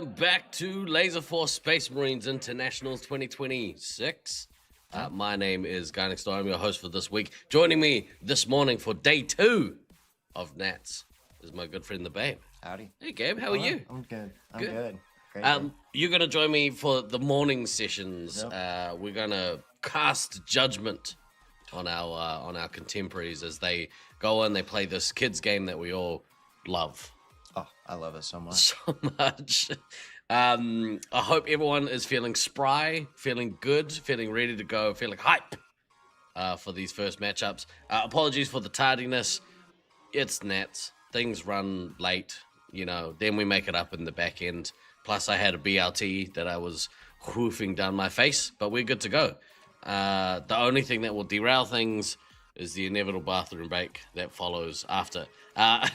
Welcome back to Laserforce Space Marines Internationals 2026. My name is Guy Next Door. I'm your host for this week. Joining me this morning for day 2 of Nats is my good friend, the Babe. Howdy. Hey, Gabe. How are you? I'm good. I'm good. Great. You're going to join me for the morning sessions. Yep. We're going to cast judgment on our contemporaries as they go and they play this kids game that we all love. Oh, I love it so much. So much. I hope everyone is feeling spry, feeling good, feeling ready to go, feeling hype for these first matchups. Apologies for the tardiness. It's Nats. Things run late, then we make it up in the back end. Plus, I had a BLT that I was hoofing down my face, but we're good to go. The only thing that will derail things is the inevitable bathroom break that follows after. How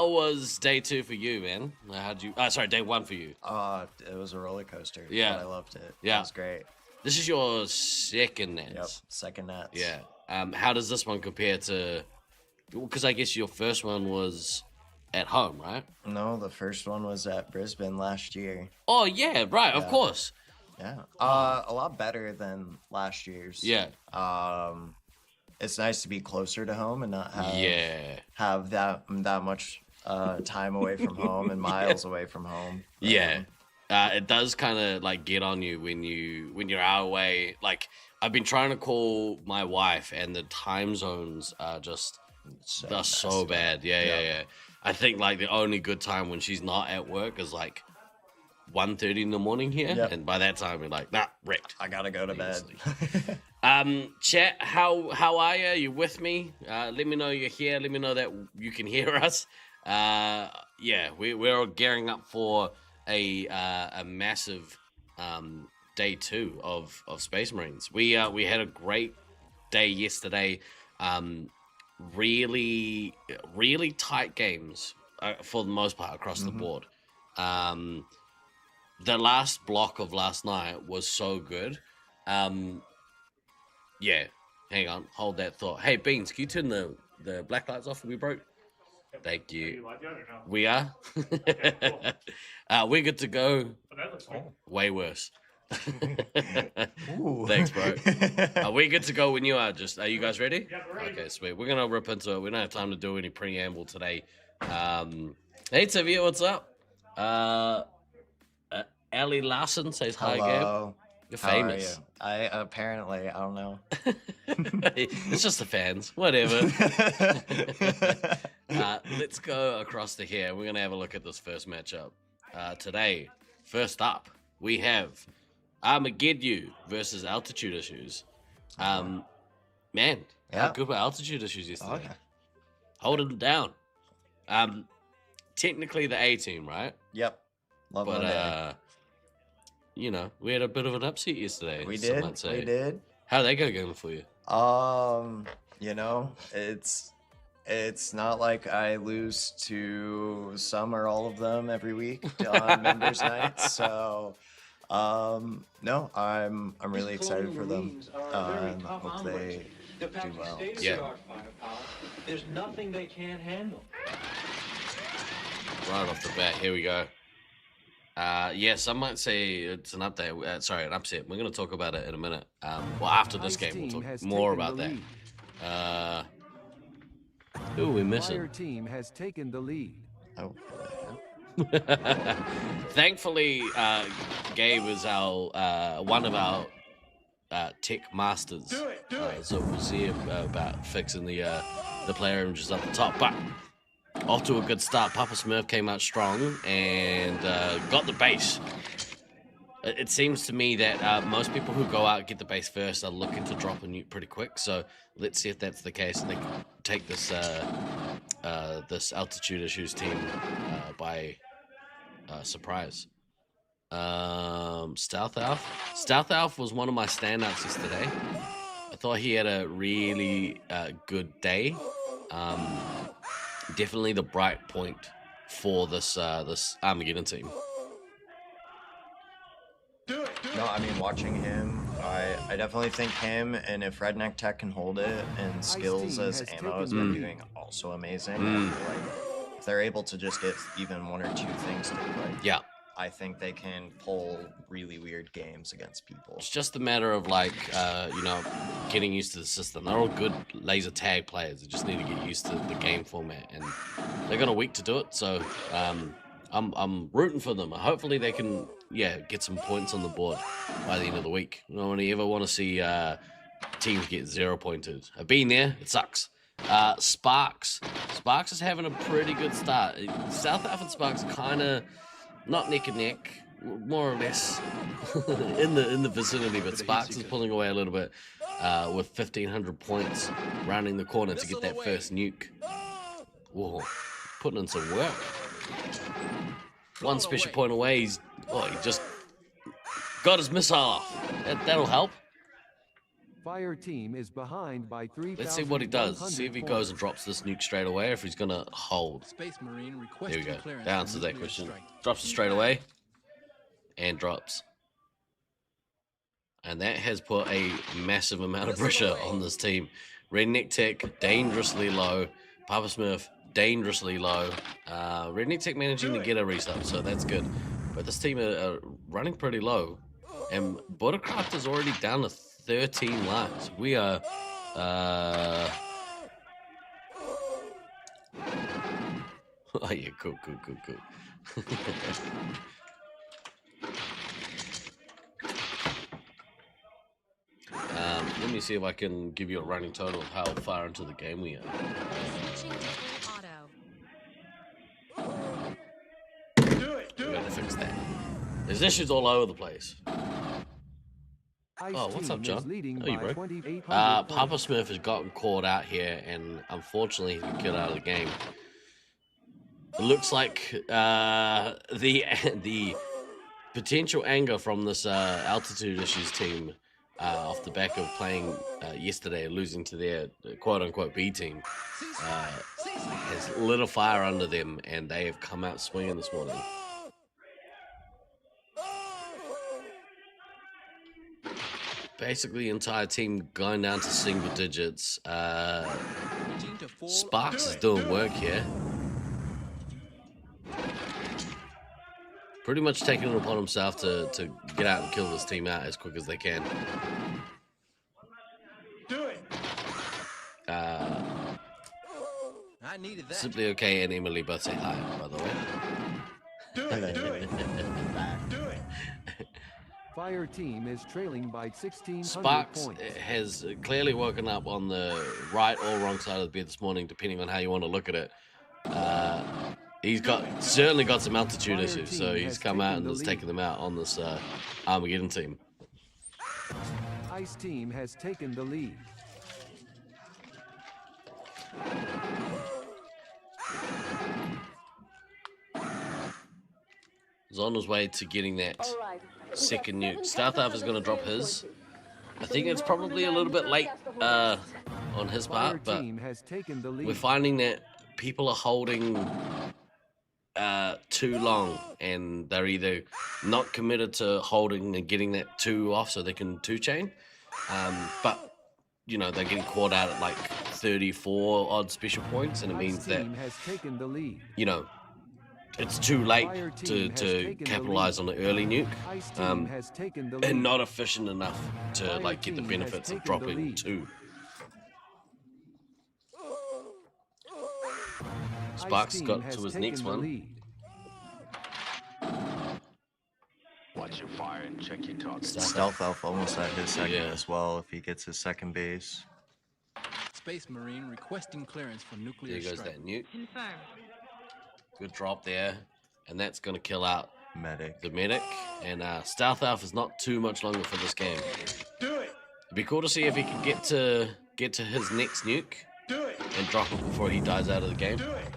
was day 2 for you, man? Day 1 for you. It was a roller coaster. Yeah. I loved it. Yeah. It was great. This is your second Nats. Yep, second Nats. Yeah. How does this one compare to... Because I guess your first one was at home, right? No, the first one was at Brisbane last year. Oh, yeah, right, of course. Yeah. A lot better than last year's. Yeah. It's nice to be closer to home and not have that much time away from home and miles away from home. Yeah. It does kind of like get on you when you're out away. Like, I've been trying to call my wife and the time zones are just so bad. Yeah. I think like the only good time when she's not at work is like 1:30 in the morning here, and by that time we're like, nah, wrecked. I gotta go to bed. Chat, how are you? You with me? Let me know you're here. Let me know that you can hear us. We're gearing up for a massive day 2 of Space Marines. We had a great day yesterday. Really tight games for the most part across the board. The last block of last night was so good. Hang on, hold that thought. Hey, Beans, can you turn the black lights off? We broke. Thank you. We are. We're good to go. Way worse. Thanks, bro. We're good to go when you are. Are you guys ready? Yeah, we're ready. Okay, sweet. We're gonna rip into it. We don't have time to do any preamble today. Hey, Tavia, what's up? Ellie Larson says hi, Hello. Gabe. You're How famous. Are you? I don't know. It's just the fans. Whatever. Let's go across to here. We're going to have a look at this first matchup. Today, first up, we have Armageddon versus Altitude Issues. Man, how good were Altitude Issues yesterday? Oh, yeah. Holding them down. Technically the A team, right? Yep. Love But, we had a bit of an upset yesterday. We some did. might say. We did. How'd they go going for you? It's not like I lose to some or all of them every week on members nights. So, no, I'm really excited for them. And hope they do well. Yeah. There's nothing they can't handle. Right off the bat, here we go. Some might say it's an update. An upset. We're going to talk about it in a minute. After this game, we'll talk more about that. Who are we missing? Fire team has taken the lead. Oh. Thankfully, Gabe is one of our tech masters. Do it. So we'll see about fixing the player images up the top. But off to a good start. Papa Smurf came out strong and got the base. It seems to me that most people who go out and get the base first are looking to drop a nuke pretty quick. So let's see if that's the case and they can take this this Altitude Issues team by surprise. Stealth Alf. Stealth Alf was one of my standouts yesterday. I thought he had a really good day. Definitely the bright point for this Armageddon team. No, I mean, watching him, I definitely think him, and if Redneck Tech can hold it, and skills as ammo as they're doing also amazing. I feel like if they're able to just get even one or two things to click, Yeah. I think they can pull really weird games against people. It's just a matter of like, getting used to the system. They're all good laser tag players. They just need to get used to the game format, and they got a week to do it. So I'm rooting for them. Hopefully they can, get some points on the board by the end of the week. I don't ever want to see teams get 0 pointers. I've been there. It sucks. Sparks is having a pretty good start. South Alpha and Sparks kind of not neck and neck, more or less in the vicinity, but Sparks is pulling away a little bit with 1,500 points, rounding the corner to get that first nuke. Whoa, putting in some work. One special point away. He just got his missile off. That'll help. Fire team is behind by 3. Let's see what he does. See if he goes and drops this nuke straight away, or if he's gonna hold. Space Marine There we go. clearance That for answers that nuclear question. strike. Drops it straight away, and drops. And that has put a massive amount of pressure on this team. Redneck Tech, dangerously low. Papa Smurf, dangerously low. Redneck Tech managing to get a restart, so that's good. But this team are running pretty low. And Bordercraft is already down to 13 lives. We are... oh yeah, cool. Let me see if I can give you a running total of how far into the game we are. We gotta fix that. There's issues all over the place. Oh, what's up, John? Oh, you bro. Papa Smurf has gotten caught out here, and unfortunately, he's been killed out of the game. It looks like the potential anger from this altitude issues team off the back of playing yesterday, losing to their quote-unquote B team, has lit a fire under them, and they have come out swinging this morning. Basically, the entire team going down to single digits. Sparks is doing work here. Pretty much taking it upon himself to get out and kill this team out as quick as they can. Do it. I needed that. Simply Okay and Emily both say hi, by the way. Do it. Do it. Do it. Fire team is trailing by 1,600 Sparks points. has clearly woken up on the right or wrong side of the bed this morning, depending on how you want to look at it. He's certainly got some altitude Fire issues, team so he's has come taken out and the has lead. taken them out on this Armageddon team. Ice team has taken the lead. He's on his way to getting that second nuke. South Alpha is going to drop his. I think it's probably a little bit late on his Fire part, but team has taken the lead. we're finding that people are holding too long, and they're either not committed to holding and getting that 2 off so they can 2-chain, but they're getting caught out at like 34 odd special points, and it means Ice that team has taken the lead. it's too late Fire to team has taken the capitalize on lead. the early nuke, Ice team has taken the lead. and not efficient enough to Fire like get the team has benefits of taken the dropping lead. 2. Ice Sparks team got has to his taken next the one. lead. Watch your fire and check your target. Stealth Elf almost at his second Yeah. as well if he gets his second base. Space Marine requesting clearance for nuclear There goes strike. that nuke. Confirmed. Good drop there, and that's going to kill out Medic. the medic. And Stealth Elf is not too much longer for this game. Do it. It'd be cool to see if he can get to his next nuke Do it. and drop it before he dies out of the game. Do it.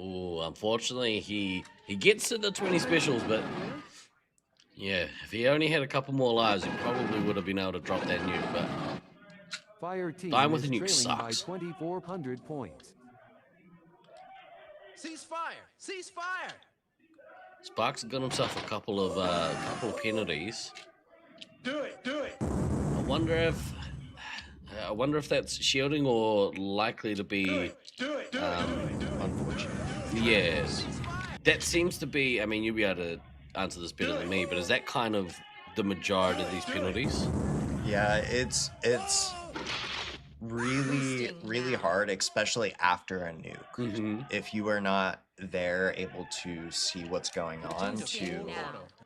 Oh, unfortunately, he gets to the 20 specials, but yeah, if he only had a couple more lives, he probably would have been able to drop that nuke. But Fire team Dying with is a nuke trailing by sucks. 2,400 points. Ceasefire! Ceasefire! Sparks got himself a couple of penalties. Do it. I wonder if that's shielding or likely to be. Do it. Unfortunate. Yes, that seems to be. I mean, you'll be able to answer this better than me, but is that kind of the majority of these penalties? Yeah, it's really hard, especially after a nuke. Mm-hmm. If you are not there able to see what's going on, to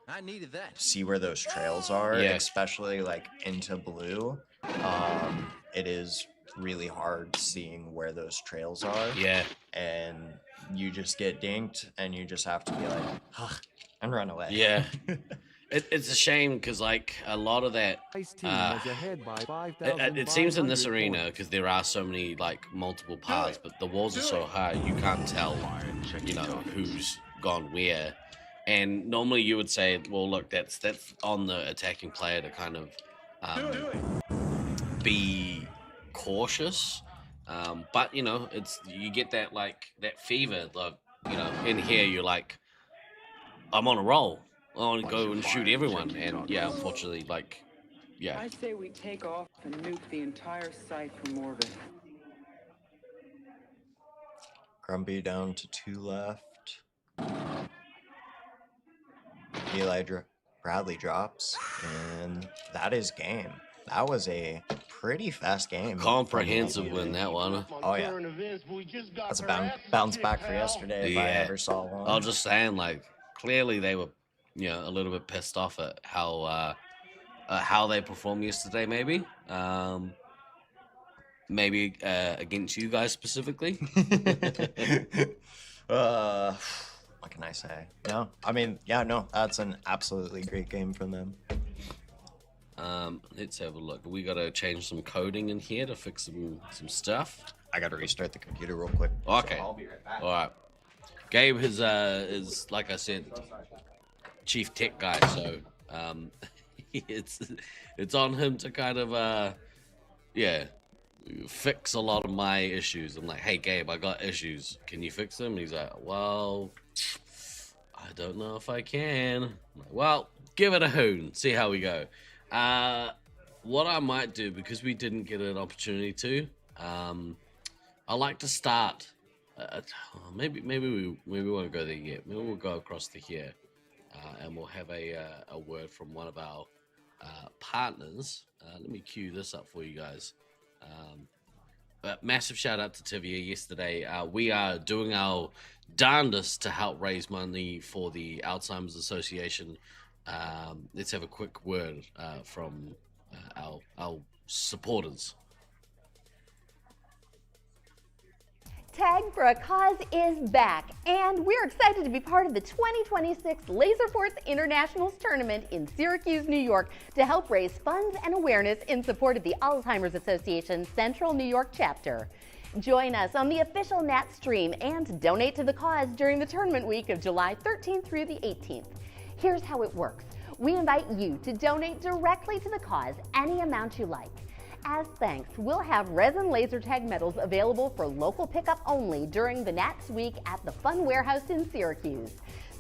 I needed that. see where those trails are, Yes. especially like into blue, it is really hard seeing where those trails are. Yeah. And you just get dinked and you just have to be like, ugh, and run away. Yeah. It's a shame because like a lot of that. Ice team is ahead by 5,500 It seems in this points. arena because there are so many like multiple paths, but the walls are so high you can't tell, you know, who's gone where. And normally you would say, well, look, that's on the attacking player to kind of be cautious. But you know, you get that like that fever. Like, you know, in here you're like, I'm on a roll. I want to go and shoot everyone. And yeah, unfortunately, like, yeah. I say we take off and nuke the entire site from orbit. Grumpy down to 2 left. Bradley drops, and that is game. That was a pretty fast game. Comprehensive win, that one. Oh yeah, that's a bounce back for yesterday if I ever saw one. I was just saying, like, clearly they were, you know, a little bit pissed off at how they performed yesterday. Maybe against you guys specifically. What can I say? No, I mean, yeah, no, that's an absolutely great game from them. Let's have a look. We gotta change some coding in here to fix some stuff. I gotta restart the computer real quick. Okay. So I'll be right back. All right. Gabe is like I said, chief tech guy, so it's on him to kind of fix a lot of my issues. I'm like, hey Gabe, I got issues. Can you fix them? And he's like, well, I don't know if I can. I'm like, well, give it a hoon. See how we go. What I might do, because we didn't get an opportunity to, I like to start. Maybe we won't go there yet. Maybe we'll go across to here, and we'll have a word from one of our partners. Let me cue this up for you guys. But massive shout out to Tivia yesterday. We are doing our darndest to help raise money for the Alzheimer's Association. Let's have a quick word from our supporters. Tag for a Cause is back, and we're excited to be part of the 2026 Laserforce Internationals tournament in Syracuse, New York, to help raise funds and awareness in support of the Alzheimer's Association Central New York chapter. Join us on the official Nat stream and donate to the cause during the tournament week of July 13th through the 18th. Here's how it works. We invite you to donate directly to the cause any amount you like. As thanks, we'll have resin laser tag medals available for local pickup only during the Nats week at the Fun Warehouse in Syracuse.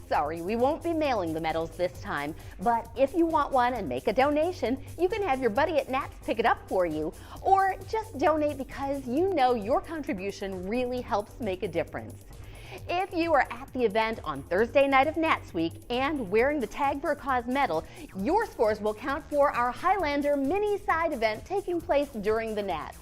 Sorry, we won't be mailing the medals this time, but if you want one and make a donation, you can have your buddy at Nats pick it up for you, or just donate because you know your contribution really helps make a difference. If you are at the event on Thursday night of Nats Week and wearing the Tag for a Cause medal, your scores will count for our Highlander mini side event taking place during the Nats.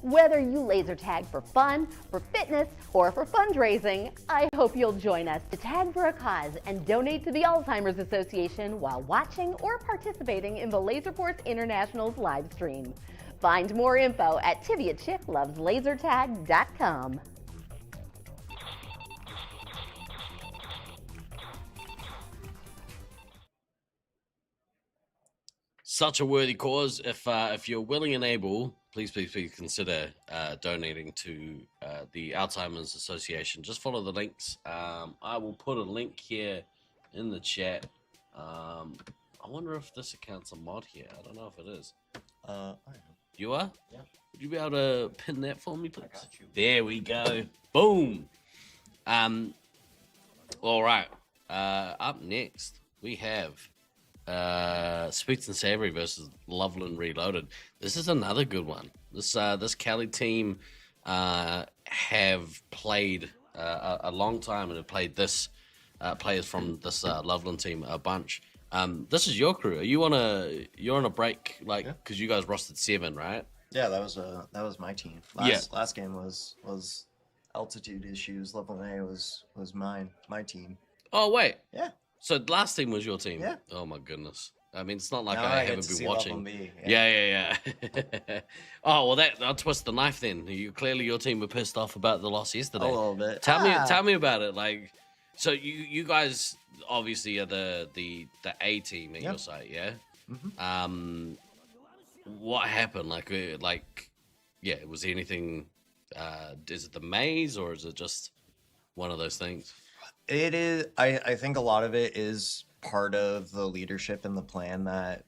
Whether you laser tag for fun, for fitness, or for fundraising, I hope you'll join us to tag for a cause and donate to the Alzheimer's Association while watching or participating in the Laserforce Internationals live stream. Find more info at TiviaChickLovesLaserTag.com. Such a worthy cause. If you're willing and able, please consider donating to the Alzheimer's Association. Just follow the links. I will put a link here in the chat. I wonder if this account's a mod here. I don't know if it is. I am. You are? Yeah. Would you be able to pin that for me, please? got you. There we go. Boom. All right. Up next, we have Sweets and Savory versus Loveland Reloaded. This is another good one. This Cali team have played a long time and have played this players from this Loveland team a bunch. This is your crew. You're on a break, like, because you guys rostered 7, right? Yeah, that was my team. Last game was altitude issues. Level A was my team. Oh wait. Yeah. So last team was your team. Yeah. Oh my goodness. I mean, it's not like Now I get haven't to been see watching. Level B, Yeah. Oh well, I'll twist the knife then. Clearly your team were pissed off about the loss yesterday. A little bit. Tell me about it. Like, so you guys obviously are the A team at your site, yeah. Mhm. What happened? Yeah, was there anything? Is it the maze or is it just one of those things? It is. I think a lot of it is part of the leadership and the plan that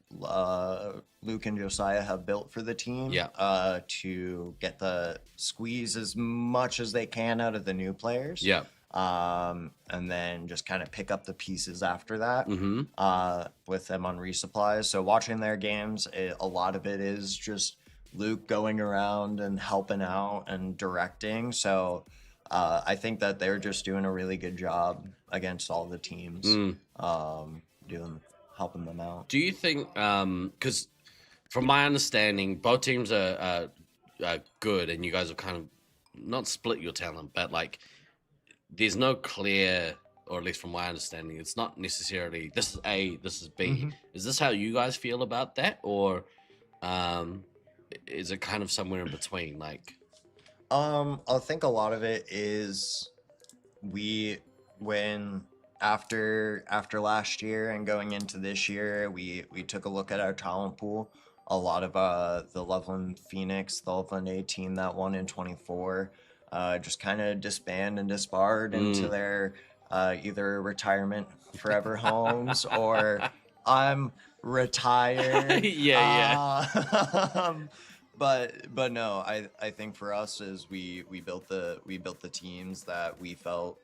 Luke and Josiah have built for the team. Yeah. To get the squeeze as much as they can out of the new players. Yeah. And then just kind of pick up the pieces after that. Mm-hmm. With them on resupplies. So watching their games, a lot of it is just Luke going around and helping out and directing. So I think that they're just doing a really good job against all the teams, helping them out. Do you think, because from my understanding, both teams are good, and you guys have kind of not split your talent, but like there's no clear, or at least from my understanding, it's not necessarily this is A, this is B. Mm-hmm. Is this how you guys feel about that, or is it kind of somewhere in between? Like, I think a lot of it is after last year and going into this year, we took a look at our talent pool. A lot of the Loveland Phoenix, the Loveland A team that won in 24, just kind of disband and disbarred into their either retirement forever homes or I'm retired. But no, I think for us is we built the teams that we felt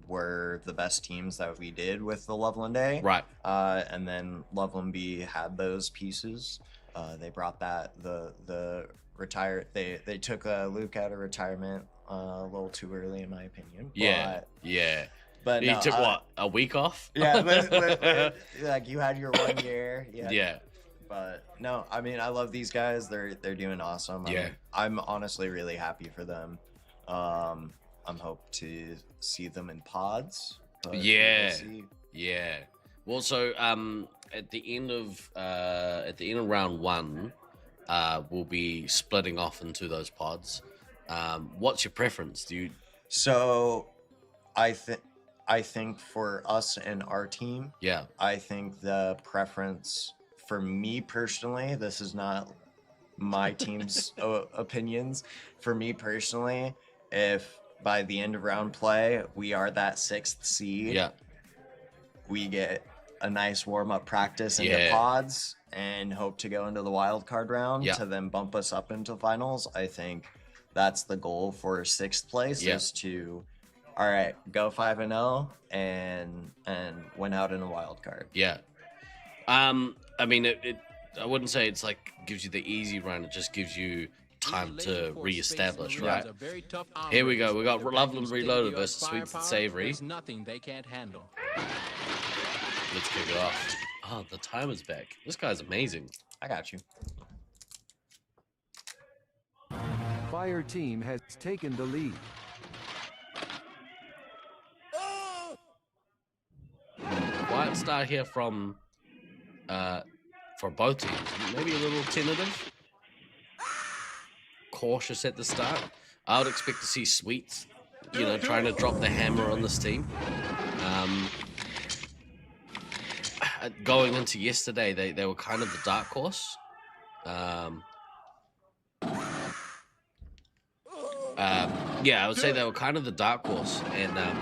were the best teams that we did with the Loveland A. right. And then Loveland B had those pieces. They brought that the retired. They took Luke out of retirement a little too early, in my opinion. Yeah. But You no, took what, a week off? Yeah, like you had your 1 year. Yeah. But no, I mean, I love these guys. They're doing awesome. Yeah. I'm honestly really happy for them. I'm hope to see them in pods. But Yeah. we'll see. Yeah. Well, so at the end of round 1, we'll be splitting off into those pods. What's your preference? So, I think for us and our team, Yeah. I think the preference for me personally, this is not my team's opinions. For me personally, if by the end of round play we are that 6th seed, Yeah. we get a nice warm-up practice into Yeah. pods and hope to go into the wild card round Yeah. to then bump us up into finals. I think that's the goal for 6th place, Yeah. is to all right, go 5-0 and win out in a wild card. Yeah. I mean, I wouldn't say it's like gives you the easy run. It just gives you time to reestablish, right? Here we go. We got Loveland Reloaded versus Sweets and Savory. There's nothing they can't handle. Let's kick it off. Oh, the timer's back. This guy's amazing. I got you. Fire team has taken the lead. Quiet start here from for both teams. Maybe a little tentative, cautious at the start. I would expect to see Sweets, trying to drop the hammer on this team. Going into yesterday, they were kind of the dark horse. Yeah, I would say they were kind of the dark horse, and then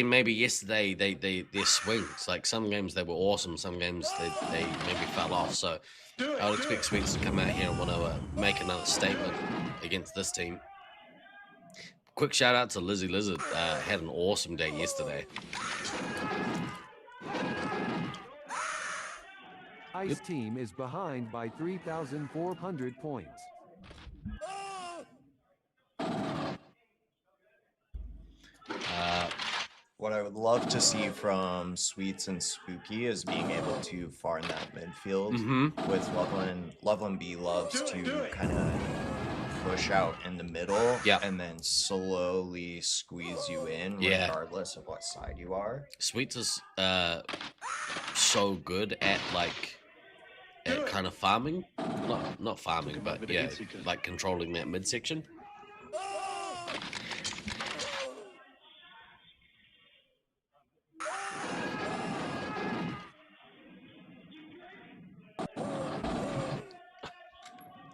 maybe yesterday their swings, like some games they were awesome, some games they maybe fell off. So I would expect Sweets to come out here and want to make another statement. against this team. Quick shout out to Lizzie Lizard. Had an awesome day yesterday. Ice team is behind by 3,400 points. What I would love to see from Sweets and Spooky is being able to farm that midfield with Loveland. Loveland B loves to kind of push out in the middle and then slowly squeeze you in regardless of what side you are. Sweets is so good at kind of farming. Not farming, but yeah, like controlling that midsection.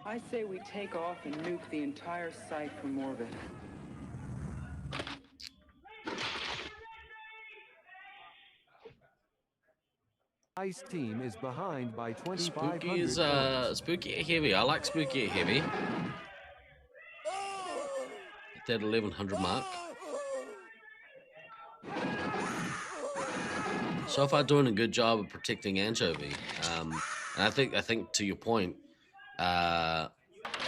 I say we take off and nuke the entire site from orbit. Ice team is behind by 2,500 Spooky is points. Spooky at heavy. I like Spooky at heavy. At that 1,100 mark. So far, doing a good job of protecting Anchovy. And I think to your point,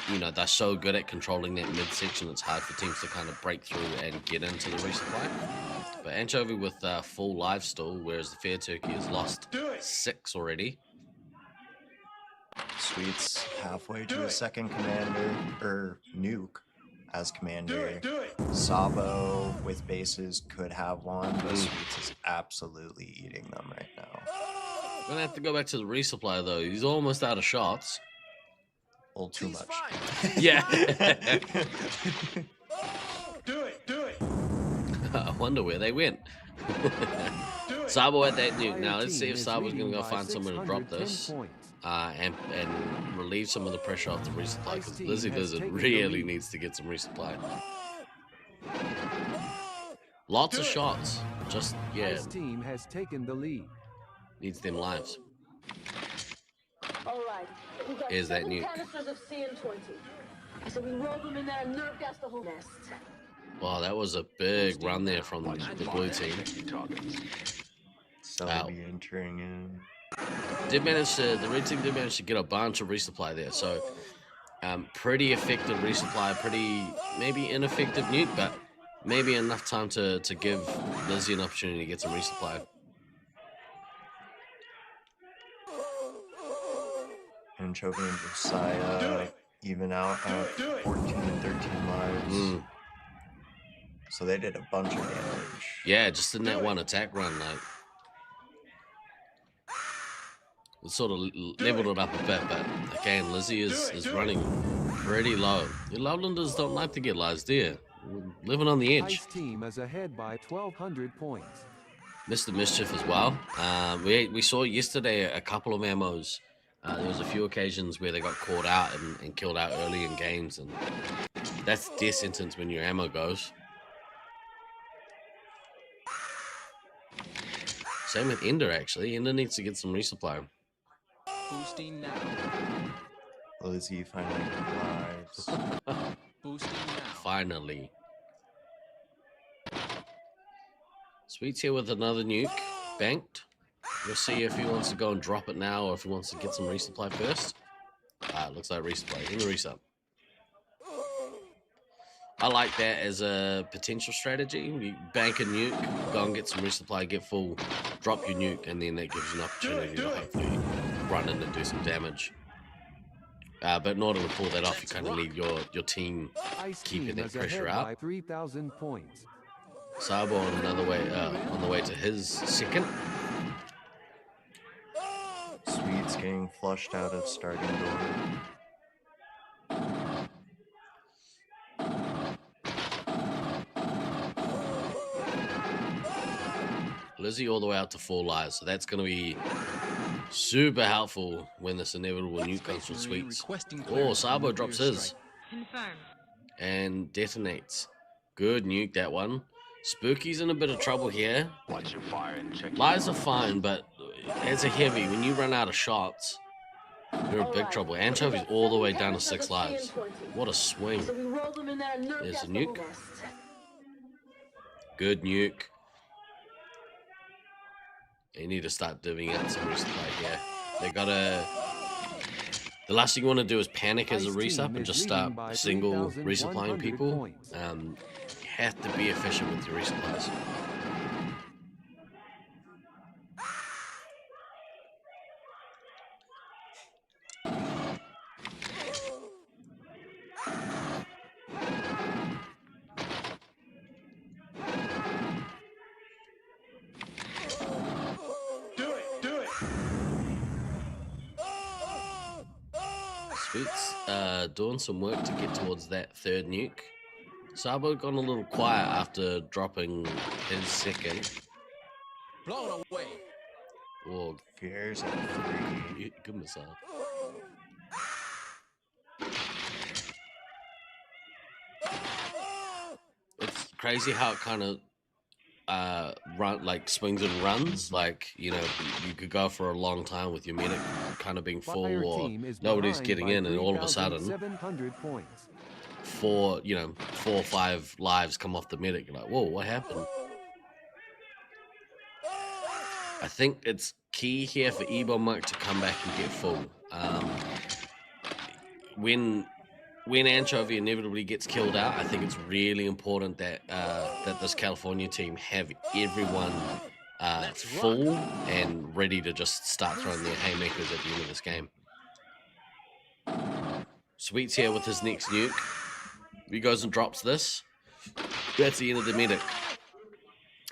you know, they're so good at controlling that midsection. It's hard for teams to kind of break through and get into the resupply. But Anchovy with full life still, whereas the Fair Turkey has lost 6 already. Sweets halfway to his second commander, or nuke as commander. Sabo with bases could have one, but Sweets is absolutely eating them right now. Gonna have to go back to the resupply though. He's almost out of shots. A little too much. Yeah. Do it. I wonder where they went. Sabo at that nuke. Now let's see if Sabo's gonna go find someone to drop this. And relieve some of the pressure off the resupply, because Lizzie Lizard really needs to get some resupply. Lots of shots. Just Ice team has taken the lead. needs them lives. All right. We got Here's that 7 nuke. canisters of CN20. So we roll them in there and nerve gas the whole nest. Wow, that was a big run there from the blue team. Somebody entering in. The red team did manage to get a bunch of resupply there, so pretty effective resupply, pretty maybe ineffective nuke, but maybe enough time to give Lizzie an opportunity to get some resupply. Anchovy and Josiah even out at 14 and 13 lives. So they did a bunch of damage. Yeah, just in that one attack run, like it sort of leveled it up a bit, but again, Lizzie is running pretty low. The Lovelanders don't like to get lives, do you? Living on the edge. Ice team is ahead by 1,200 points. Mr. Mischief as well. We saw yesterday a couple of ammos. There was a few occasions where they got caught out and killed out early in games, and that's death sentence when your ammo goes. Same with Ender, actually. Ender needs to get some resupply. Boosting now. Lizzie finally lives. Boosting now. Finally. Sweet's here with another nuke. Banked. We'll see if he wants to go and drop it now or if he wants to get some resupply first. Looks like resupply. In the resup. I like that as a potential strategy. You bank a nuke, go and get some resupply, get full, drop your nuke, and then that gives you an opportunity to hopefully run in and do some damage. But in order to pull that off, you kind of need your team Ice keeping team that is pressure ahead out. by 3,000 points. Sabo on the way to his second. Sweets getting flushed out of starting door. Lizzie all the way out to 4 lives, so that's going to be super helpful when this inevitable nuke comes from Sweets. Oh, Sabo drops his. Confirmed. And detonates. Good nuke, that one. Spooky's in a bit of trouble here. Watch your fire and check your Lives are fine, but as a heavy, when you run out of shots, You're in big trouble. Anchovy's all the way down to 6 lives. What a swing. So we roll them in that nerve There's gas a bubble nuke. nest. Good nuke. They need to start divvying out some resupply here. They gotta... The last thing you want to do is panic as a Ice resup team and is just leading start by single 3,100 resupplying people. points. You have to be efficient with your resupplies. Sweet's doing some work to get towards that third nuke. Sabo gone a little quiet after dropping his second. Blown away. Well, Fear's at 3. Good missile. It's crazy how it kind of swings and runs. Like, you know, you could go for a long time with your medic kind of being full, Fire or team is nobody's behind getting by in, and all of a sudden 3,700 points. 4 or 5 lives come off the medic. You're like, whoa, what happened? I think it's key here for Ebomuk to come back and get full. When Anchovy inevitably gets killed out, I think it's really important that that this California team have everyone full and ready to just start throwing their haymakers at the end of this game. Sweet's here with his next nuke. He goes and drops this. That's the end of the medic.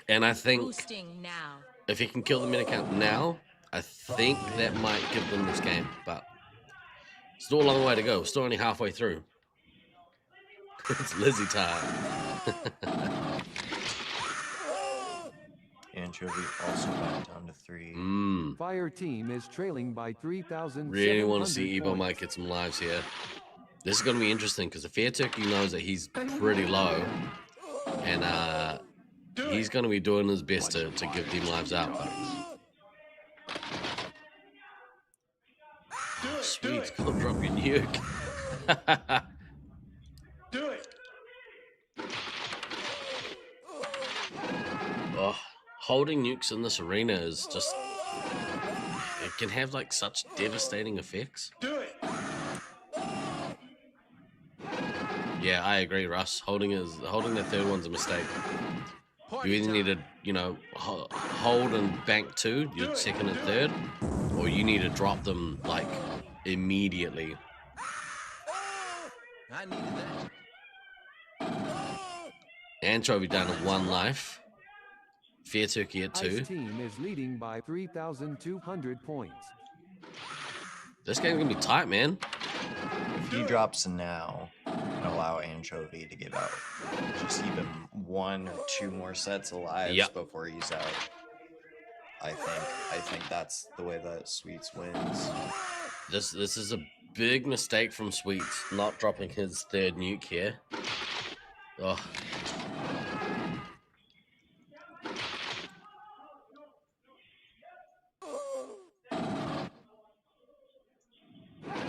And I think if he can kill the medic out now, I think that might give them this game. But still a long way to go. Still only halfway through. It's Lizzie time. Anchovy also back down to 3. Fire team is trailing by 3,700 Really want to see Ebo points. might get some lives here. This is going to be interesting because the Fair Turkey knows that he's pretty low. And he's going to be doing his best to give them lives out. But... Oh, sweet. Go drop your nuke. Do it. Oh, holding nukes in this arena is just... It can have like such devastating effects. Do it. Yeah, I agree, Russ. Holding the third one's a mistake. You either need to, you know, hold and bank 2, your second and third, or you need to drop them like immediately. I needed that. Anchovy down to 1 life. Fair Turkey at 2. Ice team is leading by 3,200 points. This game's gonna be tight, man. If he drops now and allow Anchovy to get out, just even 1 or 2 more sets of lives Yep. before he's out, I think that's the way that Sweets wins. This is a big mistake from Sweets, not dropping his third nuke here. Oh.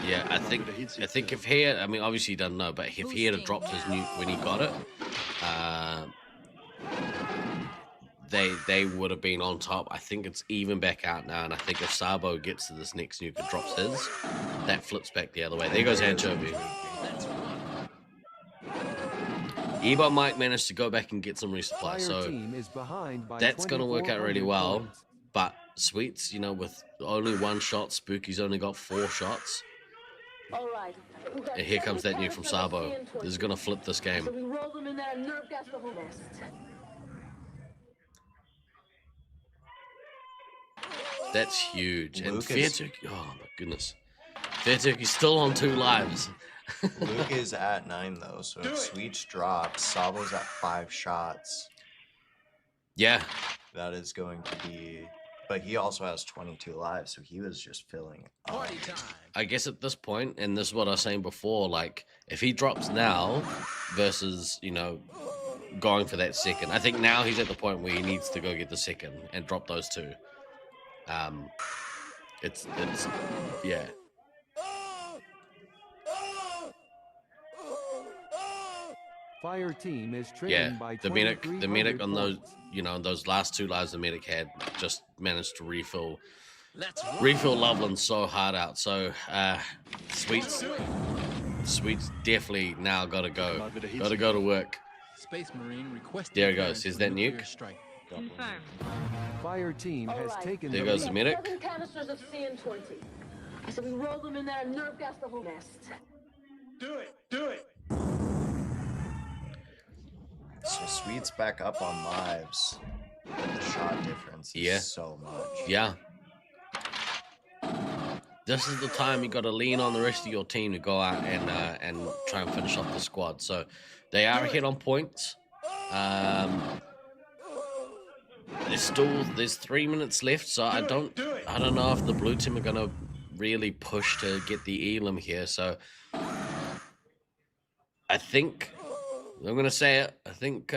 Yeah, I think if he had, I mean, obviously he doesn't know, but if he had dropped his nuke when he got it, they would have been on top. I think it's even back out now, and I think if Sabo gets to this next nuke and drops his, that flips back the other way. There goes Anchovy. Ebo might manage to go back and get some resupply, Fire so team is behind by that's going to work out really 2,400 well. points. But Sweets, you know, with only 1 shot, Spooky's only got 4 shots. All right. And here comes that nuke from Sabo. This is going to flip this game. So we roll them in that nerve gas bubble nest. That's huge. And Luke Fair is- Turkey, oh my goodness. Fair Turkey's still on 2 lives. Luke is at 9 though, so if Sweets drops, Sabo's at 5 shots. Yeah, That is going to be, but he also has 22 lives, so he was just filling up. Party time. I guess at this point, and this is what I was saying before, like, if he drops now versus, you know, going for that second, I think now he's at the point where he needs to go get the second and drop those 2. It's yeah. Fire team is trailing Yeah, by the medic on 2,300 those, points. those last 2 lives the medic had just managed to refill Let's roll. Loveland so hard out. So Sweets definitely now gotta go to work. Space Marine requesting There it clearance goes. Is for that nuclear nuke? strike. Confirmed. Fire team has Alright. taken There the goes lead. the medic. 7 canisters of CN20. I said we roll them in there and nerve gas the whole nest. Do it. So Sweet's back up on lives. But the shot difference is Yeah. so much. Yeah. This is the time you got to lean on the rest of your team to go out and try and finish off the squad. So they are ahead on points. There's 3 minutes left, so I don't know if the blue team are gonna really push to get the elim here. So I think I'm gonna say it. I think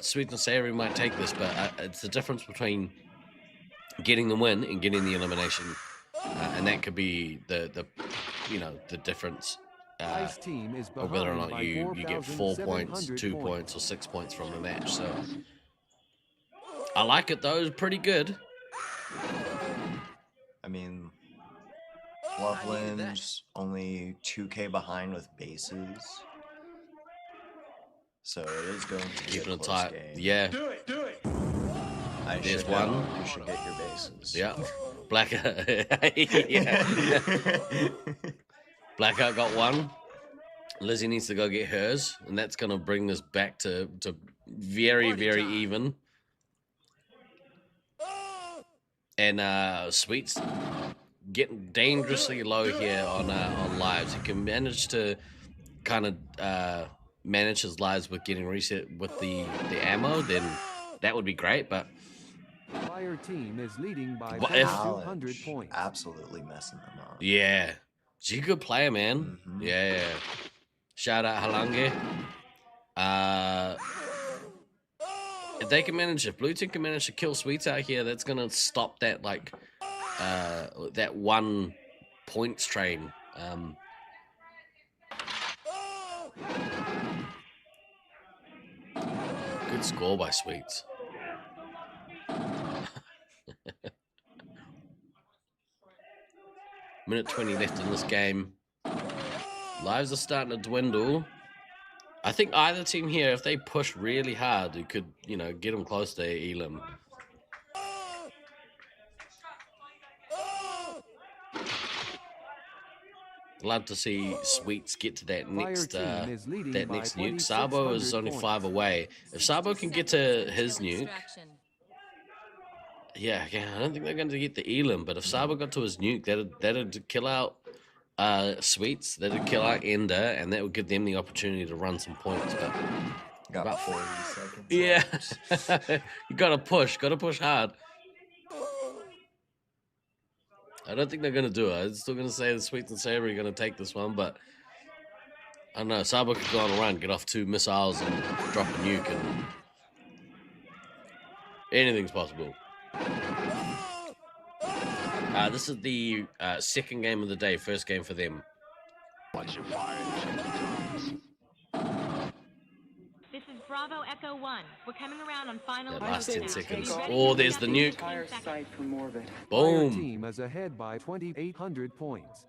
Sweet and Savory might take this, but it's the difference between getting the win and getting the elimination, and that could be the difference. Ice team is Or whether or behind not by you get 4 points, 4,700 2 points, or 6 points from the match. So I like it though. It's pretty good. I mean, Loveland's only 2K behind with bases. So it is going to be Keeping a it close tight. game. Yeah. Do it. There's should one. know. You should get your bases. Yeah. Blackout. Yeah. Blackout got one. Lizzie needs to go get hers, and that's gonna bring this back to very, very even. And Sweet's getting dangerously low here on lives. He can manage to kind of manage his lives with getting reset with the ammo, then that would be great. But Fire team is leading by What if- 200 points. Absolutely messing them up. yeah, she's a good player, man. Mhm. Yeah. Shout out Halange. If they can manage, if Blue Team can manage to kill Sweets out here, that's gonna stop that that 1 points train. Good score by Sweets. Minute 20 left in this game. Lives are starting to dwindle. I think either team here, if they push really hard, it could, get them close to elim. Love to see Sweets get to that next team is leading that by next nuke. Sabo is 2,600 only points. 5 away. If Sabo can get to his nuke, yeah, I don't think they're going to get the elim. But if Sabo got to his nuke, that'd kill out Sweets. That'd kill out Ender, and that would give them the opportunity to run some points. But Got About 40 seconds. yeah, left. you gotta push hard. I don't think they're gonna do it. I'm still gonna say the Sweet and Savory are gonna take this one, but I don't know. Sabo could go on a run, get off 2 missiles, and drop a nuke, and anything's possible. This is the second game of the day, first game for them. Watch your fire and check your targets. This is Bravo Echo 1. We're coming around on final That last 10 now. seconds. Be ready Oh, to there's pick the up in nuke. 15 Entire seconds. site from orbit. Fire Boom. team is ahead by 2,800 points.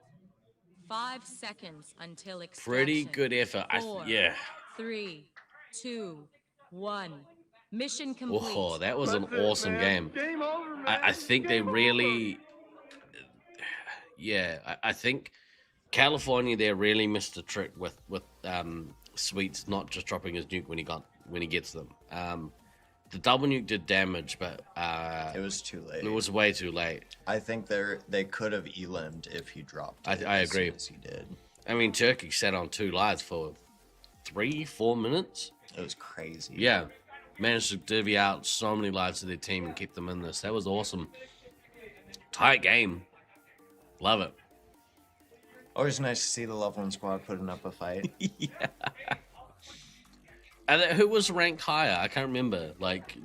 5 seconds until extraction. Pretty good effort. Four, Yeah. 3, 2, 1. Mission complete. Whoa, that was an awesome game. Game over, man. I think they really, I think California there really missed a trick with Sweets not just dropping his nuke when he gets them. The double nuke did damage, but It was too late. it was way too late. I think they could have elimed if he dropped it I as agree. soon as he did. I mean, Turkey sat on 2 lives for 3-4 minutes. It was crazy. Yeah, managed to divvy out so many lives to their team and keep them in this. That was awesome. Tight game. Love it. Always nice to see the Loveland squad putting up a fight. Yeah. And who was ranked higher? I can't remember. Like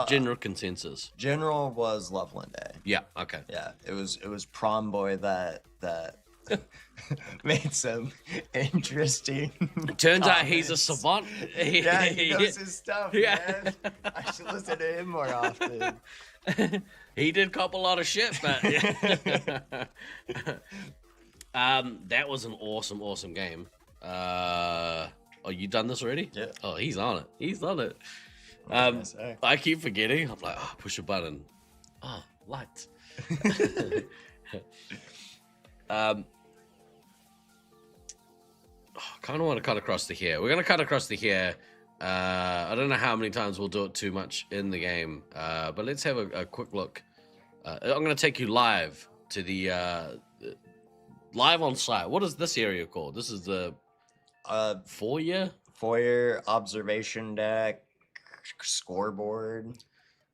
general consensus. General was Loveland A. Yeah. Okay. Yeah, it was Prom Boy that made some interesting. Turns out he's a comments. savant. Yeah, he knows his stuff, Yeah. man. I should listen to him more often. He did cop a lot of shit, but that was an awesome game. Oh, you done this already? Yeah. Oh, he's on it. He's on it. What can I say? I keep forgetting. I'm like, oh, push a button. Oh, lights. Kind of want to cut across to here. We're gonna cut across to here. I don't know how many times we'll do it too much in the game, but let's have a quick look. I'm gonna take you live to the live on site. What is this area called? This is the foyer observation deck, scoreboard.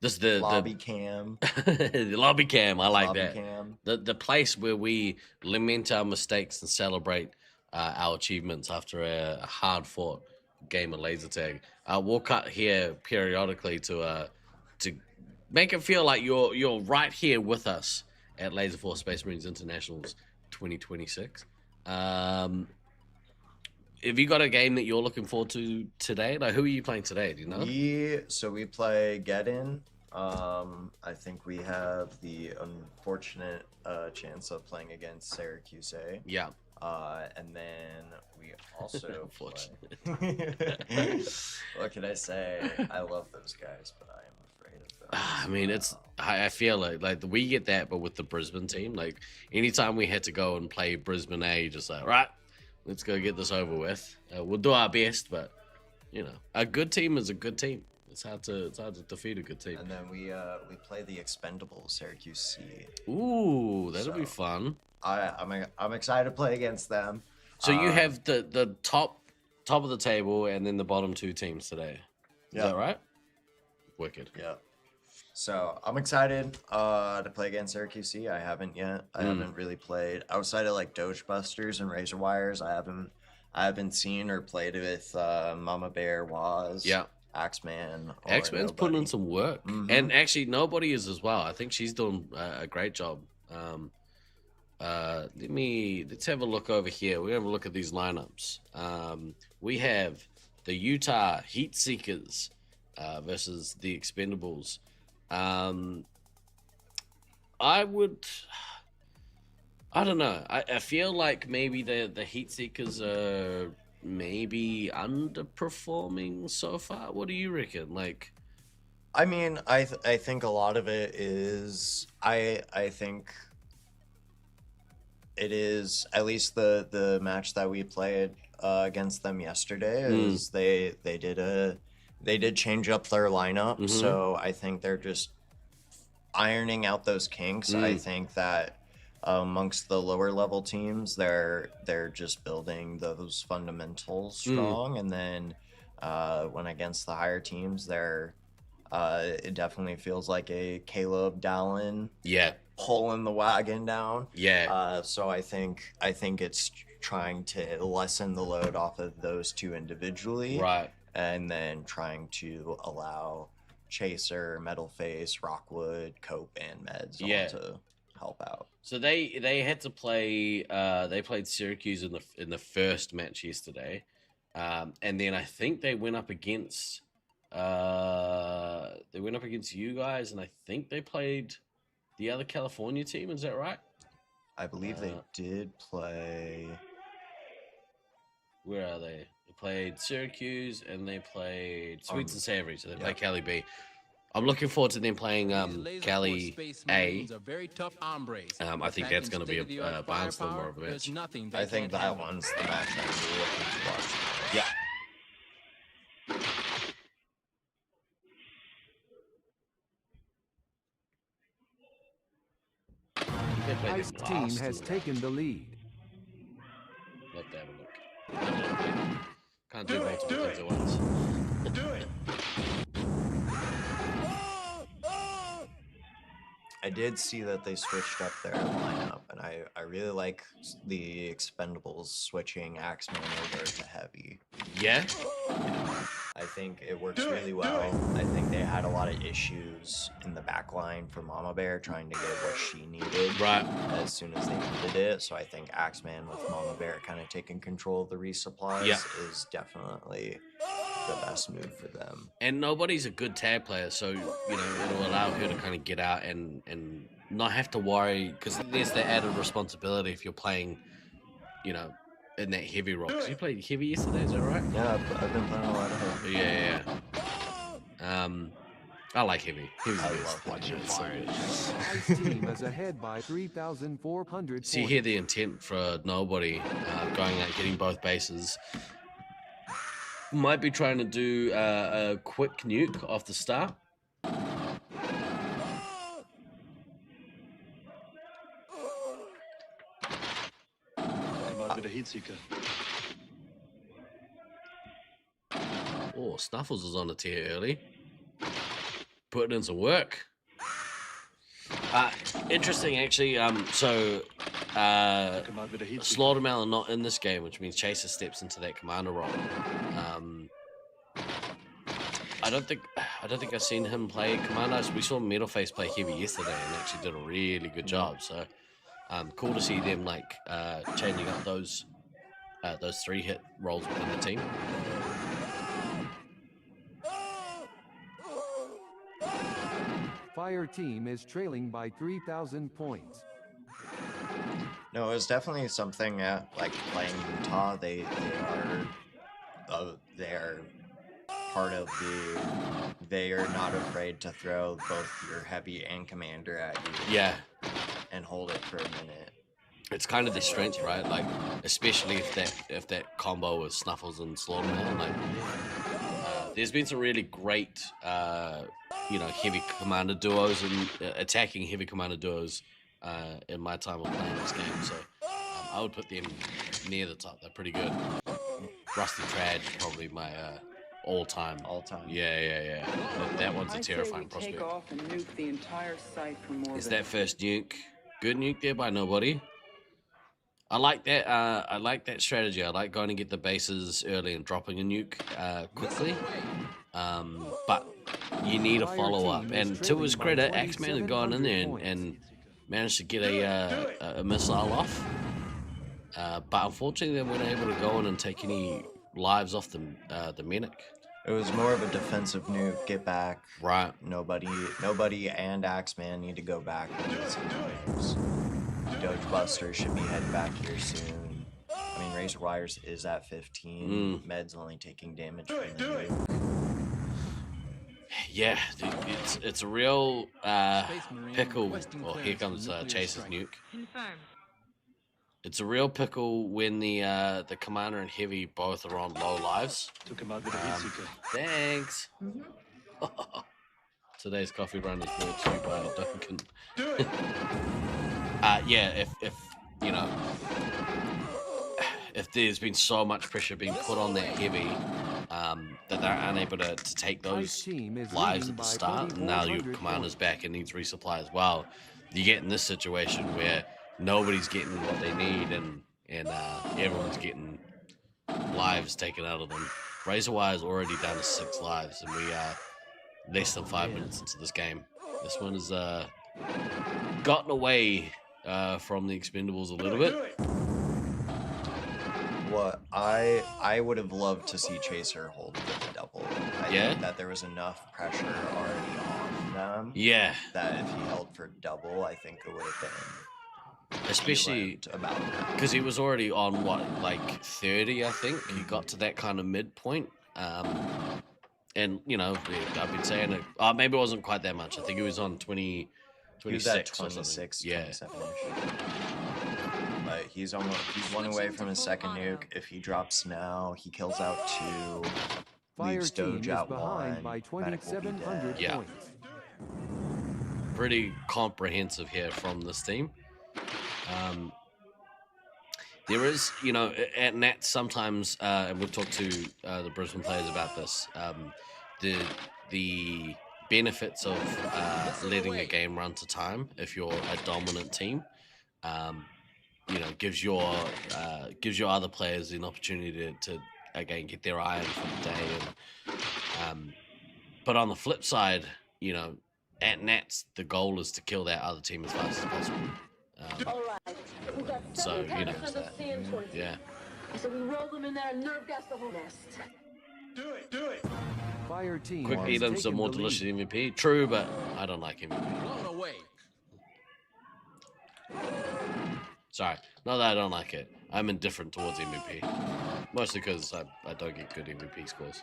This is the lobby cam. the lobby cam. I like Lobby that. cam. The place where we lament our mistakes and celebrate our achievements after a hard fought game of laser tag. We'll cut here periodically to make it feel like you're right here with us at Laserforce Space Marines Internationals 2026. Have you got a game that you're looking forward to today? Like, who are you playing today? Do you know? So we play Get In. I think we have the unfortunate chance of playing against Syracuse. Yeah. And then we also play... What can I say? I love those guys, but I am afraid of them. I mean, I feel like we get that, but with the Brisbane team, like anytime we had to go and play Brisbane A, just like, right, let's go get this over with. We'll do our best, but you know, a good team is a good team. It's hard to defeat a good team. And then we play the Expendables, Syracuse C. Ooh, that'll be fun. I'm excited to play against them. So you have the top of the table and then the bottom two teams today. Is that right? Wicked. Yeah. So I'm excited to play against Syracuse C. I haven't yet. I haven't really played outside of like Doge Busters and Razor Wires. I haven't seen or played with Mama Bear, Waz, Axeman. Axeman's putting in some work, and actually nobody is as well. I think she's doing a great job. Let's have a look over here. We're gonna have a look at these lineups. We have the Utah Heat Seekers versus the Expendables. I don't know. I feel like maybe the Heat Seekers are maybe underperforming so far. What do you reckon? Like, I mean, I think a lot of it is I think it is at least the match that we played against them yesterday is they did change up their lineup, so I think they're just ironing out those kinks. I think that amongst the lower level teams, they're just building those fundamentals strong, and then when against the higher teams, it definitely feels like a Caleb Dallin pulling the wagon down. So I think it's trying to lessen the load off of those two individually, and then trying to allow Chaser, Metalface, Rockwood, Cope, and Meds all to help out. So they had to play. They played Syracuse in the first match yesterday, and then I think they went up against. They went up against you guys, and I think they played the other California team. Is that right? I believe they did play. Where are they? They played Syracuse, and they played Sweets and Savory. So they play Cali B. I'm looking forward to them playing Cali A. I think that's going to be a barnstormer of a match. I think that one's the match I'm really looking to watch. Yeah. Ice team has taken the lead. Love to have a look. Can't do multiple things at once. Do it. I did see that they switched up their lineup, and I really like the Expendables switching Axeman over to Heavy. Yeah? I think it works really well. I think they had a lot of issues in the back line for Mama Bear trying to get what she needed Right. as soon as they needed it. So I think Axeman with Mama Bear kind of taking control of the resupplies Yeah. is definitely the best move for them. And nobody's a good tag player, so you know it'll allow her to kind of get out and not have to worry, because there's the added responsibility if you're playing, you know, in that heavy role. 'Cause you played heavy yesterday, is that right? Yeah, I've been playing a lot of heavy. Yeah. I like heavy. Heavy's I the best. love watching It's so fire. good. Ice team is ahead by 3,400 So you hear the intent for nobody going out getting both bases. Might be trying to do a quick nuke off the start. Oh, Snuffles is on the tier early. Putting in some work. Interesting, actually. Slaughtermelon not in this game, which means Chaser steps into that commander role. I don't think I've seen him play commander. We saw Metalface play heavy yesterday and actually did a really good job. So, cool to see them like changing up those 3-hit roles within the team. Fire team is trailing by 3,000 points. No, it was definitely something like playing Utah. They are part of the. They are not afraid to throw both your heavy and commander at you. Yeah, and hold it for a minute. it's kind of their strength, right? Like, especially if that combo with Snuffles and Slaughtermelon. Like, there's been some really great, heavy commander duos and attacking heavy commander duos in my time of playing this game. So I would put them near the top. They're pretty good. Rusty Trad is probably my all-time. Yeah. That one's a terrifying prospect. Take off and nuke the entire site for more. Is that first nuke? Good nuke there by nobody. I like that. I like that strategy. I like going to get the bases early and dropping a nuke quickly. But you need a follow-up. And to his credit, Axeman had gone in there and managed to get a missile off. But unfortunately, they weren't able to go in and take any lives off the Medic. It was more of a defensive nuke. Get back. Right. Nobody, and Axeman need to go back and get some lives. Doge Buster should be heading back here soon. I mean, Razor Wires is at 15. Med's only taking damage from the nuke. Yeah, it's a real pickle. Oh, here comes Chase's nuke. Confirmed. It's a real pickle when the commander and heavy both are on low lives. Thanks. Today's coffee run is brought to you by Duncan. Yeah, if there's been so much pressure being put on that heavy that they're unable to take those lives at the start, and now your commander's back and needs resupply as well, you get in this situation where nobody's getting what they need and everyone's getting lives taken out of them. Razorwire is already down to 6 lives, and we are less than 5 minutes into this game. This one has gotten away from the Expendables a little bit. What I would have loved to see Chaser hold for the double. I think that there was enough pressure already on them. Yeah. That if he held for double, I think it would have been. Especially because he was already on like 30, I think. He got to that kind of midpoint. And I've been saying it. Maybe it wasn't quite that much. I think he was on 26 he was at or something. 26, Yeah. 27-ish. But he's one away from his second nuke. If he drops now, he kills out 2. Fire Leaves team Doge is out behind 1. by Medic will be 2,700 dead. points. Pretty comprehensive here from this team. There is, and that's sometimes, and we've talked to the Brisbane players about this, the benefits of letting a game run to time if you're a dominant team. Gives your other players an opportunity to again get their iron for the day. And but on the flip side, you know, at Nats the goal is to kill that other team as fast as possible. All right. We got So, 7 you know, canisters of CM20. yeah. I said we roll them in there and nerve gas the whole nest. Do it. Fire team Quick has Elam's a taken more the delicious lead. MVP. True, but I don't like MVP. Blown away. Sorry, not that I don't like it. I'm indifferent towards MVP. Mostly because I don't get good MVP scores.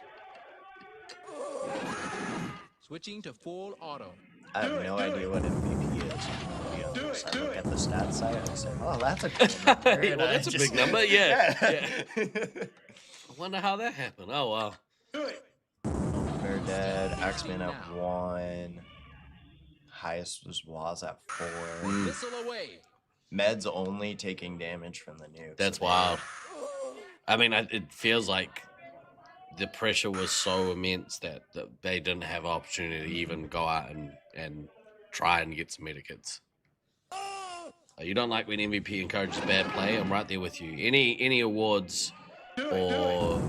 Switching to full auto. I have no idea what MVP is. To be honest. I look at the stat site and I say, "Oh, that's a good number." Well, And I that's a just- big number, yeah. I wonder how that happened. Oh, well. They're dead. X-Men at 1. Highest was Waz at 4. Missile away. Med's only taking damage from the nukes. That's wild. I mean, it feels like the pressure was so immense that they didn't have an opportunity to even go out and try and get some medikits. You don't like when MVP encourages bad play? I'm right there with you. Any awards or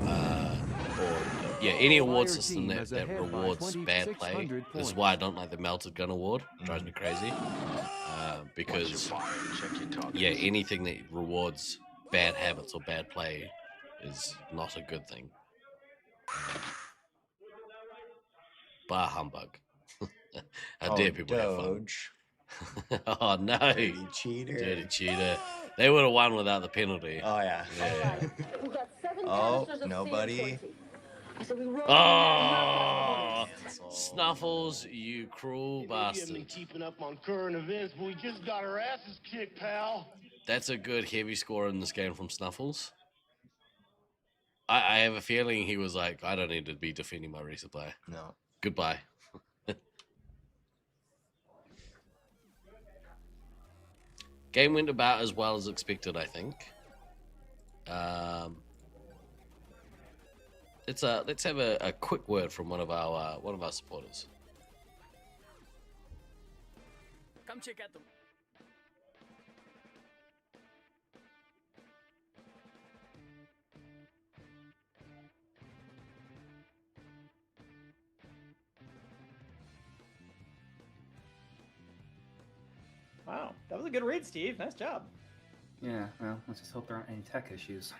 any award Fire system team that is ahead by rewards bad play. 2,600 This is points. why I don't like the Melted Gun Award. It drives me crazy. Because anything that rewards bad habits or bad play is not a good thing. Bar humbug. How dare people have fun? Doge. Oh no, Dirty cheater. dirty cheater. They would have won without the penalty. Oh, yeah. Yeah. We got 7 Oh, canisters of nobody. CM20. I said we roll them in there and nerve Oh, gas the whole nest. Snuffles, you cruel bastard. keeping up on current events, but we just got our asses kicked, pal. That's a good heavy score in this game from Snuffles. I have a feeling he was like, I don't need to be defending my resupply. No. Goodbye. Game went about as well as expected, I think. Let's have a quick word from one of our supporters. Come check out the. Wow, that was a good read, Steve. Nice job. Yeah, well, let's just hope there aren't any tech issues.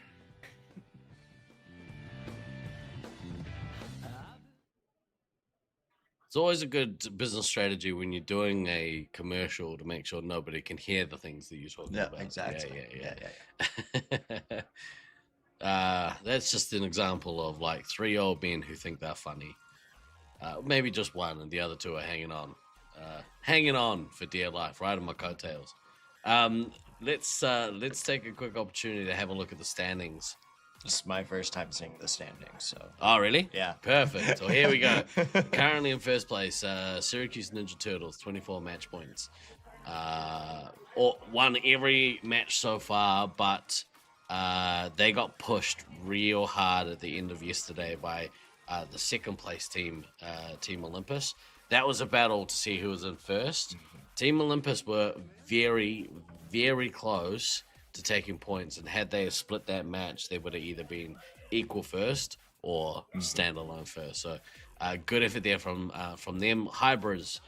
It's always a good business strategy when you're doing a commercial to make sure nobody can hear the things that you're talking about. Exactly. Yeah. That's just an example of like 3 old men who think they're funny. Maybe just one, and the other 2 are hanging on for dear life, right on my coattails. Let's take a quick opportunity to have a look at the standings. This is my first time seeing the standings, so. Oh, really? Yeah. Perfect. Well, here we go. Currently in first place, Syracuse Ninja Turtles, 24 match points. Or won every match so far, but they got pushed real hard at the end of yesterday by the second place team, Team Olympus. That was a battle to see who was in first. Team Olympus were very, very close to taking points, and had they split that match, they would have either been equal first or standalone first. So good effort there from them. Hybrids,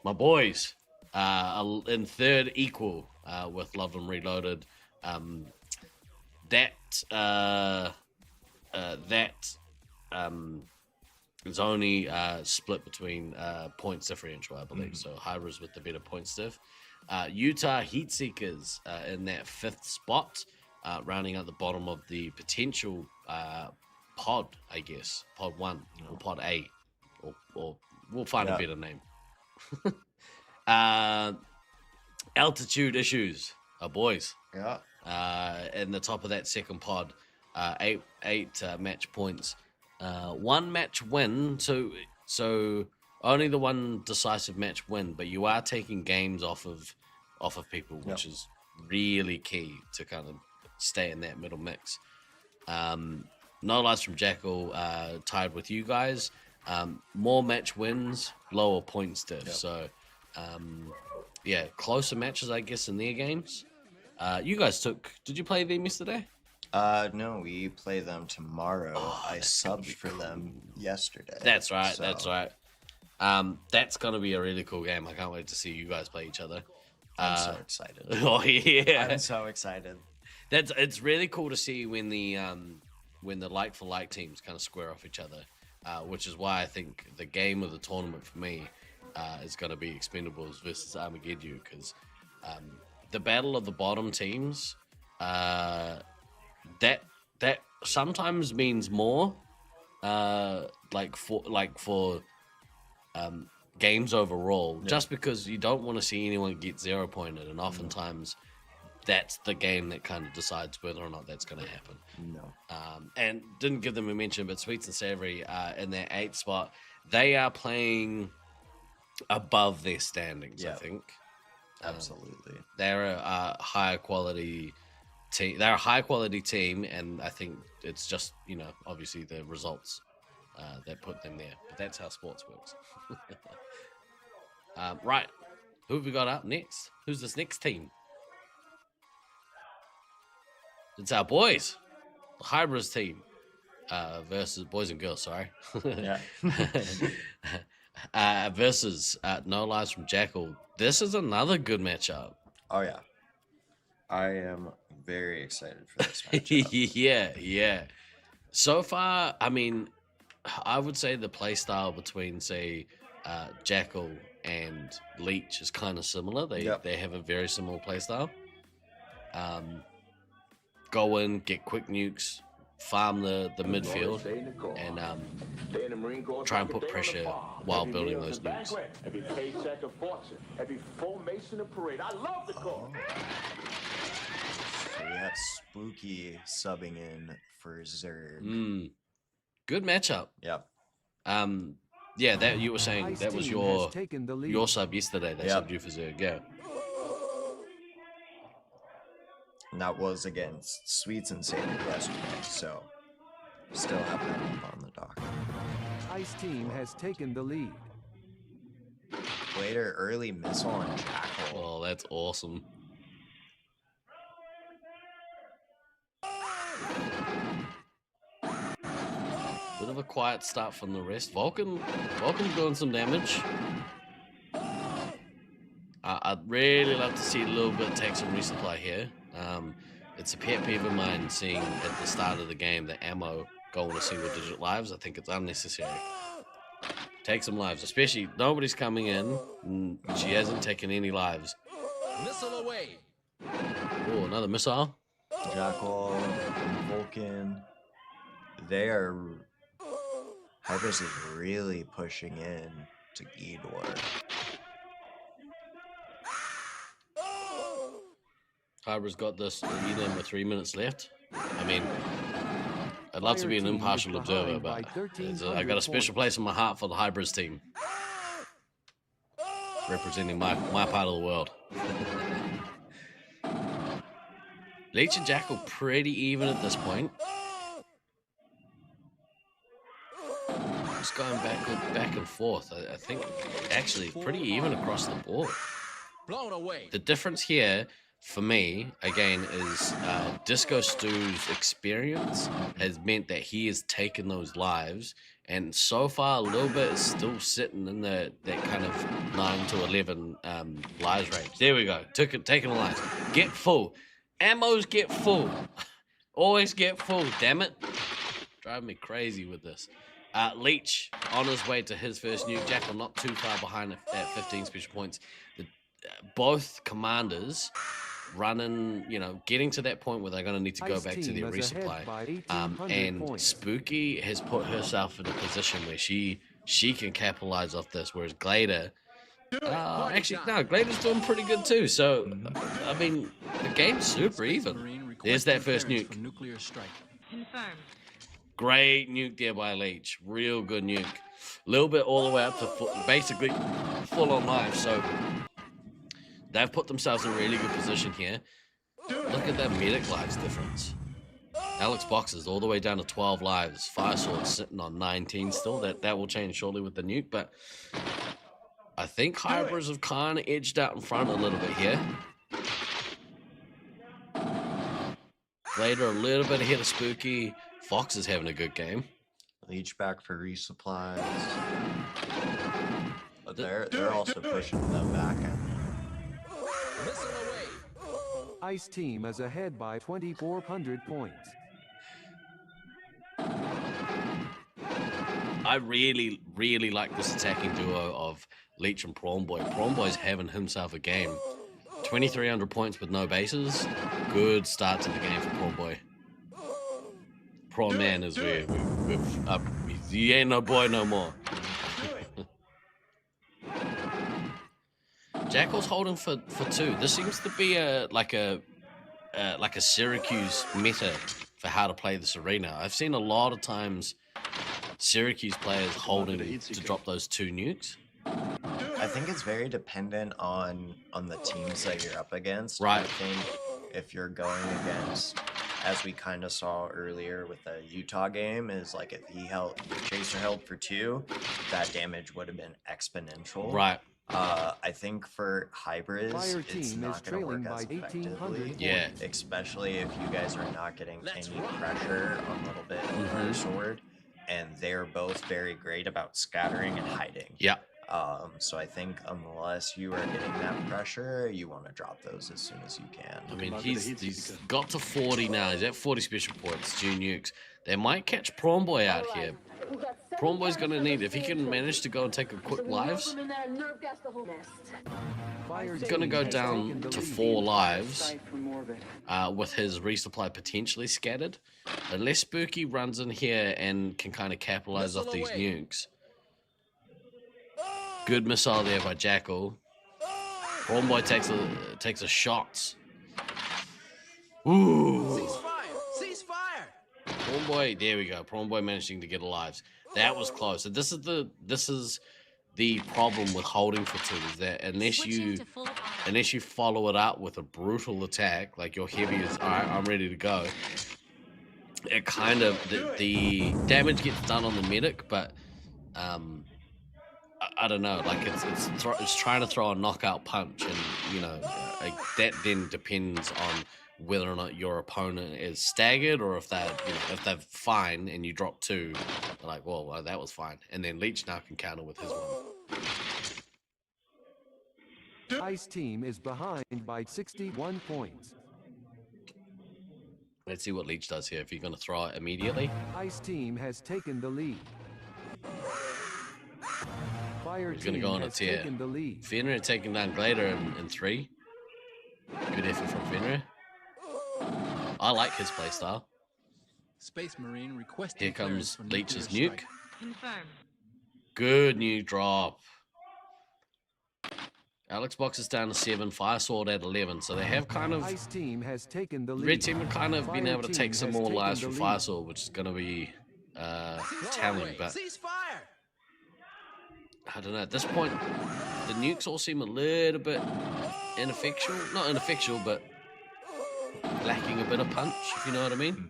my boys, in third equal with Love and Reloaded. It's only split between points differential, I believe. So Hybrids with the better points diff. Utah Heatseekers in that 5th spot, rounding out the bottom of the potential pod, I guess. Pod 1 or Pod A. Or we'll find a better name. Altitude Issues, our boys. Yeah. In the top of that second pod, 8 match points. 1 match win, so only the one decisive match win, but you are taking games off of people, which is really key to kind of stay in that middle mix. No lies from Jackal, tied with you guys. More match wins, lower points diff. So closer matches, I guess, in their games. You guys did you play them yesterday? No, we play them tomorrow. I subbed for them yesterday. That's right. so- That's right. That's gonna be a really cool game. I can't wait to see you guys play each other. I'm so excited. Oh yeah, I'm so excited. it's really cool to see when the like for like teams kind of square off each other, which is why I think the game of the tournament for me is going to be Expendables versus Armageddon, because the battle of the bottom teams, that sometimes means more, for games overall, just because you don't want to see anyone get 0 pointed, and oftentimes that's the game that kind of decides whether or not that's going to happen. No. And didn't give them a mention, but Sweets and Savory in their 8th spot, they are playing above their standings, I think. Absolutely. They're a higher quality team. They're a high quality team, and I think it's just, obviously the results that put them there. But that's how sports works. Right. Who have we got up next? Who's this next team? It's our boys. The Hybrids team. Versus boys and girls, sorry. Yeah. Versus No Lives from Jackal. This is another good matchup. Oh, yeah. I am very excited for this matchup. Yeah. So far, I mean, I would say the play style between, say, Jackal and Leech is kind of similar. They have a very similar play style. Go in, get quick nukes, farm the midfield, and try and put pressure while building those nukes. Every paycheck a fortune, every formation a parade. I love the call. So we have Spooky subbing in for Zerg. Good matchup. Yep. Yeah, that you were saying Ice that was team has taken the lead. your sub yesterday. They subbed you for Zerg. Yeah. And that was against Sweets and Savory yesterday, so still have that up on the dock. Ice team has taken the lead. Later, early missile on Jackal. Oh, that's awesome. Bit of a quiet start from the rest. Vulcan doing some damage. I'd really love to see a little bit take some resupply here. It's a pet peeve of mine seeing at the start of the game the ammo going to single digit lives. I think it's unnecessary. Take some lives, especially nobody's coming in. And she hasn't taken any lives. Missile away. Oh, another missile. Jackal and Vulcan. They are. Harvest is really pushing in to Ghidorah. Hybra's got this lead in with 3 minutes left. I mean, I'd love to be an impartial observer, but I got a special place in my heart for the Hybrids team. Representing my part of the world. Leech and Jackal pretty even at this point. Just going back and forth. I think actually pretty even across the board. Blown away. The difference here for me, again, is Disco Stew's experience has meant that he has taken those lives, and so far a little bit is still sitting in that kind of 9 to 11 lives range. There we go. Taking the lives. Get full. Ammos get full. Always get full, damn it. Driving me crazy with this. Leech on his way to his first nuke. Jackal not too far behind at 15 special points. Both commanders running, getting to that point where they're going to need to go back to their resupply. And Spooky has put herself in a position where she can capitalize off this, whereas Glader, Glader's doing pretty good too. So, I mean, the game's super even. There's that first nuke. Nuclear strike. Confirmed. Great nuke there by Leech. Real good nuke. A little bit all the way up to basically full on life. So, they've put themselves in a really good position here. Look at that medic lives difference. Alex Boxes all the way down to 12 lives. Fire Sword sitting on 19 still. That will change shortly with the nuke, but I think Hybers have kind of edged out in front a little bit here. Glader a little bit ahead of Spooky. Fox is having a good game. Leech back for resupplies. But they're also pushing them back. Ice Team is ahead by 2,400 points. I really, really like this attacking duo of Leech and Prawn Boy. Prawn Boy's having himself a game. 2,300 points with no bases. Good start to the game for Prawn Boy. Prawn Man is he ain't no boy no more. Jackal's holding for 2. This seems to be like a Syracuse meta for how to play this arena. I've seen a lot of times Syracuse players holding to drop those 2 nukes. I think it's very dependent on the teams that you're up against. Right. I think if you're going against, as we kind of saw earlier with the Utah game, is like if Chaser held for 2, that damage would have been exponential. Right. I think for hybrids, Fire it's team not is going to work trailing as by 1,800 effectively. Yeah. Especially if you guys are not getting any pressure on a little bit of her sword. And they're both very great about scattering and hiding. Yeah. So I think unless you are getting that pressure, you want to drop those as soon as you can. I mean, he's got to 40 now. He's at 40 special points, 2 nukes. They might catch Prawn Boy out here. Prawn Boy's going to need, if he can manage to go and take a quick lives, he's going to go down to 4 lives with his resupply potentially scattered. Unless Spooky runs in here and can kind of capitalize off these nukes. Good missile there by Jackal. Prawn Boy takes a shot. Ooh. Ceasefire! Prawn Boy, there we go. Prawn Boy managing to get alive. That was close. So this is the problem with holding for 2 is that unless you follow it up with a brutal attack, like your heavy is alright, I'm ready to go. It kind of the damage gets done on the medic, but I don't know. Like it's trying to throw a knockout punch, and like that then depends on whether or not your opponent is staggered or if they're fine and you drop 2, they're like, well, that was fine, and then Leech now can counter with his one. Ice Team is behind by 61 points. Let's see what Leech does here. If you're going to throw it immediately. Ice Team has taken the lead. Fire He's going to Team go on a has tear. taken the lead. Fenrir taking down Glader in 3. Good effort from Fenrir. I like his playstyle. Space Marine requesting Here comes clearance for Leech's nuclear nuke. strike. Confirm. Good nuke drop. Alex Box is down to 7, Fire Sword at 11, so they have kind of... Ice Team has taken the lead. Red Team have kind of been Fire able to Team take some has more taken lives the from lead. Fire Sword, which is going to be telling, but Ceasefire! I don't know. At this point, the nukes all seem a little bit ineffectual. Not ineffectual, but lacking a bit of punch, if you know what I mean.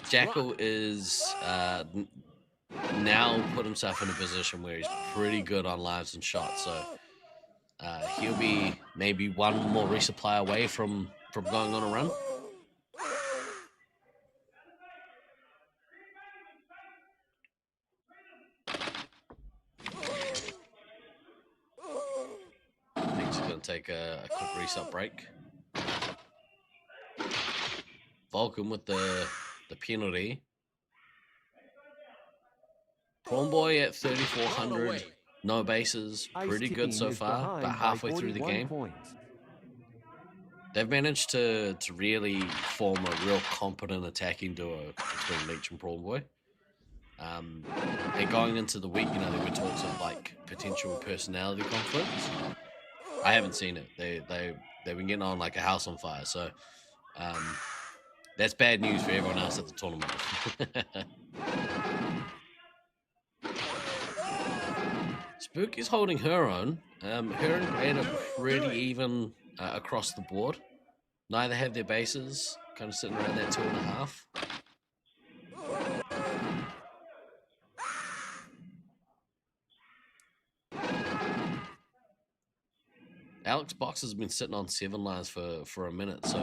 Jackal is now put himself in a position where he's pretty good on lives and shots, so he'll be maybe one more resupply away from going on a run. Leech is going to take a quick reset break. Vulcan with the penalty. Prawn Boy at 3,400. No bases. Pretty good so far, but halfway through the game. They've managed to really form a real competent attacking duo between Leech and Prawn Boy. And going into the week, there were talks of like potential personality conflicts. I haven't seen it. They've been getting on like a house on fire. So that's bad news for everyone else at the tournament. Spook is holding her own. Her and Glad are pretty even across the board. Neither have their bases. Kind of sitting around that 2.5. Alex Box has been sitting on 7 lives for a minute, so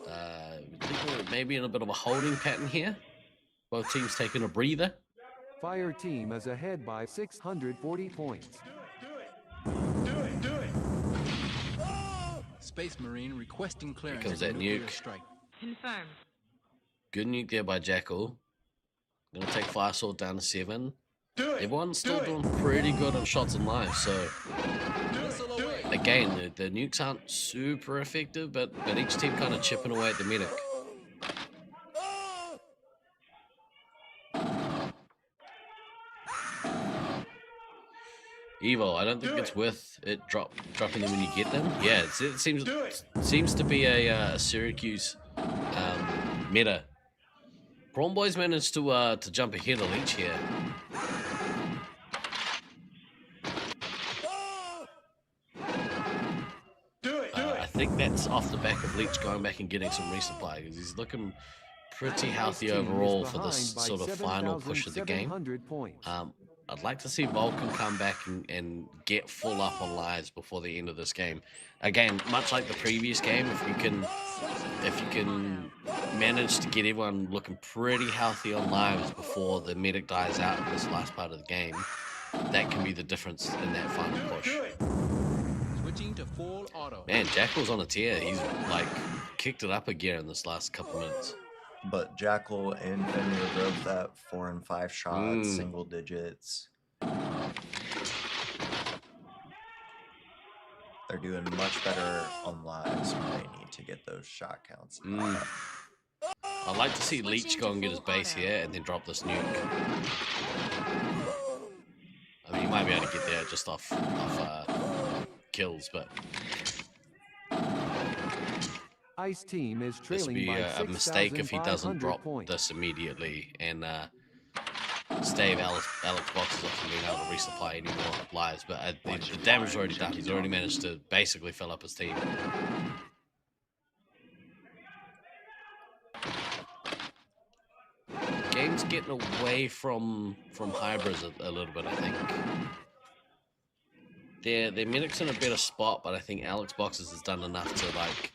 I think we're maybe in a bit of a holding pattern here. Both teams taking a breather. Fire team is ahead by 640 points. Space Marine requesting clearance comes for that nuclear nuke. strike. Confirmed. Good nuke there by Jackal. Gonna take Fire Sword down to 7. Everyone's still doing pretty good on shots and lives, so again, the nukes aren't super effective, but each team kind of chipping away at the medic. Evo, I don't think it's worth it dropping them when you get them. Yeah, it seems to be a Syracuse meta. Prawn Boys managed to jump ahead of Leech here. I think that's off the back of Leech going back and getting some resupply, because he's looking pretty healthy overall for this sort of final push of the game. I'd like to see Vulcan come back and get full up on lives before the end of this game. Again, much like the previous game, if you can manage to get everyone looking pretty healthy on lives before the medic dies out in this last part of the game, that can be the difference in that final push. Switching to full auto. Man, Jackal's on a tear. He's like kicked it up a gear in this last couple minutes. But Jackal and Fenrir drove that 4 and 5 shots, single digits. They're doing much better on lives, but they need to get those shot counts. I'd like to see Leech go and get his base here and then drop this nuke. I mean, he might be able to get there just off kills, but Ice team is this would trailing be by a mistake if he doesn't 6,500 drop points. this immediately and stave Alex Boxes off from being able to resupply any more lives. But the damage is already done. He's already managed to basically fill up his team. Game's getting away from hybrids a little bit, I think. Their medic's in a better spot, but I think Alex Boxes has done enough to, like,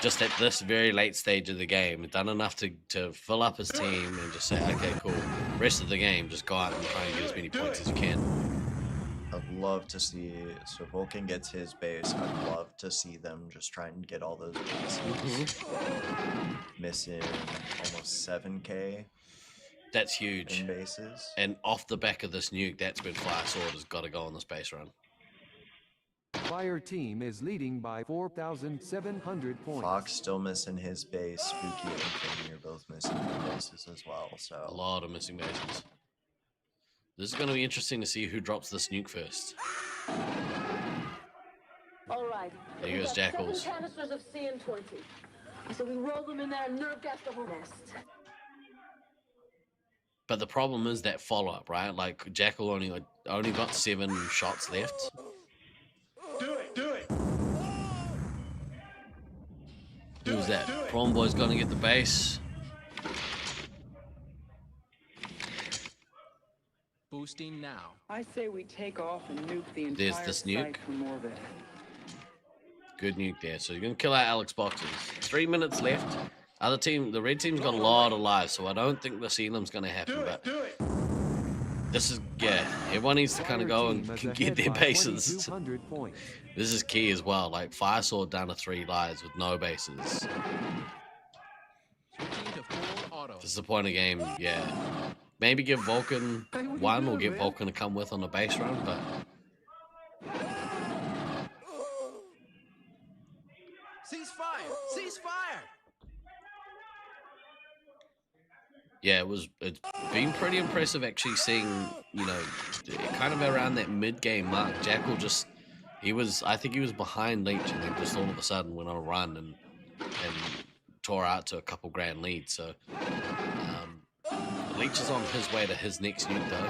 just at this very late stage of the game, done enough to fill up his team and just say, okay, cool. Rest of the game, just go out and try and get as many points as you can. I'd love to see, so Vulcan gets his base, I'd love to see them just try and get all those bases. Missing almost 7k. That's huge. In bases. And off the back of this nuke, that's when Fire Sword has got to go on the space run. Fire team is leading by 4,700 points. Fox still missing his base. Spooky and Fenrir both missing their bases as well. So a lot of missing bases. This is going to be interesting to see who drops this nuke first. All right. There goes Jackals. 7 canisters of CN20. So we roll them in there and nerve gas the whole nest. But the problem is that follow-up, right? Like, Jackal only got 7 shots left. Do it. Who's that? Prawn Boy's gonna get the base. Boosting now. I say we take off and nuke the entire There's this nuke. site from orbit. Good nuke there. So you're gonna kill out Alex Boxes. 3 minutes left. Other team, the red team's got a lot of lives, so I don't think the Sealam's gonna happen. But this is, yeah, everyone needs to kind of go and get their bases. This is key as well. Like, Fire Sword down to 3 lives with no bases. This is the point of game, yeah. Maybe give Vulcan 1 or get Vulcan to come with on the base run, but Ceasefire! yeah, it's been pretty impressive actually seeing, you know, kind of around that mid-game mark, Jackal just, I think he was behind Leech and then just all of a sudden went on a run and tore out to a couple grand leads. So Leech is on his way to his next nuke though.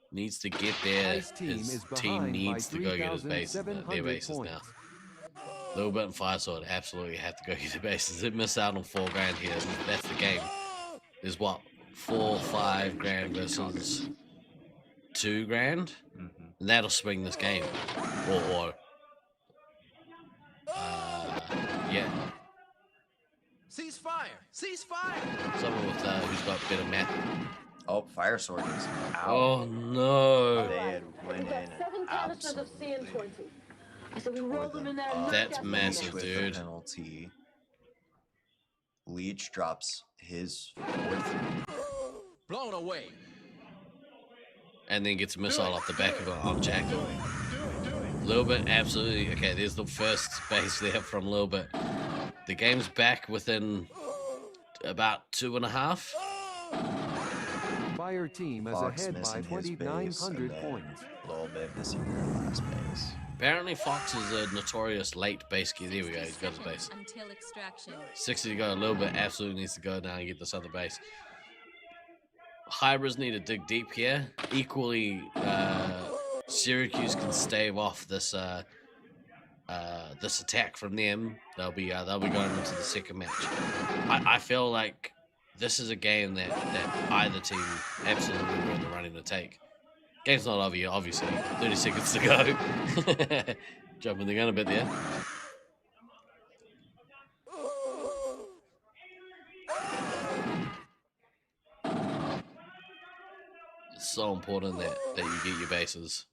Needs to get there. His team needs to go get his base, their bases now. Little bit and Fire Sword absolutely have to go get the bases. They miss out on $4,000 here. That's the game. There's what, 4, 5 grand versus $2,000. And that'll swing this game. Yeah. Ceasefire! Ceasefire! Someone with who's got better math. Oh, Fire Sword is out. Oh no! They had went in and absolutely. I said we roll them in there. That's massive, with dude. The penalty. Leech drops his 4th. Blown away. And then gets a missile off the back of it on Jackal. Little bit, absolutely. Okay, there's the first base there from Little Bit. The game's back within about 2.5. Fire team is Fox ahead by missing his base, 2,900 and points. A little bit missing their last base. Apparently Fox is a notorious late base gear. There we go, he's got his base. Until extraction. 60 to go, a little bit absolutely needs to go now and get this other base. Hybris need to dig deep here. Equally, Syracuse can stave off this this attack from them. They'll be going into the second match. I feel like this is a game that either team absolutely were in the running to take. Game's not over yet, obviously. 30 seconds to go. Jumping the gun a bit there. It's so important that you get your bases.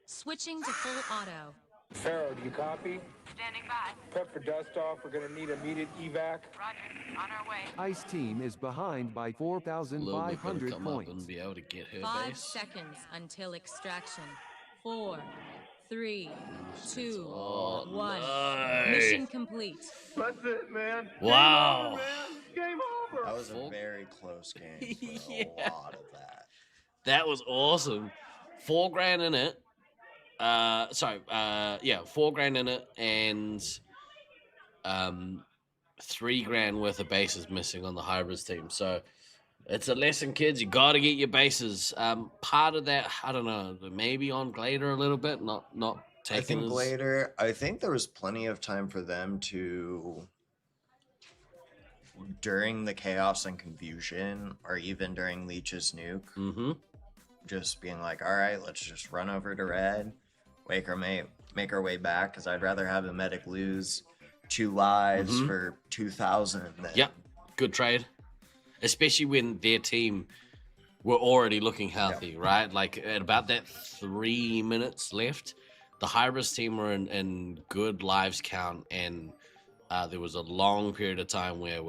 Switching to full auto. Pharaoh, do you copy? Standing by. Prep for dust off. We're gonna need immediate evac. Roger. On our way. Ice team is behind by Little bit gonna 4,500 come up points. and be able to get her 5 base. seconds until extraction. 4, 3, 2, Oh, 1. no. Mission complete. That's it, man. Wow. Game over. That was a very close game. Yeah. A lot of that. That was awesome. $4,000 in it. Yeah, $4,000 in it, and $3,000 worth of bases missing on the Hybris team. So it's a lesson, kids. You got to get your bases. Part of that, I don't know, maybe on Glader a little bit, not taking. I think later. I think there was plenty of time for them to, during the chaos and confusion, or even during Leech's nuke, just being like, all right, let's just run over to red, make our way back, because I'd rather have a medic lose 2 lives for 2,000 than... Yep, good trade. Especially when their team were already looking healthy, right? Like, at about that 3 minutes left, the Hybris team were in good lives count, and there was a long period of time where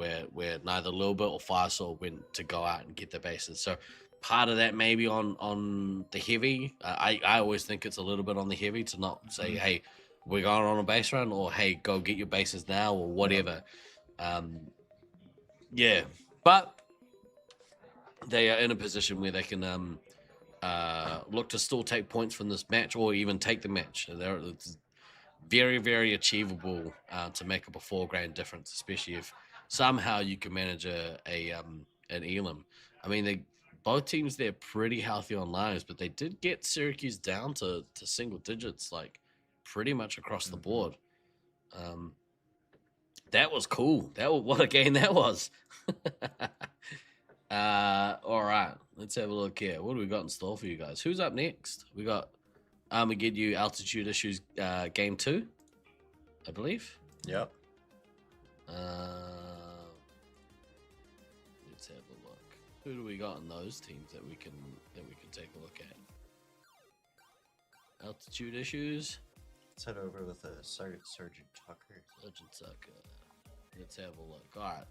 neither Lil Bit or Firesaw went to go out and get their bases. So part of that maybe on the heavy. I always think it's a little bit on the heavy to not say, hey, we're going on a base run, or hey, go get your bases now, or whatever. Yeah, but they are in a position where they can look to still take points from this match, or even take the match. It's very, very achievable to make up a $4,000 difference, especially if somehow you can manage an Elam. I mean, both teams, they're pretty healthy on lives, but they did get Syracuse down to single digits, like pretty much across the board. That was cool. What a game that was. All right, let's have a look here. What do we got in store for you guys? Who's up next? We got Armageddon Altitude Issues Game 2, I believe. Yep. Let's have a look. Who do we got in those teams that we can take a look at? Altitude Issues. Let's head over with Sergeant Tucker. Sergeant Tucker. Let's have a look. All right.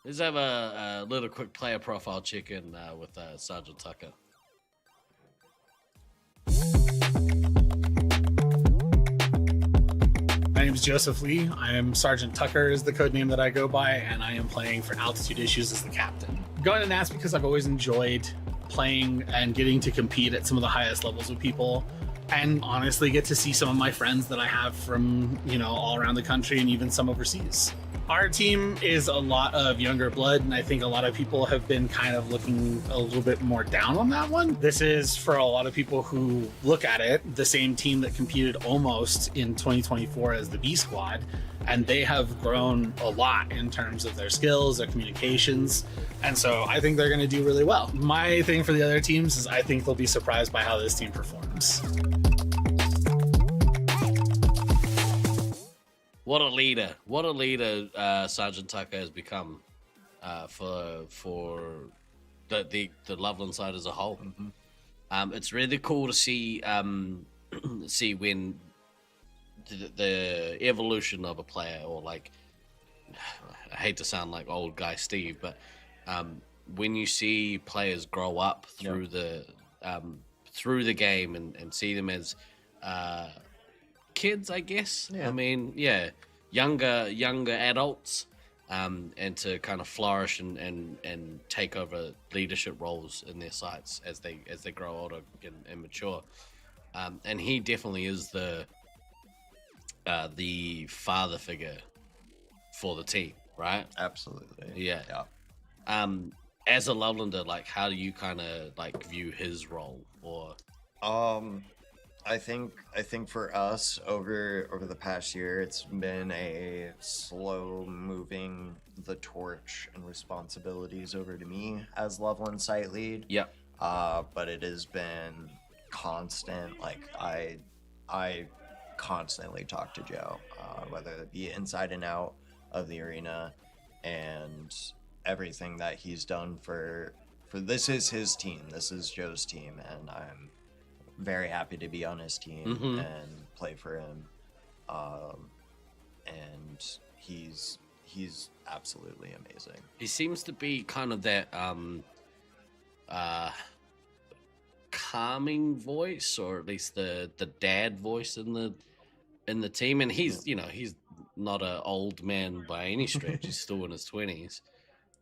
Let's have a little quick player profile check-in with Sergeant Tucker. My name is Joseph Lee. I am Sergeant Tucker is the code name that I go by, and I am playing for Altitude Issues as the captain. I'm going to ask because I've always enjoyed playing and getting to compete at some of the highest levels with people, and honestly get to see some of my friends that I have from, all around the country and even some overseas. Our team is a lot of younger blood, and I think a lot of people have been kind of looking a little bit more down on that one. This is, for a lot of people who look at it, the same team that competed almost in 2024 as the B Squad, and they have grown a lot in terms of their skills, their communications, and so I think they're going to do really well. My thing for the other teams is I think they'll be surprised by how this team performs. What a leader! What a leader Sergeant Tucker has become for the Loveland side as a whole. It's really cool to see see when the evolution of a player, or like, I hate to sound like old guy Steve, but when you see players grow up through the game and see them as kids, I guess. I mean, younger adults, and to kind of flourish and take over leadership roles in their sites as they grow older and mature. And he definitely is the father figure for the team, right? Absolutely. Yeah. As a Lovelander, like, how do you kind of like view his role? Or I think for us over the past year, it's been a slow moving the torch and responsibilities over to me as Loveland site lead. Yep. But it has been constant. Like I constantly talk to Joe, whether it be inside and out of the arena, and everything that he's done for this is his team. This is Joe's team, and I'm very happy to be on his team and play for him. And he's absolutely amazing. He seems to be kind of that calming voice, or at least the dad voice in the team. And he's he's not an old man by any stretch. He's still in his 20s.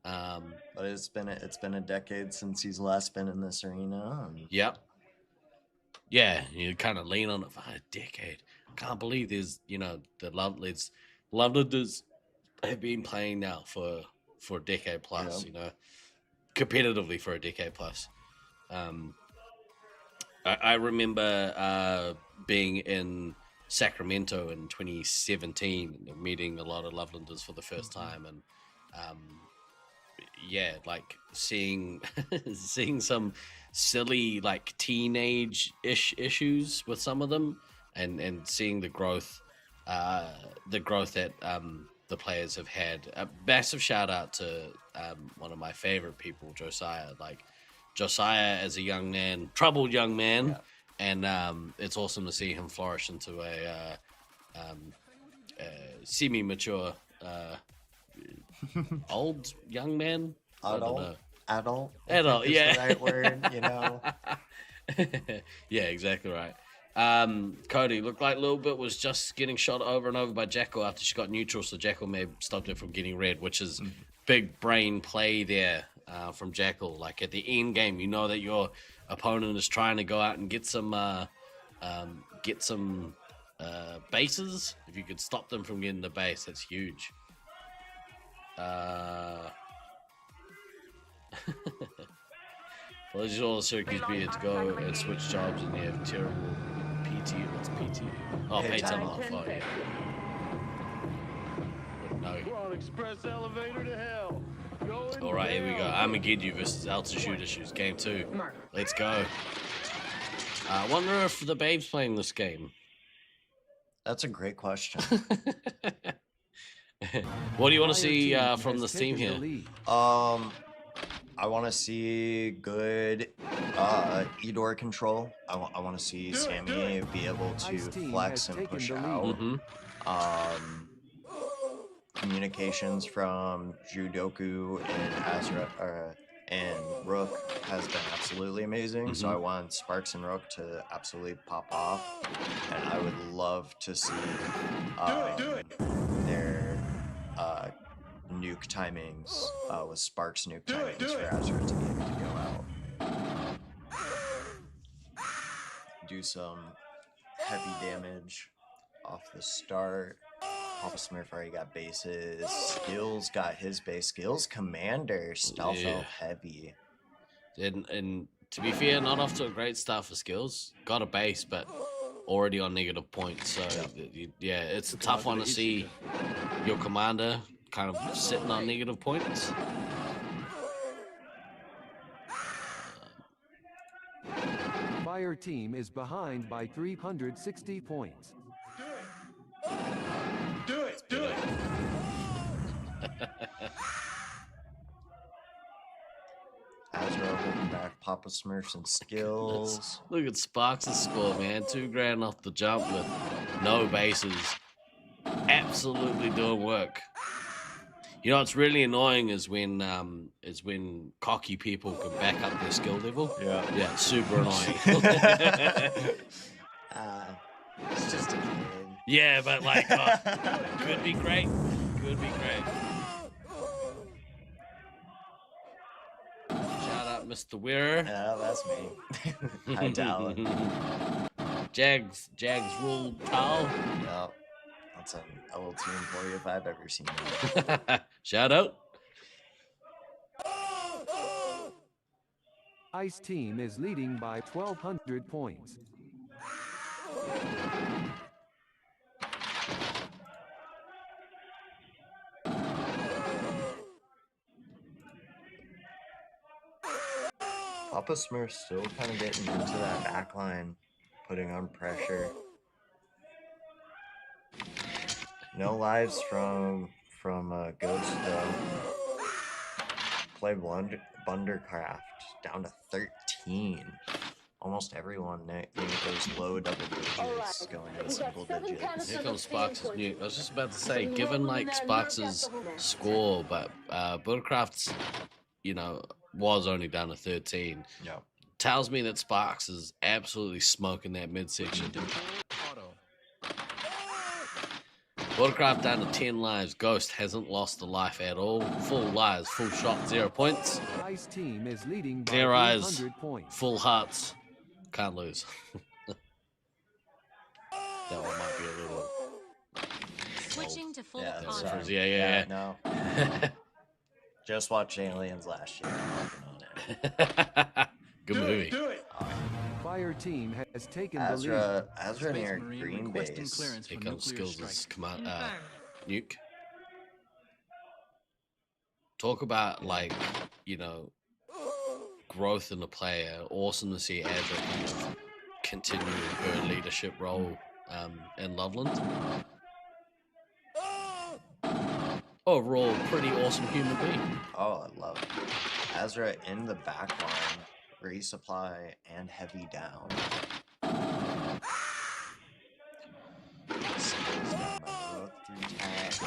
But it's been a decade since he's last been in this arena. Yep. Yeah, you kind of lean on it for a decade. I can't believe there's, the Lovelanders have been playing now for a decade plus, competitively for a decade plus. I remember being in Sacramento in 2017, meeting a lot of Lovelanders for the first time, and like seeing some silly like teenage-ish issues with some of them, and seeing the growth that the players have had. A massive shout out to one of my favorite people, Josiah. Like, Josiah as a young man, troubled young man, and it's awesome to see him flourish into a semi-mature old young man. Adult, yeah, the right word, Yeah, exactly right. Cody, looked like a little bit was just getting shot over and over by Jackal after she got neutral, so Jackal may have stopped it from getting red, which is big brain play there from Jackal. Like, at the end game, you know that your opponent is trying to go out and get some bases. If you could stop them from getting the base, that's huge. Apologies to all the Syracuse beer to go and switch jobs, and they have terrible PT. What's PT? Oh, pay time off. Oh, yeah. No. Express elevator to hell. All right, here we go. Armageddon versus Altitude Issues, game 2. Let's go. I wonder if the Babe's playing this game. That's a great question. What do you want to see from this team here? I want to see good E-door control. I want to see Sammy be able to flex and push out. Communications from Judoku and Rook has been absolutely amazing. So I want Sparks and Rook to absolutely pop off, and I would love to see their nuke timings with Sparks nuke timings for Azure to be able to go out, do some heavy damage off the start, Papa Smurf already got bases. Skills got his base. Skills Commander, Stealth Yeah. Elf heavy. And to be fair, not off to a great start for Skills. Got a base, but already on negative points. So yeah, it's a tough one to see your commander kind of sitting on negative points. Fire team is behind by 360 points. Do it. Do it. Azra holding back Papa Smurfs and Skills. Look at Sparks' score, man. $2 grand off the jump with no bases. Absolutely doing work. You know what's really annoying is when cocky people can back up their skill level. Yeah, it's super annoying. It's just a kid. Yeah, but like, could be great. Could be great. Shout out, Mr. Wearer. Yeah, that's me. Hi, Talon. Jags rule Tal. Yep. That's an LLT employee if I've ever seen that. Shout out. Ice team is leading by 1,200 points. Papa Smurf's still kind of getting into that back line, putting on pressure. No lives from Ghost though. Play Bundercraft down to 13. Almost everyone goes low double digits, going in single digits. Here comes Sparks' nuke. I was just about to say, given like Sparks' score, but Bundercraft's, was only down to 13. Yeah. Tells me that Sparks is absolutely smoking that midsection. Watercraft down to 10 lives. Ghost hasn't lost a life at all. Full lives, full shot, 0 points. Ice team is leading by Clear eyes, 300 points. full hearts. Can't lose. That one might be a little. Switching to full Yeah, auto. sorry. Yeah. No. Just watched Aliens last year. I'm working on it. Good movie. Do it. Fire team has taken the lead. Azra near Marine green requesting base. clearance Here for comes nuclear Skills' strike. command, Confirmed. nuke. Talk about growth in the player. Awesome to see Azra kind of continue her leadership role in Loveland. Overall, pretty awesome human being. Oh, I love it. Azra in the back line, resupply and heavy down. Skills down by both 3 tags.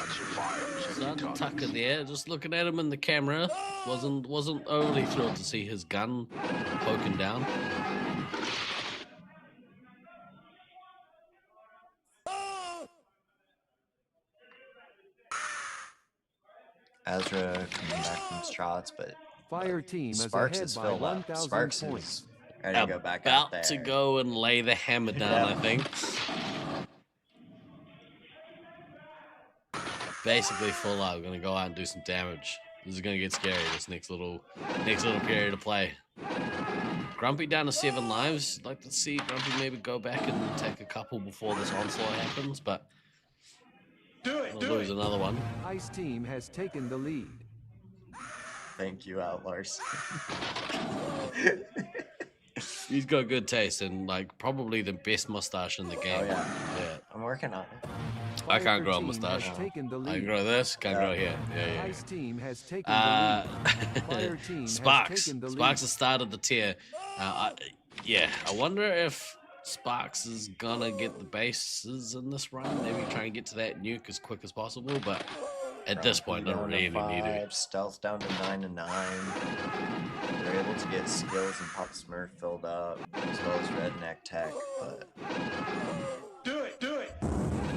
Sergeant Tucker there, just looking at him in the camera. Wasn't overly thrilled to see his gun poking down. Azra coming back from shots, but Fire team is Sparks ahead is by filled up. 1,000 Sparks points. is ready to go back out there. About to go and lay the hammer down, I think. Basically full out. Gonna go out and do some damage. This is gonna get scary. This next little period of play. Grumpy down to 7 lives. Like to see Grumpy maybe go back and take a couple before this onslaught happens, but we'll lose another one. Ice team has taken the lead. Thank you, Outlaws. He's got good taste and probably the best mustache in the game. Oh yeah. I'm working on it. I can't grow a Team has mustache. taken the I lead. can grow this, can't grow here. Yeah. Ice team has taken the lead. Fire team has Sparks. taken the lead. Sparks has started the tier. I wonder if Sparks is gonna get the bases in this run. Maybe try and get to that nuke as quick as possible, but at this point, don't Down to really need to. 5, Stealth down to 9 and 9. They're able to get Skills and Pop Smurf filled up, as well as Redneck Tech, but Do it.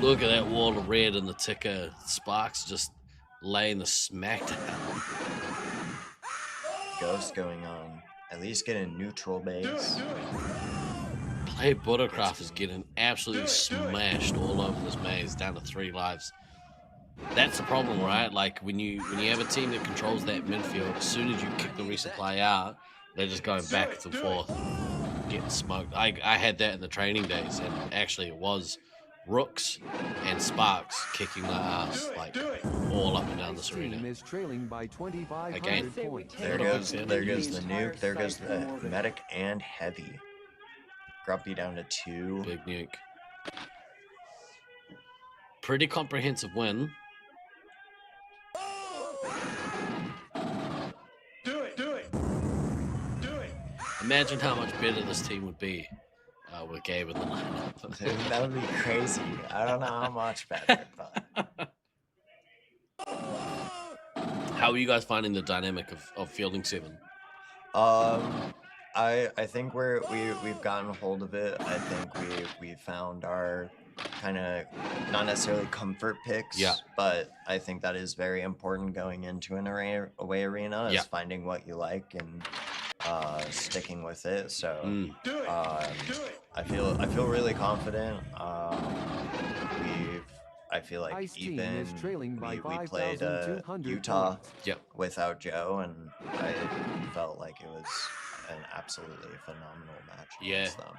Look at that wall of red in the ticker. Sparks just laying the smackdown. Ghost going on. At least get a neutral base. Play Buttercraft is getting absolutely smashed all over this maze, down to 3 lives. that's the problem, right? Like when you have a team that controls that midfield, as soon as you kick the resupply out, they're just going back and forth, getting smoked. I had that in the training days, and actually it was Rooks and Sparks kicking my ass like all up and down this arena. Team is trailing by 2,500 Again, points. There goes the nuke. There goes the medic and heavy. Grumpy down to 2. Big nuke. Pretty comprehensive win. Do it. Imagine how much better this team would be with Gabe in the lineup. Dude, that would be crazy. I don't know how much better, but How are you guys finding the dynamic of fielding 7? I think we've gotten a hold of it. I think we found our kind of not necessarily comfort picks, Yeah. but I think that is very important going into an away arena is Yeah. finding what you like and sticking with it. So I feel really confident. I feel like Ice team even is trailing by we played 5,200 Utah points. without Joe, and I felt like it was an absolutely phenomenal match against them.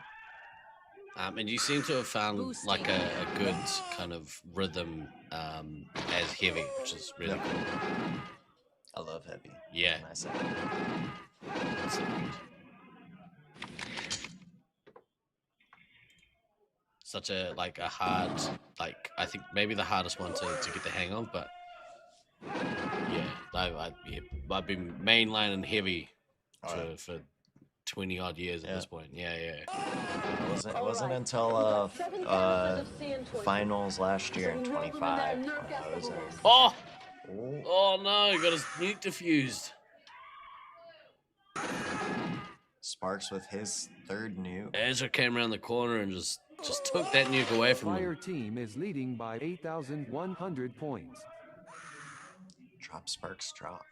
And you seem to have found like a good kind of rhythm as heavy, which is really cool. I love heavy. Yeah. Can I say? That's so good. Such a hard, I think maybe the hardest one to get the hang of, but yeah, I've been mainlining heavy for 20 odd years at this point. Yeah. It wasn't until finals last year in 25 when I was in. Oh no, he got his nuke defused. Sparks with his 3rd nuke. Ezra came around the corner and just took that nuke away from Fire him. team is leading by 8,100 points. Drop Sparks drop.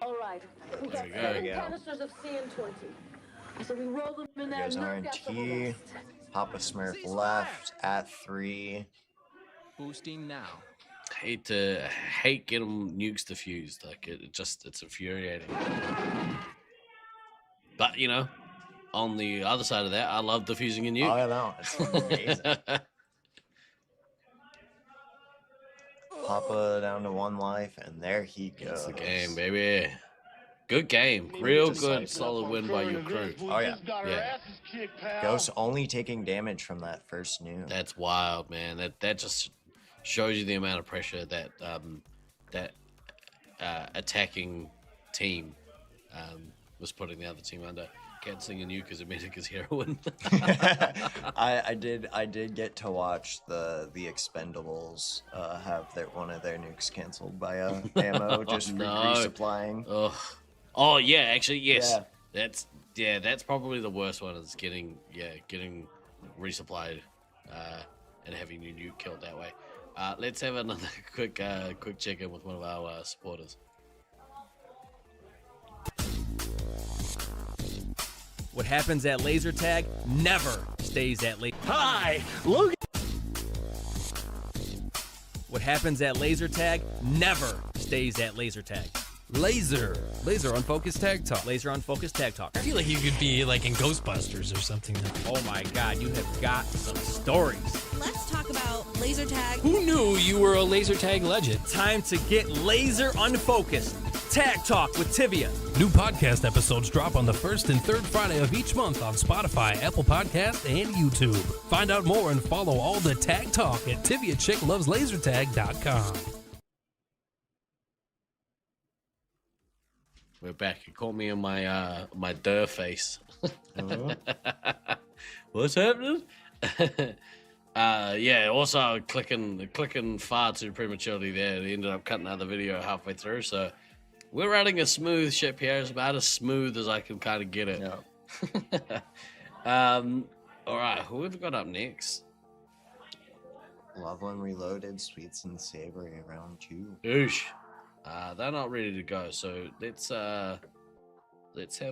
All right. We got There we 7 go. canisters of CN20. So we roll them in There there. goes RNT. Papa Smurf left at 3. Boosting now. Hate getting nukes diffused. Like it's infuriating. But on the other side of that, I love defusing a nuke. Oh, I know. It's amazing. Papa down to 1 life, and there he goes. That's the game, baby. Good game. Real good, solid win by your crew. Oh, yeah. Yeah. Ghost only taking damage from that first nuke. That's wild, man. That just shows you the amount of pressure that attacking team was putting the other team under. Canceling a nuke as a medic is heroin. I did get to watch the Expendables have one of their nukes canceled by ammo just for resupplying. Oh yeah, actually yes. Yeah. That's probably the worst one is getting resupplied and having your nuke killed that way. Let's have another quick check-in with one of our supporters. What happens at laser tag never stays at laser. Hi, Logan. What happens at laser tag never stays at laser tag. Laser unfocused tag talk. Laser unfocused tag talk. I feel like you could be like in Ghostbusters or something. Oh my God, you have got some stories. Let's talk about laser tag. Who knew you were a laser tag legend? Time to get laser unfocused. Tag Talk with Tivia. New podcast episodes drop on the 1st and 3rd Friday of each month on Spotify, Apple Podcasts, and YouTube. Find out more and follow all the Tag Talk at TiviaChickLovesLaserTag.com. We're back. You caught me in my my Durr face. What's happening? Yeah. Also, clicking far too prematurely there. They ended up cutting out the video halfway through. So we're running a smooth ship here. It's about as smooth as I can kind of get it. Yeah. All right. Who have we got up next? Loveland Reloaded, Sweets and Savory round 2. Oosh. They're not ready to go, so let's have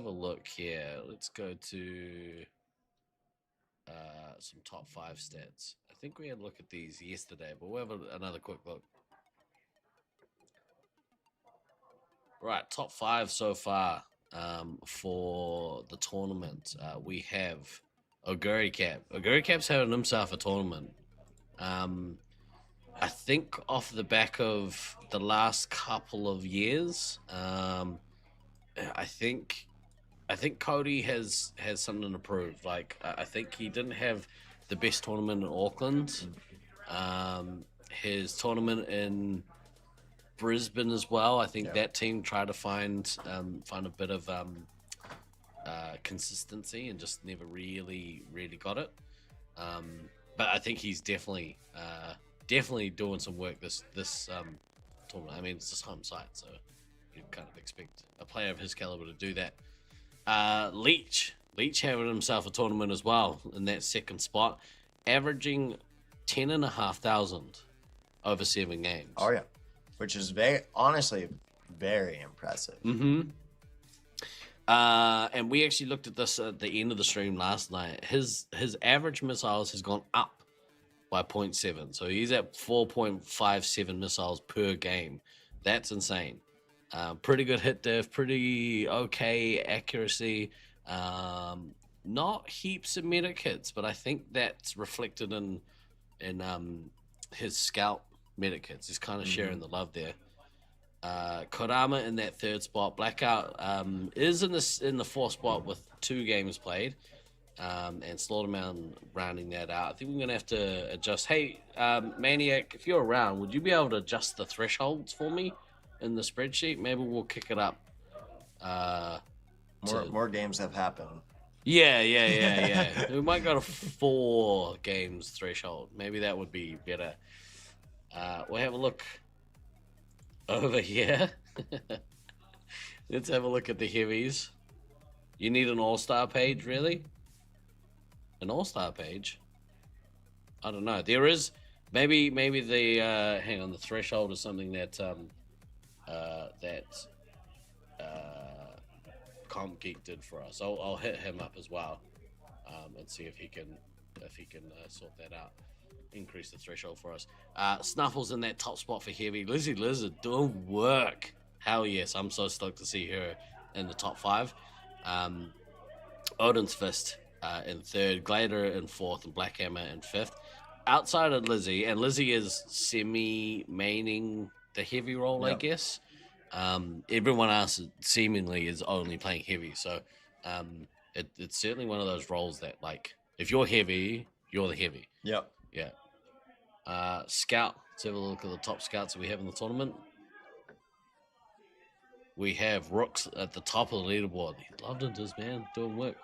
a look here. Let's go to some top 5 stats. I think we had a look at these yesterday, but we'll have another quick look. Right, top 5 so far for the tournament. We have Oguri Cap. Oguri Cap's having himself a tournament. I think off the back of the last couple of years, I think Cody has something to prove. Like, I think he didn't have the best tournament in Auckland. His tournament in Brisbane as well. I think that team tried to find a bit of consistency and just never really got it. But I think he's definitely doing some work this tournament. I mean, it's his home site, so you'd kind of expect a player of his caliber to do that. Leech having himself a tournament as well in that second spot, averaging 10,500 over 7 games. Oh yeah, which is honestly very impressive. And we actually looked at this at the end of the stream last night. His average missiles has gone up by 0.7, so he's at 4.57 missiles per game. That's insane. Pretty good hit diff, pretty okay accuracy. Not heaps of medic hits, but I think that's reflected in his scout medic hits. He's kind of sharing the love there. Kodama in that 3rd spot. Blackout is in the 4th spot with 2 games played, and Slaughtermountain rounding that out. I think we're gonna have to adjust. Hey, Maniac, if you're around, would you be able to adjust the thresholds for me in the spreadsheet? Maybe we'll kick it up. More games have happened. Yeah. We might go to 4 games threshold. Maybe that would be better. We'll have a look over here. Let's have a look at the heavies. You need an all-star page, really? An all-star page? I don't know. There is maybe the hang on, the threshold is something that Comp Geek did for us. I'll hit him up as well, and see if he can sort that out. Increase the threshold for us. Snuffle's in that top spot for heavy. Lizzie Lizard doing work. Hell yes, I'm so stoked to see her in the top 5. Odin's Fist in 3rd, Glader in 4th, and Black Hammer in 5th. Outside of Lizzie, and Lizzie is semi-maining the heavy role, I guess. Everyone else seemingly is only playing heavy, so it's certainly one of those roles that, like, if you're heavy, you're the heavy. Yep. Yeah. Scout. Let's have a look at the top scouts that we have in the tournament. We have Rooks at the top of the leaderboard. Lovedon man, doing work.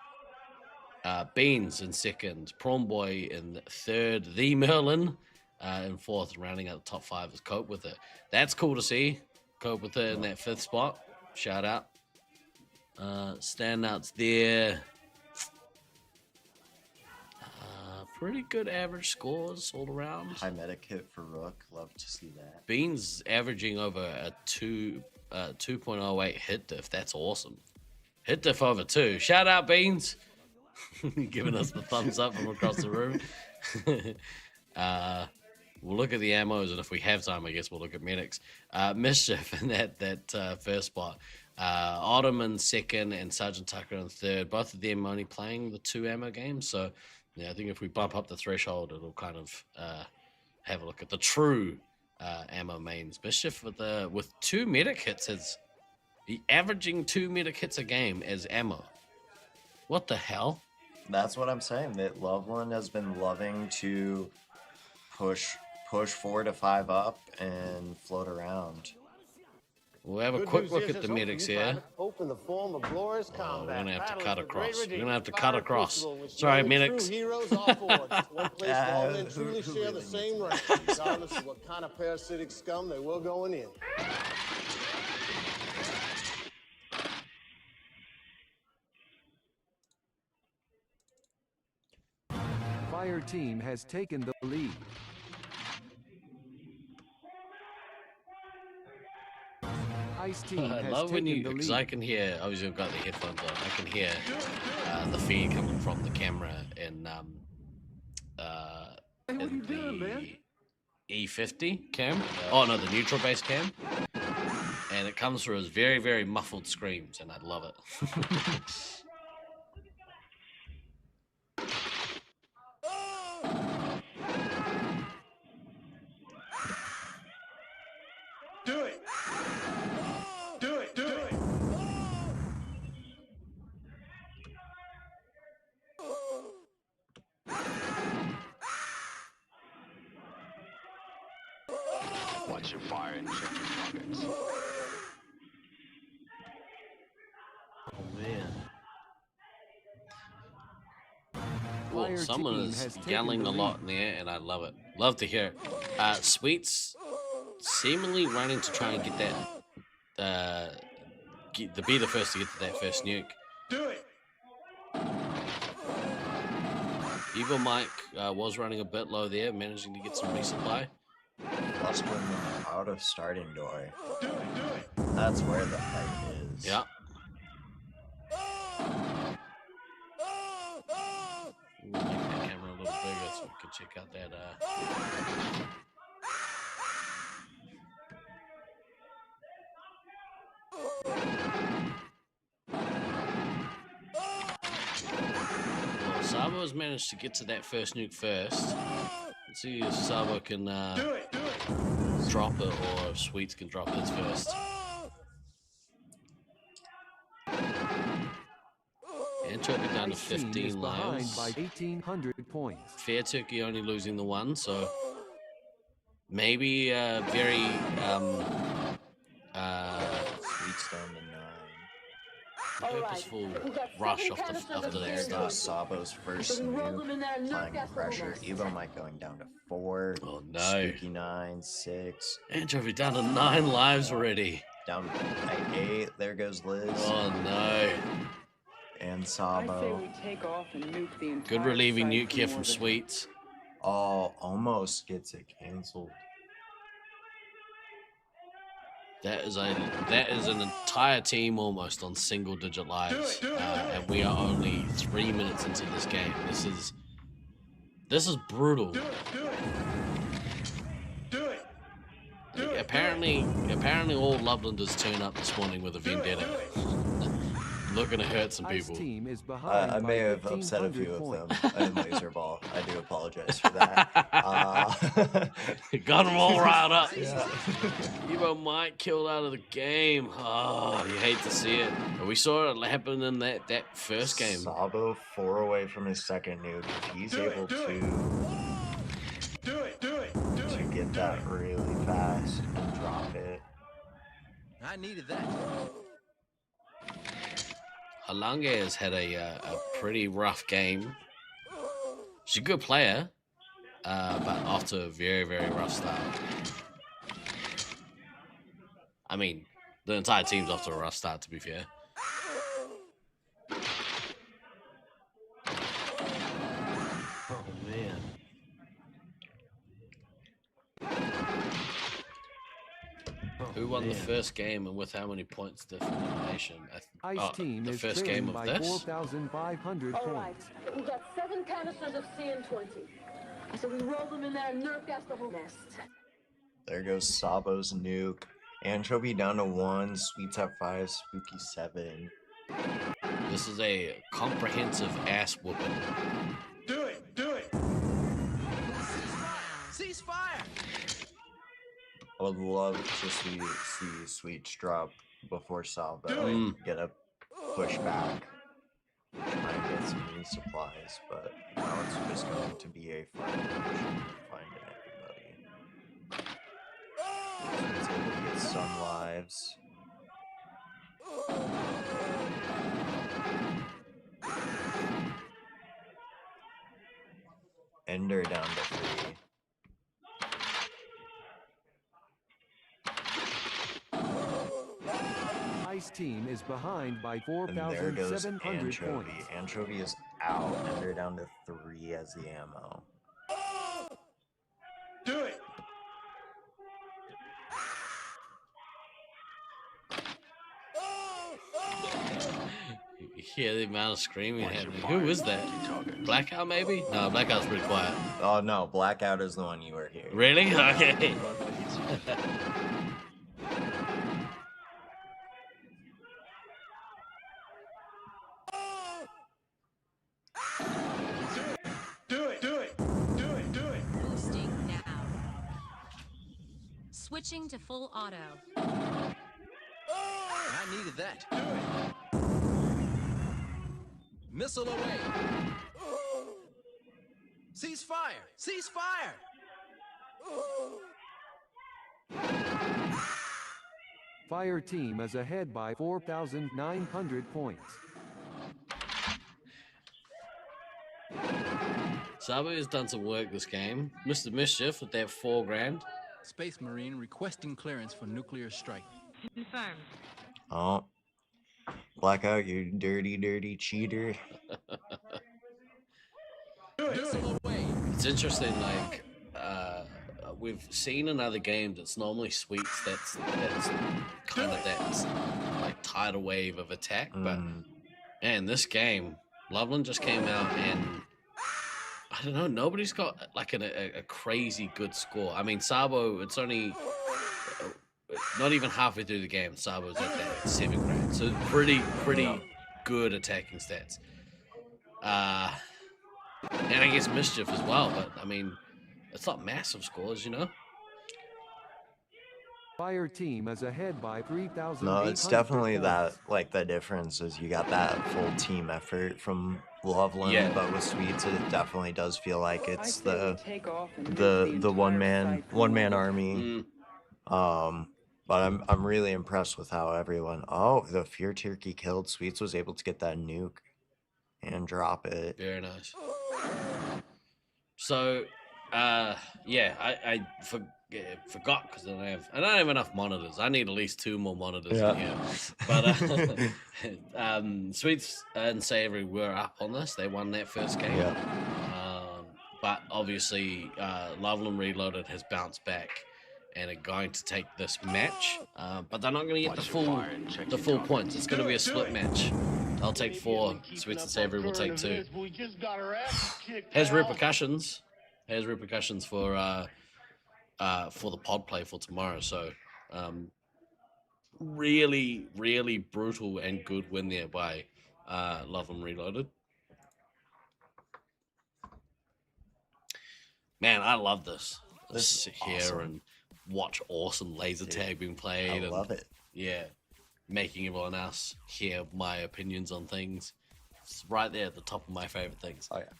Beans in 2nd, Prawn Boy in 3rd, The Merlin in 4th, rounding out the top 5 is Cope with it. That's cool to see. Cope with it in that 5th spot. Shout out. Standouts there. Pretty good average scores all around. High medic hit for Rook. Love to see that. Beans averaging over a 2.08 hit diff. That's awesome. Hit diff over 2. Shout out, Beans. Giving us the thumbs up from across the room. We'll look at the ammos, and if we have time, I guess we'll look at medics. Mischief in that 1st spot. Autumn in 2nd and Sergeant Tucker in 3rd. Both of them only playing the 2 ammo games, so yeah, I think if we bump up the threshold, it'll kind of have a look at the true ammo mains. Mischief with 2 medic hits is averaging 2 medic hits a game as ammo. What the hell? That's what I'm saying. That Loveland has been loving to push 4 to 5 up and float around. We'll have a quick look at the medics here. Open the form of glorious combat. We're going to have to cut across. We're going to have to cut across. Sorry, medics. Heroes are forged. One place where all men truly share the same rank. Regardless of what kind of parasitic scum they were going in. Fire team has taken the lead. Ice team I has love when taken you, the because lead. I can hear, obviously I've got the headphones on, I can hear the feed coming from the camera Hey, what are you in doing, man? the E50 cam. Oh no, the neutral base cam. And it comes through as very, very muffled screams, and I love it. Do it. Do it. Do it. Watch your fire and check your targets. Oh man. Fire Well, someone team is has taken yelling the a lot lead. in the air, and I love it. Love to hear it. Sweets seemingly running to try and get that, be the first to get to that first nuke. Do it. Evil Mike was running a bit low there, managing to get some resupply. Lost one out of starting door. Do it. Do it. That's where the fight is. Yeah. We'll make that camera a little bigger so we can check out that. Well, Sabo has managed to get to that first nuke first. Let's see if Sabo can drop it or if Sweets can drop his first. And Turkey down to Ice team is 15 behind lives. by 1,800 points. Fair Turkey only losing the one, so maybe very Sweets down to 9. purposeful rush off the There start. goes Sabo's first nuke, applying pressure. Evo Mike going down to 4. Oh no. Spooky 9, 6. Anchovy down to 9 lives already. Down at 8. There goes Liz. Oh no. And I say Sabo. we take off and nuke the entire Good relieving site nuke here from orbit. Sweets. Oh, almost gets it canceled. That is an entire team almost on single digit lives. And we are only 3 minutes into this game. This is brutal. Apparently all Lovelanders turn up this morning with a vendetta. Looking to hurt some people. Ice team is behind I may by have upset a few 1,500 of points. them in Laser Ball. I do apologize for that. Got them all riled up. Yeah. Evo Mike killed out of the game. Oh, you hate to see it. But we saw it happen in that first game. Sabo 4 away from his second nuke. If he's able to get that really fast and drop it. I needed that. Halange has had a pretty rough game. She's a good player, but off to a very, very rough start. I mean, the entire team's off to a rough start, to be fair. Oh, man. Who won the first game and with how many points definition? Ice team the is first game trailing of by this? 4,500 All right, points. we got 7 canisters of CN20. So we roll them in there and nerve gas the whole nest. There goes Sabo's nuke. Anchovy down to 1. Sweets at 5. Spooky 7. This is a comprehensive ass whooping. Do it. Do it. Ceasefire! I would love to see Sweets drop before Sabo and get a pushback. Try and get some new supplies, but now it's just going to be a fun mission finding everybody. Sweets able to get some lives. Ender down to 3. Ice team is behind by And there goes 4,700 Anchovy. points. Anchovy is out, and they're down to 3 as the ammo. Do it. hear the amount of screaming happening. Who is that? Blackout, maybe? No, Blackout's pretty quiet. Oh no, Blackout is the one you were hearing. Really? Okay. Boosting now. Switching to full auto. I needed that. Missile away. Cease fire! Cease fire! Fire team is ahead by 4,900 points. Sabo has done some work this game. Mr. Mischief with that $4,000. Space Marine requesting clearance for nuclear strike. Confirmed. Oh, Blackout, you dirty, dirty cheater. It's interesting, like, we've seen in other games, it's normally Sweets that's kind of that, like, tidal wave of attack, but, man, this game, Loveland just came out and, I don't know, nobody's got, like, a crazy good score. I mean, Sabo, it's only... not even halfway through the game, Sabo's at that $7,000. So pretty good attacking stats. And I guess Mischief as well, but I mean, it's not massive scores, you know? Fire team is ahead by 3,000. No, it's definitely that, like, the difference is you got that full team effort from Loveland, but with Sweets, it definitely does feel like it's the one man army. But I'm really impressed with how everyone. Oh, the Fear Turkey killed. Sweets was able to get that nuke and drop it. Very nice. So, yeah, I forgot because I don't have enough monitors. I need at least 2 more monitors in here. But Sweets and Savory were up on this. They won that first game. But obviously, Loveland Reloaded has bounced back and are going to take this match, but they're not going to get the full points. It's going to be a split match. I'll take 4. Sweets and Savory will take 2. Has repercussions. Has repercussions for the pod play for tomorrow. So, really, really brutal and good win there by Loveland Reloaded. Man, I love this. This Sit is here awesome. and watch awesome laser tag being played. I love it. Yeah, making everyone else hear my opinions on things. It's right there at the top of my favorite things. Oh yeah,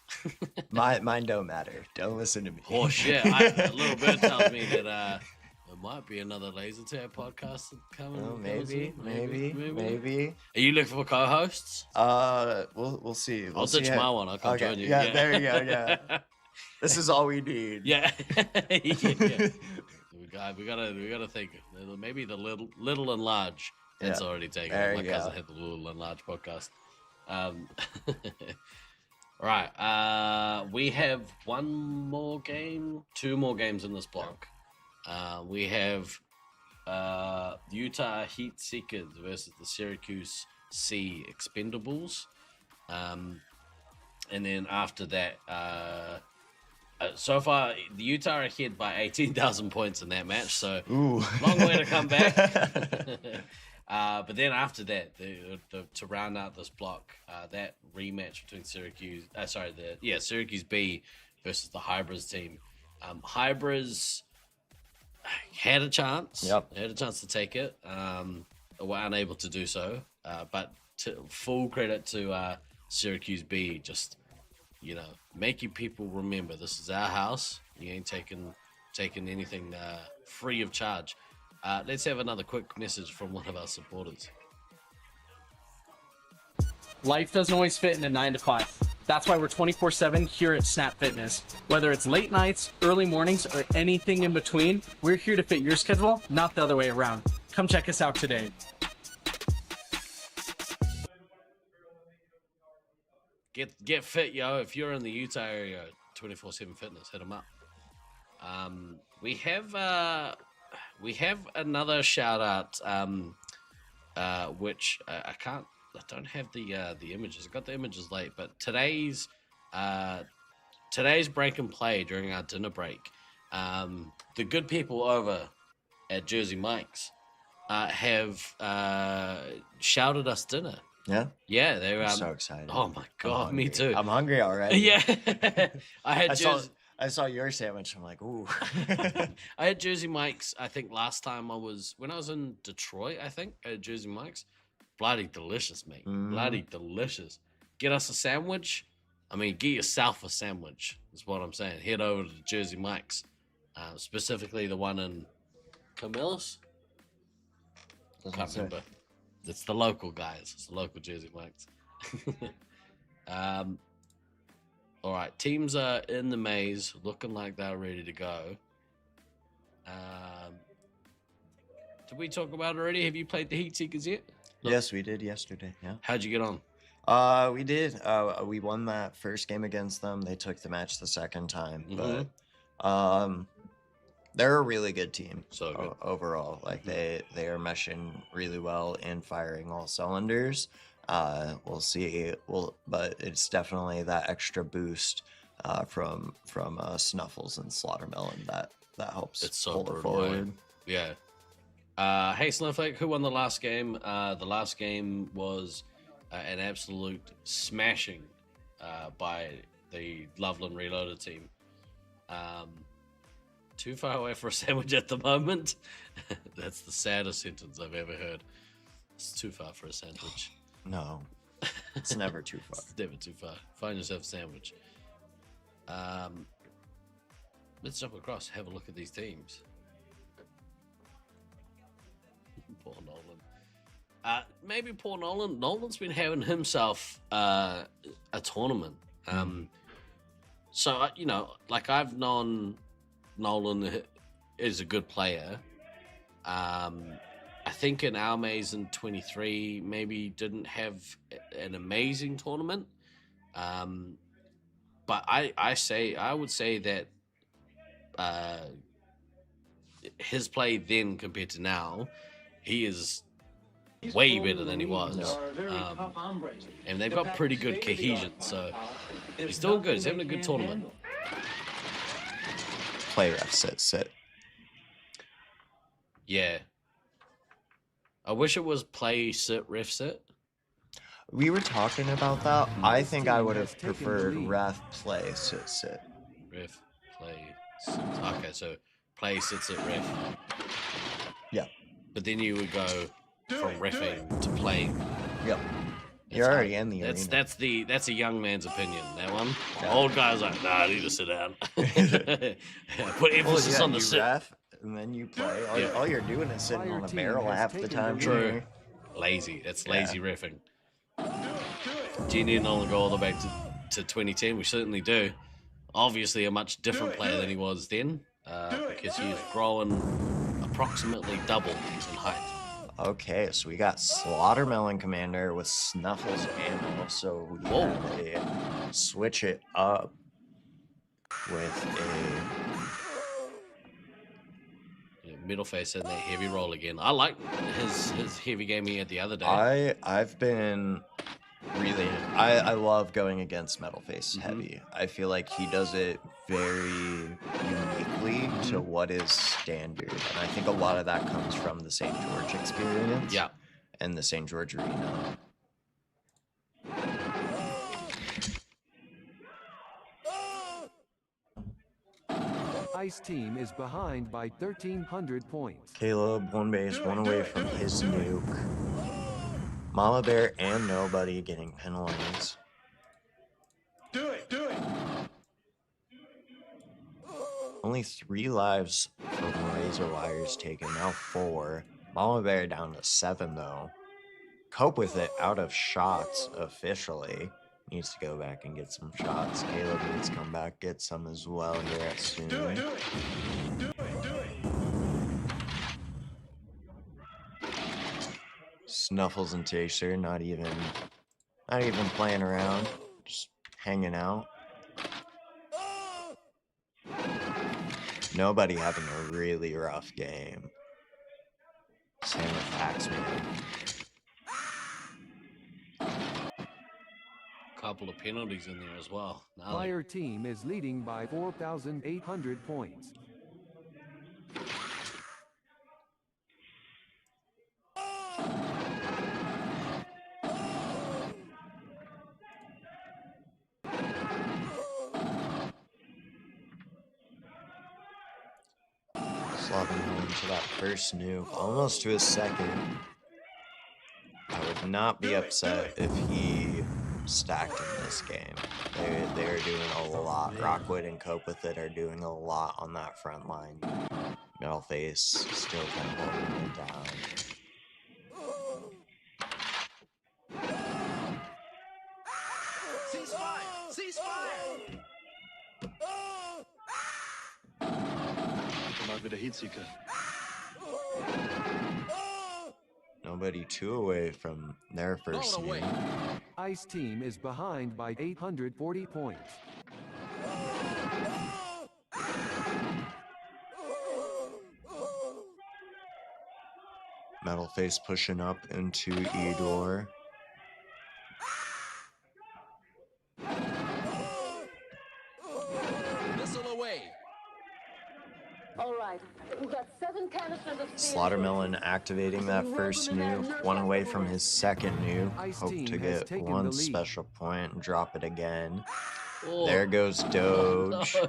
mine don't matter. Don't listen to me. Oh shit! A little bird tells me that there might be another laser tag podcast coming. Oh, maybe. Are you looking for co-hosts? We'll see. I'll ditch my one. I'll come join you. Yeah, there you go. Yeah, this is all we need. Yeah. We gotta think. Maybe the little and large. That's already taken. My cousin had the little and large podcast. Right. We have 1 more game, 2 more games in this block. We have Utah Heat Seekers versus the Syracuse Sea Expendables. And then after that, so far, the Utah are ahead by 18,000 points in that match, so long way to come back. But then after that, to round out this block, that rematch between Syracuse B versus the Hybris team. Hybris had a chance. Had a chance to take it. Were unable to do so. But full credit to Syracuse B, just making people remember this is our house. You ain't taking anything free of charge. Let's have another quick message from one of our supporters. Life doesn't always fit in a 9 to 5. That's why we're 24/7 here at Snap Fitness. Whether it's late nights, early mornings, or anything in between, we're here to fit your schedule, not the other way around. Come check us out today. Get fit, yo. If you're in the Utah area, 24/7 Fitness, hit them up. We have another shout out, which I can't. don't have the images. I got the images late, but today's break and play during our dinner break, the good people over at Jersey Mike's have shouted us dinner. Yeah? Yeah, they were I'm so excited. Oh my god, me too. I'm hungry already. Yeah. I saw your sandwich. I'm like, ooh. I had Jersey Mike's, I think last time when I was in Detroit, I think, at Jersey Mike's. Bloody delicious, mate. Bloody delicious. Get us a sandwich. I mean, get yourself a sandwich, is what I'm saying. Head over to Jersey Mike's. Specifically the one in Camillus. Can't remember. It's the local guys. It's the local Jersey Mike's. All right, teams are in the maze, looking like they're ready to go. Did we talk about it already? Have you played the Heat Seekers yet? Yes, we did yesterday. Yeah. How'd you get on? We did. We won that first game against them. They took the match the second time, but they're a really good team. So good. Overall, like they are meshing really well and firing all cylinders. We'll see. But it's definitely that extra boost from Snuffles and Slaughtermelon that helps It's so pull it brutal, forward. Yeah. Hey Snowflake, who won the last game? The last game was an absolute smashing by the Loveland Reloaded team. Too far away for a sandwich at the moment. That's the saddest sentence I've ever heard. It's too far for a sandwich. No, it's never too far. It's never too far. Find yourself a sandwich. Let's jump across, have a look at these teams. Poor Nolan. Maybe poor Nolan. Nolan's been having himself a tournament. So, like I've known Nolan is a good player. I think in our maze in 23 maybe didn't have an amazing tournament. But I would say that his play then compared to now, he is way better than he was. And they've got pretty good cohesion, so he's doing good. He's having a good tournament. Play ref sit. Yeah. I wish it was play sit ref sit. We were talking about that. I think I would have preferred ref play sit. Ref play sit. Okay, so play sit ref. Yeah. But then you would go from reffing to playing. Yep. You're already in the arena. That's a young man's opinion. That one. Yeah. Old guy's like, nah, I need to sit down. Put emphasis on the sit. Ref, and then you play. All you're doing is sitting on a barrel half the time. True. Lazy. That's lazy reffing. Genie and Nolan go all the way back to 2010. We certainly do. Obviously, a much different player than he was then, because he was growing approximately double in height. Okay, so we got Slaughtermelon Commander with Snuffles and also we have a switch it up with middle face and that heavy roll again. I like his heavy game he had the other day. I've been really I love going against Metal Face heavy. I feel like he does it very uniquely to what is standard, and I think a lot of that comes from the St. George experience. Yeah, and the St. George Arena. Ice team is behind by 1,300 points. Caleb, one base, one away from his nuke. Mama Bear and Nobody getting penalized. Do it! Only 3 lives from Razor Wires taken, now 4. Mama Bear down to 7 though. Cope with it out of shots officially. Needs to go back and get some shots. Caleb needs to come back, get some as well here at soon. Do it! Snuffles and Chaser not even playing around, just hanging out. Nobody having a really rough game. Same with Axeman. couple of penalties in there as well. Fire team is leading by 4,800 points. Slobbing into that first nuke, almost to his second. I would not be upset if he stacked in this game. They're doing a lot. Rockwood and Cope with it are doing a lot on that front line. Metalface still kind of holding it down. Ceasefire! Ceasefire! Mal wieder Heatseeker. Nobody too away from their first nuke. Ice team is behind by 840 points. Metalface pushing up into Edor. Missile away. All right, we've got 7 canisters of Slaughtermelon activating that first nuke, one away from his second nuke. Hope to get one special point and drop it again. Oh. There goes Doge. No.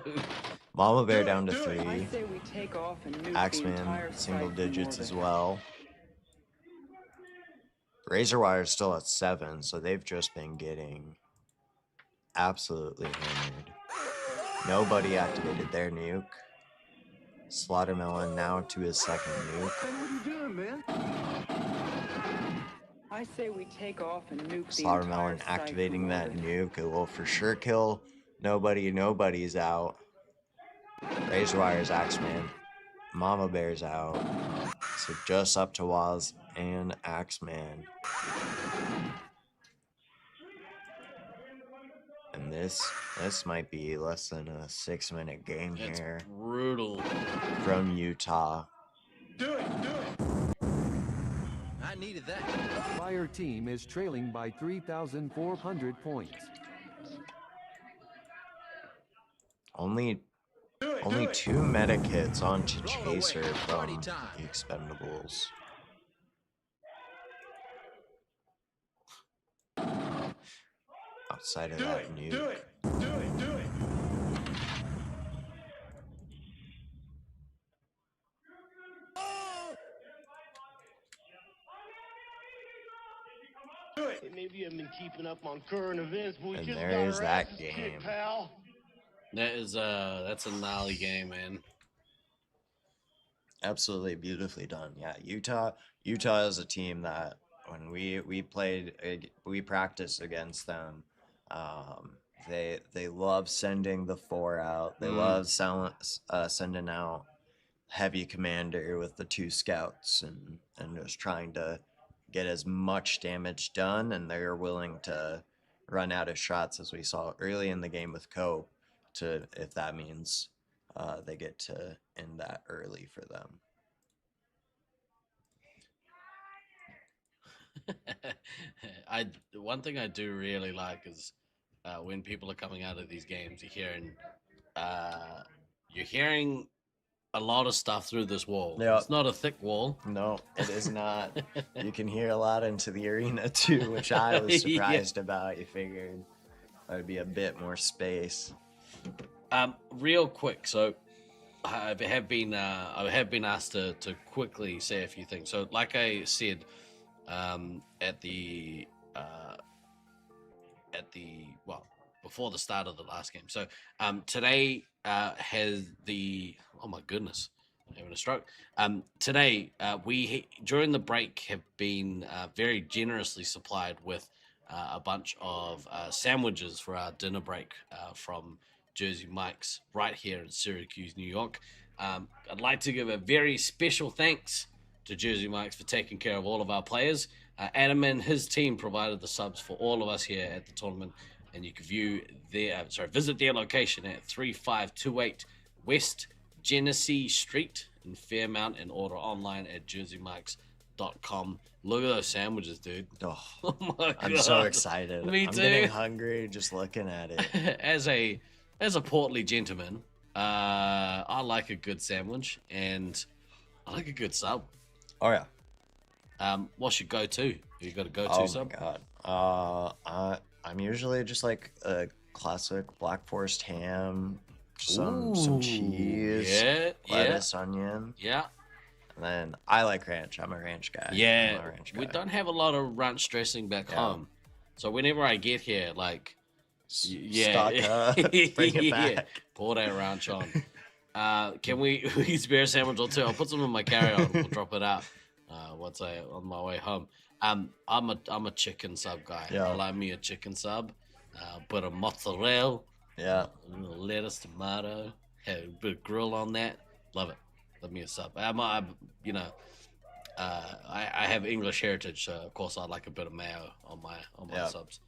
Mama Bear down to I 3. say we take off and nuke the Axeman entire single site from digits as orbit. well. Razorwire's still at 7, so they've just been getting absolutely hammered. Nobody activated their nuke. Slaughtermelon now to his second nuke. What are you doing, man? I say we take off and nuke the Slaughtermelon entire site activating from that orbit. nuke. It will for sure kill nobody. Nobody's out. Razorwire's Axeman. Mama Bear's out. So just up to Waz and Axeman. And this might be less than a 6-minute game It's here brutal. from Utah. Do it! I needed that. Fire team is trailing by 3,400 points. Only 2 medic hits onto Chaser from the Expendables. Outside of that nuke. Hey, maybe you haven't been keeping up on current events, but we And just there got is our that asses game. kicked, pal. That's a gnarly game, man. Absolutely beautifully done. Yeah, Utah is a team that when we played, we practiced against them. They love sending the 4 out. They love sending out heavy commander with the 2 scouts and just trying to get as much damage done. And they're willing to run out of shots, as we saw early in the game with Cope, if that means they get to end that early for them. One thing I do really like is when people are coming out of these games, you're hearing a lot of stuff through this wall. Yep. It's not a thick wall. No, it is not. You can hear a lot into the arena too, which I was surprised about. You figured there'd be a bit more space. Real quick, so I have been asked to quickly say a few things. So, like I said, before the start of the last game. So today has oh my goodness, I'm having a stroke. Today we during the break have been very generously supplied with a bunch of sandwiches for our dinner break from Jersey Mike's right here in Syracuse, New York. I'd like to give a very special thanks to Jersey Mike's for taking care of all of our players. Adam and his team provided the subs for all of us here at the tournament, and you can visit their location at 3528 West Genesee Street in Fairmount and order online at jerseymikes.com. laserforce.com. Look at those sandwiches, dude. Oh, Oh my I'm God. so excited. Me I'm too. getting hungry just looking at it. As a portly gentleman, I like a good sandwich and I like a good sub. Oh yeah. What's your go-to? You got a go-to Oh sub? my God. I'm usually just like a classic Black Forest ham, some Ooh, cheese, yeah, lettuce, onion. Yeah. And then I like ranch. I'm a ranch guy. Yeah. I'm a ranch guy. We don't have a lot of ranch dressing back home. So whenever I get here, like, Stock up, bring it back. Pour that ranch on. Can we spare a sandwich or two? I'll put some in my carry-on. We'll drop it out once on my way home. I'm a chicken sub guy. Yeah. I like me a chicken sub. Bit of mozzarella. Yeah. A little lettuce, tomato. Have a bit of grill on that. Love it. Love me a sub. I have English heritage, so of course I like a bit of mayo on my subs.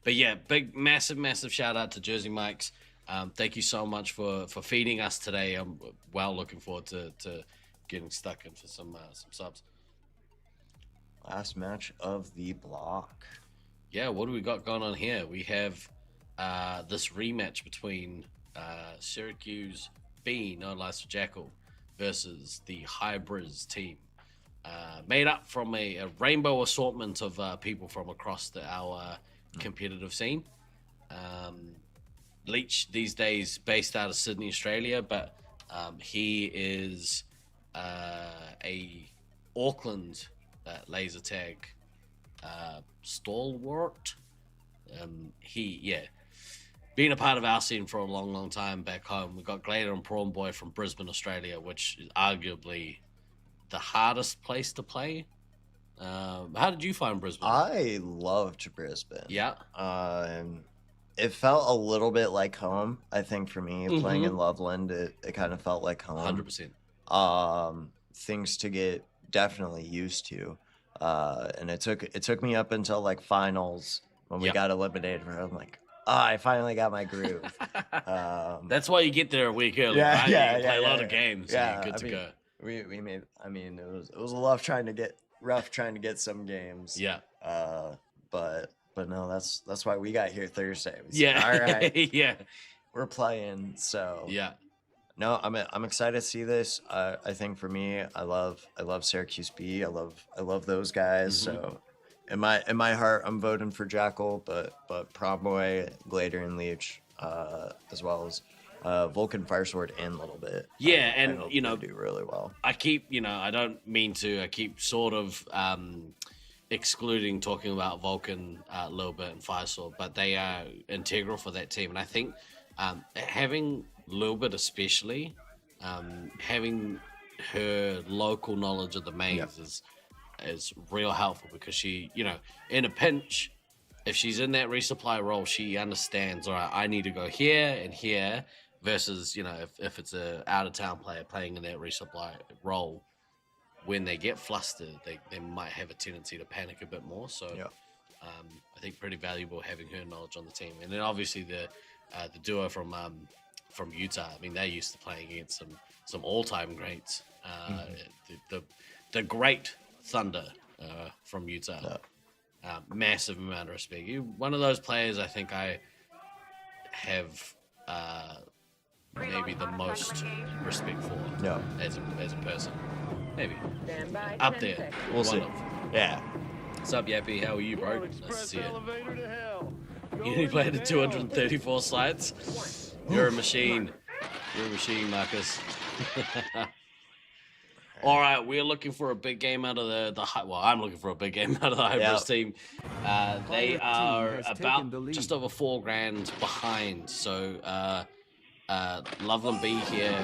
But yeah, big, massive shout out to Jersey Mike's. Thank you so much for feeding us today. I'm looking forward to getting stuck in for some subs. Last match of the block. Yeah, what do we got going on here? We have this rematch between Syracuse B, no Lies for Jackal, versus the Hybrids team. Made up from a rainbow assortment of people from across our competitive scene. Leech, these days based out of Sydney, Australia, but he is a Auckland laser tag stalwart. Been a part of our scene for a long time back home. We got Glader and Prawn Boy from Brisbane, Australia, which is arguably the hardest place to play. How did you find Brisbane? I loved Brisbane. Yeah. It felt a little bit like home, I think, for me. Playing in Loveland, it kind of felt like home. 100%. Things to get definitely used to. And it took me up until like finals when we got eliminated. Where I'm like, I finally got my groove. That's why you get there a week early, right? You can play a lot of games. Yeah, you're good to go. We made. I mean, it was rough trying to get some games. Yeah. But no, that's why we got here Thursday. Yeah. All right. Yeah. We're playing. So yeah. No, I'm excited to see this. I think for me, I love Syracuse B. I love those guys. So in my heart, I'm voting for Jackal, but Promboy, Glader, and Leech, as well as Vulcan Firesword in a little bit. Yeah, I hope they do really well. I keep, I don't mean to. I keep sort of excluding talking about Vulcan a little bit and Firesword, but they are integral for that team, and I think having Lilbert especially, having her local knowledge of the mains is real helpful, because she, in a pinch, if she's in that resupply role, she understands, all right, I need to go here and here, versus, if it's a out-of-town player playing in that resupply role, when they get flustered, they might have a tendency to panic a bit more. So I think pretty valuable having her knowledge on the team. And then obviously the duo from Utah. I mean, they're used to playing against some all-time greats. The great Thunder from Utah. Massive amount of respect. One of those players I think I have maybe the most respect for as a person. Maybe. Up there. We'll see. Yeah. What's up, Yappy? How are you, bro? Nice to see you. You only played at 234 sites? You're a machine. You're a machine, Marcus. All right, we're looking for a big game out of I'm looking for a big game out of the Hybrids team. They are about just over $4,000 behind. So Loveland B here,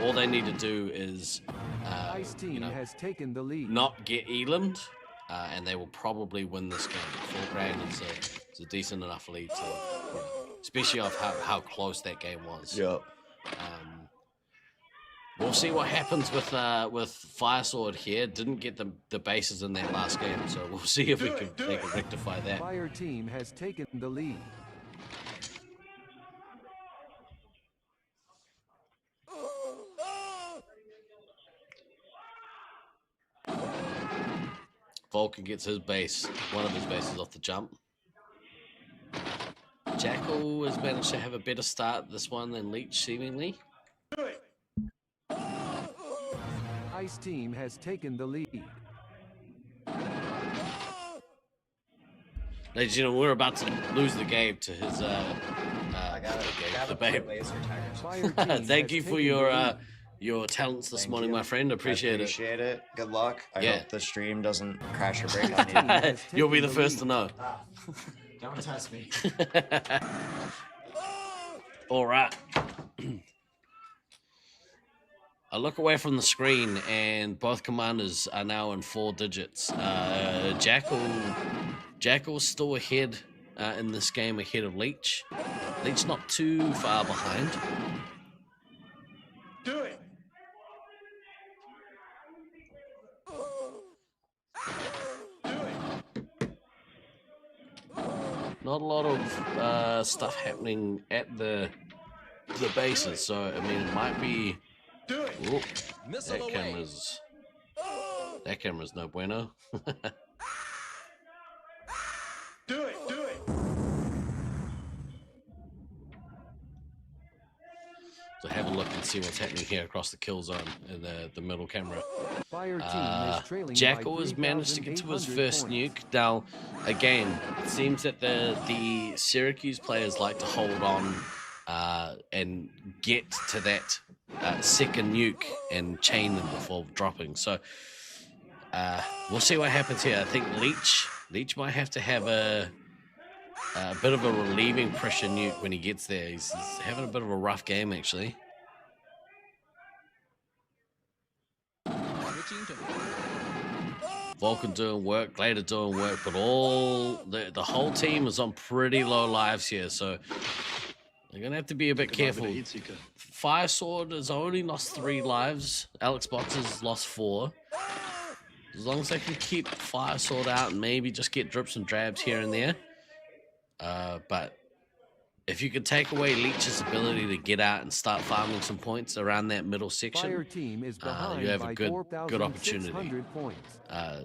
all they need to do is Ice team has taken the lead. not get Eland, and they will probably win this game. $4,000 is a decent enough lead, especially off how close that game was. Yep. We'll see what happens with Firesword here. Didn't get the bases in that last game, so we'll see if they can rectify that. Fire team has taken the lead. Vulcan gets his base, one of his bases off the jump. Jackal has managed to have a better start this one than Leech, seemingly. Ice Team has taken the lead. Ladies and gentlemen, we're about to lose the game to his debate. Thank you for your talents this morning, my friend. Appreciate it. Good luck. I hope the stream doesn't crash or break on you. You'll be the first to know. Don't test me. All right. I look away from the screen, and both commanders are now in 4 digits. Jackal's still ahead in this game, ahead of Leech. Leech not too far behind. Do it. Not a lot of stuff happening at the bases, so I mean it might be. Ooh, that camera's no bueno. Do it. So have a look and see what's happening here across the kill zone in the middle camera. Jackal has managed to get to his first nuke. Now, again, it seems that the Syracuse players like to hold on and get to that second nuke and chain them before dropping. So we'll see what happens here. I think Leech might have to have a bit of a relieving pressure nuke when he gets there. He's having a bit of a rough game, actually. Vulcan doing work, Glader doing work, but the whole team is on pretty low lives here, so they're gonna have to be a bit careful. Fire Sword has only lost 3 lives. Alex Box has lost 4. As long as they can keep Fire Sword out and maybe just get drips and drabs here and there. But if you could take away Leech's ability to get out and start farming some points around that middle section, you have a good opportunity.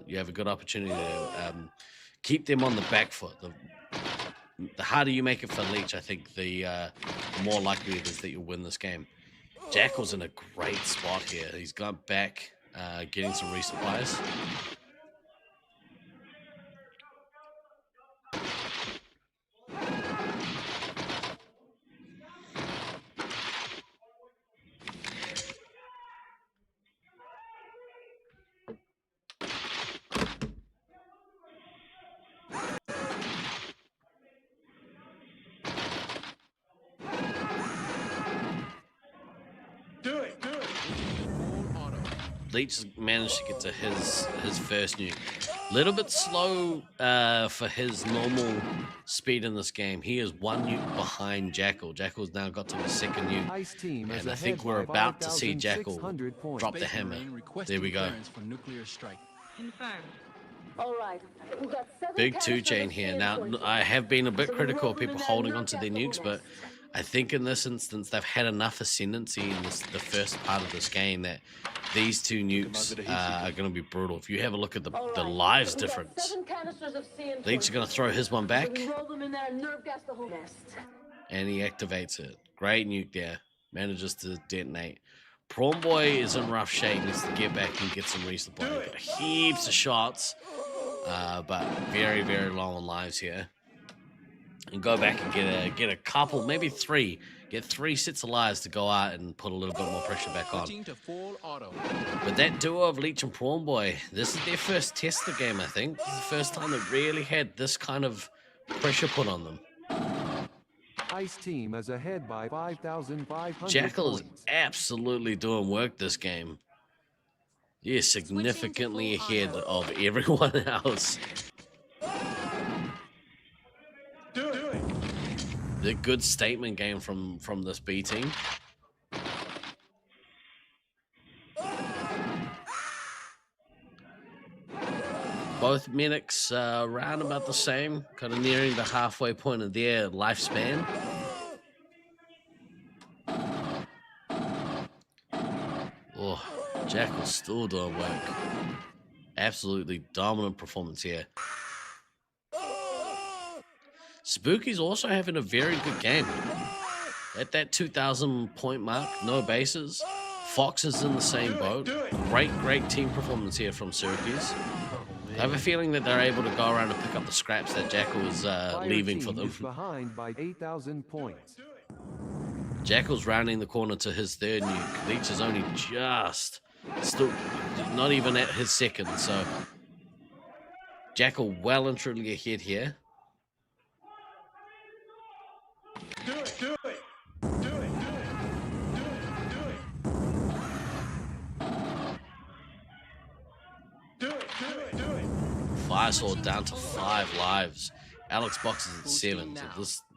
You have a good opportunity to keep them on the back foot. The harder you make it for Leech, I think the more likely it is that you'll win this game. Jackal's in a great spot here. He's gone back, getting some resupplies. Leech has managed to get to his first nuke. Little bit slow for his normal speed in this game. He is 1 nuke behind Jackal. Jackal's now got to his second nuke, and I think we're about to see Jackal drop the hammer. There we go. All right. Big 2 chain here. Now, I have been a bit critical of people holding onto their nukes, but I think in this instance they've had enough ascendancy in the first part of this game that these 2 nukes are going to be brutal. If you have a look at the lives difference, Leech is going to throw his one back, and he activates it. Great nuke there. Manages to detonate. Prawn Boy is in rough shape. Needs to get back and get some resupply. Got heaps of shots, but very, very low on lives here. And go back and get a couple, maybe 3. Get 3 sets of lives to go out and put a little bit more pressure back on. But that duo of Leech and Prawn Boy, this is their first tester game, I think. This is the first time they really had this kind of pressure put on them. Ice Team is ahead by 5,500 Jackal is points. absolutely doing work this game. He is significantly ahead of everyone else. The good statement game from this B team. Both medics around about the same, kind of nearing the halfway point of their lifespan. Oh, Jackal's still doing work. Absolutely dominant performance here. Spooky's also having a very good game. At that 2,000 point mark, no bases. Fox is in the same boat. Great team performance here from Syracuse. I have a feeling that they're able to go around and pick up the scraps that Jackal was leaving for them. Behind by 8,000 points. Jackal's rounding the corner to his third nuke. Leech is only just, still not even at his second, so Jackal well and truly ahead here. Do it, do it. Fire Sword down to 5 lives. Alex boxes at 7. So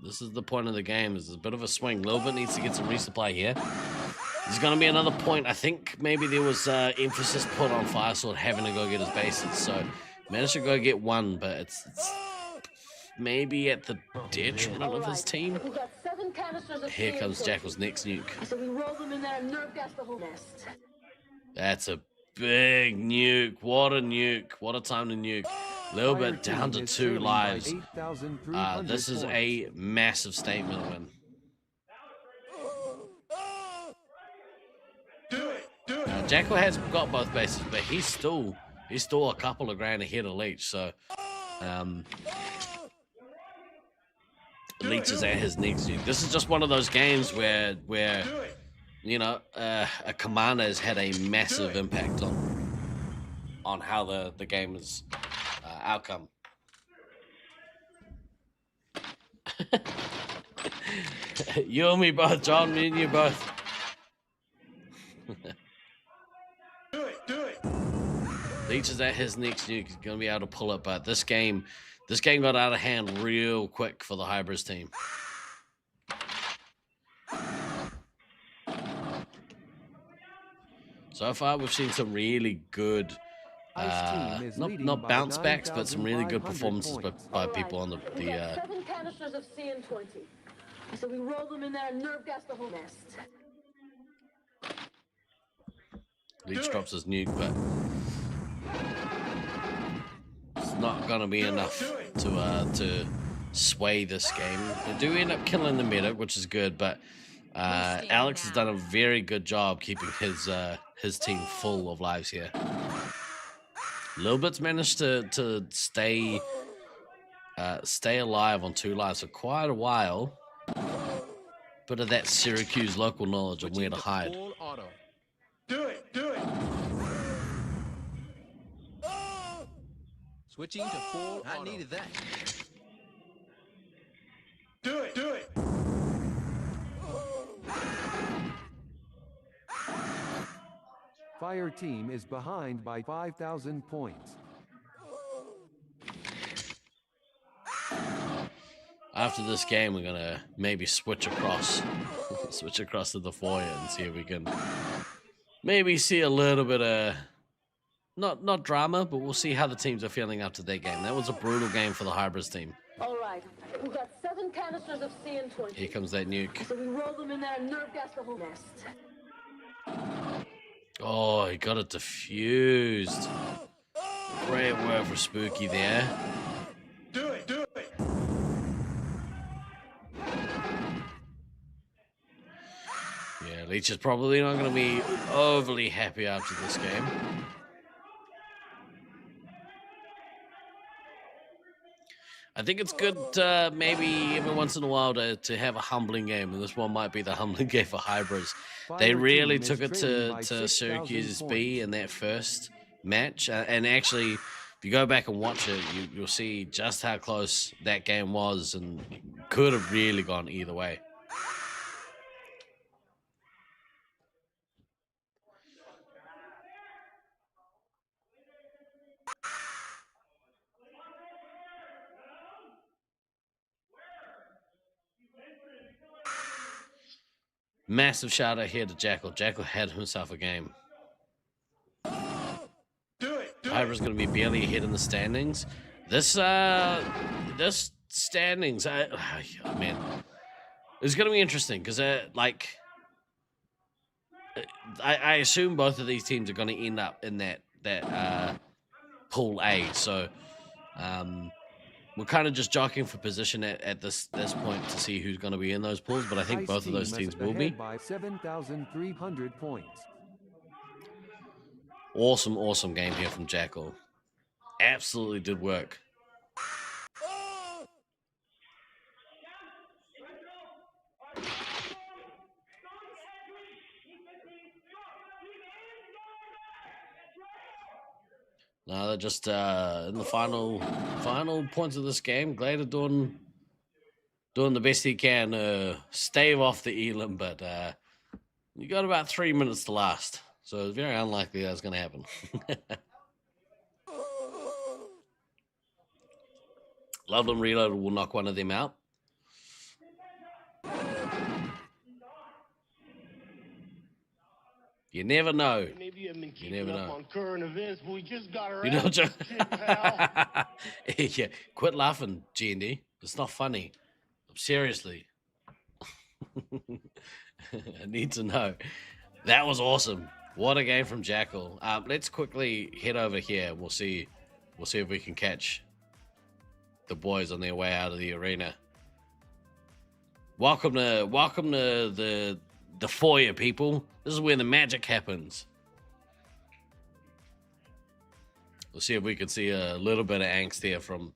this is the point of the game. There's a bit of a swing. Lilbert needs to get some resupply here. There's going to be another point. I think maybe there was emphasis put on Fire Sword having to go get his bases. So managed to go get one, but it's maybe at the detriment of his team. Here comes Jackal's next nuke. So we roll them in there and nerve gas the whole nest. That's a big nuke. What a nuke. What a time to nuke. Little bit down to 2 lives. This is a massive statement win. Jackal has got both bases, but he's still a couple of grand ahead of Leech. So Leech is at his next nuke. This is just one of those games where you know, a commander has had a massive impact on how the game is outcome. You and me both, John. Me and you both. Do it. Leech is at his next nuke. He's gonna be able to pull it, but this game got out of hand real quick for the Hybrids team. So far, we've seen some really good, not bounce backs, but some really good performances by people on the 7 canisters of CN20. So we roll them in there and nerve gas the whole nest. Leech drops his nuke, but it's not gonna be enough to sway this game. They do end up killing the medic, which is good, but Alex has done a very good job keeping his team full of lives here. Lilbert's managed to stay alive on 2 lives for quite a while. Bit of that Syracuse local knowledge of where to hide. Do it. Switching to full auto. I needed that. Do it. Fire team is behind by 5,000 points. After this game, we're gonna maybe switch across to the foyer and see if we can maybe see a little bit of not drama, but we'll see how the teams are feeling after their game. That was a brutal game for the Hybrids team. All right, we've got 7 canisters of CN20. Here comes that nuke. So we roll them in there and nerve gas the whole nest. Oh, he got it diffused. Great work for Spooky there. Do it. Yeah, Leech is probably not going to be overly happy after this game. I think it's good maybe every once in a while to have a humbling game, and this one might be the humbling game for Hybrids. They really took it to Syracuse's B in that first match, and actually, if you go back and watch it, you'll see just how close that game was, and could have really gone either way. Massive shout out here to Jackal. Jackal had himself a game. Hybrids going to be barely ahead in the standings. This standings, man, it's going to be interesting because I assume both of these teams are going to end up in that Pool A. So we're kind of just jockeying for position at this point to see who's going to be in those pools, but I think Ice both of those team teams is will be. ahead by 7,300 points. Awesome game here from Jackal. Absolutely did work. Now they're just in the final points of this game. Glader doing the best he can, stave off the Elam, but you got about 3 minutes to last, so it's very unlikely that's going to happen. Loveland Reload will knock one of them out. You never know. Maybe you haven't been You keeping never up know. on current events, but we just got our You know, ass kicked, pal. yeah, quit laughing, G&D. It's not funny. Seriously. I need to know. That was awesome. What a game from Jackal. Let's quickly head over here. We'll see if we can catch the boys on their way out of the arena. Welcome to the foyer, people. This is where the magic happens. We'll see if we can see a little bit of angst there from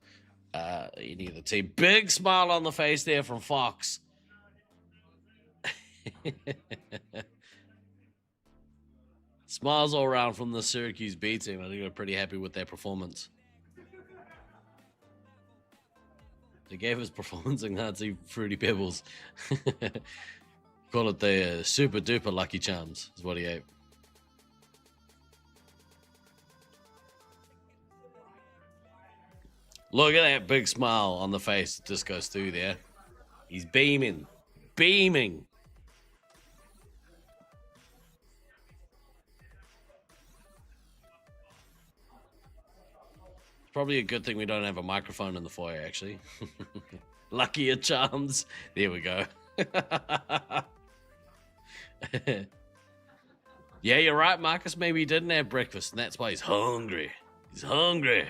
any of the team. Big smile on the face there from Fox. Smiles all around from the Syracuse B team. I think they're pretty happy with their performance. They gave us performance enhancing Fruity Pebbles. Call it the super duper Lucky Charms is what he ate. Look at that big smile on the face that just goes through there. He's beaming. Beaming. It's probably a good thing we don't have a microphone in the foyer, actually. Luckier Charms. There we go. Yeah, you're right, Marcus. Maybe he didn't have breakfast, and that's why he's hungry. He's hungry.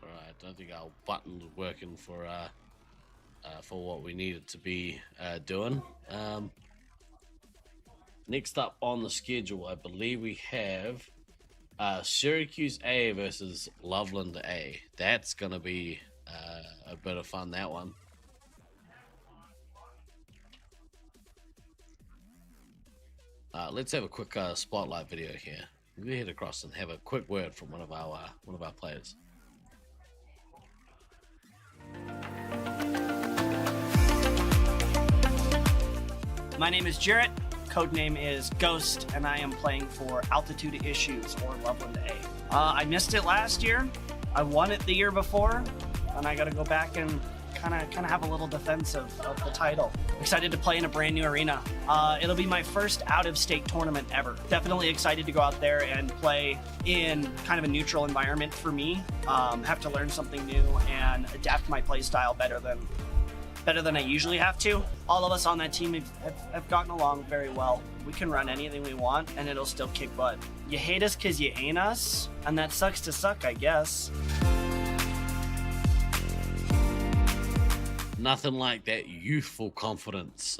I don't think our button's working for what we need it to be doing. Next up on the schedule, I believe we have Syracuse A versus Loveland A. That's going to be a bit of fun, that one. Let's have a quick spotlight video here. We'll head across and have a quick word from one of our players. My name is Jarrett, codename is Ghost, and I am playing for Altitude Issues, or Loveland A. I missed it last year, I won it the year before, and I gotta go back and kind of have a little defense of the title. Excited to play in a brand new arena. It'll be my first out-of-state tournament ever. Definitely excited to go out there and play in kind of a neutral environment for me. Have to learn something new and adapt my play style better than I usually have to. All of us on that team have gotten along very well. We can run anything we want and it'll still kick butt. You hate us because you ain't us, and that sucks to suck, I guess. Nothing like that youthful confidence.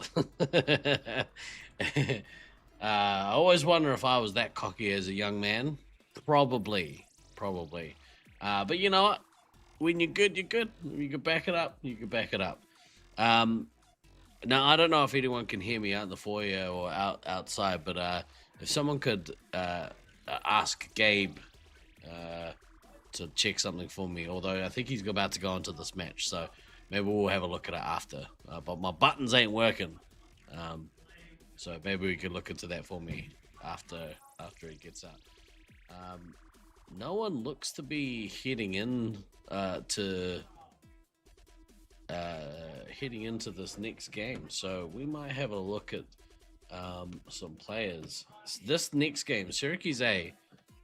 I always wonder if I was that cocky as a young man. Probably. But you know what? When you're good, you're good. You can back it up. Now, I don't know if anyone can hear me out in the foyer or outside, but if someone could ask Gabe to check something for me, although I think he's about to go into this match, so maybe we'll have a look at it after. But my buttons ain't working, so maybe we can look into that for me after he gets out. No one looks to be heading into this next game, so we might have a look at some players. This next game, Syracuse A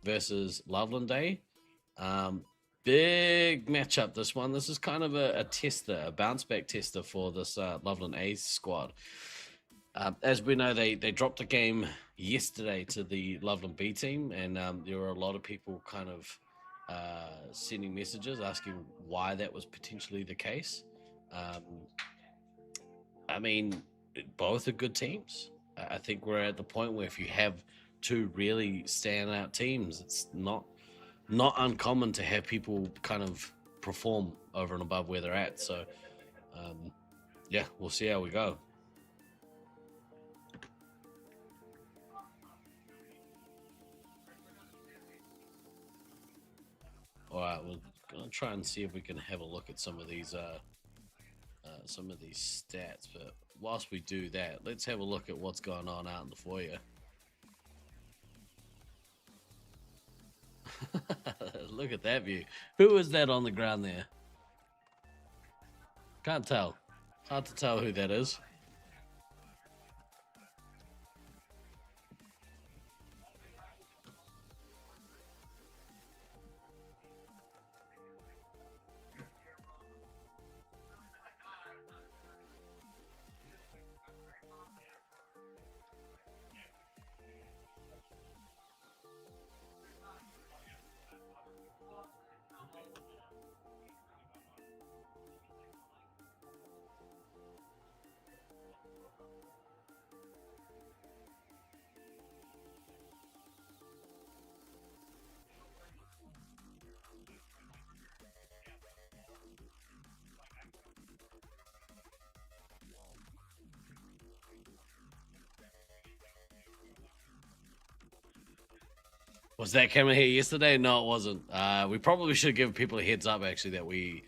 versus Loveland A. Big matchup, this one. This is kind of a tester, a bounce back tester for this Loveland A squad. As we know, they dropped a game yesterday to the Loveland B team, and there were a lot of people kind of sending messages asking why that was potentially the case. I mean, both are good teams. I think we're at the point where if you have two really standout teams, it's not uncommon to have people kind of perform over and above where they're at. So, yeah, we'll see how we go. All right, we're gonna try and see if we can have a look at some of these stats. But whilst we do that, let's have a look at what's going on out in the foyer. Look at that view. Who is that on the ground there? Can't tell. Hard to tell who that is. Was that camera here yesterday? No, it wasn't. We probably should give people a heads up actually that we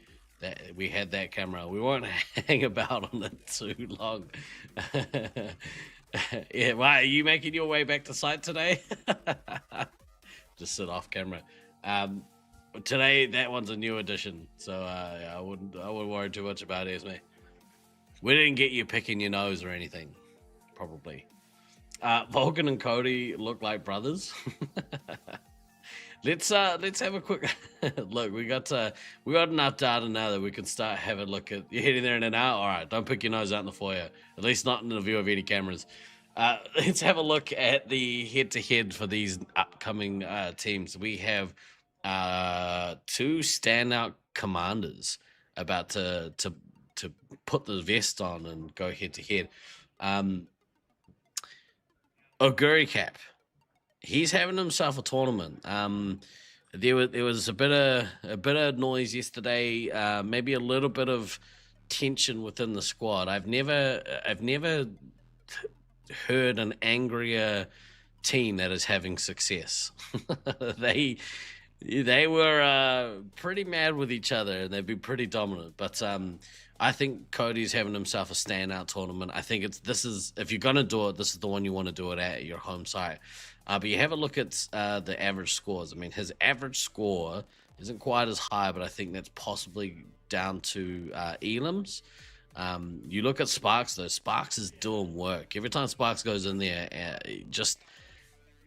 had that camera. We won't hang about on it too long. Yeah, why are you making your way back to site today? Just sit off camera. Today that one's a new addition, so I wouldn't worry too much about it, Esme. We didn't get you picking your nose or anything, probably. Vulcan and Cody look like brothers. Let's have a quick look. We got enough data now that we can start having a look at. You're heading there in an hour. All right, don't pick your nose out in the foyer. At least not in the view of any cameras. Let's have a look at the head-to-head for these upcoming teams. We have two standout commanders about to put the vest on and go head-to-head. Oguri Cap, he's having himself a tournament. There was a bit of noise yesterday, maybe a little bit of tension within the squad. I've never heard an angrier team that is having success. They were pretty mad with each other and they've been pretty dominant. But I think Cody's having himself a standout tournament. I think if you're gonna do it, this is the one you want to do it at your home site. But you have a look at the average scores. I mean, his average score isn't quite as high, but I think that's possibly down to Elam's. You look at Sparks though. Sparks is doing work every time Sparks goes in there.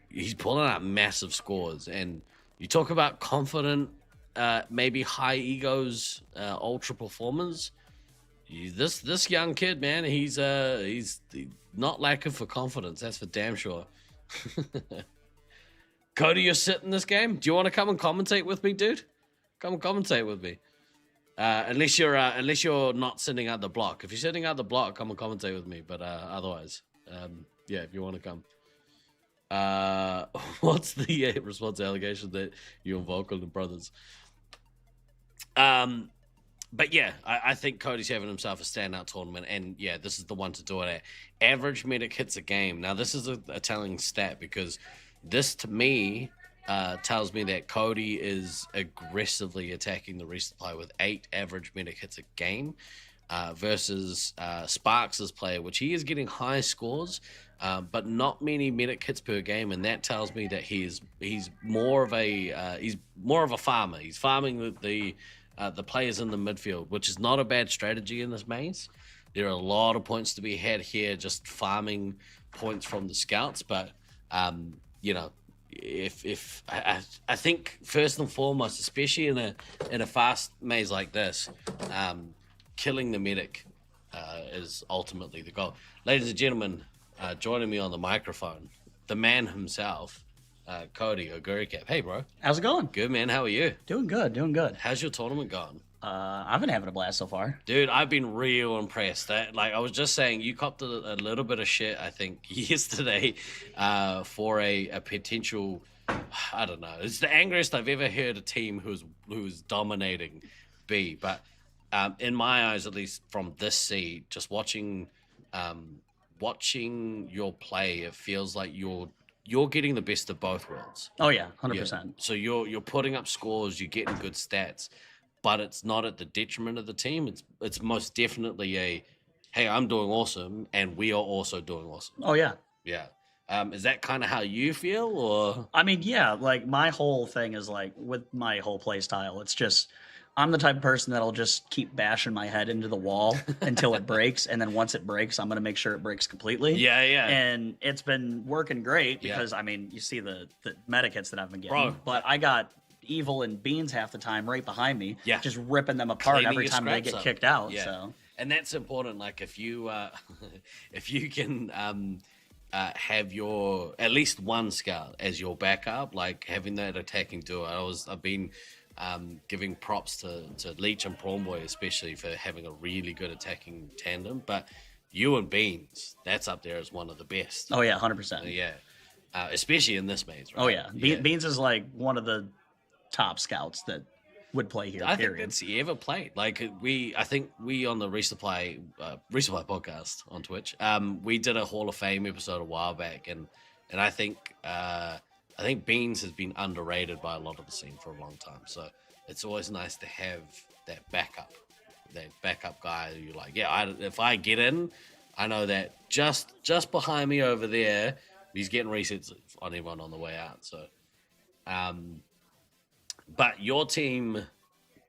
He's pulling out massive scores. And you talk about confident, maybe high egos, ultra performers. This young kid, man, he's not lacking for confidence. That's for damn sure. Cody, you're sitting this game. Do you want to come and commentate with me, dude? Come and commentate with me. Unless you're not sitting out the block. If you're sitting out the block, come and commentate with me. But otherwise, yeah, if you want to come. What's the response to allegation that you and Vulcan are brothers? But yeah, I think Cody's having himself a standout tournament, and yeah, this is the one to do it at. Average medic hits a game. Now, this is a telling stat because this, to me, tells me that Cody is aggressively attacking the resupply with 8 average medic hits a game versus Sparks' play, which he is getting high scores, but not many medic hits per game, and that tells me that he's more of a farmer. He's farming the players in the midfield, which is not a bad strategy in this maze. There are a lot of points to be had here, just farming points from the scouts. But you know, if I think first and foremost, especially in a fast maze like this, killing the medic is ultimately the goal. Ladies and gentlemen, joining me on the microphone, the man himself. Cody Oguricap. Hey, bro. How's it going? Good, man. How are you? Doing good, doing good. How's your tournament going? I've been having a blast so far. Dude, I've been real impressed. Like I was just saying, you copped a little bit of shit, I think, yesterday for a potential, I don't know. It's the angriest I've ever heard a team who's dominating be. But in my eyes, at least from this seed, just watching your play, it feels like you're getting the best of both worlds. Oh yeah, 100%. Yeah. So you're putting up scores, you're getting good stats, but it's not at the detriment of the team. It's most definitely a, hey, I'm doing awesome, and we are also doing awesome. Oh yeah. Yeah. Is that kind of how you feel, or? I mean, yeah. Like my whole thing is like with my whole play style, it's just I'm the type of person that'll just keep bashing my head into the wall until it breaks, and then once it breaks, I'm gonna make sure it breaks completely. Yeah, yeah. And it's been working great because I mean, you see the medic hits that I've been getting, but I got Evil and Beans half the time right behind me, just ripping them apart Cleaning every your time they scraps get up. kicked out. Yeah. So, and that's important. Like if you if you can have your at least one scout as your backup, like having that attacking duo. I've been giving props to Leech and Prawnboy especially for having a really good attacking tandem, but you and Beans, that's up there as one of the best. oh yeah, 100%. Yeah, especially in this maze, right? Oh yeah, Beans is like one of the top scouts that would play here. I think period. that's ever played. Like I think we on the Resupply podcast on Twitch, we did a Hall of Fame episode a while back, and I think Beans has been underrated by a lot of the scene for a long time. So it's always nice to have that backup guy. You're like, yeah, if I get in, I know that just behind me over there, he's getting resets on everyone on the way out. So, but your team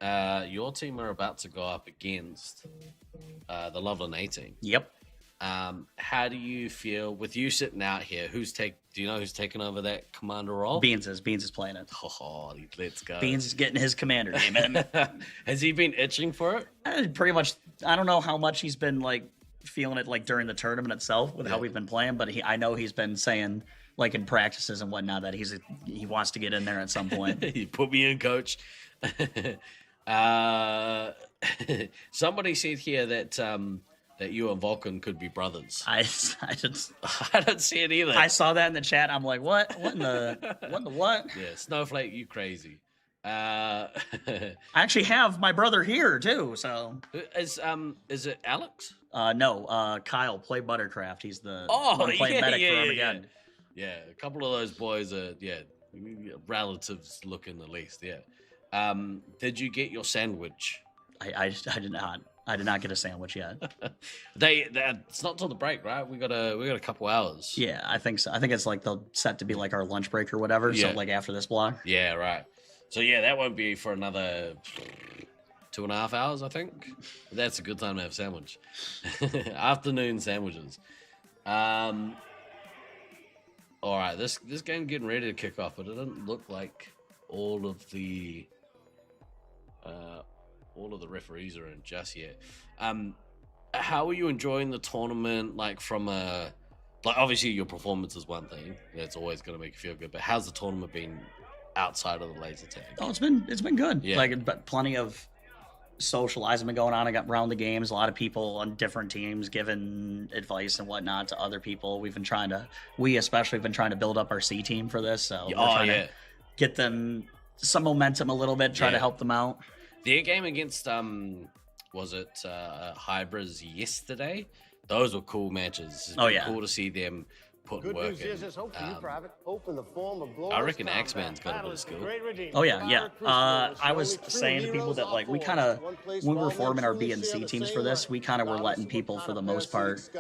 are about to go up against the Loveland A team. Yep. How do you feel with you sitting out here? Do you know who's taking over that commander role? Beans is playing it. Oh, let's go. Beans is getting his commander name in. Has he been itching for it? Pretty much. I don't know how much he's been like feeling it like during the tournament itself with how we've been playing, but I know he's been saying like in practices and whatnot that he wants to get in there at some point. You put me in, coach. Somebody said here that you and Vulcan could be brothers. I don't see it either. I saw that in the chat. I'm like, what? What in the what? Yeah, Snowflake, you crazy. I actually have my brother here too. So is it Alex? No, Kyle, play Buttercraft. He's the one playing medic for Armageddon. Yeah, a couple of those boys are relatives looking at least. Yeah. Did you get your sandwich? I did not. I did not get a sandwich yet. It's not till the break, right? We got a couple hours. Yeah, I think so. I think it's like they'll set to be like our lunch break or whatever. So like after this block. Yeah, right. So yeah, that won't be for another 2.5 hours, I think. That's a good time to have sandwich. Afternoon sandwiches. All right, this game getting ready to kick off, but it doesn't look like all of the referees are in just yet. How are you enjoying the tournament? Like obviously your performance is one thing that's always going to make you feel good, but how's the tournament been outside of the laser tag? Oh, it's been good. Yeah. Like, but plenty of socializing been going on. I got around the games. A lot of people on different teams giving advice and whatnot to other people. We especially have been trying to build up our C team for this. So we're trying to get them some momentum a little bit, try to help them out. Their game against was it Hybrids yesterday? Those were cool matches. It's cool to see them putting work in. I reckon X-Man's got a bit of skill. Oh yeah. I was saying to people that like we kind of when we were forming our B and C teams for this, we kind of were letting people for the most part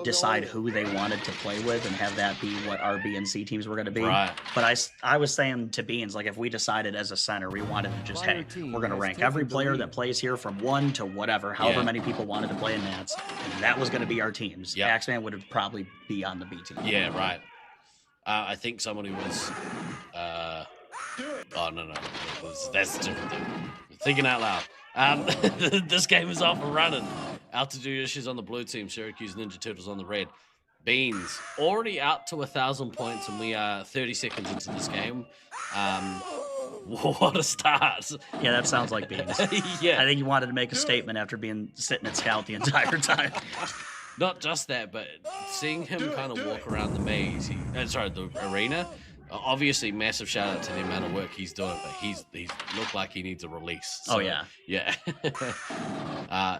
decide who they wanted to play with and have that be what our B and C teams were going to be. Right. But I was saying to Beans, like if we decided as a center we wanted to just we're going to rank every player that plays here from 1 to whatever, however many people wanted to play in Nats, and that was going to be our teams. Axeman would probably be on the B team. Yeah, right. I think somebody was. Oh no, that's a different thing. Thinking out loud. This game is off and running. Altitude Issues on the blue team. Syracuse Ninja Turtles on the red. Beans already out to 1,000 points, and we are 30 seconds into this game. What a start! Yeah, that sounds like Beans. Yeah, I think he wanted to make a statement after being sitting at scout the entire time. Not just that, but seeing him kind of walk around the maze, the arena. Obviously, massive shout out to the amount of work he's doing, but he's looked like he needs a release. So, yeah.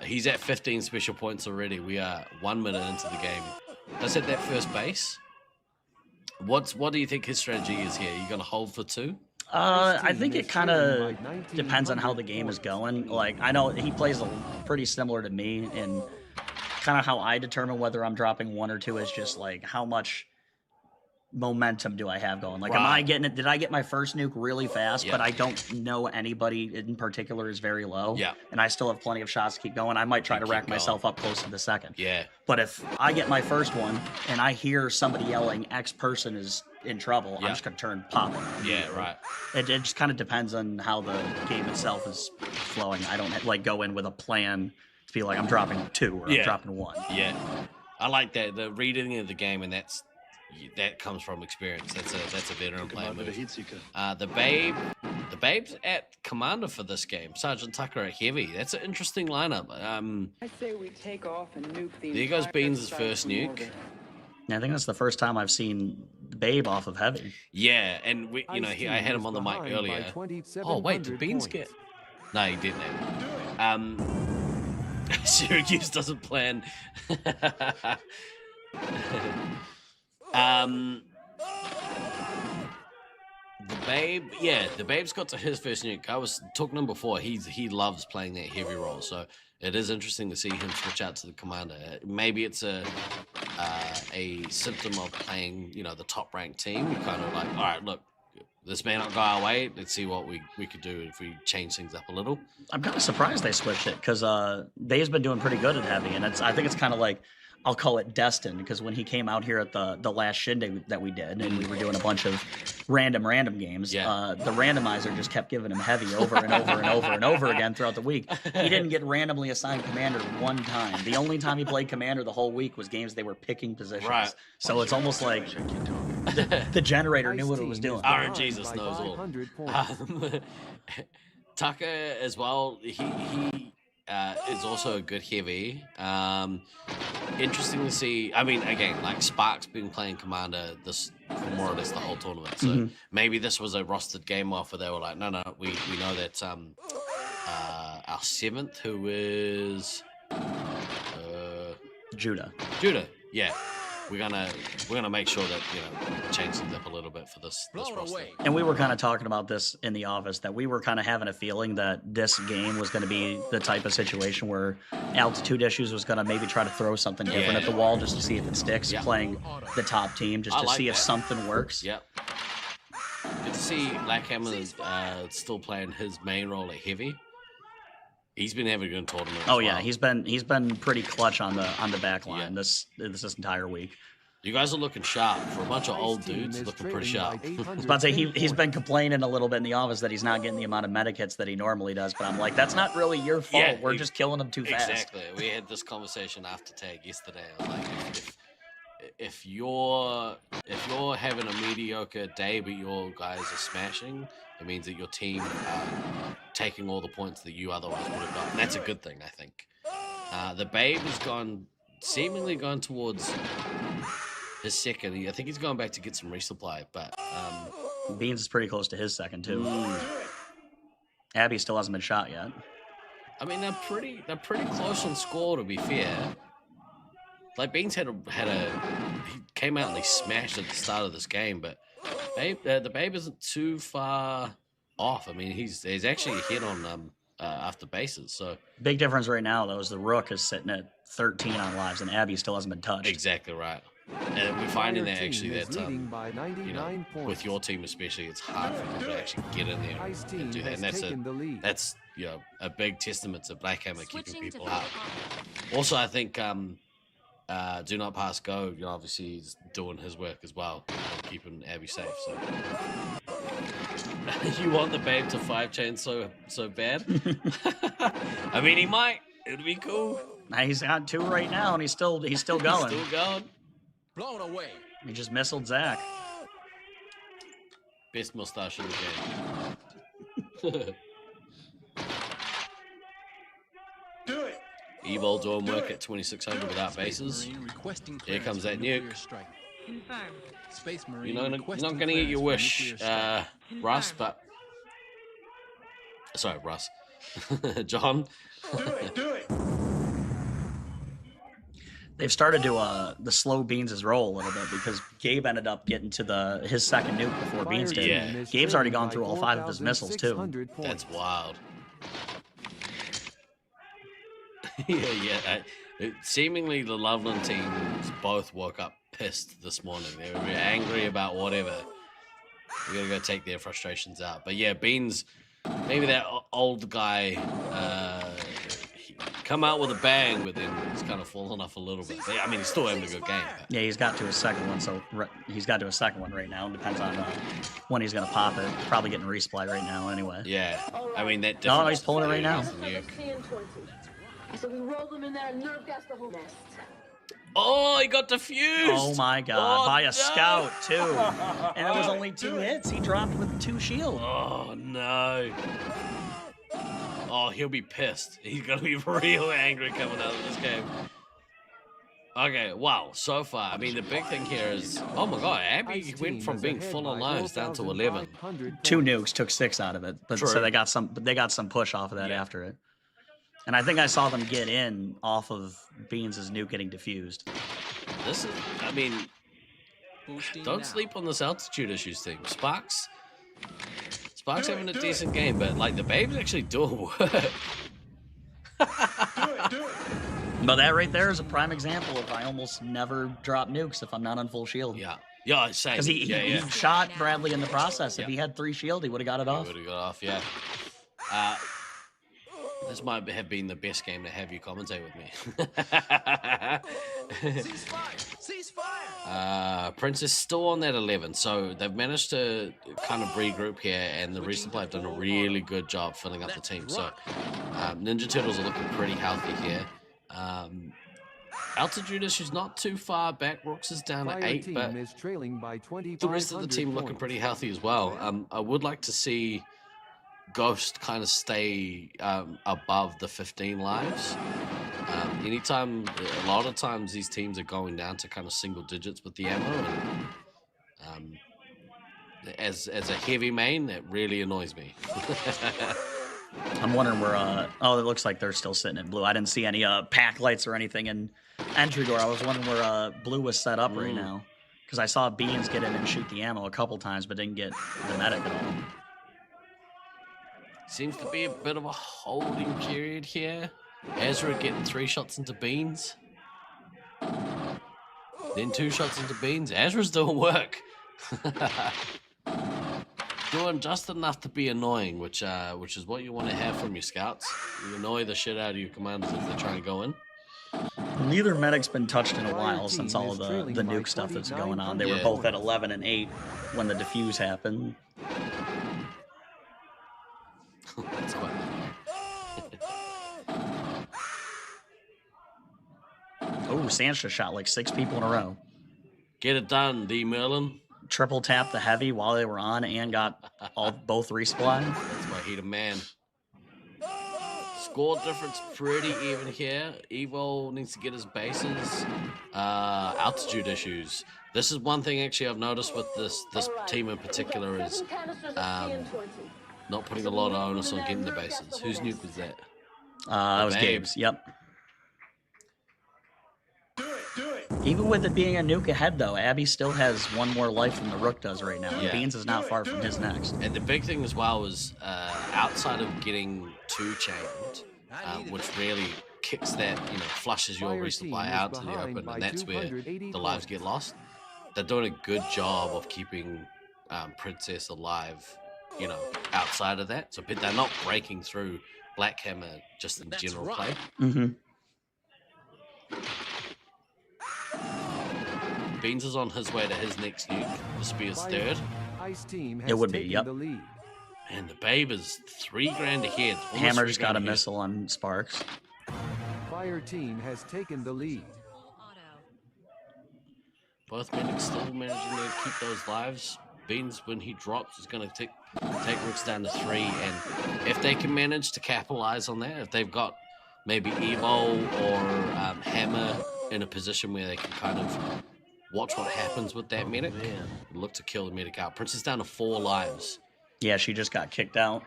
He's at 15 special points already. We are 1 minute into the game. Let's hit that first base. What do you think his strategy is here? You gonna hold for 2? I think it kind of depends on how the game is going. Like I know he plays pretty similar to me, and kind of how I determine whether I'm dropping 1 or 2 is just like how much momentum do I have going? Like, am I getting it? Did I get my first nuke really fast, but I don't know anybody in particular is very low? Yeah. And I still have plenty of shots to keep going. I might try to rack myself up close to the second. Yeah. But if I get my first one and I hear somebody yelling, X person is in trouble, I'm just going to turn pop. Yeah, right. It just kind of depends on how the game itself is flowing. I don't like go in with a plan to be like, I'm dropping 2 or I'm dropping 1. Yeah. I like that. The reading of the game, and that comes from experience. That's a veteran player move. The Babe's at commander for this game. Sergeant Tucker at heavy. That's an interesting lineup. I say we take off and nuke the there goes Beans' first nuke. Yeah, I think that's the first time I've seen Babe off of heavy. Yeah, and I had him on the mic earlier. Oh wait, did Beans get? No, he didn't. Syracuse doesn't plan. The Babe's got to his first nuke. I was talking to him before. He loves playing that heavy role, so it is interesting to see him switch out to the commander. Maybe it's a symptom of playing, the top ranked team. You're kind of like, all right, look, this may not go our way. Let's see what we could do if we change things up a little. I'm kind of surprised they switched it because Dave's been doing pretty good at heavy, and I think it's kind of like, I'll call it destined, because when he came out here at the last shindig that we did, and we were doing a bunch of random games, the randomizer just kept giving him heavy over and over and over and over again throughout the week. He didn't get randomly assigned commander one time. The only time he played commander the whole week was games they were picking positions. Right. So it's almost like the generator knew what it was doing. Our Jesus knows all. Tucker as well, he is also a good heavy. Interesting to see. I mean, again, like Spark's been playing commander this for more or less the whole tournament. So maybe this was a rostered game off where they were like, no, we know that our 7th, who is Judah, yeah. We're gonna make sure that we change things up a little bit for this roster. And we were kind of talking about this in the office, that we were kind of having a feeling that this game was going to be the type of situation where Altitude Issues was going to maybe try to throw something different at the wall just to see if it sticks. Playing the top team just to see if something works. Yep. Good to see Blackhammer still playing his main role at heavy. He's been having a good tournament. Oh yeah, he's been pretty clutch on the back line this entire week. You guys are looking sharp for a bunch of old dudes. Looking pretty sharp. I was about to say he's been complaining a little bit in the office that he's not getting the amount of medic hits that he normally does. But I'm like, that's not really your fault. We're just killing him too fast. Exactly. We had this conversation after tag yesterday. I was like, if you're having a mediocre day but your guys are smashing, it means that your team are taking all the points that you otherwise would have got, and that's a good thing, I think. The Babe has seemingly gone towards his second. I think he's going back to get some resupply, but Beans is pretty close to his second too. Abby still hasn't been shot yet. I mean, they're pretty close on score, to be fair. Like Beans he came out and he smashed at the start of this game, but the Babe isn't too far off. I mean, he's actually a hit on after bases. So big difference right now though is the Rook is sitting at 13 on lives, and Abby still hasn't been touched. Exactly right. And we're finding that actually that with your team especially, it's hard for people to actually get in there and do that. And that's a big testament to Blackhammer keeping people out. Also, I think Do Not Pass Go, obviously he's doing his work as well, keeping Abby safe. So you want the Babe to 5-chain so bad? I mean, he might. It'd be cool. He's got 2 right now, and he's still going. Still going. Blown away. He just missiled Zach. Best mustache in the game. Do it. Evil doing work at 2600 without bases. Here comes that nuke. Confirmed. Space Marine You're not going to get your wish, Russ, but... Sorry, Russ. John. Do it. They've started to the slow Beans' roll a little bit because Gabe ended up getting to his second nuke before Beans did. Yeah. Gabe's already gone through all 5 of his missiles too. That's wild. Yeah. Seemingly the Loveland teams both woke up pissed this morning. They were very angry about whatever. We gotta go take their frustrations out. But yeah, Beans, maybe that old guy he come out with a bang, but then he's kind of fallen off a little bit. I mean, he's still having a good game. But... Yeah, he's got to his second one, so he's got to his second one right now. It depends on when he's gonna pop it. Probably getting resupply right now anyway. Yeah, I mean that. No, he's pulling it right now. So we roll them in there and nerve gas the whole nest. Oh, he got defused! Oh my god, by a scout too. And it was Do only 2 hits. He dropped with 2 shield. Oh no. Oh, he'll be pissed. He's gonna be real angry coming out of this game. Okay, wow, so far. I mean, the big thing here is, oh my god, Abby went from being full on lives down to 11. 2 nukes took 6 out of it, but True. so they got some push off of that after it. And I think I saw them get in off of Beans' nuke getting diffused. This is, I mean, don't sleep on this altitude issues thing. Sparks having a decent game, but like the Babe's actually doing work. But that right there is a prime example of I almost never drop nukes if I'm not on full shield. Yeah, same. Because he shot Bradley in the process. If he had 3 shield, he would have got it off. He would have got off, yeah. This might have been the best game to have you commentate with me. Ceasefire! Prince is still on that 11, so they've managed to kind of regroup here, and the resupply have done a really good job filling up the team. So Ninja Turtles are looking pretty healthy here. Altitude issues not too far back. Rooks is down at 8, but the rest of the team looking pretty healthy as well. I would like to see Ghost kind of stay above the 15 lives. Anytime, a lot of times these teams are going down to kind of single digits with the ammo, and as a heavy main, that really annoys me. I'm wondering where, oh, it looks like they're still sitting in blue. I didn't see any pack lights or anything in entry door. I was wondering where blue was set up right now, because I saw Beans get in and shoot the ammo a couple times, but didn't get the medic at all. Seems to be a bit of a holding period here. Ezra getting 3 shots into Beans. Then 2 shots into Beans. Ezra's doing work. Doing just enough to be annoying, which is what you want to have from your scouts. You annoy the shit out of your commanders if they're trying to go in. Neither medic's been touched in a while since all of the nuke stuff that's going on. They were both at 11 and 8 when the defuse happened. That's quite Oh, Sancha shot like 6 people in a row. Get it done, the Merlin. Triple tap the heavy while they were on and got both resupplied. That's why he the man. Score difference pretty even here. Evo needs to get his bases. Altitude issues. This is one thing actually I've noticed with this team in particular is not putting a lot of onus on getting the bases. Whose nuke was that? That was Gabe's. Yep. Even with it being a nuke ahead, though, Abby still has one more life than the Rook does right now. And Beans is not far from his next. And the big thing as well was outside of getting two-chained, which really kicks that, flushes your resupply out to the open, and that's where the lives get lost. They're doing a good job of keeping Princess alive, outside of that. So they're not breaking through Black Hammer just in general play. Mm-hmm. Beans is on his way to his next nuke. This will be his third. It would be, yep. And the Babe is $3,000 ahead. Hammer's got a missile on Sparks. Fire team has taken the lead. Both medics still managing to keep those lives. Beans, when he drops, is going to take Rooks down to 3. And if they can manage to capitalize on that, if they've got maybe Evo or Hammer in a position where they can kind of watch what happens with that medic, look to kill the medic out. Princess down to 4 lives. Yeah, she just got kicked out.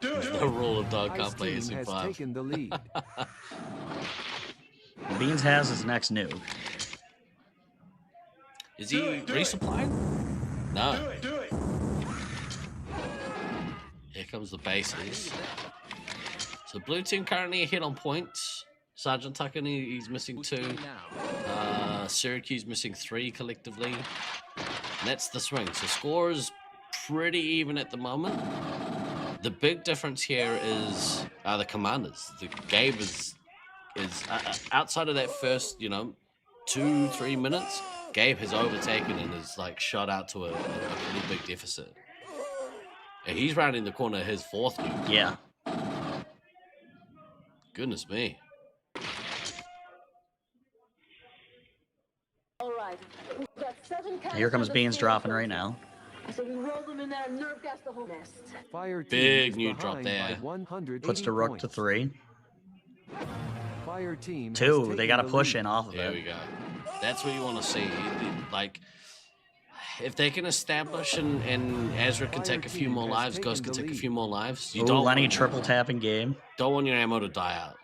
There's no rule of dog can't play SC5. Beans has his next nuke. Is he resupplying? No. Here comes the bases. So blue team currently ahead on points. Sergeant Tucker, he's missing 2. Syracuse missing 3 collectively. And that's the swing. So score is pretty even at the moment. The big difference here is the commanders. The Gabe is outside of that first, 2-3 minutes, Gabe has overtaken and is shot out to a pretty big deficit. And he's rounding the corner of his 4th nuke. Yeah. Goodness me. All right. We've got 7 Here comes Beans dropping right now. So we roll them in there and nerve gas the whole nest. Big nuke drop there. Puts the Rook to 3. Fire team 2. They got to push in off of it. There we go. That's what you want to see. If they can establish and Ezra can take a few more lives, Ghost can take a few more lives. You don't Lenny triple tapping game. Don't want your ammo to die out.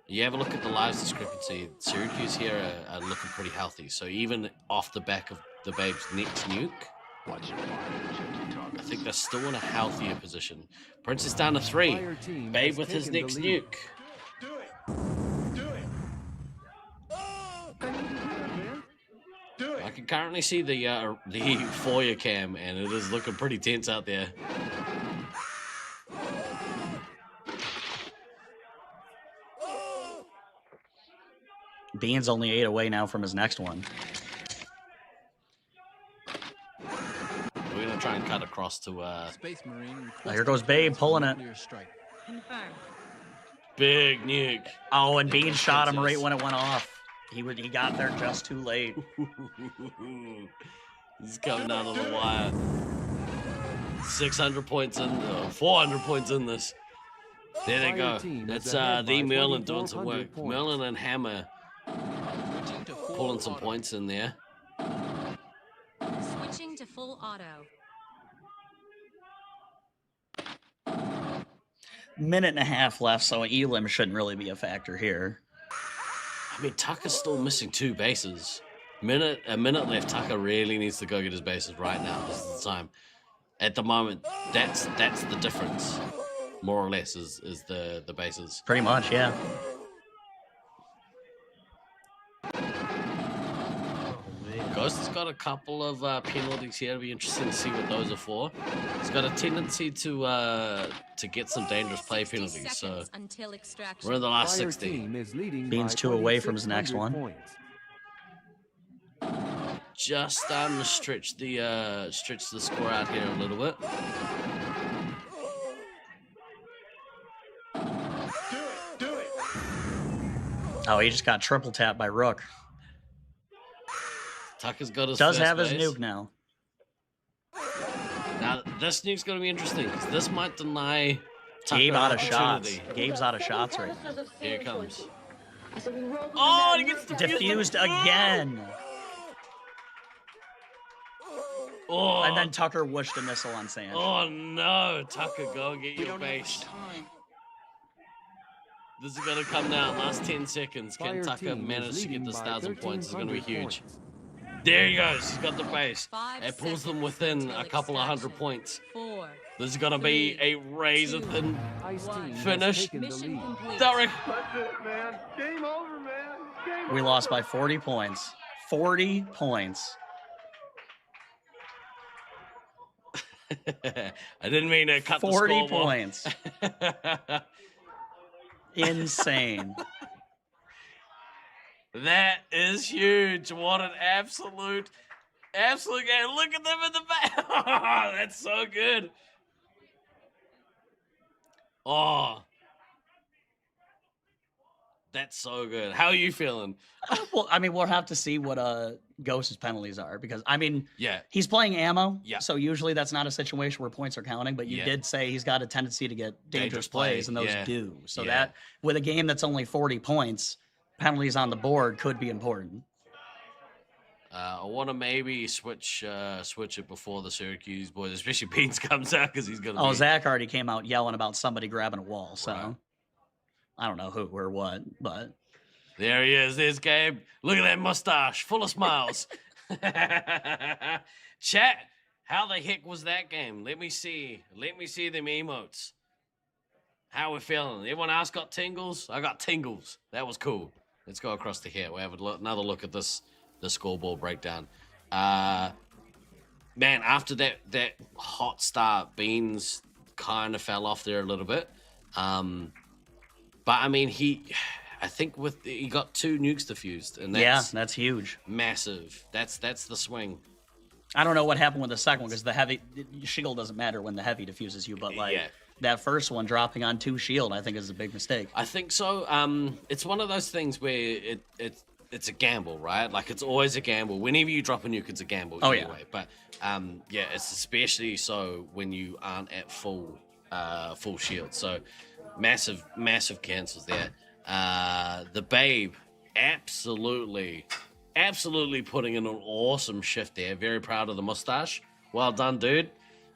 You have a look at the lives discrepancy. Syracuse here are looking pretty healthy. So even off the back of the Babe's next nuke, I think they're still in a healthier position. Princess down to 3. Babe with his next nuke. I can currently see the foyer cam, and it is looking pretty tense out there. Bean's only 8 away now from his next one. We're gonna try and cut across to Space Marine. Here goes Babe pulling it. Confirmed. Big nuke. Oh, and Bean shot him right when it went off. He got there just too late. He's coming down to the wire. 600 points in, 400 points in this. There they go. That's the Merlin doing some work. Merlin and Hammer pulling some points in there. Switching to full auto. Minute and a half left, so Elim shouldn't really be a factor here. I mean, Tucker's still missing 2 bases. A minute left. Tucker really needs to go get his bases right now. This is the time. At the moment, that's the difference. More or less is the bases. Pretty much, yeah. Ghost has got a couple of penalties here. It'll be interesting to see what those are for. He's got a tendency to get some dangerous play penalties. So we're in the last 60. Bean's 2 away from his next one. Just starting to stretch the score out here a little bit. Oh, he just got triple tapped by Rook. Tucker's got his Does first have his base. nuke now. Now, this nuke's going to be interesting, because this might deny Tucker Gabe an out of shots. opportunity. Gabe's out of shots right now. Here it comes. Oh, he gets Diffused again. Oh. And then Tucker whooshed a missile on Sanj. Oh no, Tucker, go get your base. This is gonna come now. Last 10 seconds. Can Fire Tucker team manage is to get leading this by 1,000 points? It's gonna be 1,300 huge. points. There he goes. He's got the base. 5 It pulls them seconds within till a couple of hundred extraction. points. 4. This is gonna be a razor thin Ice team has finish. taken the Mission lead. complete. Derek. That's it, man. Game over, man. Game We lost by 40 points. 40 points. I didn't mean to cut 40 the score. points. Insane. That is huge. What an absolute game. Look at them in the back. That's so good. Oh. That's so good. How are you feeling? Well, I mean, we'll have to see what Ghost's penalties are because, I mean, Yeah. he's playing ammo. Yeah. So usually that's not a situation where points are counting, but you Yeah. did say he's got a tendency to get dangerous plays, and those yeah. do. So Yeah. that, with a game that's only 40 points, penalties on the board could be important. I want to maybe switch it before the Syracuse boys, especially Beans comes out because he's going to Oh, be... Zach already came out yelling about somebody grabbing a wall, so Right. I don't know who or what, but There he is. There's Gabe. Look at that mustache, full of smiles. Chat, how the heck was that game? Let me see. Let me see them emotes. How we feeling? Everyone else got tingles? I got tingles. That was cool. Let's go across to here. We have another look at the scoreboard breakdown. Man, after that hot start, Beans kind of fell off there a little bit. But I mean, I think he got 2 nukes diffused, and that's huge. Massive. That's the swing. I don't know what happened with the second one because the heavy shield doesn't matter when the heavy diffuses you, but like Yeah. that first one dropping on 2 shield, I think is a big mistake. I think so. It's one of those things where it's a gamble, right? Like it's always a gamble. Whenever you drop a nuke, it's a gamble. Oh, anyway. But yeah, it's especially so when you aren't at full shield. So massive cancels there. The Babe absolutely putting in an awesome shift there. Very proud of the mustache. Well done, dude.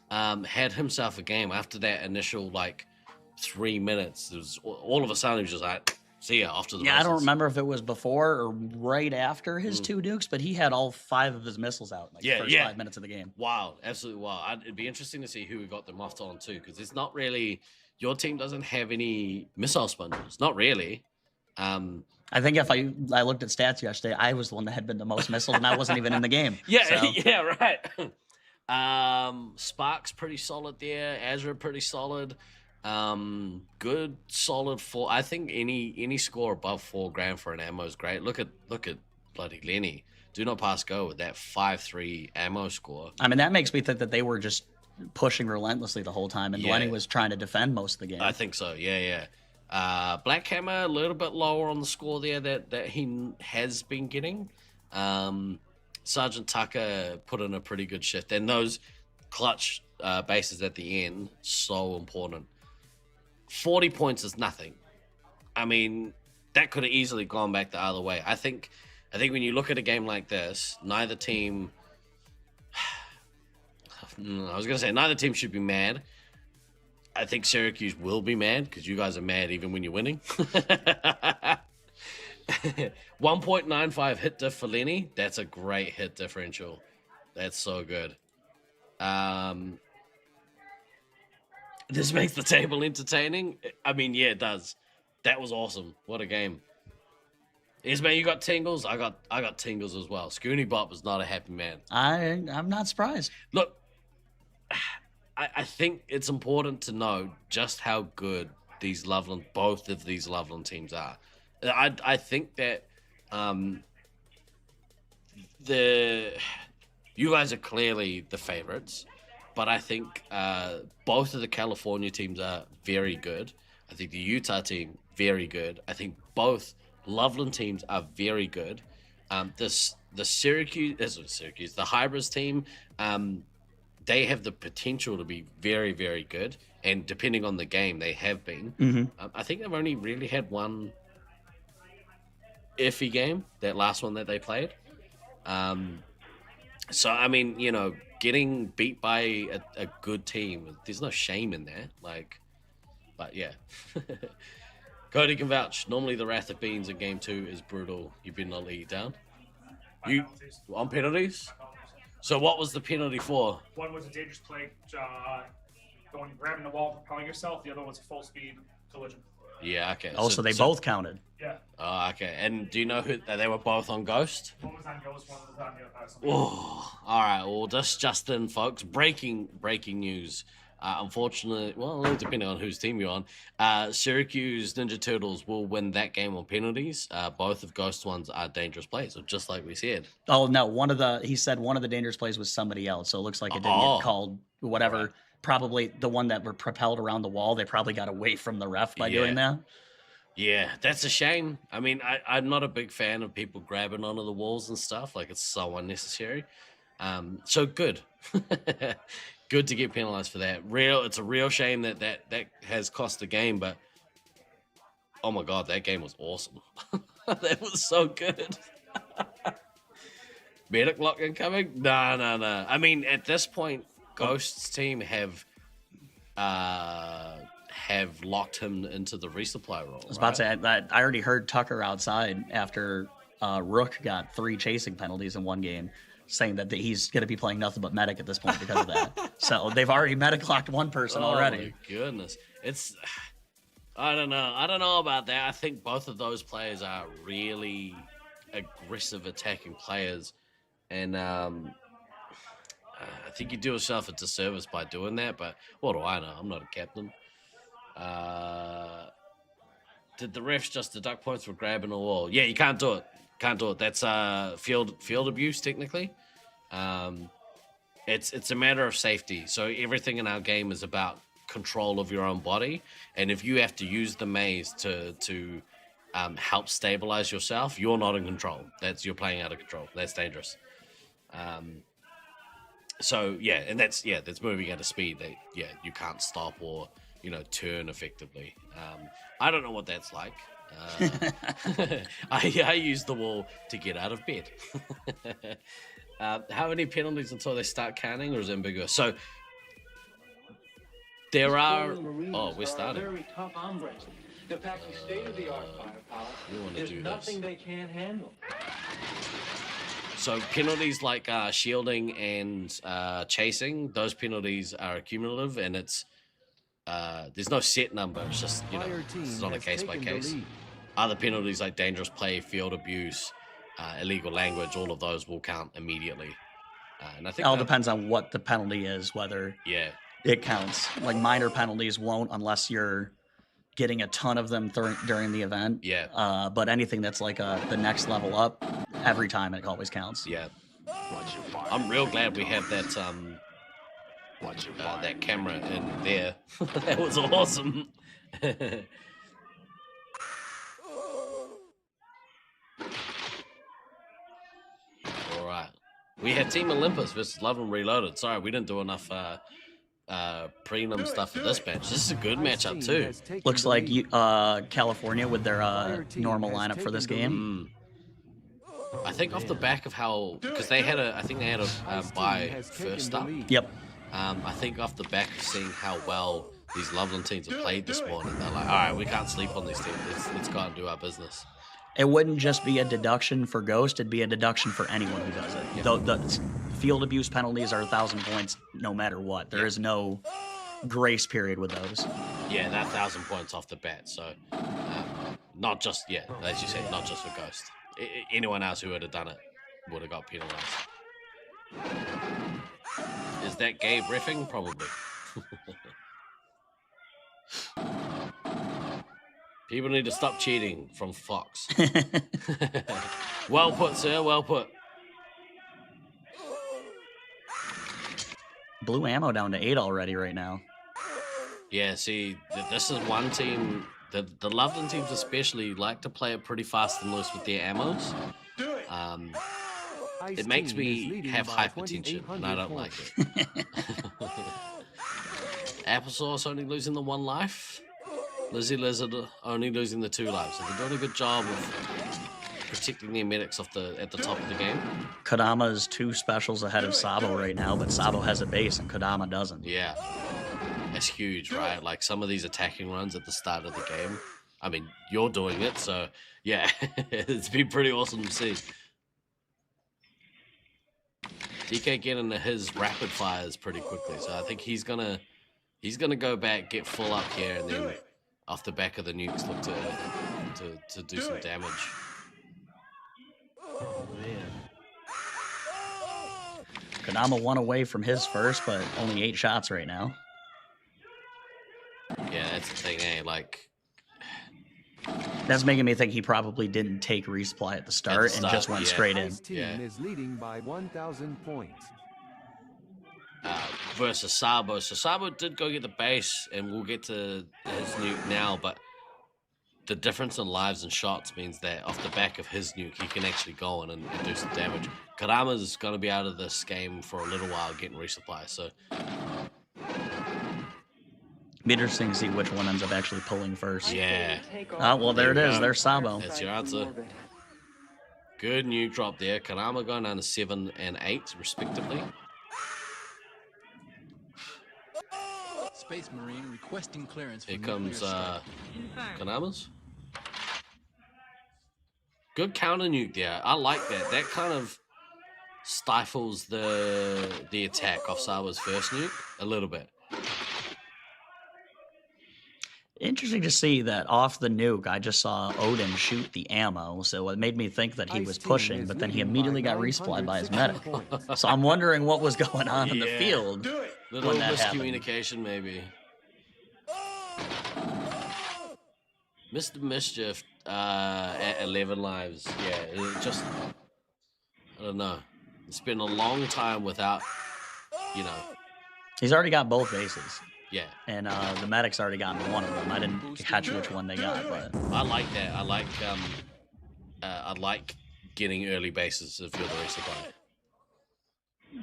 Had himself a game after that initial 3 minutes. It was all of a sudden he was just like, see ya, off to the Yeah, I don't races. remember if it was before or right after his 2 nukes, but he had all 5 of his missiles out in the first 5 minutes of the game. Wild, absolutely wild. It'd be interesting to see who we got them off on too, because it's not really, your team doesn't have any missile sponges, not really. I think if I looked at stats yesterday, I was the one that had been the most missiles, and I wasn't even in the game. Yeah, So, yeah, right. Spark's pretty solid there. Azra pretty solid. Good, solid 4. I think any score above 4 grand for an ammo is great. Look at bloody Lenny. Do not pass go with that 5-3 ammo score. I mean, that makes me think that they were just pushing relentlessly the whole time, and Yeah. Lenny was trying to defend most of the game. I think so. Yeah. Black Hammer a little bit lower on the score there that he has been getting. Sergeant Tucker put in a pretty good shift, and those clutch bases at the end, so important. 40 points is nothing. I mean, that could have easily gone back the other way. I think when you look at a game like this, neither team should be mad. I think Syracuse will be mad because you guys are mad even when you're winning. 1.95 hit diff for Lenny. That's a great hit differential. That's so good. This makes the table entertaining. I mean, yeah, it does. That was awesome. What a game. Ismail, you got tingles? I got tingles as well. Scooney Bop is not a happy man. I'm not surprised. Look, I think it's important to know just how good both of these Loveland teams are. I think that you guys are clearly the favorites, but I think both of the California teams are very good. I think the Utah team, very good. I think both Loveland teams are very good. The Hybris team, they have the potential to be very, very good. And depending on the game, they have been. I think they've only really had one iffy game, that last one that they played. So, I mean, you know, getting beat by a good team, there's no shame in that. Like, but yeah. Cody can vouch. Normally, the Wrath of Beans in Game 2 is brutal. You better not let it down. You on penalties? So, what was the penalty for? One was a dangerous play, grabbing the wall, propelling yourself. The other was a full speed collision. Yeah, okay. Oh, so they both counted. Yeah. Oh, okay. And do you know who they were both on Ghost? One was on Ghost, one was on Oh, all right. Well, just in, folks. Breaking news. Unfortunately, well, depending on whose team you're on, Syracuse Ninja Turtles will win that game on penalties. Both of Ghost's ones are dangerous plays, so just like we said. Oh no, he said one of the dangerous plays was somebody else, so it looks like it didn't get called. Whatever. Right. Probably the one that were propelled around the wall. They probably got away from the ref by doing that. Yeah, that's a shame. I mean, I'm not a big fan of people grabbing onto the walls and stuff. Like, it's so unnecessary. So good. Good to get penalized for that. It's a real shame that has cost the game, but oh my god, that game was awesome. That was so good. Medic lock incoming? No. I mean, at this point, Ghost's team have locked him into the resupply role. I was about to say, I already heard Tucker outside after Rook got 3 chasing penalties in one game, saying that he's going to be playing nothing but medic at this point because of that. So they've already medic locked one person already. Oh my goodness. I don't know about that. I think both of those players are really aggressive attacking players. And I think you do yourself a disservice by doing that, but what do I know? I'm not a captain. Did the refs just deduct points for grabbing a wall? Yeah, you can't do it. Can't do it. That's field abuse, technically. It's a matter of safety. So everything in our game is about control of your own body. And if you have to use the maze to help stabilize yourself, you're not in control. You're playing out of control. That's dangerous. So yeah, and that's moving at a speed that you can't stop or turn effectively. I don't know what that's like. I use the wall to get out of bed. How many penalties until they start counting, or is it ambiguous? So there are. Oh, we're starting. Very tough hombres. They're packing state-of-the-art firepower. There's nothing they can't handle. So penalties like shielding and chasing, those penalties are cumulative, and it's there's no set number. It's just it's on a case by case. Other penalties like dangerous play, field abuse, illegal language, all of those will count immediately. And I think it all depends on what the penalty is, whether it counts. Like minor penalties won't unless you're getting a ton of them during the event. Yeah. But anything that's like the next level up, every time it always counts. Yeah. I'm real glad we have that that camera in there. That was awesome. All right. We had Team Olympus versus Love and Reloaded. Sorry, we didn't do enough prelim stuff for this match. This is a good matchup too. Looks like California with their normal lineup for this game. I think off the back of how, because they had a bye first up. Yep. I think off the back of seeing how well these Loveland teams have played this morning, they're like, all right, we can't sleep on these teams. Let's go out and do our business. It wouldn't just be a deduction for Ghost, it'd be a deduction for anyone who does it. The field abuse penalties are 1,000 points no matter what. There is no grace period with those. Yeah, that 1,000 points off the bat. So, not just, as you said, not just for Ghost. Anyone else who would have done it would have got penalized. Is that Gabe riffing? Probably. People need to stop cheating from Fox. Well put, sir. Well put. Blue ammo down to 8 already right now. Yeah, see, this is one team The Loveland teams especially like to play it pretty fast and loose with their ammos. It makes me have hypertension, and I don't like it. Applesauce only losing the 1 life. Lizzie Lizard only losing the 2 lives. So they're doing a good job of protecting their medics at the top of the game. Kodama's 2 specials ahead of Sabo right now, but Sabo has a base and Kodama doesn't. Yeah. That's huge, right? Like some of these attacking runs at the start of the game. I mean, you're doing it, so yeah, it's been pretty awesome to see. DK getting his rapid fires pretty quickly, so I think he's gonna go back, get full up here, and then off the back of the nukes look to do some damage. Oh man. Kodama 1 away from his first, but only 8 shots right now. Yeah, that's the thing, eh? Like, that's making me think he probably didn't take resupply at the start, and just went straight in. Ice team is leading by 1,000 points. Versus Sabo. So Sabo did go get the base, and we'll get to his nuke now, but the difference in lives and shots means that off the back of his nuke, he can actually go in and do some damage. Kodama's going to be out of this game for a little while getting resupply, so... Be interesting to see which one ends up actually pulling first. Yeah. Well, there it is. There's Sabo. That's your answer. Good nuke drop there. Kodama going down to 7 and 8, respectively. Space Marine requesting clearance. Here comes Kodama's. Good counter nuke there. I like that. That kind of stifles the attack off Saba's first nuke a little bit. Interesting to see that off the nuke, I just saw Odin shoot the ammo, so it made me think that he was pushing, but then he immediately got resupplied by his medic. So I'm wondering what was going on in the field. Little miscommunication, maybe. Mr. Mischief at 11 lives. Yeah, it just... I don't know. It's been a long time without, you know... He's already got both bases. Yeah. And the medic's already gotten one of them. I didn't catch which one they got, but... I like that. I like getting early bases if you're the resupply.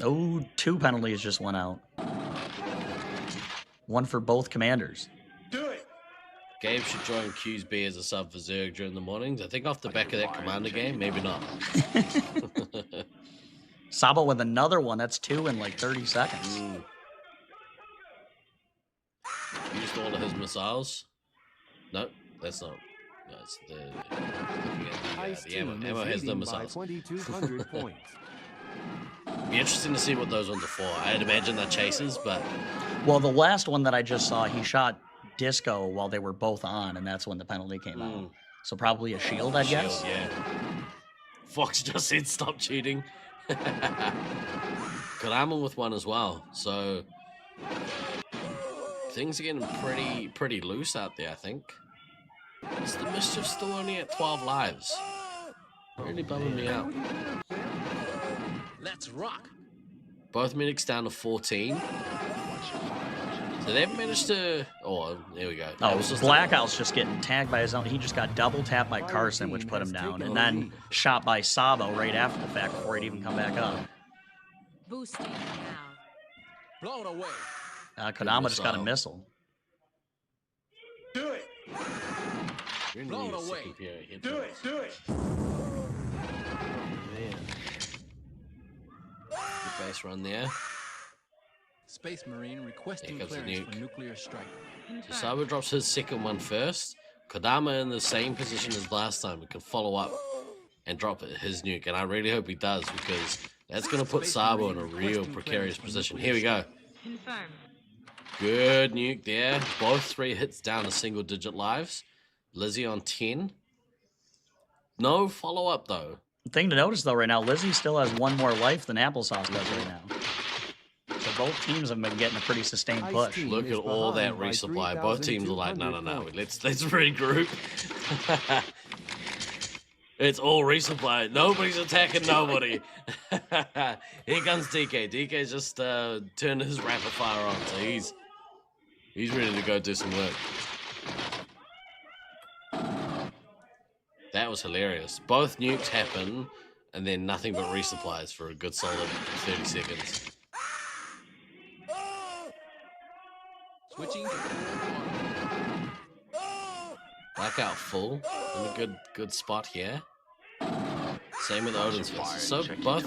Oh, 2 penalties just went out. 1 for both commanders. Gabe should join QB as a sub for Zerg during the mornings. I think off the back of that commander game, maybe not. Sabo with another one. That's 2 in like 30 seconds. Used all of his missiles. Nope, that's not. That's the ammo. Ammo has the missiles. 2,200 points. Be interesting to see what those ones are for. I'd imagine they're chasers, but... Well, the last one that I just saw, he shot Disco while they were both on, and that's when the penalty came out. So probably a shield, I guess? Yeah. Fox just said stop cheating. Kodama with 1 as well, so... Things are getting pretty loose out there, I think. Is the Mischief still only at 12 lives? Really bumming me out. Let's rock. Both medics down to 14. So they've managed to... Oh, there we go. Oh, Blackout's just getting tagged by his own. He just got double tapped by Carson, which put him down. And then shot by Sabo right after the fact before he'd even come back up. Boosting now. Blown away. Kodama just got a missile. Do it! Blown away. Do it! Man. Good base run there. Space Marine requesting clearance for nuclear strike. So Sabo drops his second one first. Kodama in the same position as last time. We can follow up and drop his nuke. And I really hope he does, because that's going to put Sabo in a real precarious position. Here we go. Confirm. Good nuke there. Both 3 hits down to single-digit lives. Lizzie on 10. No follow-up, though. Thing to notice, though, right now, Lizzie still has 1 more life than Applesauce does right now. So both teams have been getting a pretty sustained push. Look at all that resupply. Both teams are like, no. Let's regroup. It's all resupply. Nobody's attacking nobody. Here comes DK. DK's just turned his rapid fire on, so he's ready to go do some work. was hilarious. Both nukes happen, and then nothing but resupplies for a good solid 30 seconds. Switching. Blackout full in a good spot here. Same with Odin's Fist. So both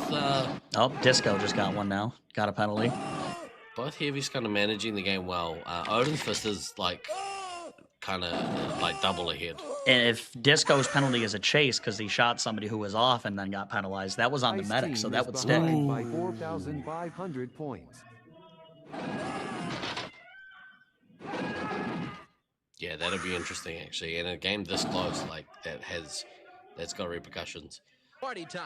oh, Disco just got one now. Got a penalty. Both heavies kind of managing the game well. Odin's Fist is like kind of like double ahead. And if Disco's penalty is a chase because he shot somebody who was off and then got penalized, that was on the Ice medic, team so is that would stick. behind by 4,500 points. Yeah, that'd be interesting actually. And a game this close, like that's got repercussions. Party time.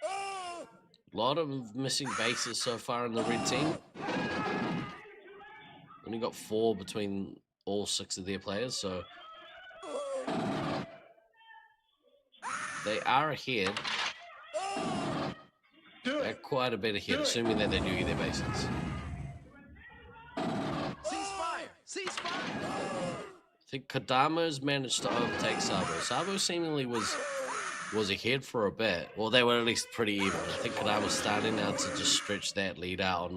A lot of missing bases so far in the red team. Only got 4 between all 6 of their players, so they are ahead. They're quite a bit ahead, assuming that they do get their bases. Ceasefire! Ceasefire! I think Kodama's managed to overtake Sabo. Sabo seemingly was ahead for a bit. Well, they were at least pretty even. I think Kodama's starting now to just stretch that lead out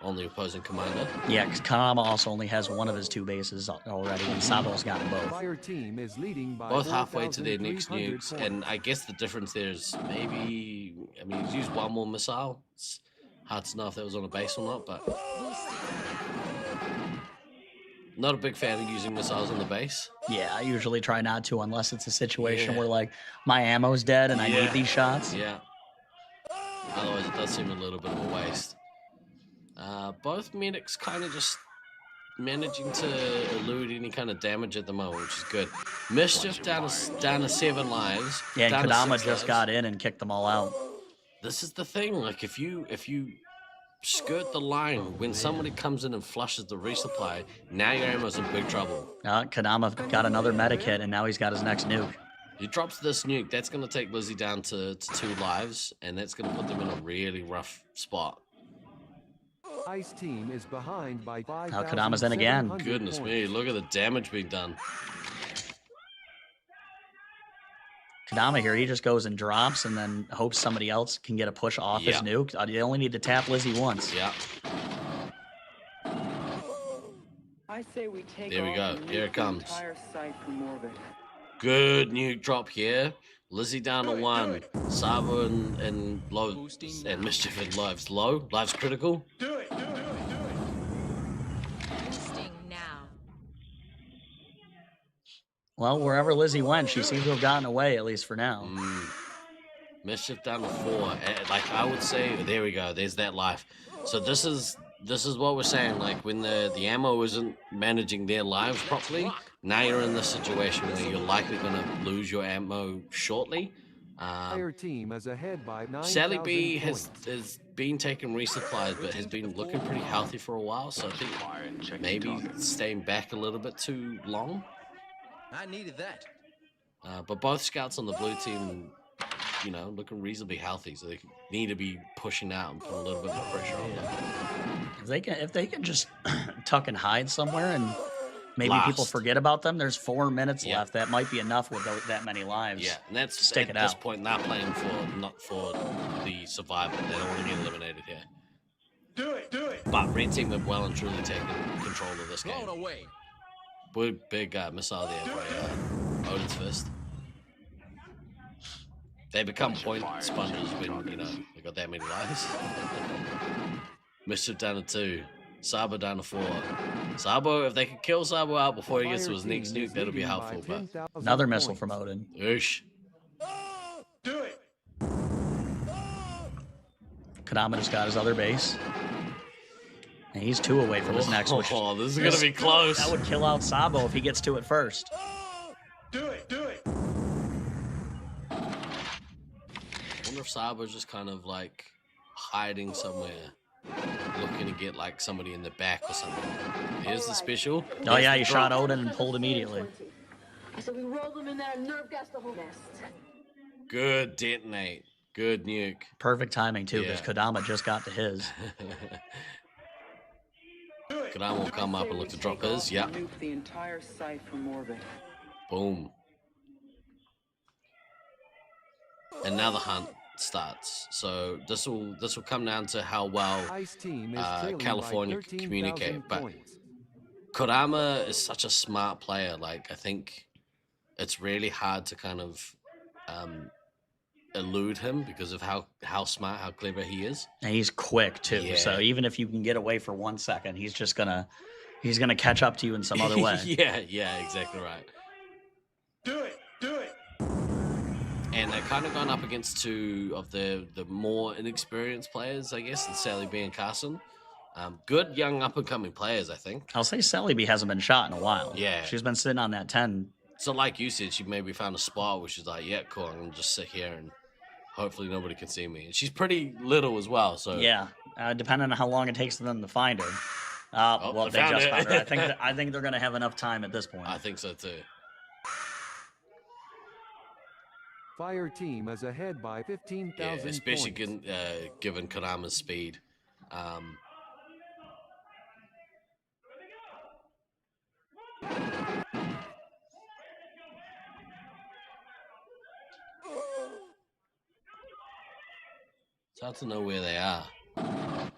on the opposing commander. Yeah, because Kodama also only has one of his 2 bases already, and Sabo's got both. Fire team is leading by Both halfway to their next 4,300 nukes, points. and I guess the difference there is maybe, I mean, he's used 1 more missile. It's hard to know if that was on a base or not, but not a big fan of using missiles on the base. Yeah, I usually try not to unless it's a situation where, like, my ammo's dead and I need these shots. Yeah. Otherwise, it does seem a little bit of a waste. Both medics kind of just managing to elude any kind of damage at the moment, which is good. Mischief down to 7 lives. Yeah, and down to Kodama 6 just lives. got in and kicked them all out. This is the thing, like if you skirt the line when somebody comes in and flushes the resupply, now your ammo's in big trouble. Kodama got another medic hit, and now he's got his next nuke. He drops this nuke, that's going to take Lizzie down to 2 lives, and that's going to put them in a really rough spot. Ice team is behind by 5,700 Now Kodama's in again. Goodness points. me, look at the damage being done. Kodama here, he just goes and drops and then hopes somebody else can get a push off his nuke. You only need to tap Lizzie once. Yeah. I say we take There we off go. and Here nuke it comes. The entire site from orbit. Good nuke drop here. Lizzie down to 1. Sabo and low and Mischief and lives low. Lives critical. Do it. Boosting now. Well, wherever Lizzie went, she seems to have gotten away, at least for now. Mischief down to 4. Like I would say, there we go. There's that life. So this is what we're saying. Like when the ammo isn't managing their lives properly, now you're in this situation where you're likely going to lose your ammo shortly. Fire team is ahead by 9,000 Sally B points. has been taking resupplies, but has been looking pretty healthy for a while. So I think maybe staying back a little bit too long. I needed that. But both scouts on the blue team, you know, looking reasonably healthy, so they need to be pushing out and putting a little bit more pressure on them. If they can just tuck and hide somewhere and maybe people Last. forget about them, there's 4 minutes left. That might be enough with that many lives. Yeah, and that's Stick at it this out. point not playing not for the survival. They don't want to get eliminated here. Do it. But red team have well and truly taken control of this game. Blown away. Big missile there by Odin's Fist. They become point sponges when, you know, they got that many lives. Mischief down to 2. Sabo down to 4. Sabo, if they can kill Sabo out before he gets to his next nuke, that'll be helpful. But Another missile from Odin. Oosh. Do it. Kodama just got his other base. And he's 2 away from his next, which Oh, this is going to be close. that would kill out Sabo if he gets to it first. Do it. I wonder if Sabo's just kind of like hiding somewhere, looking to get like somebody in the back or something. Here's the special. Oh yeah, he Here's the shot drop. Odin and pulled immediately. So we roll them in there and nerve gas the whole nest. Good detonate. Good nuke. Perfect timing too, because Yeah. Kodama just got to his. Kodama will come up and look to drop his. Yeah. Nuke the entire site from orbit. Boom. and now the hunt starts. So this will come down to how well California can communicate. But Kodama is such a smart player. Like, I think it's really hard to kind of elude him because of how smart, how clever he is. And he's quick too. Yeah. So even if you can get away for 1 second, he's gonna catch up to you in some other way. yeah, exactly right. Do it. And they're kind of going up against two of the more inexperienced players, I guess, and Sally B and Carson. Good young up and coming players, I think. I'll say Sally B hasn't been shot in a while. Yeah. She's been sitting on that 10. So like you said, she maybe found a spot where she's like, yeah, cool, I'm going to just sit here and hopefully nobody can see me. And she's pretty little as well, so... Yeah, depending on how long it takes for them to find her. Well, they just found her. I think they're going to have enough time at this point. I think so too. Fire team is ahead by 15,000 Yeah, especially points. given Kodama's speed. It's hard to know where they are. Yeah,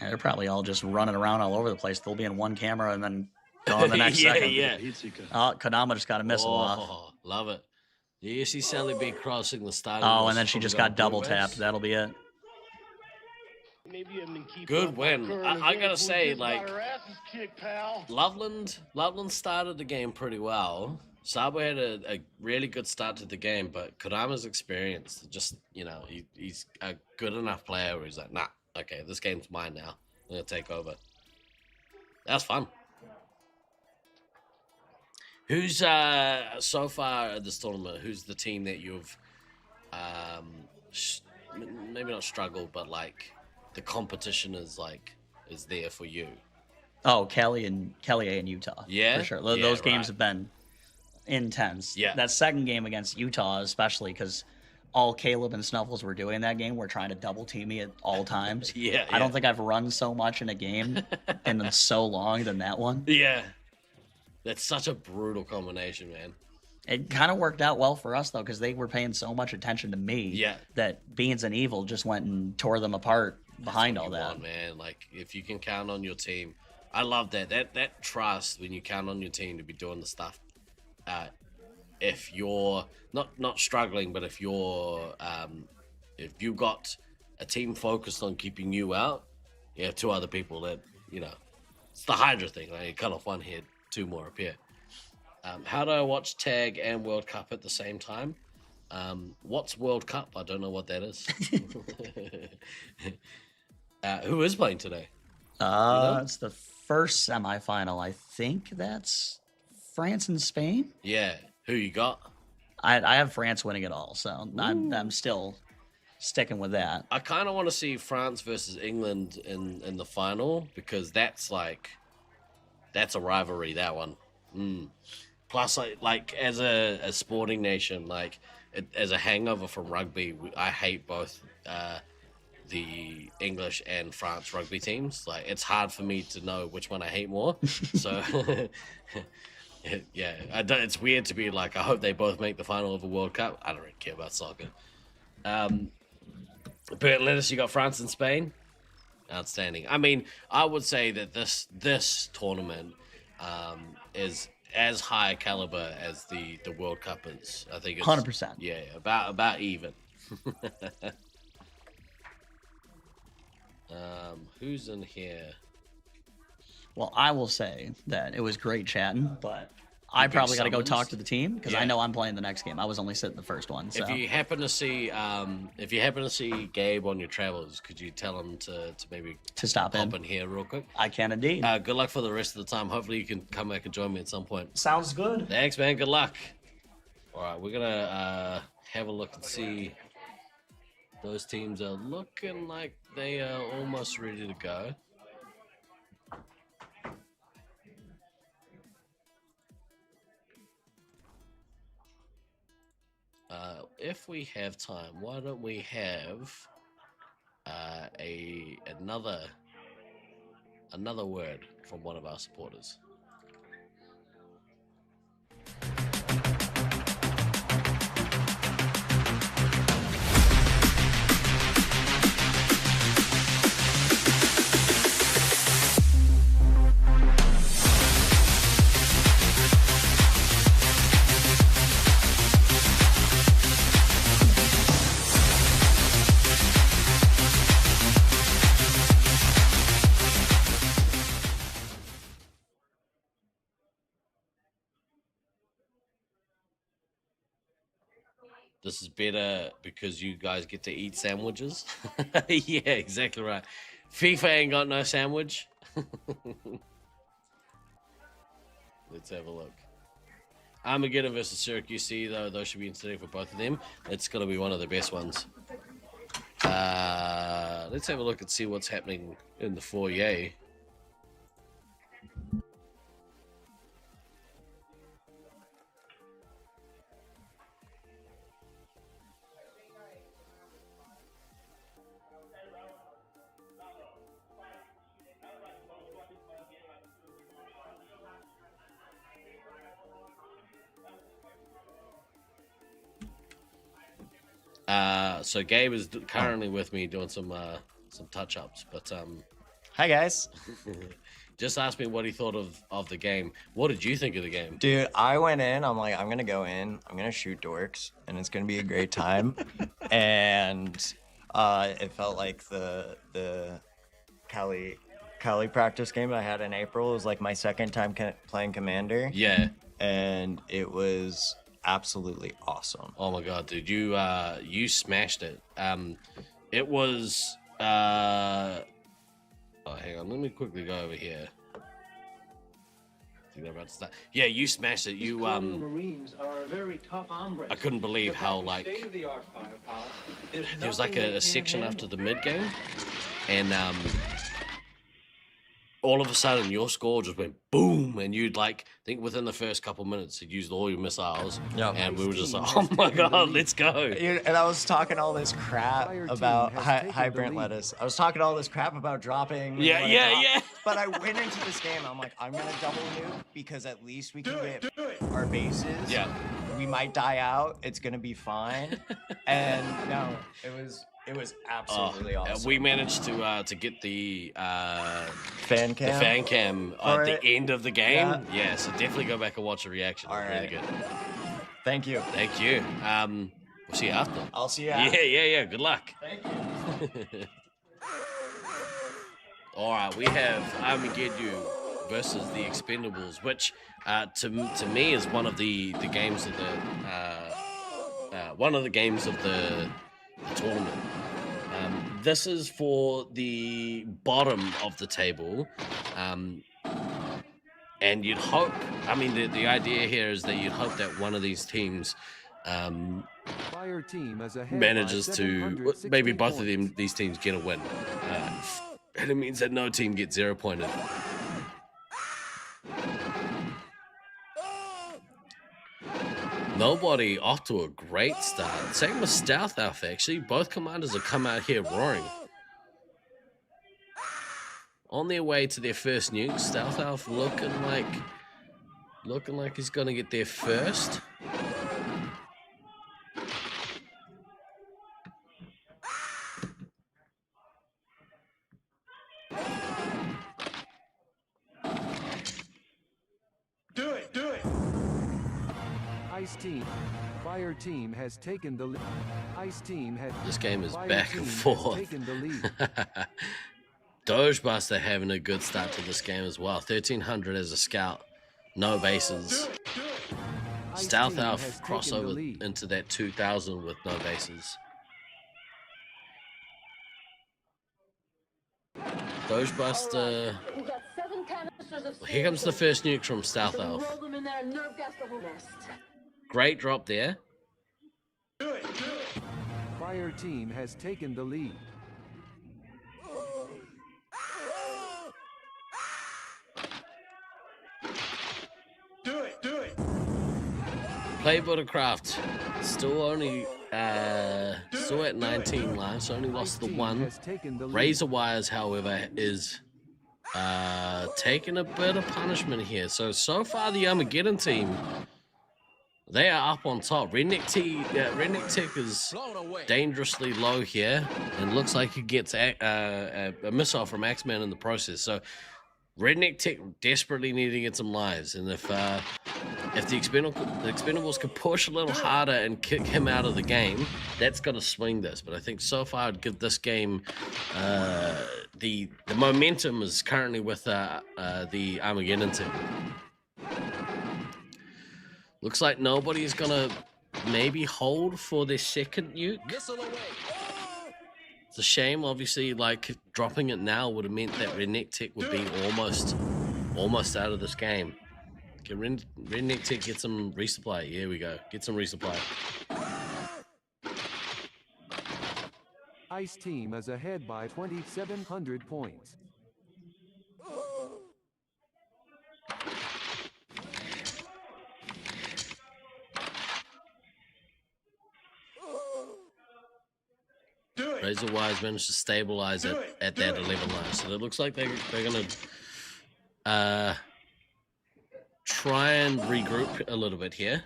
they're probably all just running around all over the place. They'll be in one camera and then go in the next second. Yeah. Kodama just got a missile off. Love it. You see Sally B crossing the start. And then she just got double tapped. That'll be it. Good win. I gotta say, like, Loveland started the game pretty well. Sabo had a really good start to the game, but Kodama's experience, just, he's a good enough player where he's like, nah, okay, this game's mine now. I'm gonna take over. That's fun. Who's so far at this tournament? Who's the team that you've maybe not struggled, but like the competition is there for you? Oh, Kelly A in Utah. Yeah, for sure. Those games have been intense. Yeah, that second game against Utah, especially because all Caleb and Snuffles were doing that game were trying to double team me at all times. Yeah, I don't think I've run so much in a game in so long than that one. Yeah. That's such a brutal combination, man. It kind of worked out well for us, though, because they were paying so much attention to me that Beans and Evil just went and tore them apart behind all that. Man, like, if you can count on your team, I love that. That trust when you count on your team to be doing the stuff. If you're not struggling, but if you're if you got a team focused on keeping you out, you have two other people that, it's the Hydra thing. Like, you cut off one head, two more appear. How do I watch Tag and World Cup at the same time? What's World Cup? I don't know what that is. Who is playing today? It's the first semifinal. I think that's France and Spain. Yeah. Who you got? I have France winning it all, so I'm still sticking with that. I kind of want to see France versus England in the final, because that's a rivalry, that one. Plus, like as a sporting nation, as a hangover from rugby, I hate both the English and France rugby teams. Like, it's hard for me to know which one I hate more. So, yeah, it's weird to be like, I hope they both make the final of a World Cup. I don't really care about soccer. But Lettuce, you got France and Spain. Outstanding. I mean, I would say that this tournament is as high a caliber as the World Cup is. I think it's 100%. Yeah, about even. Who's in here? Well, I will say that it was great chatting, but I probably got to go talk to the team because I know I'm playing the next game. I was only sitting the first one. So. If you happen to see Gabe on your travels, could you tell him to maybe stop in here real quick? I can indeed. Good luck for the rest of the time. Hopefully you can come back and join me at some point. Sounds good. Thanks, man. Good luck. All right, we're gonna have a look and see. Those teams are looking like they are almost ready to go. If we have time, why don't we have another word from one of our supporters? This is better because you guys get to eat sandwiches. Yeah, exactly right. FIFA ain't got no sandwich. Let's have a look. Armageddon versus Syracuse C, though, those should be interesting for both of them. It's going to be one of the best ones. Let's have a look and see what's happening in the foyer. So Gabe is currently with me doing some touch-ups, but hi guys. Just asked me what he thought of the game. What did you think of the game? Dude, I went in, I'm like, I'm gonna go in, I'm gonna shoot dorks, and it's gonna be a great time. And it felt like the Cali practice game I had in April was like my second time playing Commander. Yeah. And it was absolutely awesome. Oh my god, dude, you smashed it. It was oh, hang on, let me quickly go over here. I think they're about to start. Yeah, you smashed it. You Marines are a very tough hombres. I couldn't believe how like there was like a section after the mid game, and all of a sudden your score just went boom, and you'd like think within the first couple minutes you'd used all your missiles. Yeah. And we were just like, oh my god, let's go. And I was talking all this crap about hi Brent Lettuce. I was talking all this crap about dropping. Yeah. But I went into this game, I'm like, I'm gonna double nuke because at least we can get our bases. Yeah. We might die out. It's gonna be fine. And no, it was absolutely awesome. We managed to get the fan cam. The fan cam at the end of the game. Yeah, so definitely go back and watch the reaction. All It's right. really good. Thank you. Thank you. We'll see you after. I'll see you after. Yeah. Good luck. Thank you. All right, we have Armageddon versus the Expendables, which to me is one of the games of the tournament. This is for the bottom of the table, and you'd hope. I mean, the idea here is that you'd hope that one of these teams Fire team is ahead manages by to 760 maybe both points. of these teams get a win, and it means that no team gets 0 pointed. Nobody off to a great start. Same with Stealth Elf, actually. Both commanders have come out here roaring. On their way to their first nuke, Stealth Elf looking like he's gonna get there first. Do it. Ice team. Fire team has taken the lead. Ice team has. This game is Fire back team and has forth. taken the lead. Dogebuster having a good start to this game as well. 1300 as a scout. No bases. Stealth team Elf has taken the crossover lead. into that 2000 with no bases. Dogebuster. We got 7 canisters of Here comes the first nuke from Stealth So we Elf. roll them in there and nerve gas the whole nest. Great drop there. Fire team has taken the lead. Do it. Play Buttercraft. Still at 19 lives. Only lost the one. Has taken the lead. Razor Wires, however, is taking a bit of punishment here. So far the Armageddon team, they are up on top. Redneck Tech is dangerously low here, and looks like he gets a missile from Axeman in the process. So Redneck Tech desperately need to get some lives, and if the Expendables could push a little harder and kick him out of the game, that's going to swing this. But I think so far I'd give this game the momentum is currently with the Armageddon team. Looks like nobody's gonna maybe hold for their second nuke. It's a shame, obviously, like dropping it now would have meant that Redneck Tech would be almost out of this game. Okay, Redneck Tech get some resupply. Here we go. Get some resupply. Ice Team is ahead by 2,700 points. Razor Wise managed to stabilize it at that 11 line. So it looks like they're going to try and regroup a little bit here.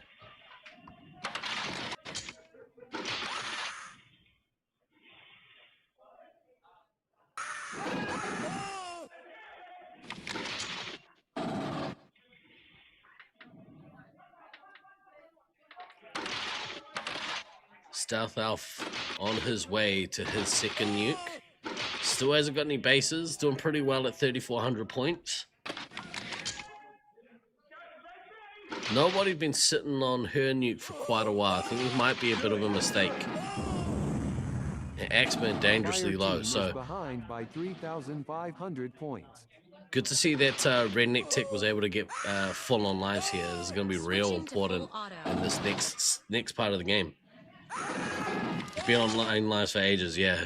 Stealth Elf on his way to his second nuke. Still hasn't got any bases. Doing pretty well at 3,400 points. Nobody's been sitting on her nuke for quite a while. I think this might be a bit of a mistake. Axeman dangerously low, so behind by 3,500 points. Good to see that Redneck Tech was able to get full on lives here. This is going to be real important in this next part of the game. Been online lives for ages, yeah.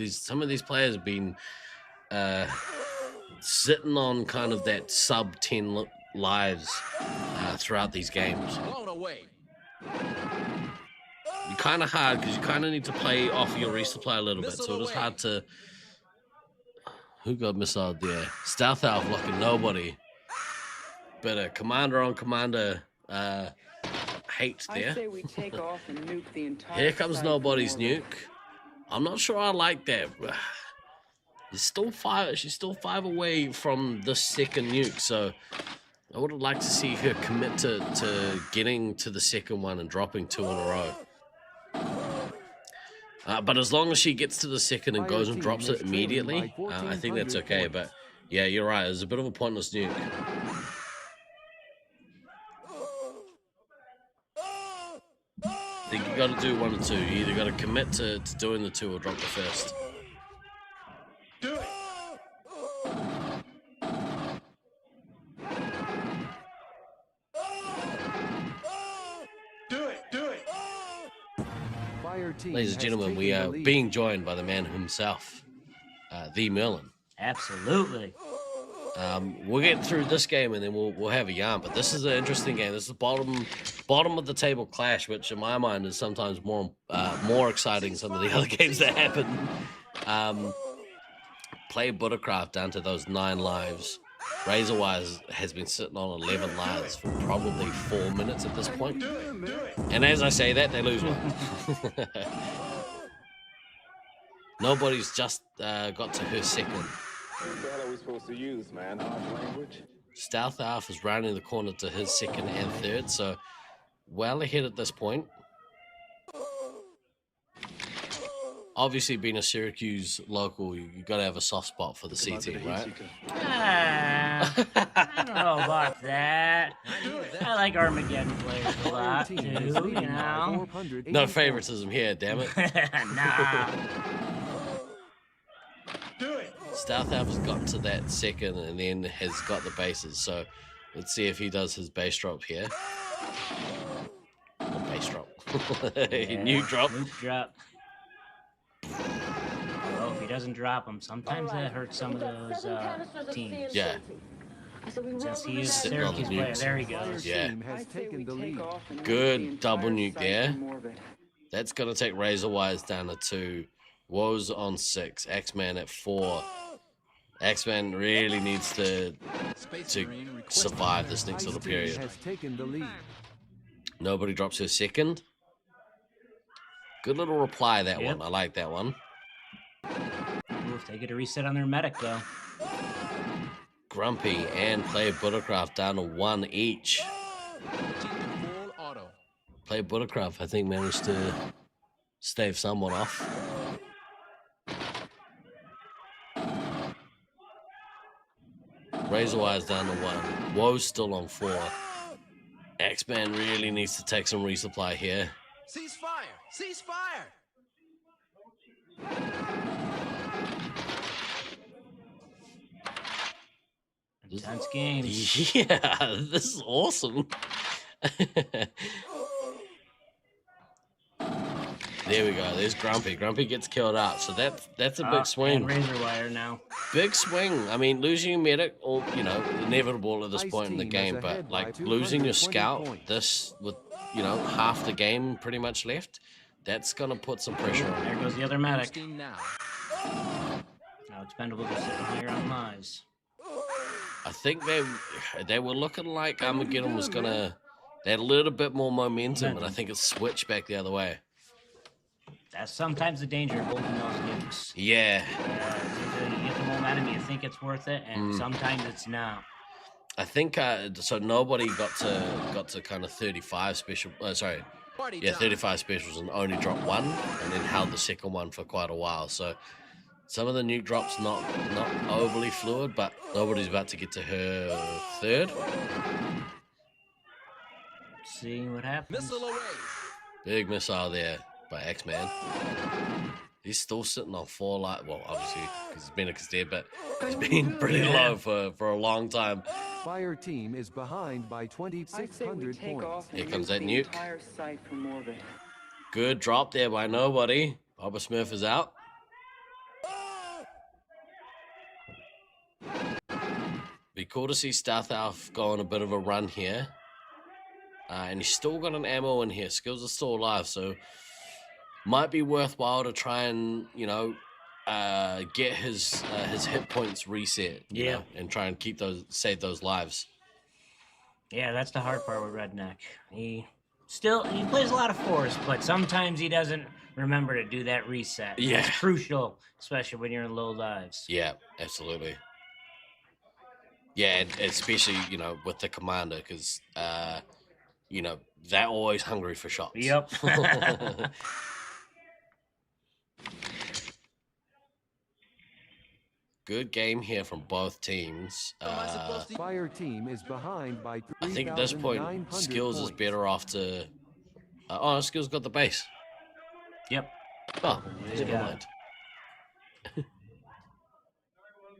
Some of these players have been sitting on kind of that sub 10 lives throughout these games. You're kind of hard because you kind of need to play off your resupply a little bit, so it is hard to. Who got missile there? Stealth Elf looking nobody. But a commander on commander hate there. I say we take off and nuke the entire Here comes site nobody's from orbit. nuke. I'm not sure I like that. She's still 5 away from the second nuke, so I would have liked to see her commit to getting to the second one and dropping 2 in a row. But as long as she gets to the second and goes and drops it immediately, I think that's okay. But yeah, you're right. It's a bit of a pointless nuke. I think you got to do one or two. You either got to commit to doing the 2 or drop the first. Do it. Do it. Fire Team Ladies and gentlemen, we are being joined by the man himself, the Merlin. Absolutely. We'll get through this game and then we'll have a yarn. But this is an interesting game. This is the bottom of the table clash, which in my mind is sometimes more exciting than some of the other games that happen. Play Buttercraft down to those 9 lives. Razorwise has been sitting on 11 lives for probably 4 minutes at this point. And as I say that, they lose one. Nobody's just got to her second. What the hell are we supposed to use, man? Harsh language? Stealth Elf is rounding the corner to his second and third, so well ahead at this point. Obviously, being a Syracuse local, you got to have a soft spot for the C team, right? I don't know about that. I like Armageddon players a lot, too, you know? No favoritism here, damn it. Nah. Do it. Stealth Elf has gotten to that second and then has got the bases, so let's see if he does his base drop here. Not base drop. New drop. New drop. Oh, if he doesn't drop them, sometimes that hurts some of those teams. Yeah. Since he is a Syracuse player, there he goes. Yeah. Has taken the lead. Good double nuke there. That's going to take Razorwise down to 2. Woes on 6. Axeman at 4. Axeman really needs to survive this next little period. Has taken the lead. Nobody drops her second. Good little reply, that one. I like that one. Ooh, if they get a reset on their medic, though. Grumpy and Play Buttercraft down to 1 each. Play Buttercraft, I think, managed to stave someone off. Razorwise down to 1. Woe's still on 4. Axeman really needs to take some resupply here. Cease fire! Cease fire! Intense games. Yeah, this is awesome. There we go. There's Grumpy. Grumpy gets killed out. So that's a big swing. And razor wire now. Big swing. I mean, losing your medic, or inevitable at this point in the game. But like losing your scout, this with half the game pretty much left, that's gonna put some pressure on. There goes the other medic. Now Expendable just sitting here on lives. I think they were looking like Armageddon was gonna. They had a little bit more momentum, and I think it switched back the other way. That's sometimes the danger of holding those nukes. Yeah. You get the momentum, you think it's worth it, and sometimes it's not. I think so. Nobody got to kind of 35 special. 35 specials and only dropped one, and then held the second one for quite a while. So some of the nuke drops not overly fluid, but nobody's about to get to her third. See what happens. Missile away. Big missile there by X-Man. He's still sitting on 4 life. Well, obviously, because Bennick is dead, but he's been pretty low for a long time. Fire team is behind by 2,600 points. Here comes that nuke. Entire site from orbit. Good drop there by nobody. Papa Smurf is out. Be cool to see Stealth Elf go on a bit of a run here. And he's still got an ammo in here. Skills are still alive, so might be worthwhile to try and get his hit points reset. You know, and try and save those lives. Yeah, that's the hard part with Redneck. He plays a lot of Force, but sometimes he doesn't remember to do that reset. Yeah, it's crucial, especially when you're in low lives. Yeah, absolutely. Yeah, and especially with the commander, because they're always hungry for shots. Yep. Good game here from both teams. Fire team is behind by 3,900 I think at this point, Skills is better off to. Skills got the base. Yep. Oh, never mind.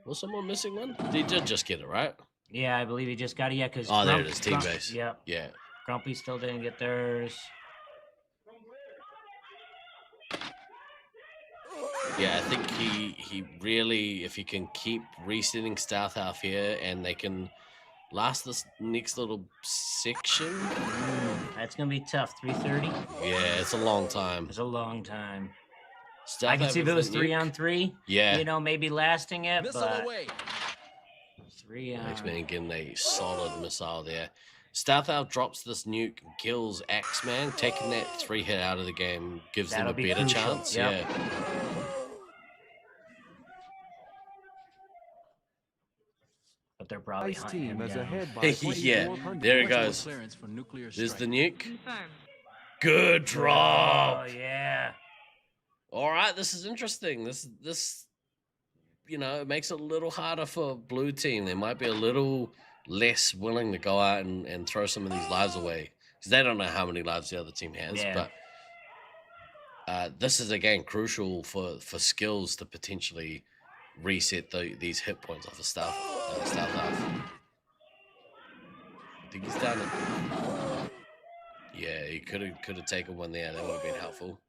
Was someone missing one? He did just get it, right? Yeah, I believe he just got it. Yeah, because there it is, team base. Yep. Yeah. Grumpy still didn't get theirs. Yeah, I think he really, if he can keep resetting Stealth Elf here, and they can last this next little section. That's gonna be tough. 3:30. Yeah, it's a long time. It's a long time. Stealth I can Elf see if it was the 3-on-3. Yeah. Maybe lasting it, but away. 3 on. X-Man getting a solid missile there. Stealth Elf drops this nuke, kills Axeman, taking that 3 hit out of the game gives them a better chance. Yep. Yeah. But they're probably Ice team is ahead by Yeah, there it goes. There's the nuke. Good drop. Oh yeah. All right, this is interesting. This it makes it a little harder for blue team. They might be a little less willing to go out and throw some of these lives away because they don't know how many lives the other team has. Yeah. But this is again crucial for Skills to potentially reset these hit points off of Stealth Elf. I think he's done it. Yeah, he could have taken one there. That would have been helpful.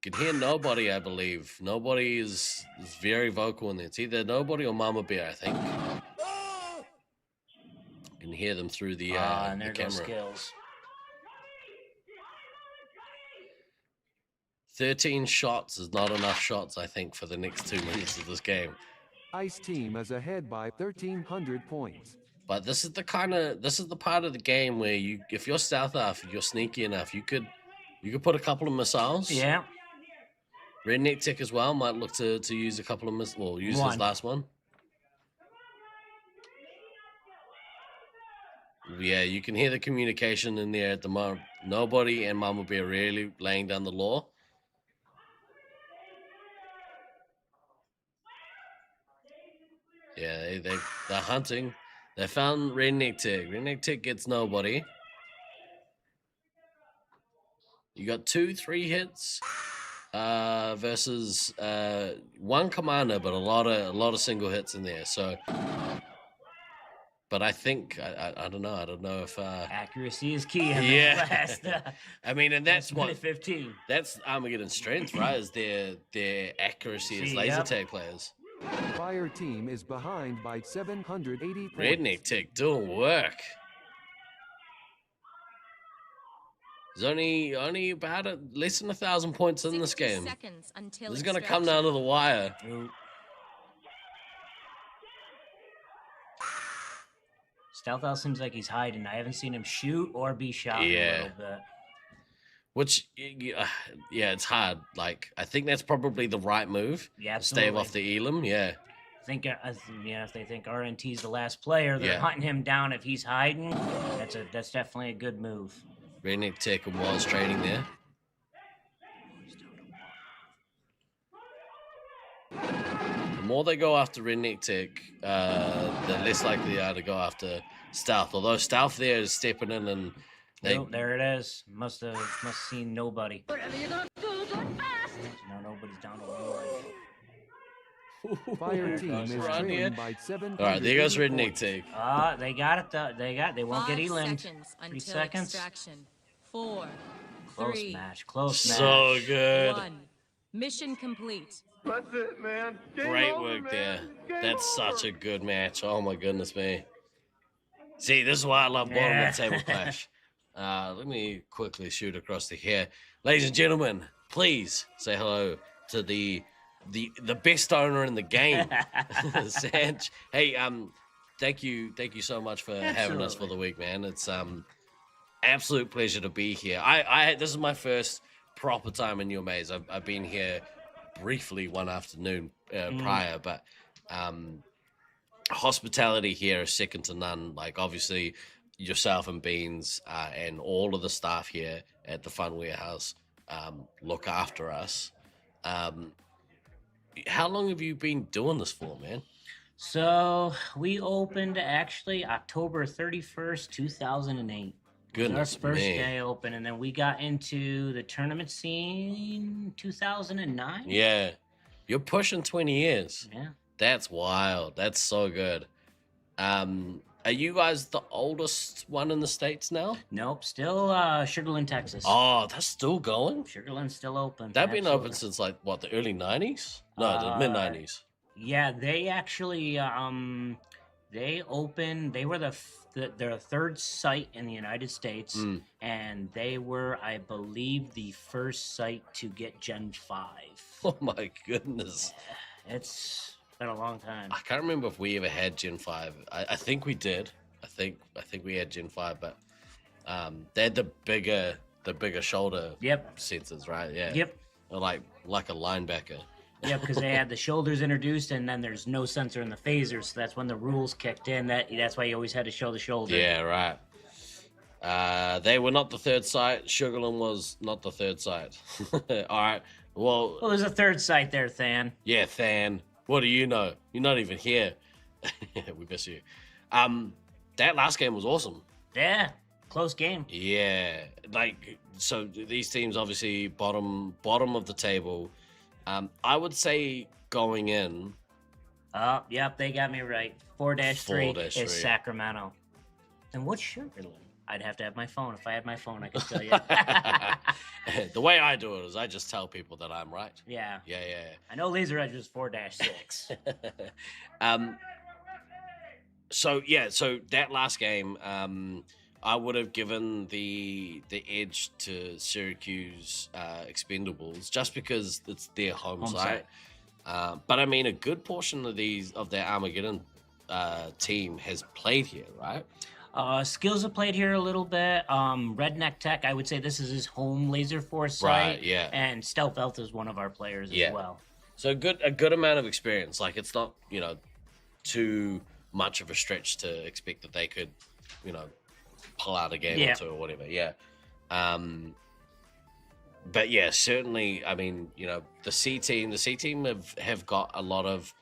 Can hear nobody, I believe. Nobody is very vocal in there. It's either nobody or Mama Bear, I think. Can hear them through the and there the goes camera. Skills. 13 shots is not enough shots, I think, for the next 2 minutes of this game. Ice team is ahead by 1,300 points. But this is the part of the game where if you're Stealth Elf, if you're sneaky enough, you could put a couple of missiles. Yeah. Redneck Tech as well might look to use a couple of use his last one. Yeah, you can hear the communication in there at the moment. Nobody and Mama Bear really laying down the law. Yeah, they're hunting. They found Redneck Tech. Redneck Tech gets nobody. You got 2-3 hits versus one commander, but a lot of single hits in there. So, but I think I don't know. I don't know if accuracy is key. I mean, and that's what 15. That's Armageddon's strength, right? Is their accuracy as laser tag players. Fire team is behind by 780 points. Redneck Tech doing work. There's only about less than 1,000 points in this game. This is gonna come down to the wire. Stealth Out seems like he's hiding. I haven't seen him shoot or be shot in a little bit. Which, yeah, it's hard. Like, I think that's probably the right move. Yeah, stave off the Elam. Yeah. I think, if they think RNT's the last player, they're hunting him down. If he's hiding, that's definitely a good move. Redneck Tech and Waz trading there. The more they go after Redneck Tech, the less likely they are to go after Stealth. Although Stealth there is stepping in and there it is. Must seen nobody. Whatever you're gonna do fast. No, nobody's down to one life. Fire team is trailing by 7. All right, there goes Redneck Tech. They got it. They won't get Elam'd. 3 seconds. Extraction. 4. Close 3. match. Close match. So good. 1. Mission complete. That's it, man. Great work there. That's such a good match. Oh my goodness me. See, this is why I love bottom of the table clash. Let me quickly shoot across the hair. Ladies and gentlemen, please say hello to the best owner in the game, Sanj. Hey, thank you so much for having us for the week, man. It's absolute pleasure to be here. This is my first proper time in your maze. I've been here briefly one afternoon prior, but hospitality here is second to none. Like, obviously, yourself and Beans and all of the staff here at the Fun Warehouse look after us. How long have you been doing this for, man? So we opened actually October 31st, 2008. Goodness, our first day open, and then we got into the tournament scene 2009. Yeah, you're pushing 20 years. Yeah, that's wild. That's so good. Are you guys the oldest one in the States now? Nope, still Sugarland, Texas. Oh, that's still going? Sugarland's still open. They've been open since like what, the early 90s? No, the mid 90s. Yeah, they actually they opened. They were their third site in the United States, and they were, I believe, the first site to get Gen 5. Oh my goodness! Yeah, it's been a long time. I can't remember if we ever had Gen 5. I think we did. I think we had Gen 5, but they had the bigger shoulder sensors, right? Yeah. Yep. Like a linebacker. Yeah, because they had the shoulders introduced, and then there's no sensor in the phaser, so that's when the rules kicked in. That's why you always had to show the shoulder. Yeah, right. They were not the third site. Sugarland was not the third site. All right. Well, there's a third site there, Than. Yeah, Than. What do you know? You're not even here. We miss you. That last game was awesome. Yeah, close game. Yeah, like, so these teams obviously bottom of the table. I would say going in. Oh, yep, they got me right. 4-3 is Sacramento. And what's Sugarland? I'd have to have my phone. If I had my phone, I could tell you. The way I do it is I just tell people that I'm right. Yeah. Yeah. I know Laser Edge was 4-6. So that last game, I would have given the edge to Syracuse Expendables just because it's their home site. But I mean, a good portion of their Armageddon team has played here, right? Skills have played here a little bit. Redneck Tech, I would say this is his home Laserforce site. Right, yeah. And Stealth Elf is one of our players as well. So a good amount of experience. Like, it's not, too much of a stretch to expect that they could, pull out a game or two or whatever. Yeah. But yeah, certainly, I mean, the C team have got a lot of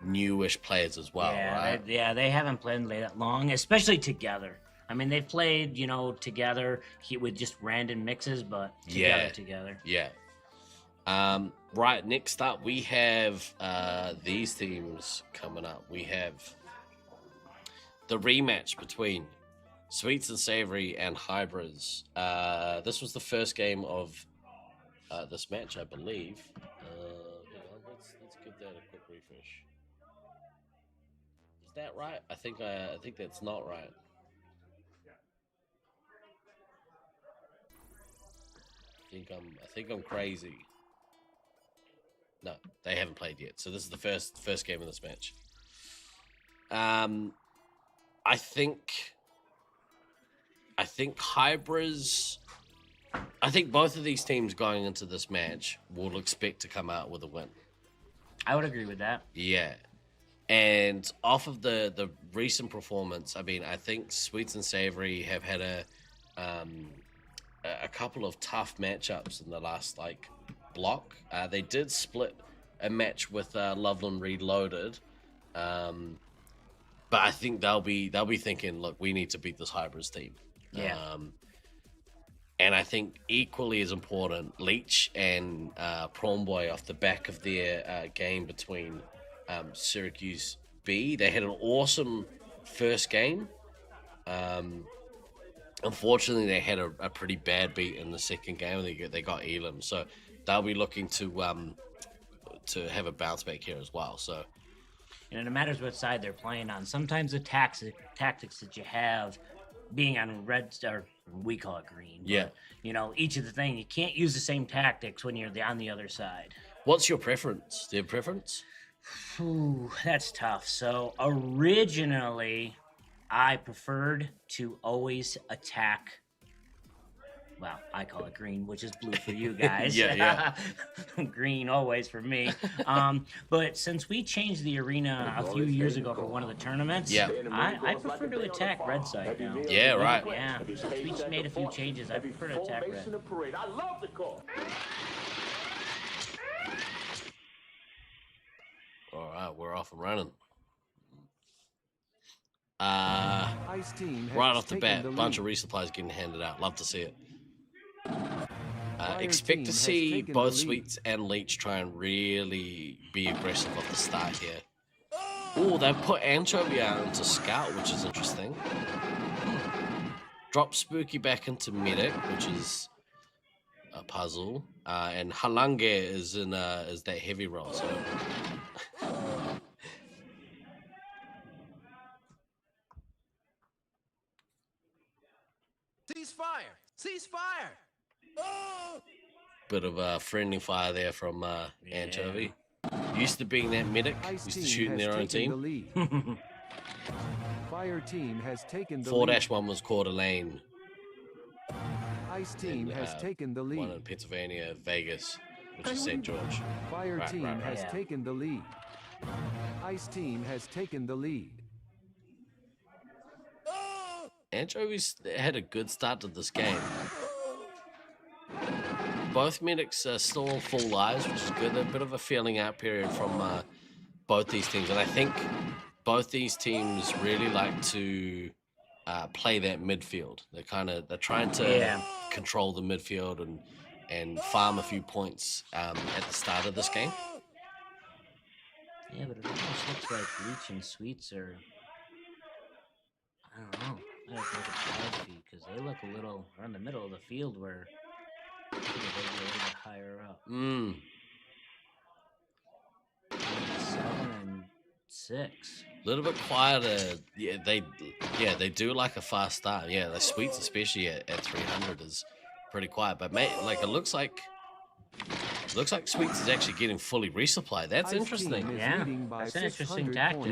newish players as well, right? They haven't played that long, especially together. I mean, they've played, together with just random mixes, but together. Yeah. Right, next up, we have these teams coming up. We have the rematch between Sweets and Savory and Hybrids. This was the first game of this match, I believe. Let's give that a quick refresh. Is that right? I think that's not right. I think I'm crazy. No, they haven't played yet. So this is the first game of this match. I think Hybrids. I think both of these teams going into this match will expect to come out with a win. I would agree with that. Yeah. And off of the recent performance, I mean, I think Sweets and Savory have had a couple of tough matchups in the last block. They did split a match with Loveland Reloaded, but I think they'll be thinking, look, we need to beat this Hybrids team. Yeah. And I think equally as important, Leech and Prawn Boy off the back of their game between Syracuse B, they had an awesome first game. Unfortunately, they had a pretty bad beat in the second game. They got Elam, so they'll be looking to have a bounce back here as well. So, no matters what side they're playing on, sometimes the tactics that you have, being on red, or we call it green. Yeah. But, each of the thing, you can't use the same tactics when you're on the other side. What's your preference? Do you have preference? Ooh, that's tough. So originally, I preferred to always attack. Well, I call it green, which is blue for you guys. Yeah. Green always for me. But since we changed the arena a few years ago for one of the tournaments, I prefer to attack red side now. Yeah, right. Yeah, since we just made a few changes, I prefer to attack red. I love the call. All right, we're off and running. Right off the bat, a bunch of resupplies getting handed out. Love to see it. Expect to see both Sweets and Leech try and really be aggressive off the start here. Oh, they've put Anchovy out into Scout, which is interesting. Drop Spooky back into Medic, which is a puzzle. And Halange is that heavy roll. So. Ceasefire! Oh! Bit of a friendly fire there from Anchovy. Used to being that medic, used to shooting their own team. Fire team has taken the 4-1 was Coeur d'Alene. Ice team has taken the lead. One in Pennsylvania, Vegas, which is St. George. Fire team has taken the lead. Ice team has taken the lead. Anchovies had a good start to this game. Both medics are still on full lives, which is good. A bit of a feeling out period from both these teams. And I think both these teams really like to play that midfield. They're trying to control the midfield and farm a few points at the start of this game. Yeah, but it almost looks like Leech and Sweets are, I don't know. I don't think it's 5 feet because they look a little around the middle of the field where they'd be a little bit higher up. 7 and 6. A little bit quieter. They do like a fast start. Yeah, the Sweets especially at 300 is pretty quiet. But mate, it looks like Sweets is actually getting fully resupplied. That's interesting. Yeah, that's an interesting tactic.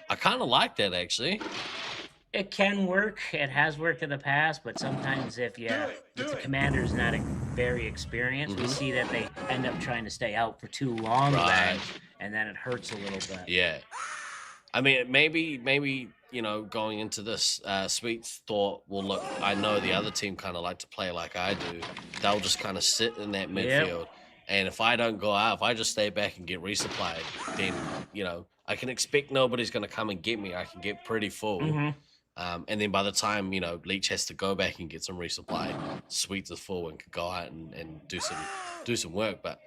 I kind of like that actually. It can work. It has worked in the past, but sometimes if the commander's not very experienced, we see that they end up trying to stay out for too long, and then it hurts a little bit. Yeah, I mean, maybe going into this, Sweets thought, well, look, I know the other team kind of like to play like I do. They'll just kind of sit in that midfield And if I don't go out, if I just stay back and get resupplied, then, you know, I can expect nobody's going to come and get me. I can get pretty full. And then by the time, you know, Leech has to go back and get some resupply, Sweets is full and can go out and do some work. But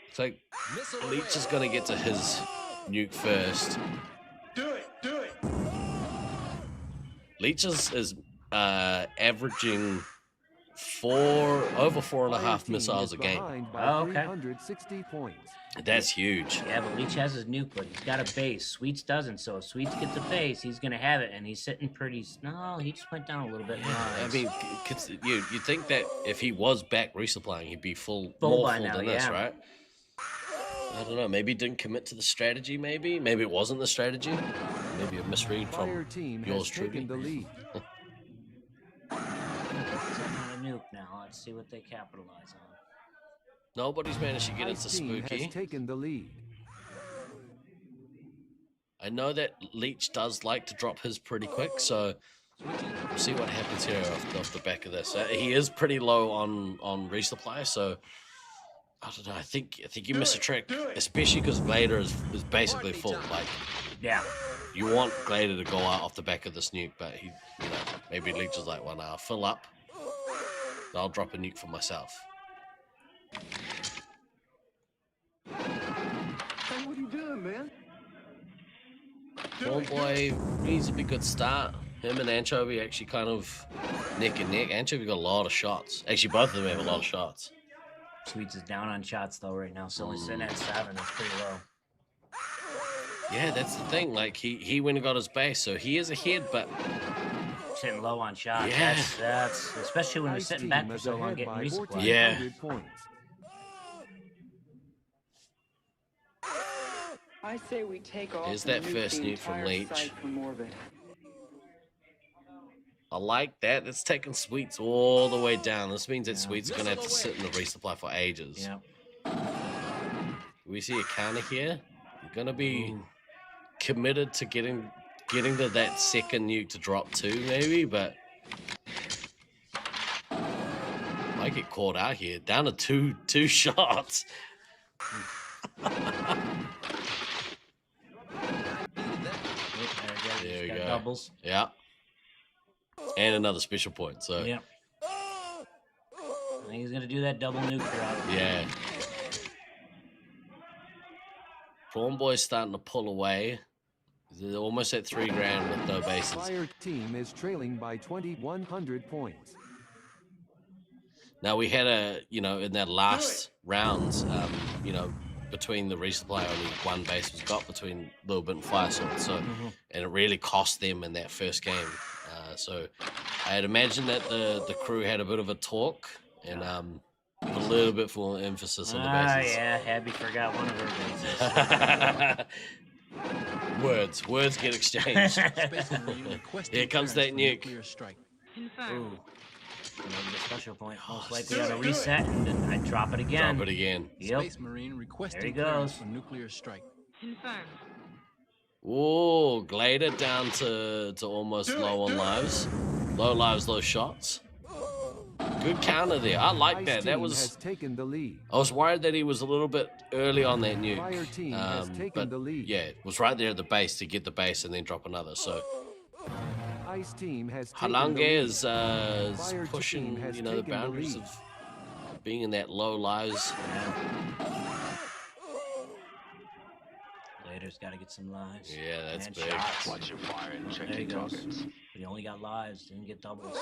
it's like Leech is going to get to his nuke first. Do it. Leech is averaging over 4.5 missiles a game. Oh, okay. 360 points. That's huge. Yeah, but Leech has his nuke, but he's got a base. Sweets doesn't, so if Sweets gets a base, he's going to have it, and he's sitting pretty... No, he just went down a little bit. I mean, you think that if he was back resupplying, he'd be more full now, than this, right? I don't know. Maybe he didn't commit to the strategy, maybe. Maybe it wasn't the strategy. Maybe a misread from yours truly. The lead. On a nuke now. Let's see what they capitalize on. Nobody's managed to get Ice into team Spooky. has taken the lead. I know that Leech does like to drop his pretty quick, so we'll see what happens here off the back of this. He is pretty low on resupply, so I don't know. I think you missed a trick, especially because Glader is basically full. Like, yeah, you want Glader to go out off the back of this nuke, but he, you know, maybe Leech is like, well, now I'll fill up. I'll drop a nuke for myself. Hey, what are you doing, man? Ball Boy, reasonably good start. Him and Anchovy actually kind of neck and neck. Anchovy got a lot of shots. Actually, both of them have a lot of shots. Sweets is down on shots though right now, so only sitting at 7. That's pretty low. Yeah, that's the thing. Like he went and got his base, so he is ahead, but sitting low on shots. Yeah. That's especially when we're sitting back for so long getting resupply. Yeah. I say we take off. Here's that and first the nuke from entire Leech. site from orbit. I like that. It's taking Sweets all the way down. This means that Sweets is gonna have to sit in the resupply for ages. Yeah. We see a counter here. You're gonna be committed to getting to that second nuke to drop 2, maybe, but might get caught out here. Down to two shots. There we go. Doubles. Yeah. And another special point. So yeah. I think he's gonna do that double nuke drop. yeah. Prawn Boy's starting to pull away. They're almost at $3 grand with no bases. Fire team is trailing by 2,100 points. Now we had in that last rounds, between the resupply, only one base was got between Little Bit and Fire Sword, so and it really cost them in that first game. So I had imagined that the crew had a bit of a talk and put a little bit more emphasis on the bases. Yeah, Abby forgot one of her bases. Words get exchanged. Here comes that nuke. Ooh. The special point most likely on a reset, and then I drop it again. Drop it again. Yep. Space Marine requesting there he clearance goes. for nuclear strike. Confirmed. Ooh, Glader down to almost low on lives. Low lives, low shots. Good counter there. I like that. That was. Taken the lead. I was worried that he was a little bit early on that nuke. Fire team has taken but the lead. yeah, was right there at the base to get the base and then drop another. So Ice team has taken Halange the lead. is Fire pushing, team has the taken the boundaries lead. of being in that low lives. Later's got to get some lives. Yeah, that's and big. Shots. Watch your fire and check There he your goes. targets. But he only got lives, didn't get doubles.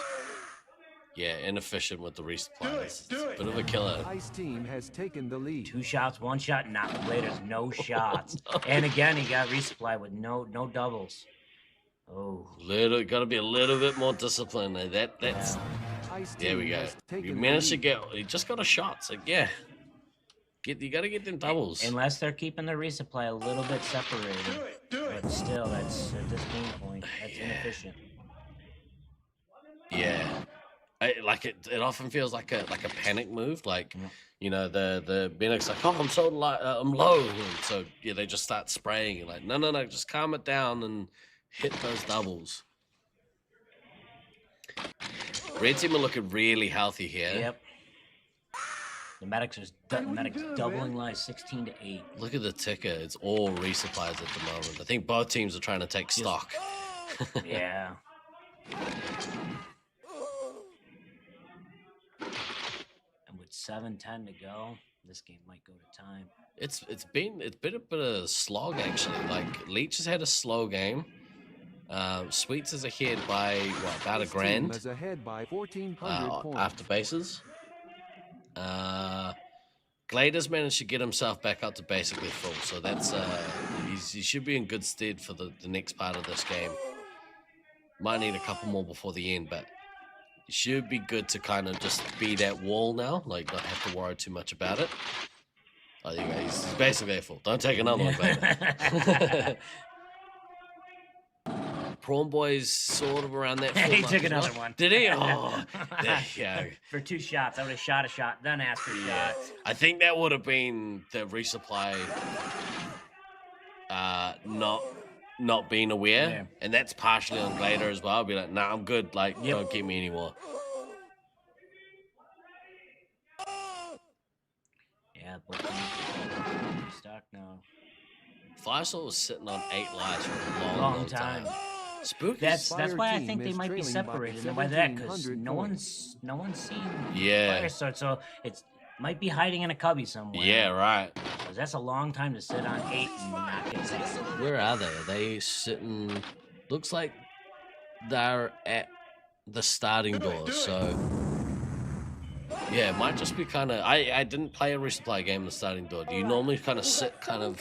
Yeah, inefficient with the resupply. It's do a it. bit of a killer. Ice team has taken the lead. 2 shots, 1 shot, not Later's no shots. And again, he got resupply with no doubles. Oh, Gotta be a little bit more disciplined. That's Ice there we team go. has taken You the managed to lead. get. You just got a shot. So yeah, you gotta get them doubles. unless they're keeping their resupply a little bit separated. Do it. But still, that's at this game point, that's inefficient. Yeah, it often feels like a panic move. Like the Bennett's like, oh, I'm so I'm low, and so yeah, they just start spraying. You're like, no, just calm it down and hit those doubles. Red team are looking really healthy here. Yep. The medics doubling lives 16 to 8. Look at the ticker. It's all resupplies at the moment. I think both teams are trying to take stock. Yeah. And with 7:10 to go, this game might go to time. It's been a bit of a slog actually. Like Leech has had a slow game. Sweets is ahead by about a grand. Is ahead by 1,400 points. After bases. Glader's managed to get himself back up to basically full, so that's he should be in good stead for the next part of this game. Might need a couple more before the end, but it should be good to kind of just be that wall now, like not have to worry too much about it. Oh, there you go. He's basically full. Don't take another one, Glader. Prawn Boy's sort of around that. He took another one. Did he? Oh, yeah. For 2 shots, I would have shot a shot, then asked for shots. I think that would have been the resupply not being aware, and that's partially on Glader as well. I'll be like, nah, I'm good. Like, don't get me anymore. Yeah, but stuck now. Firesaw was sitting on 8 lives for a long time. Spooky. That's why I think they might be separated by that, because no one's seen Firesword, so it might be hiding in a cubby somewhere. Yeah, right. 'Cause that's a long time to sit on 8 and not get that. Where are they? Are they sitting? Looks like they're at the starting door. So yeah, it might just be kind of. I didn't play a resupply game in the starting door. Do you normally kind of sit kind of?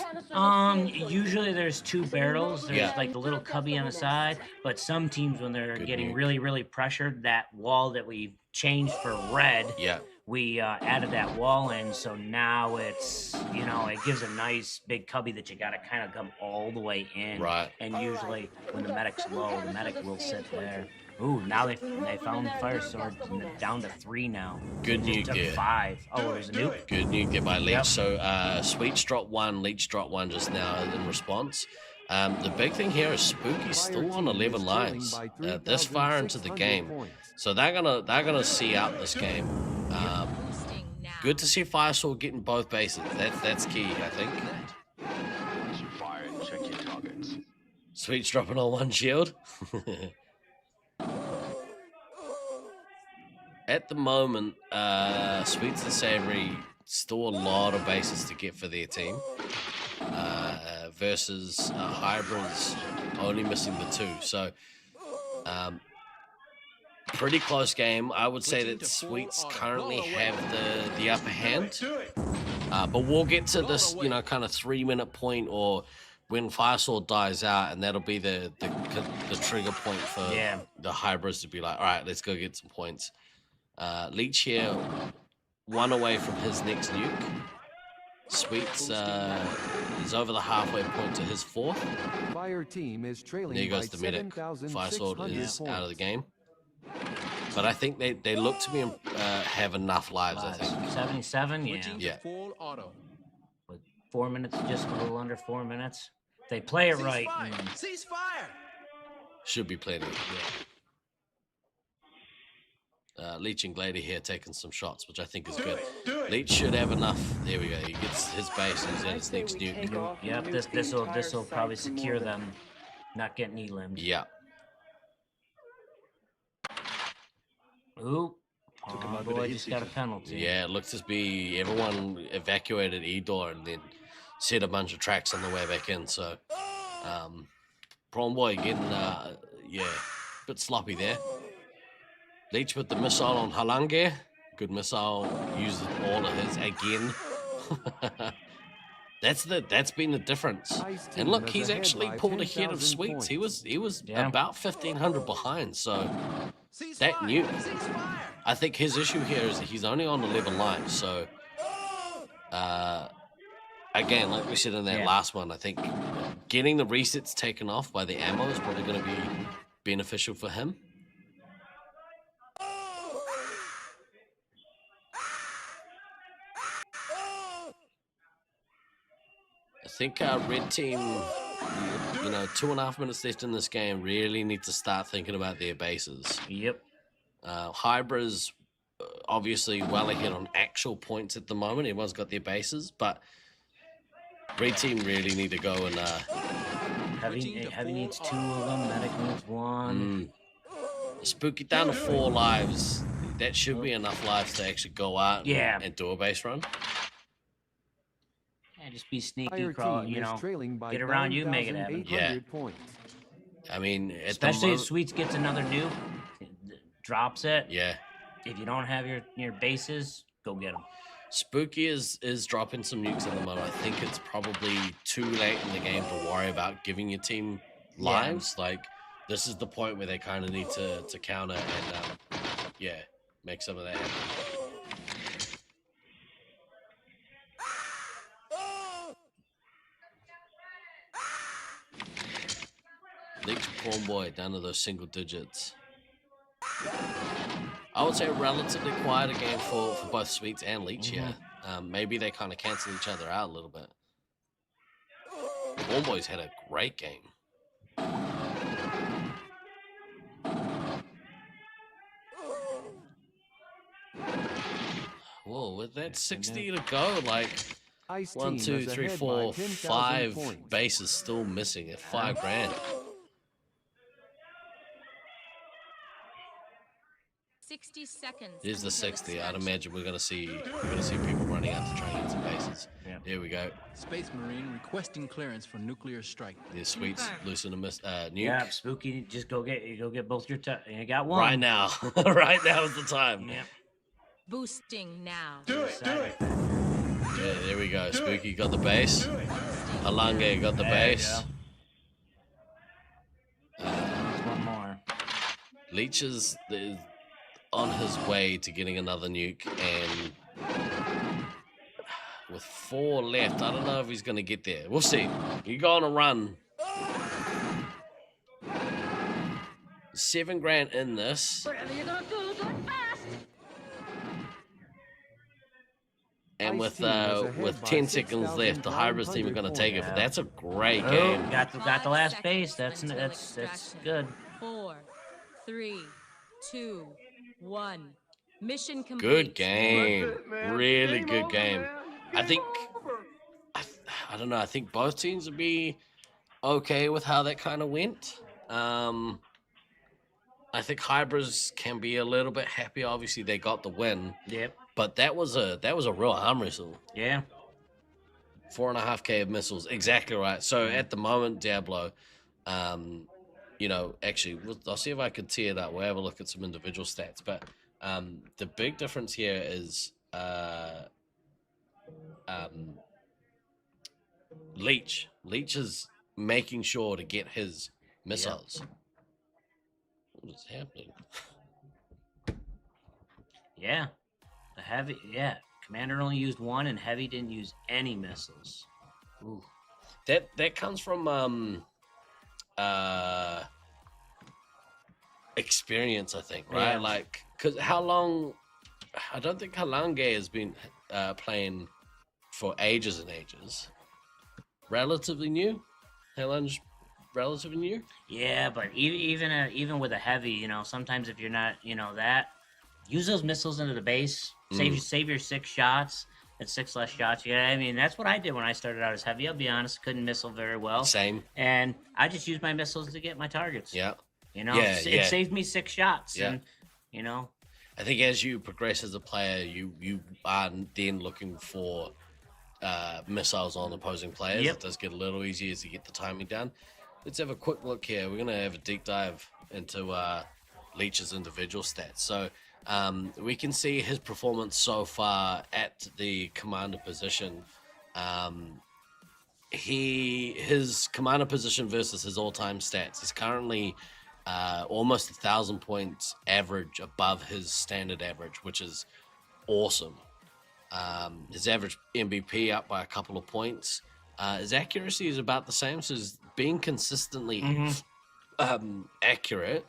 Usually there's 2 barrels. There's like the little cubby on the side. But some teams, when they're getting really, really pressured, that wall that we changed for red, we added that wall in. So now it's, it gives a nice big cubby that you got to kind of come all the way in. Right. And usually when the medic's low, the medic will sit there. Ooh, now they found Fire Sword down to 3 now. Good nuke to 5. Oh, there's a nuke. Good nuke get by Leech. So Sweets dropped 1, Leech dropped 1 just now in response. The big thing here is Spooky's still on 11 lives this far into the game, so they're gonna see out this game. Good to see Firesword getting both bases. That's key, I think. Once you fire and check your targets. Sweets dropping on 1 shield. At the moment, Sweets and Savory still a lot of bases to get for their team. Versus Hybrids only missing the 2. So, pretty close game. I would say that Sweets currently have the upper hand. But we'll get to this, kind of 3-minute point, or when Firesword dies out, and that'll be the trigger point for the Hybrids to be like, all right, let's go get some points. Leech here, 1 away from his next nuke. Sweets is over the halfway point to his 4th. Fire team is trailing. There goes the medic. Firesword is out of the game. But I think they look to me and have enough lives, I think. 77, yeah. With 4 minutes, just a little under 4 minutes. If they play it right. Cease fire! Should be plenty. Leech and Glader here taking some shots, which I think is good. Leech should have enough. There we go. He gets his base and he's at his next nuke. Yep, this will probably secure them not getting E-limbed. Yeah. Ooh. Oh boy, just got a penalty. Yeah, it looks to be everyone evacuated E-door and then set a bunch of tracks on the way back in. So, Prawn Boy getting, a bit sloppy there. Leech with the missile on Halange. Good missile. Used all of his again. That's been the difference. And look, he's actually pulled ahead of Sweets. He was about 1,500 behind. So that nuke. I think his issue here is that he's only on 11 lives. So again, like we said in that last one, I think getting the resets taken off by the ammo is probably going to be beneficial for him. I think red team, 2.5 minutes left in this game, really need to start thinking about their bases. Yep. Hybrids obviously well ahead on actual points at the moment. Everyone's got their bases, but red team really need to go and Heavy needs 2 of them. Medic needs 1. Spooky down to 4 lives. That should be enough lives to actually go out and do a base run. Yeah, just be sneaky, Fire crawl, team you is know, trailing by get around you, make it happen. 9,800 points. I mean, Especially if Sweets gets another nuke, drops it. Yeah. If you don't have your bases, go get them. Spooky is dropping some nukes at the moment. I think it's probably too late in the game to worry about giving your team lives. Like, this is the point where they kind of need to counter and, make some of that happen. Leech Prawn Boy down to those single digits. I would say a relatively quieter game for both Sweets and Leech here. Maybe they kind of cancel each other out a little bit. Prawn Boy's had a great game. Whoa, with that 60 to go, like 1, 2, 3, 4, 5 bases still missing at $5,000. 60 seconds. Here's the 60. I'd imagine we're gonna see people running out to try and get some bases. Yeah. Here we go. Space Marine requesting clearance for nuclear strike. There's Sweets loosen a nuke. Yeah, Spooky, just go get both your. You got one right now. Right now is the time. Yep. Boosting now. Do it. Yeah, there we go. Spooky got the base. Halange got the base. One more. Leech is on his way to getting another nuke, and with 4 left, I don't know if he's going to get there. We'll see. You go on a run. $7,000 in this. Whatever you're gonna do it fast. And with 10 seconds left, the Hybrids team are going to take it. But that's a great game. Got the last base. That's good. 4, 3, 2, 1. Mission complete. Good game. Really good game. I think, I don't know, I think both teams would be okay with how that kind of went. I think Hybrids can be a little bit happy. Obviously, they got the win. Yep. But that was a real arm wrestle. Yeah. 4.5K of missiles. Exactly right. So at the moment, Diablo, actually, I'll see if I can tear it up. We'll have a look at some individual stats. But the big difference here is Leech. Leech is making sure to get his missiles. Yep. What is happening? Yeah. The Heavy, Commander only used 1, and Heavy didn't use any missiles. Ooh. That comes from experience, I think, right? Yeah. Like, because how long? I don't think Halange has been playing for ages and ages. Relatively new. Halange, relatively new. Yeah, but even with a Heavy, sometimes if you're not, that, use those missiles into the base. Save your 6 shots. And 6 less shots. Yeah, I mean, that's what I did when I started out as Heavy. I'll be honest, couldn't missile very well. Same. And I just used my missiles to get my targets. Yeah. It saved me 6 shots. Yeah. And, I think as you progress as a player, you are then looking for missiles on opposing players. Yep. It does get a little easier to get the timing down. Let's have a quick look here. We're going to have a deep dive into Leech's individual stats. So we can see his performance so far at the commander position. His commander position versus his all-time stats. He's currently almost 1,000 points average above his standard average, which is awesome. His average MVP up by a couple of points. His accuracy is about the same, so he's being consistently accurate.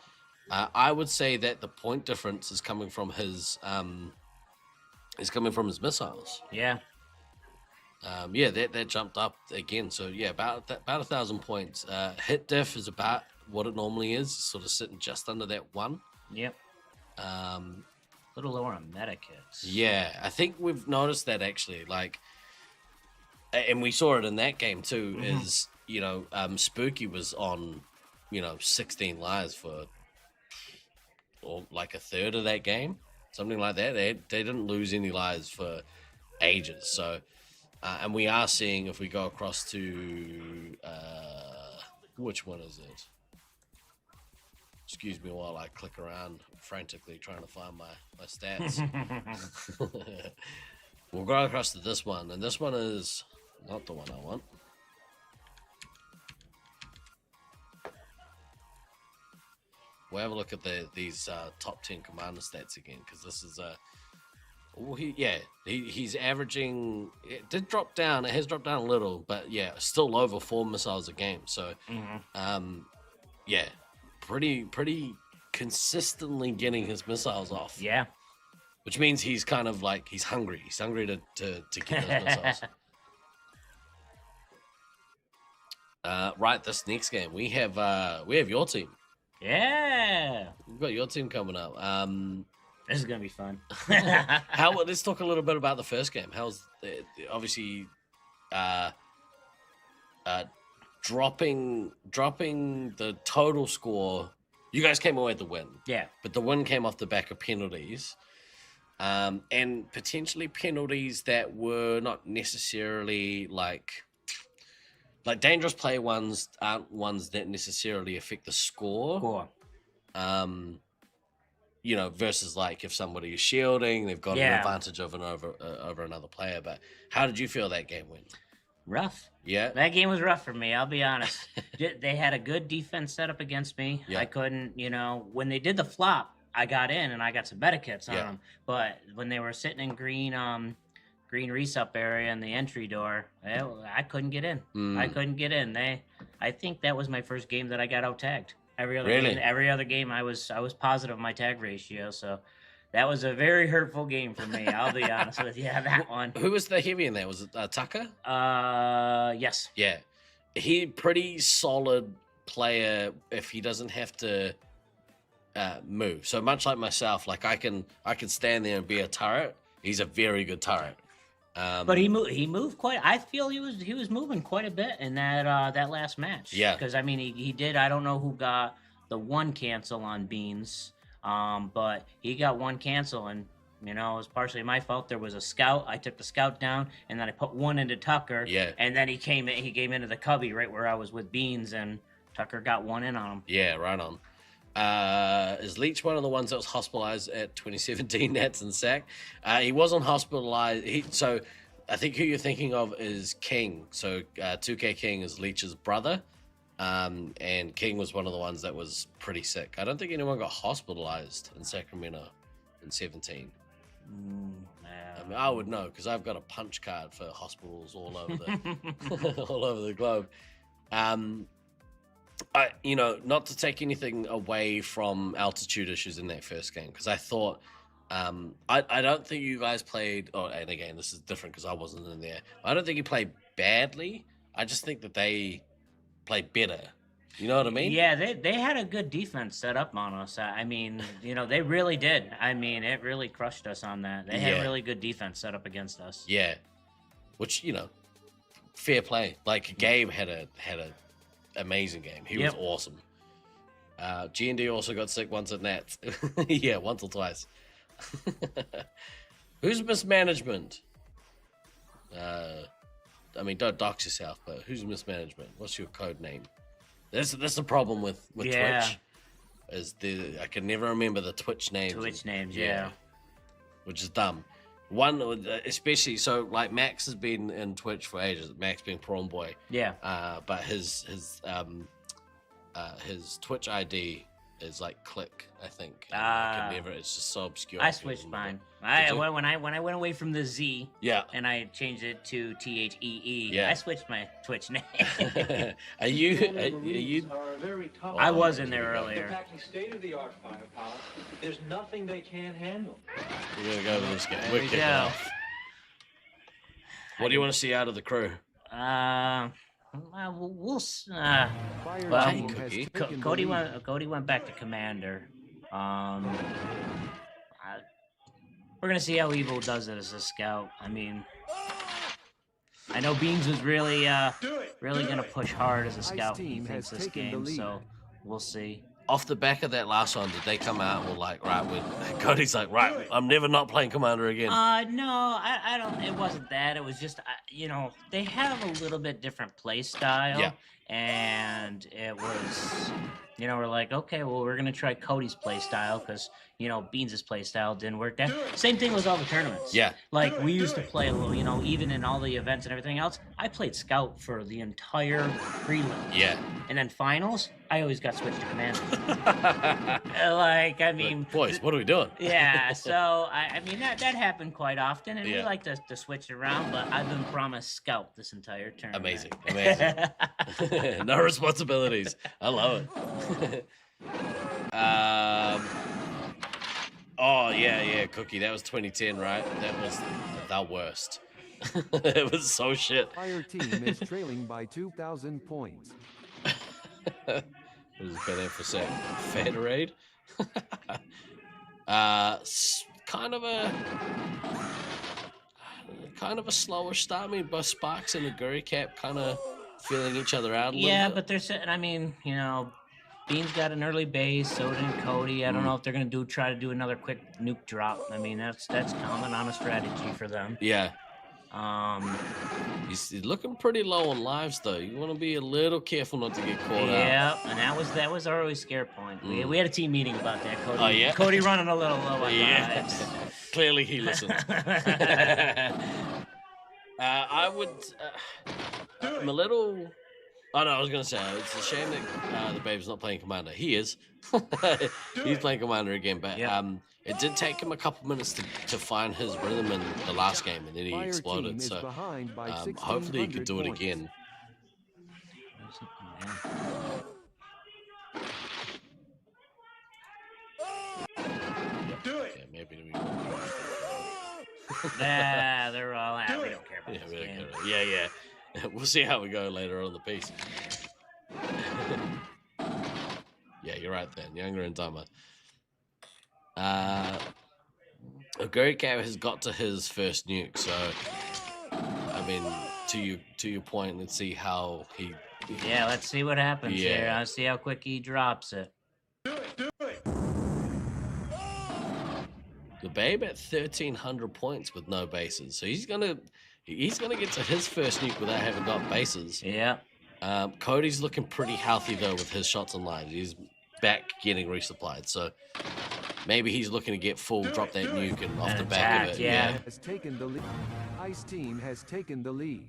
I would say that the point difference is coming from his missiles. Yeah. That jumped up again. So yeah, about 1,000 points. Hit diff is about what it normally is, sort of sitting just under that 1. Yep. little lower on medikits. Yeah, I think we've noticed that actually. Like, and we saw it in that game too. Is Spooky was on, 16 lives for, or like a third of that game, something like that. They didn't lose any lives for ages. So, and we are seeing, if we go across to which one is it? Excuse me while I click around frantically trying to find my stats. We'll go across to this one, and this one is not the one I want. We'll have a look at these top 10 commander stats again, because this is he's averaging. It did drop down. It has dropped down a little, but yeah, still over 4 missiles a game. So, pretty consistently getting his missiles off. Yeah, which means he's kind of like he's hungry. He's hungry to get those missiles. Right, this next game we have your team. Yeah, we've got your team coming up. This is gonna be fun. Let's talk a little bit about the first game. How's obviously dropping the total score. You guys came away with the win. Yeah, but the win came off the back of penalties, and potentially penalties that were not necessarily like dangerous play ones aren't ones that necessarily affect the score. Versus like if somebody is shielding, they've got an advantage over another player. But how did you feel that game went? Rough. Yeah. That game was rough for me, I'll be honest. They had a good defense set up against me. Yeah. I couldn't, when they did the flop, I got in and I got some better kits on them. But when they were sitting in green resup area in the entry door, I couldn't get in. I couldn't get in. I think that was my first game that I got out tagged. Every other game I was positive my tag ratio, so that was a very hurtful game for me. I'll be honest with you. That one. Who was the heavy in there? Was it Tucker? Yes. Yeah, he pretty solid player if he doesn't have to move. So much like myself, like I can stand there and be a turret. He's a very good turret. But he moved quite. I feel he was moving quite a bit in that last match. Yeah. Because I mean he did. I don't know who got the one cancel on Beans. But he got one cancel, and it was partially my fault. There was a scout. I took the scout down, and then I put one into Tucker. Yeah. And then he came into the cubby right where I was with Beans, and Tucker got one in on him. Yeah, right on. Is Leech one of the ones that was hospitalized at 2017 Nats and Sack? He wasn't hospitalized. So I think who you're thinking of is King. So 2K King is Leech's brother. And King was one of the ones that was pretty sick. I don't think anyone got hospitalized in Sacramento in 17. I mean, I would know because I've got a punch card for hospitals all over the all over the globe. Not to take anything away from altitude issues in that first game, because I thought, I don't think you guys played, and again, this is different because I wasn't in there. I don't think you played badly. I just think that they played better. You know what I mean? Yeah, they had a good defense set up on us. I mean, they really did. I mean, it really crushed us on that. They had a really good defense set up against us. Yeah, which fair play. Like Gabe had a amazing game. He was awesome. G&D also got sick once at Nats. Yeah, once or twice. Who's mismanagement? I mean, don't dox yourself, but who's mismanagement? What's your code name? That's the problem with Twitch. I can never remember the Twitch names. Yeah. Which is dumb. One, especially so, like Max has been in Twitch for ages. Max being Prawn Boy. Yeah. But his Twitch ID is like Click, I think. I can never. It's just so obscure. I switched mine. When I went away from the Z. Yeah. And I changed it to THEE. Yeah. I switched my Twitch name. Are you? I was in there earlier. They're packing state-of-the-art firepower. There's nothing they can't handle. We're gonna go with this game. We're kicking go. off. What do you want to see out of the crew? We'll. Cookie. Cody went back to commander. We're gonna see how Evo does it as a scout. I mean, I know Beans was really gonna push hard as a scout. He thinks this game, so we'll see. Off the back of that last one, did they come out and were like, right, Cody's like, right, I'm never not playing Commander again? No, I don't. It wasn't that. It was just, you know, they have a little bit different play style. Yeah. And it was, you know, we're like, okay, well, we're gonna try Cody's play style because, you know, Beans' play style didn't work. That same thing with all the tournaments. Yeah. Like we used to play a little, you know, even in all the events and everything else. I played Scout for the entire prelim. Yeah. And then finals, I always got switched to Commander. Like, I mean, like, boys, what are we doing? Yeah. So I mean that happened quite often, and we like to switch it around. But I've been promised Scout this entire tournament. Amazing. No responsibilities. I love it. Oh yeah, Cookie. That was 2010, right? That was the worst. It was so shit. Fire team is trailing by 2,000 points. What has it been in for a sec? Faderade? Kind of a slower start. I mean, both Sparks and the Gurry Cap kind of feeling each other out a little bit. But they're sitting. I mean, you know, Beans got an early base. So did Cody. I don't know if they're gonna try to do another quick nuke drop. I mean, that's common on a strategy for them. Yeah. He's looking pretty low on lives though. You want to be a little careful not to get caught out. Yeah, and that was our always scare point. We had a team meeting about that. Cody, oh yeah. Cody running a little low on lives. Clearly he listened. I would. I'm a little. Oh no, I was gonna say it's a shame that the Babe's not playing Commander. He is. He's playing Commander again, but it did take him a couple minutes to find his rhythm in the last game, and then he exploded. So hopefully he could do it again. Do it. Yeah, maybe we. Nah, they're all out. We don't care about this game. Yeah. We'll see how we go later on in the piece. Yeah, you're right then. Younger and dumber. Gurry Cat has got to his first nuke, so I mean, to your point, let's see how he. Yeah, let's see what happens here. Let's see how quick he drops it. Do it. The Babe at 1,300 points with no bases, so he's gonna get to his first nuke without having got bases. Yeah. Cody's looking pretty healthy though with his shots and lines. He's back getting resupplied, so maybe he's looking to get full, drop that nuke, and off the back of it. Yeah. Has taken the lead. Ice team has taken the lead.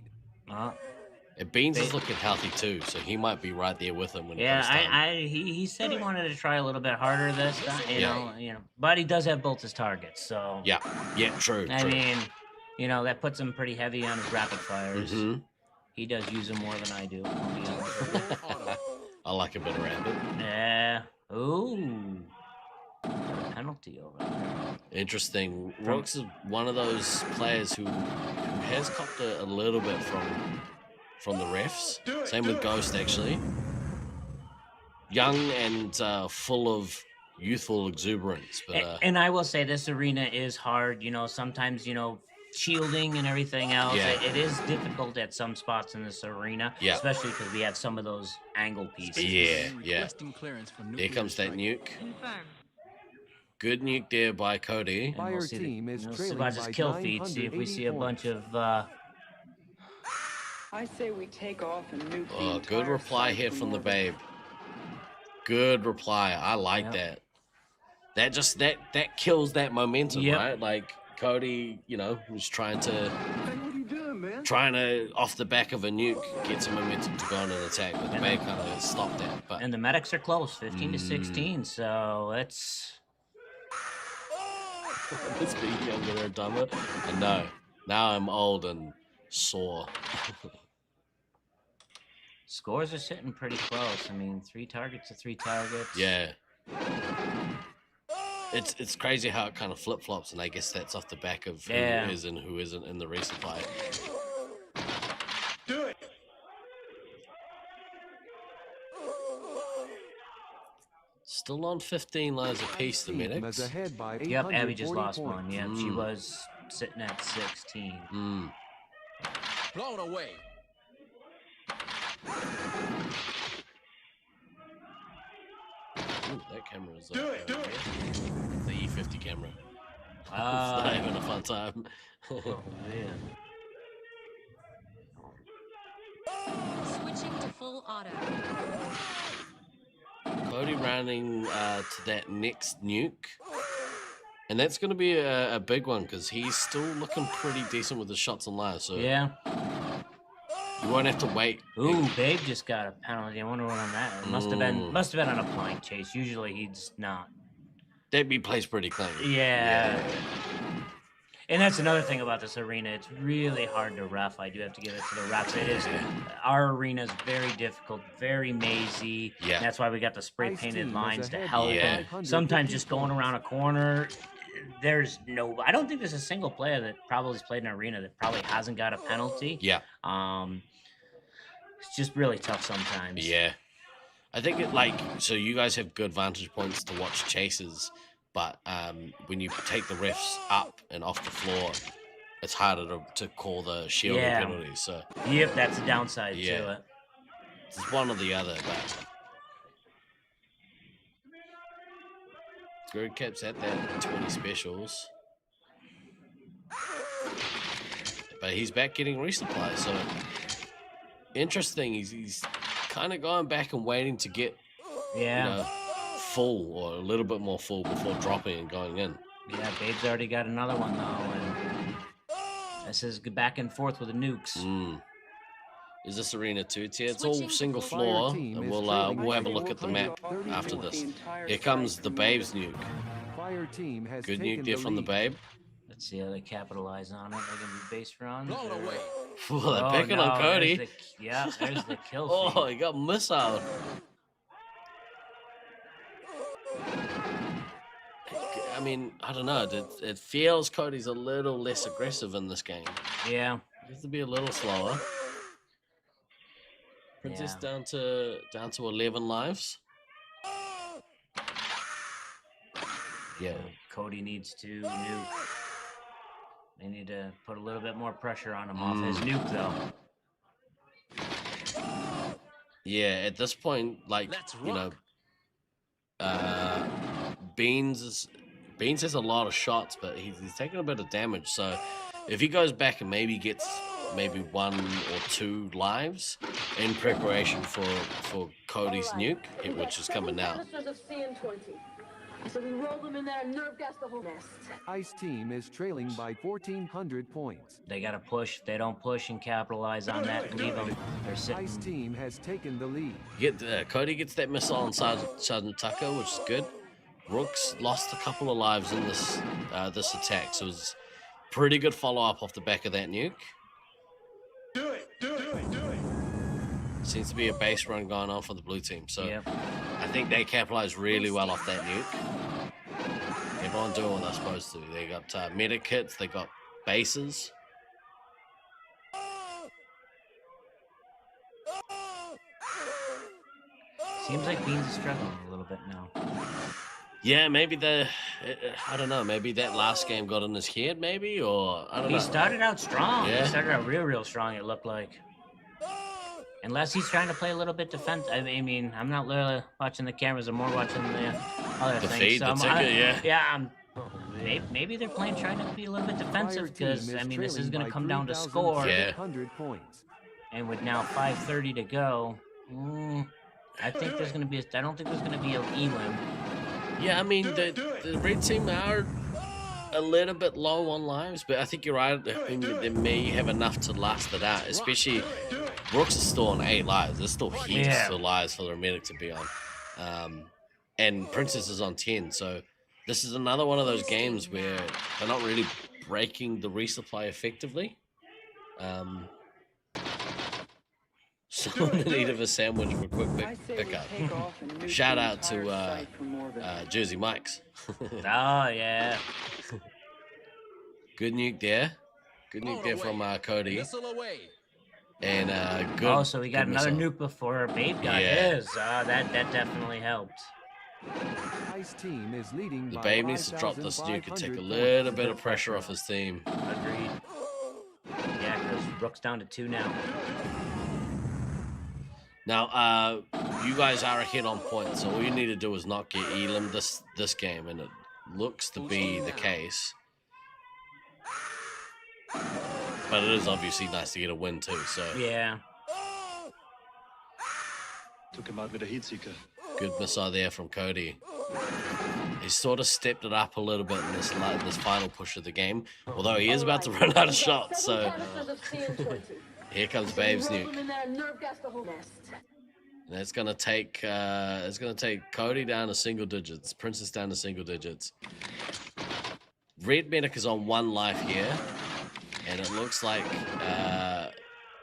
And Beans is looking healthy too, so he might be right there with him when it comes time. He said he wanted to try a little bit harder this time, you know, but he does have both his targets, so yeah, true. I mean, you know, that puts him pretty heavy on his rapid fires. He does use them more than I do. I'll be honest. I like a bit of rapid. Yeah. Ooh. Penalty over there. Interesting. Rooks is one of those players who has copped a little bit from the refs. Same with Ghost, actually. Young and full of youthful exuberance. But, and I will say this arena is hard. You know, sometimes, you know, shielding and everything else. It is difficult at some spots in this arena, especially because we have some of those angle pieces. Yeah. There comes that nuke. Good nuke there by Cody. Fire team is trailing about his by kill feed. See if we see a bunch of. I say we take off and nuke. Oh, good reply here from the Babe. Good reply. I like that. That just that kills that momentum, right? Like Cody, you know, was trying to off the back of a nuke get some momentum to go on an attack, but the Babe kind of stopped that. But and the medics are close, 15 to 16. So it's. Let's be younger and dumber. And no, now I'm old and sore. Scores are sitting pretty close. I mean, 3 targets to 3 targets. Yeah. It's crazy how it kind of flip-flops, and I guess that's off the back of who is and who isn't in the resupply. Do it. Still on 15 lives apiece, the medics. Yep, Abby just lost one. Yeah, she was sitting at 16. Blown away. Ooh, that camera is do it. The E50 camera. It's not having a fun time. Oh man. Switching to full auto. Cody running to that next nuke. And that's going to be a big one because he's still looking pretty decent with his shots and lives. So yeah. You won't have to wait. Ooh, Babe just got a penalty. I wonder what on that. It must have been on a blind chase. Usually he's not. That plays pretty clean. Yeah. And that's another thing about this arena. It's really hard to ref. I do have to give it to the refs. It is. Our arena is very difficult, very mazy. Yeah. And that's why we got the spray painted lines to help. Yeah. Sometimes just going around a corner, there's no. I don't think there's a single player that probably has played an arena that probably hasn't got a penalty. Yeah. It's just really tough sometimes. Yeah. I think so you guys have good vantage points to watch chases. But when you take the refs up and off the floor, it's harder to call the shielding penalties. So yep, that's the downside to it. It's one or the other. But Grid Cap's at that 20 specials. But he's back getting resupply. So interesting. He's kind of going back and waiting to get full or a little bit more full before dropping and going in. Yeah, Babe's already got another one though, and this is back and forth with the nukes. Is this arena 2-tier? It's all single floor, and we'll have a look at the map after this. Here comes the Babe's nuke. Good nuke there from the Babe. Let's see how they capitalize on it. They're gonna be base runs. Blown away. They're picking on Cody. There's the kill. Oh, he got missile. I mean, I don't know. It feels Cody's a little less aggressive in this game. Yeah. He has to be a little slower. Princess down to 11 lives. Yeah. Cody needs to nuke. They need to put a little bit more pressure on him off his nuke, though. Yeah, at this point, Beans has a lot of shots, but he's taking a bit of damage. So if he goes back and maybe gets 1 or 2 lives in preparation for Cody's nuke, which is coming now. So we roll them in there and nerve gas the whole nest. Ice team is trailing by 1,400 points. They got to push. If they don't push and capitalize on that, leave them. They're sitting. Ice team has taken the lead. Cody gets that missile on Sergeant Tucker, which is good. Rooks lost a couple of lives in this attack, so it was pretty good follow-up off the back of that nuke. Do it. Seems to be a base run going on for the blue team, so I think they capitalized really well off that nuke. Everyone doing what they're supposed to. They got medic kits, they got bases. Seems like Beans is struggling a little bit now. Yeah, maybe I don't know, maybe that last game got in his head, maybe, or I don't know. He started out strong. Yeah. He started out real strong, it looked like. Unless he's trying to play a little bit defense. I mean, I'm not literally watching the cameras. I'm more watching the other things. Feed, the ticket, maybe they're trying to be a little bit defensive because, I mean, this is going to come down to score. Yeah. And with now 5:30 to go, I think there's going to be I don't think there's going to be an elim. Yeah, I mean, the red team are a little bit low on lives, but I think you're right. I mean, they may have enough to last it out, especially Brooks is still on 8 lives. There's still heaps of lives for the medic to be on. And Princess is on 10, so this is another one of those games where they're not really breaking the resupply effectively. Someone in need of a sandwich for a quick pickup. Shout out to Jersey Mike's. Oh, yeah. Good nuke there. Good nuke there from Cody. And good. Oh, so we got another nuke before Babe got his. That definitely helped. Ice team is leading The by Babe needs to drop this nuke and take a 5,500 little points. bit of pressure off his team. Agreed. Yeah, because Rook's down to 2 now. Now, you guys are ahead on points, so all you need to do is not get Elam this game, and it looks to be the case. But it is obviously nice to get a win too, so. Yeah. Took him out with a heat seeker. Good missile there from Cody. He's sort of stepped it up a little bit in this final push of the game, although he is about to run out of shots, so. Here comes Babe's nuke. And it's gonna take Cody down to single digits, Princess down to single digits. Red Medic is on 1 life here, and it looks like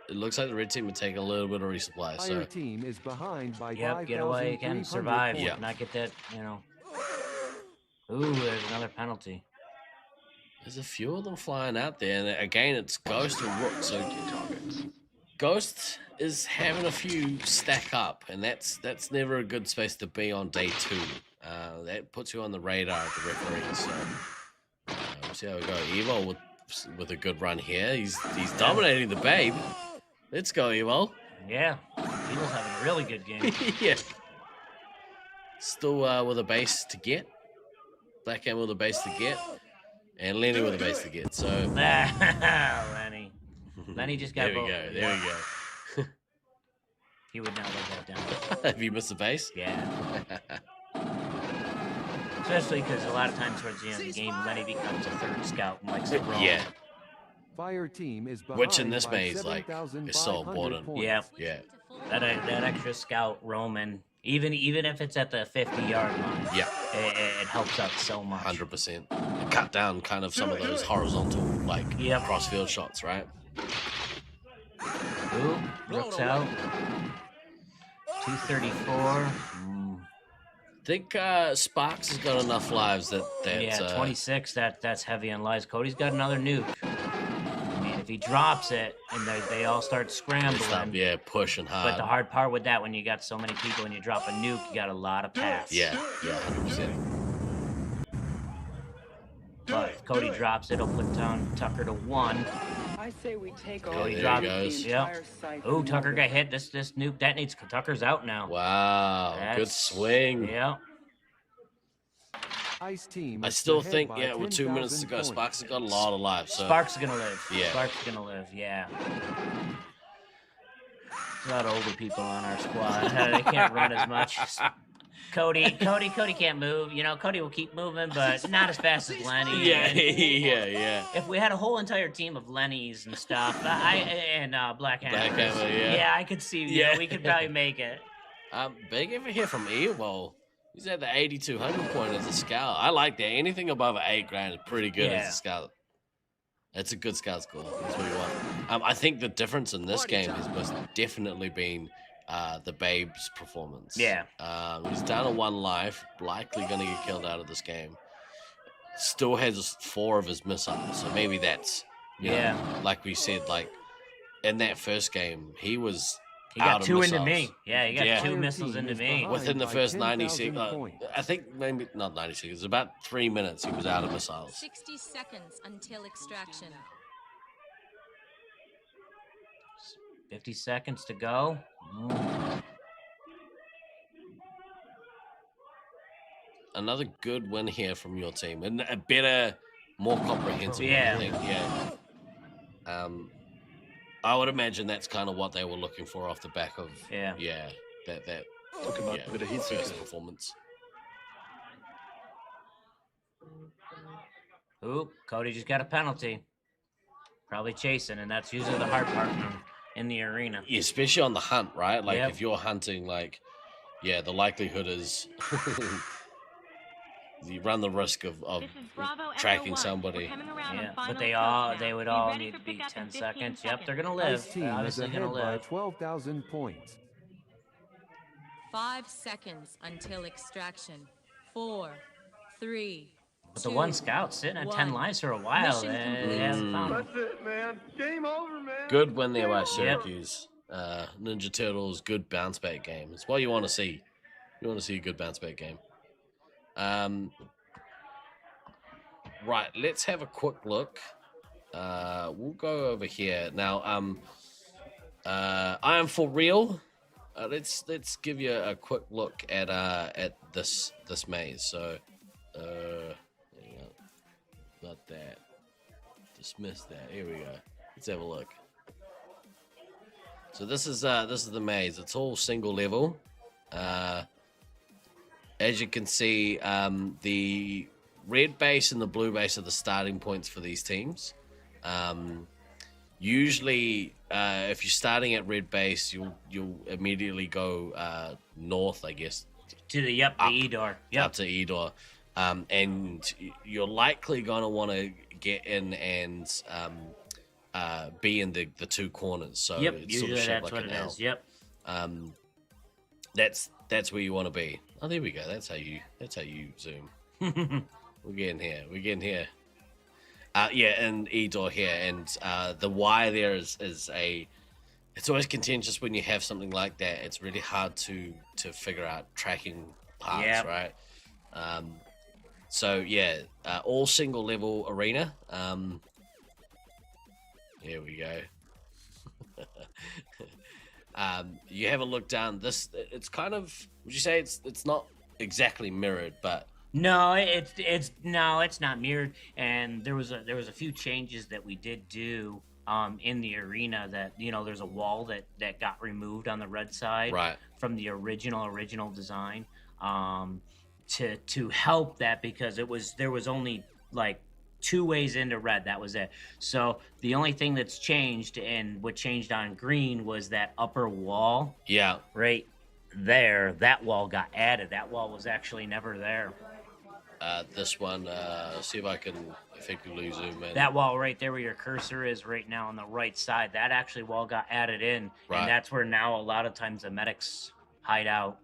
the red team would take a little bit of resupply. So Fire team is behind by Yep, get away again, survive. Yeah. Not get that, you know. Ooh, there's another penalty. There's a few of them flying out there, and again, it's Ghost and Rook. So Ghost is having a few stack up, and that's never a good space to be on day 2. That puts you on the radar of the referee. So we'll see how we go. Evo with a good run here. He's dominating the Babe. Let's go, Evo. Yeah, Evo's having a really good game. Yeah. Still with a base to get. Black Cam with a base to get. And Lenny with a base to get. So Lenny. Lenny just got there we go. There we go. He would not let that down. Have you missed a base? Yeah. Especially because a lot of times towards the end of the game, Lenny becomes a 3rd scout and likes to roam. Yeah. Fire team is behind Which in this by maze, like, is so 7,500 important. points. Yeah. Yeah. That extra scout roaming, even if it's at the 50-yard line, Yeah. it helps out so much. 100%. Cut down kind of some of those horizontal, like, cross-field shots, right? Ooh, Rook's out. 234. I think Sparks has got enough lives that Yeah, 26. That's heavy on lives. Cody's got another nuke. I mean, if he drops it and they all start scrambling, pushing hard. But the hard part with that, when you got so many people and you drop a nuke, you got a lot of paths. Yeah, 100%. But if Cody drops it, it'll put down Tucker to 1. I say we take Yeah, over there dropped he goes. the Yep. entire site. Oh, from Tucker one got hit. This nuke detonates. Tucker's out now. Wow, good That's- swing. Yeah. Ice team I is still ahead think, by with 2 minutes to 10,000 go, points. Sparks has got a lot of lives. So. Sparks is gonna live. Yeah. Sparks is gonna live. Yeah. There's a lot of older people on our squad. They can't run as much. Cody can't move. You know, Cody will keep moving, but not as fast as Lenny. Yeah. If we had a whole entire team of Lennies and stuff, and Black Hammers, Black Hammer, yeah. I could see. You know, we could probably make it. Big ever here from Evo. He's at the 8,200 point as a scout. I like that. Anything above 8 grand is pretty good as a scout. It's a good scout score. That's what you want. I think the difference in this game has most definitely been the Babe's performance. Yeah. He's down to 1 life, likely going to get killed out of this game. Still has 4 of his missiles, so maybe that's, you know, like we said, like in that first game, he was got out of 2 missiles. into me. Yeah, he got 2 missiles into me. Within the first 90 seconds, I think maybe not 90 seconds, about 3 minutes he was out of missiles. 60 seconds until extraction. 50 seconds to go. Another good win here from your team, and a better, more comprehensive one, I think. Yeah. I would imagine that's kind of what they were looking for off the back of that first performance. Ooh, Cody just got a penalty. Probably chasing, and that's usually the hard part in the arena. Yeah, especially on the hunt, right? Like if you're hunting, like, the likelihood is you run the risk of tracking somebody. Yeah, but they would all need to be 10 seconds. Yep, they're gonna live. Ice team They're is obviously gonna ahead by live. 12,000 points. 5 seconds until extraction. 4, 3. But the one scout sitting at 10 lives for a while. He hasn't found them. That's it, man. Game over, man. Good win there by Syracuse. Ninja Turtles, good bounce back game. It's what you want to see. You want to see a good bounce back game. Right, let's have a quick look. We'll go over here now. I am for real. Let's give you a quick look at this maze. So, hang on. Not that. Dismiss that. Here we go. Let's have a look. So this is the maze. It's all single level. As you can see, the red base and the blue base are the starting points for these teams. Usually, if you're starting at red base, you'll immediately go north, I guess. To the the E door. Up to E door. And you're likely gonna want to get in and be in the two corners. So it's usually sort of shaped that's like what an it L. is. Yep. That's where you want to be. Oh, there we go. That's how you zoom. We're getting here. Yeah, and E door here, and the Y there is it's always contentious when you have something like that. It's really hard to figure out tracking parts, right? So yeah, all single level arena. Here we go. You have a look down. It's kind of. Would you say it's not exactly mirrored, but No, it's not mirrored. And there was a few changes that we did do in the arena. That there's a wall that got removed on the red side from the original design to help that, because there was only like 2 ways into red. That was it. So the only thing that's changed, and what changed on green, was that upper wall. Yeah. Right there, that wall got added. That wall was actually never there. This one, see if I can effectively zoom in. That wall right there where your cursor is right now on the right side, that actually wall got added in. And that's where now a lot of times the medics hide out.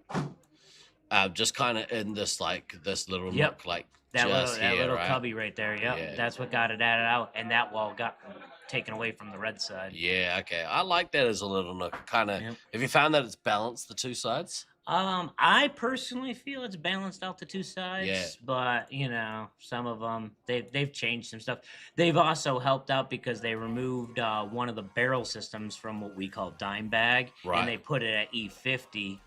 Just kind of in this little nook, like that just little right? cubby right there. Yep. Yeah. That's what got it added out, and that wall got taken away from the red side. Yeah, okay. I like that as a little nook. Kind of. Have you found that it's balanced the two sides? I personally feel it's balanced out the two sides. Yeah. But some of them they've changed some stuff. They've also helped out because they removed one of the barrel systems from what we call dime bag, and they put it at E50.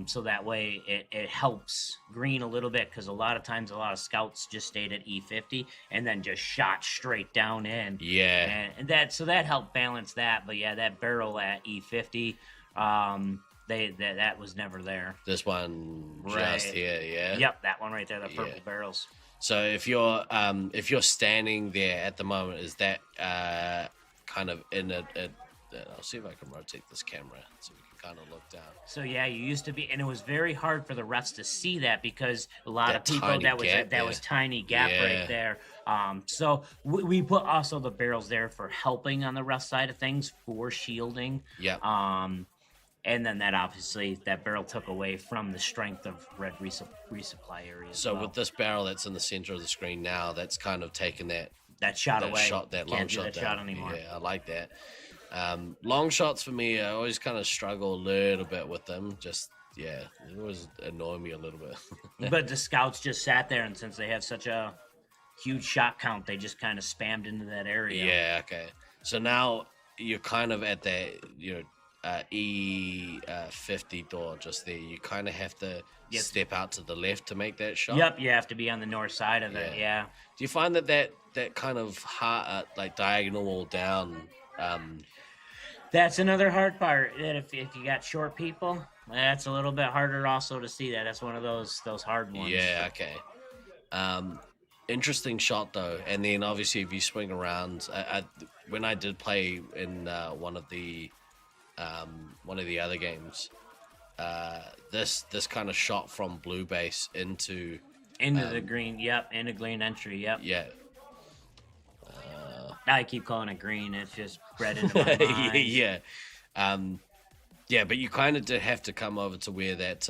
So that way it helps green a little bit, because a lot of times a lot of scouts just stayed at E50 and then just shot straight down in. Yeah. And that helped balance that. But yeah, that barrel at E50, that was never there. This one just here, yeah. Yep, that one right there, the purple barrels. So if you're standing there at the moment, is that kind of in a I'll see if I can rotate this camera so we can kind of look down. So yeah, you used to be, and it was very hard for the refs to see that, because a lot of people that was tiny gap right there. So we put also the barrels there for helping on the ref side of things, for shielding. Yeah. And then that barrel took away from the strength of red resupply areas. So with this barrel that's in the center of the screen now, that's kind of taken that shot away. That Can't long do shot that down. shot anymore. Yeah, I like that. Long shots for me, I always kind of struggle a little bit with them. Just it always annoy me a little bit. But the scouts just sat there, and since they have such a huge shot count, they just kind of spammed into that area. Yeah. Okay. So now you're kind of at that E50 door just there. You kind of have to step out to the left to make that shot. Yep, you have to be on the north side of it. Yeah. Do you find that kind of hard, like diagonal wall down? That's another hard part. That if you got short people, that's a little bit harder also to see that. That's one of those hard ones. Yeah. Okay. Interesting shot though. And then obviously if you swing around, when I did play in one of the other games, this kind of shot from blue base into the green. Yep, into green entry. Yep. Yeah. I keep calling it green. It's just bred into my mind. Yeah. But you kind of did have to come over to where that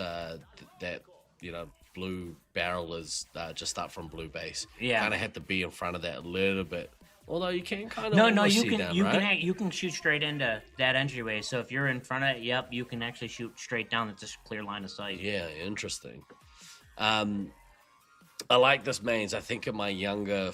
blue barrel is, just up from blue base. Yeah. Kind of had to be in front of that a little bit. Although you can kind of you can shoot straight into that entryway. So if you're in front of it, you can actually shoot straight down. It's just clear line of sight. Yeah, interesting. I like this mains. I think in my younger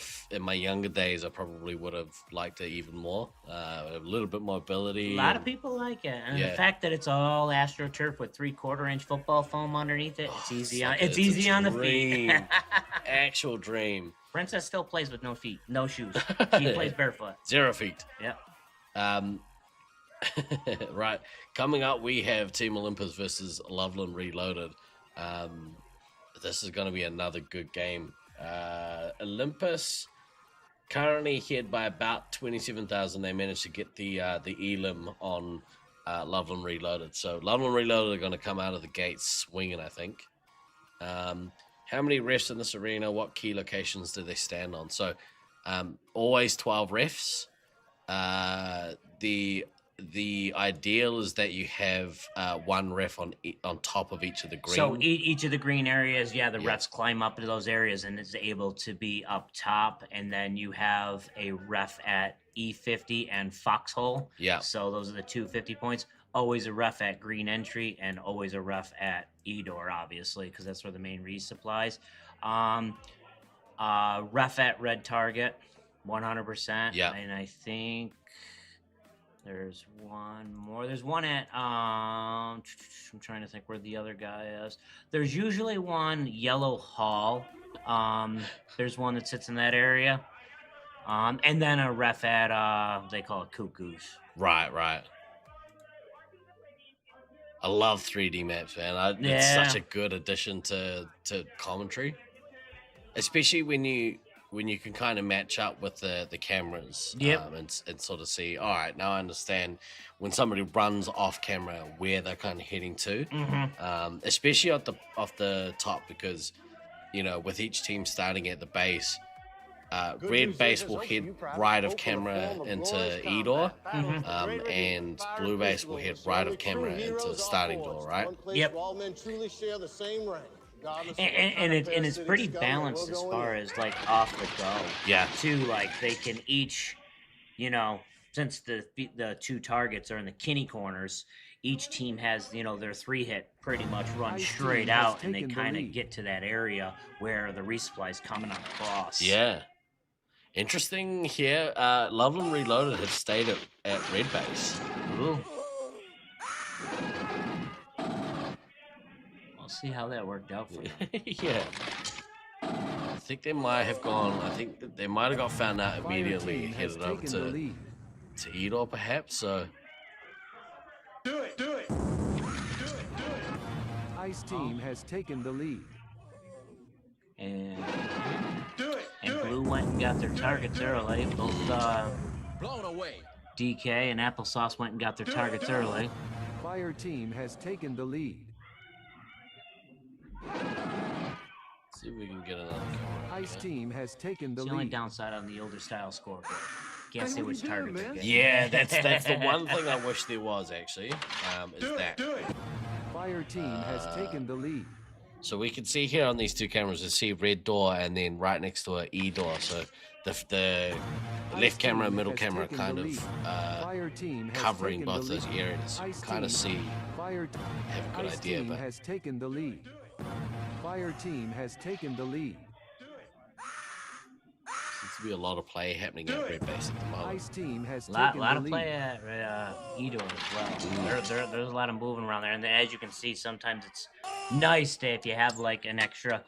days, I probably would have liked it even more. A little bit more ability. A lot of people like it, and the fact that it's all AstroTurf with 3/4-inch football foam underneath it, it's easy on the feet. Actual dream. Princess still plays with no feet, no shoes. She plays barefoot. 0 feet. Yep. Right. Coming up, we have Team Olympus versus Loveland Reloaded. This is going to be another good game. Olympus currently hit by about 27,000. They managed to get the elim on Loveland Reloaded. So Loveland Reloaded are going to come out of the gates swinging, I think. How many refs in this arena? What key locations do they stand on? So always 12 refs. The ideal is that you have one ref on top of each of the green. So each of the green areas, the refs climb up into those areas and is able to be up top, and then you have a ref at E50 and Foxhole. Yeah. So those are the 250 points. Always a ref at green entry and always a ref at E-door, obviously, because that's where the main resupplies. Ref at red target, 100%. Yeah. And I think there's one more. There's one at I'm trying to think where the other guy is. There's usually one yellow hall. There's one that sits in that area. And then a ref at they call it Cuckoos. Right. I love 3D maps, man. It's such a good addition to commentary, especially when you can kind of match up with the cameras. Yep. And sort of see, all right, now I understand when somebody runs off camera where they're kind of heading to. Especially off the top, because with each team starting at the base, red base will head right of camera into E-door, and blue base will head right of camera into starting door, right? Yep. And it's pretty balanced as far as like off the go. Yeah. Too, like they can each, since the two targets are in the kinney corners, each team has their 3-hit pretty much run straight out, and they kind of get to that area where the resupply is coming across. Yeah. Interesting here. Loveland Reloaded have stayed at red base. Ooh. We'll see how that worked out for them. Yeah. I think they might have gone. I think that they might have got found out immediately and headed over to E-door, perhaps. So. Do it. Ice team has taken the lead. And blue went and got their targets early. Both blown away. DK and Applesauce went and got their targets early. Fire team has taken the lead. See if we can get another camera. Ice team has taken the It's lead. the only downside on the older style scoreboard. Can't say which target they're getting. Yeah, that's the one thing I wish there was actually. Is that Fire team has taken the lead. So we can see here on these two cameras, we see red door and then right next to it E-door. So the left camera and middle camera are kind of covering both those areas. Kind of see, have a good idea. But has taken the lead. Fire team has taken the lead. seems to be a lot of play happening at red base at the moment. Ice team has A lot taken of the play lead. at E-door as well. There's a lot of moving around there, and then as you can see, sometimes it's nice to, if you have like an extra,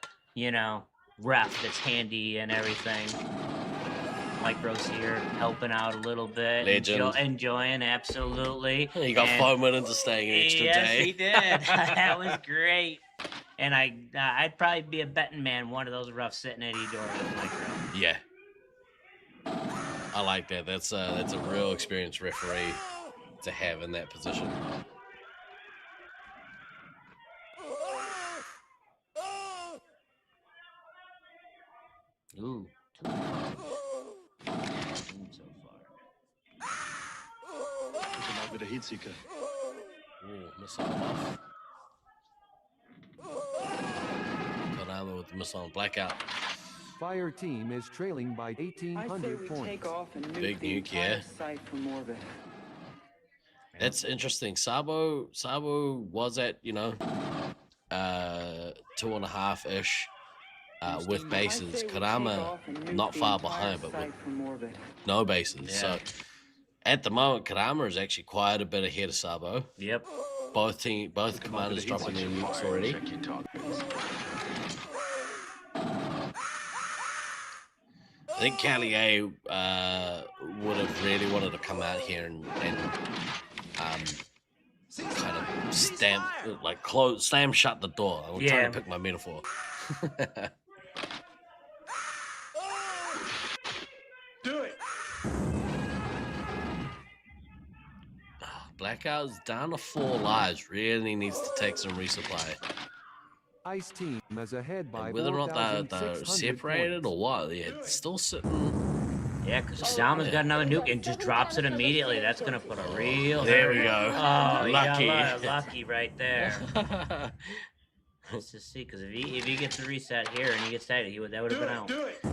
ref that's handy and everything. Micro's here helping out a little bit, Legend. enjoying absolutely. He got 5 minutes of staying an extra day. Yes, he did. That was great. And I'd probably be a betting man, one of those refs sitting at E-door with Micro. Yeah. I like that. That's a real experienced referee to have in that position. Ooh. So far. Mit der Heatseeker. Ooh, missile off. Konami with the missile blackout. Fire team is trailing by 1,800 points. Take off and nuke Big the nuke, yeah. entire site from orbit. That's interesting. Sabo was at 2.5-ish with bases. Kadama not far behind, but with no bases. Yeah. So at the moment, Kadama is actually quite a bit ahead of Sabo. Yep. Both commanders dropping their nukes already. I think Cali A would have really wanted to come out here and kind of slam shut the door. I'm trying to pick my metaphor. Do it. Blackout's down to 4 lives. Really needs to take some resupply. Ice Team is ahead by And whether or not they're 4,600 separated or what, yeah, it's still sitting. Yeah, because Kadama's got another nuke and just drops it immediately. That's going to put a real... There we go. Oh, Lucky. Yeah, lucky right there. Let's just see, because if he gets a reset here and he gets tagged, that would have been out.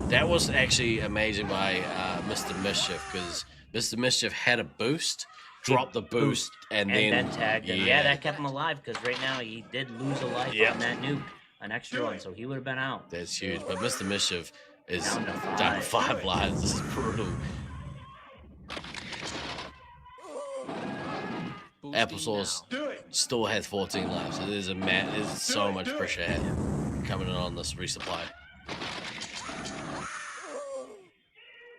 That was actually amazing by Mr. Mischief, because Mr. Mischief had a boost, dropped the boost, and then tagged him. Yeah, that kept him alive, because right now he did lose a life on that nuke, an extra one, so he would have been out. That's huge. But Mr. Mischief is down to 5 lives. This is brutal. Applesauce still has 14 lives. So there's so much pressure coming in on this resupply.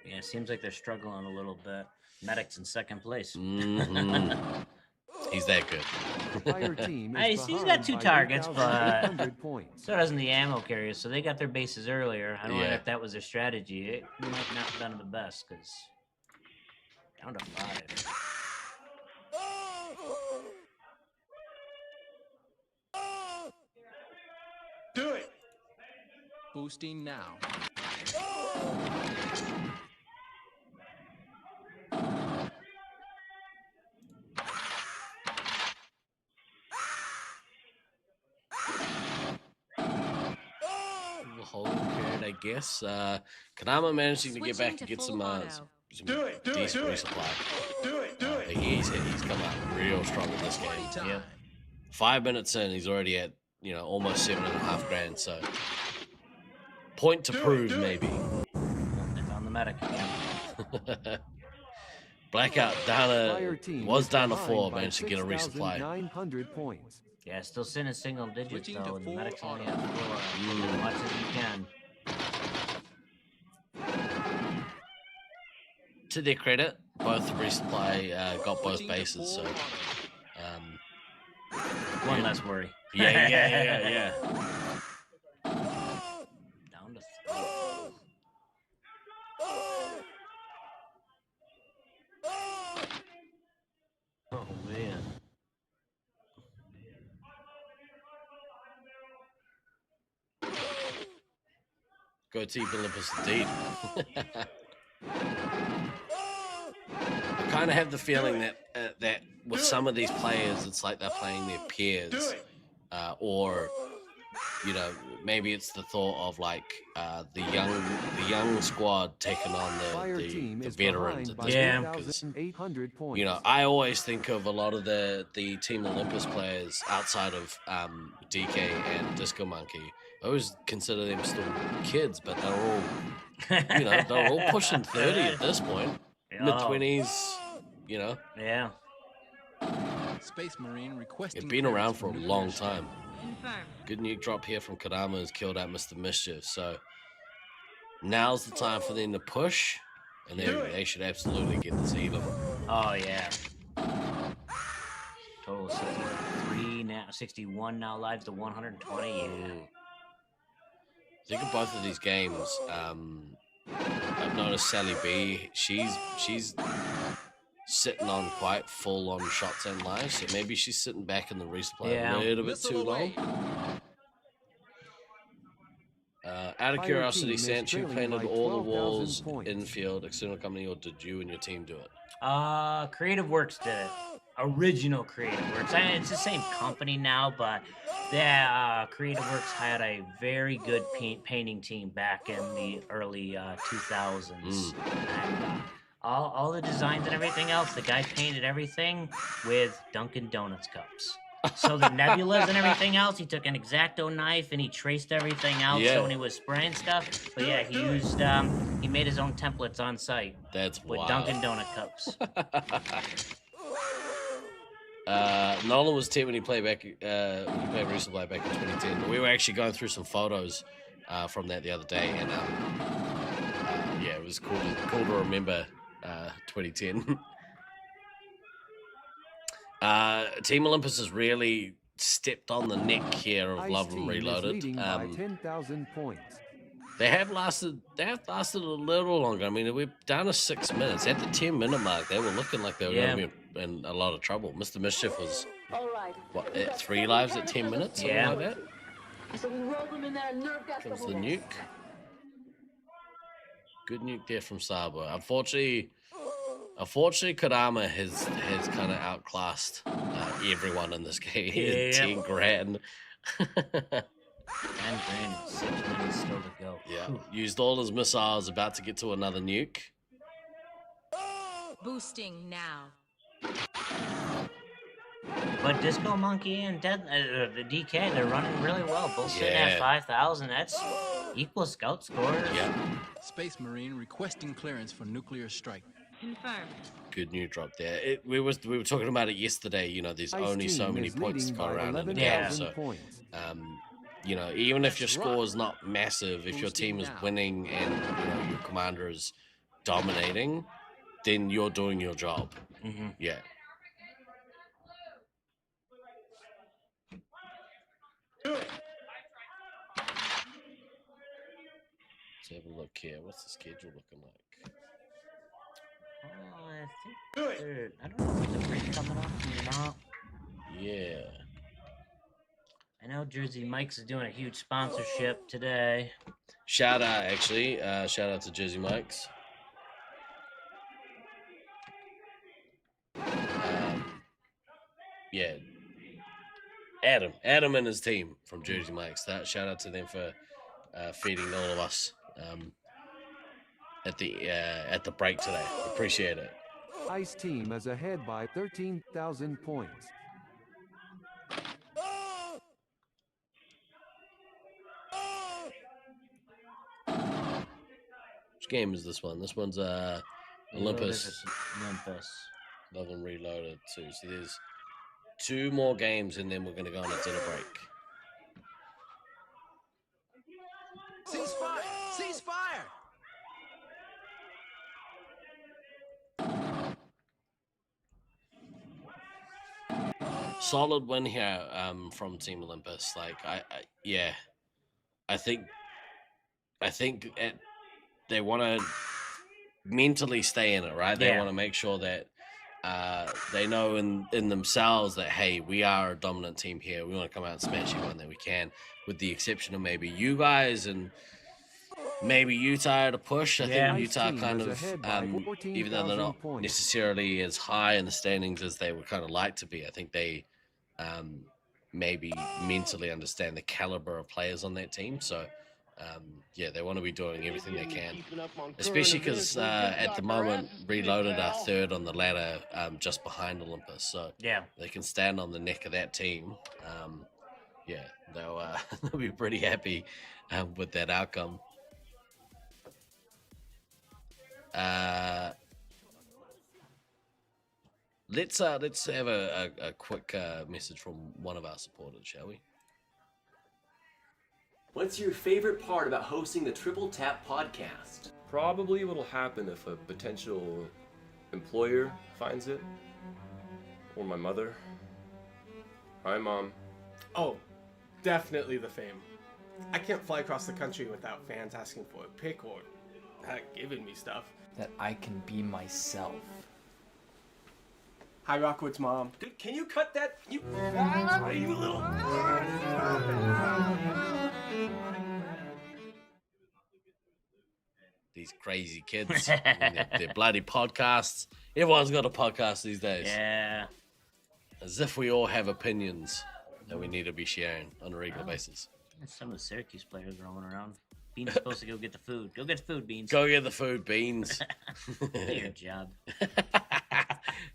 Yeah, it seems like they're struggling a little bit. Medic's in second place. Mm-hmm. He's that good. He's got 2 targets, but so doesn't the ammo carrier. So they got their bases earlier. I don't know if that was their strategy. It might not have been the best, because down to 5. Do it. Boosting now. Whole period, I guess. Kadama managing to get back and get some decent resupply. But he's come out real strong in this game. Yeah. 5 minutes in, he's already at almost 7.5 grand. So point to prove, maybe. It's on the medic again. Blackout was down to 4, managed to get a resupply. 900 points. Yeah, still sitting in single digits though, and the medic's only at 4. As much as you can. To their credit, both resupply got both bases, so one less worry. Yeah. Down to 3. Oh man. Go Team Olympus indeed. I kind of have the feeling that with some of these players, it's like they're playing their peers, or maybe it's the thought of like the young squad taking on the veterans at this point. Because I always think of a lot of the Team Olympus players outside of DK and Disco Monkey. I always consider them still kids, but they're all they're all pushing 30 at this point. Mid-20s, Yeah. Space Marine requesting. They've been around for a long time. Good nuke drop here from Kadama has killed out Mr. Mischief, so now's the time for them to push, and they should absolutely get this even. Oh yeah. Total 63 now, 61 now lives to 120. Yeah. I think of both of these games. I've noticed Sally B. She's sitting on quite full on shots and lives, so maybe she's sitting back in the resupply a little bit too long. Out of curiosity, Sanchu painted all the walls in field, external company, or did you and your team do it? Creative Works did it. Original Creative Works. It's the same company now, but Creative Works had a very good painting team back in the early 2000s. And all the designs and everything else, the guy painted everything with Dunkin' Donuts cups. So the nebulas and everything else, he took an X-Acto knife and he traced everything out. Yeah. So when he was spraying stuff, but yeah, he used he made his own templates on site. That's with wild. Dunkin' Donut cups. Nolan was 10 when he played back. He played Resupply back in 2010. We were actually going through some photos from that the other day, and yeah, it was cool to remember 2010. Team Olympus has really stepped on the neck here of Love and Reloaded. By 10,000 points. They have lasted a little longer. I mean, we're down to 6 minutes. At the 10-minute mark, they were looking like they were going to be in a lot of trouble. Mr. Mischief was, what, at 3 lives at 10 minutes? Something like that? So we roll them in there and nerve gas Comes the nuke. Good nuke there from Sabo. Unfortunately, Kodama has kind of outclassed everyone in this game. Yeah. 10 grand. 10 grand, 6 minutes still to go. Yeah, used all his missiles, about to get to another nuke. Boosting now. But Disco Monkey and the DK, they're running really well. Both sitting at 5,000. That's equal scout scores. Yeah. Space Marine requesting clearance for nuclear strike. Confirmed. Good nuke drop there. We were talking about it yesterday. You know, there's only so many points to go around in the game. So, you know, even if your score is not massive, if your team is winning and you know your commander is dominating, then you're doing your job. Yeah. Let's have a look here. What's the schedule looking like? I don't know if the break coming up or not. Yeah. I know Jersey Mike's is doing a huge sponsorship today. Shout out, actually. Shout out to Jersey Mike's. Yeah. Adam and his team from Jersey Mike's. Shout out to them for feeding all of us at the break today. Appreciate it. Ice Team is ahead by 13,000 points. Which game is this one? This one's Olympus. Love and Reloaded too. So there's 2 more games and then we're gonna go on a dinner break. Ceasefire! Ceasefire! Solid win here from Team Olympus. Like I think they want to mentally stay in it, right? They want to make sure that they know in themselves that, hey, we are a dominant team here. We want to come out and smash everyone that we can, with the exception of maybe you guys and maybe Utah at a push. I think Utah kind of, even though they're not necessarily as high in the standings as they would kind of like to be, I think they maybe mentally understand the caliber of players on that team. So, yeah, they want to be doing everything they can, especially because at the moment, Reloaded are 3rd on the ladder, just behind Olympus. So they can stand on the neck of that team. Yeah, they'll be pretty happy with that outcome. Let's have a quick message from one of our supporters, shall we? What's your favorite part about hosting the Triple Tap podcast? Probably what'll happen if a potential employer finds it, or my mother. Hi, Mom. Oh, definitely the fame. I can't fly across the country without fans asking for a pic or giving me stuff. That I can be myself. Hi, Rockwood's mom. Dude, can you cut that? You little... These crazy kids, their bloody podcasts. Everyone's got a podcast these days. Yeah. As if we all have opinions that we need to be sharing on a regular basis. Some of the Syracuse players roaming around. Beans supposed to go get the food. Go get the food, Beans. Go get the food, Beans. Do your job.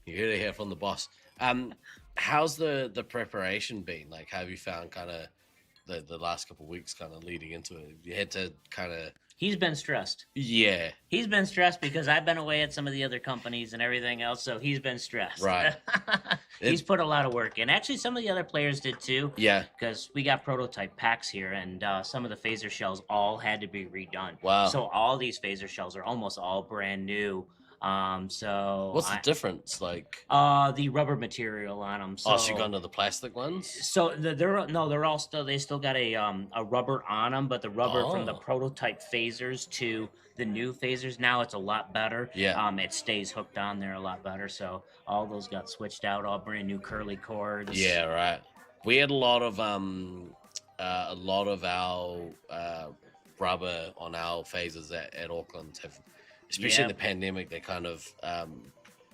You heard it here from the boss. How's the preparation been? Like, how have you found kind of the last couple of weeks kind of leading into it? You had to kind of... He's been stressed. Yeah. He's been stressed because I've been away at some of the other companies and everything else, so he's been stressed. Right. He's put a lot of work in. Actually, some of the other players did too. Yeah. Because we got prototype packs here, and some of the phaser shells all had to be redone. Wow. So all these phaser shells are almost all brand new. So what's the difference? Like the rubber material on them. So, so you got into the plastic ones? So they're all still, they still got a rubber on them, but the rubber from the prototype phasers to the new phasers, now it's a lot better. Yeah. It stays hooked on there a lot better. So all those got switched out, all brand new curly cords. Yeah, right. We had a lot of our rubber on our phasers at Auckland have, especially in the pandemic, they kind of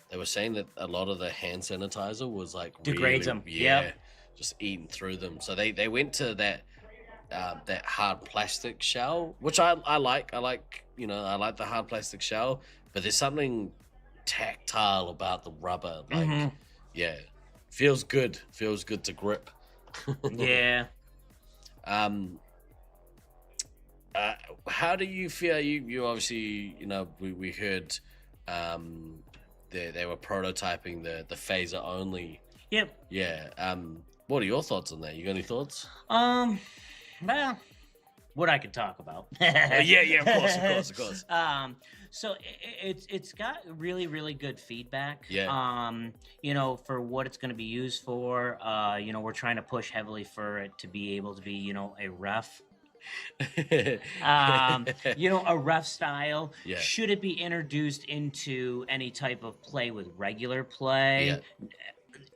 they were saying that a lot of the hand sanitizer was like degrades really, them. Yeah, just eating through them. So they went to that hard plastic shell, which I like. I like the hard plastic shell, but there's something tactile about the rubber. Like yeah, feels good to grip. Yeah. How do you feel? You obviously, we heard they were prototyping the phaser only. Yep. Yeah. What are your thoughts on that? You got any thoughts? Well, what I could talk about. Yeah, of course. So it's got really, really good feedback. Yeah. For what it's going to be used for. We're trying to push heavily for it to be able to be, a ref. A ref style. Yeah. Should it be introduced into any type of play with regular play? Yeah.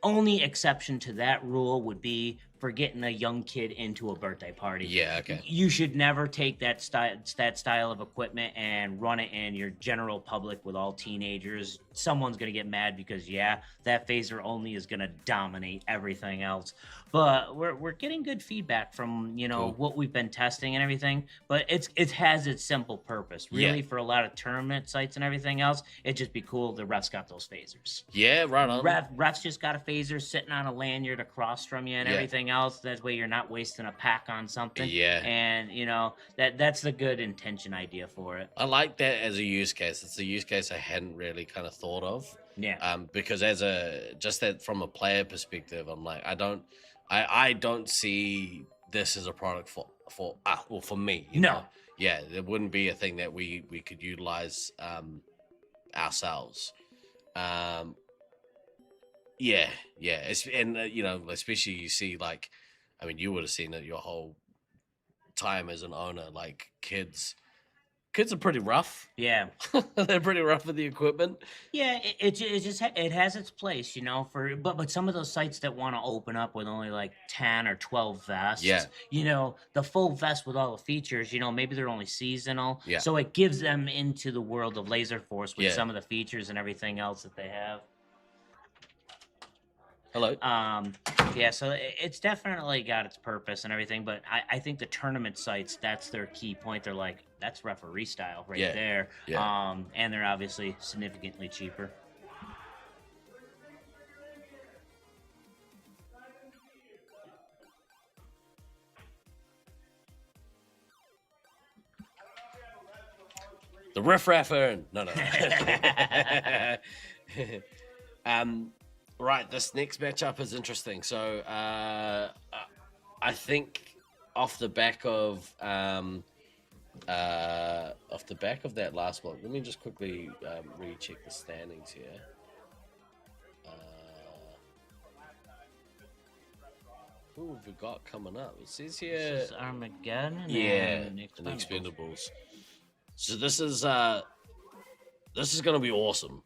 Only exception to that rule would be for getting a young kid into a birthday party. Yeah, okay. You should never take that style of equipment and run it in your general public with all teenagers. Someone's going to get mad because, that phaser only is going to dominate everything else. But we're getting good feedback from, Cool. what we've been testing and everything. But it has its simple purpose. Really, Yeah. for a lot of tournament sites and everything else, it'd just be cool if the refs got those phasers. Yeah, right on. Refs just got a phaser sitting on a lanyard across from you and Yeah. everything else. That way you're not wasting a pack on something. Yeah. And, that's the good intention idea for it. I like that as a use case. It's a use case I hadn't really kind of thought of. Yeah. Because from a player perspective, I'm like, I don't see this as a product for me. No. know? Yeah, there wouldn't be a thing that we could utilize ourselves. Yeah, and especially you see you would have seen it your whole time as an owner. Like kids are pretty rough. Yeah. They're pretty rough with the equipment. Yeah, it has its place, but some of those sites that want to open up with only like 10 or 12 vests, Yeah. The full vest with all the features, maybe they're only seasonal. Yeah. So it gives them into the world of Laserforce with Yeah. some of the features and everything else that they have. Hello. So it's definitely got its purpose and everything, but I think the tournament sites, that's their key point. They're like, that's referee style right there. Yeah. And they're obviously significantly cheaper. The riffraff earn. No. Right, this next matchup is interesting. So I think off the back of that last one, let me just quickly recheck the standings here. Who have we got coming up? It says here. This is Armageddon. And the Expendables. So this is gonna be awesome.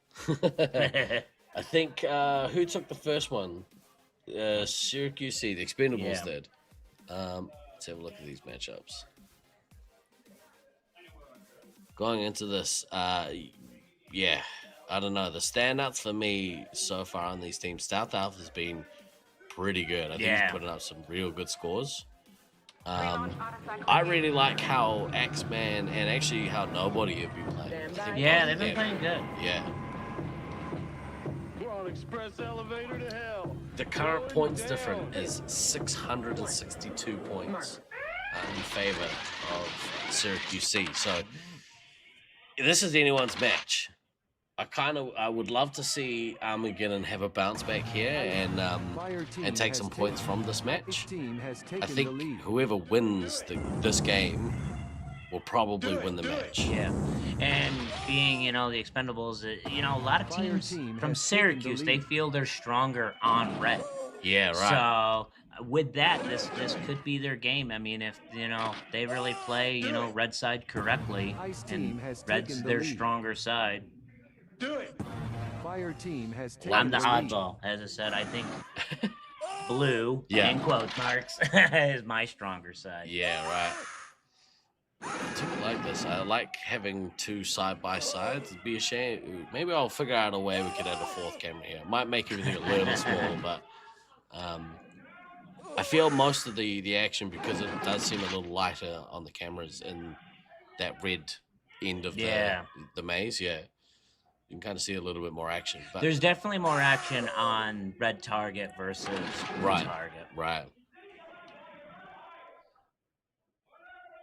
I think who took the first one? Syracuse, the Expendables did. Let's have a look at these matchups. Going into this, I don't know. The standouts for me so far on these teams, South Alpha has been pretty good. I think he's putting up some real good scores. I really like how X-Man and actually how Nobody have been playing. They've been playing good. Yeah. express elevator to hell. The current points difference is 662 points in favor of Syracuse C. So this is anyone's match. I would love to see Armageddon have a bounce back here and take some points from this match. I think whoever wins this game will probably win the match. Yeah, and being, the Expendables, a lot of teams from Syracuse, they feel they're stronger on red. Yeah, right. So with that, this could be their game. I mean, if they really play red side correctly, and red's their stronger side. Do it. Fire team has taken I'm the the lead. oddball, as I said. I think blue, yeah, in quote marks, is my stronger side. Yeah, right. I do like this. I like having two side by sides. It'd be a shame. Maybe I'll figure out a way we could add a fourth camera here. Might make everything a little small, but I feel most of the action, because it does seem a little lighter on the cameras in that red end of the maze. Yeah, you can kind of see a little bit more action. But there's definitely more action on red target versus blue target. Right.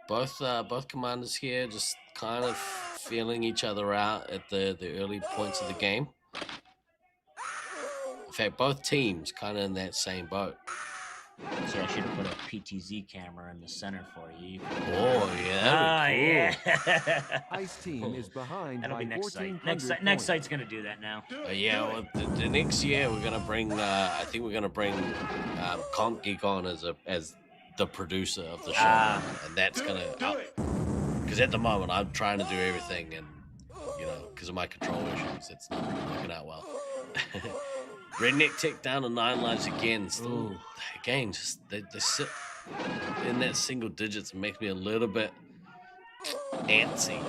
Both commanders here just kind of feeling each other out at the early points of the game. In fact, both teams kind of in that same boat. So I should have put a PTZ camera in the center for you. Oh yeah, yeah. Ice team is behind. That'll by be next site. 1400 Next site's gonna do that now. Yeah, well, the next year we're gonna bring. I think we're gonna bring Conk Geek on as the producer of the show, and that's gonna because at the moment I'm trying to do everything, and because of my control issues, it's not working out well. Redneck Tech down to 9 lives again. Still, again, just they sit in that single digits. It makes me a little bit antsy,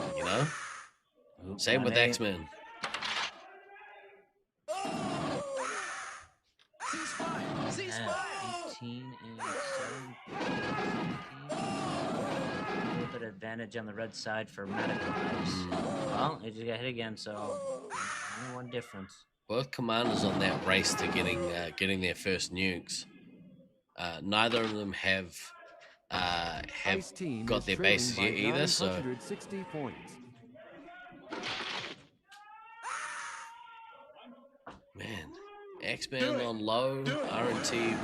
Same with X-Men. Ceasefire. 18 and 17. A little bit of advantage on the red side for medical lives. Well, they just got hit again, so only one difference. Both commanders on that race to getting their first nukes. Neither of them have got their bases yet either. So points. Man, X-Men on low, RNT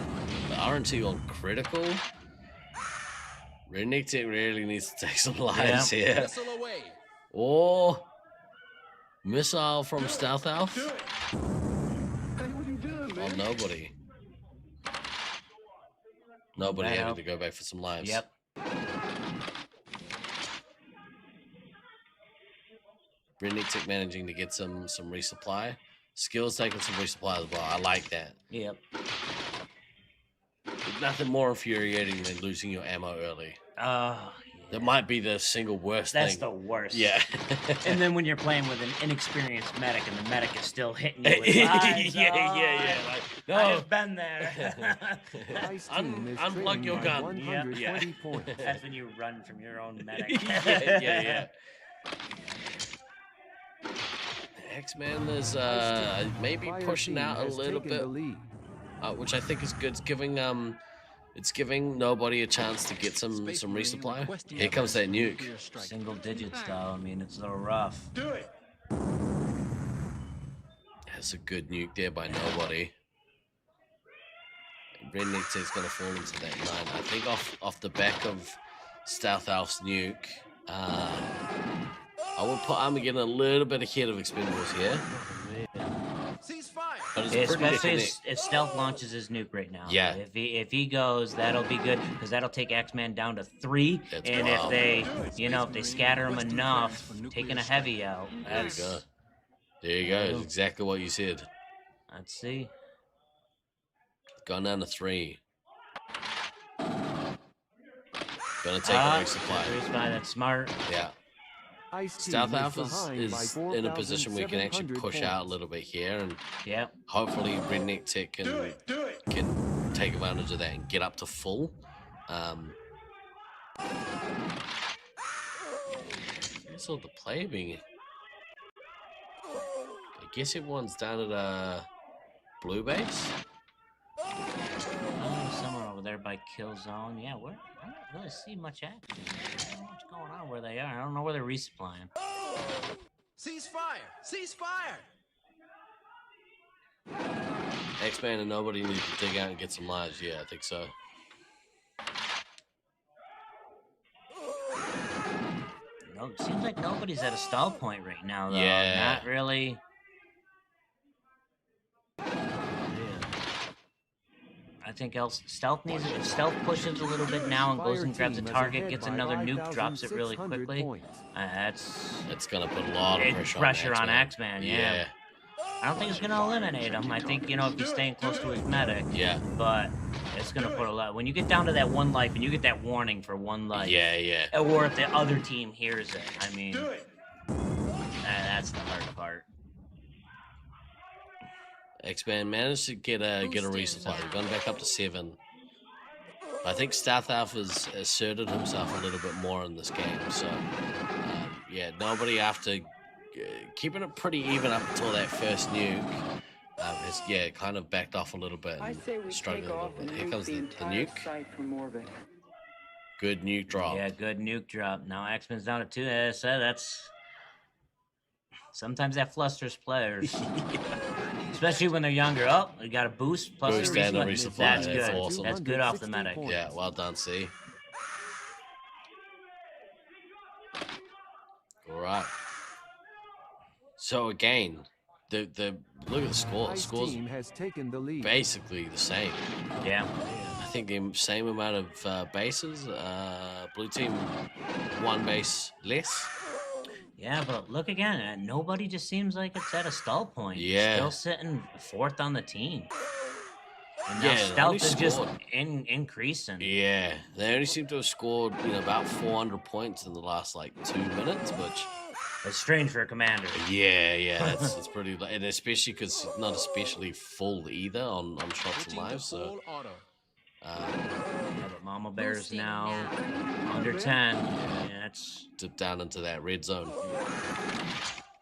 on critical. Redneck Tech really needs to take some lives here. Missile away. Or missile from Stealth Elf. Oh, nobody. Nobody having to go back for some lives. Yep. Redneck Tech managing to get some resupply. Skills taking some resupply as well. I like that. Yep. There's nothing more infuriating than losing your ammo early. That might be the single worst thing. That's the worst. Yeah. And then when you're playing with an inexperienced medic and the medic is still hitting you with lives, yeah. Like, no. I've been there. Unplug your gun. Yeah. That's when you run from your own medic. yeah. X-Men is maybe pushing out a little bit, which I think is good. It's giving nobody a chance to get some resupply. Here comes that nuke. Single digits though. I mean, it's a little rough. Do it. That's a good nuke there by nobody. Redneck Tech's gonna fall into that 9. I think off the back of Stealth Elf's nuke. I would put Armageddon a little bit ahead of Expendables here. But it's especially if Stealth launches his nuke right now. Yeah. If he goes, that'll be good because that'll take X-Men down to 3. And if they, if they scatter him enough, taking a heavy out. There you go. There you go. It's exactly what you said. Let's see. Gone down to 3. Gonna take a resupply. Resupply, that's smart. Yeah. Stealth Alpha is in a position where you can actually push out a little bit here, and hopefully Redneck Tech can take advantage of that and get up to full. What's all the play being? I guess everyone's down at blue base. Oh, somewhere over there by kill zone. Yeah, I don't really see much action. I don't know what's going on where they are. I don't know where they're resupplying. Cease fire! Cease fire! X-Man and nobody needs to dig out and get some lives. Yeah, I think so. No, it seems like nobody's at a stall point right now, though. Yeah. Not really. I think stealth needs it. If stealth pushes a little bit now and goes and grabs a target, gets another nuke, drops it really quickly. It's gonna put a lot of pressure on X-Man. Yeah. I don't think it's gonna eliminate him. I think, you know, if he's staying close to his medic. Yeah. But it's gonna put a lot. When you get down to that 1 life and you get that warning for 1 life. Yeah. Or if the other team hears it. I mean, that's the hard part. X-Man managed to get a resupply. We've gone back up to 7. I think Stealth Alpha's asserted himself a little bit more in this game. So, yeah, nobody after keeping it pretty even up until that first nuke. Has kind of backed off a little bit and struggling a little bit. Here comes the nuke. Good nuke drop. Yeah, good nuke drop. Now X-Men's down at 2. As I said, that's sometimes that flusters players. Especially when they're younger. Oh, we got a boost plus boost and a resupply. That's good. That's awesome. That's good off the medic. Yeah, well done, C. All right. So again, the look at the score. The score's has taken the lead. Basically the same. Yeah. I think the same amount of bases. Blue team 1 base less. Yeah, but look again. Nobody just seems like it's at a stall point. Yeah. Still sitting 4th on the team. And Yeah, now stealth is just increasing. Yeah, they only seem to have scored, about 400 points in the last 2 minutes, which it's strange for a commander. Yeah, it's pretty, and especially because not especially full either on shots and lives. So, but Mama Bear's now under 10. Yeah, it's dip down into that red zone.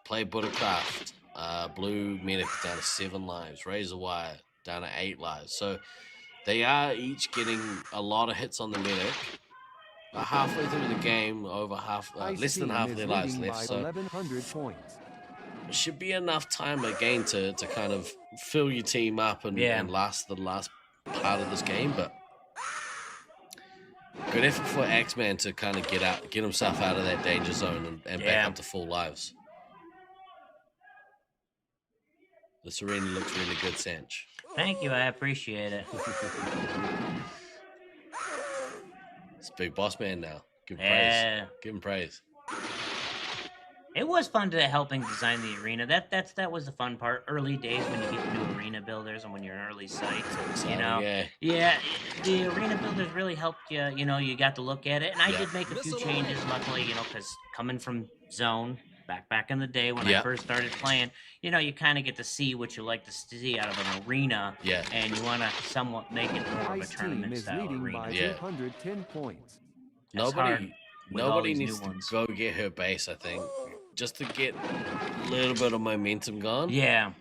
Play Buttercraft. Blue medic down to 7 lives. Razor Wire down to 8 lives. So they are each getting a lot of hits on the medic. Halfway through the game, over less than half of their lives left. So 1,100 points. It should be enough time again to kind of fill your team up and last the last part of this game. But good effort for X-Man to kind of get himself out of that danger zone and back up to full lives. This arena looks really good, Sanch. Thank you, I appreciate it. It's big boss man now. Give him praise. Give him praise. It was fun to helping design the arena. That was the fun part. Early days when you get into arena builders and when you're an early site, Yeah, the arena builders really helped you. You got to look at it, and I did make a few changes. Luckily, because coming from Zone back in the day when I first started playing, you kind of get to see what you like to see out of an arena. Yeah. And you want to somewhat make it more of a tournament style arena. By 210 points. Nobody needs to go get her base, I think, just to get a little bit of momentum going. Yeah.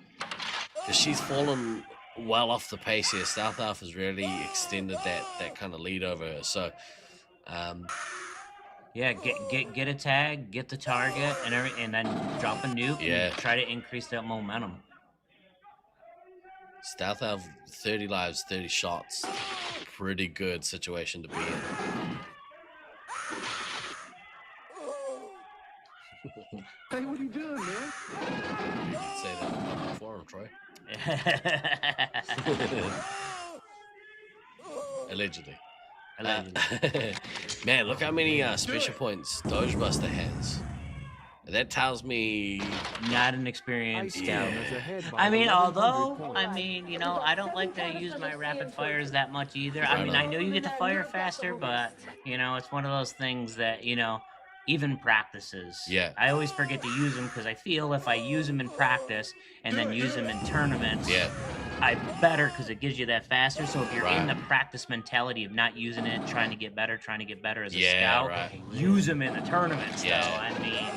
Because she's fallen well off the pace here. South Alpha has really extended that kind of lead over her. So, yeah, get a tag, get the target, and then drop a nuke. And try to increase that momentum. South Alpha 30 lives, 30 shots. Pretty good situation to be in. Hey, what are you doing, man? You can say that on the forum, Troy. Allegedly. Man, look how many special points Doge Buster has. That tells me not an experienced scout. I mean, although I don't like to use my rapid fires that much either. I mean, I know you get to fire faster, but it's one of those things that even practices. Yeah. I always forget to use them because I feel if I use them in practice and then use them in tournaments, I better because it gives you that faster. So if you're in the practice mentality of not using it, trying to get better as a scout, use them in the tournaments. Yeah. Though. I mean,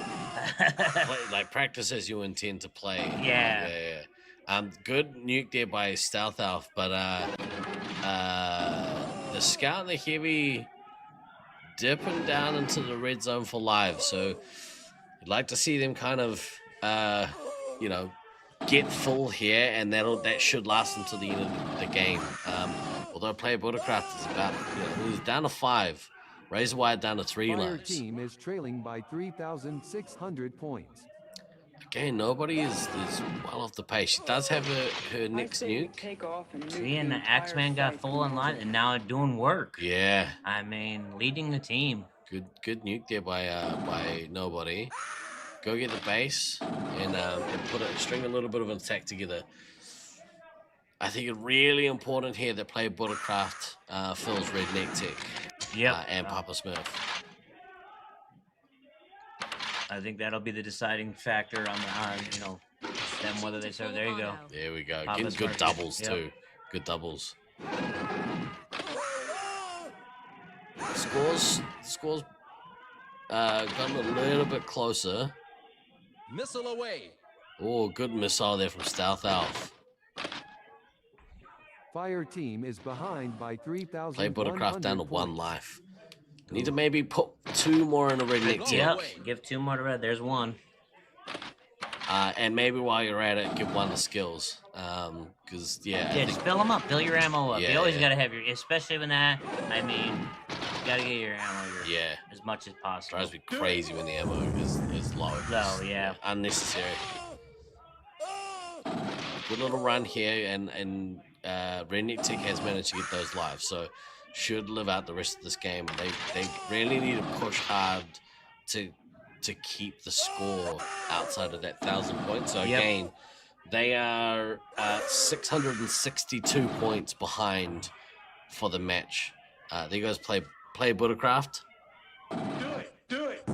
like practice as you intend to play. Yeah. Good nuke there by Stealth Elf, but the Scout and the Heavy dipping down into the red zone for live. So you'd like to see them kind of, you know, get full here, and that should last until the end of the game. Although player Buttercraft is about, he's down to 5. Razor Wire down to 3 Fire lives. team is trailing by 3,600 points. Again, nobody is well off the pace. She does have her next nuke. See, and the Axeman got full on line, and now doing work. Yeah. I mean, leading the team. Good nuke there by nobody. Go get the base and string a little bit of an attack together. I think it's really important here that player Buttercraft fills Redneck Tech. And Papa Smurf. I think that'll be the deciding factor on them whether they serve. There you go. There we go. Papa Getting good Smurf. doubles Yep. too. Good doubles. Scores gotten a little bit closer. Missile away. Oh, good missile there from Stealth Elf. Fire team is behind by 3,000. Play Buttercraft down to 1 life. Need to maybe put 2 more in a Redneck Tech. Yep. Give 2 more to red. There's 1. And maybe while you're at it, give 1 the skills. Because Just fill them up. Fill your ammo up. Yeah, you always yeah. gotta have your, especially when that. I mean, you gotta get your ammo as much as possible. Drives me crazy when the ammo is low. Low, yeah. Unnecessary. Good little run here, and Redneck Tech has managed to get those lives, so should live out the rest of this game. They really need to push hard to keep the score outside of that 1,000 points. So again, they are 662 points behind for the match. There goes play Buttercraft. Do it.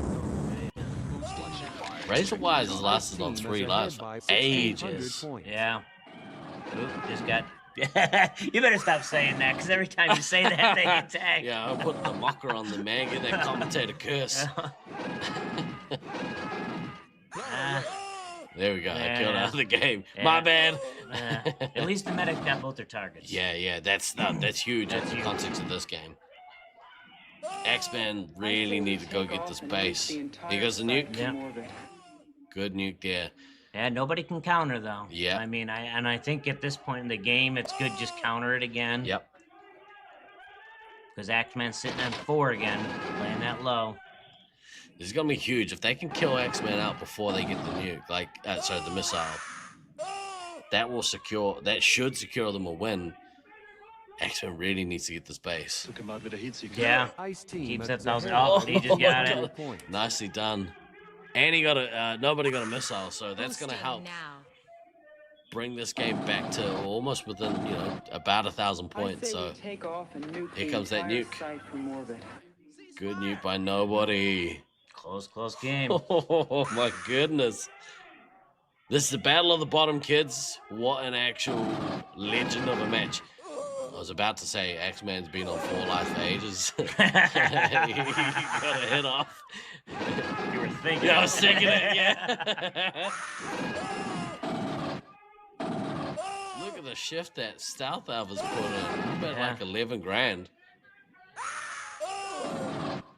Razor Wires has lasted on 3 lives for ages. Yeah. Oop, just got. You better stop saying that, because every time you say that, they get tagged. Yeah, I'll put the mocker on the man, get that commentator curse. There we go. I killed out of the game. Yeah. My bad. At least the medic got both their targets. Yeah, that's huge in the context of this game. X-Men really need to go get this base. Here goes the nuke. Yep. Good nuke there. Yeah, nobody can counter though. Yeah. I mean, I think at this point in the game, it's good just counter it again. Yep. Because Axeman's sitting at 4 again, playing that low. This is gonna be huge if they can kill X-Men out before they get the nuke, the missile. That should secure them a win. X-Men really needs to get this base. Yeah. Keeps that 1,000. Oh, he just got it. Nicely done. And he got nobody got a missile, so that's gonna help bring this game back to almost within, about 1,000 points. So here comes that nuke. Good nuke by nobody. Close game. Oh my goodness. This is the battle of the bottom, kids. What an actual legend of a match. I was about to say X-Man's been on 4 lives for ages. He got a hit off. You were thinking. Yeah, I was thinking it, yeah. Look at the shift that Stealth Elf has put in. I bet like 11 grand.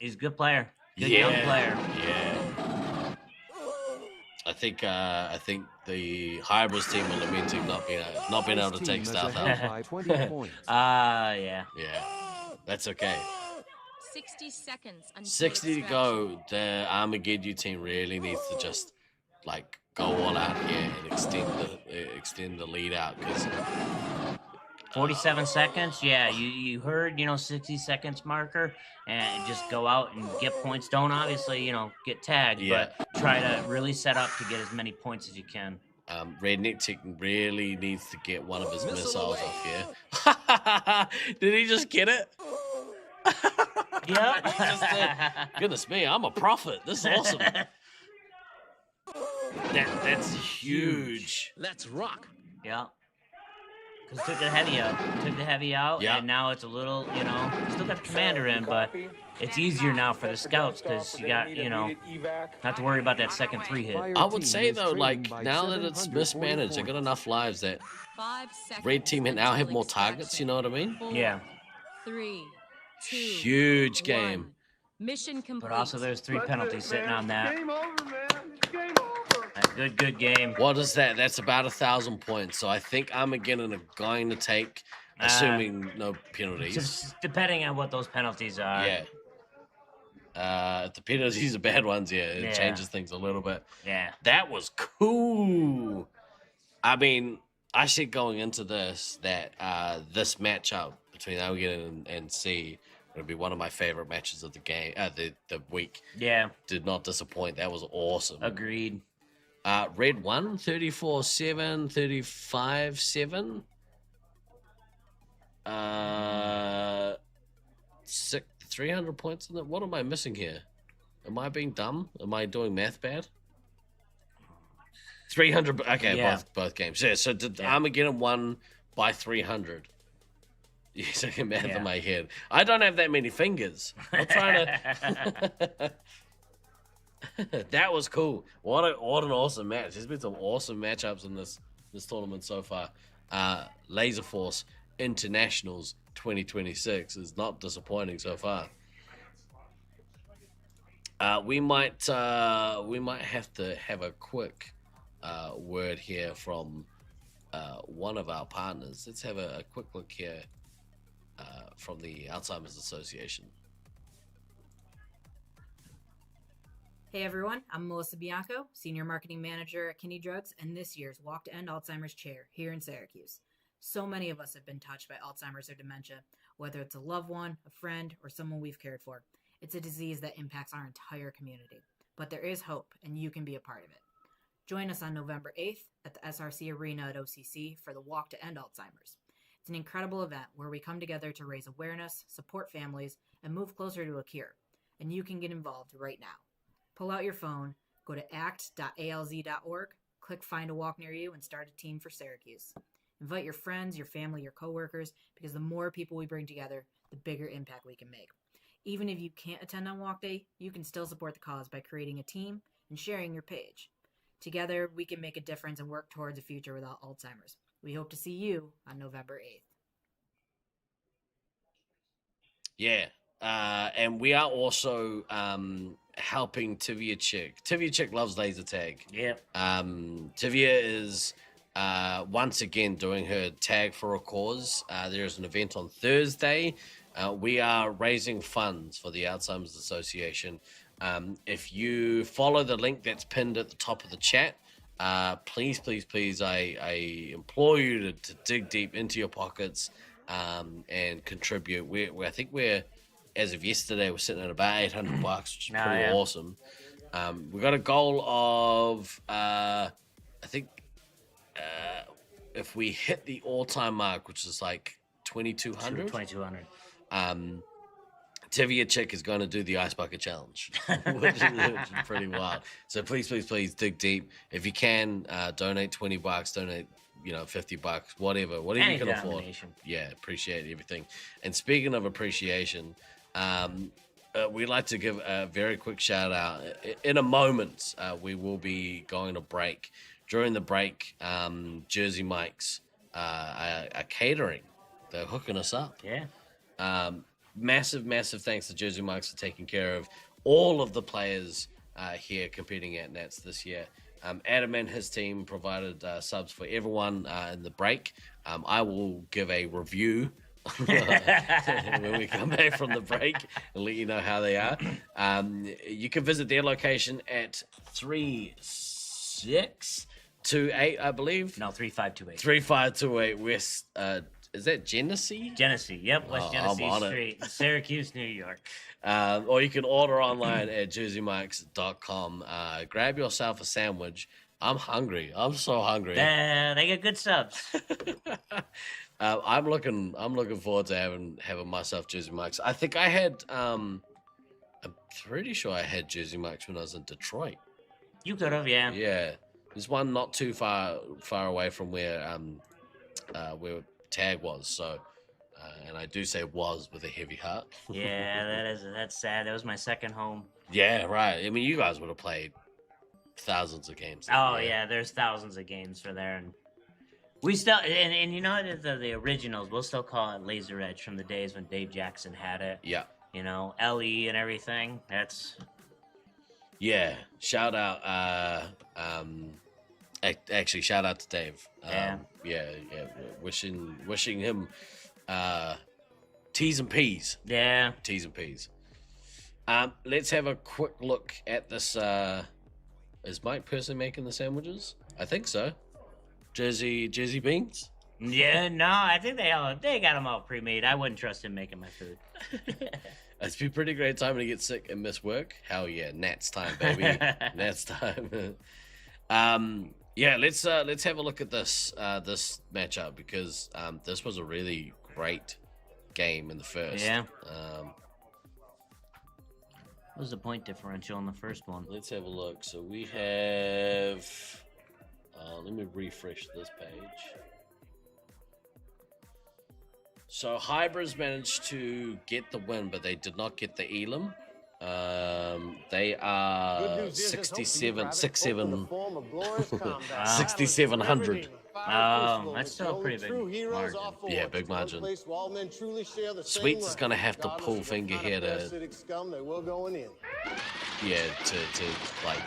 He's a good player. Good young player. Yeah. I think the Hybrids team will lament to not being able to take Stealth Elf. Yeah. Yeah. That's okay. 60 seconds until 60 to go. The Armageddon team really needs to just go all out here and extend the lead out, because 47 seconds. Yeah, you heard 60 seconds marker, and just go out and get points. Don't obviously get tagged, but try to really set up to get as many points as you can. Redneck Tech really needs to get one of his missiles off here. Did he just get it? Yeah. Goodness me, I'm a prophet. This is awesome. That's huge. Let's rock. Yeah. Because took the heavy out, Yeah. and now it's a little, you still got the commander in, but it's easier now for the scouts because you got, not to worry about that second 3 hit. I would say though, like now that it's mismanaged, they got enough lives that 5 seconds. red team now have more targets. You know what I mean? 4, Yeah. 3, 2, Huge game. 1. Mission complete. But also there's 3 penalties sitting on that. Game over, man. It's game over. A good game. What is that? That's about 1,000 points. So I think Armageddon are going to take, assuming no penalties. Just depending on what those penalties are. Yeah. If the penalties are bad ones, it changes things a little bit. Yeah. That was cool. I mean, I said going into this that this matchup between Armageddon and C would be one of my favorite matches of the game, the week. Yeah. Did not disappoint. That was awesome. Agreed. Red won 34-7, 35-7. 300 points in it. What am I missing here? Am I being dumb? Am I doing math bad? 300. Okay, Yeah. both games. Yeah. So did Armageddon won by 300? Yes, I can math in my head. I don't have that many fingers. I'm trying to. That was cool. What an awesome match. There's been some awesome matchups in this tournament so far. Laserforce Internationals 2026 is not disappointing so far. We might have to have a quick word here from one of our partners. Let's have a quick look here from the Alzheimer's Association. Hey everyone, I'm Melissa Bianco, Senior Marketing Manager at Kinney Drugs and this year's Walk to End Alzheimer's Chair here in Syracuse. So many of us have been touched by Alzheimer's or dementia, whether it's a loved one, a friend, or someone we've cared for. It's a disease that impacts our entire community. But there is hope, and you can be a part of it. Join us on November 8th at the SRC Arena at OCC for the Walk to End Alzheimer's. It's an incredible event where we come together to raise awareness, support families, and move closer to a cure. And you can get involved right now. Pull out your phone, go to act.alz.org, click Find a Walk near you, and start a team for Syracuse. Invite your friends, your family, your coworkers, because the more people we bring together, the bigger impact we can make. Even if you can't attend on Walk Day, you can still support the cause by creating a team and sharing your page. Together, we can make a difference and work towards a future without Alzheimer's. We hope to see you on November 8th. Yeah, and we are also helping Tivia Chick. Tivia Chick loves laser tag. Yeah. Tivia is once again doing her tag for a cause. There is an event on Thursday. We are raising funds for the Alzheimer's Association. If you follow the link that's pinned at the top of the chat, please, I implore you to dig deep into your pockets and contribute. I think we're, as of yesterday, we're sitting at about $800, which is pretty awesome. We got a goal of, I think, if we hit the all-time mark, which is like 2,200. 2,200. Tivia Chick is going to do the Ice Bucket Challenge, which is pretty wild. So please dig deep. If you can, donate $20, donate, $50, whatever Any you can afford. denomination. Yeah, appreciate everything. And speaking of appreciation, we'd like to give a very quick shout out. In a moment, we will be going to break. During the break, Jersey Mike's are catering. They're hooking us up. Yeah. Massive thanks to Jersey Mike's for taking care of all of the players here competing at Nats this year. Adam and his team provided subs for everyone in the break. I will give a review when we come back from the break and let you know how they are. You can visit their location at 3628, I believe. No, 3528. 3528 West. Is that Genesee? Genesee, yep, West Genesee I'm on Street, in Syracuse, New York. Or you can order online at jerseymikes.com. Grab yourself a sandwich. I'm hungry. I'm so hungry. They get good subs. I'm looking forward to having myself Jersey Mike's. I think I had. I'm pretty sure I had Jersey Mike's when I was in Detroit. You could have, yeah. Yeah, there's one not too far away from where tag was. So, and I do say was with a heavy heart. Yeah, that's sad. That was my second home. Yeah, right. I mean, you guys would have played thousands of games. Oh yeah, there's thousands of games for there, and we still and you know the originals. We'll still call it Laser Edge from the days when Dave Jackson had it. Yeah. You know, LE and everything. That's. Yeah. Shout out. Actually, shout out to Dave. Yeah. Wishing him T's and P's. Yeah. T's and P's. Let's have a quick look at this. Is Mike personally making the sandwiches? I think so. Jersey beans? Yeah, no, I think they got them all pre-made. I wouldn't trust him making my food. It's been a pretty great time to get sick and miss work. Hell yeah, Nats time, baby. Nats time. Yeah, let's have a look at this matchup because this was a really great game in the first. Yeah. What was the point differential in the first one? Let's have a look. So we have. Let me refresh this page. So Hybris managed to get the win, but they did not get the Elam. They are 6,700. Oh, that's still a pretty big margin. Yeah, big margin. Sweets is gonna have to pull finger here to, yeah, to like.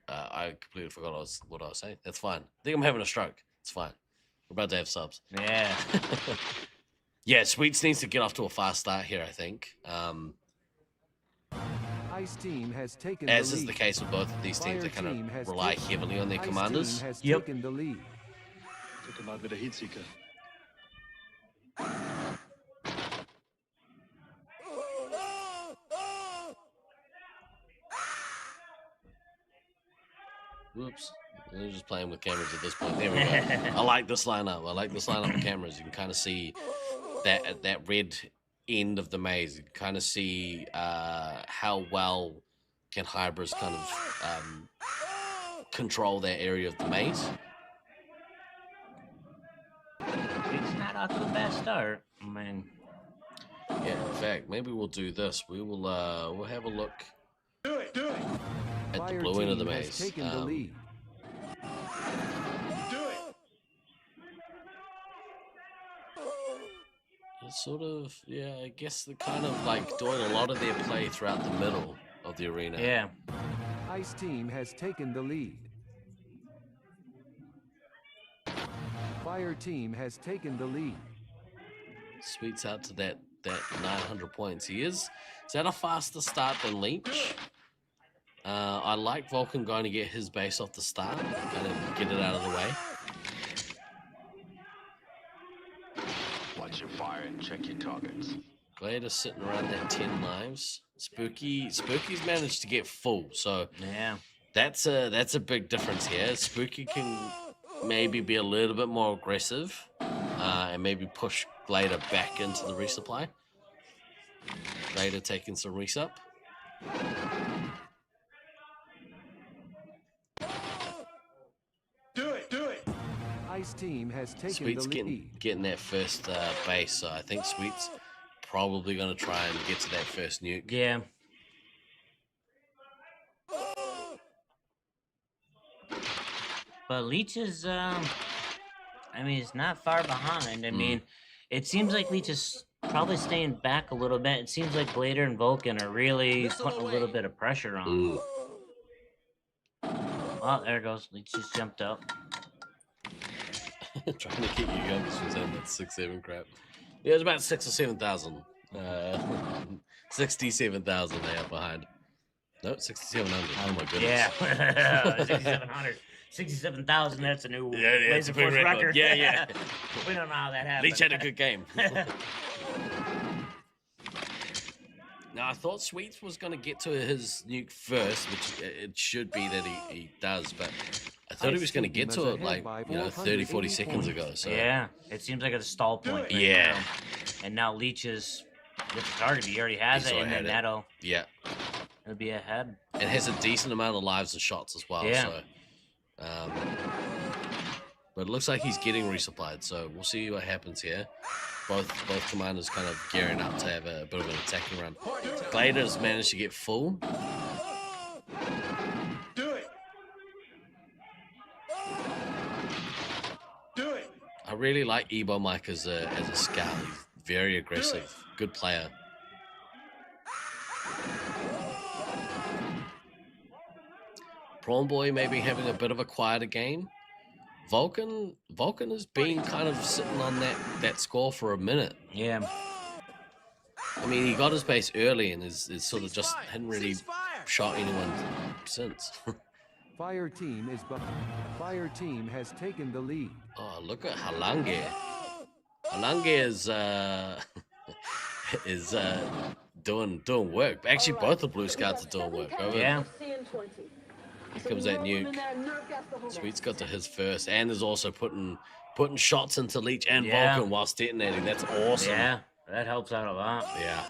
I completely forgot what I was saying. That's fine. I think I'm having a stroke. It's fine. We're about to have subs. Yeah. Yeah, Sweets needs to get off to a fast start here, I think. Ice team has taken As the is lead. the case with both of these teams, they Fire kind team of has rely taken- heavily on their Ice commanders. team has taken the lead. Whoops. They're just playing with cameras at this point. There we go. I like this lineup. I like this lineup of cameras. You can kind of see that red end of the maze. You can kind of see how well can Hybris kind of control that area of the maze. It's not off to a bad start. I mean, yeah. In fact, maybe we'll do this. We'll have a look at the blue end of the team has maze. taken the lead. It's sort of, yeah, I guess they're kind of like doing a lot of their play throughout the middle of the arena. Yeah. Ice team has taken the lead. Fire team has taken the lead. Sweets out to that 900 points. He's at a faster start than Leech. I like Vulcan going to get his base off the start, kind of get it out of the way. Watch your fire and check your targets. Glad is sitting around that 10 lives. Spooky's managed to get full, so yeah, that's a big difference here. Spooky can maybe be a little bit more aggressive and maybe push Glader back into the resupply. Glader taking some resup. Do it. Ice team has taken Sweet's the lead. getting that first base, so I think Sweet's probably going to try and get to that first nuke. Yeah. But Leech is, I mean, he's not far behind. I mean, it seems like Leech is probably staying back a little bit. It seems like Glader and Vulcan are really putting a little bit of pressure on him. Oh, there it goes. Leech just jumped up. Trying to get you guys from saying that 6-7 crap. Yeah, it's about 6,000 or 7,000. 67,000 they are behind. No, 6,700. Oh my goodness. Yeah. 6,700. 67,000, that's a new it's a big Laserforce record. Yeah. We don't know how that happened. Leech had a good game. Now, I thought Sweets was going to get to his nuke first, which it should be that he does, but I thought he was going to get to it like, 30, 40 seconds ago. So yeah, it seems like a stall point. Right yeah. now. And now Leech is with the target. He already has He's it, and then that'll it'll be ahead. It has a decent amount of lives and shots as well. Yeah. So, But it looks like he's getting resupplied, so we'll see what happens here. Both commanders kind of gearing up to have a bit of an attacking run. Glader's managed to get full. Do it. Do it. I really like Ebo Mike as a scout. He's very aggressive, good player. Prawn Boy maybe having a bit of a quieter game. Vulcan has been kind of sitting on that score for a minute. Yeah. I mean, he got his base early and is sort of just hadn't really shot anyone since. Fire team has taken the lead. Oh, look at Halange. Halange is doing work. Actually, both the blue scouts are doing work. Yeah. Here comes that nuke. Sweet's got to his first, and is also putting shots into Leech and Vulcan whilst detonating. That's awesome. Yeah, that helps out a lot. Yeah.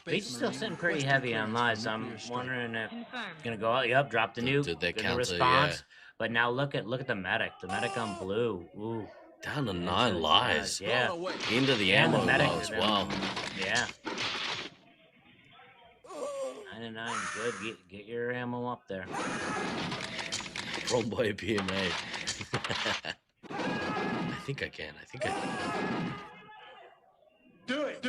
Leech is still sitting pretty heavy on lives. So I'm wondering if he's gonna go out. Yep, drop the nuke. Did they good counter? Response. Yeah. But now look at the medic. The medic on blue. Ooh. Down to 9 lives. Yeah. Into the and ammo the medic as well. Yeah. 9 and 9. Good. Get your ammo up there. Prawn Boy PMA. I think I can. Do it.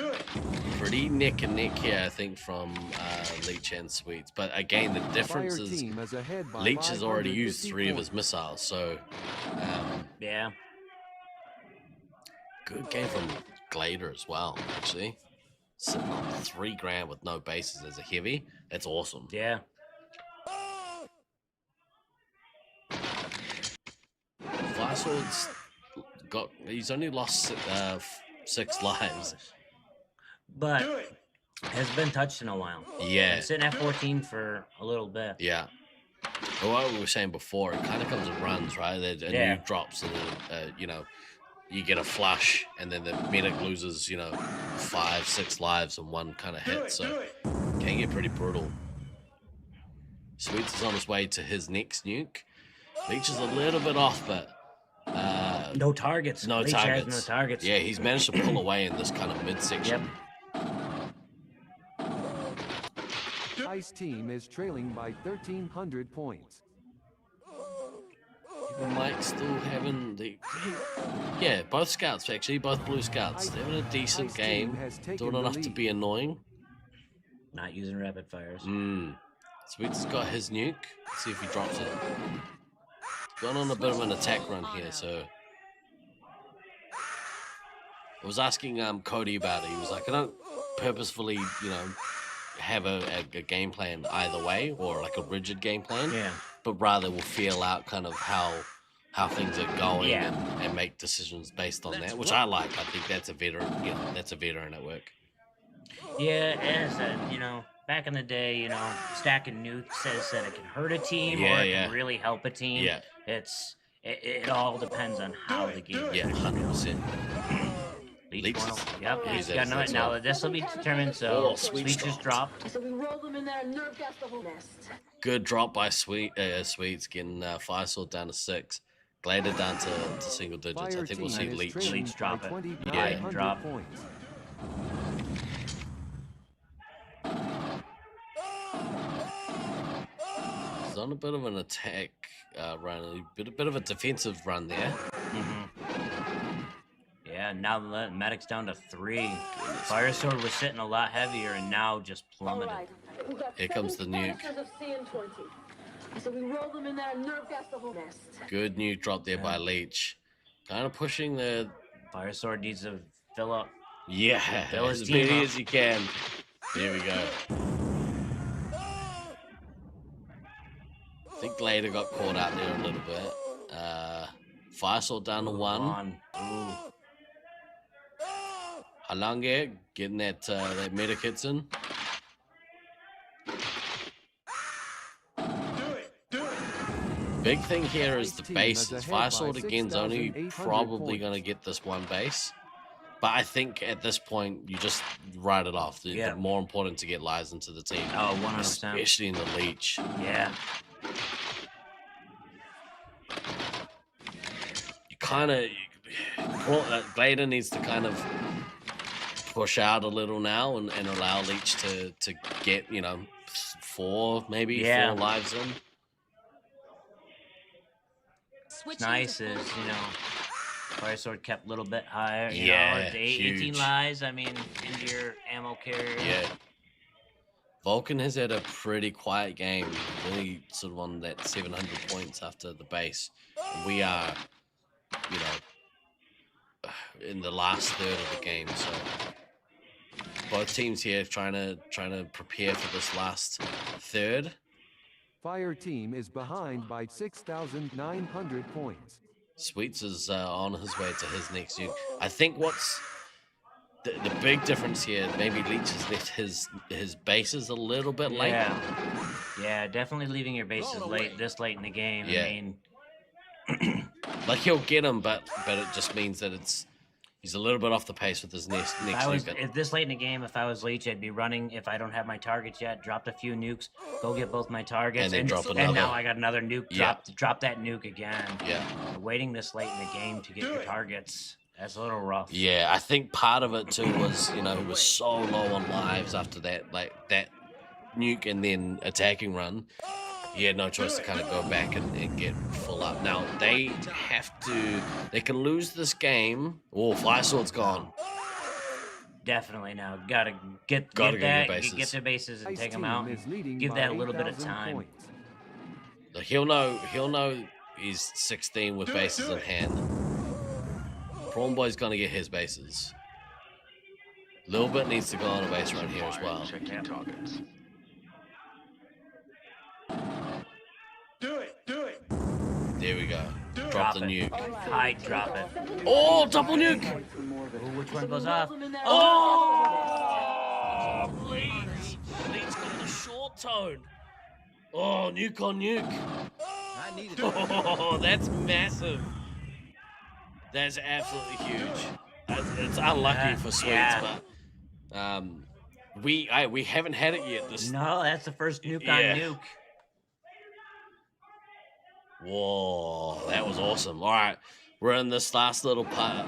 Pretty neck and neck here, I think, from Leech and Sweets. But again, the difference is Leech has already used 3 of his missiles, so yeah. Good game from Glader as well, actually. Sitting on 3 grand with no bases as a heavy. That's awesome. Yeah. Firesword's he's only lost 6 lives. But has been touched in a while. Yeah. Been sitting at 14 for a little bit. Yeah. Well, what we were saying before, it kind of comes in runs, right? A nuke drops and then, you get a flush and then the medic loses, 5, 6 lives in one kind of hit. So can get pretty brutal. Sweets is on his way to his next nuke. Leech is a little bit off, but no targets. No Leech targets. has no targets. Yeah, he's managed to pull away in this kind of midsection. Ice team is trailing by 1,300 points. Mike still having both scouts actually, both blue scouts. They're having a decent game, doing enough to be annoying. Not using rapid fires. Sweets has got his nuke. Let's see if he drops it. Gone on a bit of an attack run here, so I was asking Cody about it. He was like, I don't purposefully, have a game plan either way or like a rigid game plan. Yeah. But rather we'll feel out kind of how things are going and make decisions based on that, which I like. I think that's a veteran, that's a veteran at work. Yeah, as back in the day, stacking nukes says that it can hurt a team or it can really help a team. Yeah. It all depends on how the game Yeah, 100%. Leech he's got no. Now this will be determined. So Sweet just dropped. So we roll them in there and nerve gas the whole nest. Good drop by Sweets, getting Firesword down to 6. Glader down to single digits. I think we'll see Leech drop it. Yeah, drop. He's on a bit of an attack run, a bit of a defensive run there. Yeah, now the medic's down to 3. Firesword was sitting a lot heavier and now just plummeted. Here comes the nuke. So we roll them in there and nerve gas the whole nest. Good nuke drop there by Leech. Kind of pushing the Firesword needs to fill up. Yeah, fill as his many team as you can. There we go. I think Glader got caught out there a little bit. Firesword down to 1. Ooh. Halange getting that medic hits in. Big thing here is the bases. Firesword again is only probably going to get this one base. But I think at this point, you just write it off. The more important to get lives into the team. Oh, 100%. Especially in the Leech. Yeah. kind of Glader needs to kind of push out a little now and allow Leech to get 4 lives in. What's nice is Fire Sword kept a little bit higher. Yeah, 18 huge. lives. I mean, into your ammo carrier. Yeah. Vulcan has had a pretty quiet game. Really sort of on that 700 points after the base. And we are, in the last third of the game. So both teams here trying to prepare for this last third. Fire team is behind by 6,900 points. Sweets is on his way to his next nuke. I think what's the big difference here, maybe Leech has left his bases a little bit late. Yeah, definitely leaving your bases this late in the game. Yeah. I mean, like he'll get him, but it just means that he's a little bit off the pace with his next nuke. If this late in the game, if I was Leech, I'd be running. If I don't have my targets yet, dropped a few nukes, go get both my targets, and then drop another. And now I got another nuke. Drop that nuke again. Yeah. Waiting this late in the game to get your targets. That's a little rough. Yeah, I think part of it too was, he was so low on lives after that, like that nuke and then attacking run. He had no choice to kind of go back and get full up. Now, they can lose this game. Oh, Fire Sword's gone. Definitely now. Gotta get their bases and take them out. Give that a little bit of time. He'll know he's 16 with bases in hand. Prawn Boy's gonna get his bases. Little bit needs to go on a base run here as well. Do it. There we go. Drop the nuke. I drop it. Oh, double nuke! Ooh, which one goes off? Oh! Leech got the short tone. Oh, nuke on nuke. Oh, that's massive. That's absolutely huge. It's unlucky for Sweets, but we haven't had it yet. No, that's the first nuke on nuke. Whoa, that was awesome. All right, we're in this last little part.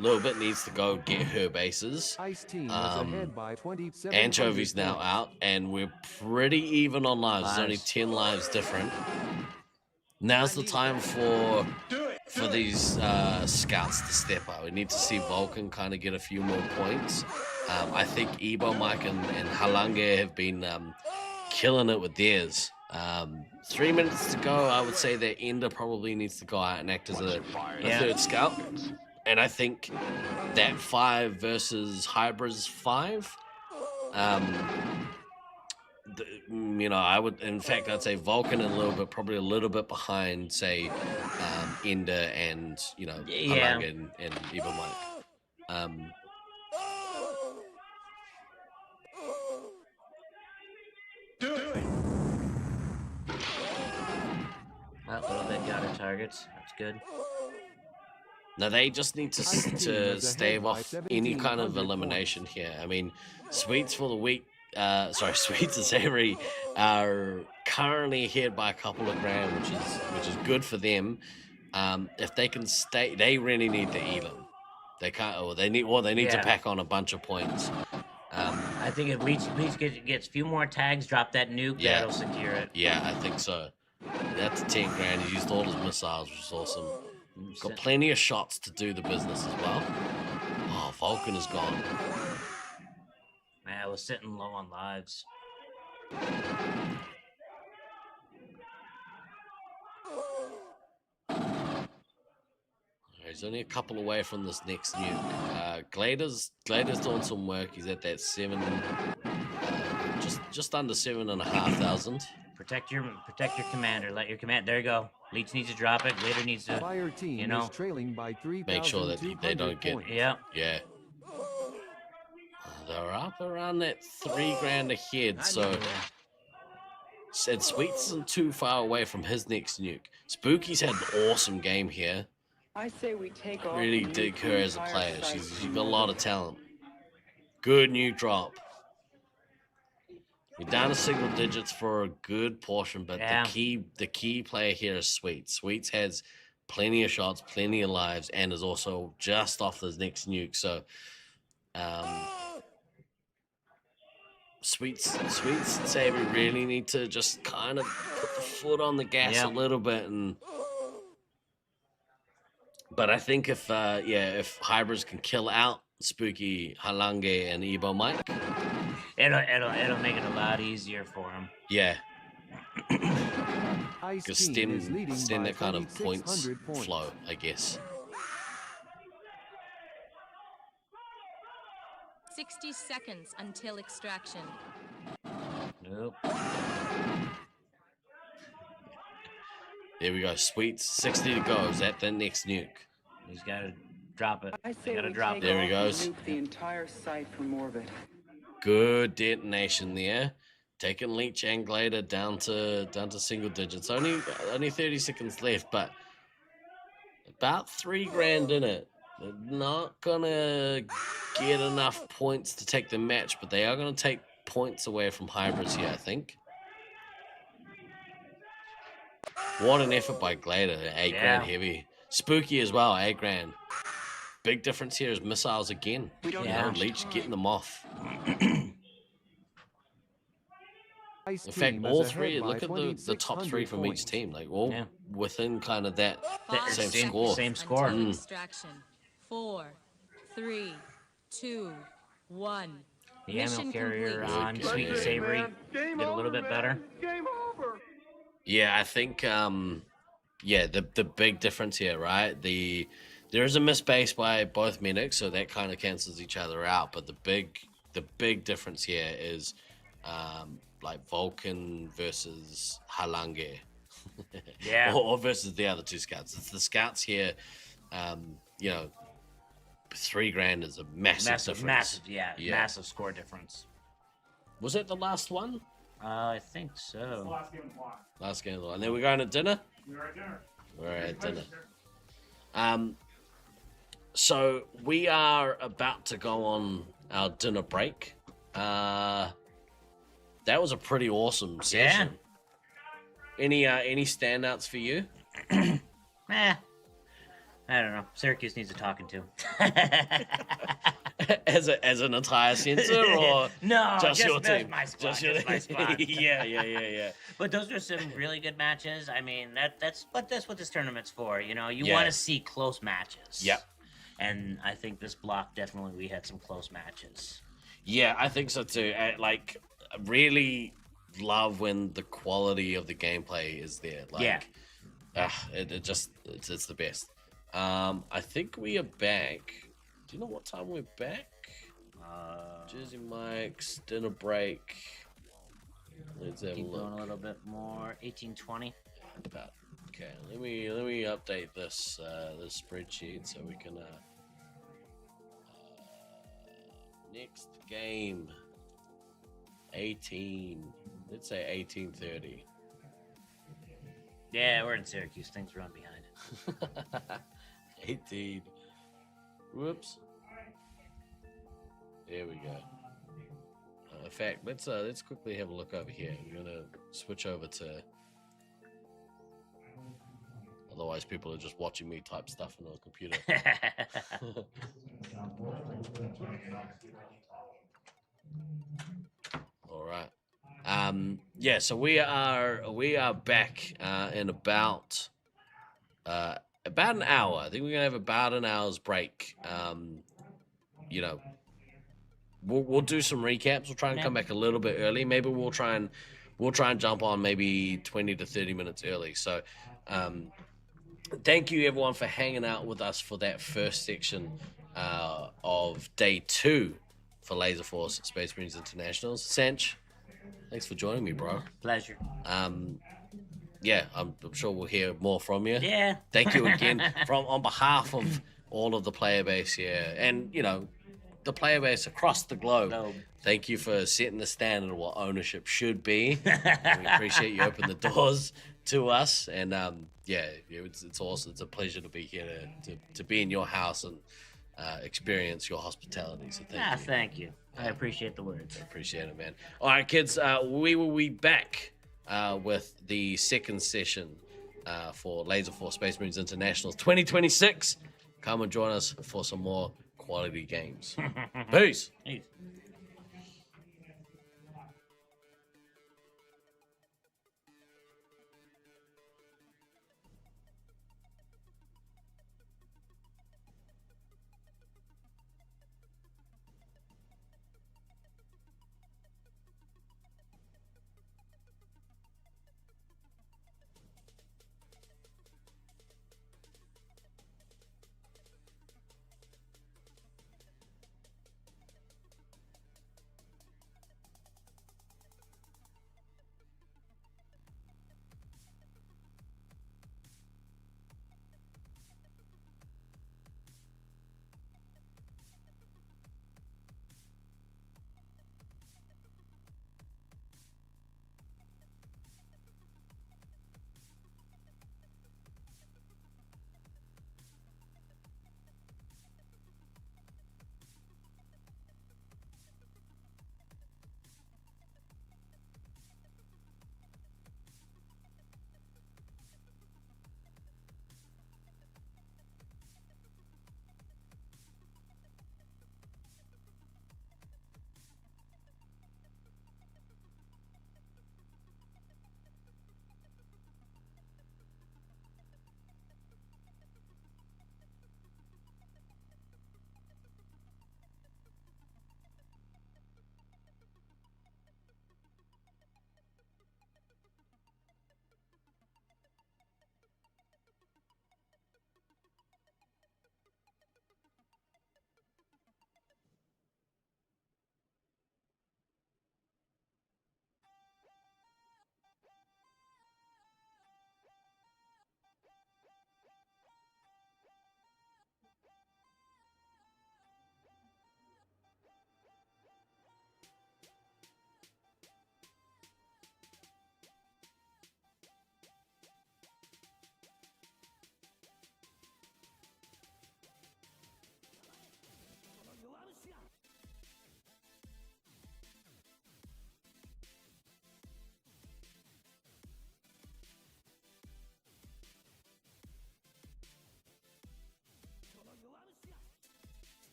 Little bit needs to go get her bases. Ice team is ahead by 27. Anchovy's now out, and we're pretty even on lives. There's only 10 lives different. Now's the time for these scouts to step up. We need to see Vulcan kind of get a few more points. I think Ebo, Mike, and Halange have been killing it with theirs. 3 minutes to go. I would say that Ender probably needs to go out and act as a third scout. And I think that 5 versus Hybra's 5. I'd say Vulcan and probably a little bit behind, say, Ender and, Halange and Ebo Mike. A little bit got our targets. That's good. Now they just need to stave off any kind of elimination here. I mean, Sweets for the week. Sweets and Savory are currently ahead by a couple of grand, which is good for them. If they can stay, they really need to eat them. They can't. Or they need to pack on a bunch of points. I think if Leech gets a few more tags, drop that nuke, that'll secure it. Yeah, I think so. That's 10 grand. He used all his missiles, which is awesome. Got plenty of shots to do the business as well. Oh, Vulcan is gone. Man, I was sitting low on lives. He's only a couple away from this next nuke. Glader's doing some work. He's at that 7, just under 7,500. Protect your commander. Let your command. There you go. Leech needs to drop it. Glader needs to. Fire team is trailing by 3,200 make sure that they don't get. points. Yeah. They're up around that 3 grand ahead. So. Said Sweets isn't too far away from his next nuke. Spooky's had an awesome game here. I say we take off. Really dig her as a player. She's got a lot of talent. Good nuke drop. We're down to single digits for a good portion, but the key player here is Sweets. Sweets has plenty of shots, plenty of lives, and is also just off this next nuke. So, Sweets and Saber really need to just kind of put the foot on the gas a little bit. But I think if Hybrids can kill out Spooky, Halange, and Ebo Mike, it'll make it a lot easier for him. Yeah. Ice Because Team is leading stem by that kind of points 2,600 points. flow, I guess. 60 seconds until extraction. Nope. There we go. Sweets, 60 to go. Is that the next nuke? He's got to drop it. I say Gotta we drop take it. There he off goes. and nuke the entire site from orbit. Good detonation there. Taking Leech and Glader down to single digits. Only 30 seconds left, but about $3,000 in it. They're not gonna get enough points to take the match, but they are gonna take points away from Hybrids here, I think. What an effort by Glader. $8,000 heavy. Spooky as well, $8,000. Big difference here is missiles again. Leech getting them off. In fact, all three, look at the top three from each team, like all within kind of that same score. Same score. Extraction. 4, 3, 2, 1. The ammo Mission carrier complete. on Sweet and Savory did a little bit better. Yeah, I think the big difference here, right? There is a miss base by both medics, so that kind of cancels each other out. But the big difference here is like Vulcan versus Halange. Yeah. or versus the other two scouts. It's the scouts here, $3,000 is a massive difference. Massive score difference. Was it the last one? I think so. Last game of the block. Last game of the line. And then we're going to dinner? We were at dinner. We're at dinner. So we are about to go on our dinner break. That was a pretty awesome session. Any standouts for you? I don't know. Syracuse needs a talking to. as an entire censor, or no, just your team? My squad, Just your my squad. yeah. But those are some really good matches. I mean, that's what this tournament's for. You know, you Yeah. want to see close matches. Yep. And I think this block definitely we had some close matches. Yeah, I think so too. I really love when the quality of the gameplay is there. It's the best. I think we are back. Do you know what time we're back? Jersey Mike's dinner break. Let's have a Keep look. going a little bit more. 1820. Okay, let me update this this spreadsheet so we can next game 18. Let's say 1830. Yeah, we're in Syracuse. Things run behind. 18. Whoops. There we go. In fact, let's quickly have a look over here. We're gonna switch over to. Otherwise, people are just watching me type stuff on the computer. All right. So we are back in about an hour. I think we're gonna have about an hour's break. We'll do some recaps. We'll try and come back a little bit early. Maybe we'll try and jump on maybe 20 to 30 minutes early. So thank you everyone for hanging out with us for that first section of day 2 for Laserforce Space Marines Internationals. Sanch, thanks for joining me, bro. Pleasure. I'm sure we'll hear more from you. Yeah. Thank you again on behalf of all of the player base here, and the player base across the globe. Thank you for setting the standard of what ownership should be. We appreciate you opening the doors to us, and it's awesome. It's a pleasure to be here to be in your house and experience your hospitality. So thank you. Thank you. I appreciate the words. I appreciate it, man. All right, kids, we will be back with the second session for Laserforce Space Marines Internationals 2026. Come and join us for some more quality games. Peace. Peace.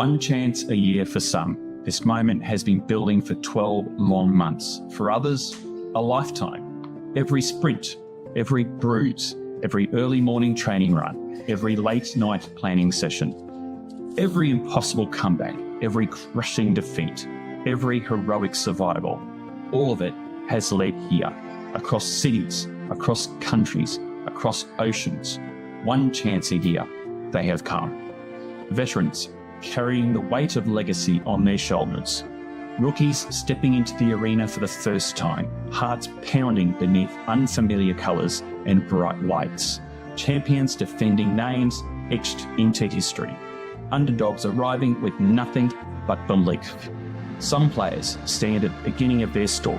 One chance a year for some. This moment has been building for 12 long months. For others, a lifetime. Every sprint, every bruise, every early morning training run, every late night planning session, every impossible comeback, every crushing defeat, every heroic survival, all of it has led here, across cities, across countries, across oceans. One chance a year, they have come. Veterans carrying the weight of legacy on their shoulders. Rookies stepping into the arena for the first time, hearts pounding beneath unfamiliar colours and bright lights. Champions defending names etched into history. Underdogs arriving with nothing but belief. Some players stand at the beginning of their story.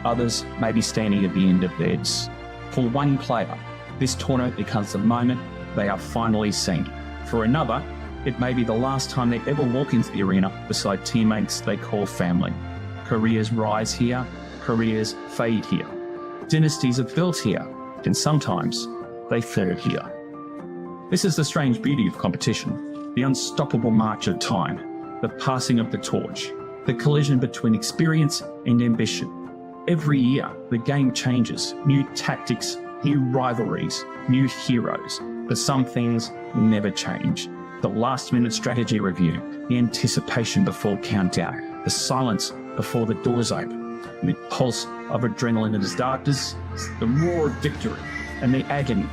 Others may be standing at the end of theirs. For one player, this tournament becomes the moment they are finally seen. For another, it may be the last time they ever walk into the arena beside teammates they call family. Careers rise here, careers fade here. Dynasties are built here, and sometimes they fall here. This is the strange beauty of competition, the unstoppable march of time, the passing of the torch, the collision between experience and ambition. Every year, the game changes, new tactics, new rivalries, new heroes, but some things never change. The last-minute strategy review, the anticipation before countdown, the silence before the doors open, the pulse of adrenaline in the darkness, the roar of victory, and the agony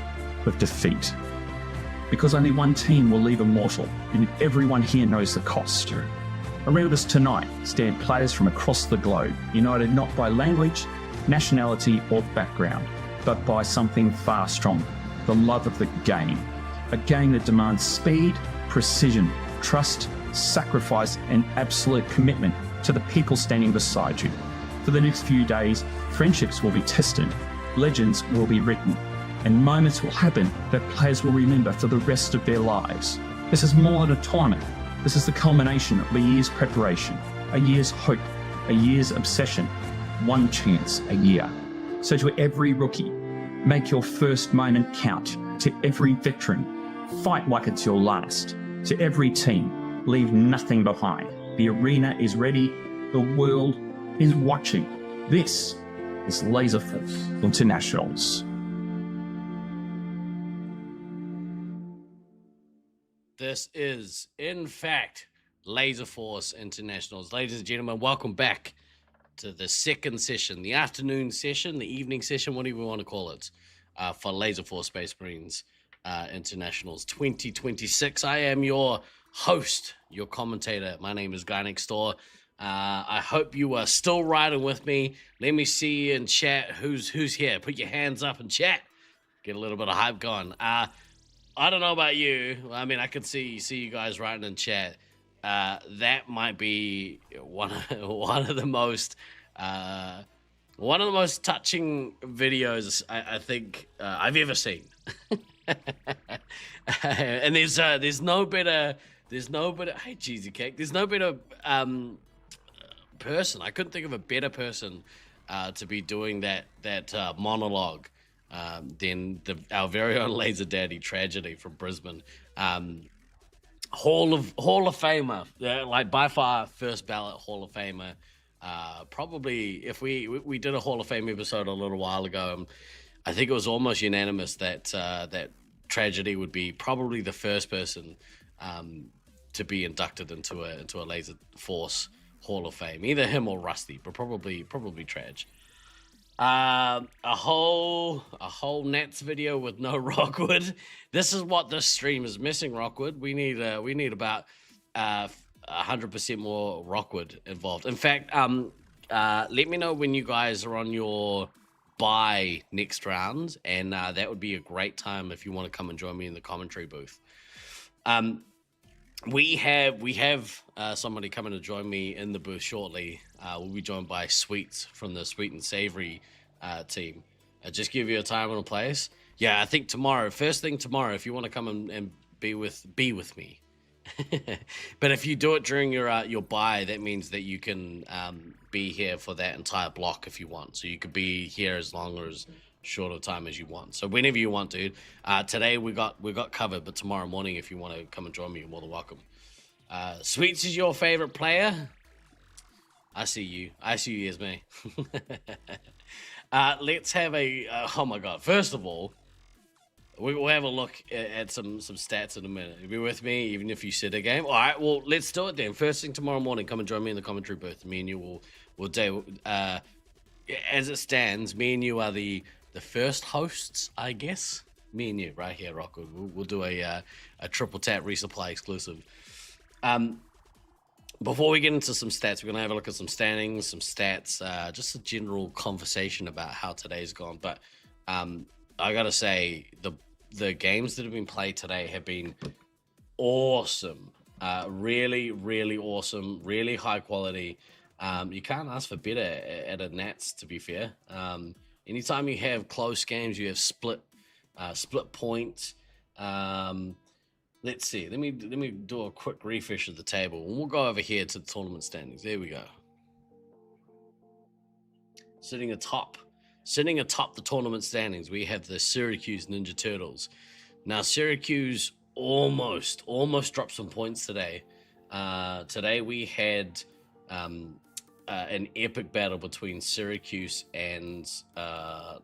of defeat. Because only one team will leave immortal, and everyone here knows the cost. Around us tonight stand players from across the globe, united not by language, nationality, or background, but by something far stronger, the love of the game. A game that demands speed, precision, trust, sacrifice, and absolute commitment to the people standing beside you. For the next few days, friendships will be tested, legends will be written, and moments will happen that players will remember for the rest of their lives. This is more than a tournament. This is the culmination of a year's preparation, a year's hope, a year's obsession. One chance a year. So to every rookie, make your first moment count. To every veteran, fight like it's your last. To every team, leave nothing behind. The arena is ready. The world is watching. This is Laserforce Internationals. This is, in fact, Laserforce Internationals. Ladies and gentlemen, welcome back to the second session, the afternoon session, the evening session, whatever you want to call it, for Laserforce Space Marines Internationals 2026. I am your host, your commentator. My name is Guy Next Door. I hope you are still riding with me. Let me see in chat who's here. Put your hands up in chat. Get a little bit of hype going. I don't know about you. I mean, I could see you guys writing in chat. That might be one of the most touching videos I think I've ever seen. And there's no better hey cheesy cake. There's no better person. I couldn't think of a better person to be doing that monologue. Then our very own Laser Daddy Tragedy from Brisbane, Hall of Famer, like by far first ballot Hall of Famer. Probably if we did a Hall of Fame episode a little while ago, I think it was almost unanimous that that Tragedy would be probably the first person to be inducted into a Laser Force Hall of Fame, either him or Rusty, but probably Trag. A whole Nats video with no Rockwood. This is what this stream is missing. Rockwood. We need about 100% more Rockwood involved. In fact, let me know when you guys are on your bye next round, and that would be a great time if you want to come and join me in the commentary booth. We have somebody coming to join me in the booth shortly. We'll be joined by Sweets from the Sweet and Savory team. Just give you a time and a place. Yeah, I think tomorrow, first thing tomorrow, if you want to come and be with me. But if you do it during your bye, that means that you can be here for that entire block if you want. So you could be here as long or as short of time as you want. So whenever you want, dude. Today we got covered, but tomorrow morning, if you want to come and join me, you're more than welcome. Sweets is your favorite player. I see you, Esme. Let's have a oh my god, first of all, we will have a look at some stats in a minute. You'll be with me even if you sit a game. All right, well, let's do it then. First thing tomorrow morning, come and join me in the commentary booth. Me and you will do. As it stands, me and you are the first hosts, I guess. Me and you, right here, Rockwood. We'll do a triple tap resupply exclusive. Before we get into some stats, we're gonna have a look at some standings, some stats, just a general conversation about how today's gone. But I gotta say, the games that have been played today have been awesome. Really, really awesome. Really high quality. You can't ask for better at a Nats, to be fair. Anytime you have close games, you have split points. Let's see. Let me do a quick refresh of the table, and we'll go over here to the tournament standings. There we go. Sitting atop the tournament standings, we have the Syracuse Ninja Turtles. Now, Syracuse almost dropped some points today. Today we had an epic battle between Syracuse and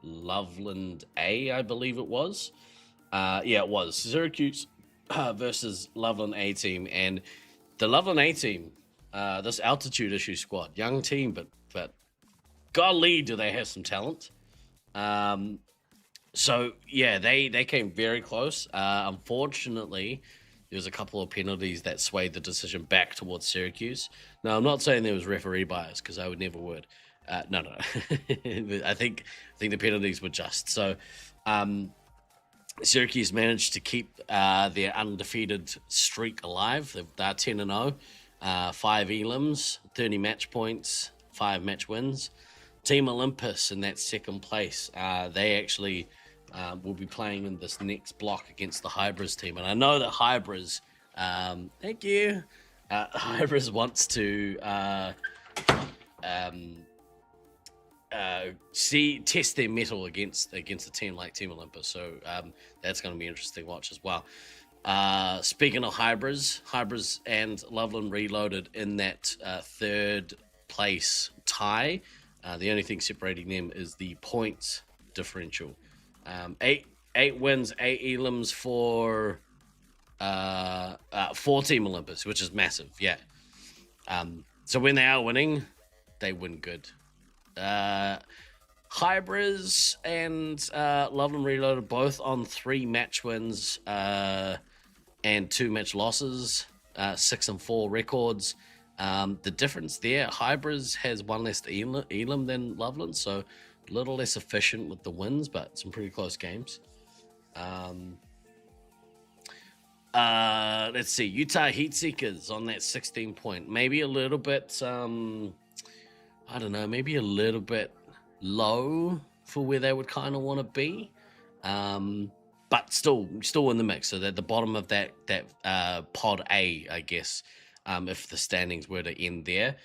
Loveland A, I believe it was. Yeah, it was Syracuse versus Loveland A team, and the Loveland A team, this altitude issue squad, young team, but golly, do they have some talent. So yeah, they came very close. Unfortunately, there was a couple of penalties that swayed the decision back towards Syracuse. Now, I'm not saying there was referee bias, because I would never would. No. I think the penalties were just. So Syracuse managed to keep their undefeated streak alive. They're 10-0, 5 elims, 30 match points, 5 match wins. Team Olympus in that second place. They actually will be playing in this next block against the Hybris team. And I know that Hybris, thank you, Hybris wants to test their mettle against a team like Team Olympus. So that's going to be interesting watch as well. Speaking of Hybris and Loveland Reloaded in that third place tie. The only thing separating them is the points differential. 8 wins, 8 elims for Team Olympus, which is massive. Yeah. So when they are winning, they win good. Hybris and Loveland Reloaded both on 3 match wins and 2 match losses, 6-4 records. The difference there, Hybris has 1 less elim than Loveland, so a little less efficient with the wins, but some pretty close games. Let's see, Utah Heatseekers on that 16 point, maybe a little bit, I don't know, maybe a little bit low for where they would kind of want to be, but still in the mix. So they're at the bottom of that pod A, I guess. If the standings were to end there,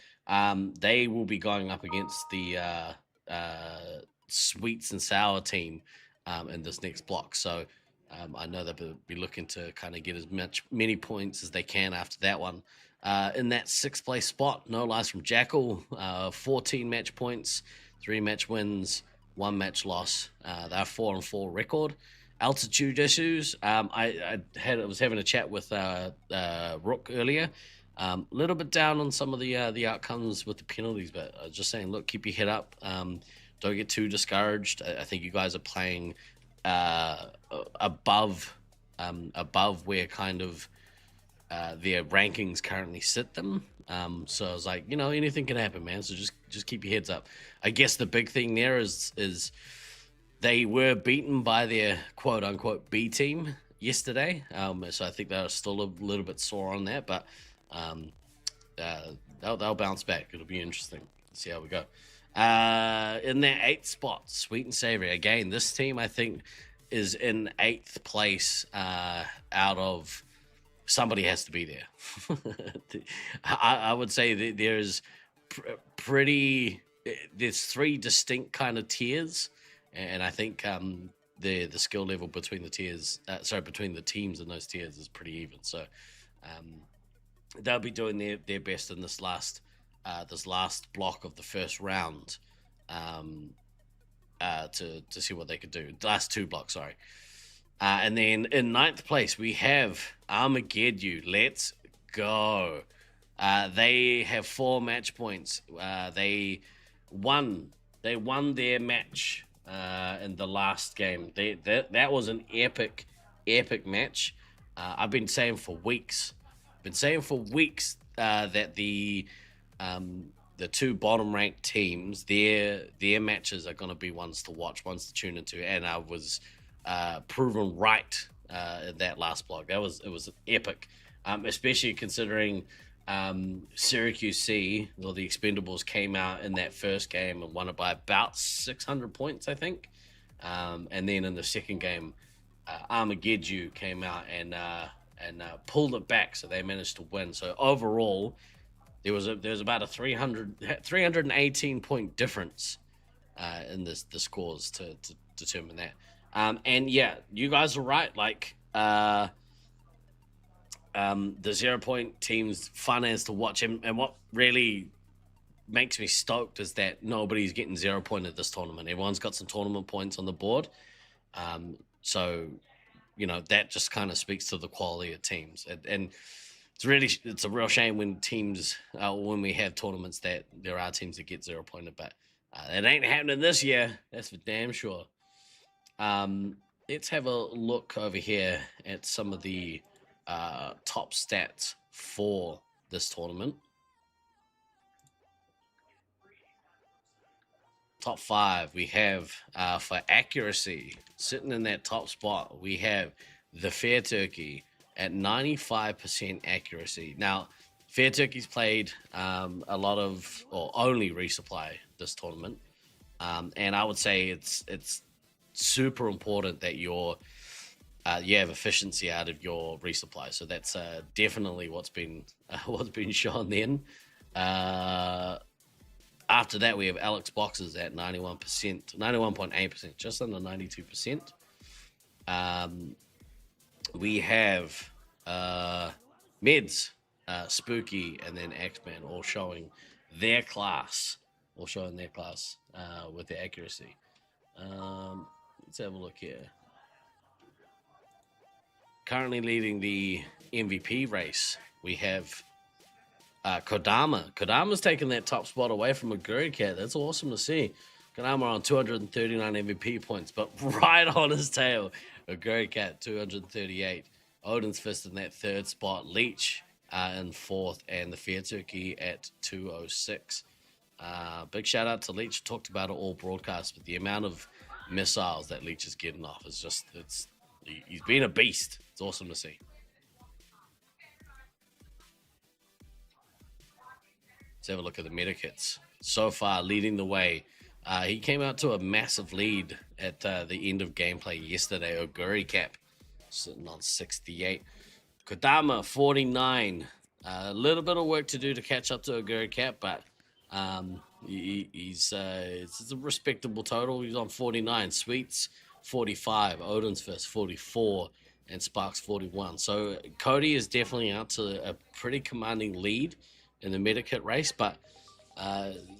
they will be going up against the Sweets and Sour team in this next block. So I know they'll be looking to kind of get many points as they can after that one. In that 6th place spot, no lies from Jackal, 14 match points, 3 match wins, 1 match loss. They're 4-4 record. Altitude issues. I was having a chat with Rook earlier. A little bit down on some of the outcomes with the penalties, but I was just saying, look, keep your head up. Don't get too discouraged. I think you guys are playing above where kind of their rankings currently sit them. So I was like, anything can happen, man. So just keep your heads up. I guess the big thing there is they were beaten by their quote unquote B team yesterday. So I think they're still a little bit sore on that, but they'll bounce back. It'll be interesting. See how we go. In their 8th spot, Sweet and Savory. Again, this team I think is in 8th place out of somebody has to be there. I would say that there's there's 3 distinct kind of tiers, and I think the skill level between the tiers, between the teams in those tiers is pretty even. So they'll be doing their best in this last block of the first round, to see what they could do. The last 2 blocks, sorry. And then in 9th place we have Armageddon. Let's go. They have 4 match points. They won their match in the last game. That was an epic match. I've been saying for weeks that the 2 bottom ranked teams, their matches are going to be ones to watch, ones to tune into, and I was proven right in that last block. It was epic, especially considering Syracuse C, well, the Expendables came out in that first game and won it by about 600 points, I think. And then in the second game, Armageddon came out and pulled it back, so they managed to win. So overall, there was about a 318 point difference in the scores to determine that. And yeah, you guys are right. Like the 0 point teams fun as to watch, and what really makes me stoked is that nobody's getting 0 point at this tournament. Everyone's got some tournament points on the board. So, you know, that just kind of speaks to the quality of teams. And it's a real shame when teams, when we have tournaments that there are teams that get 0 pointed, but it ain't happening this year. That's for damn sure. Let's have a look over here at some of the top stats for this tournament. Top 5 we have for accuracy, sitting in that top spot, we have the Fair Turkey at 95% accuracy. Now, Fair Turkey's played a lot of, or only resupply this tournament, and I would say it's super important that you have efficiency out of your resupply. So that's definitely what's been shown then. After that, we have Alex Boxes at 91.8%, just under 92%. We have Meds, Spooky, and then X-Man all showing their class, with their accuracy. Let's have a look here. Currently leading the MVP race, we have Kodama. Kodama's taken that top spot away from Aguricat. That's awesome to see. Kodama on 239 MVP points, but right on his tail, Aguricat 238. Odin's Fist in that 3rd spot. Leech in 4th, and the Fair Turkey at 206. Big shout out to Leech. Talked about it all broadcast, but the amount of missiles that Leech is getting off is just, he's been a beast. It's awesome to see. Let's have a look at the medikits. So far, leading the way. He came out to a massive lead at the end of gameplay yesterday. Oguricap sitting on 68. Kodama, 49. A little bit of work to do to catch up to Oguricap, but it's a respectable total. He's on 49. Sweets, 45. Odin's Fist, 44. And Sparks, 41. So Cody is definitely out to a pretty commanding lead in the medikit race, but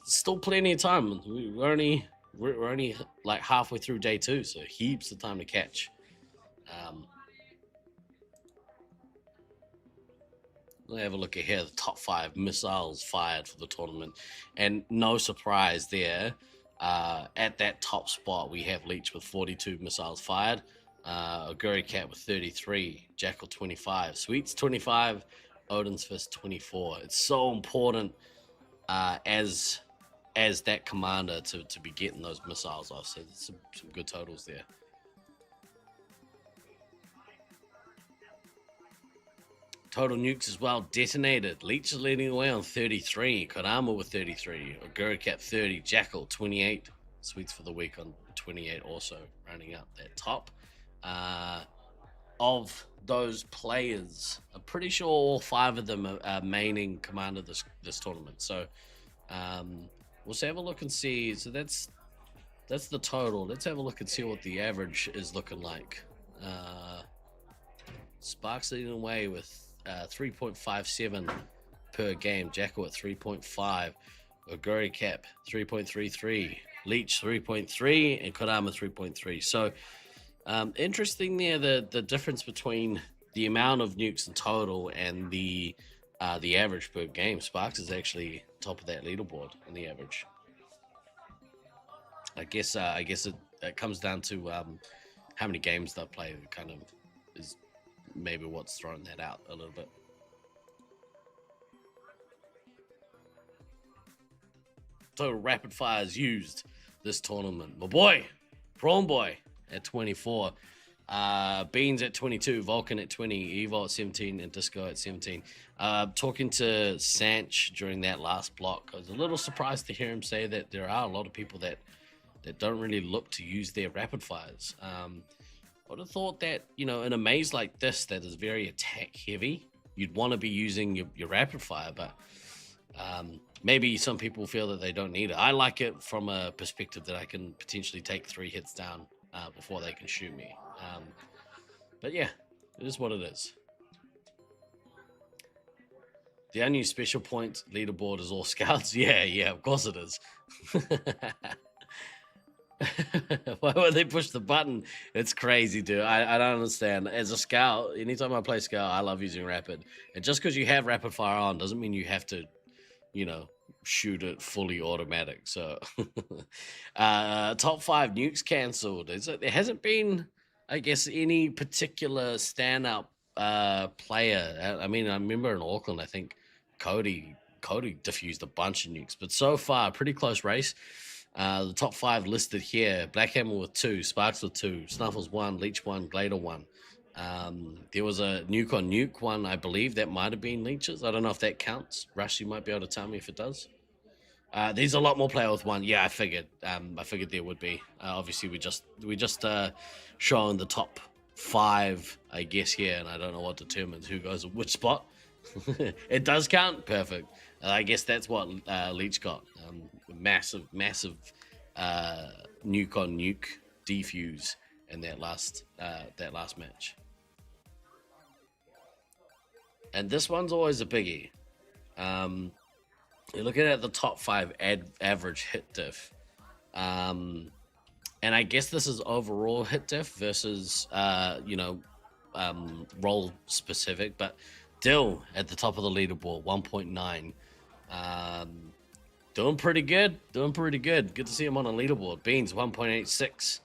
still plenty of time. We're only like halfway through day 2, so heaps of time to catch. Let's have a look at here. The top 5 missiles fired for the tournament, and no surprise there. At that top spot, we have Leech with 42 missiles fired, Oguricat with 33, Jackal 25, Sweets 25, Odin's Fist 24. It's so important as that commander to be getting those missiles off. So some good totals there. Total nukes as well detonated. Leech is leading the way on 33. Kodama with 33. Oguricat 30. Jackal 28. Sweets for the week on 28 also rounding out that top. Of those players, I'm pretty sure all 5 of them are maining commander this tournament. So we'll have a look and see. So that's the total. Let's have a look and see what the average is looking like. Sparks leading away with 3.57 per game. Jackal at 3.5. Oguri Cap 3.33. Leech 3.3 and Kodama 3.3. So interesting there, the difference between the amount of nukes in total and the average per game. Sparks is actually top of that leaderboard on the average. I guess it comes down to how many games they've played. Kind of is maybe what's throwing that out a little bit. Total rapid fires used this tournament. My boy, Prawn Boy at 24. Beans at 22, Vulcan at 20, Evo at 17, and Disco at 17. Talking to Sanch during that last block, I was a little surprised to hear him say that there are a lot of people that don't really look to use their rapid fires. I would have thought that, in a maze like this that is very attack heavy, you'd want to be using your rapid fire, but maybe some people feel that they don't need it. I like it from a perspective that I can potentially take 3 hits down before they can shoot me. But yeah, it is what it is. The unused special points leaderboard is all scouts. Yeah, of course it is. Why would they push the button? It's crazy, dude. I don't understand. As a scout, anytime I play scout, I love using rapid. And just because you have rapid fire on doesn't mean you have to, shoot it fully automatic. So, top 5 nukes cancelled. There hasn't been, I guess, any particular standout player. I mean, I remember in Auckland, I think Cody diffused a bunch of nukes, but so far, pretty close race. The top 5 listed here: Blackhammer with 2, Sparks with 2, Snuffles 1, Leech 1, Glader 1. There was a nuke on nuke one, I believe that might have been Leeches. I don't know if that counts. Rush, you might be able to tell me if it does. There's a lot more player with 1. Yeah, I figured there would be. Obviously, we just showing the top 5, I guess, here, and I don't know what determines who goes at which spot. It does count. Perfect. I guess that's what Leech got. Massive nuke on nuke defuse in that last match. And this one's always a biggie. You're looking at the top 5 average hit diff. And I guess this is overall hit diff versus, role specific. But Dill at the top of the leaderboard, 1.9. Doing pretty good. Good to see him on a leaderboard. Beans, 1.86.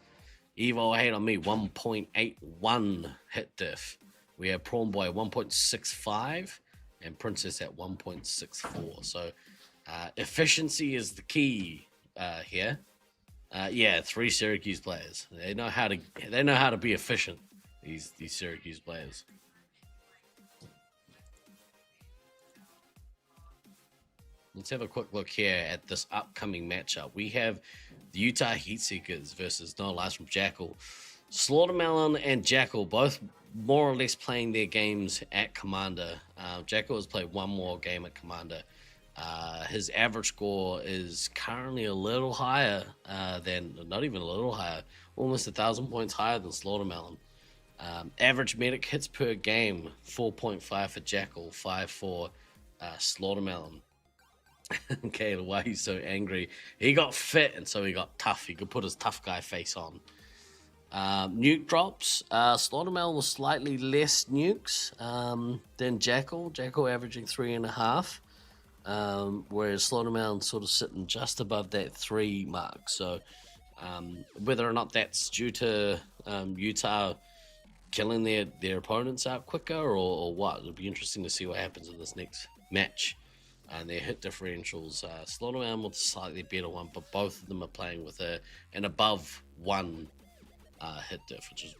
Evo hate on me, 1.81 hit diff. We have Prawn Boy 1.65 and Princess at 1.64. So efficiency is the key here. 3 Syracuse players. They know how to be efficient. These Syracuse players. Let's have a quick look here at this upcoming matchup. We have the Utah Heatseekers versus No Lies from Jackal. Slaughtermelon and Jackal both more or less playing their games at Commander. Jackal has played 1 more game at Commander. His average score is currently a little higher not even a little higher, almost 1,000 points higher than Slaughtermelon. Average medic hits per game, 4.5 for Jackal, 5 for Slaughtermelon. Okay, why he's so angry? He got fit and so he got tough. He could put his tough guy face on. Nuke drops. Slaughtermelon was slightly less nukes than Jackal. Jackal averaging 3.5, whereas Slaughtermelon sort of sitting just above that 3 mark. So whether or not that's due to Utah killing their opponents out quicker or what, it'll be interesting to see what happens in this next match. And their hit differentials, Slaughtermelon with a slightly better one, but both of them are playing with an above 1 hit diff, which is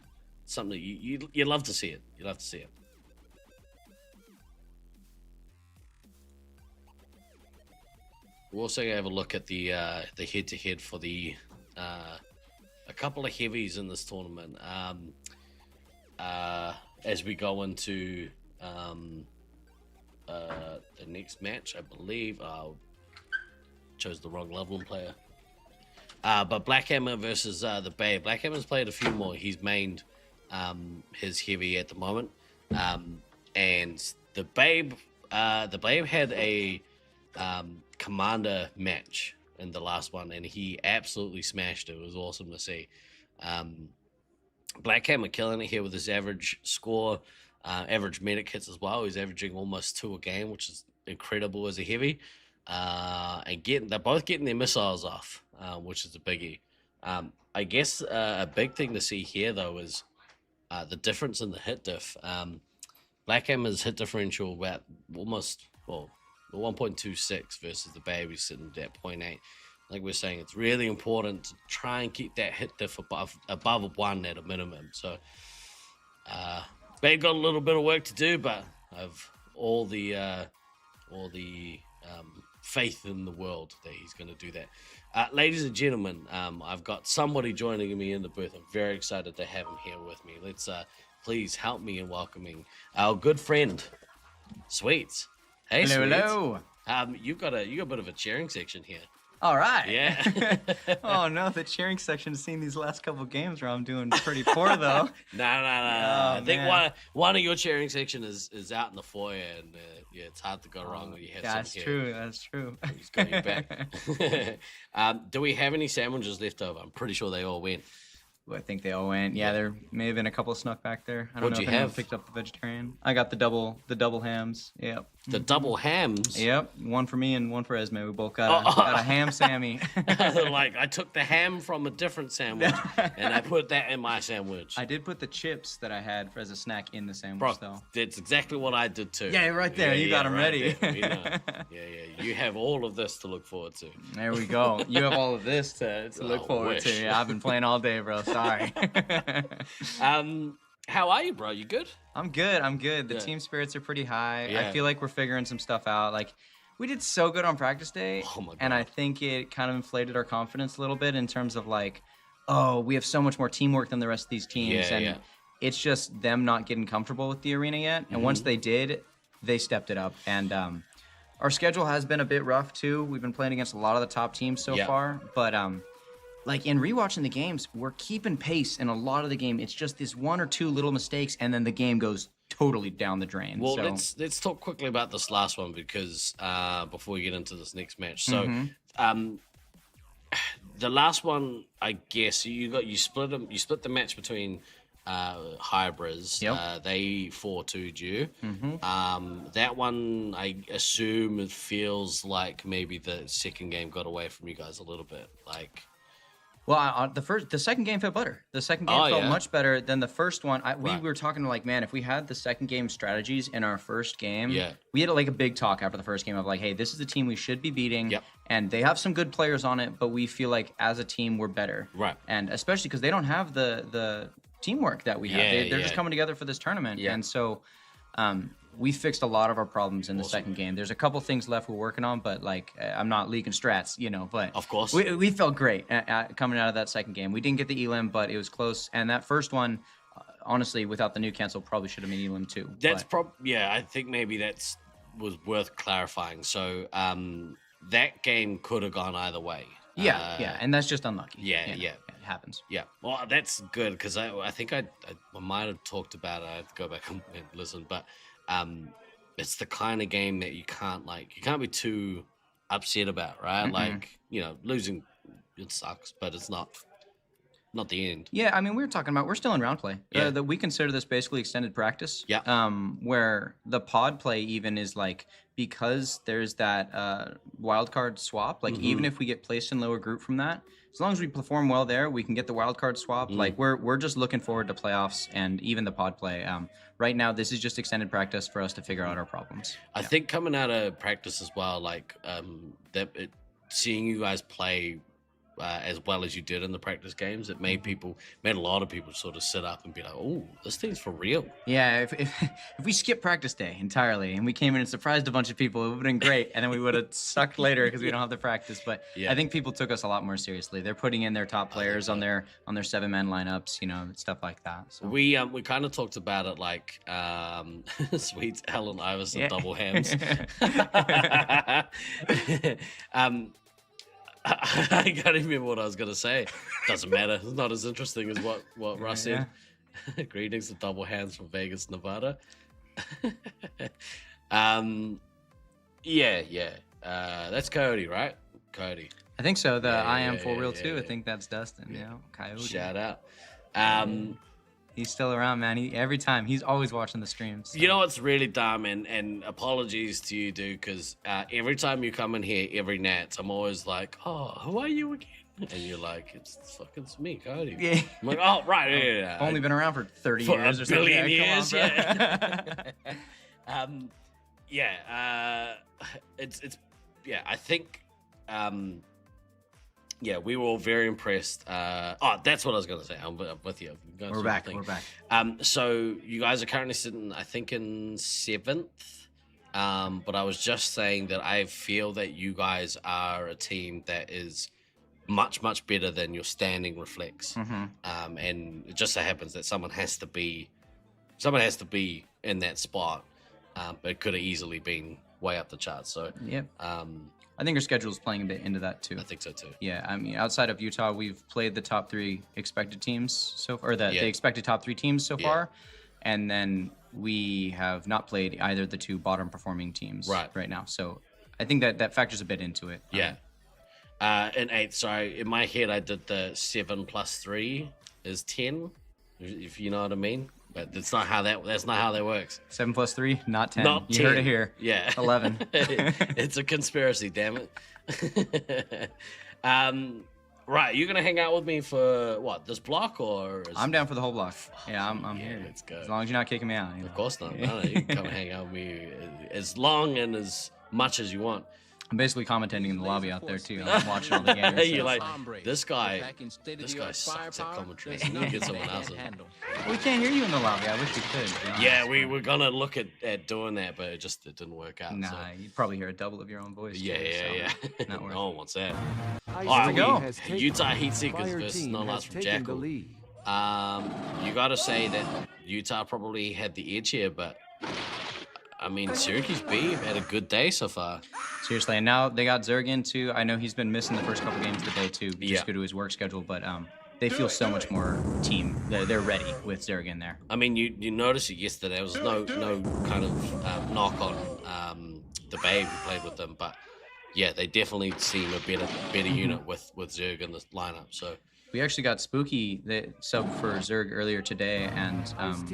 something you love to see it. You love to see it. We're also gonna have a look at the head-to-head for a couple of heavies in this tournament. As we go into the next match, I believe. Chose the wrong level player. But Blackhammer versus the Bay. Blackhammer's played a few more. He's mained his heavy at the moment. and the Babe had a commander match in the last one, and he absolutely smashed it. It was awesome to see. Black Hammer killing it here with his average score, average medic hits as well. He's averaging almost 2 a game, which is incredible as a heavy. And they're both getting their missiles off, which is a biggie. I guess a big thing to see here though is the difference in the hit diff. Black Hammer's hit differential about almost 1.26 versus the Baby's sitting at 0.8. Like we're saying, it's really important to try and keep that hit diff above a 1 at a minimum. So Babe got a little bit of work to do, but I've all the faith in the world that he's going to do that. Ladies and gentlemen, I've got somebody joining me in the booth. I'm very excited to have him here with me. Let's please help me in welcoming our good friend, Sweets. Hey, hello, Sweets. hello. You got a bit of a cheering section here. All right. Yeah. Oh no, the cheering section has seen these last couple games where I'm doing pretty poor though. No. I think one of your cheering section is out in the foyer, and yeah, it's hard to go wrong when you have That's some true. That's true. He's got you back. Do we have any sandwiches left over? I'm pretty sure they all went. I think they all went. Yeah, there may have been a couple snuck back there. I don't What'd know you if anyone have? picked up the vegetarian. I got the double hams. Yep. The double hams? Yep. One for me and one for Esme. We both got a ham Sammy. Like, I took the ham from a different sandwich and I put that in my sandwich. I did put the chips that I had as a snack in the sandwich, Bro, though. that's exactly what I did too. Yeah, right there. You got them ready. There. We know. Yeah. You have all of this to look forward to. There we go. You have all of this to look forward to. Yeah, I've been playing all day, bro. Sorry. How are you, bro? You good? I'm good. The team spirits are pretty high. Yeah. I feel like we're figuring some stuff out. Like, we did so good on practice day. Oh my God. And I think it kind of inflated our confidence a little bit in terms of like, oh, we have so much more teamwork than the rest of these teams. And it's just them not getting comfortable with the arena yet. And once they did, they stepped it up. And our schedule has been a bit rough too. We've been playing against a lot of the top teams so far. But like in rewatching the games, we're keeping pace in a lot of the game. It's just this 1 or 2 little mistakes, and then the game goes totally down the drain. Well, so. let's talk quickly about this last one because before we get into this next match. So, the last one, I guess you split the match between hybrids. They 4-2'd you. That one, I assume it feels like maybe the second game got away from you guys a little bit. Like. Well, the second game felt better. The second game felt much better than the first one. We were talking like, man, if we had the second game strategies in our first game, we had like a big talk after the first game of like, hey, this is the team we should be beating, and they have some good players on it, but we feel like as a team we're better, and especially because they don't have the teamwork that we have. They're just coming together for this tournament, and so. We fixed a lot of our problems in the second game. There's a couple things left we're working on, but like I'm not leaking strats, but of course we felt great coming out of that second game. We didn't get the elim, but it was close. And that first one, honestly, without the new cancel, probably should have been elim too. That's I think maybe was worth clarifying. So that game could have gone either way. And that's just unlucky. Yeah. It happens. Yeah, well, that's good because I think I might have talked about it. I have to go back and listen, but it's the kind of game that you can't be too upset about, right? Like losing, it sucks, but it's not the end. Yeah, I mean, we're still in round play. Yeah. We consider this basically extended practice. Yeah. Where the pod play even is like, because there's that wild card swap, like even if we get placed in lower group from that, as long as we perform well there, we can get the wild card swap. Like we're just looking forward to playoffs and even the pod play. Right now, this is just extended practice for us to figure out our problems. I think coming out of practice as well, like seeing you guys play as well as you did in the practice games, it made a lot of people sort of sit up and be like, "Oh, this thing's for real." Yeah, if we skip practice day entirely and we came in and surprised a bunch of people, it would have been great, and then we would have sucked later because we don't have the practice. But I think people took us a lot more seriously. They're putting in their top players on their 7-man lineups, stuff like that. So. We kind of talked about it like Sweets, Allen Iverson, double hams. I can't even remember what I was going to say. Doesn't matter. It's not as interesting as what Russ said. Greetings to double hands from Vegas, Nevada. Yeah. That's Coyote, right? Coyote. I think so. The Yeah, I am yeah, for real yeah, too. yeah. I think that's Dustin. Yeah, Coyote. Shout out. He's still around, man. Every time he's always watching the streams. So. You know what's really dumb, and apologies to you, dude, because every time you come in here, every Nats, I'm always like, oh, who are you again? And you're like, it's me, Cody. Yeah. I'm like, oh, right, yeah. Only been around for 30 for years or a something. billion Yeah, years, come on, bro. I think, we were all very impressed. That's what I was going to say. I'm with you. We're back. So you guys are currently sitting, I think, in 7th. But I was just saying that I feel that you guys are a team that is much, much better than your standing reflects. Mm-hmm. And it just so happens that someone has to be in that spot. But it could have easily been way up the charts. So yep. I think our schedule is playing a bit into that too. I think so too. Yeah, I mean, outside of Utah, we've played the top 3 expected teams so far, or the expected top 3 teams so far, and then we have not played either of the 2 bottom performing teams right now. So I think that factors a bit into it. Yeah. And 8. Sorry, in my head, I did the 7 plus 3 is 10. If you know what I mean. But that's not how that works. 7 plus 3, not 10. Not 10. You heard it here. Yeah. 11. It's a conspiracy, damn it. Right, you're gonna hang out with me for what? This block or? I'm down for the whole block. Yeah, I'm here. Let's go. As long as you're not kicking me out. You know? Of course not. No, you can come hang out with me as long and as much as you want. I'm basically commentating in the lobby out there too. I'm watching all the games. You're like, this guy sucks at commentary. So you get someone else. We can't hear you in the lobby. I wish we could. Yeah, we were gonna look at doing that, but it didn't work out. Nah, so. You'd probably hear a double of your own voice. Yeah. Not worth No one wants that. Here All we go. Utah Heat Seekers versus No Loss from Jackal. You gotta say that Utah probably had the edge here, but I mean, Syracuse B had a good day so far. Seriously, and now they got Zerg in too. I know he's been missing the first couple games of the day too, just due to his work schedule, but they feel so much more team. They're ready with Zerg in there. I mean, you noticed it yesterday. There was no kind of knock on the Babe who played with them, but yeah, they definitely seem a better unit with Zerg in the lineup. So. We actually got Spooky, the sub for Zerg earlier today, and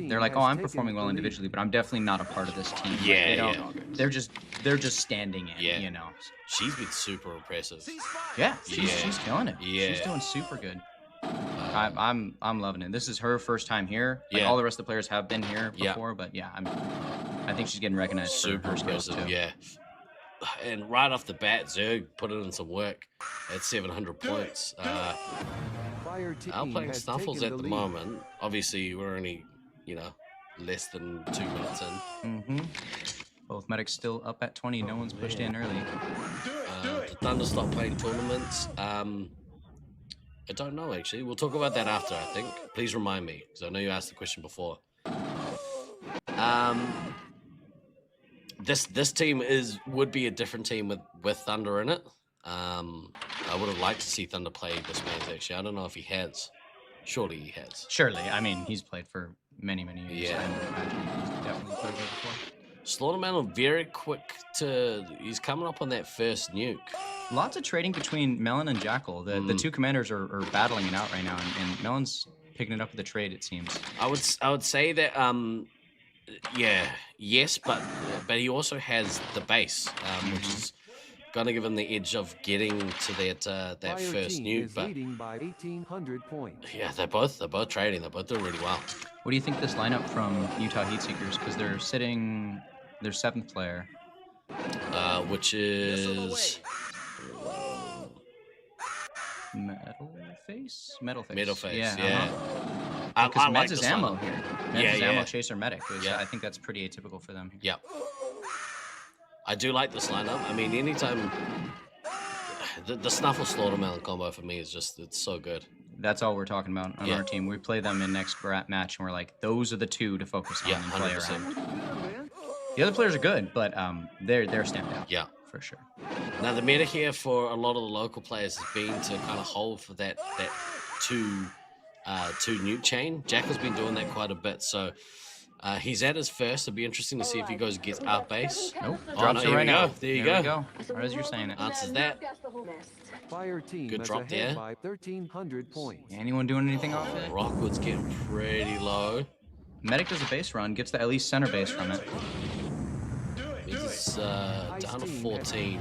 they're like, "Oh, I'm performing well individually, but I'm definitely not a part of this team." They're just standing in. Yeah. You know. She's been super impressive. Yeah, she's killing it. Yeah. She's doing super good. I'm loving it. This is her first time here. Like, Yeah. all the rest of the players have been here before, but yeah, I think she's getting recognized Super for her skills impressive. too. Yeah. And right off the bat, Zerg put in some work at 700 points. I'm playing Snuffles at the moment. Obviously, we're only, less than 2 minutes in. Mm-hmm. Both medics still up at 20. No one's pushed in early. The Thunder stopped playing tournaments. I don't know, actually. We'll talk about that after, I think. Please remind me, because I know you asked the question before. This team would be a different team with Thunder in it. I would have liked to see Thunder play this match, actually. I don't know if he has. Surely he has. Surely. I mean, he's played for many, many years. Yeah. I would imagine he's definitely played there before. Slaughterman very quick he's coming up on that first nuke. Lots of trading between Melon and Jackal. The 2 commanders are battling it out right now, and Melon's picking it up with the trade, it seems. I would say that yes, but he also has the base, which is gonna give him the edge of getting to that first nuke. But leading by 1,800 points. yeah, they're both trading. They're both doing really well. What do you think this lineup from Utah Heatseekers? Because they're sitting their 7th player, which is Metal Face. Yeah. Because I Meds like is this ammo lineup. here. Yeah, Meds is yeah. ammo, chaser, medic. I think that's pretty atypical for them. Yeah. I do like this lineup. I mean, anytime the Snuffle Slaughtermelon combo for me is it's so good. That's all we're talking about on our team. We play them in next match, and we're like, those are the 2 to focus on and play 100%. around. The other players are good, but they're standout. Yeah. For sure. Now the meta here for a lot of the local players has been to kind of hold for that 2 nuke chain. Jackal's been doing that quite a bit, so He's at his first. It'll be interesting to see if he goes and gets our base. Nope. Oh, Drops no, it right now. There you There go. we go. Right as you're saying it. Answers that. Fire team Good is drop ahead there. by 1,300 points. Anyone doing anything off it? Rockwood's getting pretty low. Medic does a base run, gets the at least center base from it. It's down to 14.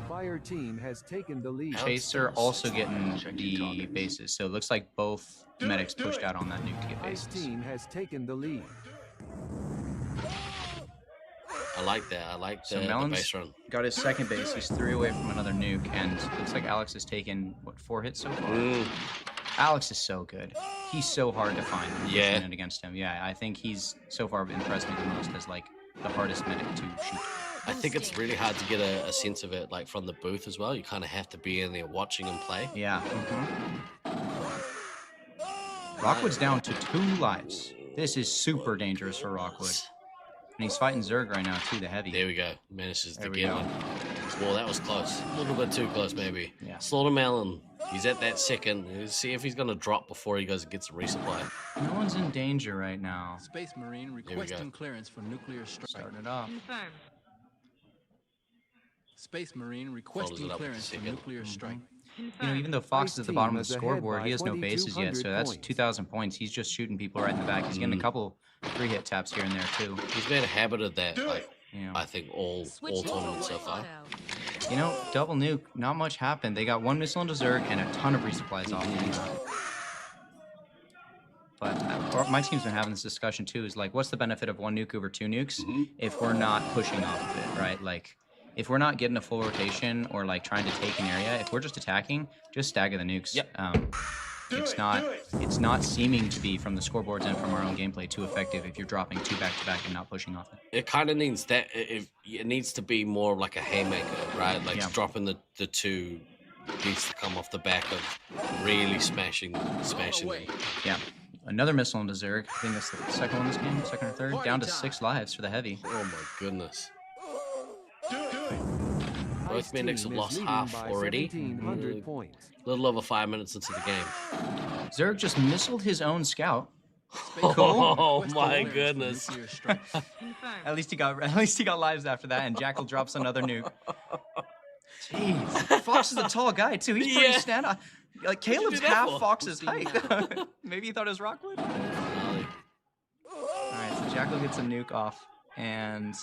Fire team has taken the lead. Chaser also getting the bases, so it looks like both medics pushed out on that nuke to get Ice bases. team has taken the lead. I like that. I like the Melon's base run. got his second base. He's 3 away from another nuke, and looks like Alex has taken, what, 4 hits so far? Alex is so good. He's so hard to find when you're shooting against him. Yeah, I think he's so far impressed me the most as like the hardest medic to shoot. I think it's really hard to get a sense of it like from the booth as well. You kind of have to be in there watching him play. Yeah. Rockwood's down to 2 lives. This is super dangerous for Rockwood. And he's fighting Zerg right now too, the heavy. There we go. Manages to There we get go. one. Well, that was close. A little bit too close, maybe. Yeah. Slaughtermelon. He's at that second. Let's see if he's going to drop before he goes and gets a resupply. No one's in danger right now. Space Marine requesting clearance for nuclear strike. Starting it off. Confirm. Space Marine requesting clearance for nuclear strike. You know, even though Fox is at the bottom of the scoreboard, he has no bases yet, so that's 2,000 points. He's just shooting people right in the back. He's getting a couple 3-hit taps here and there too. He's made a habit of that, like, Yeah. I think all tournaments so far. You know, double nuke, not much happened. They got 1 missile into Zerg and a ton of resupplies off of that. But my team's been having this discussion too, is like, what's the benefit of 1 nuke over 2 nukes if we're not pushing off of it, right? Like, if we're not getting a full rotation or like trying to take an area, if we're just attacking, just stagger the nukes. Yep. It's not seeming to be from the scoreboards and from our own gameplay too effective if you're dropping 2 back-to-back and not pushing off it. It kind of needs that. It needs to be more like a haymaker, right? Like dropping the 2 needs to come off the back of really smashing them. Yeah. Another missile into Zerg. I think that's the second one this game, second or third. Down to 6 lives for the heavy. Oh my goodness. Both medics have lost half already. Little over 5 minutes into the game. Zerg just missiled his own scout. Oh my goodness. At least he got lives after that, and Jackal drops another nuke. Jeez, Fox is a tall guy too. He's pretty stand up. Like Caleb's half Fox's height. Maybe he thought it was Rockwood. All right, so Jackal gets a nuke off, and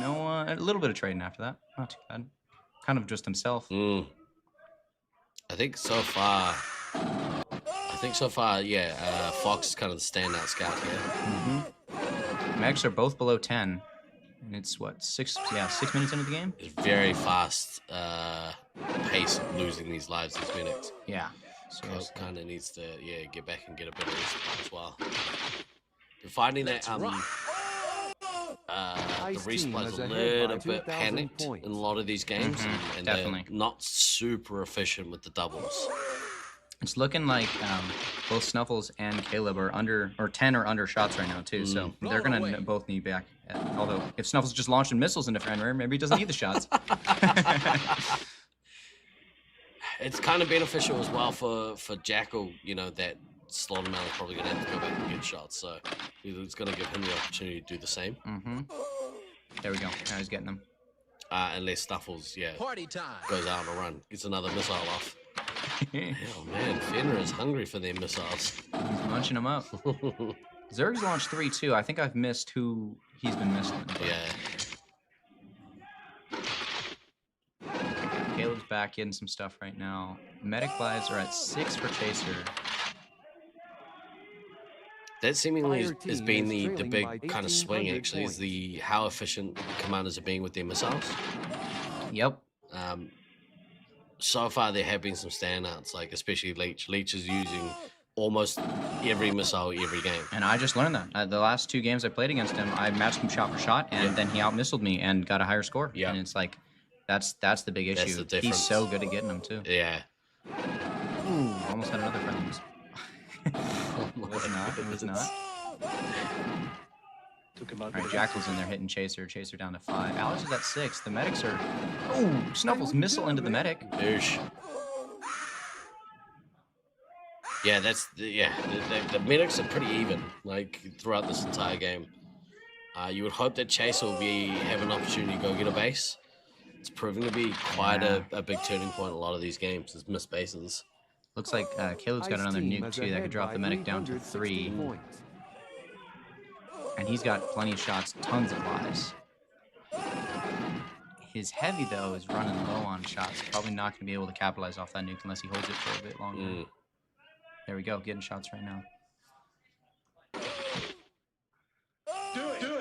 no one. A little bit of trading after that. Not too bad. Kind of just himself. I think so far. Yeah. Fox is kind of the standout scout here. Megs are both below 10. And it's what, 6 minutes into the game? It's very fast pace of losing these lives, these minutes. Yeah. So kind of needs to get back and get a bit of resupply as well. But finding that the resupply is a little bit panicked in a lot of these games, and definitely they're not super efficient with the doubles. It's looking like both Snuffles and Caleb are under, or 10 or under shots right now too, so they're gonna both need back. Although if Snuffles just launching missiles into Fenrir, maybe he doesn't need the shots. It's kind of beneficial as well for Jackal, you know, that Slaughtermelon is probably gonna have to go back and get shots, so it's gonna give him the opportunity to do the same. There we go. Now he's getting them. Unless Snuffles, goes out on a run, gets another missile off. Oh man, Fenrir is hungry for their missiles. He's munching them up. Zerg's launched 3 too. I think I've missed who he's been missing. Caleb's back getting some stuff right now. Medic lives are at 6 for Chaser. That seemingly has been the big kind of swing, actually, is how efficient commanders are being with their missiles. Yep. So far, there have been some standouts, like especially Leech. Leech is using almost every missile every game. And I just learned that. The last 2 games I played against him, I matched him shot for shot, and then he out-missiled me and got a higher score. Yeah. And it's like, that's the big issue. That's the difference. He's so good at getting them, too. Yeah. Ooh, almost had another friendly miss. It was not. All right, Jackal's in there hitting Chaser. Chaser down to 5. Alex is at 6. The medics are... Oh, Snuffles missile into the medic. Douche. Yeah, the medics are pretty even, like, throughout this entire game. You would hope that Chase will have an opportunity to go get a base. It's proving to be quite a big turning point in a lot of these games. It's missed bases. Looks like Caleb's got another nuke too that could drop the medic down to 3. And he's got plenty of shots, tons of lives. His heavy, though, is running low on shots. Probably not going to be able to capitalize off that nuke unless he holds it for a bit longer. There we go, getting shots right now.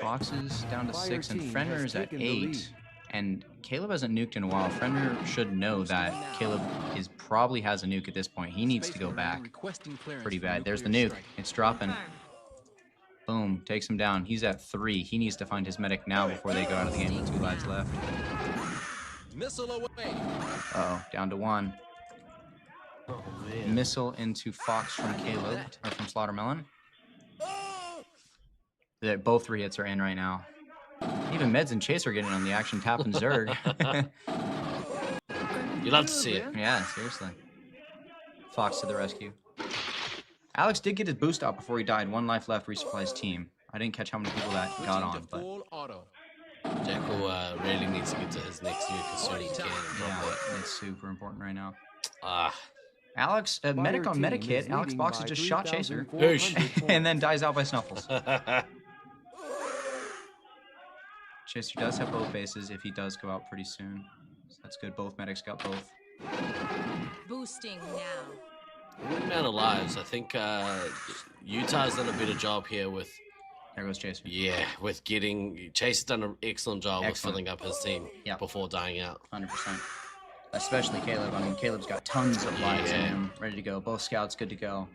Foxes down to 6, and Fenrir's at 8. And Caleb hasn't nuked in a while. Fenrir should know that Caleb probably has a nuke at this point. He needs to go back pretty bad. There's the nuke. It's dropping. Boom, takes him down. He's at 3. He needs to find his medic now before they go out of the game with 2 lives left. Missile away. Uh-oh, down to 1. Oh, Missile into Fox from Caleb, or from Slaughtermelon. Both 3 hits are in right now. Even Meds and Chase are getting on the action, tapping Zerg. You love to see it. Yeah, seriously. Fox to the rescue. Alex did get his boost out before he died. 1 life left, resupplies team. I didn't catch how many people that got on, but... Jackal really needs to get to his next nuke as soon as he can. Yeah, it's super important right now. Ah. Alex, medic on medic hit. Alex Box has just shot Chaser. Hoosh. And then dies out by Snuffles. Chaser does have both bases if he does go out pretty soon. So that's good. Both medics got both. Boosting now. The amount of lives, I think Utah's done a better job here with... There goes Chaser. Yeah, with getting... Chase has done an excellent job with filling up his team before dying out. 100%. Especially Caleb. I mean, Caleb's got tons of lives in him, ready to go. Both scouts good to go.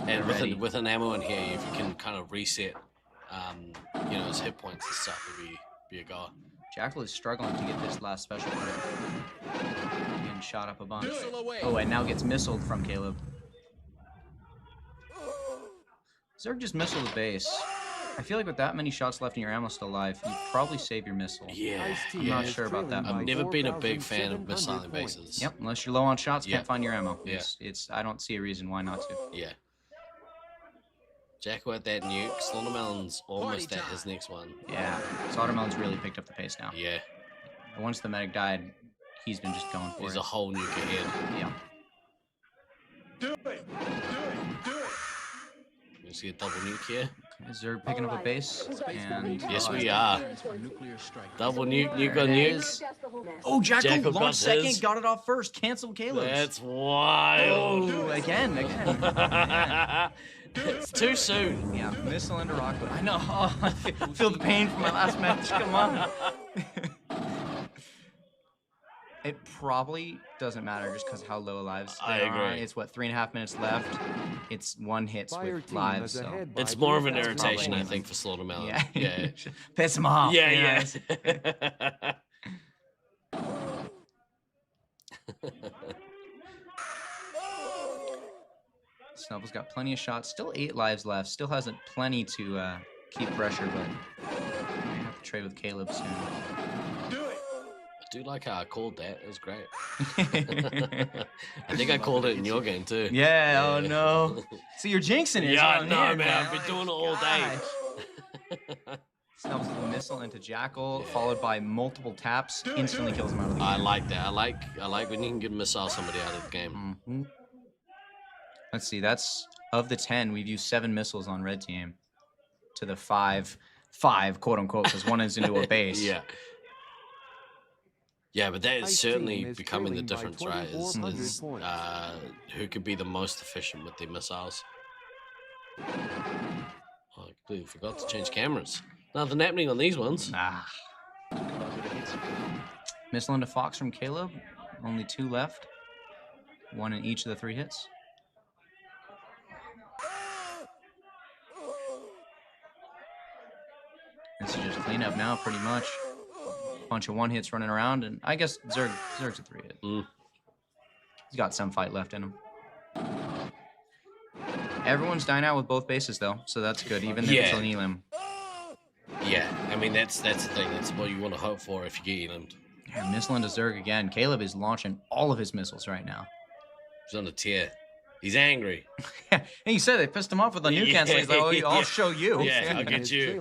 And with an ammo in here, if you can kind of reset, his hit points and stuff, would be a goal. Jackal is struggling to get this last special point. Getting shot up a bunch. Oh, and now gets missiled from Caleb. Zerg just missiled the base. I feel like with that many shots left and your ammo still alive, you probably save your missile. Yeah, I'm not sure about that. I've never been a big fan of missiling bases. Yep, unless you're low on shots, Yeah. can't find your ammo. Yeah. I don't see a reason why not to. Yeah. Jackal at that nuke. Slaughtermelon's almost at his next one. Yeah, Slaughtermelon's really picked up the pace now. Yeah. And once the medic died, he's been just going for There's it. a whole nuke ahead. Yeah. Do it! Do it! Do it! You see a double nuke here? Zerg picking up a base, and... Yes, we are. Double nuke, nuke on nuke. Oh, Jackal got launched second, his. got it off first, canceled Caleb's. That's wild. Oh, again. It's too soon. Yeah, missile into Rockwood. I know. Oh, I feel the pain from my last match. Come on. It probably doesn't matter just because how low lives I there are. agree. It's 3.5 minutes left. It's 1 hit with lives, so It's more of an irritation, I think, for Slaughtermelon. Yeah. Yeah. Piss him off. Yeah. Snuffle's got plenty of shots. Still 8 lives left. Still hasn't plenty to keep pressure, but I have to trade with Caleb soon. I do like how I called that. It was great. I think I called it in your game too. Yeah, oh no. So you're jinxing it. Yeah, I around know, here, man. I've been doing it all day. Snuffles with a missile into Jackal, followed by multiple taps. Instantly kills him out of the game. I like that. I like when you can get missile somebody out of the game. Mm-hmm. Let's see. That's of the 10. We've used 7 missiles on red team. To the 5, quote unquote, because 1 is into a base. Yeah. Yeah, but that is certainly becoming the difference, right? Is who could be the most efficient with their missiles. Oh, I completely forgot to change cameras. Nothing happening on these ones. Missile into Fox from Caleb. Only 2 left. 1 in each of the 3 hits. This is just cleanup now, pretty much. Bunch of 1 hits running around, and I guess Zerg's a 3 hit. He's got some fight left in him. Everyone's dying out with both bases though, so that's good. Even if it's Elim. Yeah, I mean that's the thing. That's what you want to hope for if you get Elimed. Yeah, missile into Zerg again. Caleb is launching all of his missiles right now. He's on a tear. He's angry. And he said they pissed him off with the nuke cancel. He's like, "Oh, I'll show you." Yeah, I'll get you.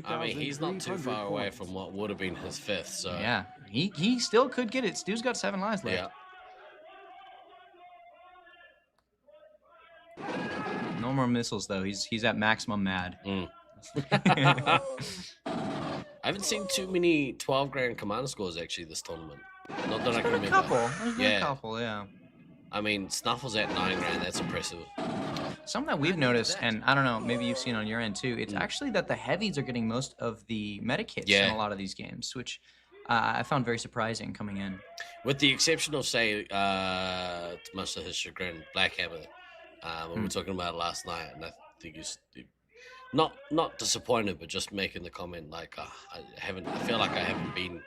I mean, he's not too far away from what would have been his 5th. So yeah, he still could get it. Stu's got 7 lives left. Yeah. No more missiles though. He's at maximum mad. I haven't seen too many 12 grand commander scores actually this tournament. Not that I can remember. There's been a couple, yeah. I mean, Snuffle's at 9 grand. That's impressive. Something that we've noticed, and I don't know, maybe you've seen on your end too, it's actually that the heavies are getting most of the meta kits in a lot of these games, which I found very surprising coming in. With the exception of, say, much to his chagrin, Black Hammer. We were talking about it last night, and I think he's not disappointed, but just making the comment like, I feel like I haven't been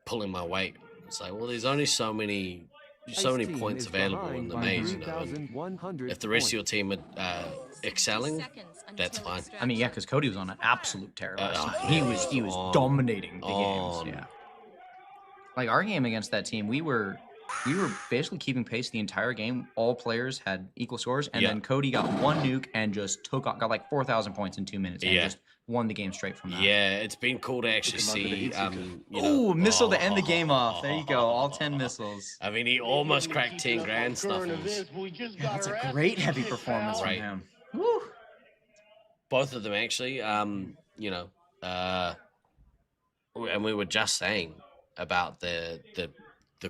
pulling my weight. It's like, well, there's only so many points available in the maze, you know. And if the rest of your team are excelling, that's fine. I mean, yeah, because Cody was on an absolute tear last night. He was dominating the games. Yeah. Like our game against that team, we were basically keeping pace the entire game. All players had equal scores, and then Cody got 1 nuke and just got like 4,000 points in 2 minutes, and just won the game straight from that. Yeah, it's been cool to actually see. Missile to end the game off. There you go, all 10 missiles. I mean, he almost cracked 10 grand Snuffles. Yeah, that's a great heavy performance from him. Woo. Both of them actually. And we were just saying about the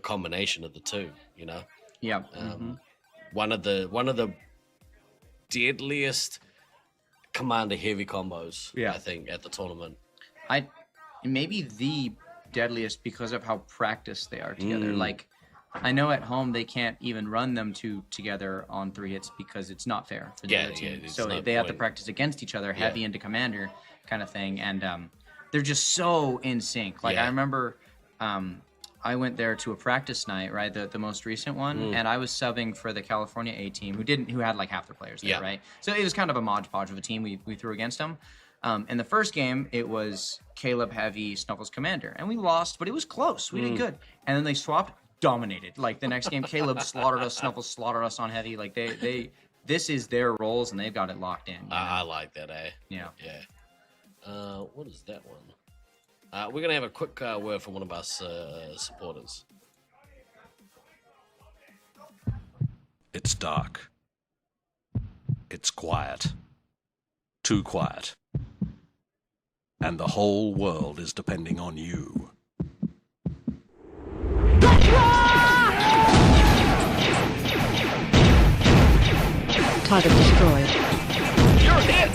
combination of the two, you know. Yeah. One of the deadliest commander heavy combos, I think, at the tournament. Maybe the deadliest because of how practiced they are together. Like, I know at home they can't even run them two together on 3 hits because it's not fair for the other team. So they have to practice against each other, heavy into commander kind of thing, and they're just so in sync. Like I remember. I went there to a practice night, right, the most recent one, and I was subbing for the California A team, who had like half their players there, right? So it was kind of a modge podge of a team we threw against them. In the first game, it was Caleb Heavy, Snuffles Commander, and we lost, but it was close. We did good, and then they swapped, dominated. Like the next game, Caleb slaughtered us, Snuffles slaughtered us on Heavy. Like this is their roles, and they've got it locked in. I like that, Yeah. Yeah. What is that one? We're going to have a quick word from one of our supporters. It's dark. It's quiet. Too quiet. And the whole world is depending on you. Target destroyed. You're hit!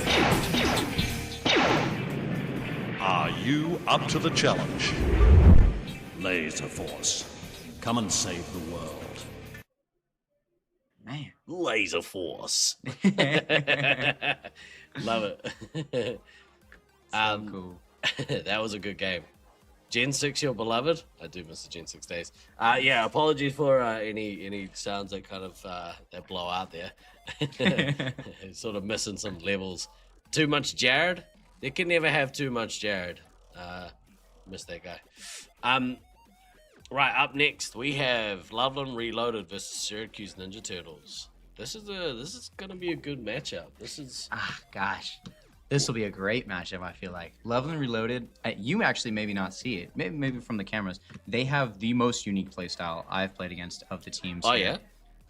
Are you up to the challenge? Laserforce, come and save the world. Man. Laserforce. Love it. So cool. That was a good game. Gen 6, your beloved? I do miss the Gen 6 days. Yeah, apologies for any sounds that kind of that blow out there. Sort of missing some levels. Too much Jared? You can never have too much Jared. Miss that guy. Right, up next we have Loveland Reloaded versus Syracuse Ninja Turtles. This is gonna be a good matchup. Gosh. This will be a great matchup, I feel like. Loveland Reloaded, you actually maybe not see it. Maybe from the cameras. They have the most unique playstyle I've played against of the teams. Oh, here.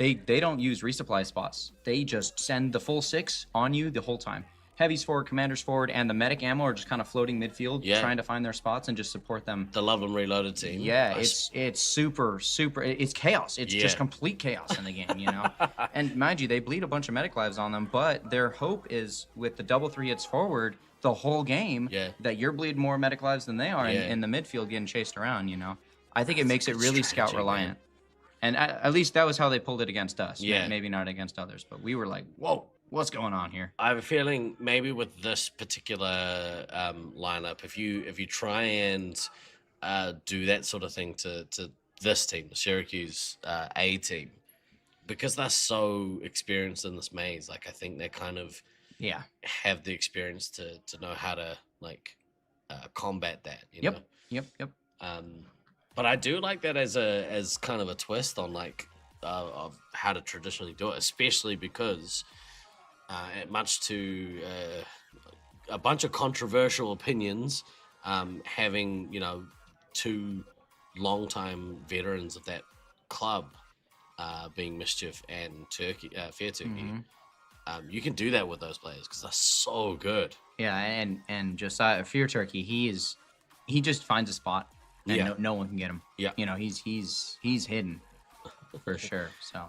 yeah? They don't use resupply spots. They just send the full 6 on you the whole time. Heavies forward, commanders forward, and the medic ammo are just kind of floating midfield, trying to find their spots and just support them. The Loveland Reloaded team. Yeah, it's super, it's chaos. It's just complete chaos in the game, you know? And mind you, they bleed a bunch of medic lives on them, but their hope is with the double 3 hits forward the whole game that you're bleeding more medic lives than they are in the midfield getting chased around, you know? I think it makes it really scout reliant. And at least that was how they pulled it against us. Yeah. Maybe not against others, but we were like, whoa. What's going on here? I have a feeling maybe with this particular lineup, if you try and do that sort of thing to this team, the Syracuse A team, because they're so experienced in this maze, like I think they kind of have the experience to know how to like combat that. You know? Yep. But I do like that as kind of a twist on like of how to traditionally do it, especially because, much to a bunch of controversial opinions, having, you know, two longtime veterans of that club being Mischief and Fair Turkey, you can do that with those players because they're so good. Yeah, and Josiah Fear Turkey, he just finds a spot, and no one can get him. Yeah, you know, he's hidden for sure. So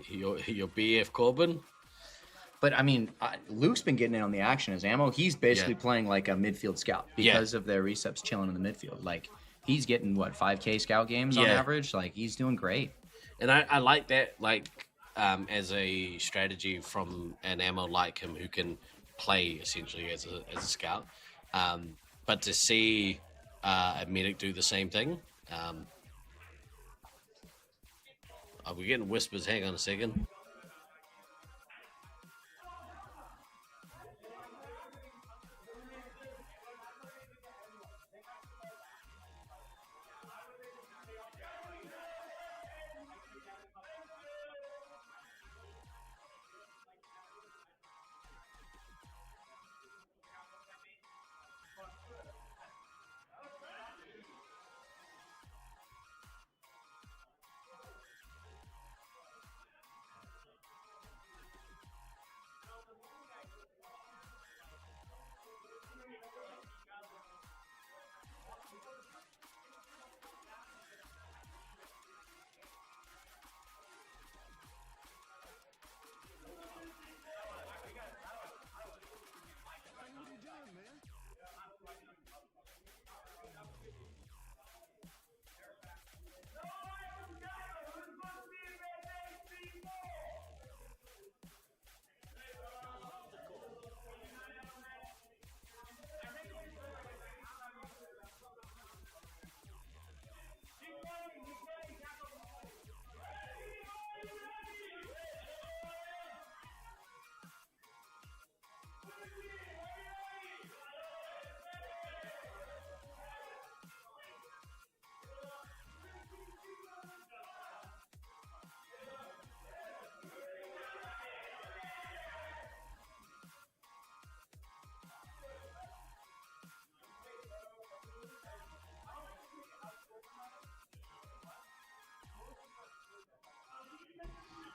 your BF Corbin. But I mean, Luke's been getting in on the action as ammo. He's basically playing like a midfield scout because of their receps chilling in the midfield. Like he's getting what 5K scout games on average. Like he's doing great. And I like that, like as a strategy from an ammo like him who can play essentially as a scout. But to see a medic do the same thing. Are we getting whispers? Hang on a second.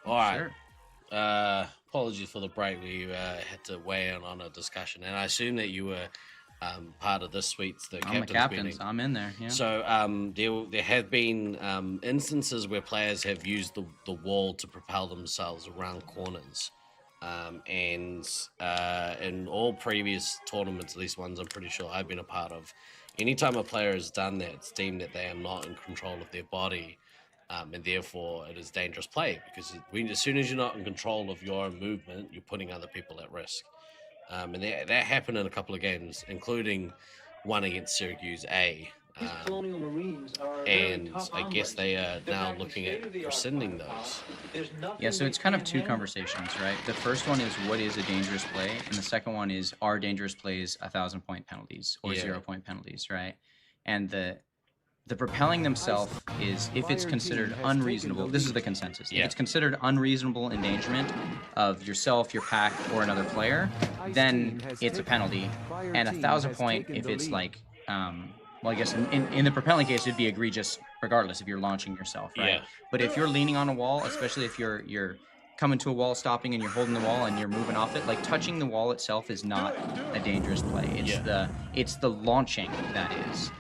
All right. Sure. Apologies for the break. We had to weigh in on a discussion, and I assume that you were part of this suite's I'm the captains. I'm in there. Yeah. So there have been instances where players have used the wall to propel themselves around corners, and in all previous tournaments, at least ones I'm pretty sure I've been a part of, anytime a player has done that, it's deemed that they are not in control of their body. And therefore, it is dangerous play because as soon as you're not in control of your own movement, you're putting other people at risk. And that happened in a couple of games, including one against Syracuse A. And I guess they are now looking at rescinding those. Yeah, so it's kind of two conversations, right? The first one is what is a dangerous play? And the second one is are dangerous plays 1,000-point penalties or 0-point penalties, right? And the propelling themselves is if it's considered unreasonable. This is the consensus. If it's considered unreasonable endangerment of yourself, your pack, or another player, then it's a penalty. And 1,000-point if it's like, well, I guess in the propelling case, it'd be egregious regardless if you're launching yourself, right? Yeah. But if you're leaning on a wall, especially if you're coming to a wall, stopping, and you're holding the wall and you're moving off it, like touching the wall itself is not a dangerous play. It's the launching that is.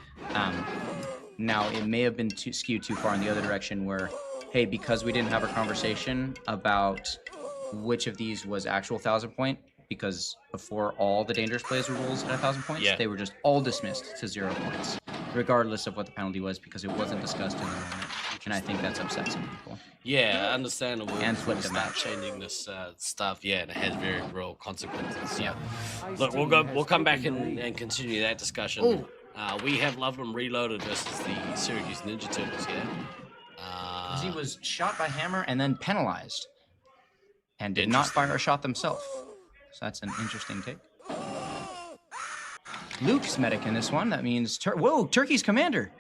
Now, it may have been skewed too far in the other direction where, hey, because we didn't have a conversation about which of these was actual 1,000-point, because before all the dangerous plays were rules at 1,000 points, they were just all dismissed to 0 points, regardless of what the penalty was, because it wasn't discussed in the moment. And I think that's upset some people. Yeah, understandable. And flip the match. Changing this stuff, and it has very real consequences. Yeah. Look, we'll come back and continue that discussion. Ooh. We have Loveland Reloaded versus the Syracuse Ninja Turtles here. He was shot by Hammer and then penalized, and did not fire a shot themselves. So that's an interesting take. Luke's medic in this one. That means Turkey's commander.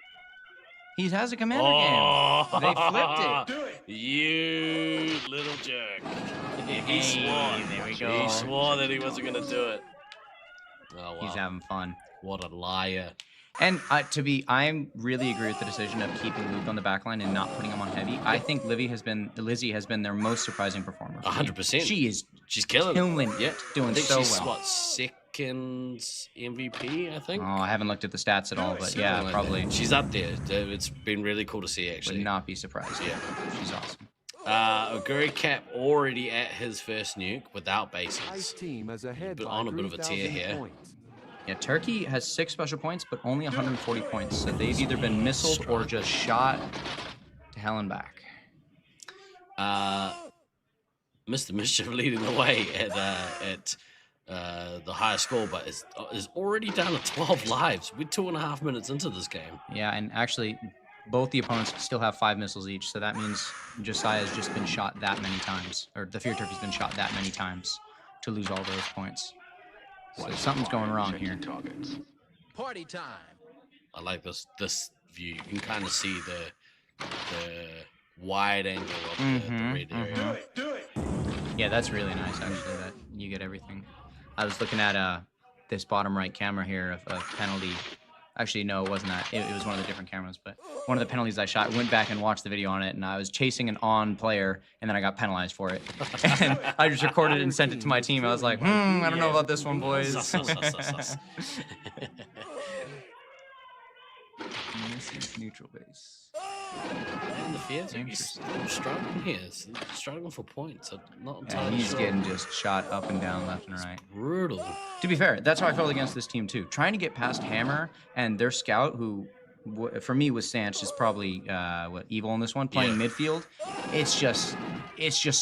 He has a commander game. They flipped it. You little jerk. He swore. There we go. He swore that he wasn't going to do it. Oh, wow. He's having fun. What a liar. And I really agree with the decision of keeping Luke on the back line and not putting him on heavy. I think Lizzie has been their most surprising performer. 100%. She's killing it. Yeah. Doing so she's, well. What, second MVP, I think? Oh, I haven't looked at the stats at all, but yeah, probably. She's up there. It's been really cool to see, actually. Would not be surprised. Yeah. She's awesome. Oguri Cap already at his first nuke without bases. Ice team is ahead But by on a bit of a tear 3,000 here. points. Yeah, Turkey has 6 special points, but only 140 points. So they've either been missiled or just shot to hell and back. Mr. Mischief leading the way at the highest score, but is already down to 12 lives. We're 2.5 minutes into this game. Yeah, and actually, both the opponents still have 5 missiles each. So that means Josiah's just been shot that many times, or the Fear Turkey's been shot that many times to lose all those points. So something's going wrong here. Party time. I like this view. You can kind of see the wide angle of the red area. Do it. Yeah, that's really nice, actually, that you get everything. I was looking at this bottom right camera here of penalty. Actually, no, it wasn't that. It was one of the different cameras, but one of the penalties I shot, went back and watched the video on it, and I was chasing an on player, and then I got penalized for it. And I just recorded it and sent it to my team. I was like, I don't know about this one, boys. Misses neutral base. And the Fear Turkey's still struggling here. Struggling for points. Not entirely he's sure. getting just shot up and down, left and right. Brutal. To be fair, that's how I felt against this team too. Trying to get past Hammer and their scout, who for me was Sanch, is probably evil in this one, playing midfield. It's just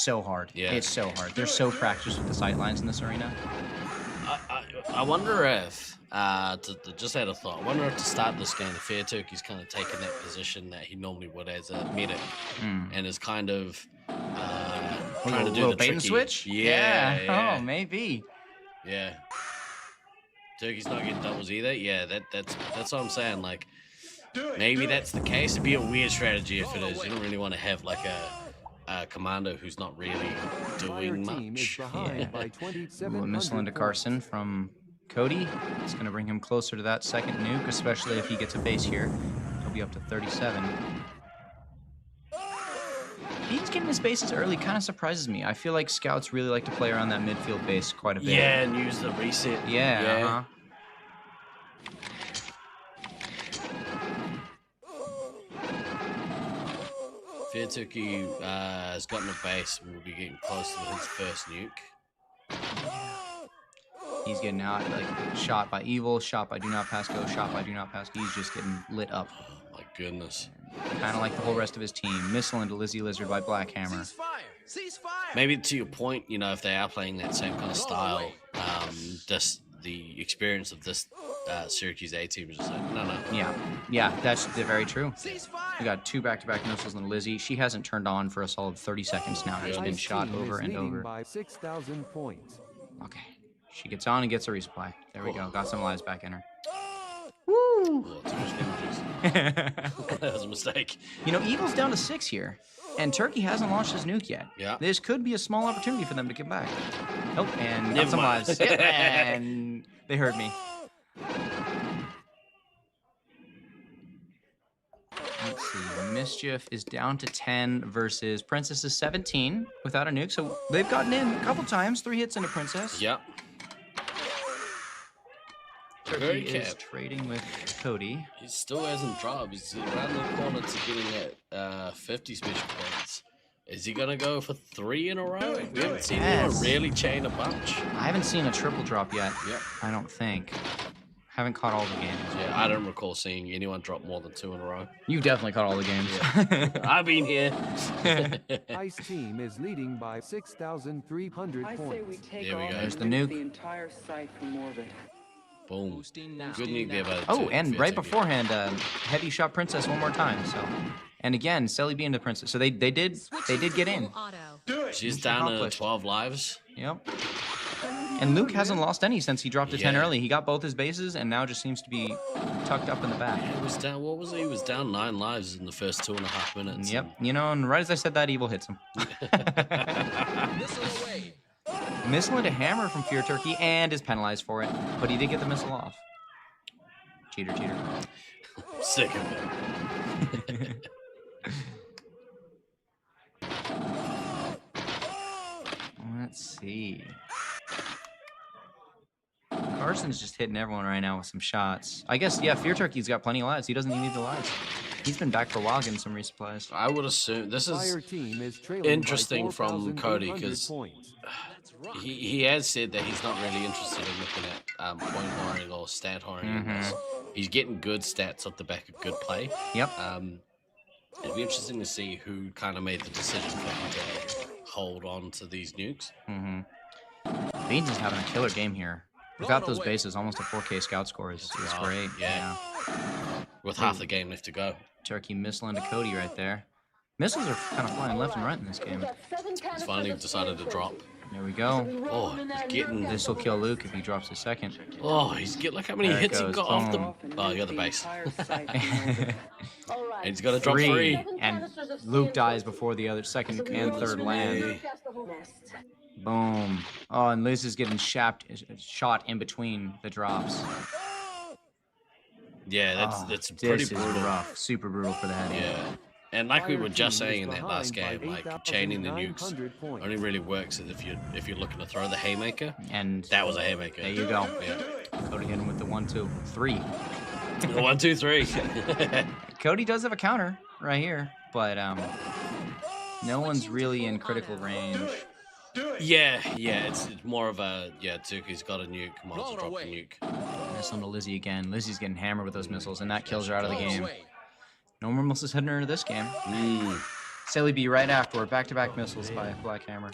so hard. Yeah. It's so hard. They're so practiced with the sight lines in this arena. I wonder if just had a thought. I wonder if to start this game, the Fear Turkey's kind of taken that position that he normally would as a medic, and is kind of trying to do the bait tricky and switch. Yeah. Oh, maybe. Yeah. Turkey's not getting doubles either. Yeah, that's what I'm saying. Like, maybe that's the case. It'd be a weird strategy if it is. You don't really want to have like a commander who's not really doing much. A missile into Carson from Cody. It's going to bring him closer to that second nuke, especially if he gets a base here. He'll be up to 37. He's getting his bases early kind of surprises me. I feel like scouts really like to play around that midfield base quite a bit. Yeah, and use the reset. Yeah. Fear Turkey has gotten a base and will be getting close to his first nuke. He's getting out, like, shot by Evil, shot by Do Not Pass Go, shot by Do Not Pass Go. He's just getting lit up. Oh, my goodness. Kind of like the whole rest of his team. Missile into Lizzie Lizard by Black Hammer. Maybe to your point, you know, if they are playing that same kind of style, just the experience of this Syracuse A team is just like, no. Yeah, that's very true. We got 2 back-to-back missiles into Lizzie. She hasn't turned on for a solid 30 seconds now. She's been shot over and over. By 6,000 points. Okay. She gets on and gets a resupply. There we go. Got some lives back in her. Woo! That was a mistake. You know, Evil's down to 6 here, and Turkey hasn't launched his nuke yet. Yeah. This could be a small opportunity for them to get back. Oh, and got Never some mind. lives. And they heard me. Let's see. Mischief is down to 10 versus Princess is 17 without a nuke. So they've gotten in a couple times. 3 hits into Princess. Yep. Turkey is trading with Cody. He still hasn't dropped. He's around the corner to getting at 50 special points. Is he going to go for 3 in a row? We haven't seen anyone really chain a bunch. I haven't seen a triple drop yet. Yep. I don't think. Haven't caught all the games. Yeah, I don't recall seeing anyone drop more than 2 in a row. You definitely caught all the games. Yeah. I've been here. Ice team is leading by 6,300 points. I say we take There we off go. There's the and nuke. the entire site from orbit. Boom. Good nuke there by the Oh, and right beforehand, heavy shot Princess one more time. So, and again, Selly being the Princess. So they did get in. She's down to 12 lives. Yep. And Luke hasn't lost any since he dropped to 10 early. He got both his bases and now just seems to be tucked up in the back. He was down, what was he? He was down 9 lives in the first 2.5 minutes. Yep. You know, and right as I said that, Evil hits him. Missile into Hammer from Fear Turkey and is penalized for it. But he did get the missile off. Cheater, cheater. Sick of it. Let's see. Carson's just hitting everyone right now with some shots. I guess, yeah, Fear Turkey's got plenty of lives. He doesn't need the lives. He's been back for a while getting some resupplies. I would assume this is interesting from Cody because he has said that he's not really interested in looking at point whoring or stat whoring. He's getting good stats off the back of good play. Yep. It'd be interesting to see who kind of made the decision for him to hold on to these nukes. Beans is having a killer game here. Without those bases, almost a 4K scout score is great. Yeah. With half the game left to go. Turkey missile into Cody right there. Missiles are kind of flying left and right in this game. He's finally decided to drop. There we go. Oh, he's getting... This will kill Luke if he drops a second. Oh, he's getting... Look how many hits he got off the... Oh, you're the base. And he's got to drop 3. And Luke dies before the other second and third land. Boom. Oh, and Liz is getting shot in between the drops. Yeah, that's pretty brutal. Rough. Super brutal for the head. Yeah. And like we were just saying in that last game, like chaining the nukes only really works if you're looking to throw the haymaker. And that was a haymaker. There you go. Yeah. Cody hit him with the 1, 2, 3. 1, 2, 3. Cody does have a counter right here, but no one's really in critical range. Yeah, it's more of a Turkey's got a nuke, might as well drop the nuke. Miss on to Lizzie again. Lizzie's getting hammered with those missiles, and that kills her out of the game. No more missiles heading into this game. Silly B right afterward. Back-to-back missiles by Black Hammer.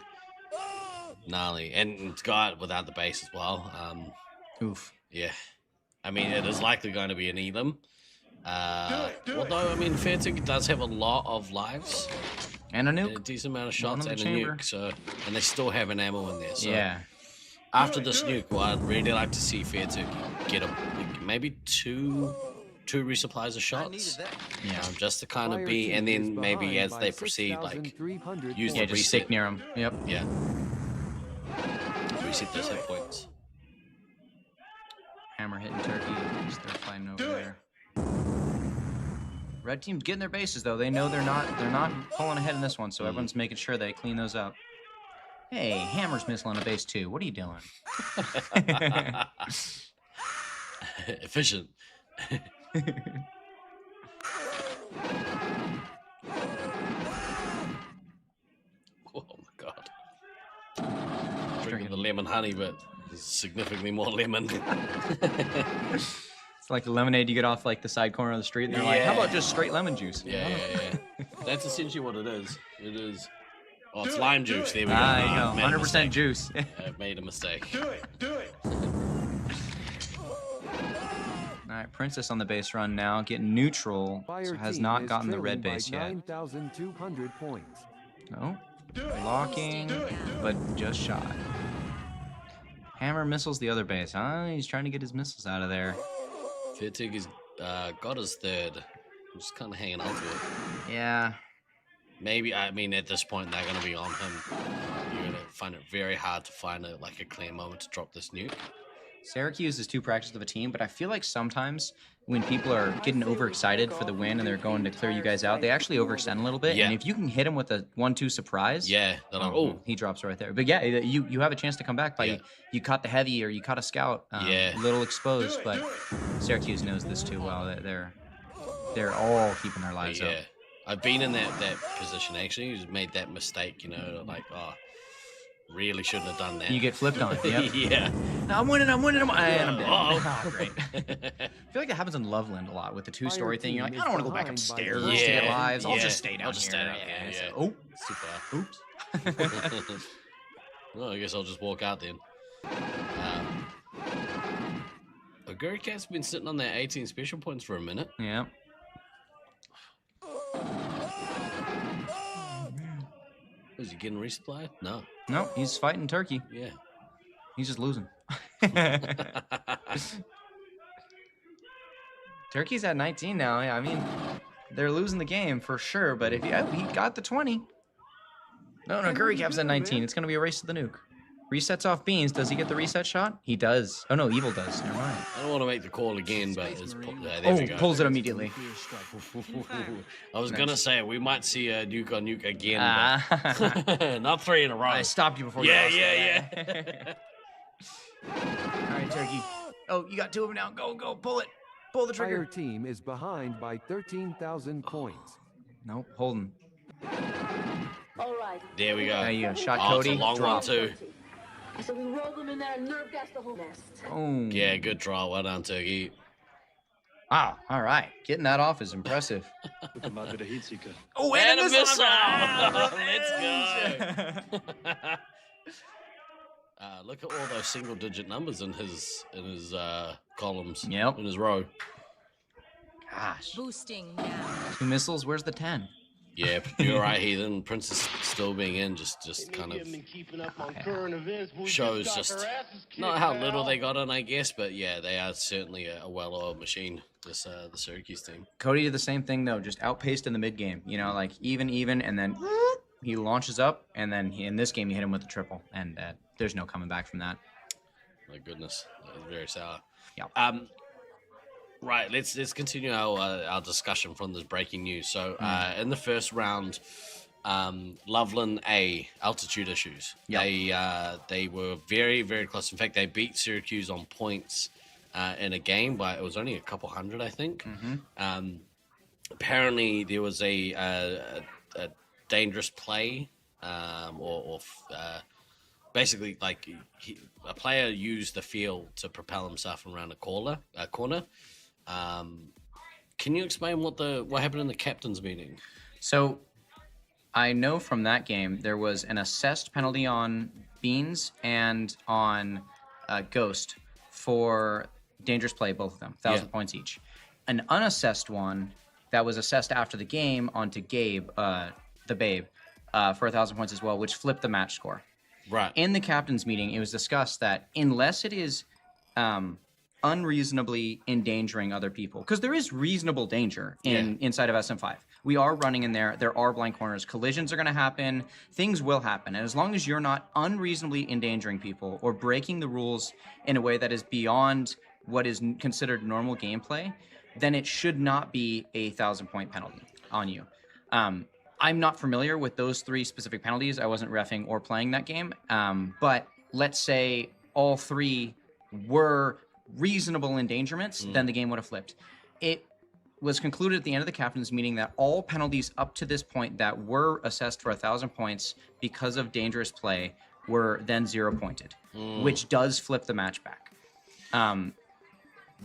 Gnarly. And it's got without the base as well. Oof. Yeah. I mean, it is likely going to be an Elam. Although, I mean, Fair Turkey does have a lot of lives. And a nuke. A decent amount of shots and a nuke. So, and they still have an ammo in there. So yeah. After this nuke, well, I'd really like to see Fair Turkey get maybe two resupplies of shots. Yeah. Just to kind of be, and then maybe as they proceed, like, use the just reset. stick near them. Yep. Yeah. Reset those hit points. Hammer hitting Turkey. They're fighting over there. Red team's getting their bases though. They know they're not pulling ahead in this one, so everyone's making sure they clean those up. Hey, Hammer's missile on a base too. What are you doing? Efficient. Oh my god. Drinking the lemon honey, but significantly more lemon. It's like the lemonade you get off like the side corner of the street, and they're like, how about just straight lemon juice? Yeah. That's essentially what it is. It is. Oh, it's lime juice. There we go. Ah, you go. 100% juice. I've made a mistake. Do it. All right, Princess on the base run now, getting neutral. So has not gotten the red base yet. 9,200 points. No. Blocking, but just shot. Hammer missiles the other base. He's trying to get his missiles out of there. Fairturkey's got his third. I'm just kind of hanging on to it. Yeah. Maybe, I mean, at this point, they're going to be on him. You're going to find it very hard to find a clear moment to drop this nuke. Syracuse is too practiced of a team, but I feel like sometimes when people are getting overexcited for the win and they're going to clear you guys out, they actually overextend a little bit. Yeah. And if you can hit him with a 1-2 surprise, he drops right there. But yeah, you have a chance to come back by you caught the heavy or you caught a scout, a little exposed. But Syracuse knows this too well. That they're all keeping their lives up. I've been in that position actually. Who's made that mistake, like really shouldn't have done that. You get flipped on. Yep. Yeah. No, I'm winning. And I'm dead. Oh, great. I feel like that happens in Loveland a lot with the 2-story thing. You're like, I don't want to go back upstairs to get lives. I'll just stay down here. Yeah. Oh, it's too far. Oops. Well, I guess I'll just walk out then. Aguricat's been sitting on that 18 special points for a minute. Yeah. Is he getting resupplied? No. No, he's fighting Turkey. Yeah. He's just losing. Turkey's at 19 now. Yeah, I mean, they're losing the game for sure. But if he got the 20. No, Curry Cap's at 19. It's gonna be a race to the nuke. Resets off Beans. Does he get the reset shot? He does. Oh no, Evil does. Never mind. I don't want to make the call again, but it's there we go. Pulls it immediately. I was gonna say we might see a nuke on nuke again, but not 3 in a row. I stopped you before. Yeah. All right, Turkey. Oh, you got 2 of them now. Go, pull it. Pull the trigger. Fire team is behind by 13,000 points. Nope, holding. All right. There we go. There you go. Shot It's Cody. a long one too. So we roll them in there and nerve gas the whole nest. Oh. Yeah, good draw. Well done, Turkey. Wow. All right. Getting that off is impressive. Oh, and a missile! Let's go. Look at all those single-digit numbers in his columns. Yep. In his row. Gosh. Boosting now. 2 missiles. Where's the 10? Yeah, you're right, Heathen. Princess still being in just kind of shows just not how little they got on, I guess, but yeah, they are certainly a well-oiled machine. This the Syracuse team. Cody did the same thing though, just outpaced in the mid game. You know, like even, and then he launches up, and then in this game he hit him with a triple, and there's no coming back from that. My goodness, that was very sour. Yeah. Right, let's continue our discussion from this breaking news. So in the first round, Loveland A, altitude issues. Yep. They were very, very close. In fact, they beat Syracuse on points in a game by, it was only a couple hundred, I think. Mm-hmm. Apparently there was a dangerous play basically like a player used the field to propel himself around a corner. Can you explain what happened in the captain's meeting? So I know from that game there was an assessed penalty on Beans and on Ghost for dangerous play, both of them, 1,000 points each. An unassessed one that was assessed after the game onto Gabe, the Babe, for 1,000 points as well, which flipped the match score. Right. In the captain's meeting, it was discussed that unless it is unreasonably endangering other people, because there is reasonable danger inside of SM5. We are running in there. There are blind corners. Collisions are going to happen. Things will happen. And as long as you're not unreasonably endangering people or breaking the rules in a way that is beyond what is considered normal gameplay, then it should not be a 1,000-point penalty on you. I'm not familiar with those 3 specific penalties. I wasn't reffing or playing that game. But let's say all 3 were reasonable endangerments, then the game would have flipped. It was concluded at the end of the captain's meeting that all penalties up to this point that were assessed for 1,000 points because of dangerous play were then 0-pointed, which does flip the match back.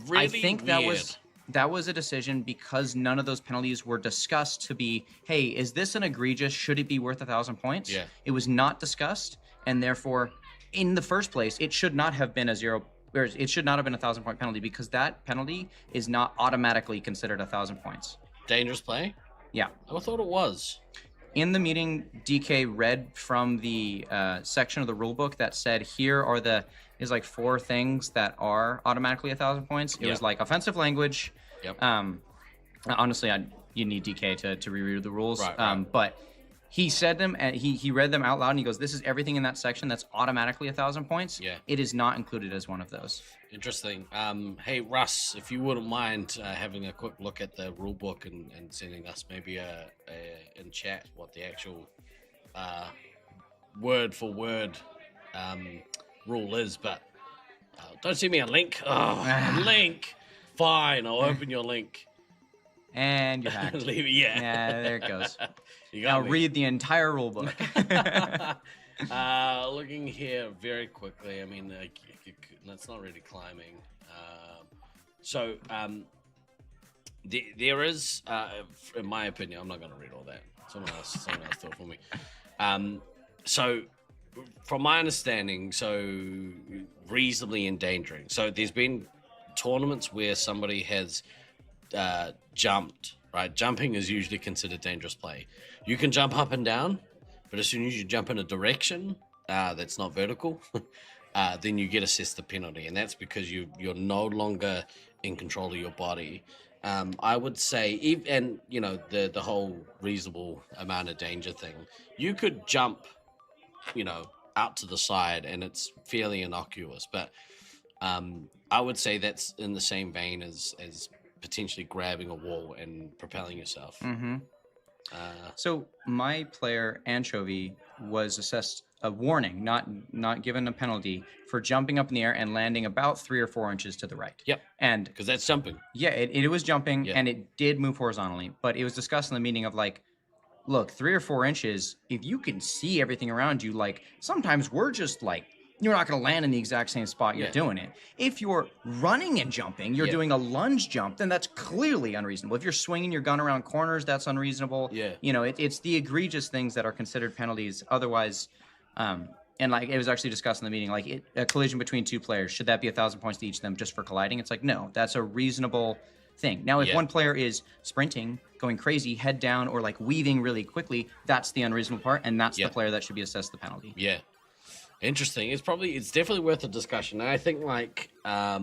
Really I think weird. that was a decision because none of those penalties were discussed to be, hey, is this an egregious, should it be worth 1,000 points? Yeah. It was not discussed, and therefore, in the first place, it should not have been a 1,000-point penalty because that penalty is not automatically considered 1,000 points. Dangerous play? Yeah. I thought it was. In the meeting, DK read from the section of the rulebook that said here are is like 4 things that are automatically 1,000 points. It was like offensive language. Yep. Honestly, you need DK to reread the rules. Right. But he said them and he read them out loud and he goes, "This is everything in that section that's automatically 1,000 points. Yeah. It is not included as one of those." Interesting. Hey, Russ, if you wouldn't mind having a quick look at the rule book and sending us maybe in chat what the actual word for word rule is, but don't send me a link. Oh, a link. Fine, I'll open your link. And you're hacked. Leave it, yeah. Yeah, there it goes. You got now read the entire rule book. Looking here very quickly, I mean, that's not really climbing. There is, in my opinion, I'm not going to read all that. Someone else do it for me. So, from my understanding, reasonably endangering. So, there's been tournaments where somebody has jumped, right? Jumping is usually considered dangerous play. You can jump up and down, but as soon as you jump in a direction that's not vertical, then you get assessed the penalty, and that's because you're no longer in control of your body. I would say, and you know, the whole reasonable amount of danger thing, you could jump, you know, out to the side and it's fairly innocuous, but I would say that's in the same vein as potentially grabbing a wall and propelling yourself. Mm-hmm. So my player Anchovy was assessed a warning, not given a penalty, for jumping up in the air and landing about 3 or 4 inches to the right. Yep. And because that's jumping. Yeah, it was jumping, and it did move horizontally, but it was discussed in the meeting of like, look, 3 or 4 inches, if you can see everything around you, like sometimes we're just like, you're not going to land in the exact same spot you're doing it. If you're running and jumping, you're doing a lunge jump, then that's clearly unreasonable. If you're swinging your gun around corners, that's unreasonable. Yeah. You know, it's the egregious things that are considered penalties. Otherwise, and like it was actually discussed in the meeting, like a collision between 2 players, should that be 1,000 points to each of them just for colliding? It's like, no, that's a reasonable thing. Now, if one player is sprinting, going crazy, head down, or like weaving really quickly, that's the unreasonable part, and that's the player that should be assessed the penalty. Yeah. Interesting. It's definitely worth a discussion. And I think like I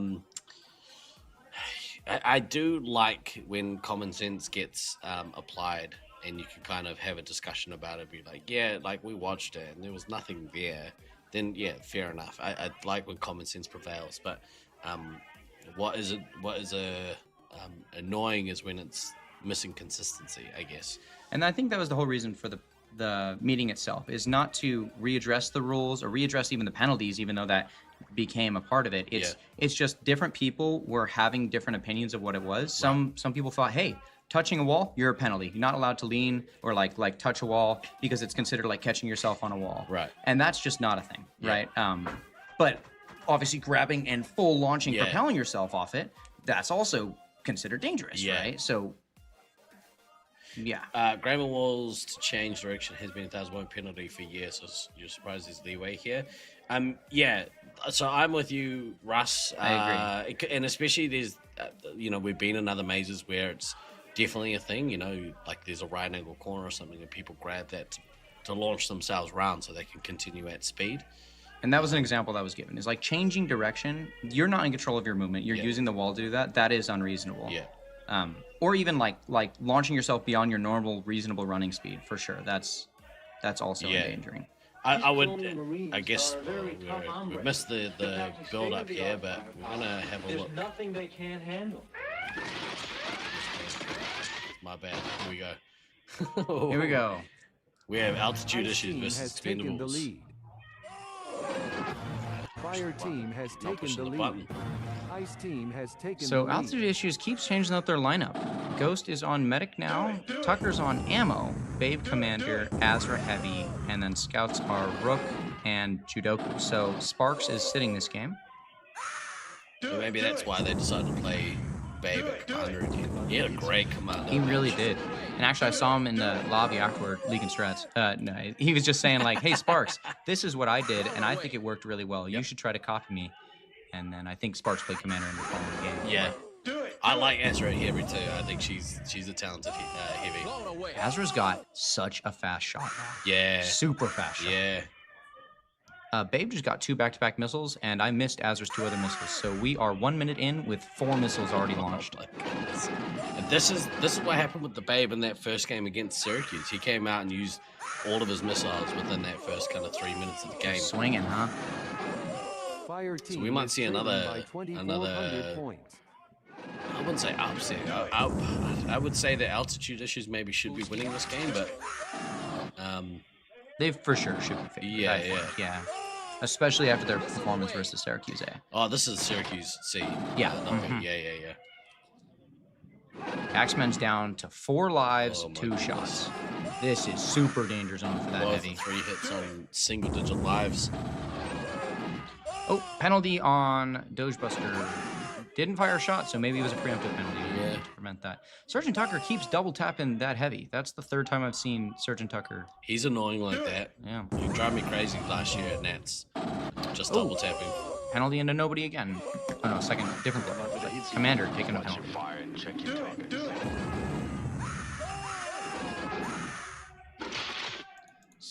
do like when common sense gets applied, and you can kind of have a discussion about it. Be like, yeah, like we watched it and there was nothing there. Then yeah, fair enough. I like when common sense prevails. But what is annoying is when it's missing consistency, I guess. And I think that was the whole reason for the meeting itself, is not to readdress the rules or readdress even the penalties, even though that became a part of it. It's just different people were having different opinions of what it was. Some people thought, hey, touching a wall, you're a penalty. You're not allowed to lean or like touch a wall because it's considered like catching yourself on a wall. Right. And that's just not a thing, right? But obviously grabbing and full launching, propelling yourself off it, that's also considered dangerous, right? So grabbing walls to change direction has been a 1,000-point penalty for years, so you're surprised there's leeway here. So I'm with you, Russ. I agree. And especially there's, you know, we've been in other mazes where it's definitely a thing, you know, like there's a right angle corner or something and people grab that to launch themselves around so they can continue at speed. And that was an example that was given. Is like changing direction. You're not in control of your movement. You're using the wall to do that. That is unreasonable. Yeah. Or even like launching yourself beyond your normal reasonable running speed, for sure. That's also endangering. I guess we missed the build up here, but we're gonna have a look. Nothing they can't handle. My bad. Here we go. Here we go. We have altitude issues versus expendables. Fire team has taken the lead. Ice team has taken So the lead. altitude issues keeps changing up their lineup. Ghost is on medic now. Tucker's on ammo. Babe commander, Azra heavy, and then scouts are Rook and Judoku. So Sparks is sitting this game. So maybe that's why they decided to play Babe at commander again. He had a great commander. He really did. And actually, I saw him in the lobby afterward, leaking strats. No, he was just saying like, hey, Sparks, this is what I did, and I think it worked really well. You should try to copy me. And then I think Sparks played commander in the following game. Yeah. I like Azra heavy too. I think she's a talented heavy. Azra's got such a fast shot now. Yeah. Super fast shot. Yeah. Babe just got 2 back-to-back missiles, and I missed Azra's 2 other missiles. So we are 1 minute in with 4 missiles already launched. Oh my goodness. And this is what happened with the Babe in that first game against Syracuse. He came out and used all of his missiles within that first kind of 3 minutes of the game. Swinging, huh? So we might see another. I wouldn't say upset. I would say that altitude issues maybe should be winning this game, but they for sure should be favored. Yeah. Especially after their performance versus Syracuse A. Oh, this is Syracuse C. Yeah. Yeah. Axeman's down to 4 lives, 2 shots. This is super danger zone for that heavy. 3 hits on single-digit lives. Oh, penalty on Dogebuster. Didn't fire a shot, so maybe it was a preemptive penalty to prevent that. Sergeant Tucker keeps double tapping that heavy. That's the 3rd time I've seen Sergeant Tucker. He's annoying like that. Yeah. He drove me crazy last year at Nats. Just double tapping. Penalty into nobody again. Oh no, second, different player. Commander taking a penalty.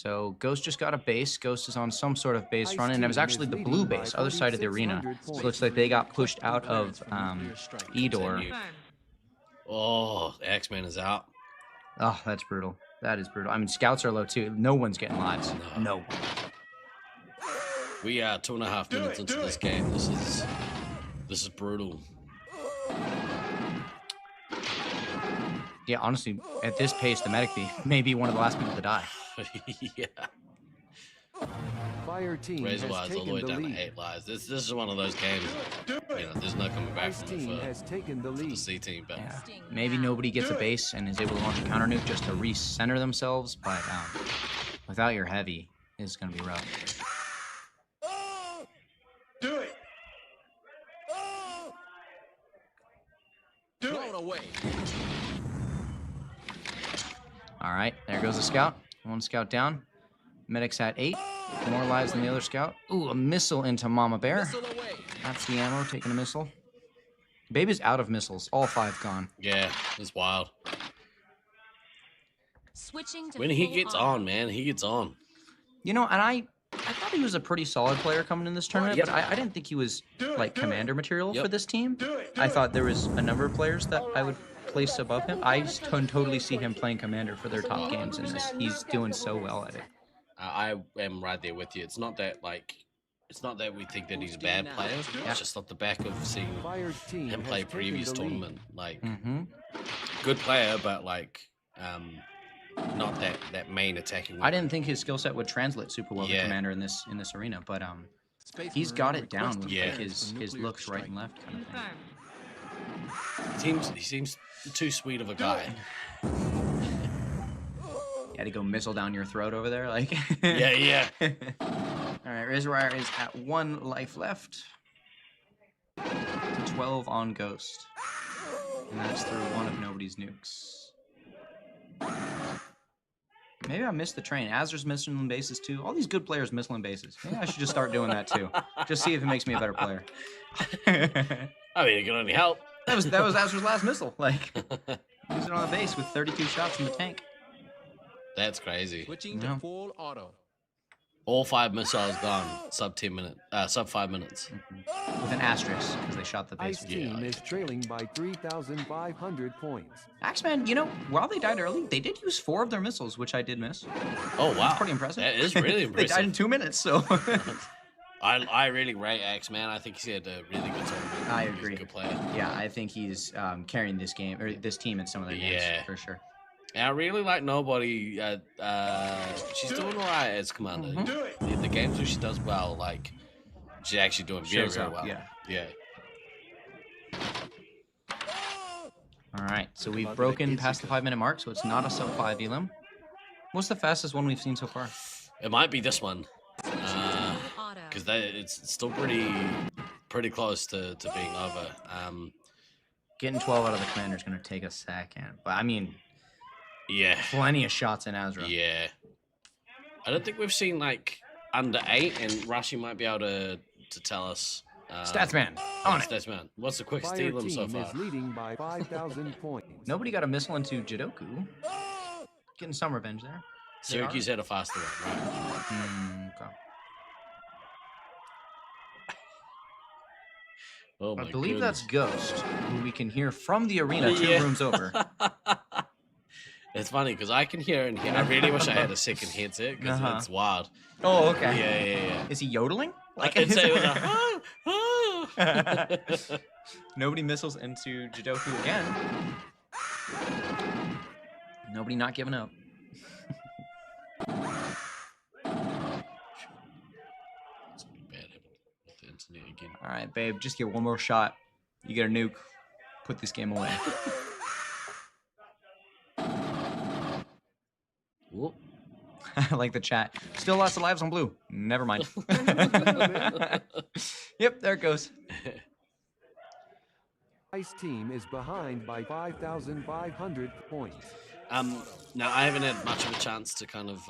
So Ghost just got a base. Ghost is on some sort of base run, and it was actually the blue base, other side of the arena. So it looks like they got pushed out of Edor. Oh, the X-Men is out. Oh, that's brutal. That is brutal. I mean, scouts are low too. No one's getting lives. No. We are 2.5 minutes into this game. This is brutal. Yeah, honestly, at this pace, the medic may be one of the last people to die. Yeah. Fire team Razor has lives all the taken way the down lead. to 8 lives. This is one of those games. There's no coming back Ice from team it has taken the for the lead. C team. But Yeah. Maybe nobody gets a base and is able to launch a counter nuke just to recenter themselves, but without your heavy, it's going to be rough. Do it. Do Blown away. All right, there goes the scout. One scout down. Medic's at 8. More lives than the other scout. Ooh, a missile into Mama Bear. Missile away. That's the ammo, taking a missile. Babe is out of missiles. All 5 gone. yeah, it's wild. Switching to When he full gets auto. on, man, he gets on. You know, and I thought he was a pretty solid player coming in this tournament, but I didn't think he was like commander material for this team. I thought there was a number of players that I would place above him. I totally see him playing commander for their top games in this. He's doing so well at it. I am right there with you. It's not that we think that he's a bad player. It's just off the back of seeing him play previous tournament. Like, good player, but like, not that main attacking. I didn't think his skill set would translate super well to commander in this arena, but he's got it down with like his looks right and left kind of thing. He seems too sweet of a guy. You had to go missile down your throat over there, like. Yeah. All right, Razorwire is at 1 life left. To 12 on Ghost, and that's through one of nobody's nukes. Maybe I missed the train. Azur's missing bases too. All these good players missing bases. Maybe I should just start doing that too. Just see if it makes me a better player. I mean, it can only help. That was Azur's last missile. Like, use it on the base with 32 shots in the tank. That's crazy. Switching to full auto. All 5 missiles gone. Sub 5 minutes. With an asterisk because they shot the base. Ice team is trailing by 3,500 points. Axeman, you know, while they died early, they did use 4 of their missiles, which I did miss. Oh wow, that's pretty impressive. That is really impressive. They died in 2 minutes, so. I really rate Axeman. I think he had a really good tournament. I agree. He's a good player. Yeah, I think he's carrying this game or this team in some of their games for sure. And I really like Nobody. She's doing all right as commander. The games where she does well, like she's actually doing very well. Yeah. All right, so we've broken past the 5-minute mark, so it's not a sub 5 elim. What's the fastest one we've seen so far? It might be this one, because it's still pretty close to being over. Getting 12 out of the commander is going to take a second, but I mean. Yeah. Plenty of shots in Azra. Yeah. I don't think we've seen like under 8, and Rashi might be able to tell us. Statsman, on it. Statsman, what's the quickest elim so far? Is leading by 5,000 points. Nobody got a missile into Jidoku. Getting some revenge there. Syracuse had a faster one, right? Okay. Oh my I believe goodness. that's Ghost, who we can hear from the arena 2 rooms over. It's funny because I can hear and hear. I really wish I had a second headset because it's wild. Oh, okay. Yeah. Is he yodeling? Like I'd say it was a, Nobody missiles into Jidoku again. Nobody not giving up. All right, babe, just get one more shot. You get a nuke. Put this game away. Whoop. I like the chat. Still lots of lives on blue. Never mind. Yep, there it goes. Ice team is behind by 5,500 points. Now I haven't had much of a chance to kind of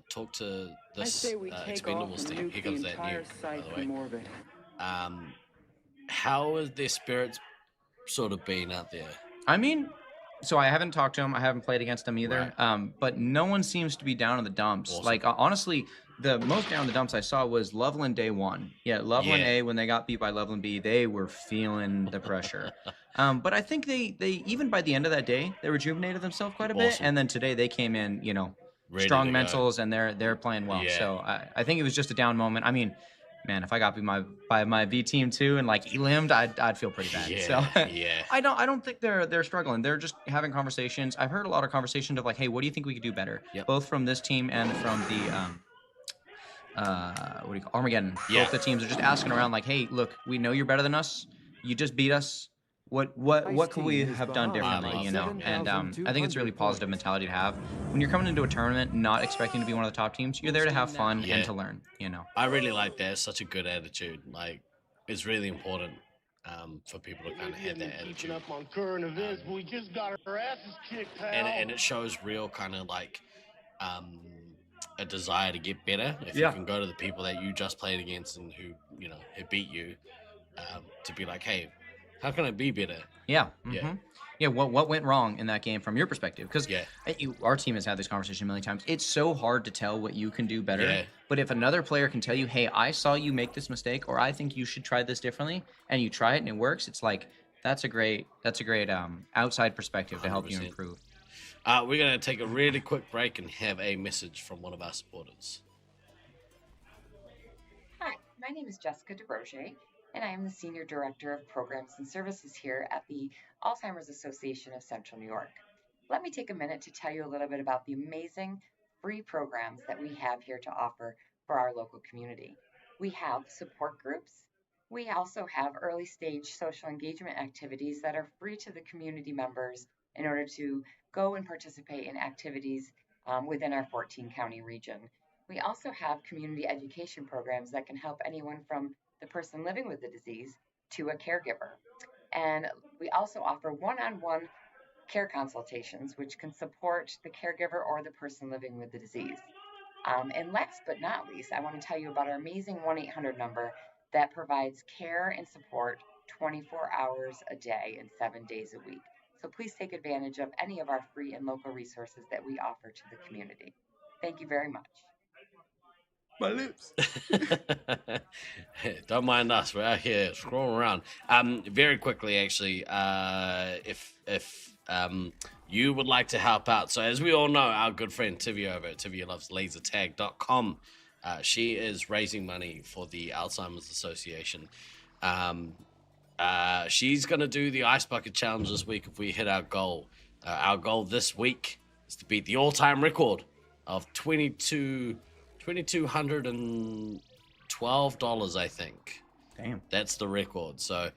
talk to this Expendables team. Here comes that nuke, by the way. How has their spirits sort of been out there? I mean, So I haven't talked to him. I haven't played against him either. Right. But no one seems to be down in the dumps. Awesome. Like honestly, the most down in the dumps I saw was Loveland day 1. Yeah, Loveland Yeah. A, when they got beat by Loveland B, they were feeling the pressure. But I think they even by the end of that day, they rejuvenated themselves quite a bit. Awesome. And then today they came in, Ready strong to go. mentals, and they're playing well. Yeah. So I think it was just a down moment. I mean, man, if I got beat by my V team too and like elimed, I'd feel pretty bad. Yeah, So yeah. I don't think they're struggling. They're just having conversations. I've heard a lot of conversations of like, hey, what do you think we could do better? Yep. Both from this team and from the what do you call Armageddon? Yeah. Both the teams are just asking around like, hey, look, we know you're better than us. You just beat us. What could we have done differently? And I think it's a really positive mentality to have when you're coming into a tournament, not expecting to be one of the top teams. You're there to have fun Yeah. and to learn. I really like that. It's such a good attitude. Like, it's really important for people to kind of have that attitude. Up on current events, but we just got our asses kicked, pal. And it shows real kind of like a desire to get better. If Yeah. you can go to the people that you just played against and who have beat you, to be like, hey, how can I be better? Yeah. Yeah. Mhm. Yeah. What went wrong in that game from your perspective? Because Yeah. our team has had this conversation a million times. It's so hard to tell what you can do better. Yeah. But if another player can tell you, hey, I saw you make this mistake, or I think you should try this differently, and you try it and it works, it's like that's a great outside perspective to help you 100%. improve. We're going to take a really quick break and have a message from one of our supporters. Hi, my name is Jessica DeBroche, and I am the Senior Director of Programs and Services here at the Alzheimer's Association of Central New York. Let me take a minute to tell you a little bit about the amazing free programs that we have here to offer for our local community. We have support groups. We also have early stage social engagement activities that are free to the community members in order to go and participate in activities within our 14 county region. We also have community education programs that can help anyone from the person living with the disease to a caregiver. And we also offer one-on-one care consultations, which can support the caregiver or the person living with the disease. And last but not least, I want to tell you about our amazing 1-800 number that provides care and support 24 hours a day and 7 days a week. So please take advantage of any of our free and local resources that we offer to the community. Thank you very much. My lips. Don't mind us. We're out here scrolling around. Very quickly, actually, if you would like to help out. So as we all know, our good friend Tivia over at TiviaLovesLaserTag.com, she is raising money for the Alzheimer's Association. She's going to do the Ice Bucket Challenge this week if we hit our goal. Our goal this week is to beat the all-time record of $2,212, I think. Damn. That's the record. So,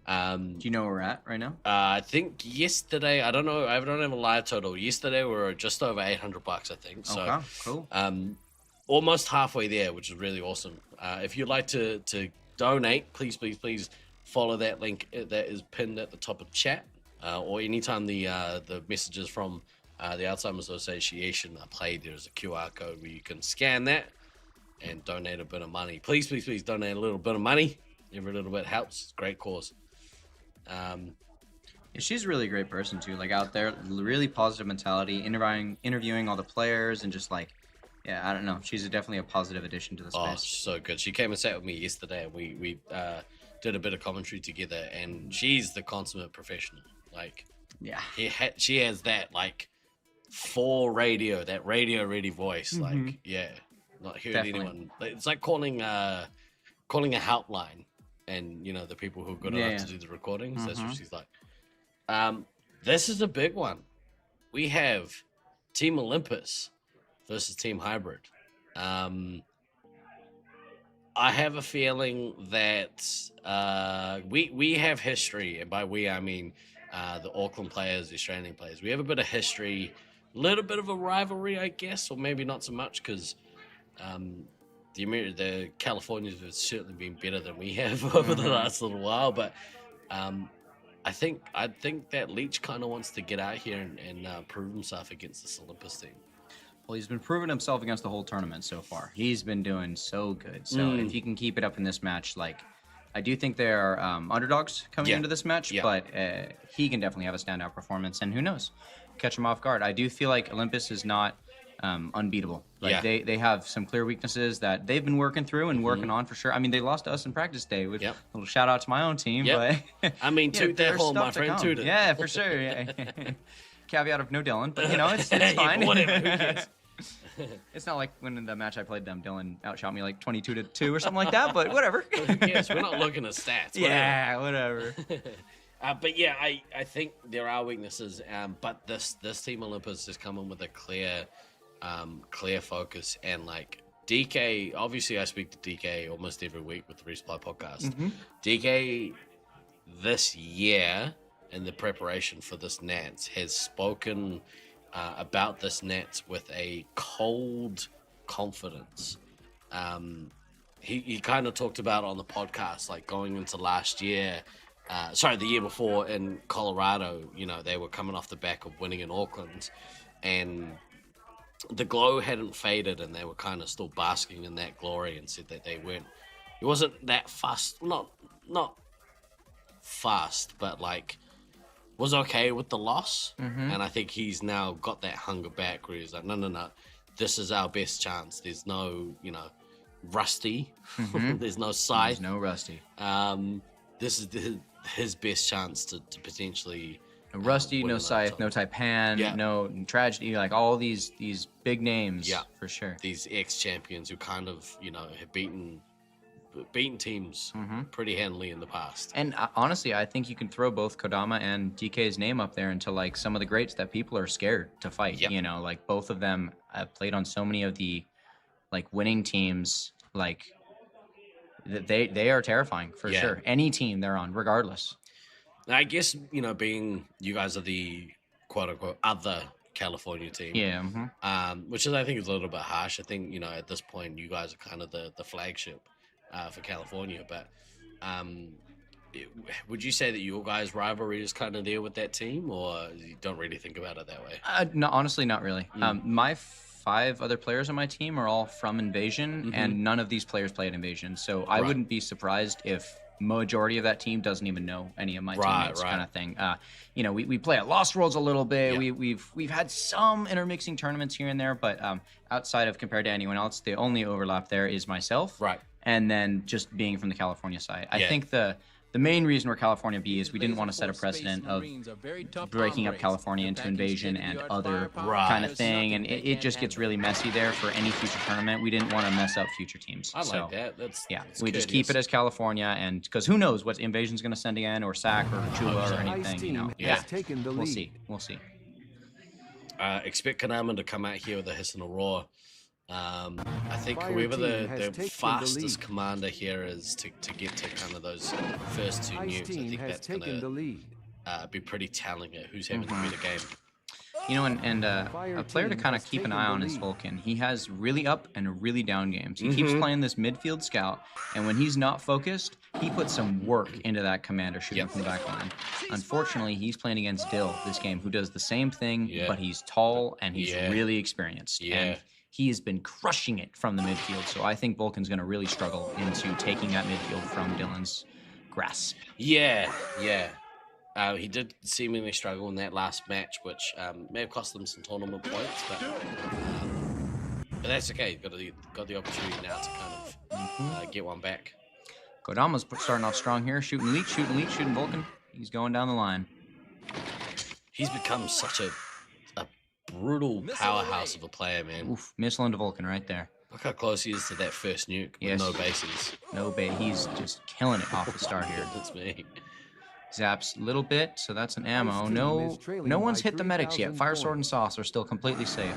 do you know where we're at right now? I think yesterday, I don't know, I don't have a live total. Yesterday we were just over $800, I think. So, okay, cool. Almost halfway there, which is really awesome. If you'd like to donate, please follow that link that is pinned at the top of the chat, or anytime the messages from the Alzheimer's Association are played, there's a QR code where you can scan that and donate a bit of money. Please donate a little bit of money. Every little bit helps. It's a great cause. She's a really great person too. Like out there, really positive mentality, interviewing all the players, and just like, yeah, I don't know. She's definitely a positive addition to the space. Oh, so good. She came and sat with me yesterday, and we did a bit of commentary together, and she's the consummate professional. Like, yeah, she has that like that radio ready voice. Mm-hmm. Like, yeah, not heard anyone. It's like calling a helpline, and you know the people who are good enough to do the recordings. Mm-hmm. That's what she's like. This is a big one. We have Team Olympus versus Team Hybrid. I have a feeling that we have history, and by we I mean the Auckland players, the Australian players. We have a bit of history, a little bit of a rivalry, I guess, or maybe not so much, because the Californians have certainly been better than we have over the last little while. But I think that Leach kind of wants to get out here and prove himself against this Olympus team. Well, he's been proving himself against the whole tournament so far. He's been doing so good. So if he can keep it up in this match, like, I do think they're underdogs coming into this match, but he can definitely have a standout performance, and who knows, catch him off guard. I do feel like Olympus is not unbeatable. Like they have some clear weaknesses that they've been working through and working on for sure. I mean, they lost to us in practice day. With a little shout out to my own team, but I mean, toot that hole, my friend, toot it. Yeah, for sure. Yeah. Caveat of no Dylan, but you know, it's fine. Whatever, who cares? It's not like when in the match I played them, Dylan outshot me like 22-2 or something like that, but whatever. Who cares? We're not looking at stats. Yeah, whatever. But yeah, I think there are weaknesses, but this team Olympus is coming with a clear focus, and like DK, obviously I speak to DK almost every week with the Resupply podcast. DK this year in the preparation for this Nats has spoken about this Nats with a cold confidence. He kind of talked about on the podcast, like going into last year, the year before in Colorado, you know, they were coming off the back of winning in Auckland, and the glow hadn't faded, and they were kind of still basking in that glory, and said that it wasn't that fast, not fast, but like was okay with the loss. And I think he's now got that hunger back where he's like, no, this is our best chance. There's no, you know, Rusty. There's no Scythe. There's no Rusty. This is his best chance to potentially no Rusty, no Scythe, no Taipan, no Tragedy, like all these big names, for sure. These ex-champions who kind of, you know, have beaten teams pretty handily in the past. And honestly, I think you can throw both Kodama and DK's name up there into like some of the greats that people are scared to fight. You know, like both of them have played on so many of the like winning teams. Like they are terrifying for sure. Any team they're on, regardless. I guess, you know, being you guys are the quote unquote other California team, which is I think is a little bit harsh. I think, you know, at this point you guys are kind of the flagship for California, but would you say that your guys' rivalry is kind of there with that team, or you don't really think about it that way? No, honestly, not really. My 5 other players on my team are all from Invasion, and none of these players play at Invasion, so I wouldn't be surprised if majority of that team doesn't even know any of my teammates, kind of thing. You know, we play at Lost Worlds a little bit. We've had some intermixing tournaments here and there, but outside of compared to anyone else, the only overlap there is myself. And then just being from the California side. I think the main reason we're California B is we didn't want to set a precedent of breaking up California into Invasion and other kind of thing, and it just gets really messy there for any future tournament. We didn't want to mess up future teams. I like that. That's we just keep it as California, and because who knows what Invasion's going to send again, or SAC, or Chula, or anything. You know, we'll see. We'll see. Expect Konami to come out here with a hiss and a roar. I think whoever the fastest commander here is to get to kind of those first 2 nukes, I think that's going to be pretty telling at who's having the better game. You know, and a player to kind of keep an eye on is Vulcan. He has really up and really down games. He keeps playing this midfield scout, and when he's not focused, he puts some work into that commander shooting from the back line. Unfortunately, he's playing against Dill this game, who does the same thing, but he's tall and he's really experienced. And he has been crushing it from the midfield, so I think Vulcan's going to really struggle into taking that midfield from Dylan's grasp. He did seemingly struggle in that last match, which may have cost them some tournament points, but that's okay. Got the opportunity now to kind of get one back. Kodama's starting off strong here, shooting Leech, shooting Vulcan. He's going down the line. He's become such a brutal powerhouse of a player, man. Oof, missile into Vulcan right there. Look how close he is to that first nuke with no bases. No base. He's just killing it off the start here. That's me. Zaps a little bit, so that's an ammo. No one's hit the medics yet. Fire Sword and Sauce are still completely safe.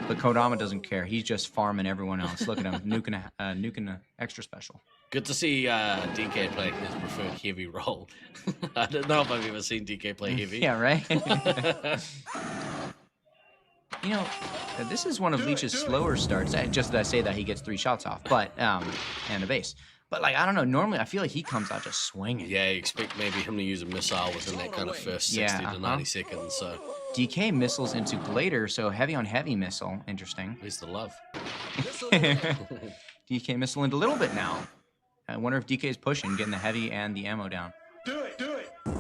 But Kodama doesn't care. He's just farming everyone else. Look at him, nuking a extra special. Good to see DK play his preferred heavy role. I don't know if I've ever seen DK play heavy. Yeah, right? You know, this is one of Leech's slower starts. Just that I say that he gets 3 shots off, but and a base. But like, I don't know. Normally, I feel like he comes out just swinging. Yeah, you expect maybe him to use a missile within that kind of first 60 to 90 seconds. So DK missiles into Glader, so heavy on heavy missile. Interesting. Where's the love? DK missile into a little bit now. I wonder if DK is pushing, getting the heavy and the ammo down. Do it, do it. All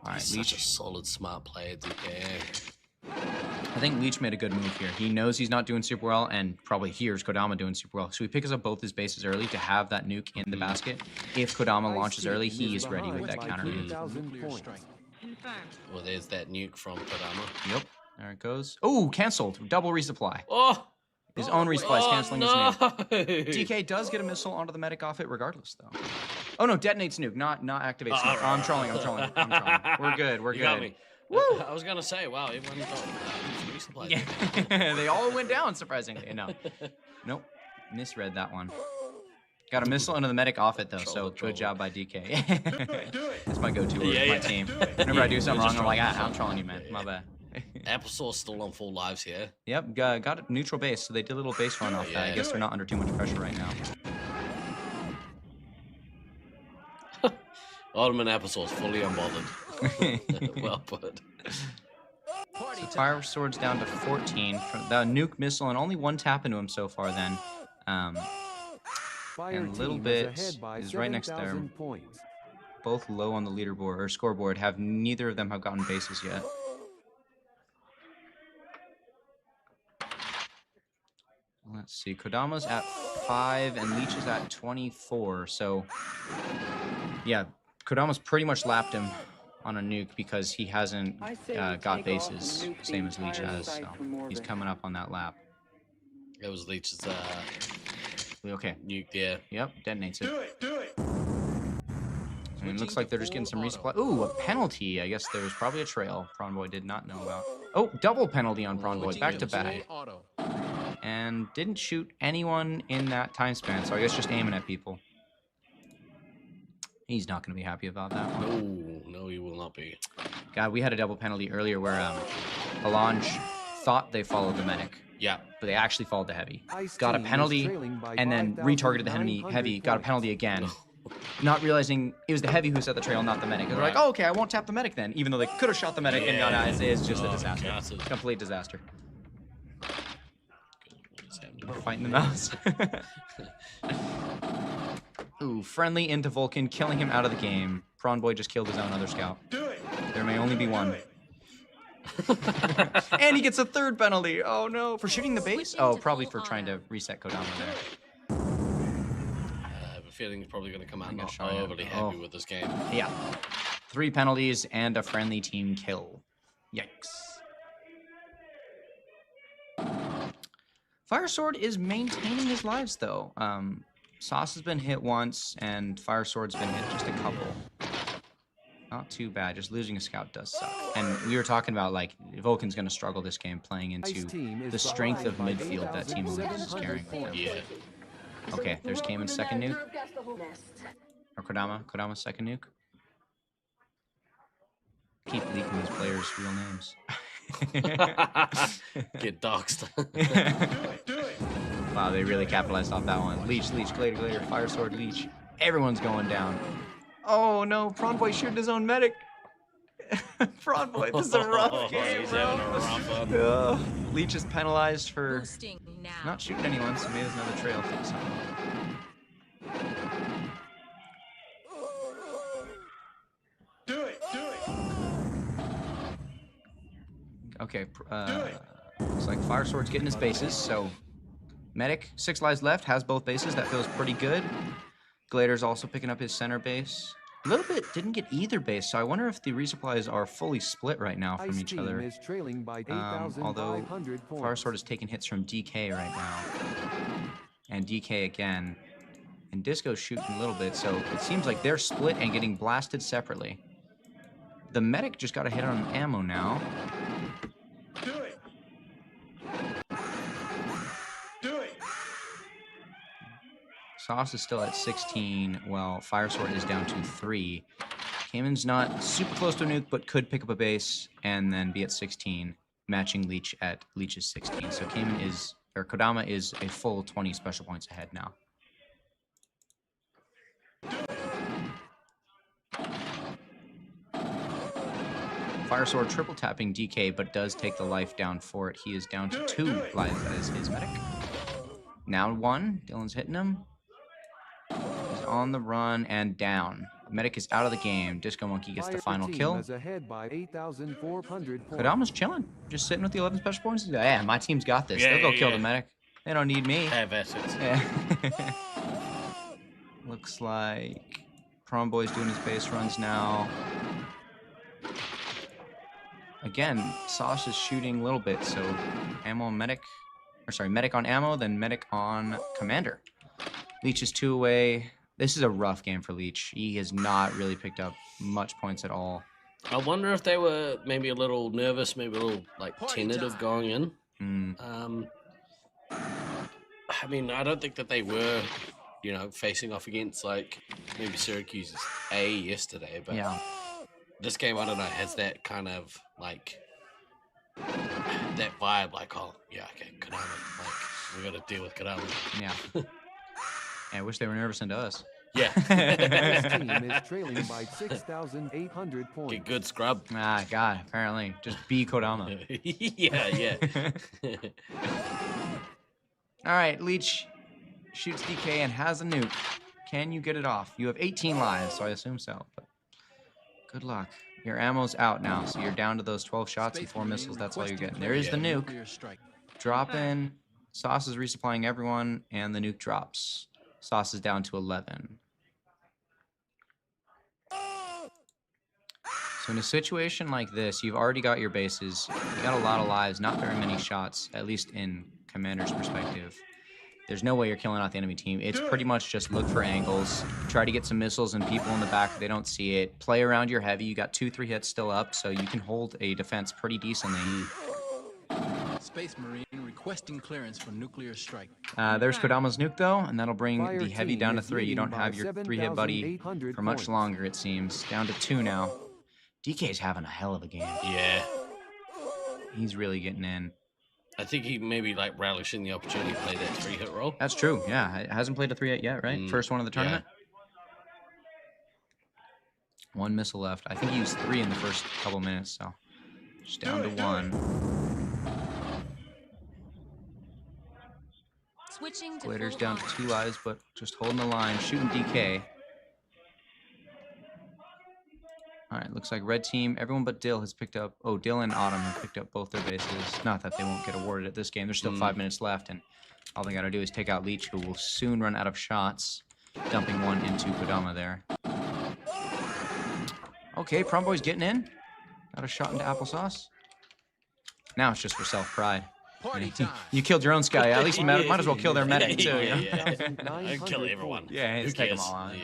right, He's Leech. such a solid, smart player, DK. I think Leech made a good move here. He knows he's not doing super well, and probably hears Kodama doing super well. So he picks up both his bases early to have that nuke in the basket. If Kodama launches early, he is ready with that counter nuke. Well, there's that nuke from Kodama. Yep, there it goes. Oh, canceled. Double resupply. Oh! His own resupply is canceling his nuke. no. DK does get a missile onto the medic off it regardless, though. Oh, no, detonates nuke, not activates nuke. Oh, I'm trolling. We're good, we're You good. got me. Woo! I was going to say, wow, everyone got resupply. Yeah. They all went down, surprisingly. No. Nope. Misread that one. Got a missile into the medic off it, though, so good job by DK. That's my go-to word for my team. Whenever I do something wrong, I'm like, I'm trolling you, man. My bad. Applesauce still on full lives here. Yep, got a neutral base, so they did a little base run off that. I guess they're not under too much pressure right now. Ottoman Applesauce fully unbothered. Well put. So Fire Sword's down to 14. The nuke missile and only one tap into him so far then. And Little Bit is right next there. Both low on the leaderboard or scoreboard. Neither of them have gotten bases yet. Let's see. Kodama's at 5 and Leech is at 24. So, yeah, Kodama's pretty much lapped him on a nuke because he hasn't got bases, same as Leech has. So he's coming up on that lap. It was Leech's okay. Nuke there. Yep, detonates it. Do it. And it looks like they're just getting some resupply. Ooh, a penalty. I guess there was probably a trail Prawn Boy did not know about. Oh, double penalty on Prawn Boy, back to back. And didn't shoot anyone in that time span, so I guess just aiming at people. He's not going to be happy about that one. No, he will not be. God, we had a double penalty earlier where Halange thought they followed the medic. Yeah. But they actually followed the heavy. Got a penalty and then retargeted the enemy heavy, got a penalty again. Not realizing it was the heavy who set the trail, not the medic. They're like, oh, okay, I won't tap the medic then, even though they could have shot the medic and got out. It's just a disaster. Complete disaster. We're fighting the mouse. Ooh, friendly into Vulcan, killing him out of the game. Prawn Boy just killed his own other scout. There may only be one. And he gets a third penalty. Oh no, for shooting the base? Oh, probably for trying to reset Kodama there. I have a feeling he's probably going to come out not overly happy with this game. Yeah. 3 penalties and a friendly team kill. Yikes. Fire Sword is maintaining his lives, though. Sauce has been hit once, and Fire Sword's been hit just a couple. Not too bad. Just losing a scout does suck. And we were talking about, like, Vulcan's going to struggle this game playing into the strength of midfield that Team Elite is carrying with them. Yeah. Okay, there's Cayman's second nuke. Or Kodama's second nuke. Keep leaking these players' real names. Get doxed. Do it. Wow, they really capitalized off that one. Leech, Glader, Fire Sword, Leech. Everyone's going down. Oh no, Prawn Boy shooting his own medic. Prawn Boy, this is a rough game, He's bro. having a rough one. Leech is penalized for not shooting anyone, so maybe there's another trail fix on. Do it. Okay, looks like Fire Sword's getting his bases, so Medic, 6 lives left, has both bases. That feels pretty good. Glader's also picking up his center base. A little bit didn't get either base, so I wonder if the resupplies are fully split right now from each other. Although Fire Sword is taking hits from DK right now. And DK again. And Disco's shooting a little bit, so it seems like they're split and getting blasted separately. The Medic just got a hit on ammo now. Sauce is still at 16, while Fire Sword is down to 3. Cayman's not super close to a nuke, but could pick up a base and then be at 16, matching Leech at Leech's 16. So Kodama is a full 20 special points ahead now. Fire Sword triple tapping DK, but does take the life down for it. He is down to 2 lives as his medic. Now 1, Dylan's hitting him. on the run and down. Medic is out of the game. Disco Monkey gets the final kill. Kodama's chilling, just sitting with the 11 special points. Yeah, my team's got this. They'll go kill the medic. They don't need me. Have assets. Yeah. Looks like Prom Boy's doing his base runs now. Again, Sauce is shooting a little bit, so ammo medic, or sorry, medic on ammo, then medic on commander. Leech is 2 away. This is a rough game for Leech. He has not really picked up much points at all. I wonder if they were maybe a little nervous, maybe a little like tentative going in. I mean, I don't think that they were, you know, facing off against like maybe Syracuse's A yesterday, but yeah. This game, I don't know, has that kind of like that vibe, like, oh yeah, okay, Kodama, like we got to deal with Kodama. Yeah. I wish they were nervous into us. Yeah. This team is trailing by 6,800 points. Get good scrub. Ah, God, apparently. Just be Kodama. Yeah. All right, Leech shoots DK and has a nuke. Can you get it off? You have 18 lives, so I assume so. But good luck. Your ammo's out now, so you're down to those 12 shots and 4 missiles. That's all you're getting. There is the nuke. Drop in. Sauce is resupplying everyone, and the nuke drops. Sauce is down to 11. So in a situation like this, you've already got your bases. You got a lot of lives, not very many shots, at least in Commander's perspective. There's no way you're killing out the enemy team. It's pretty much just look for angles, try to get some missiles and people in the back if they don't see it. Play around your heavy. You got 2-3 hits still up, so you can hold a defense pretty decently. Space Marine requesting clearance for nuclear strike. There's Kodama's nuke, though, and that'll bring the heavy down to 3. You don't have your 3-hit buddy for much longer, it seems. Down to 2 now. DK's having a hell of a game. Yeah. He's really getting in. I think he maybe like relishing the opportunity to play that 3-hit roll. That's true, yeah. It hasn't played a 3-hit yet, right? First one of the tournament. Yeah. 1 missile left. I think he used 3 in the first couple minutes, so just down to 1. Switching to Glitter's down to 2 lives, but just holding the line, shooting DK. All right, looks like red team, everyone but Dill has picked up, Dill and Autumn have picked up both their bases. Not that they won't get awarded at this game. There's still 5 minutes left, and all they got to do is take out Leech, who will soon run out of shots, dumping 1 into Kodama there. Okay, Prom Boy's getting in. Got a shot into applesauce. Now it's just for self-pride. You killed your own Sky. At least you might as well kill their medic too. I kill everyone. Yeah, just take them all on.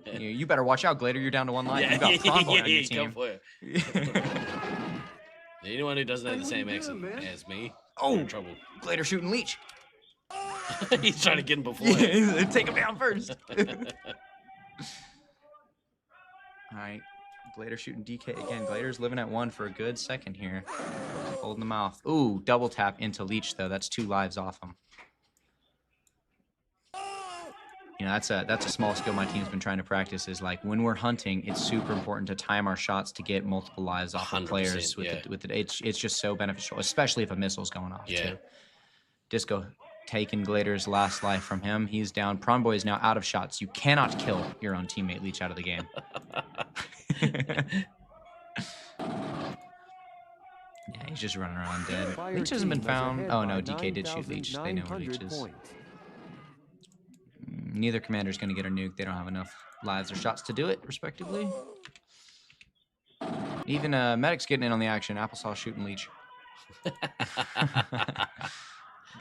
Yeah. You better watch out, Glader. You're down to 1 life. You got Prom Boy on your team. Go for it. Anyone who doesn't have the same accent as me, in trouble. Glader shooting Leech. He's trying to get him before. Yeah, take him down first. All right. Glader shooting DK again. Glader's living at 1 for a good second here. Holding the mouth. Ooh, double tap into Leech though. That's 2 lives off him. You know, that's a small skill my team's been trying to practice. Is like when we're hunting, it's super important to time our shots to get multiple lives off of players. With it, it's just so beneficial, especially if a missile's going off too. Disco taking Glader's last life from him. He's down. Prom Boy is now out of shots. You cannot kill your own teammate Leech out of the game. Yeah, he's just running around dead. Leech hasn't been found. Oh no, DK did shoot Leech. They know where Leech is. Neither commander's going to get a nuke. They don't have enough lives or shots to do it, respectively. Even Medic's getting in on the action. Applesauce shooting Leech.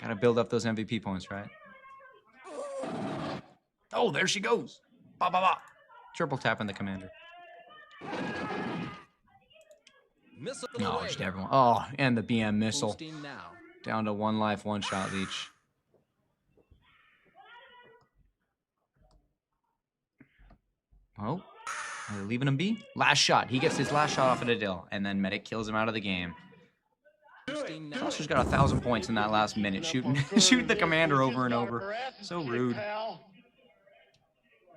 Gotta build up those MVP points, right? Oh, there she goes. Ba ba ba. Triple tap in the commander. Oh, just everyone. Oh, and the BM missile. Down to 1 life, 1 shot Leech. Oh, are they leaving him be? Last shot. He gets his last shot off at a Dill, and then Medic kills him out of the game. Foster's got 1,000 points in that last minute, shooting the commander over and over. So rude.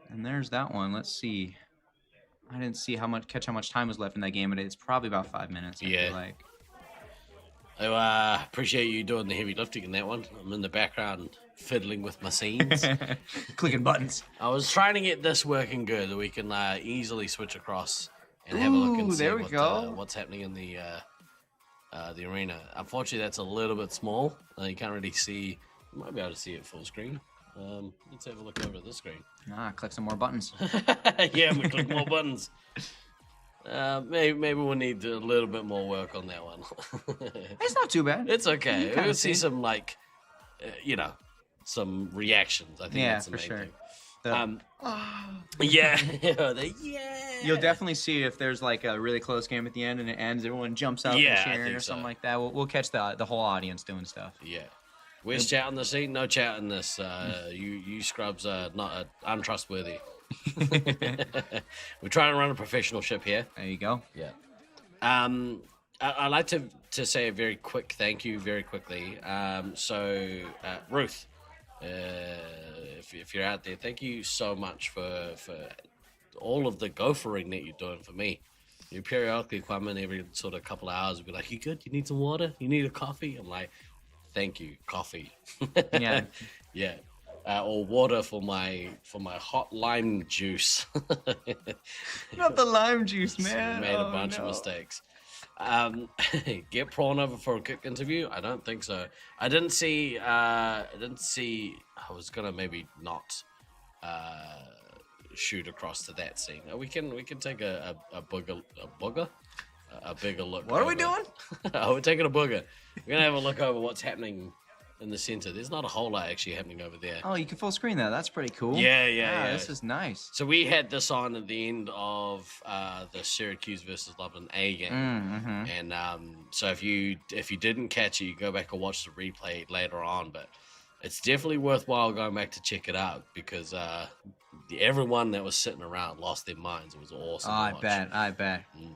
And there's that one. Let's see. I didn't see catch how much time was left in that game, but it's probably about 5 minutes. I feel like. I appreciate you doing the heavy lifting in that one. I'm in the background fiddling with my scenes. Clicking buttons. I was trying to get this working good. We can easily switch across and have a look and see what's happening in the arena. Unfortunately, that's a little bit small. You can't really see. You might be able to see it full screen. Let's have a look over the screen. Click some more buttons. Yeah, we click more buttons. Maybe we'll need a little bit more work on that one. It's not too bad. It's okay. We'll see some some reactions. I think that's the main thing. Yeah. You'll definitely see if there's like a really close game at the end and it ends, everyone jumps out and cheering or something like that. We'll catch the whole audience doing stuff. Yeah. Where's chat on the scene? No chat in this. You scrubs are not untrustworthy. We're trying to run a professional ship here. There you go. Yeah. I'd like to say a very quick thank you very quickly. Ruth, if you're out there, thank you so much for all of the gophering that you're doing for me. You periodically come in every sort of couple of hours and be like, you good? You need some water? You need a coffee? I'm like, thank you, coffee. Yeah. Yeah. Or water for my hot lime juice. Not the lime juice, man. Made a bunch of mistakes. Get Prawn over for a quick interview? I don't think so. I didn't see. I was gonna maybe not shoot across to that scene. We can take a bigger look. What are we doing? We're taking a booger. We're gonna have a look over what's happening in the center. There's not a whole lot actually happening over there. Oh, you can full screen that. That's pretty cool. Yeah. This is nice. So we had this on at the end of the Syracuse versus Loveland A game, and so if you didn't catch it, you go back and watch the replay later on. But it's definitely worthwhile going back to check it out because everyone that was sitting around lost their minds. It was awesome. I bet. Man,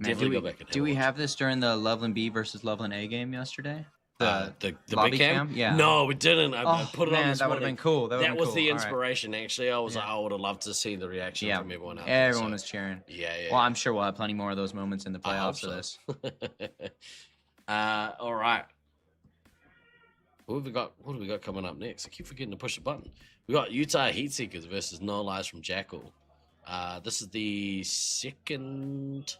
Definitely go back and do we have this during the Loveland B versus Loveland A game yesterday? The lobby big cam? Yeah. No, we didn't. I put it on this that would have been cool. That was the inspiration, actually. I was like, I would have loved to see the reaction from everyone out there. Everyone was cheering. Yeah. Well, I'm sure we'll have plenty more of those moments in the playoffs for this. All right. What do we got coming up next? I keep forgetting to push the button. We got Utah Heatseekers versus No Lies from Jackal. This is the second.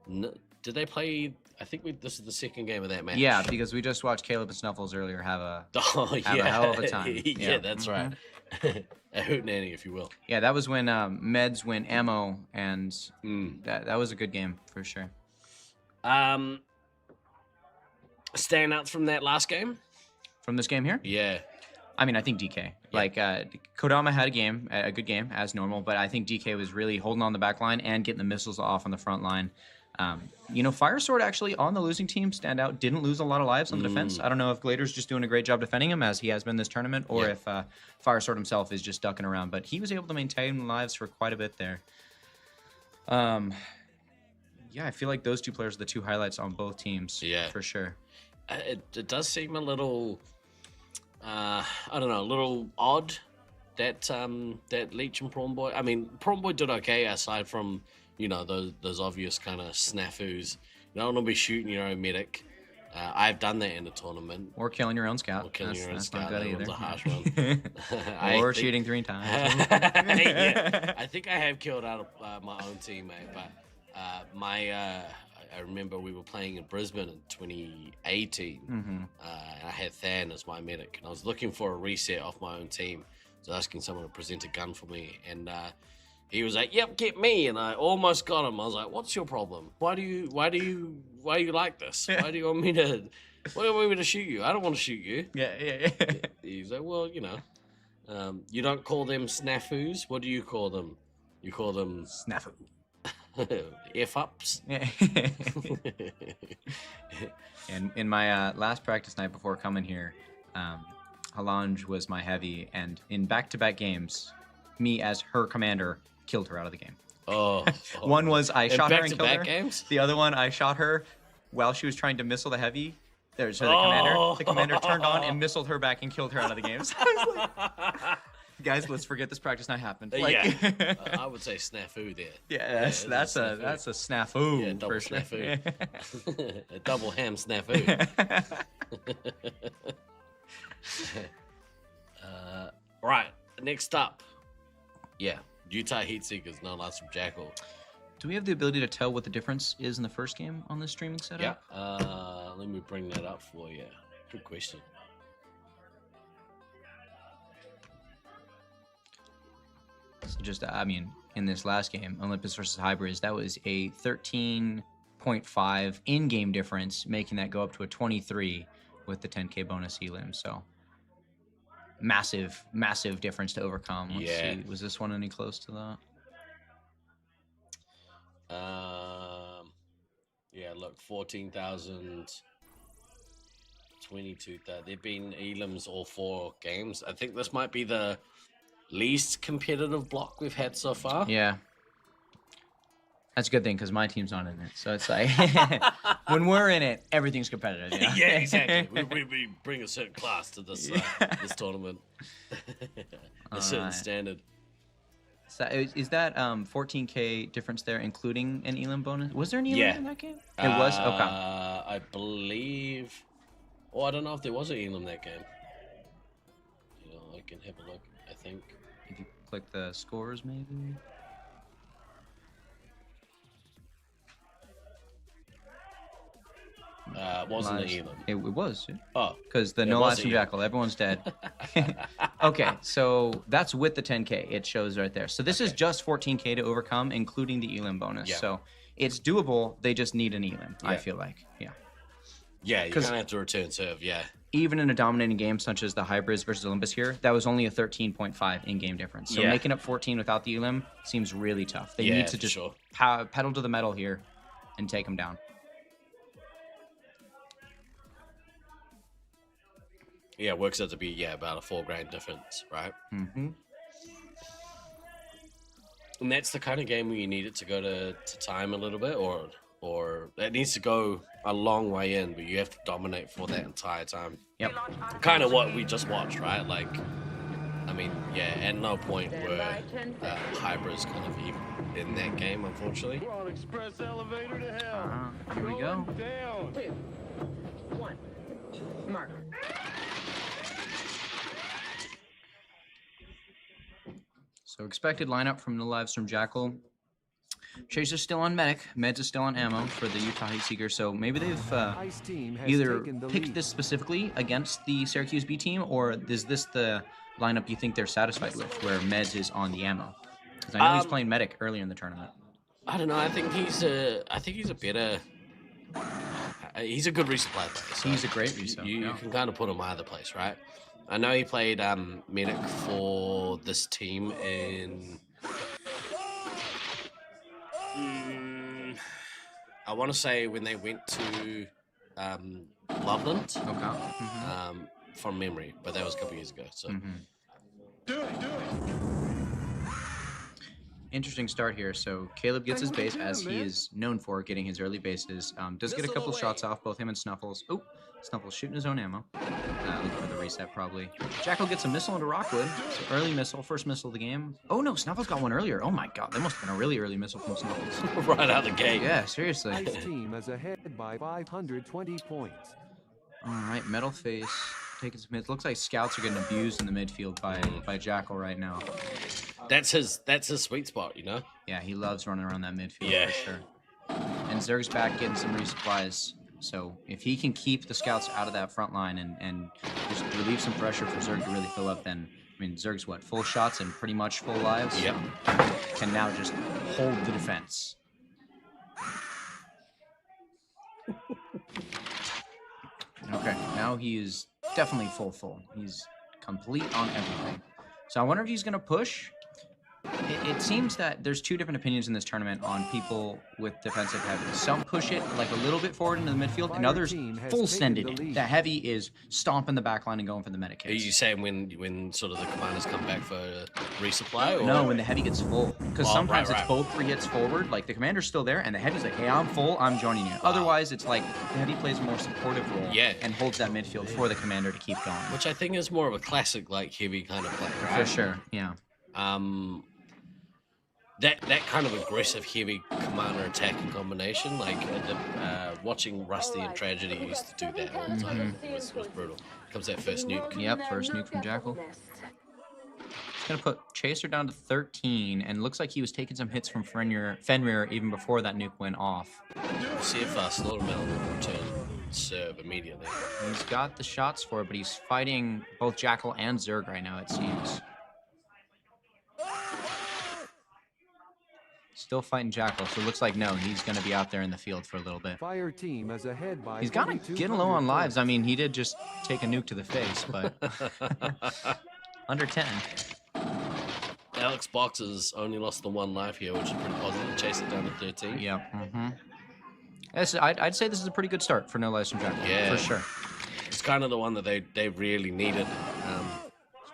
Did they play? I think this is the second game of that match. Yeah, because we just watched Caleb and Snuffles earlier have a hell of a time. Yeah, that's right. A hootenanny, if you will. Yeah, that was when Meds went ammo, and that was a good game for sure. Standouts from that last game? From this game here? Yeah. I mean, I think DK. Yeah. Like, Kodama had a good game, as normal, but I think DK was really holding on the back line and getting the missiles off on the front line. Firesword actually on the losing team stand out, didn't lose a lot of lives on the defense. I don't know if Glader's just doing a great job defending him as he has been this tournament, or if Firesword himself is just ducking around, but he was able to maintain lives for quite a bit there. Yeah, I feel like those two players are the two highlights on both teams. Yeah, for sure. It does seem a little, I don't know, a little odd that that Leech and Prawn Boy. I mean, Prawn Boy did okay aside from those obvious kind of snafus. You don't want to be shooting your own medic. I've done that in a tournament. Or killing your own scout. Or killing your own scout. Not good either. That was a harsh one. Or shooting 3 times. Yeah, I think I have killed out of my own teammate, but I remember we were playing in Brisbane in 2018, and I had Than as my medic, and I was looking for a reset off my own team. I was asking someone to present a gun for me, and he was like, "Yep, get me," and I almost got him. I was like, "What's your problem? Why do you like this? Why do you want me to shoot you? I don't want to shoot you." Yeah. He's like, "Well, you don't call them snafus. What do you call them? You call them snafu, f-ups." Yeah. And in my last practice night before coming here, Halange was my heavy, and in back-to-back games, me as her commander killed her out of the game. One was I shot her and killed her. Games? The other one I shot her while she was trying to missile the heavy. There's the commander turned on and missiled her back and killed her out of the games. I was like, guys, let's forget this practice night happened. I would say snafu there. Yeah, that's a snafu. Yeah, double for snafu. Sure. A double ham snafu. Right, next up. Yeah, Utah Heatseekers, no less from Jackal. Do we have the ability to tell what the difference is in the first game on this streaming setup? Yeah, let me bring that up for you. Good question. So just, I mean, in this last game, Olympus versus Hybrids, that was a 13.5 in-game difference, making that go up to a 23 with the 10K bonus elim. So massive, massive difference to overcome. Let's see. Was this one any close to that? Yeah, look, 14,000, 22,000. There've been elims all 4 games. I think this might be the least competitive block we've had so far. Yeah. That's a good thing because my team's not in it. So it's like, when we're in it, everything's competitive. You know? Yeah, exactly. we bring a certain class to this this tournament. A certain standard. So is that 14K difference there, including an elim bonus? Was there an elim in that game? It was? Okay. I believe... Oh, I don't know if there was an elim that game. You know, I can have a look, I think. If you click the scores, maybe? It wasn't an elim. It was. Yeah. Oh. Because the no lives from Jackal, everyone's dead. Okay, so that's with the 10K. It shows right there. So this is just 14K to overcome, including the elim bonus. Yeah. So it's doable. They just need an elim, I feel like. Yeah. Yeah, you kind of have to return serve, yeah. Even in a dominating game such as the Hybrids versus Olympus here, that was only a 13.5 in-game difference. So making up 14 without the elim seems really tough. They need to just pedal to the metal here and take them down. Yeah, it works out to be, about a $4,000 difference, right? Mm-hmm. And that's the kind of game where you need it to go to time a little bit, or it needs to go a long way in, but you have to dominate for that entire time. Yep. Kind of what we just watched, right? Like, I mean, at no point were Hybrids kind of even in that game, unfortunately. We're on express elevator to hell. Here we go. Down. 2, 1, mark. So expected lineup from No Lives from Jackal. Chase is still on medic. Meds is still on ammo for the Utah Heatseeker. So maybe they've either picked this specifically against the Syracuse B team, or is this the lineup you think they're satisfied with, where Meds is on the ammo? Because I know he's playing medic earlier in the tournament. I don't know. I think he's a better. He's a good resupply player. So he's a great resupply. You can kind of put him either place, right? I know he played medic for this team in. I want to say when they went to Loveland. Okay. Mm-hmm. From memory, but that was a couple years ago. So. Mm-hmm. Do it. Interesting start here. So Caleb gets his base, as he is known for getting his early bases. Does get a couple shots off, both him and Snuffles. Oh, Snuffles shooting his own ammo. Looking for the reset, probably. Jackal gets a missile into Rockwood. So early missile, first missile of the game. Oh no, Snuffles got one earlier. Oh my god, that must have been a really early missile from Snuffles. Right out the gate. Yeah, seriously. Ice team is ahead by 520 points. All right, Metal Face taking some hits. Looks like scouts are getting abused in the midfield by Jackal right now. That's his sweet spot, you know? Yeah, he loves running around that midfield for sure. And Zerg's back getting some resupplies. So if he can keep the scouts out of that front line and just relieve some pressure for Zerg to really fill up, then, I mean, Zerg's what, full shots and pretty much full lives? Yep. Can now just hold the defense. Okay, now he is definitely full. He's complete on everything. So I wonder if he's going to push. It seems that there's two different opinions in this tournament on people with defensive heavy. Some push it like a little bit forward into the midfield, and others full send it in. The heavy is stomping the back line and going for the medic hits. Are you saying when sort of the commanders come back for resupply? Or? No, when the heavy gets full. Because sometimes it's both 3 hits forward, like the commander's still there, and the heavy's like, hey, I'm full, I'm joining you. Otherwise, it's like the heavy plays a more supportive role and holds that midfield for the commander to keep going. Which I think is more of a classic, like, heavy kind of play, right? For sure, yeah. that kind of aggressive, heavy commander attacking combination, like watching Rusty and Tragedy used to do that all the time. It was brutal. Comes that first nuke. Yep, first nuke from Jackal. He's gonna put Chaser down to 13, and looks like he was taking some hits from Fenrir even before that nuke went off. We'll see if Slaughtermelon will return serve immediately. He's got the shots for it, but he's fighting both Jackal and Zerg right now, it seems. Still fighting Jackal, so it looks like no, he's going to be out there in the field for a little bit. Fire team is ahead by He's kind of getting low on lives. I mean, he did just take a nuke to the face, but under 10. Alex Boxes only lost the 1 life here, which is pretty positive. Chase it down to 13. Yep. I'd say this is a pretty good start for No Lives from Jackal. Yeah, for sure. It's kind of the one that they really needed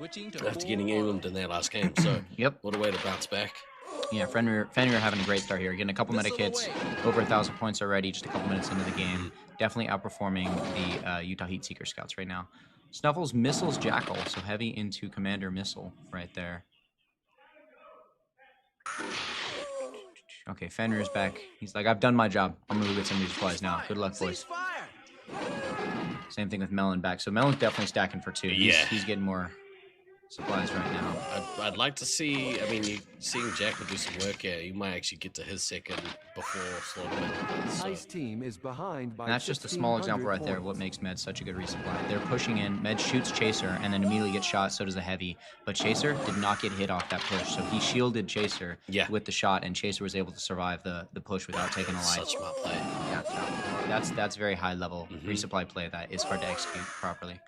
after getting England in their last game. So yep, what a way to bounce back. Yeah, Fenrir having a great start here. Getting a couple medic hits, over 1,000 points already, just a couple minutes into the game. Definitely outperforming the Utah Heat Seeker scouts right now. Snuffles missiles Jackal, so heavy into Commander Missile right there. Okay, Fenrir's back. He's like, I've done my job. I'm gonna go get some of these supplies now. Good luck, boys. Same thing with Melon back. So Melon's definitely stacking for 2. He's getting more supplies right now. I'd like to see, I mean, seeing Jackal do some work here, you might actually get to his second before Slaughtermelon does. So. Ice team is behind by and that's just a small example right there of what makes Med such a good resupply. They're pushing in, Med shoots Chaser and then immediately gets shot, so does the Heavy. But Chaser did not get hit off that push, so he shielded Chaser with the shot, and Chaser was able to survive the push without taking a life. Such smart play. Yeah, that's very high level resupply play that is hard to execute properly.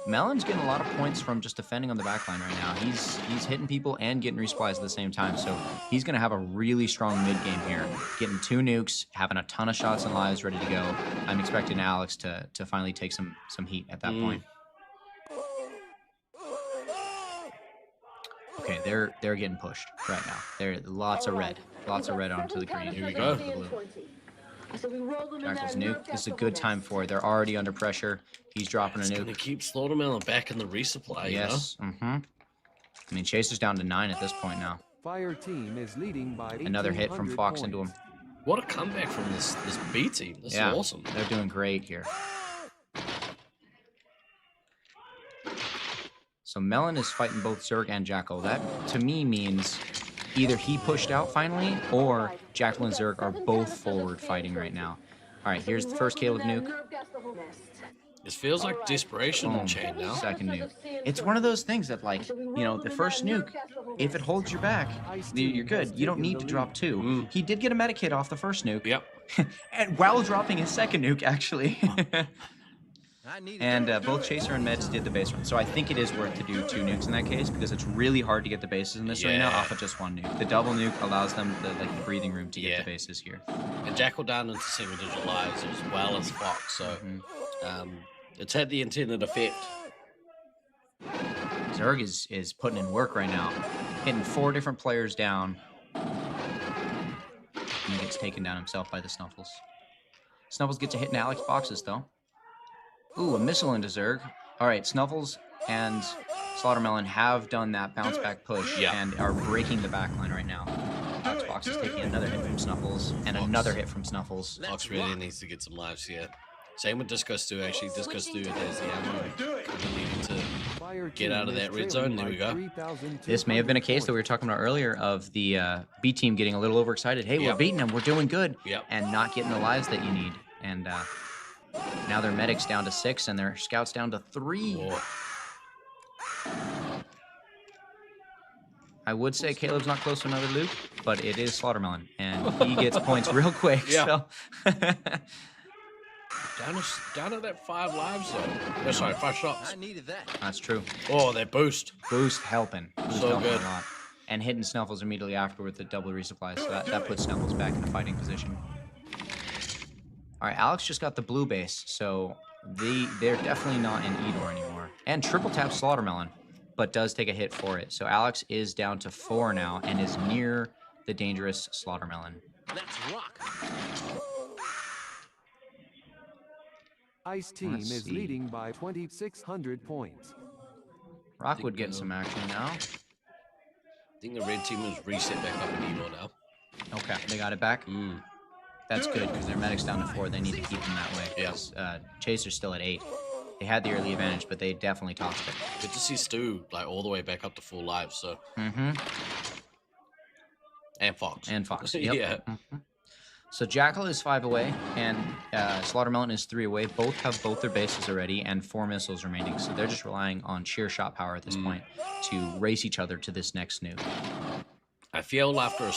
Melon's getting a lot of points from just defending on the backline right now. He's hitting people and getting resupplies at the same time, so he's going to have a really strong mid game here. Getting 2 nukes, having a ton of shots and lives ready to go. I'm expecting Alex to finally take some heat at that point. Okay, they're getting pushed right now. There lots of red onto the green. Here we go. Jackal's nuke. This is a good time for it. They're already under pressure. He's dropping a nuke. Gonna keep Slaughtermelon back in the resupply. Yes. You know? I mean, Chaser's down to 9 at this point now. Fire team is leading by another hit from Fox points. into him. What a comeback from this B team. This is awesome. They're doing great here. So Melon is fighting both Zerg and Jackal. That to me means either he pushed out finally, or Jackal and Zerg are both forward fighting right now. All right, here's the first Caleb nuke. This feels like desperation chain now. Second nuke. It's one of those things that, like, you know, the first nuke, if it holds your back, you're good. You don't need to drop 2. He did get a medic hit off the first nuke. Yep. And while dropping his second nuke, actually. And both Chaser and Meds did the base run. So I think it is worth to do 2 nukes in that case, because it's really hard to get the bases in this right now off of just 1 nuke. The double nuke allows them the breathing room to get the bases here. And Jackal down into single-digit lives as well as Fox, so it's had the intended effect. Zerg is putting in work right now, hitting 4 different players down. And he gets taken down himself by the Snuffles. Snuffles gets a hit in Alex Boxes though. Ooh, a missile into Zerg. All right, Snuffles and Slaughtermelon have done that bounce back push and are breaking the backline right now. Xbox is taking another hit from Snuffles and another hit from Snuffles. Fox really needs to get some lives here. Same with Disco Stew, actually. Disco Stew has the ammo needing to get out of that red zone. There we go. This may have been a case that we were talking about earlier of the B team getting a little overexcited. Hey, we're beating them. We're doing good. And not getting the lives that you need. And now their medics down to 6 and their scouts down to 3. Whoa. I would say Caleb's not close to another loop, but it is Slaughtermelon, and he gets points real quick. So. down to that 5 lives though. No, sorry, 5 shots. I needed that. That's true. Oh, that boost. Boost helping. Boost so helping good. A lot. And hitting Snuffles immediately after with the double resupply, so that puts Snuffles back in a fighting position. All right, Alex just got the blue base, so they're definitely not in Edor anymore. And triple tap Slaughtermelon, but does take a hit for it. So Alex is down to 4 now and is near the dangerous Slaughtermelon. Let's rock. Ice team is leading by 2,600 points. Rockwood getting some action now. I think the red team was reset back up in Elo now. Okay, they got it back. That's good because their medic's down to 4. They need to keep them that way. Yes. Chaser's still at 8. They had the early advantage, but they definitely tossed it. Good to see Stu like all the way back up to full lives. So. And Fox. And Fox. Yep. Yeah. So Jackal is 5 away, and Slaughtermelon is 3 away. Both have both their bases already and 4 missiles remaining. So they're just relying on sheer shot power at this point to race each other to this next nuke. I feel after a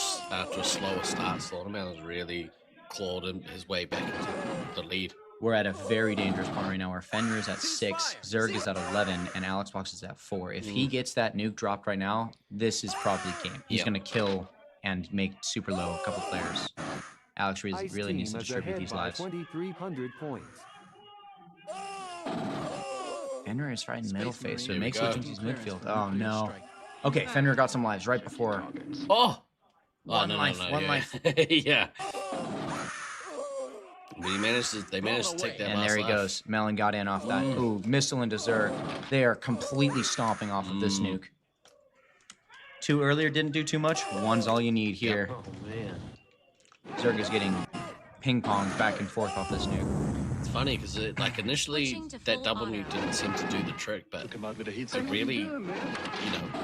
slower start, Slaughtermelon's really clawed his way back into the lead. We're at a very dangerous point right now where Fenrir is at 6, Zerg is at 11, and Alex Box is at 4. If he gets that nuke dropped right now, this is probably game. He's going to kill and make super low a couple players. Alex really needs to distribute these lives. 2,300 points. Fenrir is right in middle phase, so it makes you think he's midfield. Oh, no. Okay, Fenrir got some lives right before. Oh! One life. Yeah. But they managed to take that and there he goes. Melon got in off that. Ooh, missile into Zerg. They are completely stomping off of this nuke. 2 earlier didn't do too much. 1's all you need here. Oh, man. Zerg is getting ping-ponged back and forth off this nuke. It's funny because like initially that double nuke didn't seem to do the trick, but it really,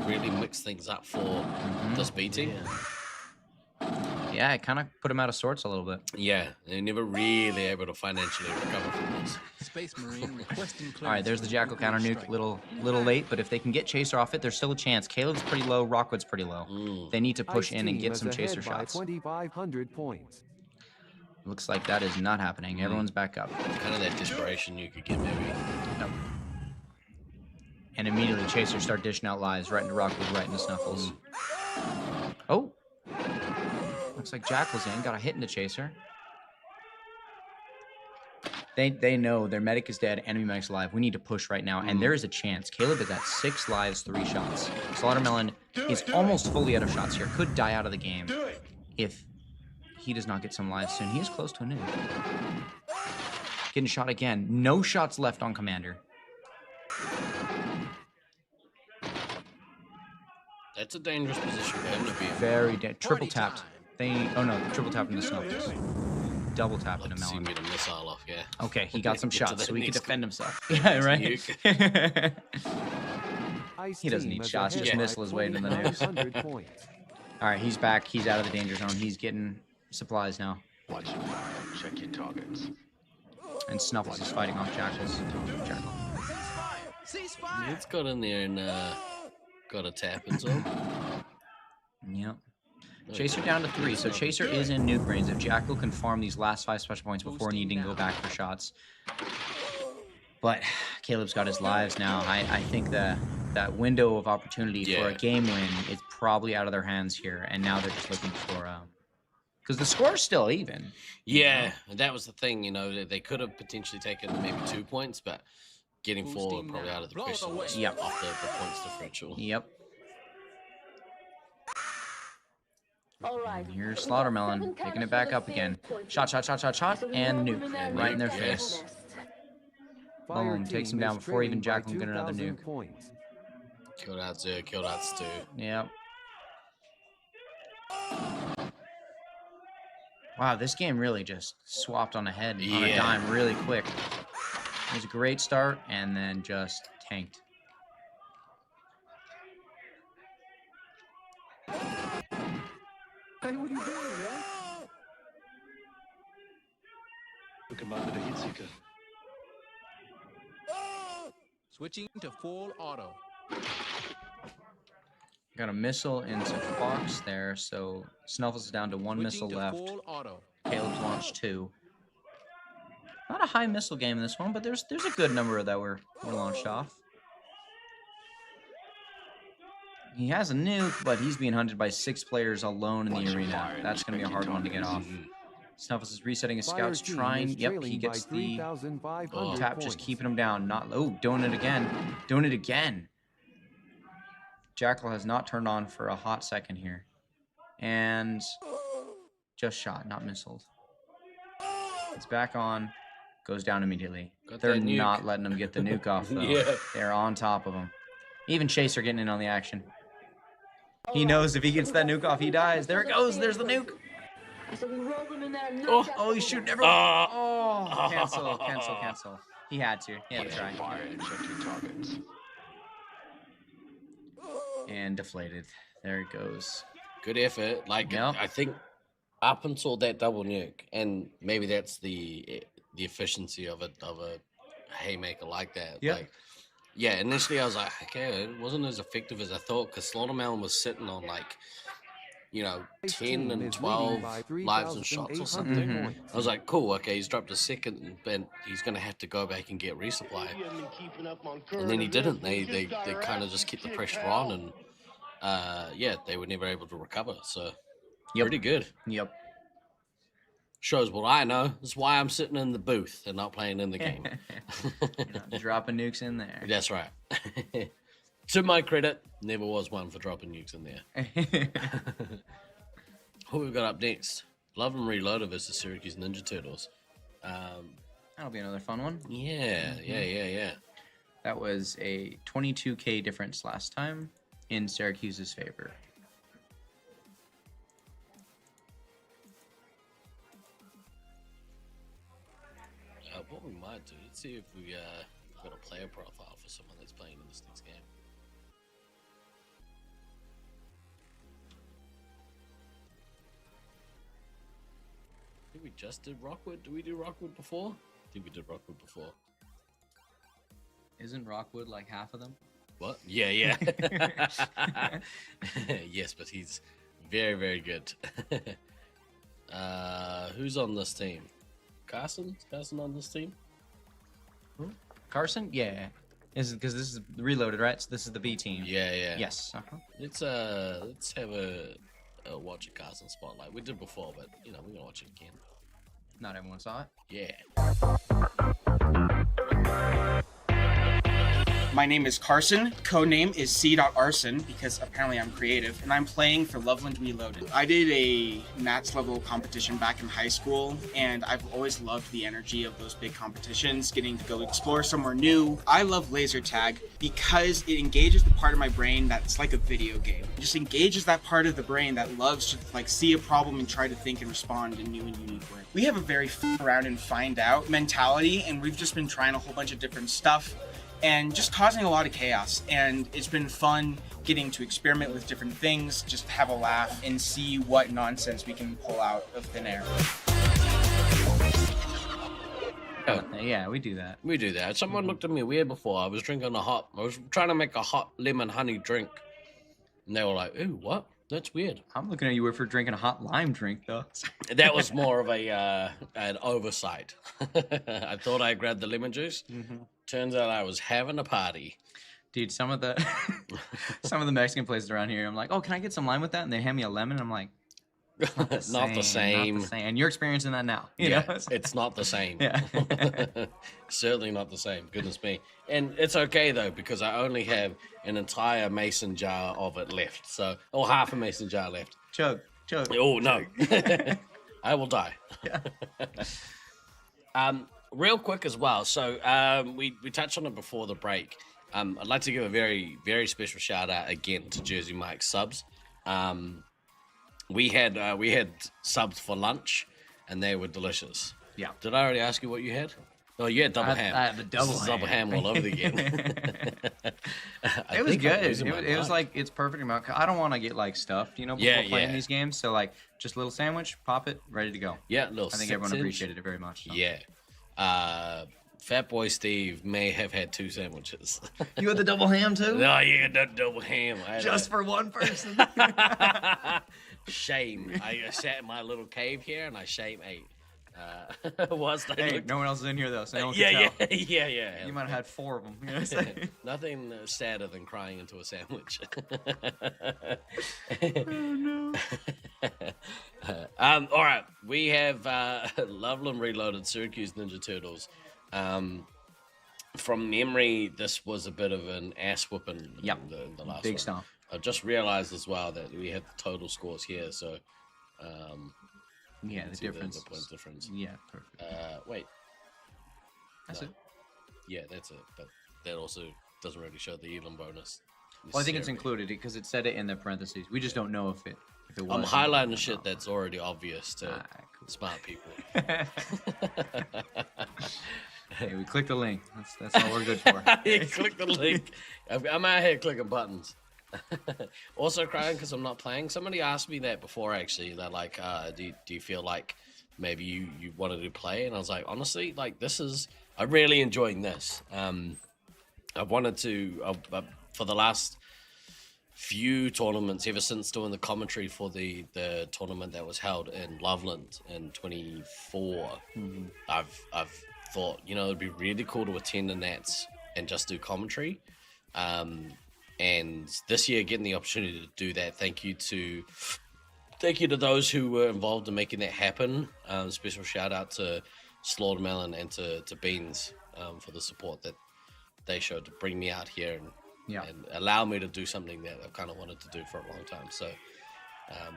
really mixed things up for this B team. Yeah, it kind of put him out of sorts a little bit. Yeah, they're never really able to financially recover from this. Space Marine requesting All right, there's the Jackal counter nuke. Little late, but if they can get Chaser off it, there's still a chance. Caleb's pretty low. Rockwood's pretty low. They need to push in and get some Chaser shots. 2,500 points. Looks like that is not happening. Everyone's back up. Kind of that desperation you could get, maybe. Nope. And immediately Chaser start dishing out lives right into Rockwood, right into Snuffles. Oh. Looks like Jackal's in. Got a hit into Chaser. They know their medic is dead, enemy medic's alive. We need to push right now, and there is a chance. Caleb is at 6 lives, 3 shots. Slaughtermelon is almost fully out of shots here. Could die out of the game if he does not get some lives soon. He is close to a nuke. Getting shot again. No shots left on Commander. That's a dangerous position for him to be in. Very triple tapped. Oh no, triple tapped into Snuffles. Double tapped into Melon. Get a missile off, yeah. Okay, he got some shots, so he can defend himself. Yeah, right. He doesn't need shots. Just missile his way into the nukes. All right, he's back. He's out of the danger zone. He's getting supplies now. Watch your fire. Check your targets. And Snuffles is fighting off Jackals. Jackal. It's got in there and got a tap and so. Yep. Chaser down to 3, so Chaser is in nuke range. If Jackal can farm these last 5 special points before needing to go back for shots. But Caleb's got his lives now. I think that window of opportunity for a game win is probably out of their hands here, and now they're just looking for because the score's still even. Yeah, that was the thing. They could have potentially taken maybe 2 points, but getting 4 probably out of the question. Yep. Off the points differential. Yep. All right. Here's Slaughtermelon picking it back up again. Shot, and nuke right in their face. Boom, takes him down before even Jackal can get another nuke. Killed out Zerg, killed out Stu. Yep. Wow, this game really just swapped on a head, on a dime really quick. It was a great start and then just tanked. Hey, what are you doing, man? Commander the Heatseeker. Switching to full auto. Got a missile into Fox there, so Snuffles is down to 1 missile left. Caleb's launched 2. Not a high missile game in this one, but there's a good number that were launched off. He has a nuke, but he's being hunted by 6 players alone in the arena. That's going to be a hard one to get off. Snuffles is resetting his scouts, trying. Yep, he gets the tap, just keeping him down. Doing it again. Jackal has not turned on for a hot second here. And just shot, not missiled. It's back on, goes down immediately. They're not letting him get the nuke off, though. They're on top of him. Even Chaser getting in on the action. He knows if he gets that nuke off, he dies. There it goes. There's the nuke. Oh, he's shooting everyone. Oh, cancel. He had to try. Fire and check your targets. And deflated. There it goes. Good effort. Like, I think up until that double nuke, and maybe that's the efficiency of a haymaker like that. Yeah. Like, yeah, initially I was like, okay, it wasn't as effective as I thought, because Slaughtermelon was sitting on like, 10 and 12 lives and shots or something. I was like, cool, okay, he's dropped a second, but he's going to have to go back and get resupply. And then he didn't. They kind of just kept the pressure on, and they were never able to recover. So, pretty good. Yep. Shows what I know. That's why I'm sitting in the booth and not playing in the game. Dropping nukes in there. That's right. To my credit, never was one for dropping nukes in there. What we've got up next? Love and Reloaded versus Syracuse Ninja Turtles. That'll be another fun one. Yeah. That was a 22K difference last time in Syracuse's favor. What we might do, let's see if we got a player profile for someone that's playing in this next game. I think we just did Rockwood. Did we do Rockwood before? I think we did Rockwood before. Isn't Rockwood like half of them? What? Yeah. Yes, but he's very, very good. Who's on this team? Carson? Is Carson on this team? Carson? Yeah. Because this is Reloaded, right? So this is the B team. Yeah. Yes. Let's have a watch a Carson spotlight. We did before, but we're gonna watch it again. Not everyone saw it. Yeah. My name is Carson, codename is C.Arson, because apparently I'm creative, and I'm playing for Loveland Reloaded. I did a Nats level competition back in high school, and I've always loved the energy of those big competitions, getting to go explore somewhere new. I love laser tag because it engages the part of my brain that's like a video game. It just engages that part of the brain that loves to see a problem and try to think and respond in new and unique ways. We have a very around and find out mentality, and we've just been trying a whole bunch of different stuff and just causing a lot of chaos, and it's been fun getting to experiment with different things, just have a laugh and see what nonsense we can pull out of thin air. Yeah, we do that. We do that. Someone looked at me weird before. I was trying to make a hot lemon honey drink, and they were like, "Ooh, what? That's weird." I'm looking at you for drinking a hot lime drink, though. That was more of an oversight. I thought I grabbed the lemon juice. Turns out I was having a party. Dude, some of the Mexican places around here, I'm like, "Oh, can I get some lime with that?" And they hand me a lemon, and I'm like, Not the same. And you're experiencing that now. You know? It's not the same. Yeah. Certainly not the same. Goodness me. And it's okay, though, because I only have an entire mason jar of it left. So, or half a mason jar left. Chug. Oh, no. I will die. Real quick as well. So, we touched on it before the break. I'd like to give a very, very special shout out again to Jersey Mike's subs. We had subs for lunch, and they were delicious. Yeah. Did I already ask you what you had? Oh, you had double ham. I had the double ham all over again. It was good. It was like it's perfect amount. I don't want to get like stuffed, before playing these games. So like just a little sandwich, pop it, ready to go. Yeah, little. I think everyone appreciated it very much. So. Yeah. Fat Boy Steve may have had 2 sandwiches. You had the double ham too? No, yeah, the double ham. Just for one person. Shame. I sat in my little cave here and I shame ate. No one else is in here though, so no one yeah, can tell. Yeah. You might have had 4 of them. Nothing sadder than crying into a sandwich. Oh no. All right, we have Loveland Reloaded, Syracuse Ninja Turtles. From memory, this was a bit of an ass whooping. Yep. The last big one. stomp. I just realized as well that we have the total scores here, so yeah, the difference. The point difference. Yeah, perfect. Wait. That's it. Yeah, that's it. But that also doesn't really show the Elam bonus. Well, I think it's included because it said it in the parentheses. We just don't know if it was. I'm highlighting shit that's already obvious to smart people. Hey, we clicked the link. That's all we're good for. Yeah, click the link. I'm out here clicking buttons. Also crying because I'm not playing. Somebody asked me that before, actually. They're like, do you feel like maybe you wanted to play? And I was like, honestly, like, I'm really enjoying this. I've wanted to, for the last few tournaments, ever since doing the commentary for the tournament that was held in Loveland in 24, I've thought, it'd be really cool to attend the Nats and just do commentary. And this year, getting the opportunity to do that, thank you to those who were involved in making that happen. Special shout out to Slaughtermelon and to Beans for the support that they showed to bring me out here and allow me to do something that I've kind of wanted to do for a long time. So, well,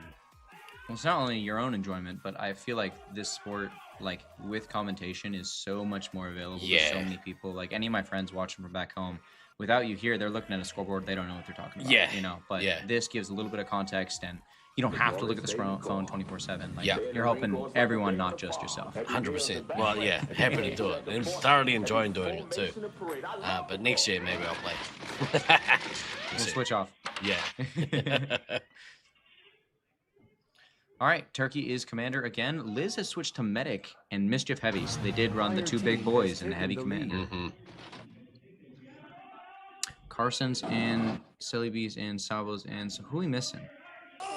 it's not only your own enjoyment, but I feel like this sport, like with commentation, is so much more available to so many people. Like any of my friends watching from back home, without you here, they're looking at a scoreboard. They don't know what they're talking about. But this gives a little bit of context, and you don't have to look at the phone 24/7. Like, you're helping everyone, not just yourself. 100%. Well, happy to do it, and thoroughly enjoying doing it too. But next year, maybe I'll play. We'll switch off. Yeah. All right, Turkey is commander again. Liz has switched to medic and Mischief heavy, so they did run the two big boys in the heavy command. Carson's in, Silly Bees in, Sabo's in. So who are we missing?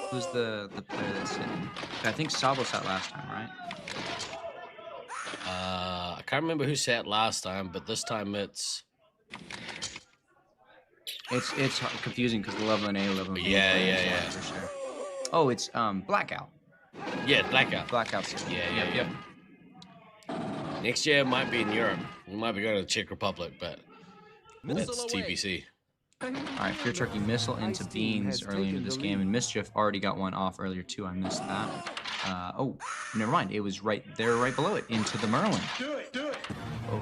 Who's the player that's sitting? I think Sabo sat last time, right? I can't remember who sat last time, but this time it's confusing because the level in A, level in B. Yeah. For sure. Oh, it's Blackout. Yeah, Blackout. Blackout. Yep. Next year it might be in Europe. We might be going to the Czech Republic, but that's TBC. All right, Fear Turkey missile into Beans early into this game, and Mischief already got one off earlier too. I missed that. Oh, never mind. It was right there, right below it, into the Merlin. Do it.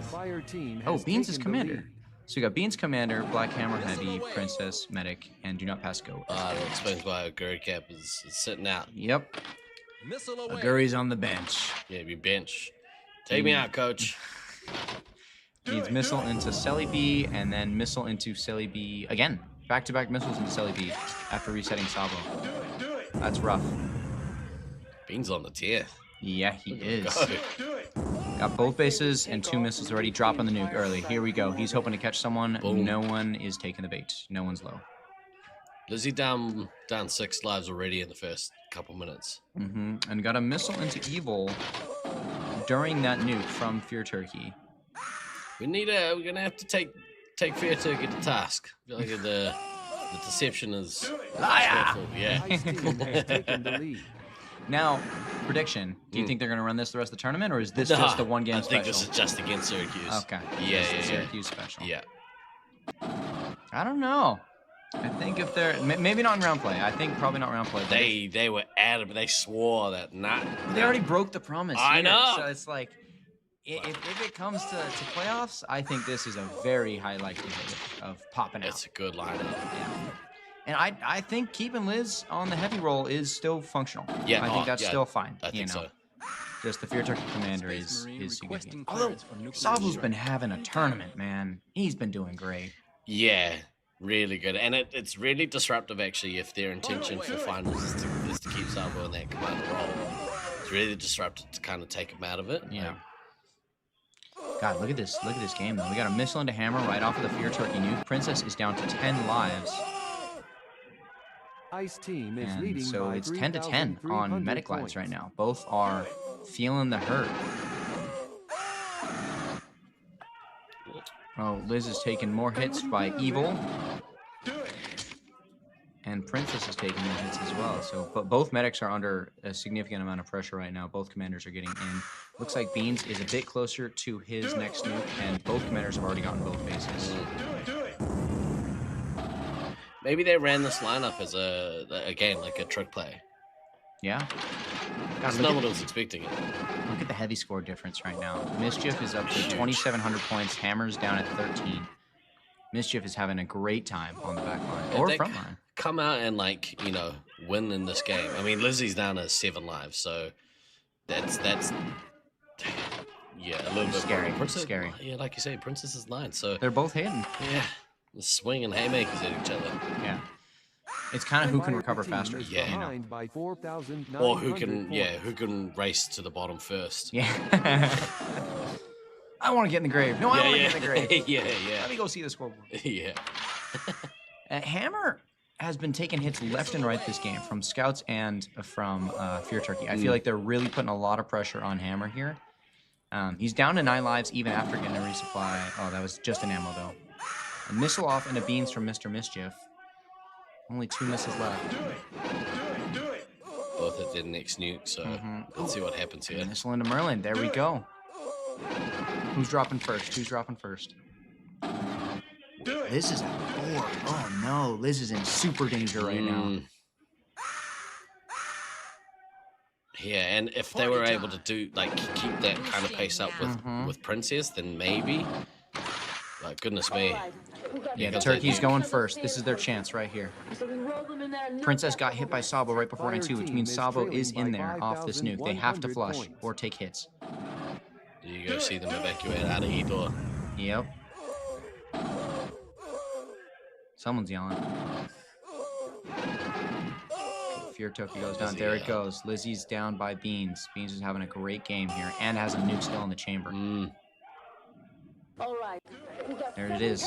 Fire team Oh, Beans is commander. So you got Beans commander, Black Hammer heavy, Princess medic, and Do Not Pass go. That explains why Guri Cap is sitting out. Yep. Guri's on the bench. Yeah, be bench. Take me out, coach. Needs missile into Celebi, and then missile into Celebi again. Back-to-back missiles into Celebi after resetting Sabo. That's rough. Beans on the tier. Yeah, he is. Got both bases and two missiles already, dropping the nuke early. Here we go. He's hoping to catch someone. Boom. No one is taking the bait. No one's low. Lizzie down 6 lives already in the first couple minutes. And got a missile into Evil during that nuke from Fear Turkey. We're gonna have to take Fear Turkey to task. I feel like the deception is liar. Yeah. Now, prediction. Do you think they're going to run this the rest of the tournament, or is this just the one game special? I think this is just against Syracuse. Okay. Yeah. Syracuse special. Yeah. I don't know. I think if they're maybe not in round play. I think probably not round play. They were adamant. They swore that not. They already broke the promise. I know. So it's like, if it comes to playoffs, I think this is a very high likelihood of popping out. It's a good lineup. Yeah. And I think keeping Liz on the heavy roll is still functional. Yeah, I think that's still fine. I think so. Just the Fear Turkey commander is significant. Although Sabo's been having a tournament, man. He's been doing great. Yeah, really good. And it's really disruptive, actually, if their intention for finals is to keep Sabo in that commander role. It's really disruptive to kind of take him out of it. Yeah. God, look at this game, though. We got a missile into Hammer right off of the Fear Turkey nuke. Princess is down to 10 lives. Ice team is and leading so by it's 10 to 10 on medic lives right now. Both are feeling the hurt. Oh, Liz is taking more hits by Evil. And Princess is taking more hits as well. So, but both medics are under a significant amount of pressure right now. Both commanders are getting in. Looks like Beans is a bit closer to his next nuke, and both commanders have already gotten both bases. Maybe they ran this lineup as like a trick play. Yeah. That's not what I was expecting it. Look at the heavy score difference right now. Mischief is up to 2,700 points. Hammer's down at 13. Mischief is having a great time on the back line or front line. Come out and win in this game. I mean, Lizzie's down to 7 lives, so that's yeah, a little bit scary. Princess, scary. Yeah, like you say, Princess is 9, so they're both hitting. Yeah, swinging haymakers at each other. Yeah. It's kind of who can recover faster. Yeah. Or who can race to the bottom first. Yeah. I want to get in the grave. No, I want to get in the grave. Yeah. Let me go see the scoreboard. Yeah. Hammer has been taking hits left and right this game from Scouts and from Fear Turkey. I feel like they're really putting a lot of pressure on Hammer here. He's down to 9 lives even after getting a resupply. Oh, that was just an ammo, though. A missile off and a beans from Mr. Mischief. Only 2 misses left. Do it. Both at the next nuke, so let's see what happens here. Missile into Merlin. There we go. Who's dropping first? Liz is at 4. Oh, no. Liz is in super danger right now. Yeah, and if they were able to keep that kind of pace up with Princess, then maybe. Like, goodness me. Yeah, the Turkey's going first. This is their chance right here. Princess got hit by Sabo right before N2, which means Sabo is in there off this nuke. They have to flush or take hits. You go see them evacuate out of E-door. Yep. Someone's yelling. Fear Turkey goes down. There it goes. Lizzie's down by Beans. Beans is having a great game here and has a nuke still in the chamber. There it is.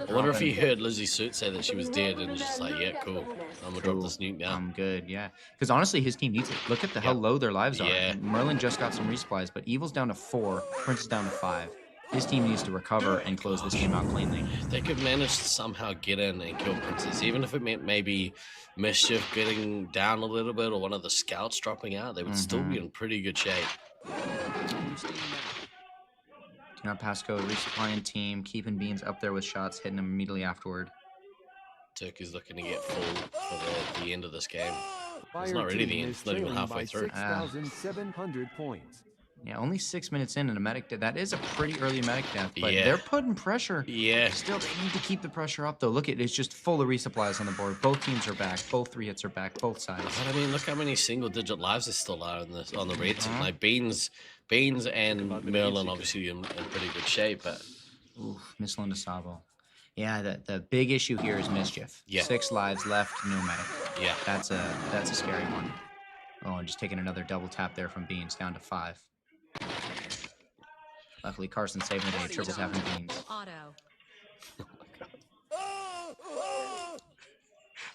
I wonder if he heard Lizzie's suit say that she was dead and was just like, yeah, cool. I'm gonna drop this nuke now. I'm good, yeah. Because honestly, his team needs it. Look at how low their lives are. And Merlin just got some resupplies, but Evil's down to 4. Prince is down to 5. His team needs to recover and close this game out cleanly. They could manage to somehow get in and kill Princess, even if it meant maybe Mischief getting down a little bit or one of the scouts dropping out. They would still be in pretty good shape. Do not pass go, resupplying team, keeping Beans up there with shots, hitting them immediately afterward. Turkey's looking to get full for the end of this game. It's not really the end, it's not even halfway through. 6,700 points. Yeah, only 6 minutes in and a medic death. That is a pretty early medic death, but they're putting pressure. Yeah. Still, they need to keep the pressure up, though. Look, it's just full of resupplies on the board. Both teams are back. Both 3 hits are back. Both sides. But I mean, look how many single-digit lives there still are on the red team. Like Beans and Merlin obviously in pretty good shape, but missile into Sabo. Yeah, the big issue here is Mischief. Yeah. 6 lives left, no medic. Yeah. That's a scary one. Oh, and just taking another double tap there from Beans down to 5. Luckily, Carson saving the day. Triples having Beans.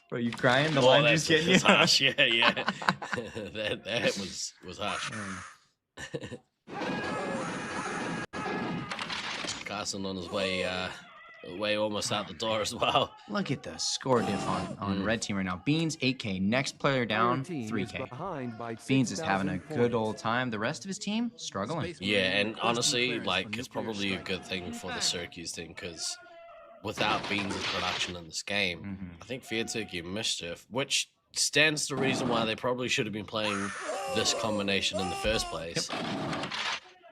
Bro, you crying? The line just getting you. Harsh. Yeah. that was harsh. Carson on his way almost out the door as well. Look at the score diff on red team right now. Beans 8K. Next player down 3K. Beans is having a good old time. The rest of his team struggling. Yeah, and honestly, it's probably a good thing for the Syracuse team because without Beans' production in this game, I think Fear Turkey and Mischief, which stands to reason why they probably should have been playing this combination in the first place,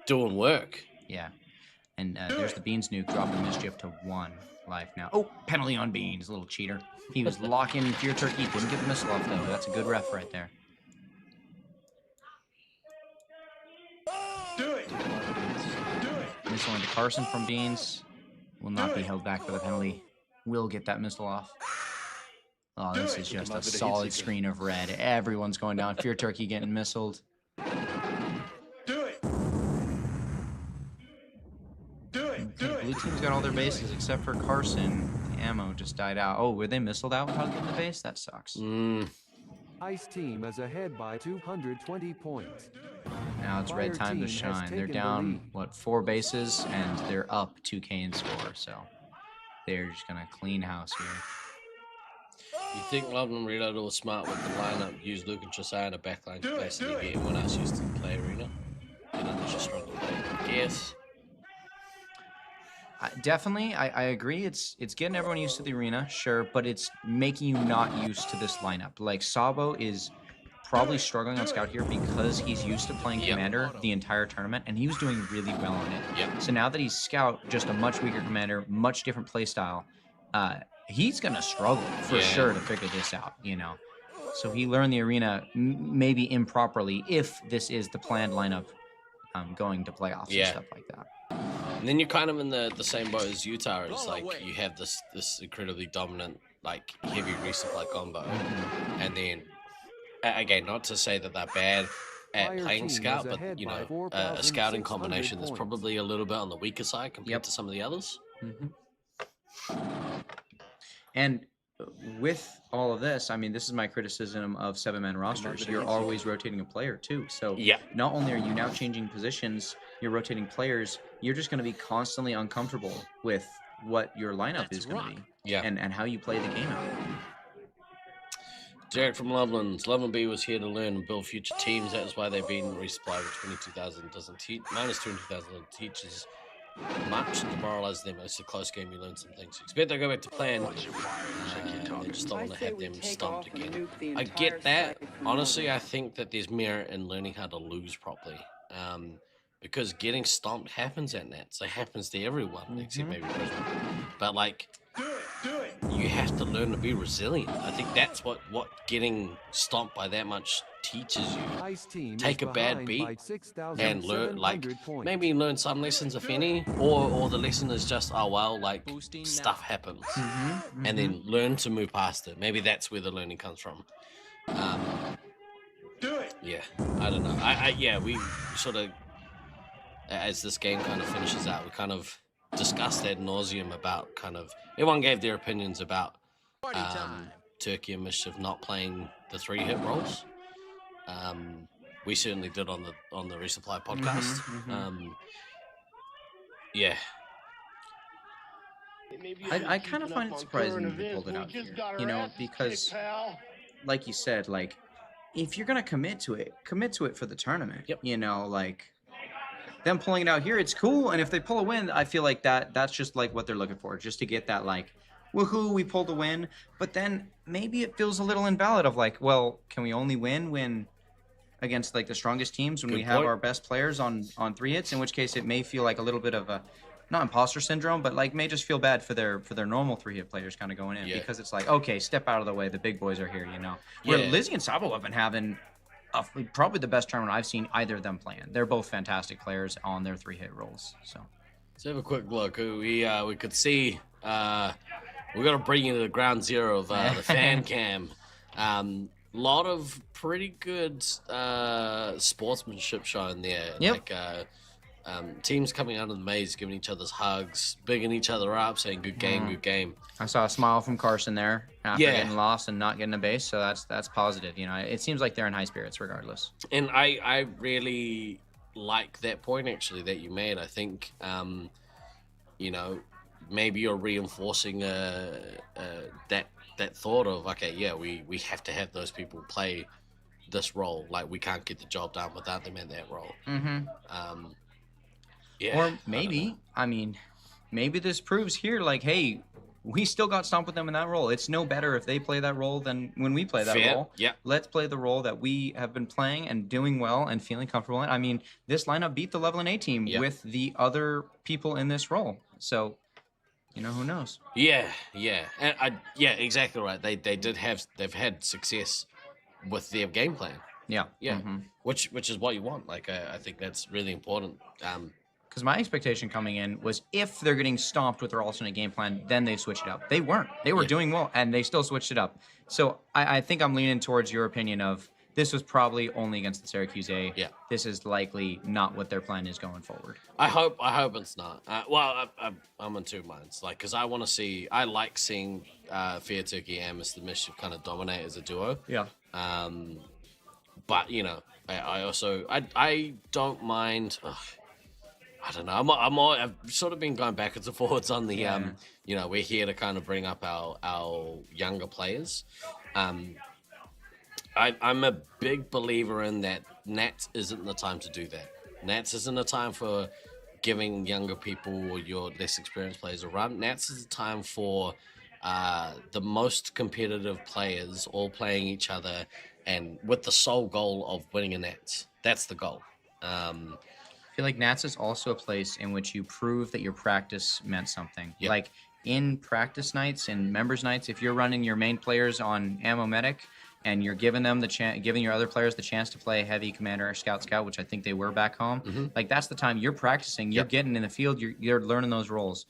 doing work. Yeah. And there's the Beans nuke, dropping Mischief to 1 life now. Oh, penalty on Beans, a little cheater. He was locking Fear Turkey, didn't get the missile off, though. That's a good ref right there. Do it. Missile into Carson from Beans. Will not be held back for the penalty. Will get that missile off. Oh, this is just a solid screen of red. Everyone's going down. Fear Turkey getting missiled. Blue team's got all their bases except for Carson. The ammo just died out. Oh, were they missiled out without getting the base? That sucks. Ice team is ahead by 220 points. Now it's red time to shine. They're down, 4 bases, and they're up 2K in score, so they're just going to clean house here. You think Loveland Reloaded was smart with the lineup, use Luke and Josiah in a backline capacity, get everyone else used to the play arena? And others just struggle to play. I guess. Definitely, I agree. It's getting everyone used to the arena, sure, but it's making you not used to this lineup. Like, Sabo is probably struggling on Scout here because he's used to playing Commander the entire tournament, and he was doing really well on it. So now that he's Scout, just a much weaker Commander, much different play style, he's gonna struggle for sure to figure this out, you know. So he learned the arena maybe improperly if this is the planned lineup going to playoffs and stuff like that. And then you're kind of in the same boat as Utah. It's like you have this incredibly dominant, like, heavy resupply combo. And then, again, not to say that they're bad at playing scout, but, you know, a scouting combination that's probably a little bit on the weaker side compared to some of the others. And with all of this, I mean, this is my criticism of 7-man rosters. You're always rotating a player too. So not only are you now changing positions, you're rotating players, you're just going to be constantly uncomfortable with what your lineup is going to be and how you play the game out. Jared from Loveland. Loveland B was here to learn and build future teams. That is why they've been resupplied with 22,000. Doesn't teach minus 22,000 teaches much. Demoralize them. It's a close game. You learn some things. Expect they'll go back to plan. They just don't want to have them stomped again. I get that. Honestly, I think that there's merit in learning how to lose properly. Because getting stomped happens at Nats. It happens to everyone, except maybe Brisbane. But, like, you have to learn to be resilient. I think that's what getting stomped by that much teaches you. Take a bad beat and learn, like, maybe learn some lessons, if any, or the lesson is just, oh, well, like, stuff happens. And then learn to move past it. Maybe that's where the learning comes from. Yeah, I don't know. We sort of, as this game kind of finishes out, we kind of discussed ad nauseum about kind of, everyone gave their opinions about Turkey and Mischief not playing the 3-hit roles. We certainly did on the Resupply podcast. I kind of find it surprising that they pulled it out here, you know, because like you said, like, if you're gonna commit to it for the tournament. You know, like, them pulling it out here, it's cool, and if they pull a win, I feel like that's just like what they're looking for, just to get that, like, woohoo, we pulled a win. But then maybe it feels a little invalid of, like, well, can we only win when against, like, the strongest teams when we have our best players on 3 hits, in which case it may feel like a little bit of a, not imposter syndrome, but, like, may just feel bad for their normal 3-hit players kind of going in, because it's like, okay, step out of the way, the big boys are here, you know. Where Lizzie and Sabo have been having probably the best tournament I've seen either of them playing. They're both fantastic players on their 3-hit rolls. So let's have a quick look. We could see we're gonna bring you to the ground zero of the fan cam. Lot of pretty good sportsmanship shown there. Like teams coming out of the maze, giving each other's hugs, bigging each other up, saying good game, good game. I saw a smile from Carson there after getting lost and not getting a base, so that's positive. You know, it seems like they're in high spirits regardless. And I really like that point actually that you made. I think you know, maybe you're reinforcing that thought of, okay, we have to have those people play this role. Like, we can't get the job done without them in that role. Or maybe, I mean, maybe this proves here, like, hey, we still got stomped with them in that role. It's no better if they play that role than when we play that role. Let's play the role that we have been playing and doing well and feeling comfortable in. I mean, this lineup beat the Leveling A team with the other people in this role. So, you know, who knows? And exactly right. They've had success with their game plan. Which is what you want. Like, I think that's really important. Because my expectation coming in was if they're getting stomped with their alternate game plan, then they switch it up. They weren't. They were doing well, and they still switched it up. So I think I'm leaning towards your opinion of this was probably only against the Syracuse A. This is likely not what their plan is going forward. I hope it's not. I'm in two minds. Like, because I want to see. I like seeing Fair Turkey and Mr. Mischief kind of dominate as a duo. But you know, I also don't mind. I don't know. I've sort of been going backwards and forwards on the you know, we're here to kind of bring up our younger players. I'm a big believer in that. Nats isn't the time to do that. Nats isn't the time for giving younger people or your less experienced players a run. Nats is the time for the most competitive players all playing each other and with the sole goal of winning a Nats. That's the goal. I feel like Nats is also a place in which you prove that your practice meant something. Like, in practice nights and members nights, if you're running your main players on ammo medic and you're giving them the chance, giving your other players the chance to play heavy commander or scout, which I think they were back home, like that's the time you're practicing, you're getting in the field, you're learning those roles.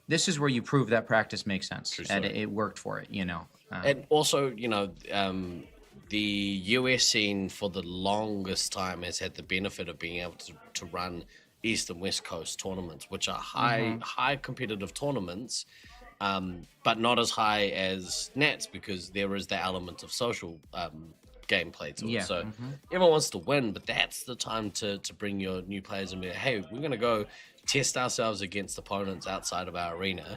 This is where you prove that practice makes sense and it worked for it, you know. And also, you know, the US scene for the longest time has had the benefit of being able to run East and West Coast tournaments, which are high competitive tournaments, but not as high as Nats because there is the element of social gameplay to it. So everyone wants to win, but that's the time to bring your new players and be like, hey, we're going to go test ourselves against opponents outside of our arena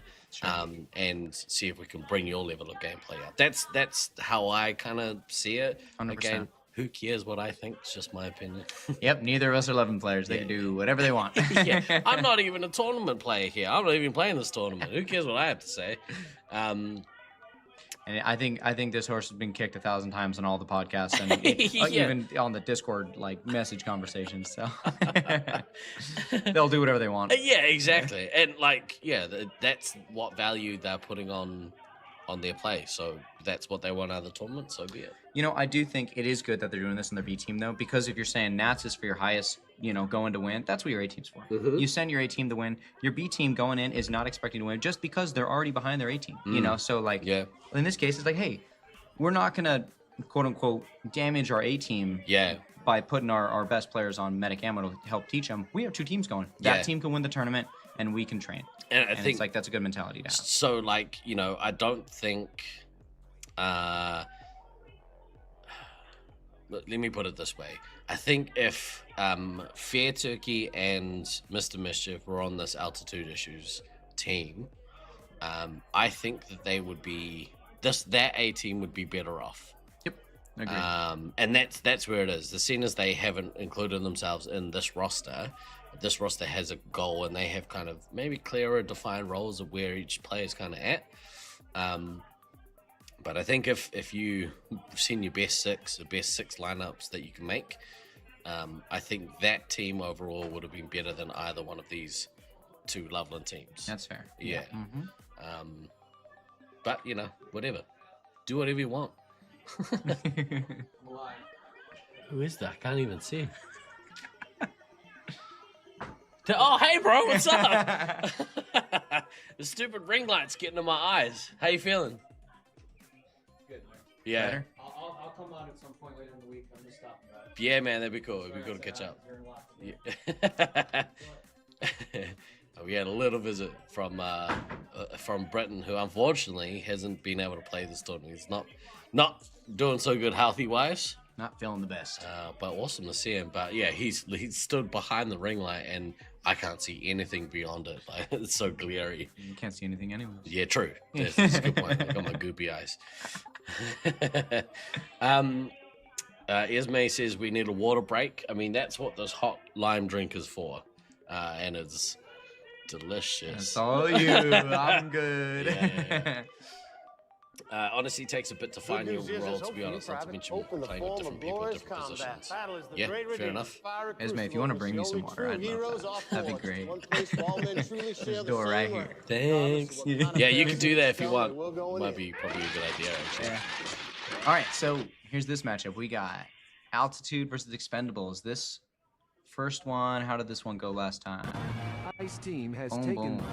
and see if we can bring your level of gameplay up. That's how I kind of see it. 100%. Again, who cares what I think? It's just my opinion. Yep, neither of us are 11 players. They can do whatever they want. Yeah, I'm not even a tournament player here. I'm not even playing this tournament. Who cares what I have to say? And I think this horse has been kicked 1,000 times on all the podcasts and even on the Discord like message conversations. So they'll do whatever they want. Yeah, exactly. And like, yeah, that's what value they're putting on their play. So that's what they want out of the tournament. So be it. You know, I do think it is good that they're doing this in their B team though, because if you're saying Nats is for your highest, you know, going to win, that's what your A team's for. You send your A team to win. Your B team going in is not expecting to win just because they're already behind their A team. You know, so like, in this case, it's like, hey, we're not gonna quote unquote damage our A team. By putting our best players on medic ammo to help teach them. We have two teams going. That team can win the tournament, and we can train. And I think it's like that's a good mentality to have. So like, you know, I don't think. Let me put it this way. I think if Fair Turkey and Mr. Mischief were on this altitude issues team, I think that they would be that A team would be better off. Yep, agreed. And that's where it is. The scene is they haven't included themselves in this roster. This roster has a goal, and they have kind of maybe clearer, defined roles of where each player is kind of at. But I think if you've seen your best six lineups that you can make, I think that team overall would have been better than either one of these two Loveland teams. That's fair. Yeah. But, you know, whatever. Do whatever you want. Who is that? I can't even see. Oh, hey, bro, what's up? The stupid ring light's getting in my eyes. How you feeling? Good, man. Yeah. Better? I'll come out at some point later in the week. I'm just stopping by. Yeah, man, that'd be cool. It'd be cool to catch up. Yeah. We had a little visit from Britain, who unfortunately hasn't been able to play this tournament. He's not doing so good healthy-wise. Not feeling the best. But awesome to see him. But yeah, he stood behind the ring light, and I can't see anything beyond it. Like, it's so glary. You can't see anything anyways. Yeah, true. That's a good point. I got my goopy eyes. Esme says we need a water break. I mean, that's what this hot lime drink is for. And it's delicious. That's all you. I'm good. Yeah. Honestly, it takes a bit to find your role, to be honest, not to mention playing with different people in different positions. Yeah, fair enough. Esme, if you want to bring me some water, I'd love that. That'd be great. This door right here. Thanks. Yeah, you can do that if you want. Might be probably a good idea, actually. Yeah. All right, so here's this matchup. We got Altitude versus Expendables. This first one, how did this one go last time? Ice team has taken.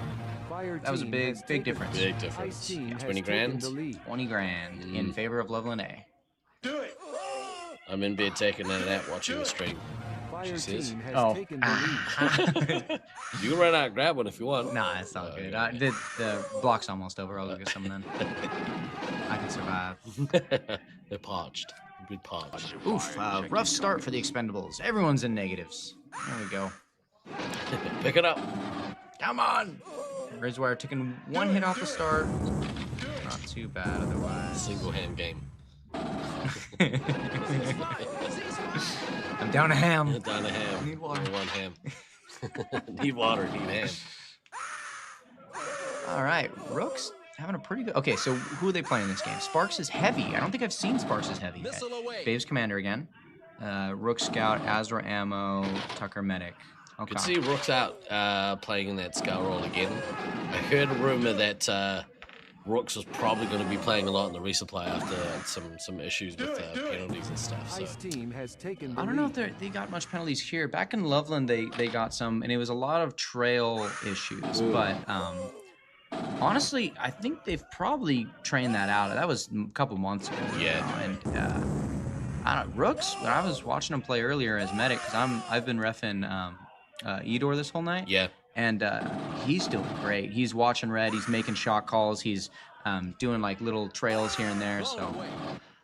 Fire that was a big difference. Big difference. Yeah, 20 grand. 20 grand in favor of Loveland A. Do it. I'm in bed taking a nap watching the stream. She says. Oh. You can run out and grab one if you want. Nah, it's all good. The block's almost over. I'll go get some then. I can survive. They're parched. Good parched. Oof, rough start for the Expendables. Everyone's in negatives. There we go. Pick it up. Come on. Rizwire taking one hit off the start. Not too bad otherwise. Single hand game. I'm down a ham. Down a ham. Need water. One ham. Need water. Need ham. All right, Rook's having a pretty good. Okay, so who are they playing in this game? Sparks is heavy. I don't think I've seen Sparks is heavy yet. Babe's Commander again. Rook Scout, Azra Ammo, Tucker Medic. Okay. Could see Rook's out playing in that Skull Roll again. I heard a rumor that Rooks was probably going to be playing a lot in the resupply after some issues with penalties and stuff. So. Ice team has taken the I don't know if they got much penalties here. Back in Loveland, they got some, and it was a lot of trail issues. Ooh. But honestly, I think they've probably trained that out. That was a couple months ago. Yeah. And I don't know, Rooks. When I was watching him play earlier as medic, because I've been reffing Edor this whole night. Yeah. And he's doing great. He's watching red. He's making shot calls. He's doing like little trails here and there. So,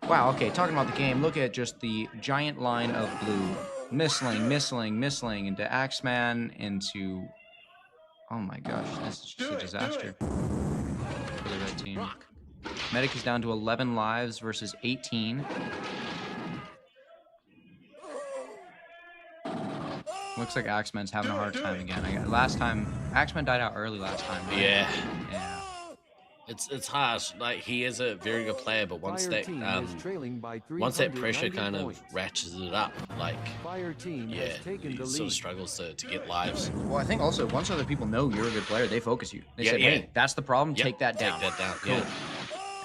wow. Okay, talking about the game. Look at just the giant line of blue, missling into Axeman, into. Oh my gosh, this is just a disaster for the red team. Medic is down to 11 lives versus 18. Looks like Axeman's having a hard time again. Last time, Axeman died out early last time, right? Yeah. Yeah. It's harsh. Like, he is a very good player, but once that pressure kind of ratchets it up, like, he sort of struggles to get lives. Well, I think also once other people know you're a good player, they focus you. They say, "Hey, that's the problem. Yep. Take that down." Take that down. Cool. Yeah.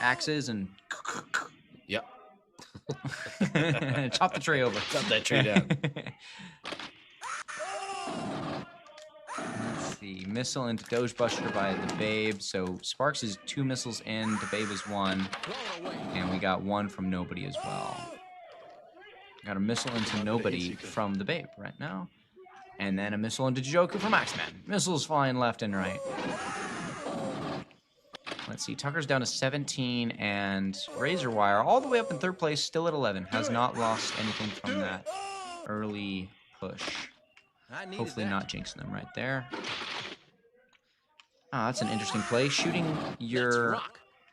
Axes and. Yep. Chop the tree over. Chop that tree down. Let's see. Missile into Doge Buster by the Babe. So Sparks is 2 missiles in. The Babe is 1. And we got 1 from Nobody as well. Got a missile into Nobody from the Babe right now. And then a missile into Joku from Axeman. Missiles flying left and right. Let's see. Tucker's down to 17. And Razorwire all the way up in 3rd place, still at 11. Has not lost anything from that early push. Hopefully not jinxing them right there. Ah, that's an interesting play. Shooting your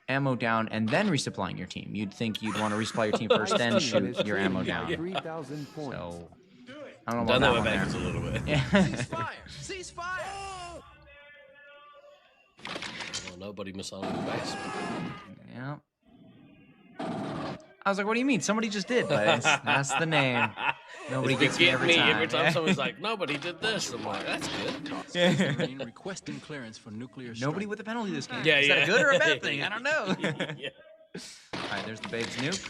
ammo down and then resupplying your team. You'd think you'd want to resupply your team first, then shoot your ammo down. So, I don't know about that one there. A little bit. Yeah. Ceasefire! Well, nobody missiling the base. Yeah. I was like, what do you mean? Somebody just did, but that's the name. Nobody gets me every time. Every time someone's like, nobody did this. I'm like, that's good. Yeah. Requesting clearance for nuclear strike. Nobody with a penalty this game. Yeah, Is that a good or a bad thing? I don't know. Yeah. All right, there's the Babe's nuke.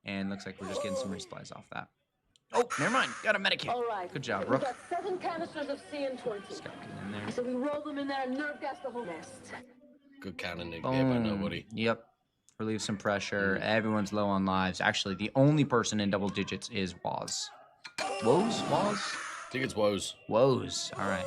And looks like we're just getting some resupplies off that. Oh, never mind. Got a medikit. All right. Good job, We've Rook. got 7 canisters of CN20. In there. So we roll them in there and nerve gas the whole nest. Good counter nuke there by Nobody. Yep. Relieve some pressure. Everyone's low on lives. Actually, the only person in double digits is Waz. Woes? Waz? I think it's Woes. Woes. All right.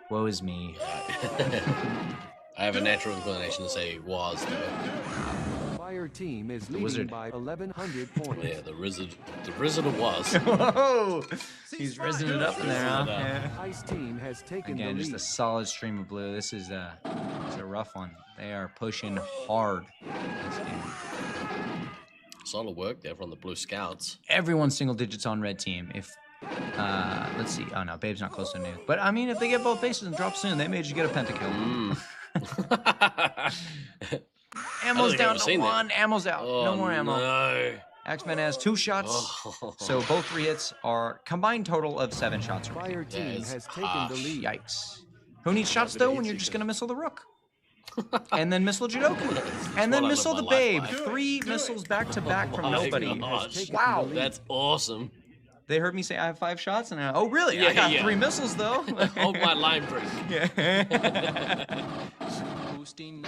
Woe is me. I have a natural inclination to say was, though. Fire team is leading by 1,100 points. Yeah, the Wizard of Was. Whoa! He's risen it up in there, huh? Yeah. Ice team has taken Again, the just lead. a solid stream of blue. This is it's a rough one. They are pushing hard this game. Solid work there from the Blue Scouts. Everyone's single digits on red team. If let's see. Oh no, Babe's not close to nuke. But I mean, if they get both bases and drop soon, they may just get a pentakill. Ammo's down to 1. Ammo's out. Oh, no more ammo. No. Axeman has 2 shots. Oh. So both 3 hits are combined total of 7 shots. Fire team has taken the lead. Yikes. Who needs shots though when you're just gonna missile the Rook? And then missile Jidoku. And then missile the Babe. 3 missiles back to back from Nobody. Gosh. Wow. That's awesome. They heard me say I have 5 shots, and oh really? Yeah, I got yeah. 3 missiles though. Hold my line break. Yeah. Boosting.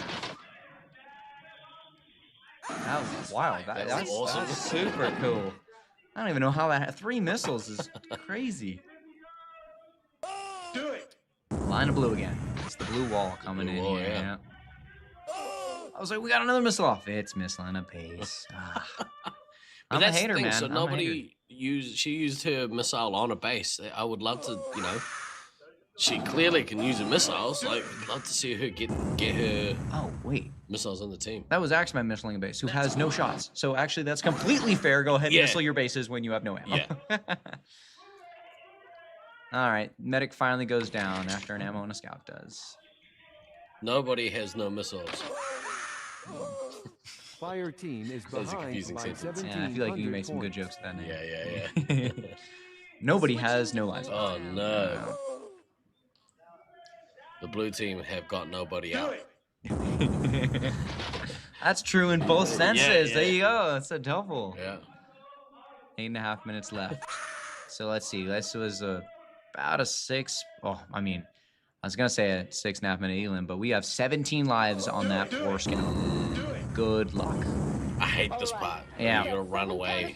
That was wild. That's awesome. That's super cool. I don't even know how that 3 missiles is crazy. Do it. Line of blue again. It's the blue wall coming in wall, here. yeah. Yeah. I was like, we got another missile off. It's missile a pace. But I'm a that's hater, the thing. man. So I'm a hater. nobody she used her missile on a base. I would love to, she clearly can use her missiles. Like, I'd love to see her get her Oh wait, missiles on the team. that was Axeman missiling a base who has no shots. So actually, that's completely fair. Go ahead and Yeah. missile your bases when you have no ammo. Yeah. All right, medic finally goes down after an ammo and a scout does. Nobody has no missiles. Fire team is That was a behind confusing by sentence. 1,700 Yeah, I feel like you can make some good points. jokes with that name. Yeah. Nobody has no lives. Oh no. The blue team have got nobody out. That's true in both senses. Yeah. There you go. That's a double. Yeah. 8.5 minutes left. So let's see. This was about a 6. Oh, I mean, I was going to say a 6.5 minute elim, but we have 17 lives on that foreskin. Good luck. I hate this part. Yeah. You gotta run away.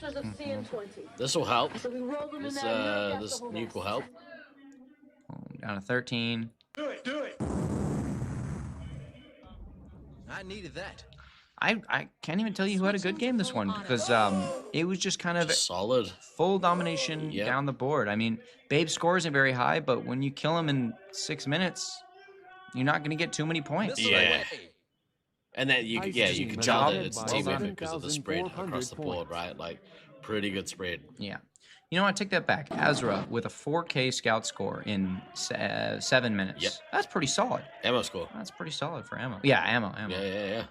This will help. This nuke will help. Down to 13. Do it. I needed that. I can't even tell you who had a good game this one because it was just kind of solid, full domination down the board. I mean, Babe's score isn't very high, but when you kill him in 6 minutes, you're not going to get too many points. Yeah. And then you can tell that it's team effort because of the spread across the board, right? Like, pretty good spread. Yeah. You know what? Take that back. Azra with a 4K scout score in 7 minutes. Yep. That's pretty solid. Ammo score. That's pretty solid for ammo. Yeah, ammo. Yeah.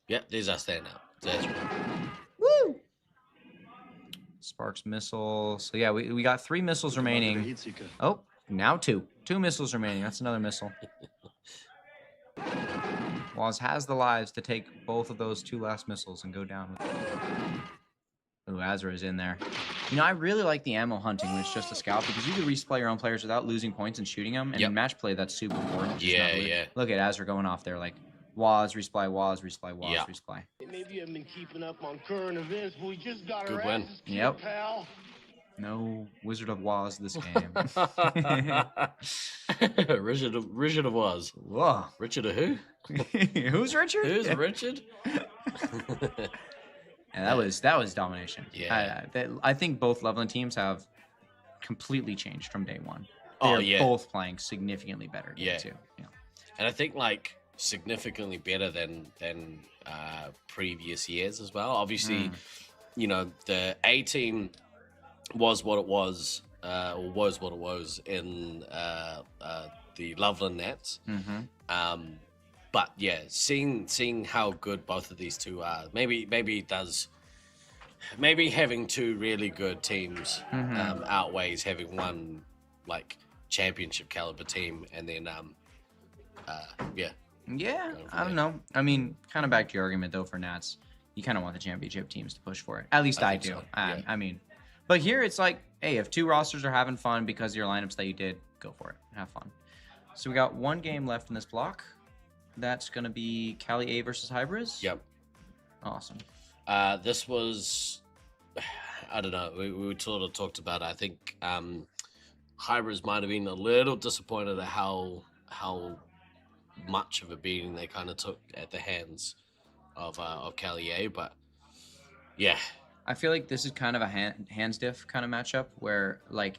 Yeah, these are standing out. That's right. Woo! Sparks missile. So yeah, we got 3 missiles remaining. Oh, now 2. 2 missiles remaining. That's another missile. Waz has the lives to take both of those 2 last missiles and go down with it. Ooh, Azra is in there. You know, I really like the ammo hunting when it's just a scout because you can resupply your own players without losing points and shooting them. And in match play, that's super important. Yeah. Look at Azra going off there like, Waz, resupply, resupply. Maybe you haven't been keeping up on current events, but we just got Good our win. asses kicked, Yep. pal. No Wizard of Waz this game. Richard of Waz. Whoa. Richard of who? Who's Richard? Who's Richard? Yeah, that was domination. Yeah. I think both Loveland teams have completely changed from day one. Oh, They're yeah. both playing significantly better. Yeah. Too. Yeah. And I think like significantly better than previous years as well. Obviously, you know, the A team was what it was, or was what it was in the Loveland Nets. But yeah, seeing how good both of these two are, maybe having 2 really good teams outweighs having one like championship caliber team, and then Yeah, I don't know. I mean, kind of back to your argument though for Nats, you kind of want the championship teams to push for it. At least I do. So. Yeah. I mean, but here it's like, hey, if 2 rosters are having fun because of your lineups that you did, go for it. Have fun. So we got 1 game left in this block. That's going to be Cali A versus Hybris. Yep. Awesome. This was, I don't know, we sort of talked about it. I think Hybris might have been a little disappointed at how much of a beating they kind of took at the hands of Cali A, but yeah. I feel like this is kind of a hands diff kind of matchup where like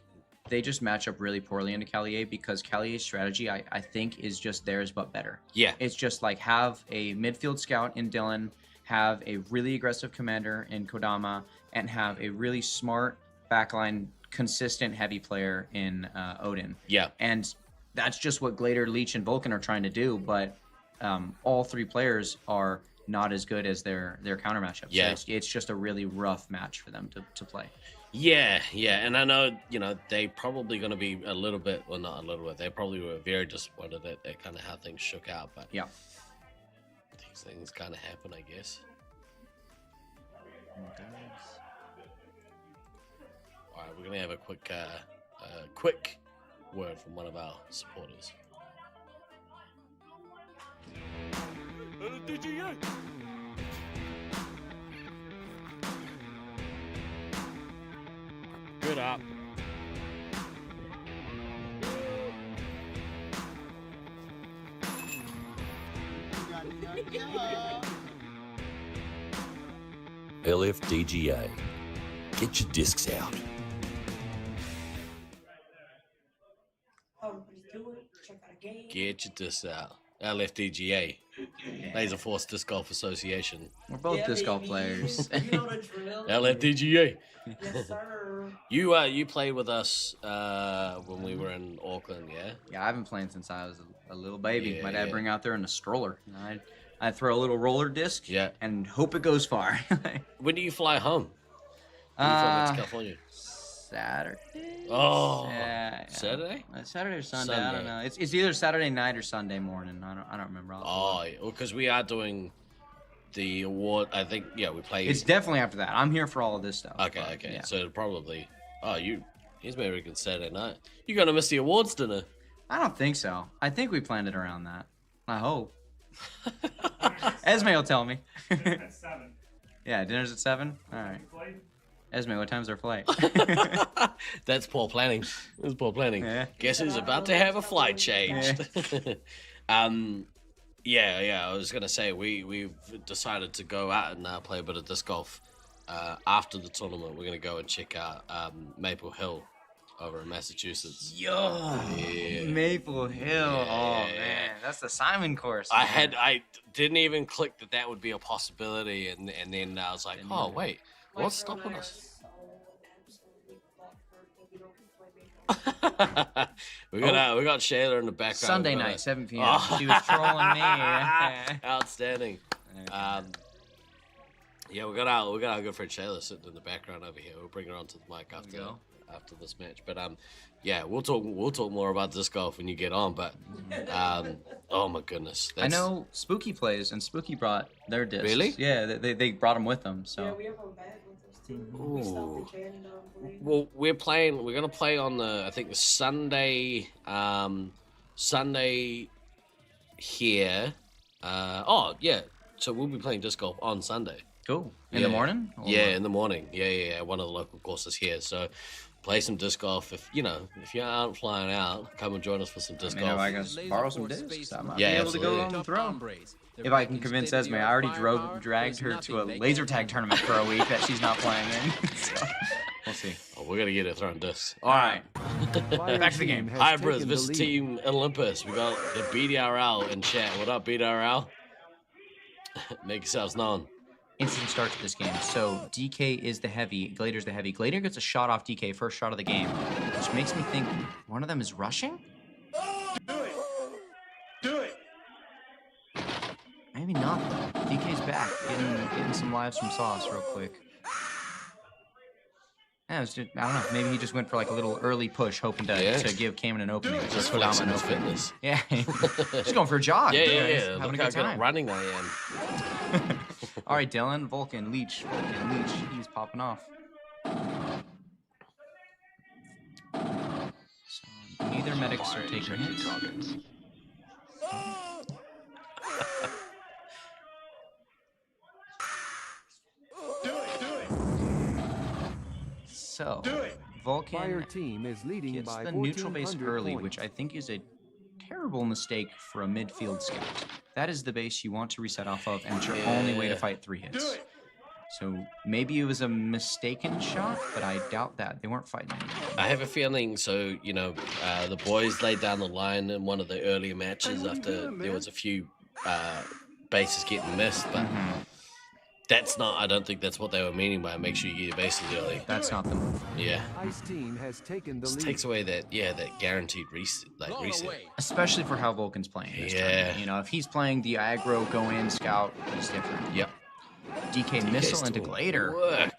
they just match up really poorly into Cali A because Cali A's strategy I think is just theirs but better. Yeah. It's just like have a midfield scout in Dylan, have a really aggressive commander in Kodama, and have a really smart backline consistent heavy player in Odin. Yeah. And that's just what Glader, Leech, and Vulcan are trying to do, but all 3 players are not as good as their counter matchups. Yeah. So it's just a really rough match for them to play. Yeah, and I know, you know, they probably going to be a little bit, well, not a little bit, they probably were very disappointed at kind of how things shook out, but yeah, these things kind of happen, I guess. All right, we're going to have a quick word from one of our supporters. Good up. LFDGA. Get your discs out. Get your discs out. LFDGA. Laserforce Disc Golf Association. We're both disc golf players. LFDGA. Yes, sir. You played with us when we were in Auckland, yeah? Yeah, I've been playing since I was a little baby. Yeah, My dad yeah. bring out there in a stroller. I throw a little roller disc and hope it goes far. When do you fly home? When do you fly back to California? Saturday. Oh, Saturday? Saturday or Sunday, I don't know. It's either Saturday night or Sunday morning. I don't remember. Oh, well, because we are doing the award. I think we play. It's definitely after that. I'm here for all of this stuff. Okay. Yeah. So probably. Oh, he's American Saturday night. You're gonna miss the awards dinner. I don't think so. I think we planned it around that. I hope. Esme will tell me. At 7. Yeah, dinner's at 7? All right. Esme, what time's our flight? That's poor planning. That's poor planning. Yeah. Guess who's about to have a flight changed? Yeah. I was gonna say we've decided to go out and play a bit of disc golf. After the tournament, we're gonna go and check out Maple Hill over in Massachusetts. Yo, yeah. Maple Hill. Oh man, that's the Simon course. I didn't even click that would be a possibility, and then I was like, oh wait, what's stopping us? we got Shayla in the background. Sunday night, 7 p.m. Oh. She was trolling me. Outstanding. Yeah, we got our good friend Shayla sitting in the background over here. We'll bring her onto the mic after this match. But yeah, we'll talk more about disc golf when you get on. But oh my goodness, I know Spooky plays, and Spooky brought their discs. Really? Yeah, they brought them with them. So. Yeah, we have a bag with us too. Ooh. Well, we're gonna play on the Sunday here. So we'll be playing disc golf on Sunday. Cool. In the morning? Yeah, in the morning. Yeah. One of the local courses here. So play some disc golf. If you aren't flying out, come and join us for some disc golf. I guess borrow some discs. I might be able absolutely. to go on the throw. If I can convince Esme, I already dragged her to a laser tag tournament for a week that she's not playing in. So we'll see. Oh, we're gonna get her throwing discs. All right. Back to the game. Hi, Bruce. This is Team Olympus. We got the BDRL in chat. What up, BDRL? Make yourselves known. Instant start to this game. So DK is the heavy, Glader's the heavy. Glader gets a shot off DK, first shot of the game, which makes me think one of them is rushing? Do it! Maybe not though. DK's back, getting some lives from Sauce real quick. Yeah, I don't know. Maybe he just went for like a little early push, hoping to give Cayman an opening. Just flexing his fitness. Yeah, just going for a jog. Yeah. Having Look a good how time. good running I am. All right, Dylan, Vulcan, Leech. He's popping off. So neither medics are taking hits. So Vulcan Fire team is leading gets by the neutral base 1400 early, points. which I think is a terrible mistake for a midfield scout. That is the base you want to reset off of, and it's your only way to fight 3 hits. So maybe it was a mistaken shot, but I doubt that. They weren't fighting anything. I have a feeling, so, the boys laid down the line in one of the earlier matches after there was a few bases getting missed, but I don't think that's what they were meaning by make sure you get your bases early. That's not the move. Yeah. Ice team has taken the It lead. takes away that guaranteed reset. Especially for how Vulcan's playing this tournament. If he's playing the aggro, go in, scout, he's different. Yep. DK missile into Glader. Work.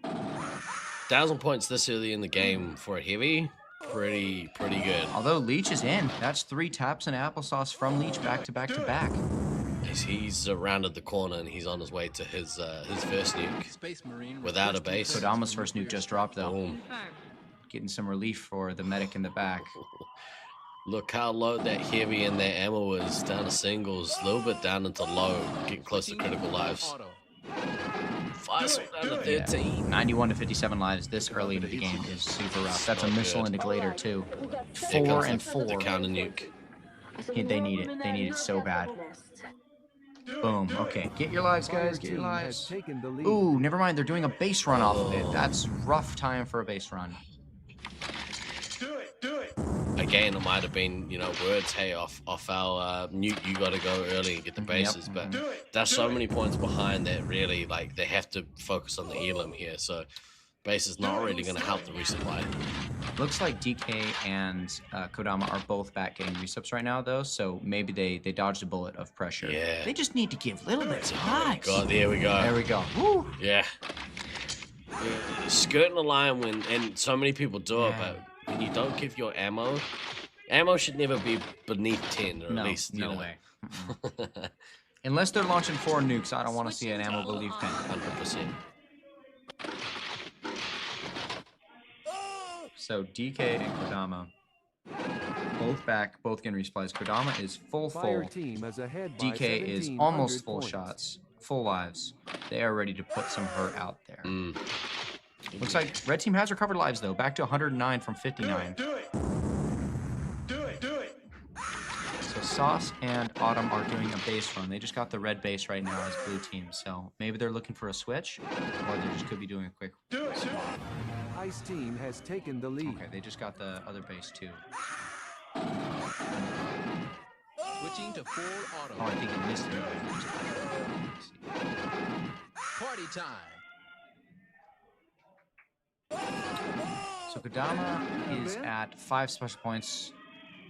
1,000 points this early in the game for a heavy. Pretty good. Although Leech is in. That's 3 taps and applesauce from Leech back to back to back. He's rounded the corner and he's on his way to his first nuke. Space Marine without a base. Kodama's first nuke just dropped though. Boom. Getting some relief for the medic in the back. Look how low that heavy and that ammo is. Down to singles, a little bit down into low, getting close to critical lives. Fire down to 13. 91 to 57 lives this early into the game is super rough. That's a missile into Glader too. 4 and 4. The counter nuke. They need it. They need it so bad. Boom. Okay. Get your lives, guys. Get your lives. Ooh, never mind. They're doing a base run off of it. That's rough time for a base run. Again, it might have been, words, hey, off our nuke, you got to go early and get the bases. But there's so many points behind that really, they have to focus on the elim here. So base is not really going to help the resupply. Looks like DK and Kodama are both back getting resubs right now, though. So maybe they dodged a bullet of pressure. Yeah. They just need to give little bits of lives. God, there we go. There we go. Woo. Yeah. skirting the line and so many people do it, but when you don't give your ammo should never be beneath 10, or at least, you know. Way. Unless they're launching 4 nukes, I don't want to see an ammo beneath 10. 100%. So DK and Kodama, both back, both getting resupplies. Kodama is full. Team is ahead by DK is almost full shots, full lives. They are ready to put some hurt out there. Looks like red team has recovered lives though, back to 109 from 59. Do it. So Sauce and Autumn are doing a base run. They just got the red base right now as blue team. So maybe they're looking for a switch, or they just could be doing a quick swap. Ice team has taken the lead. Okay, they just got the other base too. Switching to full auto. Oh, I think he missed it. Party time. So Kodama is at 5 special points,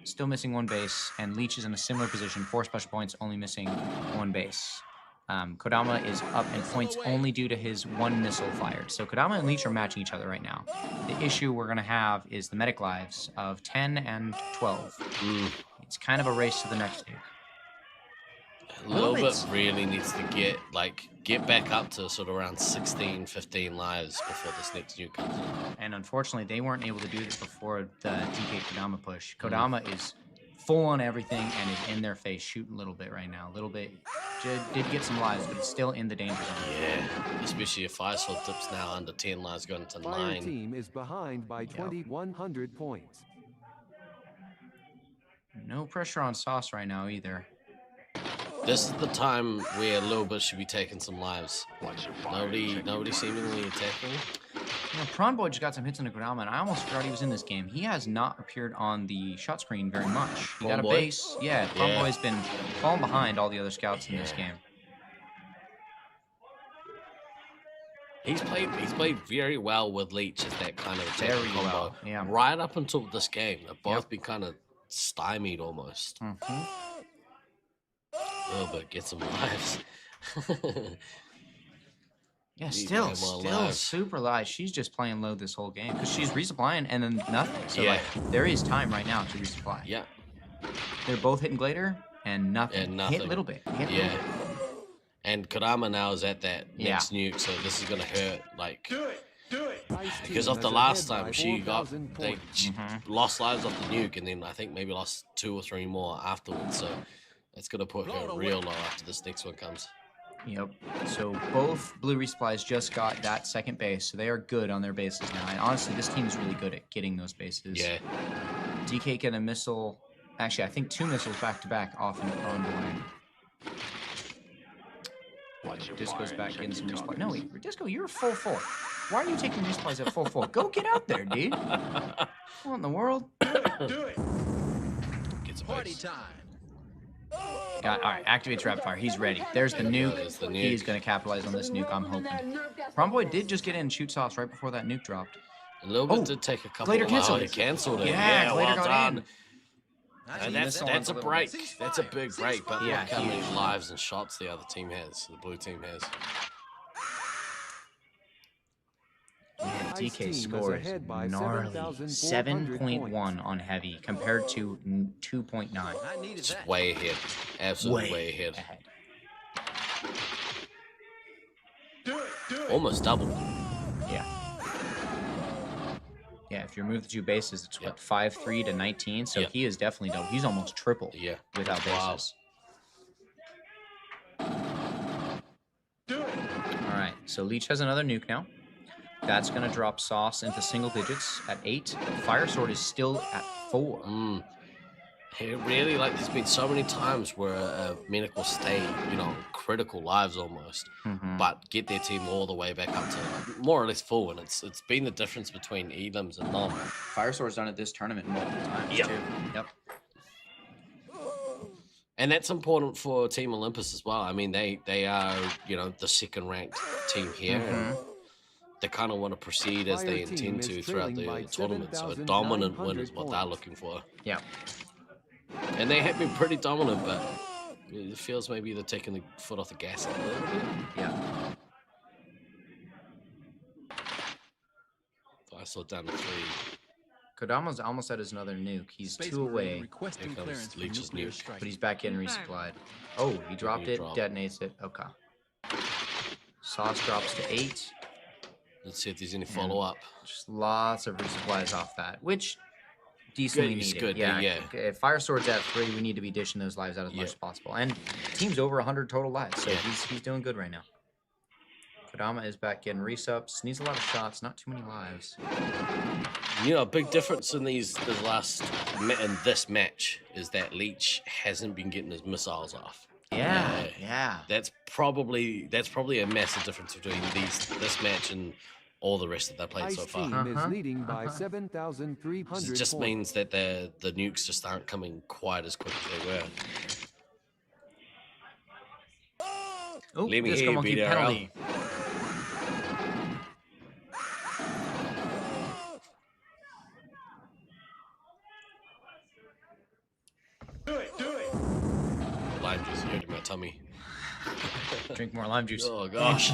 still missing 1 base, and Leech is in a similar position, 4 special points, only missing 1 base. Kodama is up in points only due to his 1 missile fired. So Kodama and Leech are matching each other right now. The issue we're going to have is the medic lives of 10 and 12. It's kind of a race to the next nuke. A little bit really needs to get back up to sort of around 16, 15 lives before this next nuke comes in. And unfortunately, they weren't able to do this before the DK Kodama push. Kodama is full on everything and is in their face, shooting a little bit right now. A little bit. Did get some lives, but it's still in the danger zone. Yeah, especially if Firesword dips now under 10 lives, going to 9. Fire team is behind by 2,100 points. No pressure on Sauce right now either. This is the time where a little bit should be taking some lives. Nobody seemingly attacking. You know, Prawn Boy just got some hits into Kodama, and I almost forgot he was in this game. He has not appeared on the shot screen very much. He got a base. Yeah, Prawn Boy's been falling behind all the other scouts in this game. He's played very well with Leech as that kind of attacking combo. Well, yeah. Right up until this game, they've both been kind of stymied almost. A little bit, get some lives. Yeah, still super live. She's just playing low this whole game because she's resupplying and then nothing. So like, there is time right now to resupply. Yeah. They're both hitting Glader and nothing. And nothing. Hit a little bit. And Kodama now is at that next nuke, so this is gonna hurt. Like, Do it. because of the last time she lost lives off the nuke, and then I think maybe lost 2 or 3 more afterwards. So it's gonna put her real low after this next one comes. Yep. So both blue resupplies just got that second base, so they are good on their bases now. And honestly, this team is really good at getting those bases. Yeah. DK get a missile. Actually, I think 2 missiles back to back off in Prawn Boy. Disco's back getting some resupply. No, wait, Disco, you're full. Why are you taking resupplies at full? Go get out there, dude. What in the world? Do it. Get some Party time. All right, activates rapid fire. He's ready. There's the nuke. He's going to capitalize on this nuke, I'm hoping. Prawn Boy did just get in and shoot Sauce right before that nuke dropped. A little bit did take a couple Glader of canceled He canceled it. Yeah, Glader well got done. in. That's a break. That's a big break. But look how many lives and shots the other team has, the blue team has. Man, DK scores gnarly. 7.1 on heavy compared to 2.9. Just way ahead. Absolutely way ahead. Do it. Almost double. Yeah. Yeah, if you remove the 2 bases, it's what, 5-3 to 19. So he is definitely double. He's almost triple without bases. Do it. All right, so Leech has another nuke now. That's going to drop Sauce into single digits at 8. Fire Sword is still at 4. It really, like, there's been so many times where a medic will stay, critical lives almost, but get their team all the way back up to more or less full, and it's been the difference between elims and non. Fire Sword's done it this tournament multiple times too. Yep. And that's important for Team Olympus as well. I mean, they are, the second ranked team here. And they kind of want to proceed as they intend to throughout the tournament. So a dominant win is what they're looking for. Yeah. And they have been pretty dominant, but it feels maybe they're taking the foot off the gas a little bit. Yeah. So down to 3. Kodama's almost at his another nuke. He's Space 2 away. Marine requesting clearance for Leech's nuclear nuke. strike. But he's back getting resupplied. Oh, he dropped it, detonates it. Okay. Sauce drops to 8. Let's see if there's any follow-up. Just lots of resupplies off that, which decently Good, needed. good, Yeah, yeah. If Fire Sword's at 3, we need to be dishing those lives out as much as possible. And team's over 100 total lives, so he's doing good right now. Kodama is back getting resups. Needs a lot of shots, not too many lives. You know, a big difference in in this match is that Leech hasn't been getting his missiles off. Yeah. That's probably a massive difference between this match and all the rest that they played so far. Team is leading by 7,300 It just points. means that the nukes just aren't coming quite as quick as they were. Oh, Let me Disco hear you, Monkey BDRL. penalty. Do it. Lime juice hurting my tummy. Drink more lime juice. Oh gosh.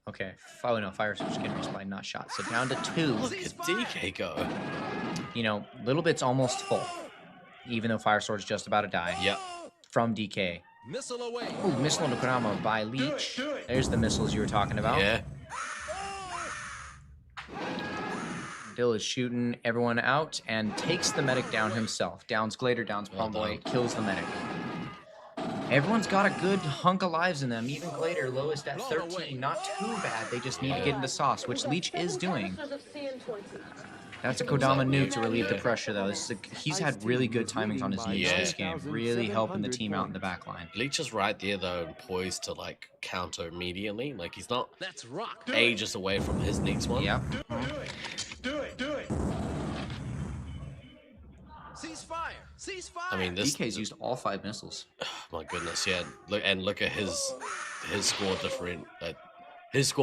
Okay. Oh no, Fire Sword's getting resupplied, not shot. So down to 2. Look at DK go. You know, Little Bit's almost full. Even though Fire Sword's just about to die. Yep. From DK. Missile away. Oh, missile into Kodama by Leech. There's the missiles you were talking about. Yeah. Dill is shooting everyone out and takes the medic down himself. Downs Glader, downs Palmboy, kills the medic. Everyone's got a good hunk of lives in them. Even Glader, lowest at 13. Not too bad. They just need to get into sauce, which Leech is doing. That's a Kodama nuke to relieve the pressure, though. He's had really good timings on his nukes this game, really helping the team out in the back line. Leech is right there, though, and poised to, like, counter immediately. Like, he's not rock. ages away from his next one. Yep. Do it. Ceasefire. I mean, this DK's used all 5 missiles. My goodness, yeah. Look at his score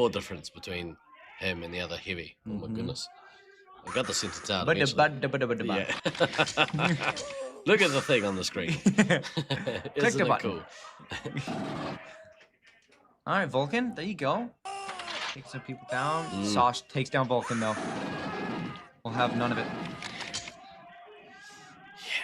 difference between him and the other heavy. Oh my goodness. I got the sentence out. Yeah. Look at the thing on the screen. Isn't the it button. cool? All right, Vulcan, there you go. Take some people down. Sauce takes down Vulcan, though. We'll have none of it.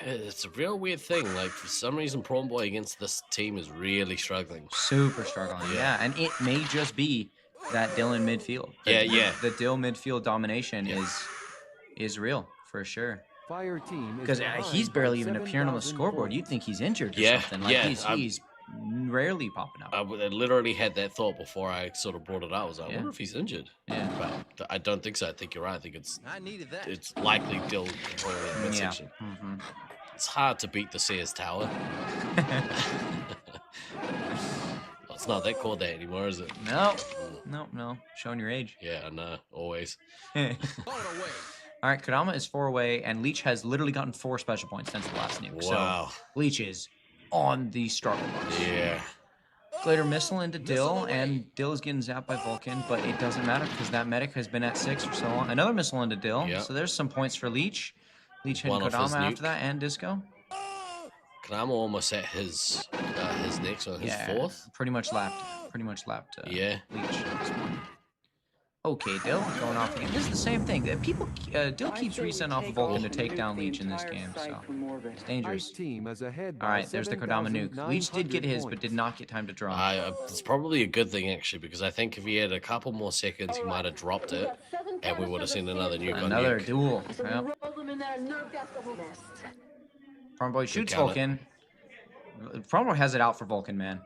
Yeah, it's a real weird thing. Like, for some reason, Prawn Boy against this team is really struggling. Super struggling, yeah. And it may just be that Dill in midfield. The Dill midfield domination is real, for sure. Fire team Because he's barely even appearing on the scoreboard. You'd think he's injured or something. Like he's rarely popping up. I literally had that thought before I sort of brought it up. I was like, I wonder if he's injured. Yeah. But I don't think so. I think you're right. I think it's needed that. It's likely Dill controlling that midsection. It's hard to beat the Sears Tower. It's not that called that anymore, is it? No. Showing your age. Yeah, I know. Always. All right, Kodama is 4 away, and Leech has literally gotten 4 special points since the last nuke. Wow. So Leech is on the struggle bus. Yeah. Glader missile into Dill, and Dill is getting zapped by Vulcan, but it doesn't matter because that medic has been at 6 for so long. Another missile into Dill, so there's some points for Leech. Leech hitting Kodama after that, and Disco. Kodama almost at his next one, his 4th. Pretty much lapped. Leech at this point. Okay, Dill going off again. This is the same thing. Dill keeps resetting off of Vulcan to take down Leech in this game, so it's dangerous. All right, there's the Kodama nuke. Leech did get his, but did not get time to draw. It's probably a good thing, actually, because I think if he had a couple more seconds, he might have dropped it, and we would have seen another nuke. Another duel. Yep. Prawn Boy shoots Vulcan. Prawn Boy has it out for Vulcan, man.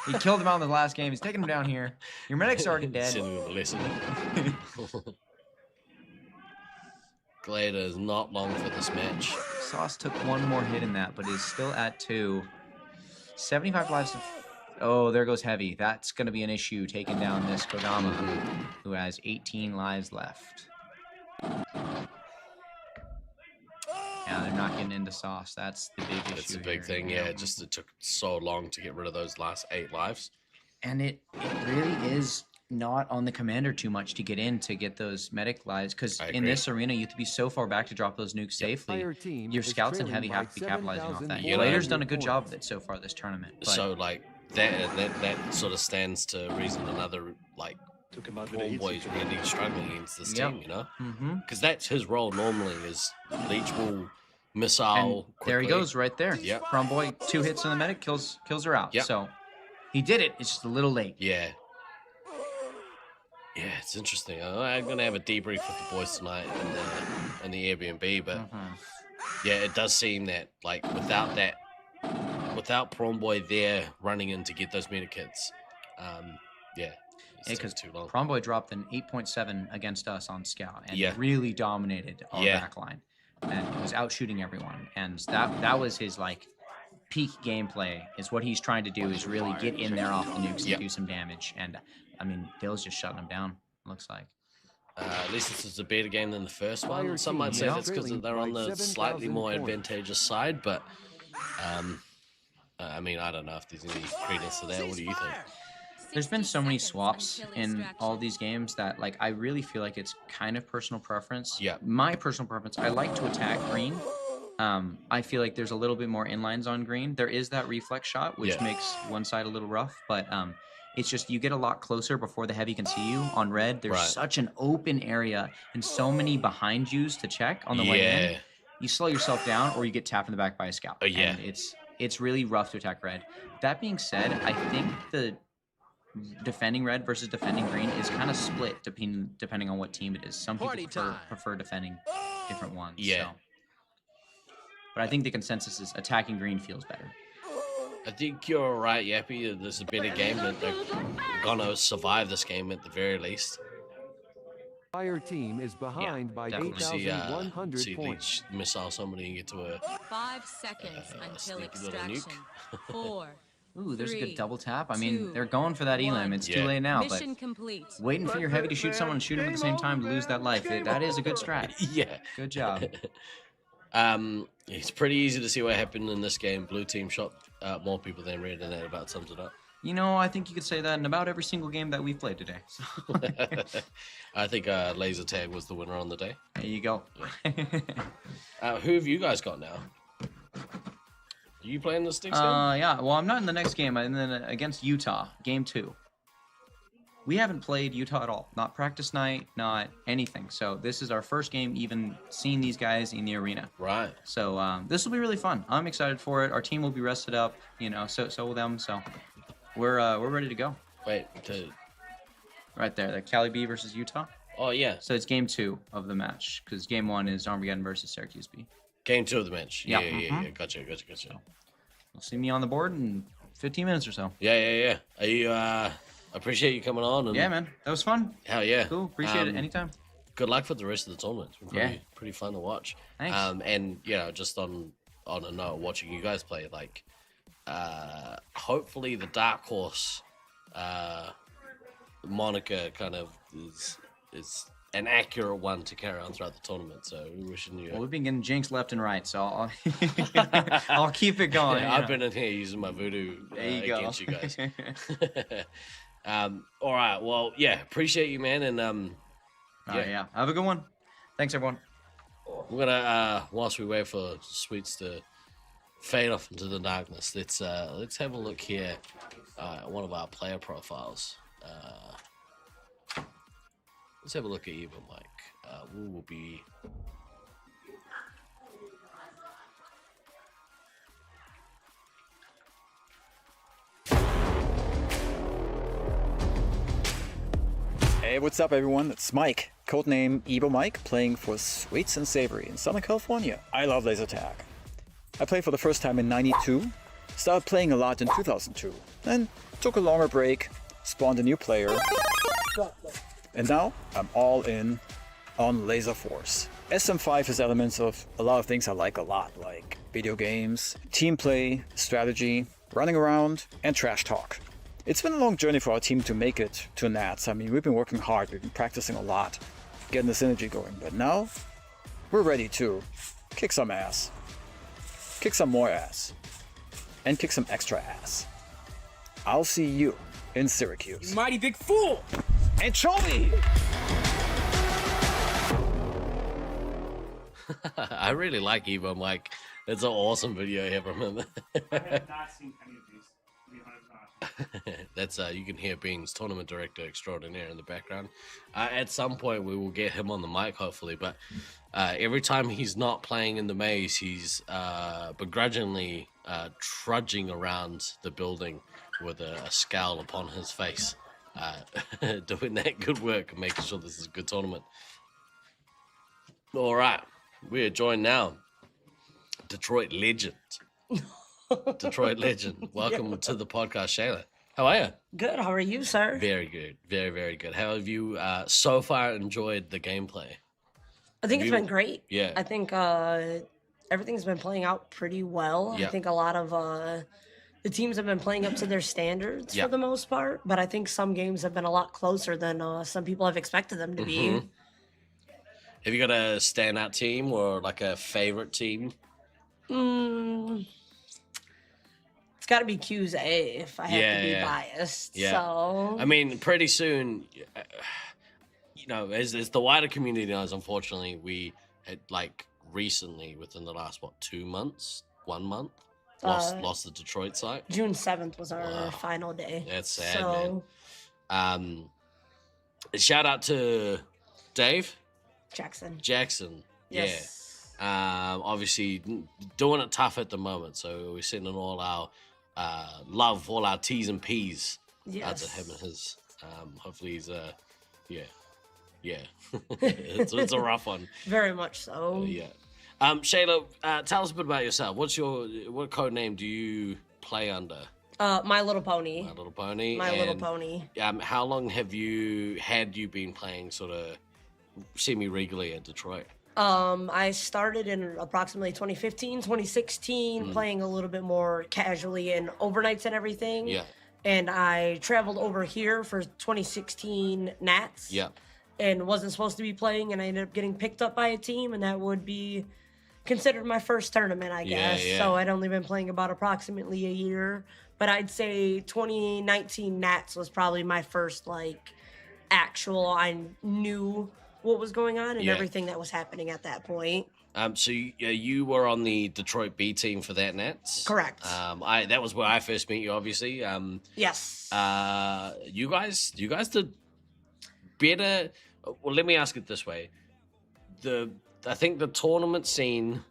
He killed him out in the last game. He's taking him down here. Your medic's already dead. Glader is not long for this match. Sauce took 1 more hit in that, but is still at 2. 75 lives. Oh, there goes Heavy. That's going to be an issue taking down this Kodama, who has 18 lives left. Yeah, they're not getting into sauce. That's the big issue. It's a big thing, yeah. It took so long to get rid of those last 8 lives. And it really is not on the commander too much to get in to get those medic lives, because in this arena you have to be so far back to drop those nukes safely. Your scouts and Heavy have to be capitalizing off that. Glader's done a good job of it so far this tournament. So like that sort of stands to reason another like Boy's really struggling against this Yep. team, you know? Mhm. Because that's his role normally is Leech will missile And there he quickly. goes right there. Yep. Prom Boy, 2 hits in the medic, kills her out. Yep. So he did it. It's just a little late. Yeah. Yeah, it's interesting. I'm going to have a debrief with the boys tonight in the Airbnb, but yeah, it does seem that, like, without Prom Boy there running in to get those meta kits, yeah. Because too long. Prom Boy dropped an 8.7 against us on Scout and Yeah. really dominated our Yeah. backline. And he was out shooting everyone. And that was his, like, peak gameplay, is what he's trying to do is really get in there off the nukes and do some damage. And, I mean, Bill's just shutting him down, looks like. At least this is a better game than the first one. Fire Some might team say now that's because trailing they're on by the slightly 7,000 more points. advantageous side, but I mean, I don't know if there's any credence to that. What do you think? There's been so many swaps in all these games that, like, I really feel like it's kind of personal preference. Yeah. My personal preference, I like to attack green. I feel like there's a little bit more inlines on green. There is that reflex shot, which makes one side a little rough, but it's just you get a lot closer before the heavy can see you. On red, there's such an open area and so many behind yous to check on the way in. You slow yourself down or you get tapped in the back by a scout. And it's really rough to attack red. That being said, I think the defending red versus defending green is kind of split depending on what team it is. Some people prefer defending different ones. Yeah. So. But I think the consensus is attacking green feels better. I think you're right, Yappy. There's a better game that they're gonna survive this game at the very least. Fire team is behind by Definitely see 8,100 points. Leech missile somebody and get to a 5 seconds until sneaky little nuke. extraction. 4. Ooh, there's a 3, good double tap. I mean, 2, they're going for that elim. It's too late now, but Mission complete. waiting for your heavy to shoot someone and shoot him at the same time to lose that life, that is a good strat. Yeah. Good job. It's pretty easy to see what happened in this game. Blue team shot more people than red, and that about sums it up. You know, I think you could say that in about every single game that we've played today. So. I think Laser Tag was the winner on the day. There you go. Who have you guys got now? Are you playing this next game? Yeah. Well, I'm not in the next game. I'm in against Utah, game 2. We haven't played Utah at all. Not practice night, not anything. So this is our first game even seeing these guys in the arena. Right. So this will be really fun. I'm excited for it. Our team will be rested up, you know, so will them. So we're ready to go. Wait, right there, the Cali B versus Utah. Oh yeah. So it's game 2 of the match because game 1 is Armageddon versus Syracuse B. Game 2 of the match. Yeah. Gotcha. So you'll see me on the board in 15 minutes or so. Yeah. Are you appreciate you coming on. And yeah, man. That was fun. Hell yeah. Cool. Appreciate it. Anytime. Good luck for the rest of the tournament. It's been pretty fun to watch. Thanks. And, you know, just on a note, watching you guys play, like, hopefully the Dark Horse moniker kind of is an accurate one to carry on throughout the tournament. So we're wishing you... Well, we've been getting jinxed left and right, so I'll keep it going. Yeah, I've been in here using my voodoo against you guys. All right. Well, yeah. Appreciate you, man. And yeah. Have a good one. Thanks, everyone. We're gonna whilst we wait for Sweets to fade off into the darkness, let's have a look here at one of our player profiles. Let's have a look at Eva Mike. We will be. Hey, what's up everyone? It's Mike, codename Ebo Mike, playing for Sweets and Savory in Southern California. I love laser tag. I played for the first time in '92, started playing a lot in 2002, then took a longer break, spawned a new player, and now I'm all in on Laserforce. SM5 has elements of a lot of things I like a lot, like video games, team play, strategy, running around, and trash talk. It's been a long journey for our team to make it to Nats. I mean, we've been working hard, we've been practicing a lot, getting the synergy going, but now we're ready to kick some ass, kick some more ass, and kick some extra ass. I'll see you in Syracuse. You mighty big fool! And show me! I really like Evo Mike. It's an awesome video here from him. I have not seen any of these. That's you can hear Beans, tournament director extraordinaire, in the background. At some point, we will get him on the mic, hopefully. But every time he's not playing in the maze, he's begrudgingly trudging around the building with a scowl upon his face, doing that good work and making sure this is a good tournament. All right, we are joined now, Detroit legend. Detroit legend. Welcome to the podcast, Shayla. How are you? Good. How are you, sir? Very good. Very, very good. How have you so far enjoyed the gameplay? I think it's been great. Yeah. I think everything's been playing out pretty well. Yeah. I think a lot of the teams have been playing up to their standards for the most part, but I think some games have been a lot closer than some people have expected them to be. Have you got a standout team or like a favorite team? It's got to be QA if I have to be biased. Yeah. So I mean, pretty soon, you know, as the wider community knows, unfortunately, we had like recently, within the last 1 month, lost the Detroit site. June 7th was our final day. That's sad, man. Shout out to Dave Jackson. Yes. Yeah. Obviously doing it tough at the moment, so we're sending all our love, all our T's and P's out to him and his. Hopefully he's yeah. it's a rough one. Very much so. Yeah. Shayla, tell us a bit about yourself. What code name do you play under? My Little Pony. My Little Pony. My Little Pony. How long have you been playing sort of semi-regularly at Detroit? I started in approximately 2015, 2016, playing a little bit more casually in overnights and everything. Yeah. And I traveled over here for 2016 Nats. Yeah. And wasn't supposed to be playing, and I ended up getting picked up by a team, and that would be considered my first tournament, I guess. Yeah. So I'd only been playing about approximately a year. But I'd say 2019 Nats was probably my first, like, actual, I knew what was going on and everything that was happening at that point. So you were on the Detroit B team for that Nats? Correct. That was where I first met you, obviously. Yes. You guys did better. Well, let me ask it this way: I think the tournament scene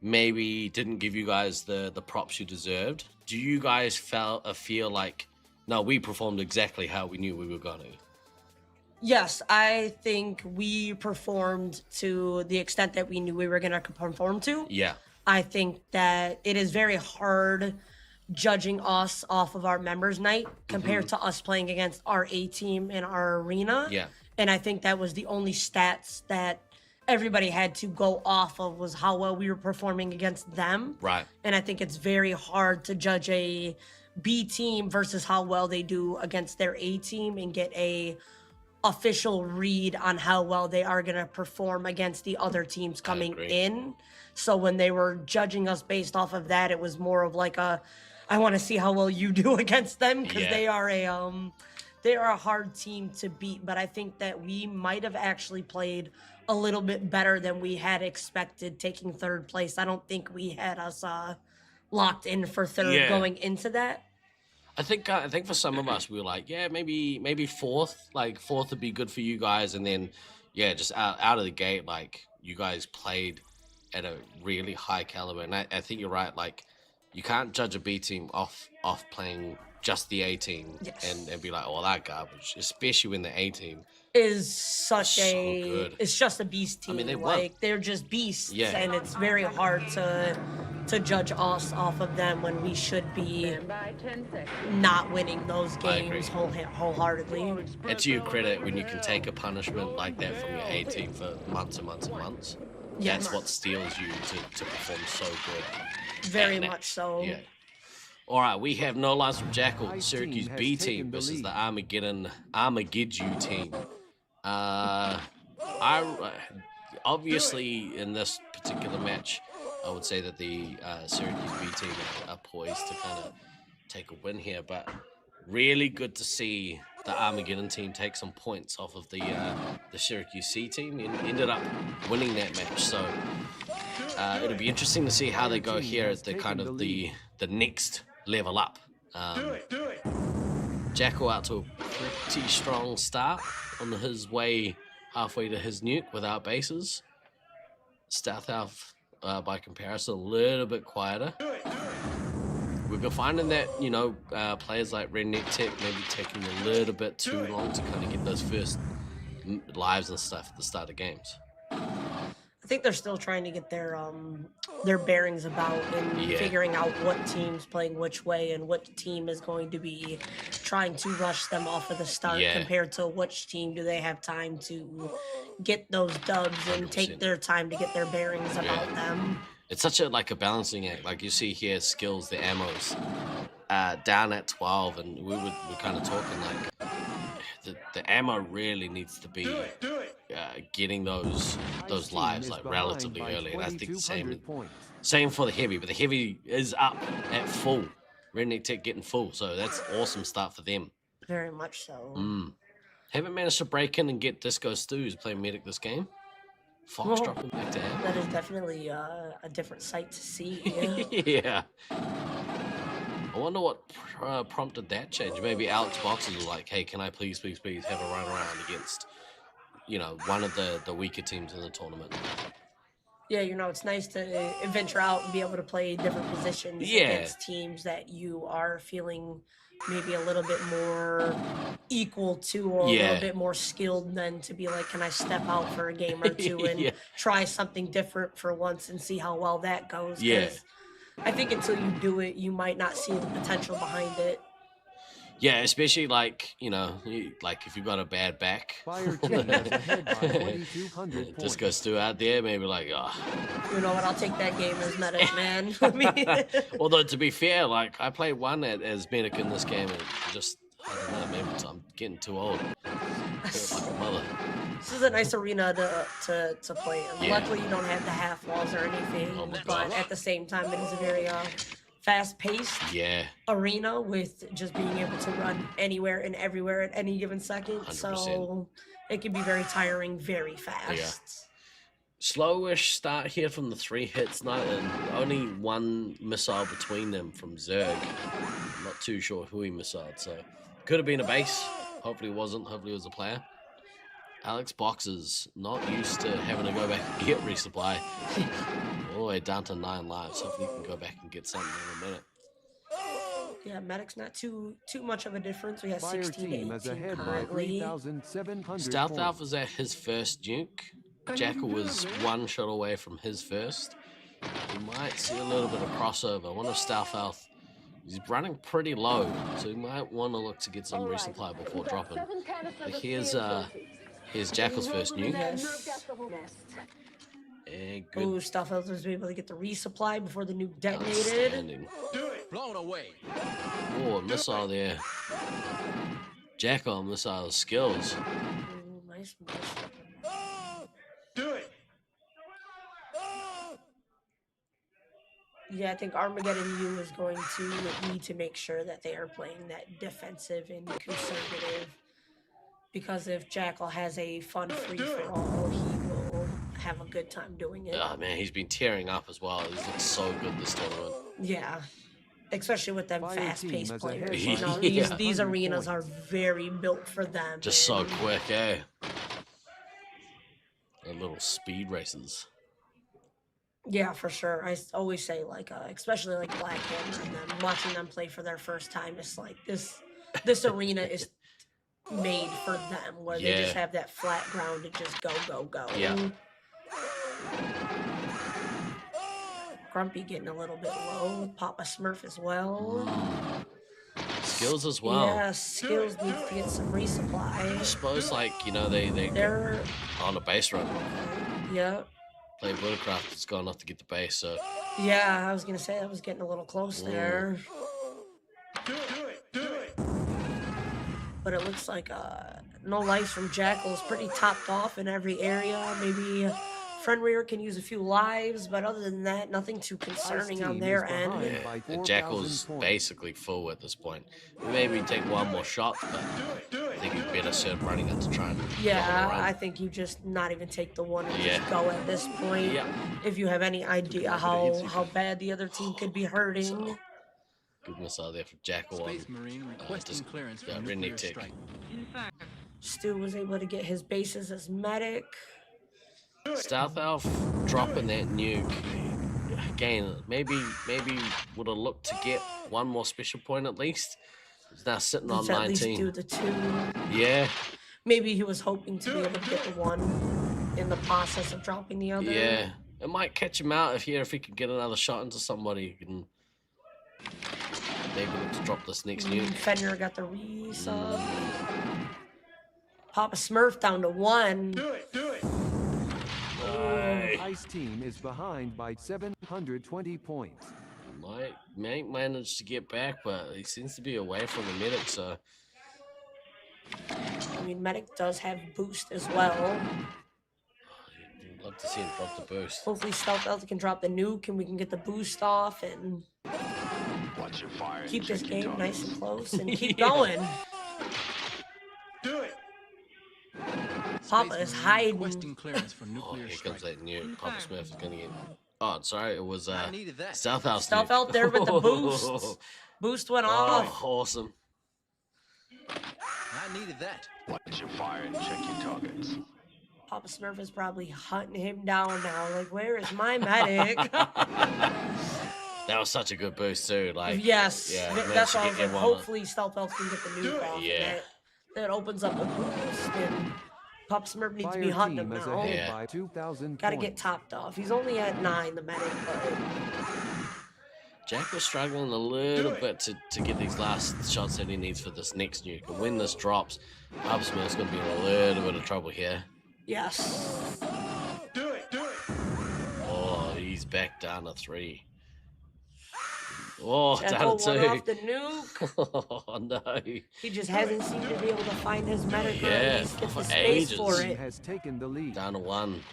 maybe didn't give you guys the props you deserved. Do you guys feel like, no, we performed exactly how we knew we were going to? Yes, I think we performed to the extent that we knew we were going to perform to. Yeah. I think that it is very hard judging us off of our members night compared to us playing against our A team in our arena. Yeah. And I think that was the only stats that everybody had to go off of, was how well we were performing against them. Right. And I think it's very hard to judge a B team versus how well they do against their A team and get a official read on how well they are going to perform against the other teams coming in. So when they were judging us based off of that, it was more of like I want to see how well you do against them, because they are a hard team to beat. But I think that we might have actually played a little bit better than we had expected, taking third place. I don't think we had us locked in for third going into that. I think for some of us, we were like, maybe fourth. Like, fourth would be good for you guys. And then, just out of the gate, like, you guys played at a really high caliber. And I think you're right. Like, you can't judge a B team off playing just the A team and be like, oh, that garbage. Especially when the A team is such good. It's just a beast team. I mean, they're just beasts, and it's very hard to judge us off of them when we should be not winning those games wholeheartedly. And to your credit, when you can take a punishment like that from your A team for months and months and months, that's what steals you to perform so good. Very much so. Yeah. All right, we have no lines from Jackal, the Syracuse B team versus the Armageddon team. Obviously, in this particular match, I would say that the Syracuse B team are poised to kind of take a win here, but really good to see the Armageddon team take some points off of the Syracuse C team and ended up winning that match. So It'll be interesting to see how they go here at the kind of the next level up. Do it. Jackal out to a pretty strong start on his way halfway to his nuke without bases. Stealth Elf, by comparison, a little bit quieter. We've been finding that, you know, players like Redneck Tech maybe taking a little bit too long to kind of get those first lives and stuff at the start of games. I think they're still trying to get their bearings about and figuring out what team's playing which way and what team is going to be trying to rush them off of the start compared to which team do they have time to get those dubs and 100%. Take their time to get their bearings about them. It's such a like a balancing act. Like you see here, skills, the ammos down at 12, and we're kind of talking like the ammo really needs to be getting those lives like relatively early, and I think the same for the heavy. But the heavy is up at full. Redneck Tech getting full, so that's awesome start for them. Very much so. Haven't managed to break in and get Disco Stews playing medic this game. Fox dropping back to him. That is definitely a different sight to see. Yeah. I wonder what prompted that change. Maybe Alex Boxes was like, hey, can I please have a run around against, you know, one of the weaker teams in the tournament. Yeah, you know, it's nice to venture out and be able to play different positions against teams that you are feeling maybe a little bit more equal to or a little bit more skilled than to be like, can I step out for a game or two and try something different for once and see how well that goes? Yeah. I think until you do it, you might not see the potential behind it. Yeah, especially like, you know, like if you've got a bad back. Disco Stew out there, maybe like, oh. You know what, I'll take that game as medic, man. Although, to be fair, like, I played one as medic in this game and just, I don't know, maybe I'm getting too old. Like a mother. This is a nice arena to play in. Luckily, you don't have the half walls or anything, but at the same time, it is a very fast-paced arena with just being able to run anywhere and everywhere at any given second. 100%. So it can be very tiring very fast. Yeah. Slowish start here from the 3 hits, only one missile between them from Zerg. I'm not too sure who he missiled, so could have been a base. Hopefully it wasn't. Hopefully it was a player. Alex Boxes not used to having to go back and get resupply. All the way down to 9 lives. Hopefully you can go back and get something in a minute. Yeah, medic's not too much of a difference. We have 16 to 18 currently. Stealth Elf is at his first nuke. Jackal was 1 shot away from his first. You might see a little bit of crossover. I wonder if Stealth Elf, he's running pretty low, so you might want to look to get some resupply before dropping. But here's Jackal's first nuke. And good. Ooh, Stealth Elf was able to get the resupply before the nuke detonated. Blown away. Oh, a missile there. Jackal missile skills. Ooh, nice. Do it. Yeah, I think Armageddon U is going to need to make sure that they are playing that defensive and conservative. Because if Jackal has a fun free-for-all, he will have a good time doing it. Oh, man, he's been tearing up as well. He's looked so good this tournament. Yeah, especially with them fast-paced players. You know, these arenas are very built for them. Just so quick, eh? The little speed races. Yeah, for sure. I always say, like, especially like Black Hammer and them, watching them play for their first time, it's like this arena is made for them, where they just have that flat ground to just go. Yeah. Grumpy getting a little bit low with Papa Smurf as well. Skills as well. Yeah, Skills needs to get some resupply. I suppose, like, you know, they're on a base run. Yeah. Play Buttercraft has gone off to get the base, so. Yeah, I was gonna say that was getting a little close there. Do it. But it looks like no lives from Jackal is pretty topped off in every area. Maybe Friend Rear can use a few lives, but other than that, nothing too concerning on their end. Yeah, Jackal's basically full at this point. Maybe take one more shot, but I think you'd better serve running it to try and Yeah, I think you just not even take the one and just go at this point. Yeah. If you have any idea how bad the other team could be hurting. Good missile there for Jackal on Space Marine requesting clearance for Redneck nuclear Tick. strike. Stu was able to get his bases as medic. Stealth Elf dropping that nuke. Again, maybe would have looked to get one more special point at least. He's now sitting on 19. At least do the 2. Yeah. Maybe he was hoping to be able to get the 1 in the process of dropping the other. Yeah. It might catch him out if he could get another shot into somebody. He can maybe look to drop this next nuke. Fenrir got the resub. Papa Smurf down to 1. Do it. Ice team is behind by 720 points. Might manage to get back, but he seems to be away from the medic, so. I mean, medic does have boost as well. I'd love to see him drop the boost. Hopefully Stealth Elf can drop the nuke and we can get the boost off and keep this game nice and close and keep going. Do it. Papa is hiding. Clearance for nuclear here comes that nuke. Papa Smith is gonna get. Oh, sorry, it was Stealth Elf. Stealth Elf there with the boost. Boost went off. Awesome. I needed that. Watch your fire and check your targets. Papa Smurf is probably hunting him down now. Like, where is my medic? That was such a good boost too. Like, yes, yeah, that's all. Like, hopefully, Stealth Elf can get the nuke off. Yeah, that opens up the boost, and Papa Smurf needs to be hunting him now. By 2,000 Gotta get topped off. He's only at 9, the medic, but Jack was struggling a little bit to get these last shots that he needs for this next nuke. And when this drops, Papa Smurf's gonna be in a little bit of trouble here. Yes. Do it. Oh, he's back down to 3. Oh, Jackal down to 2. off the nuke. Oh no. He just hasn't seemed to be able to find his medic or Yeah, at least get for the space ages. for it. Has taken the lead. Down to 1.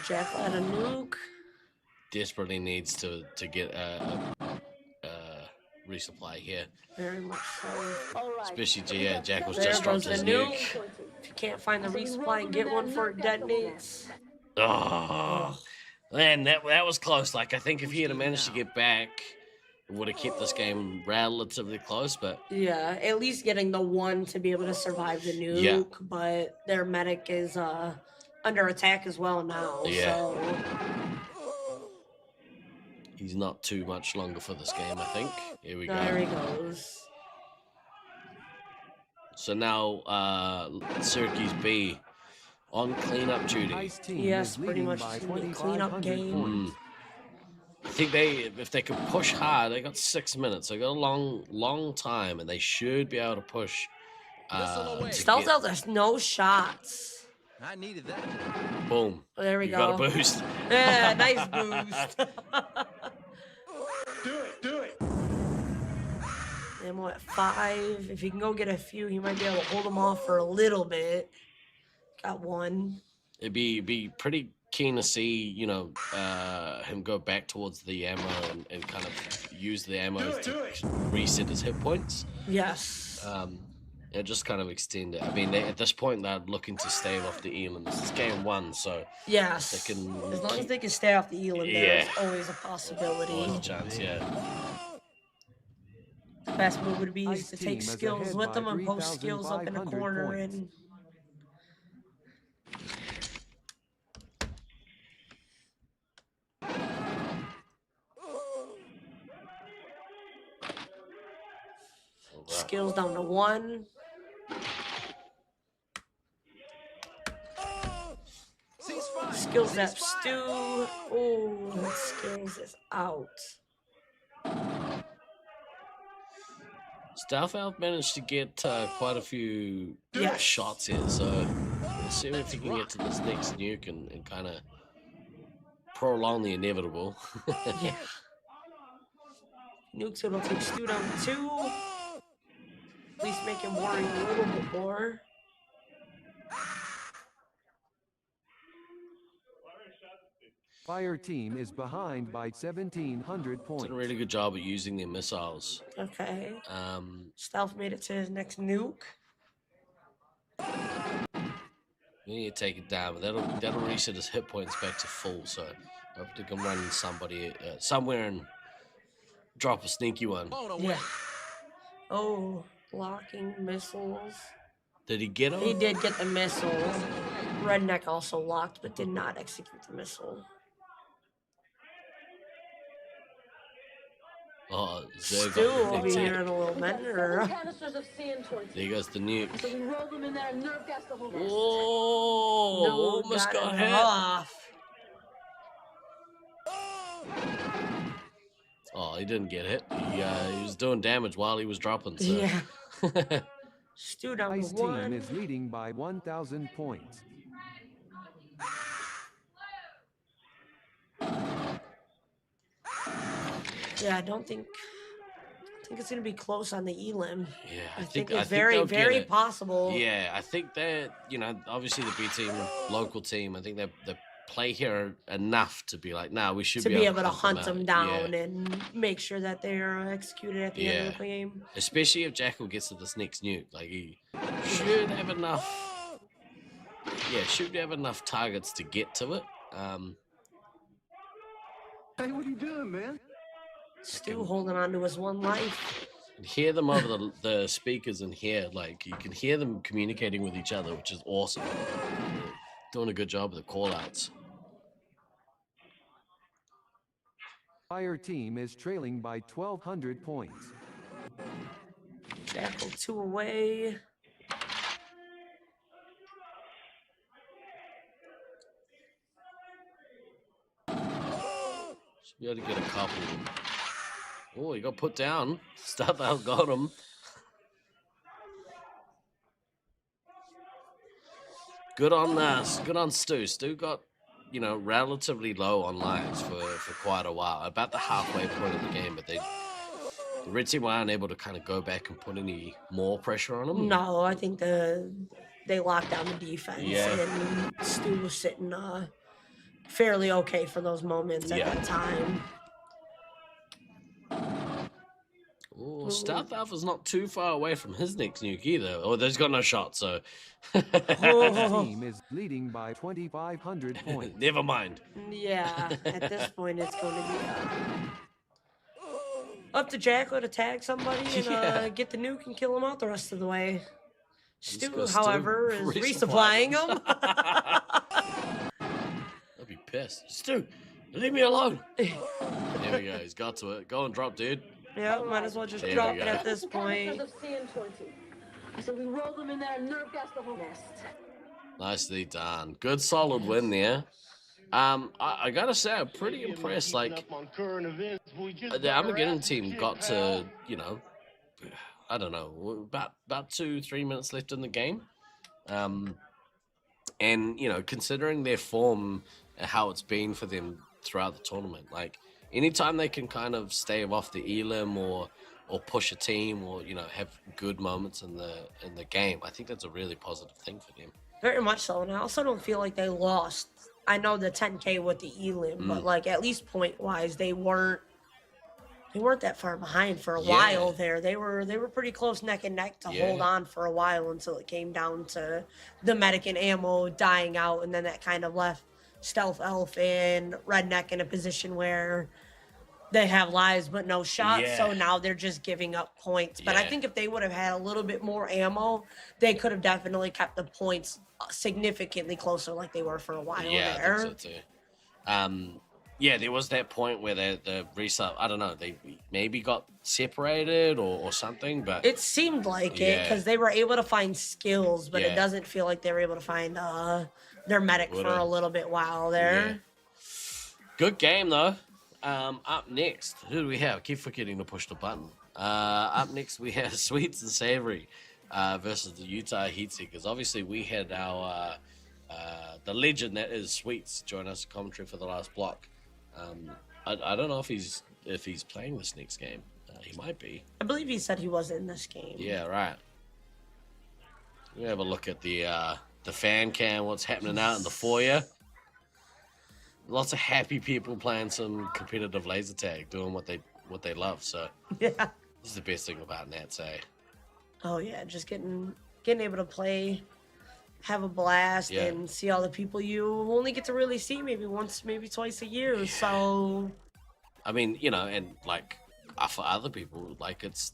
Jackal had a nuke. Desperately needs to get a resupply here. Very much so. Especially Jackal's There just dropped goes his the nuke. If you can't find the resupply and get one for it detonates. Oh, man, that was close. Like, I think if he had managed to get back, it would have kept this game relatively close, but... Yeah, at least getting the 1 to be able to survive the nuke, Yeah. but their medic is under attack as well now, so... He's not too much longer for this game, I think. Here we go. There he goes. So now, Syracuse B on cleanup duty. Yes, pretty much cleanup game. I think if they could push hard, they got 6 minutes. They got a long time, and they should be able to push. Stealth Elf has no shots. I needed that. Boom. There we you go. Got a boost. Yeah, nice boost. Do it. And what, 5? If he can go get a few, he might be able to hold them off for a little bit. Got 1. It'd be pretty keen to see, him go back towards the ammo and kind of use the ammo to reset his hit points. Yes. And just kind of extend it. I mean, at this point, they're looking to stave off the Elam. This is game 1, so yes. they can as long as they can stay off the Elam, there's always a possibility. Always a chance, yeah. The best move would be to take skills with them and post skills up in a corner and. Skills down to 1. Skills up Stu. Oh, skills is out. Stealth Elf managed to get quite a few shots here, so we'll see if he can get to this next nuke and kind of prolong the inevitable. Yeah. Nukes it'll take Stu down to 2. At least make him worry a little bit more. Fire team is behind by 1,700 points. Did a really good job at using their missiles. Okay. Stealth made it to his next nuke. We need to take it down, but that'll reset his hit points back to full. So I hope they can run somebody somewhere and drop a sneaky one. Yeah. Oh, blocking missiles. Did he get him? He did get the missile. Redneck also locked, but did not execute the missile. Oh, Stu will be here in a little bit. There goes the nuke. So we roll them in there and nerve gas the whole mess. Oh, almost got hit. Off. Oh, he didn't get hit. He was doing damage while he was dropping. So. Yeah. Stu down Ice one. team is leading by 1,000 points. Yeah, I think it's gonna be close on the elim. Yeah, I think it's very possible. Yeah, I think that obviously the B team, local team. I think they play here enough to be like, nah, we should be able to hunt them down and make sure that they are executed at the end of the game. Especially if Jackal gets to this next nuke, like he should have enough. Yeah, should have enough targets to get to it. Hey, what are you doing, man? Stu holding on to his one life. Hear them over the speakers in here, like you can hear them communicating with each other, which is awesome. Doing a good job with the call-outs. Fire team is trailing by 1,200 points. Jackal 2 away. Should be able to get a couple. Oh, he got put down. Stuff out got him. Good on Stu. Stu got, relatively low on lives for quite a while, about the halfway point of the game, but the red team weren't able to kind of go back and put any more pressure on him. No, I think they locked down the defense, and Stu was sitting fairly okay for those moments at that time. Oh, Stealth Alpha's not too far away from his next nuke either. Oh, there's got no shot, so. Team is leading by 2,500 points. Never mind. Yeah, at this point, it's going to be up to Jackal to tag somebody and get the nuke and kill him out the rest of the way. Stu, however, is resupplying him. I'll be pissed. Stu, leave me alone. There we go. He's got to it. Go and drop, dude. Yeah, might as well just drop it at this point. So we roll them in there and nerve gas the whole nest. Nicely done. Good solid win there. I gotta say, I'm pretty impressed. Like, the Armageddon team got to, I don't know, about 2-3 minutes left in the game. And, considering their form and how it's been for them throughout the tournament, like, anytime they can kind of stave off the elim or push a team or have good moments in the game, I think that's a really positive thing for them. Very much so, and I also don't feel like they lost. I know the 10K with the elim, but like at least point wise, they weren't that far behind for a while there. They were pretty close neck and neck to hold on for a while until it came down to the medic and ammo dying out, and then that kind of left Stealth Elf and Redneck in a position where they have lives but no shots, so now they're just giving up points. But I think if they would have had a little bit more ammo, they could have definitely kept the points significantly closer like they were for a while there. I think so too. There was that point where the reset, I don't know, they maybe got separated or something, but it seemed like it because they were able to find skills, but it doesn't feel like they were able to find their medic for a little bit while there. Yeah. Good game though. Up next, who do we have? I keep forgetting to push the button. Up next, we have Sweets and Savory versus the Utah Heatseekers. Obviously, we had our the legend that is Sweets join us commentary for the last block. I don't know if he's playing this next game. He might be. I believe he said he was in this game. Yeah, right. We have a look at the fan cam. What's happening out in the foyer? lots of happy people playing some competitive laser tag, doing what they love. So yeah, this is the best thing about Nats, eh? Oh yeah, just getting able to play, have a blast, and see all the people you only get to really see maybe once, maybe twice a year. Yeah. So, I mean, and like for other people, like it's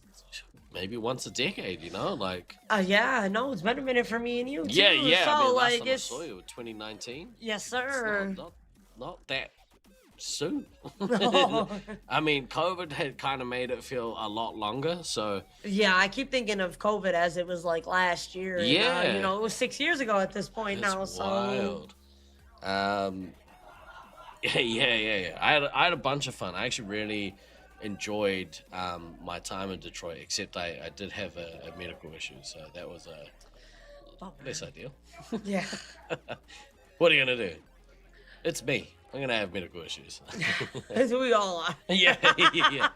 maybe once a decade, like. Yeah, no, it's been a minute for me and you too. Yeah. So, I mean, last like, time I saw you, 2019. Yes, sir. Not that soon. No. I mean, COVID had kind of made it feel a lot longer. So yeah, I keep thinking of COVID as it was like last year. Yeah, and, it was 6 years ago at this point now. So wild. Yeah. I had a bunch of fun. I actually really enjoyed my time in Detroit, except I did have a medical issue, so that was less ideal. Yeah. What are you gonna do? It's me. I'm gonna have medical issues. As we all are. Yeah, it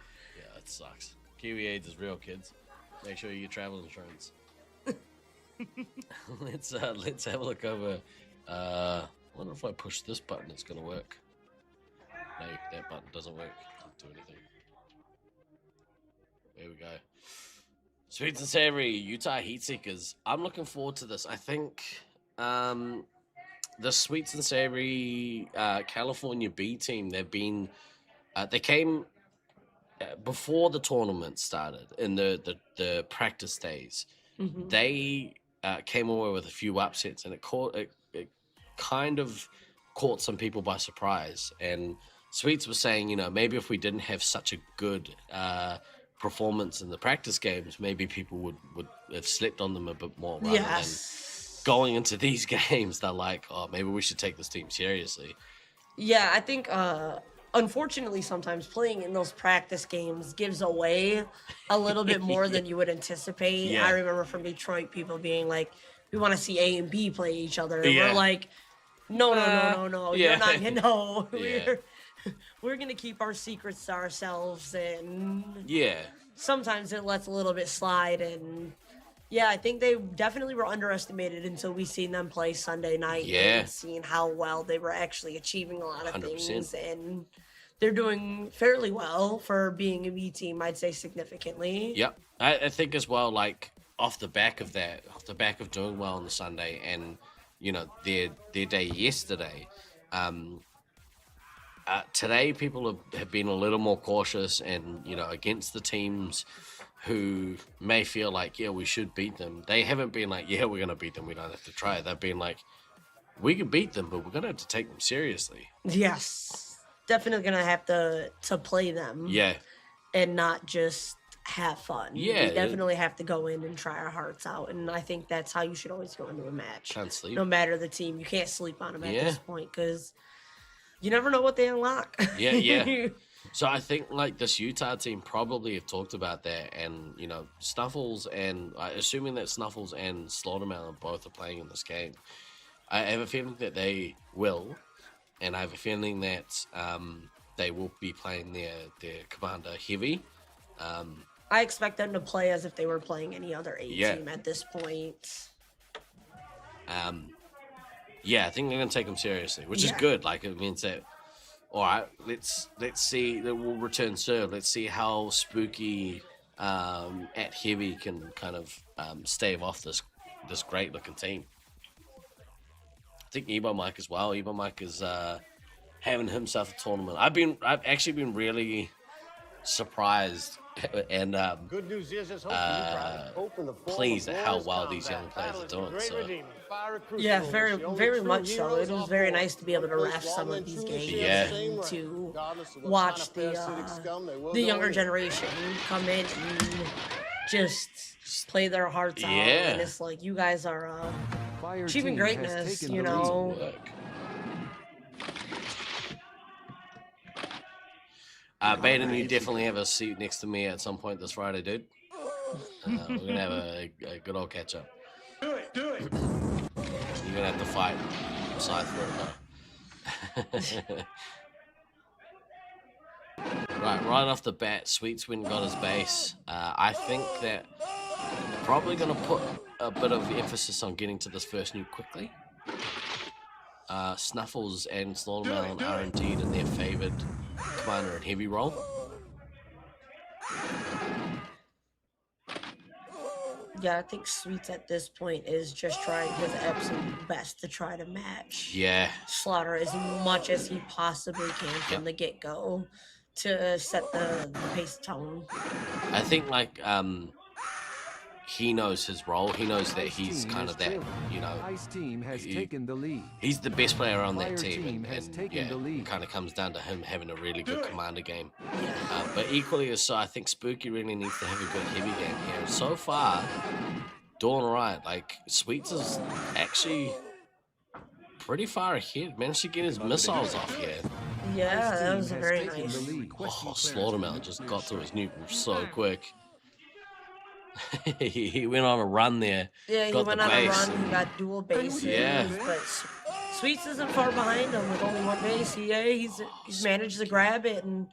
sucks. Kiwi AIDS is real, kids. Make sure you get travel insurance. Let's have a look over. I wonder if I push this button, it's gonna work. No, that button doesn't work. Doesn't do anything. There we go. Sweets and Savory, Utah Heatseekers. I'm looking forward to this. I think the Sweets and Savory California B team, they came before the tournament started in the practice days. Mhm. They came away with a few upsets, and it kind of caught some people by surprise. And Sweets was saying, maybe if we didn't have such a good performance in the practice games, maybe people would have slept on them a bit more rather than going into these games. They're like, oh, maybe we should take this team seriously. Yeah, I think unfortunately sometimes playing in those practice games gives away a little bit more than you would anticipate. Yeah. I remember from Detroit people being like, we want to see A and B play each other. And Yeah. we're like, no. yeah. You're not gonna know. Yeah. We're gonna keep our secrets to ourselves, and Yeah. sometimes it lets a little bit slide. And yeah, I think they definitely were underestimated until we seen them play Sunday night Yeah. and seeing how well they were actually achieving a lot of 100%. things. And they're doing fairly well for being a B team, I'd say significantly. Yep. I think as well, like off the back of doing well on the Sunday and, their day yesterday, today people have been a little more cautious and, against the teams who may feel like, yeah, we should beat them. They haven't been like, yeah, we're going to beat them, we don't have to try. They've been like, we can beat them, but we're going to have to take them seriously. Yes. Definitely gonna have to play them. Yeah. And not just have fun. Yeah. We definitely have to go in and try our hearts out. And I think that's how you should always go into a match. Can't sleep. No matter the team. You can't sleep on them at Yeah. this point because you never know what they unlock. Yeah. So I think like this Utah team probably have talked about that, and Snuffles and assuming that Snuffles and Slaughtermelon both are playing in this game, I have a feeling that they will, and I have a feeling that they will be playing their commander heavy. I expect them to play as if they were playing any other A Yeah. team at this point. Yeah, I think they're gonna take them seriously, which is Yeah. good. Like it means that, all right, let's see that we'll return serve. Let's see how Spooky at heavy can kind of stave off this great looking team. I think Ebo Mike as well. Ebo Mike is having himself a tournament. I've actually been really surprised and Good news is it's open the pleased at how well these young players are doing. So. Yeah, very much so. It was very nice to be able to ref some of these games. Yeah. And to watch the younger generation come in and just play their hearts out. Yeah. And it's like, you guys are Fire achieving team has greatness, taken you the know. Baden, you definitely have a seat next to me at some point this Friday, dude. We're gonna have a good old catch up. Do it. You're gonna have to fight Scythe for it though. Right off the bat, Sweets went and got his base. I think that they're probably gonna put a bit of emphasis on getting to this first nuke quickly. Snuffles and Slaughtermelon are indeed in their favored commander and heavy role. Yeah, I think Sweets at this point is just trying his absolute best to try to match Slaughter as much as he possibly can from the get-go to set the pace tone. I think like he knows his role. He knows that he's kind of that, you know, Ice team has taken the lead. he's the best player on that Fire team, team has and taken the lead. it kind of comes down to him having a really good commander game. But equally as so, I think Spooky really needs to have a good heavy game here. And so far, doing all right. Like Sweets is actually pretty far ahead. Managed to get his missiles off here. Yeah, that was very nice. Oh, Slaughtermelon just got to his nuke so quick. he went on a run there. Yeah, he went on a run. He got dual bases. Yeah. But Sweets isn't far behind him with only one base. He's managed to grab it, and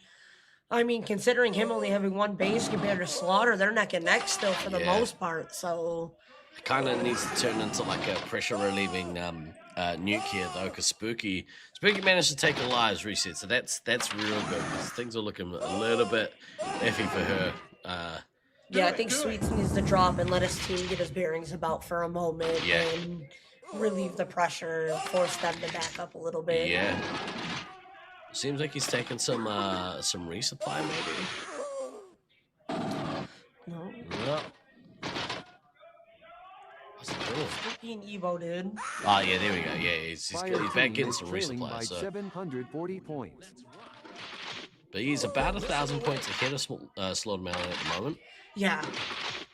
I mean, considering him only having one base compared to Slaughter, they're neck and neck still for the most part. So it kind of needs to turn into like a pressure relieving nuke here though, because Spooky managed to take a lives reset, so that's real good because things are looking a little bit iffy for her. yeah, I think Sweets needs to drop and let his team get his bearings about for a moment and relieve the pressure, force them to back up a little bit. Yeah. Seems like he's taking some resupply maybe. No. Yep. What's he doing? Spooky and Evo, dude. Oh yeah, there we go. Yeah, he's back getting some resupply. So 740 points. but he's about 1,000 points ahead of Slaughtermelon at the moment. Yeah.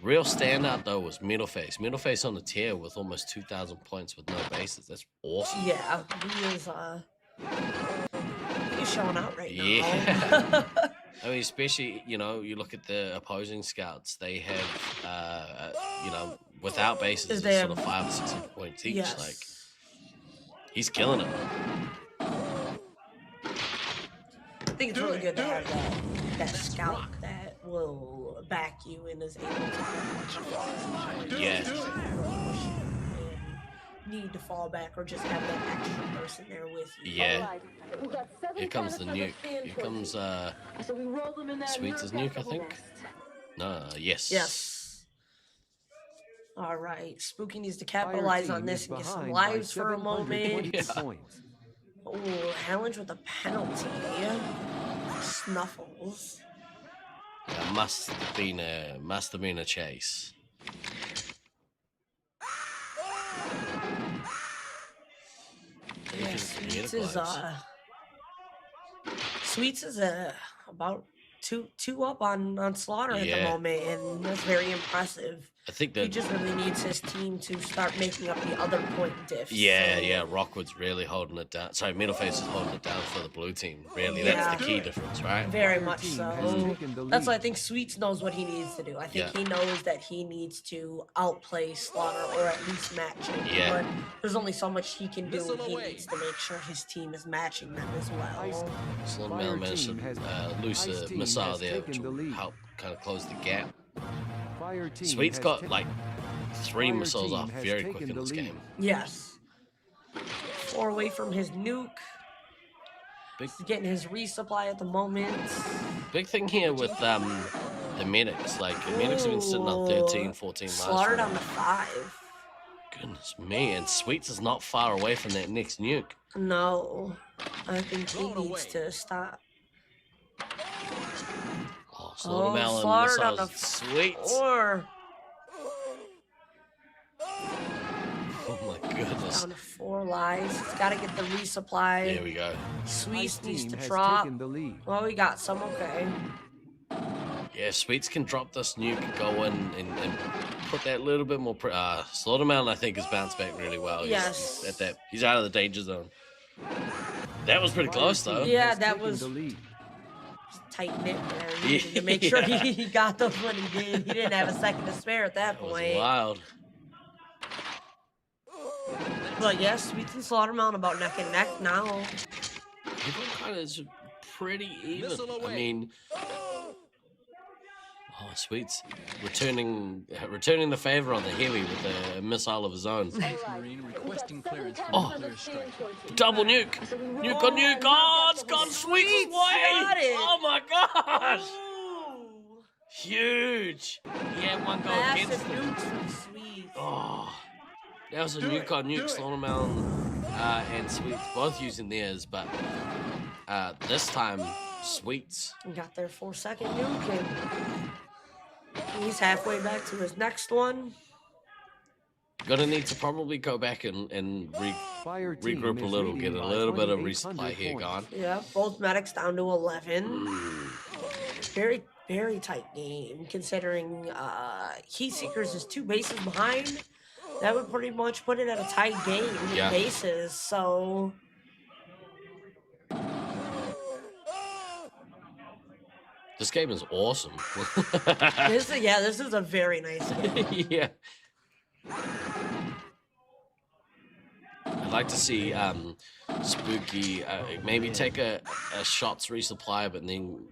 Real standout though was Middleface. Middleface on the tier with almost 2,000 points with no bases. That's awesome. Yeah, he's showing out right now. Yeah. I mean, especially, you know, you look at the opposing scouts, they have, you know, without bases, it's sort of 500 or 600 points each. Yes. Like, he's killing it. I think it's really good to have that scout that will back you and is able to need to fall back or just have that extra person there with you. Yeah. Here comes the nuke. Here comes Sweets' nuke, I think. No, yes. Yes. All right. Spooky needs to capitalize on this and get some lives for a moment. Oh, challenge with a penalty. Snuffles. That must have been a chase. Yeah, Sweets is about two up on Slaughter at the moment, and that's very impressive. I think that he just really needs his team to start making up the other point diffs. Yeah, Rockwood's really holding it down. Sorry, Middleface is holding it down for the blue team. Really, that's the key difference, right? Very much so. That's why I think Sweets knows what he needs to do. I think he knows that he needs to outplay Slaughter or at least match him. But there's only so much he can do, and he needs to make sure his team is matching them as well. Slaughtermelon managed to loose a missile there, which will help kind of close the gap. Sweet's got like 3 missiles off very quick in this game. Yes. 4 away from his nuke. He's getting his resupply at the moment. Big thing here with the medics. Like, the medics have been sitting on 13, 14 lives. Slaughter down to 5. Goodness me, and Sweets is not far away from that next nuke. No. I think he needs to stop. Slaughtermelon, Slaughter down to Sweets. 4. Oh my goodness. Down to 4 lives. He's got to get the resupply. There we go. Sweets needs to drop. Well, we got some, okay. Yeah, Sweets can drop this nuke, go in and put that little bit more. Slaughtermelon, I think, has bounced back really well. Yes. He's out of the danger zone. That was pretty close, though. Yeah, that was tight knit there. He needed to make sure he got those when he did. He didn't have a second to spare at that point. Was wild. But yes, Sweets and Slaughtermelon about neck and neck now. Everyone kind of is pretty even. I mean, Oh, Sweets returning the favor on the heavy with a missile of his own. Space Marine requesting clearance for Oh, nuclear strike. double nuke! Nuke on nuke! Oh, it's gone Sweets' way! Oh my gosh! Huge! He had one go against him. Oh, that was a nuke on nuke. Slaughtermelon and Sweets both using theirs, but this time Sweets got their 4-second nuke, and he's halfway back to his next one. Gonna need to probably go back and regroup a little, get a little bit of resupply here going. Yeah, both medics down to 11. Very, very tight game, considering Heat Seekers is 2 bases behind. That would pretty much put it at a tight game with bases, so... This game is awesome. This is a very nice game. Yeah. I'd like to see Spooky maybe take a shots resupply, but then,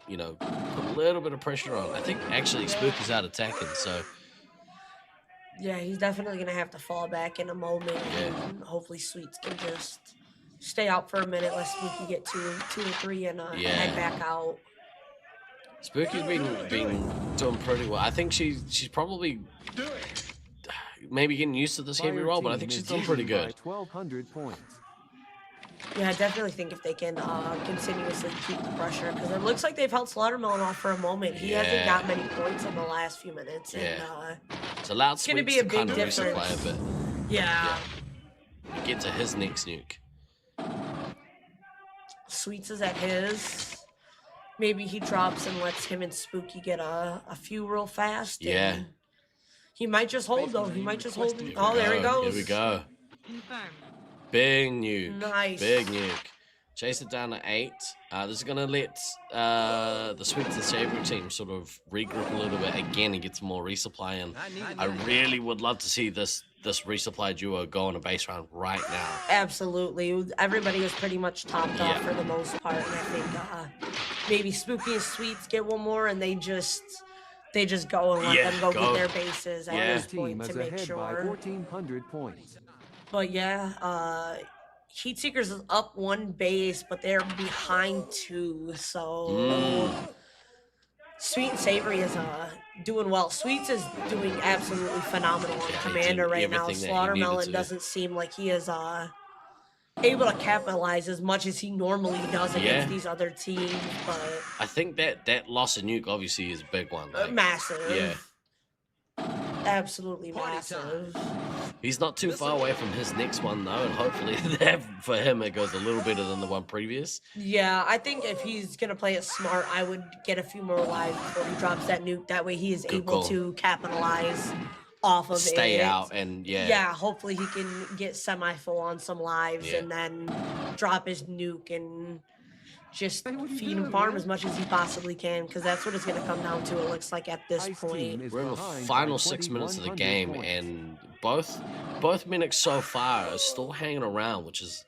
you know, put a little bit of pressure on. I think actually Spooky's out attacking, so... Yeah, he's definitely going to have to fall back in a moment. And hopefully Sweets can just stay out for a minute, let Spooky get two or three and head back out. Spooky's been doing pretty well. I think she's probably maybe getting used to this heavy roll, but I think she's doing pretty good. 1,200 points. Yeah, I definitely think if they can continuously keep the pressure, because it looks like they've held Slaughtermelon off for a moment. He hasn't got many points in the last few minutes. And, it's allowed it's going to Sweets be a to big kind of difference. resupply a bit. Yeah. Get to his next nuke. Sweets is at his. Maybe he drops and lets him and Spooky get a few real fast. Yeah. He might just hold, though. He might just hold. Oh, there he goes. Here we go. Big nuke. Nice. Big nuke. Chase it down to 8. This is going to let the Sweets and Savory team sort of regroup a little bit again and get some more resupply in. I really would love to see this resupply duo go on a base round right now. Absolutely. Everybody is pretty much topped off for the most part. And I think maybe Spooky and Sweets get one more and they just go and let them go get their bases at this point to make sure. 1,400 points. But yeah, Heat Seekers is up 1 base, but they're behind 2. So Sweet and Savory is doing well. Sweets is doing absolutely phenomenal on Commander right now. Slaughtermelon doesn't seem like he is able to capitalize as much as he normally does against these other teams. But I think that loss of nuke obviously is a big one. Like, massive. Yeah. Absolutely massive. He's not too far away from his next one, though, and hopefully for him it goes a little better than the one previous. Yeah, I think if he's going to play it smart, I would get a few more lives before he drops that nuke. That way he is able to capitalize off of it. Stay out and, Yeah, hopefully he can get semi-full on some lives and then drop his nuke and just feed and farm as much as he possibly can, because that's what it's going to come down to, it looks like, at this point. We're in the final 6 minutes of the game, and both Minix so far are still hanging around, which is,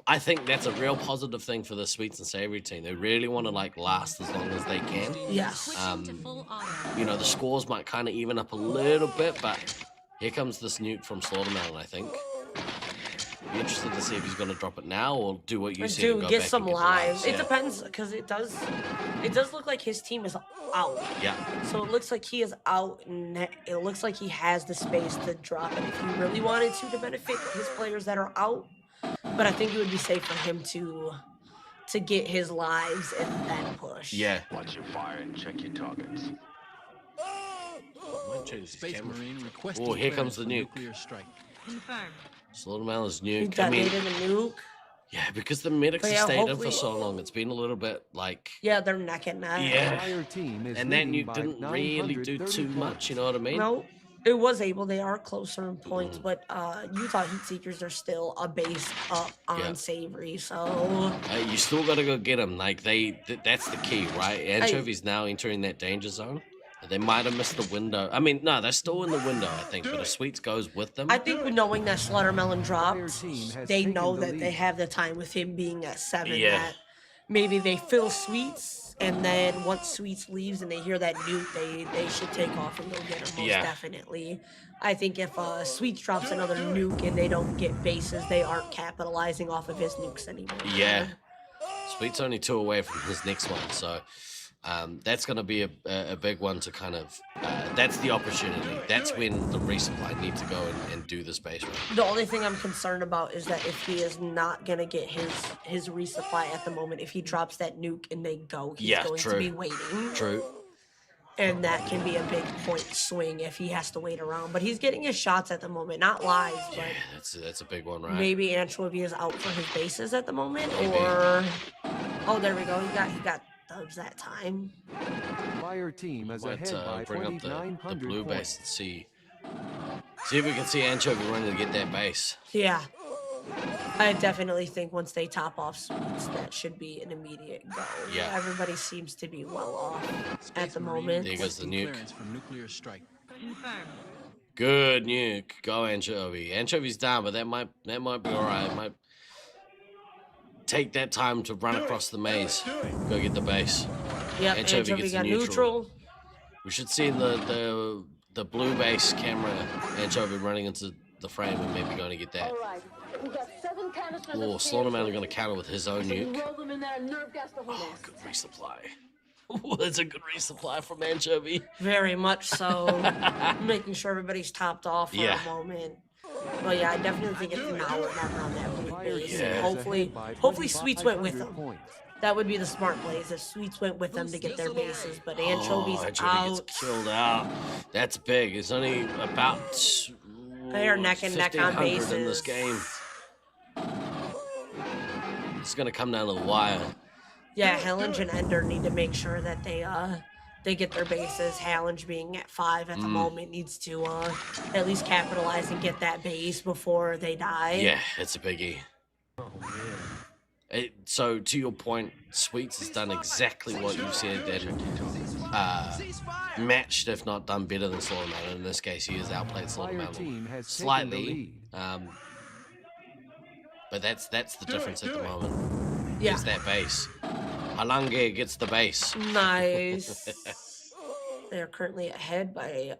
I think that's a real positive thing for the Sweets and Savory team. They really want to like last as long as they can. Yes. You know, the scores might kind of even up a little bit, but here comes this nuke from Slaughtermelon, I think. Be interested to see if he's going to drop it now or do what you said. Do get some lives. It depends, because it does look like his team is out. Yeah. So it looks like he is out, and it looks like he has the space to drop it if he really wanted to benefit his players that are out. But I think it would be safe for him to get his lives and then push. Yeah. Watch your fire and check your targets. Space Marine requesting oh, here comes the nuke. Confirmed. Slaughtermelon's nuke. Detonated the nuke. Yeah, because the medics have stayed in for so long, it's been a little bit like... Yeah, they're neck and neck. Yeah. And that nuke didn't really do too much, you know what I mean? No, it was able. They are closer in points, but Utah Heat Seekers are still a base up on Savory, so... you still got to go get them. Like, that's the key, right? Anchovy's now entering that danger zone. They might have missed the window. I mean, no, they're still in the window, I think, but if Sweets goes with them... I think knowing that Slaughtermelon dropped, they know that they have the time with him being at 7 maybe they fill Sweets, and then once Sweets leaves and they hear that nuke, they should take off and go get him, most definitely. I think if Sweets drops another nuke and they don't get bases, they aren't capitalizing off of his nukes anymore. Yeah. Sweet's only 2 away from his next one, so that's going to be a big one to kind of... that's the opportunity. That's when the resupply need to go and do the space run. The only thing I'm concerned about is that if he is not going to get his resupply at the moment, if he drops that nuke and they go, he's going to be waiting. True. And that can be a big point swing if he has to wait around. But he's getting his shots at the moment, not lives, but that's a big one, right? maybe Anchovy is out for his bases at the moment, or oh, there we go. He got dubs that time. Fire team is ahead by bring up the 2,900 blue points. base and see if we can see Anchovy running to get that base. Yeah. I definitely think once they top off Sweets, that should be an immediate go. Yeah. Everybody seems to be well off at the moment. There goes the nuke. From nuclear strike. Good nuke. Go Anchovy. Anchovy's down, but that might be alright. Might take that time to run across the maze. Go get the base. Yep, Anchovy got neutral. We should see the blue base camera Anchovy running into the frame and maybe going to get that. Oh, Slaughterman are going to counter with his own nuke. Oh, good resupply. Oh, that's a good resupply from Anchovy. Very much so. Making sure everybody's topped off for a moment. Well, yeah, I definitely think it's now or never on that blue base. Yeah. Hopefully Sweets went with them. That would be the smart plays if Sweets went with them to get their bases, but Anchovy's out. Gets killed out. That's big. It's only about they are neck and neck on bases in this game. It's gonna come down to the wire. Yeah, Hellinge and Ender need to make sure that they get their bases. Hellinge being at 5 at the moment needs to at least capitalize and get that base before they die. Yeah, it's a biggie. So to your point, Sweets has done exactly what you said, and matched, if not done better than Slaughterman. In this case, he has outplayed Slaughterman slightly. But that's the difference at the moment. Yeah. Is that base. Halange gets the base. Nice. They're currently ahead by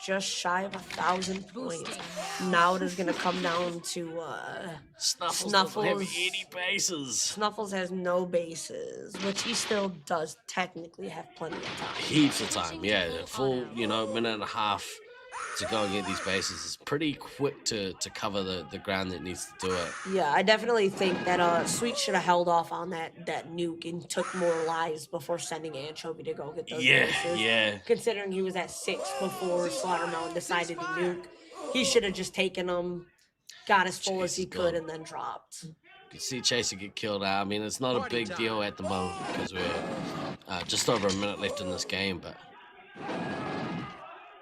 just shy of 1,000 points. Now it is going to come down to Snuffles doesn't have any bases. Snuffles has no bases, which he still does technically have plenty of time. Heaps of time, yeah. A full, minute and a half to go and get these bases is pretty quick to cover the ground that needs to do it. Yeah, I definitely think that Sweet should have held off on that nuke and took more lives before sending Anchovy to go get those bases. Yeah. Considering he was at 6 before Slaughtermelon decided to nuke, he should have just taken them, got as full as he could, and then dropped. You can see Chaser get killed out. I mean, it's not a big deal at the moment because we're just over a minute left in this game, but...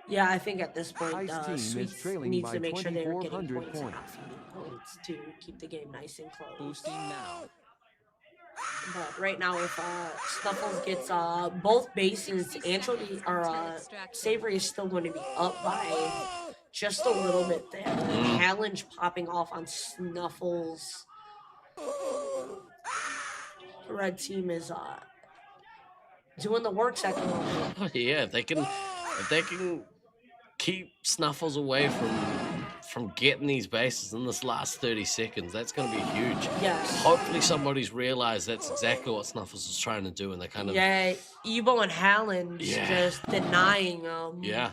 Yeah, I think at this point, Sweets needs to make sure they're getting points to keep the game nice and close. Boosting now. But right now, if Snuffles gets both bases, Anchovy or Savory is still going to be up by just a little bit there. Challenge popping off on Snuffles. The red team is doing the works at the moment. Yeah, if they can keep Snuffles away from getting these bases in this last 30 seconds, that's going to be huge. Yes. Hopefully somebody's realized that's exactly what Snuffles is trying to do, and they kind of... Yeah, Ebo and Hallen just denying them. Yeah.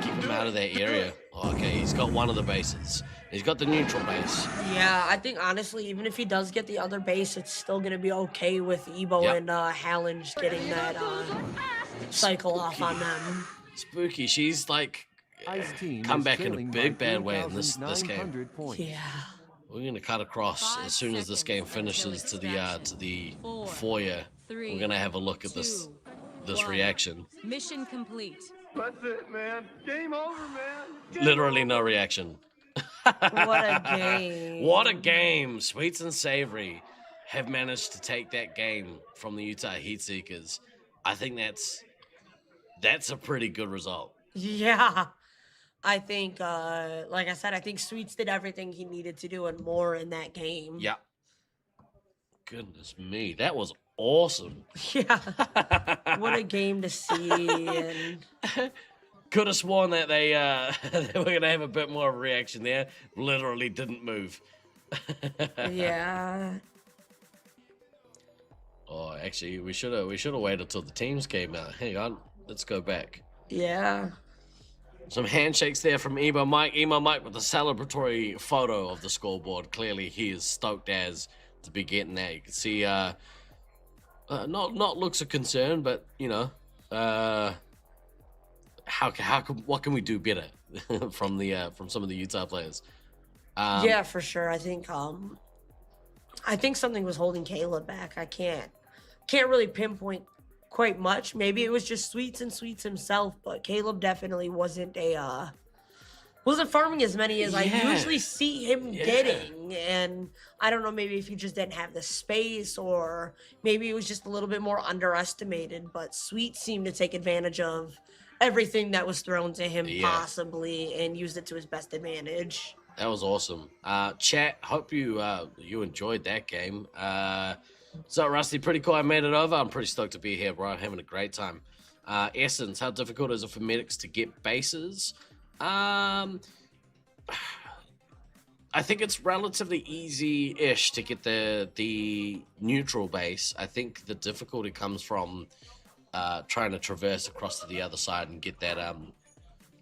Keep him out of that area. Oh, okay, he's got one of the bases. He's got the neutral base. Yeah, I think honestly, even if he does get the other base, it's still going to be okay with Ebo and Hallen getting that cycle off on them. Spooky, she's like come back in a big bad way in this game. Yeah. We're gonna cut across as soon as this game finishes to the foyer. We're gonna have a look at this reaction. Mission complete. That's it, man. Game over, man. Literally no reaction. What a game. What a game. Sweets and Savory have managed to take that game from the Utah Heatseekers. I think that's a pretty good result. Yeah. I think, like I said, I think Sweets did everything he needed to do and more in that game. Yeah. goodness me, that was awesome. Yeah. What a game to see. And could have sworn that they they were gonna have a bit more of a reaction there. Literally didn't move. yeah. Oh, actually, we should have waited till the teams came out. Hang on, let's go back. Yeah. Some handshakes there from Emo Mike. Emo Mike with a celebratory photo of the scoreboard. Clearly, he is stoked as to be getting that. You can see, not looks of concern, but you know, what can we do better from some of the Utah players? Yeah, for sure. I think something was holding Caleb back. I can't really pinpoint quite much. Maybe it was just Sweets himself, but Caleb definitely wasn't farming as many as I usually see him getting. And I don't know, maybe if he just didn't have the space, or maybe it was just a little bit more underestimated, but Sweet seemed to take advantage of everything that was thrown to him possibly and used it to his best advantage. That was awesome. Chat, hope you enjoyed that game. So Rusty, pretty cool I made it over. I'm pretty stoked to be here, bro. I'm having a great time. Essence, how difficult is it for medics to get bases? I think it's relatively easy-ish to get the neutral base. I think the difficulty comes from trying to traverse across to the other side and get that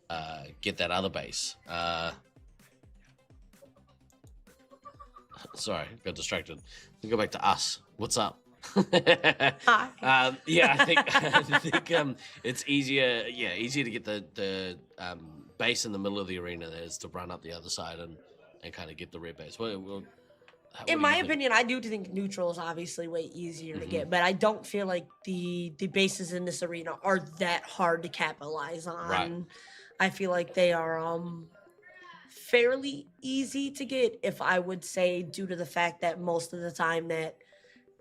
other base. Sorry, got distracted. Let's go back to us. What's up? Hi. Yeah, I think it's easier. Yeah, easier to get the base in the middle of the arena than it is to run up the other side and kind of get the red base. In my opinion, I do think neutral is obviously way easier to get, but I don't feel like the bases in this arena are that hard to capitalize on. Right. I feel like they are fairly easy to get, if I would say, due to the fact that most of the time that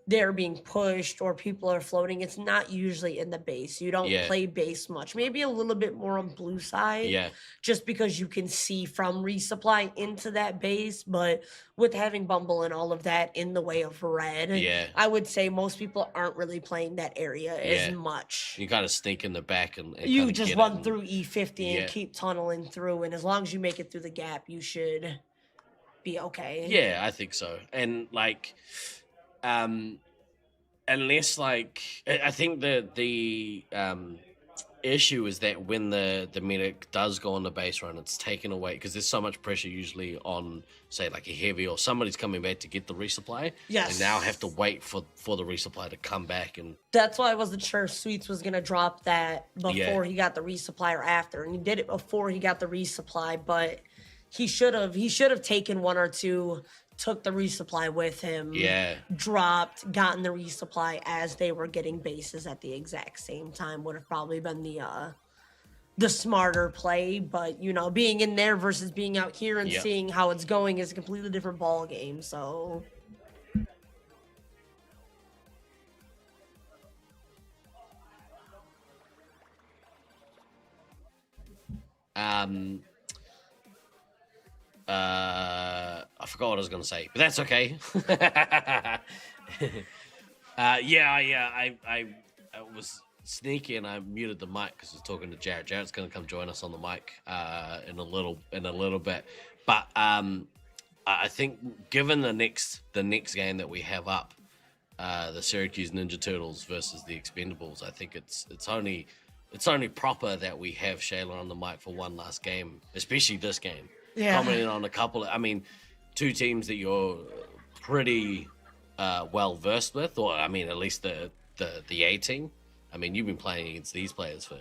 they're being pushed or people are floating, it's not usually in the base. You don't play base much. Maybe a little bit more on blue side. Yeah. Just because you can see from resupply into that base. But with having Bumble and all of that in the way of red, I would say most people aren't really playing that area as much. You gotta sneak in the back and you just run through E50 and keep tunneling through, and as long as you make it through the gap, you should be okay. Yeah, I think so. And like unless like I think the issue is that when the medic does go on the base run, it's taken away because there's so much pressure usually on, say, like a heavy or somebody's coming back to get the resupply. Yes. And now have to wait for the resupply to come back. And that's why I wasn't sure if Sweets was gonna drop that before he got the resupply or after. And he did it before he got the resupply, but he should have taken one or two, took the resupply with him, dropped, gotten the resupply as they were getting bases at the exact same time would have probably been the smarter play. But you know, being in there versus being out here and seeing how it's going is a completely different ball game. So I forgot what I was going to say, but that's okay. I was sneaky and I muted the mic because I was talking to Jared. Jared's going to come join us on the mic in a little bit. But I think given the next game that we have up, the Syracuse Ninja Turtles versus the Expendables, I think it's only proper that we have Shayla on the mic for one last game, especially this game. Commenting on a couple I mean, two teams that you're pretty well versed with, or I mean, at least the A team. I mean, you've been playing against these players for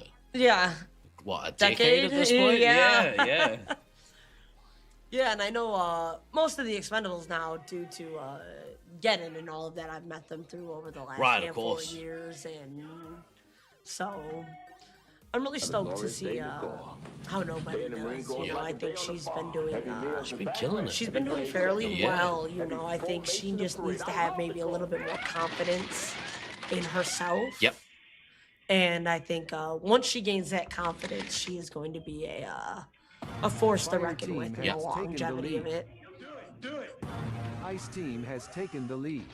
what, a decade at this point? Yeah. Yeah, and I know most of the Expendables now, due to Gettin and all of that, I've met them through over the last handful of years, and so I'm really stoked to see how nobody does. You know, I think she's been doing she's been killing it. She's been doing fairly well. You know, I think she just needs to have maybe a little bit more confidence in herself. Yep. And I think once she gains that confidence, she is going to be a force to reckon with in the longevity of it. Ice Team has taken the lead.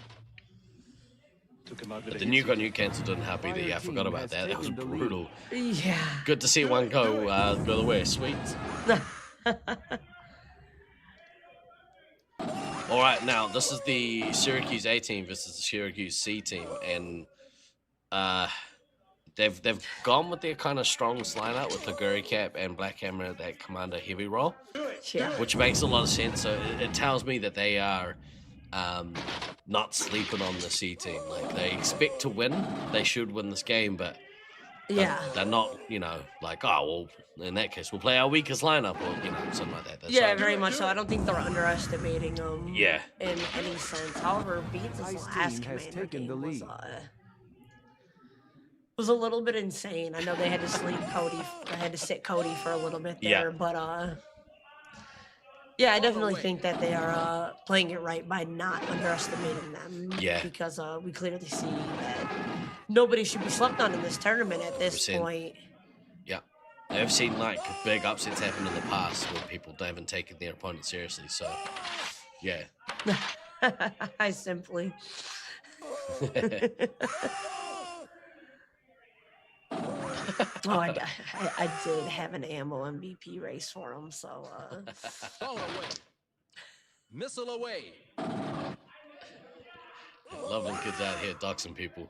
But the nuke on nuke cancel didn't help either. Yeah, I forgot about that. That was brutal. Yeah. Good to see one go the way. Sweet. All right, now this is the Syracuse A team versus the Syracuse C team, and they've gone with their kind of strong lineup with the Guri Cap and Black Hammer, that Commander heavy roll, which makes a lot of sense. So it tells me that they are not sleeping on the C team. Like, they expect to win. They should win this game, but they're not, you know, like, oh, well, in that case, we'll play our weakest lineup, or, you know, something like that. That's very much so. I don't think they're underestimating them in any sense. However, Beats' last Commander game was a little bit insane. I know they had to sleep Cody. I had to sit Cody for a little bit there, but yeah, I definitely think that they are playing it right by not underestimating them. Yeah. Because we clearly see that nobody should be slept on in this tournament at this point. Yeah. I've seen, like, big upsets happen in the past where people haven't taken their opponent seriously, so, yeah. I simply... Oh, I did have an ammo MVP race for him, so Ball away. Missile away. Loving kids out here doxing people.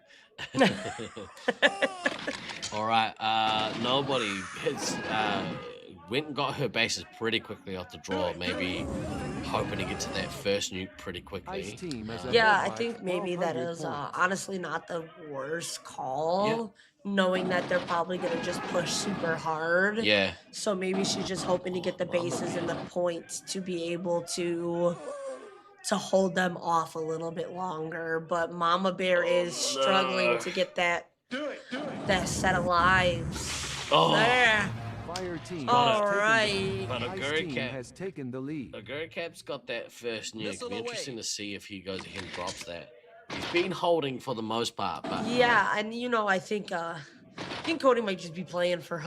All right, nobody has went and got her bases pretty quickly off the draw, maybe hoping to get to that first nuke pretty quickly. Yeah, I think maybe that is honestly not the worst call, knowing that they're probably going to just push super hard. Yeah. So maybe she's just hoping to get the bases and the points to be able to hold them off a little bit longer. But Mama Bear is struggling to get that set of lives. There. Fire team All right. But a Guri Cap has taken the lead. A Guri Cap's got that first nuke. It'll be interesting to see if he goes ahead and drops that. He's been holding for the most part, but yeah, and you know, I think Cody might just be playing for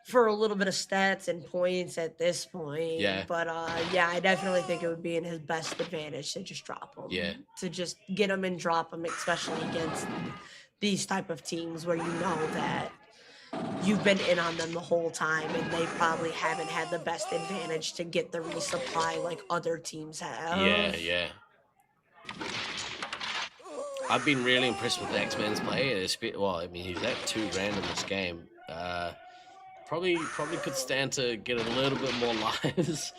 for a little bit of stats and points at this point. Yeah. But yeah, I definitely think it would be in his best advantage to just drop him. Yeah. To just get him and drop him, especially against these type of teams where you know that you've been in on them the whole time and they probably haven't had the best advantage to get the resupply like other teams have. Yeah. I've been really impressed with the X-Men's play. Well, I mean, he's at 2 grand in this game. Probably could stand to get a little bit more lives.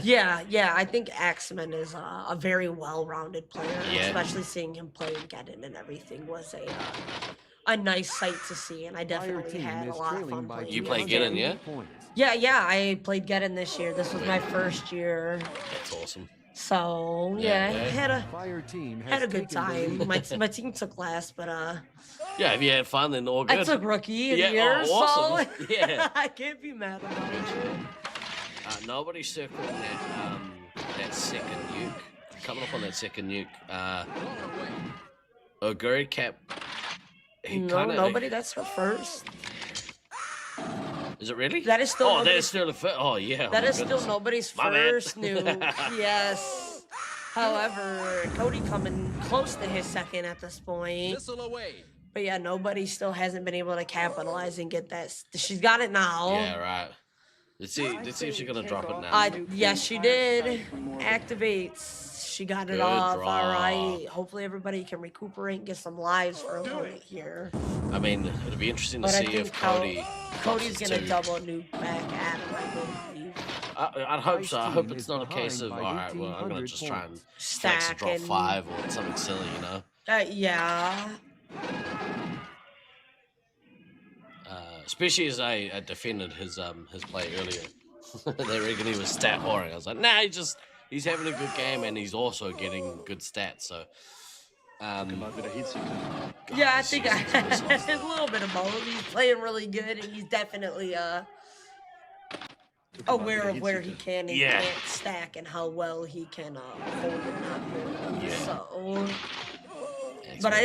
yeah, I think Axeman is a very well-rounded player, especially seeing him play in Geddon and everything was a nice sight to see, and I definitely had a lot of fun playing. You play Geddon, yeah? Yeah, I played Geddon this year. This was my first year. That's awesome. So had a good time. My team took last, but yeah, if you had fun, then all good. I took rookie of the year, awesome. so yeah, I can't be mad about it. Nobody's circling that second nuke. Coming up on that second nuke. Guri Cap. Nobody. That's her first. Is it really? That is still. Oh, that is still the first. Oh, yeah. That is still nobody's first nuke. Yes. However, Cody coming close to his second at this point. Missile away. But yeah, nobody still hasn't been able to capitalize and get that. She's got it now. Yeah, right. Let's see if she's gonna drop it now. Yes, she did. Activates. She got it off. Draw. All right. Hopefully everybody can recuperate and get some lives for a moment here. I mean, it'll be interesting to see if Cody's gonna double nuke back at him, I believe. I'd hope so. I hope it's not a case of, all right, well, I'm gonna just try and flex and drop 5 or something silly, you know? Yeah. Especially as I defended his play earlier. They reckon he was stat whoring. I was like, nah, he's having a good game and he's also getting good stats. So, yeah, I think it's a little bit of both. He's playing really good and he's definitely aware of where he can and can't stack and how well he can hold and not hold. Yeah. So. But I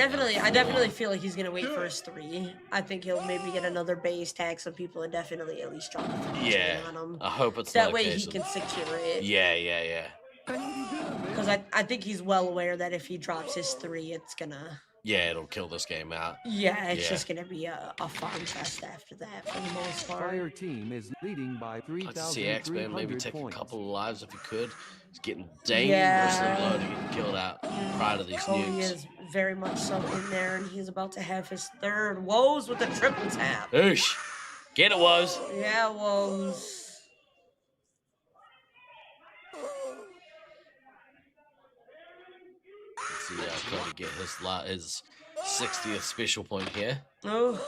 definitely feel like he's gonna wait for his 3. I think he'll maybe get another base, tag some people, and definitely at least drop a 3 on him. I hope it's that not way a case he can secure it. Yeah. Because Because I think he's well aware that if he drops his 3, it's gonna... Yeah, it'll kill this game out. Yeah, it's just gonna be a farm fest after that for the most part. Fire team is leading by 3,300 I'd like to see X-Man maybe take points. a couple of lives if he could. He's getting dangerously low to get killed out prior to these Cody nukes. is very much so in there, and he's about to have his 3rd. Woes with the triple tap. Oosh. Get it, Woes. Yeah, Woes. Let's see Cody get his 60th special point here. Oh.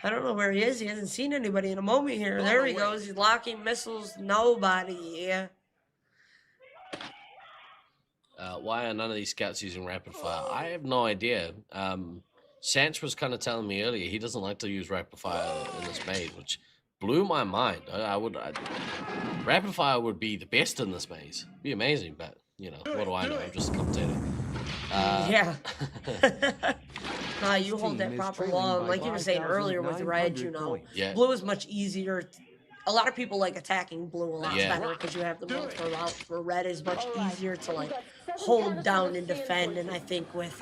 I don't know where he is. He hasn't seen anybody in a moment here. There he goes. He's locking missiles. Nobody. Yeah. Why are none of these scouts using rapid fire? I have no idea. Sanch was kind of telling me earlier he doesn't like to use rapid fire in this maze, which blew my mind. Rapid fire would be the best in this maze. It'd be amazing, but you know, what do I know? I'm just a commentator. Yeah. Nah, you hold that proper wall. Like you were saying earlier with red, you know, blue is much easier. A lot of people like attacking blue a lot better because you have the multiple routes. Where red is much easier to like hold down and defend. And I think with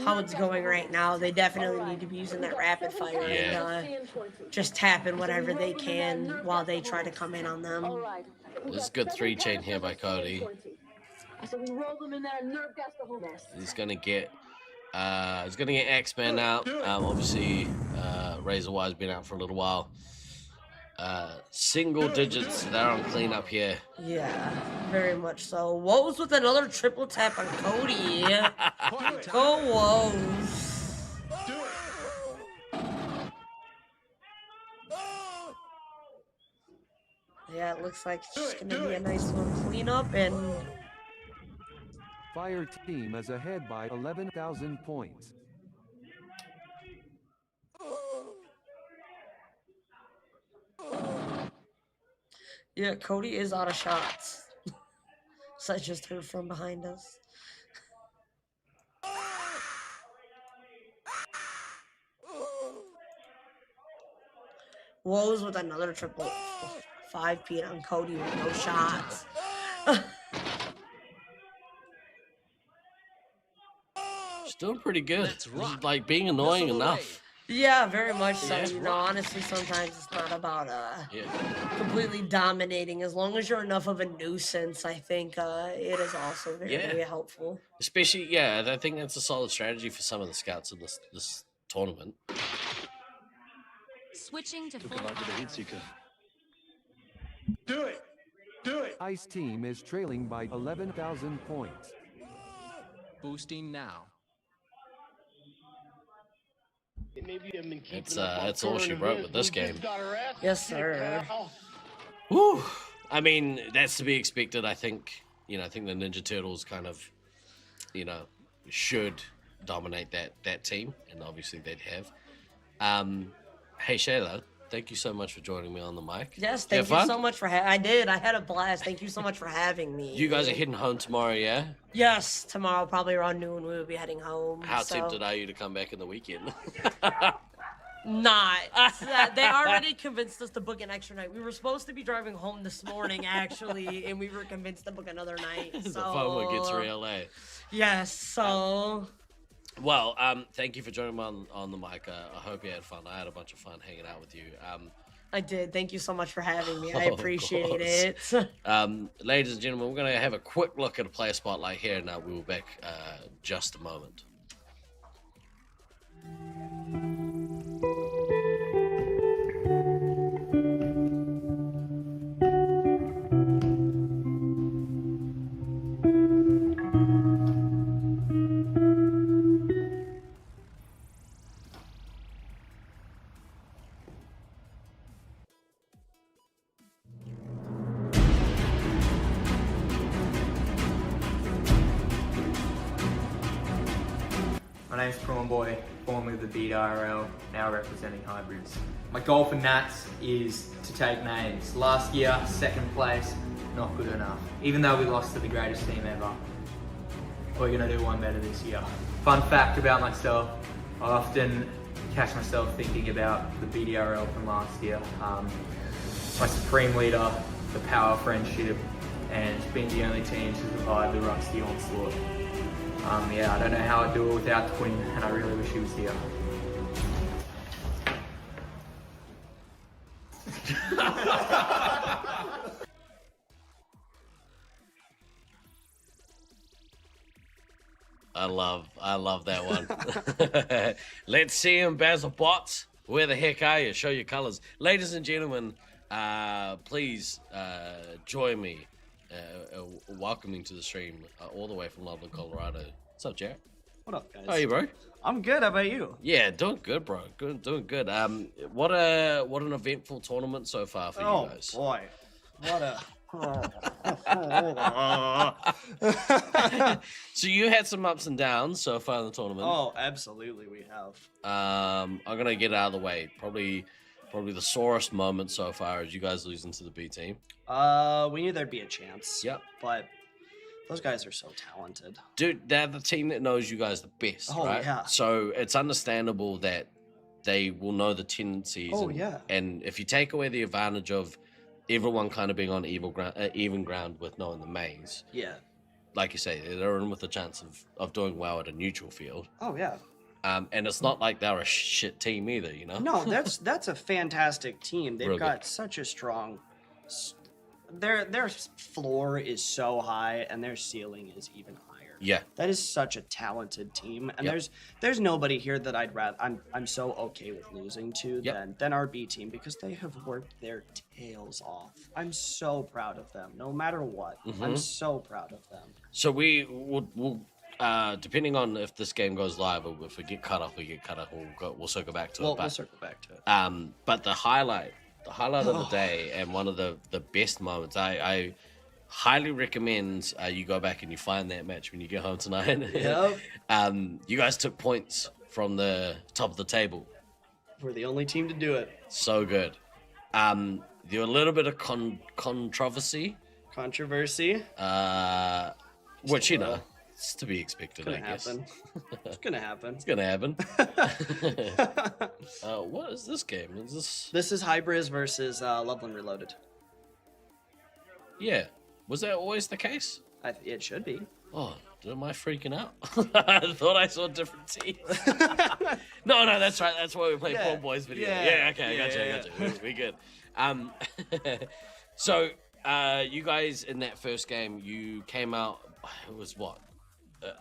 how it's going right now, they definitely need to be using that rapid fire and just tapping whatever they can while they try to come in on them. This is a good 3-chain here by Cody. He's gonna get X-Man out. Obviously, Razor Wire's been out for a little while. Single digits there on cleanup here. Yeah, very much so. Woes with another triple tap on Cody. Go Woes. Yeah, it looks like it's just gonna be a nice little cleanup and. Fire team is ahead by 11,000 points. Yeah, Cody is out of shots. So I just heard from behind us. Woes with another triple 5-peat on Cody with no shots. She's doing pretty good. It's like being annoying enough. Yeah, very much so. You know, honestly, sometimes it's not about completely dominating. As long as you're enough of a nuisance, I think it is also very helpful. Especially, I think that's a solid strategy for some of the scouts in this tournament. Switching to full Do it! Do it! Ice team is trailing by 11,000 points. Boosting now. It's all she wrote with this game. Yes, sir. Woo! I mean, that's to be expected. I think, I think the Ninja Turtles kind of, should dominate that team, and obviously they'd have. Hey Shayla, thank you so much for joining me on the mic. Yes, thank you so much for I did. I had a blast. Thank you so much for having me. You guys are heading home tomorrow, yeah? Yes, tomorrow, probably around noon, we will be heading home. How tempted are you to come back in the weekend? Not. They already convinced us to book an extra night. We were supposed to be driving home this morning, actually, and we were convinced to book another night. So. The FOMO gets real, eh? Yes, so... Well, thank you for joining me on the mic. I hope you had fun. I had a bunch of fun hanging out with you. I did. Thank you so much for having me. I appreciate it. Ladies and gentlemen, we're going to have a quick look at a player spotlight here, and we'll be back just a moment. My name's Prawn Boy, formerly the Beat IRL, now representing Hybrids. My goal for Nats is to take names. Last year, second place, not good enough. Even though we lost to the greatest team ever, we're gonna do one better this year. Fun fact about myself, I often catch myself thinking about the BDRL from last year. My supreme leader, the power of friendship, and being the only team to survive the Rusty onslaught. Yeah, I don't know how I'd do it without the Twin, and I really wish he was here. I love that one. Let's see him, Basil Bots. Where the heck are you? Show your colors. Ladies and gentlemen, please join me welcoming to the stream all the way from Loveland, Colorado. What's up, Jared? What up, guys? How are you, bro? I'm good. How about you? Yeah, doing good, bro. Doing good. What an eventful tournament so far for you guys. Oh boy, what a. So you had some ups and downs so far in the tournament. Oh, absolutely, we have. I'm gonna get it out of the way. Probably the sorest moment so far is you guys losing to the B team. We knew there'd be a chance. Yep. But those guys are so talented. Dude, they're the team that knows you guys the best, Oh, right? yeah. So it's understandable that they will know the tendencies. Oh, and, yeah. And if you take away the advantage of everyone kind of being on even ground with knowing the mains, Yeah. like you say, they're in with a chance of doing well at a neutral field. Oh yeah. And it's not like they're a shit team either, you know? No, that's a fantastic team. They've Real got good. such a strong. Their floor is so high, and their ceiling is even higher. Yeah. That is such a talented team, and Yep. there's nobody here that I'd rather. I'm so okay with losing to than our B team, because they have worked their tails off. I'm so proud of them. No matter what, I'm Mhm. so proud of them. So we'll depending on if this game goes live or if we get cut off, we'll circle back to it. We'll circle back to it. But the highlight of the day and one of the best moments, I highly recommend you go back and you find that match when you get home tonight. Yep. You guys took points from the top of the table. We're the only team to do it. So good. There were a little bit of controversy. Controversy. Which, you know, it's to be expected, It's I gonna guess. happen. It's gonna happen. It's gonna happen. What is this game? Is this? This is Hybriz versus Loveland Reloaded. Yeah. Was that always the case? It should be. Oh, am I freaking out? I thought I saw different teams. No, that's right. That's why we play Yeah. Porn Boys video. Yeah. Yeah, okay, I Yeah, got you. We good. So, you guys in that first game, you came out. It was what?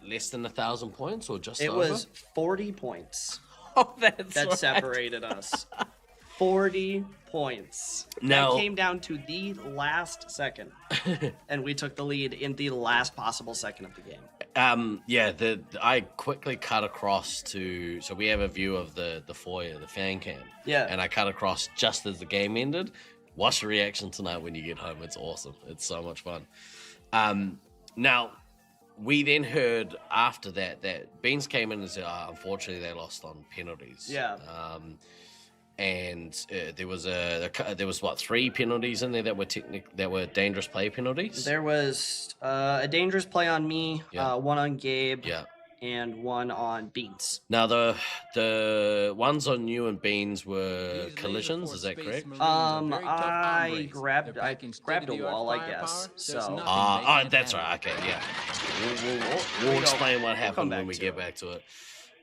Less than 1,000 points, or just It over? was 40 points. Oh, that's that right. separated us. 40 points. Now- That came down to the last second, and we took the lead in the last possible second of the game. Yeah, I quickly cut across to, so we have a view of the foyer, the fan cam. Yeah. And I cut across just as the game ended. Watch the reaction tonight when you get home. It's awesome. It's so much fun. Now, we then heard after that Beans came in and said, unfortunately, they lost on penalties. Yeah. And there was what, 3 penalties in there that were dangerous play penalties. There was a dangerous play on me, Yeah. one on Gabe, Yeah. and one on Beans. Now the ones on you and Beans were collisions. Is that correct? I grabbed a wall, I guess. So. That's right. Okay, yeah. We'll explain what happened when we get back to it.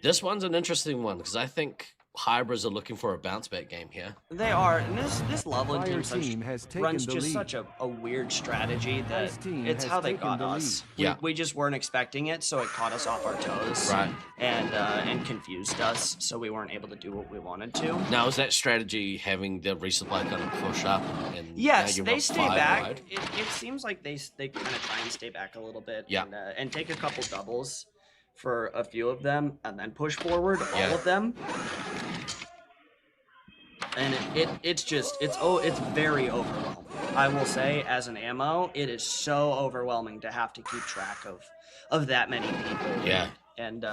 This one's an interesting one because I think Hybrids are looking for a bounce back game here. They are, and this Loveland Fire team, team has taken runs the just lead. such a weird strategy that Ice team it's has how they taken got the us. lead. Yeah. We just weren't expecting it, so it caught us off our toes. Right. And confused us, so we weren't able to do what we wanted to. Now, is that strategy having the resupply kind of push up? And Yes, now you're they up stay 5 back. wide? It seems like they kind of try and stay back a little bit. Yeah. And take a couple doubles for a few of them, and then push forward Yeah. all of them. And it's very overwhelming. I will say, as an ammo, it is so overwhelming to have to keep track of that many people. Yeah. And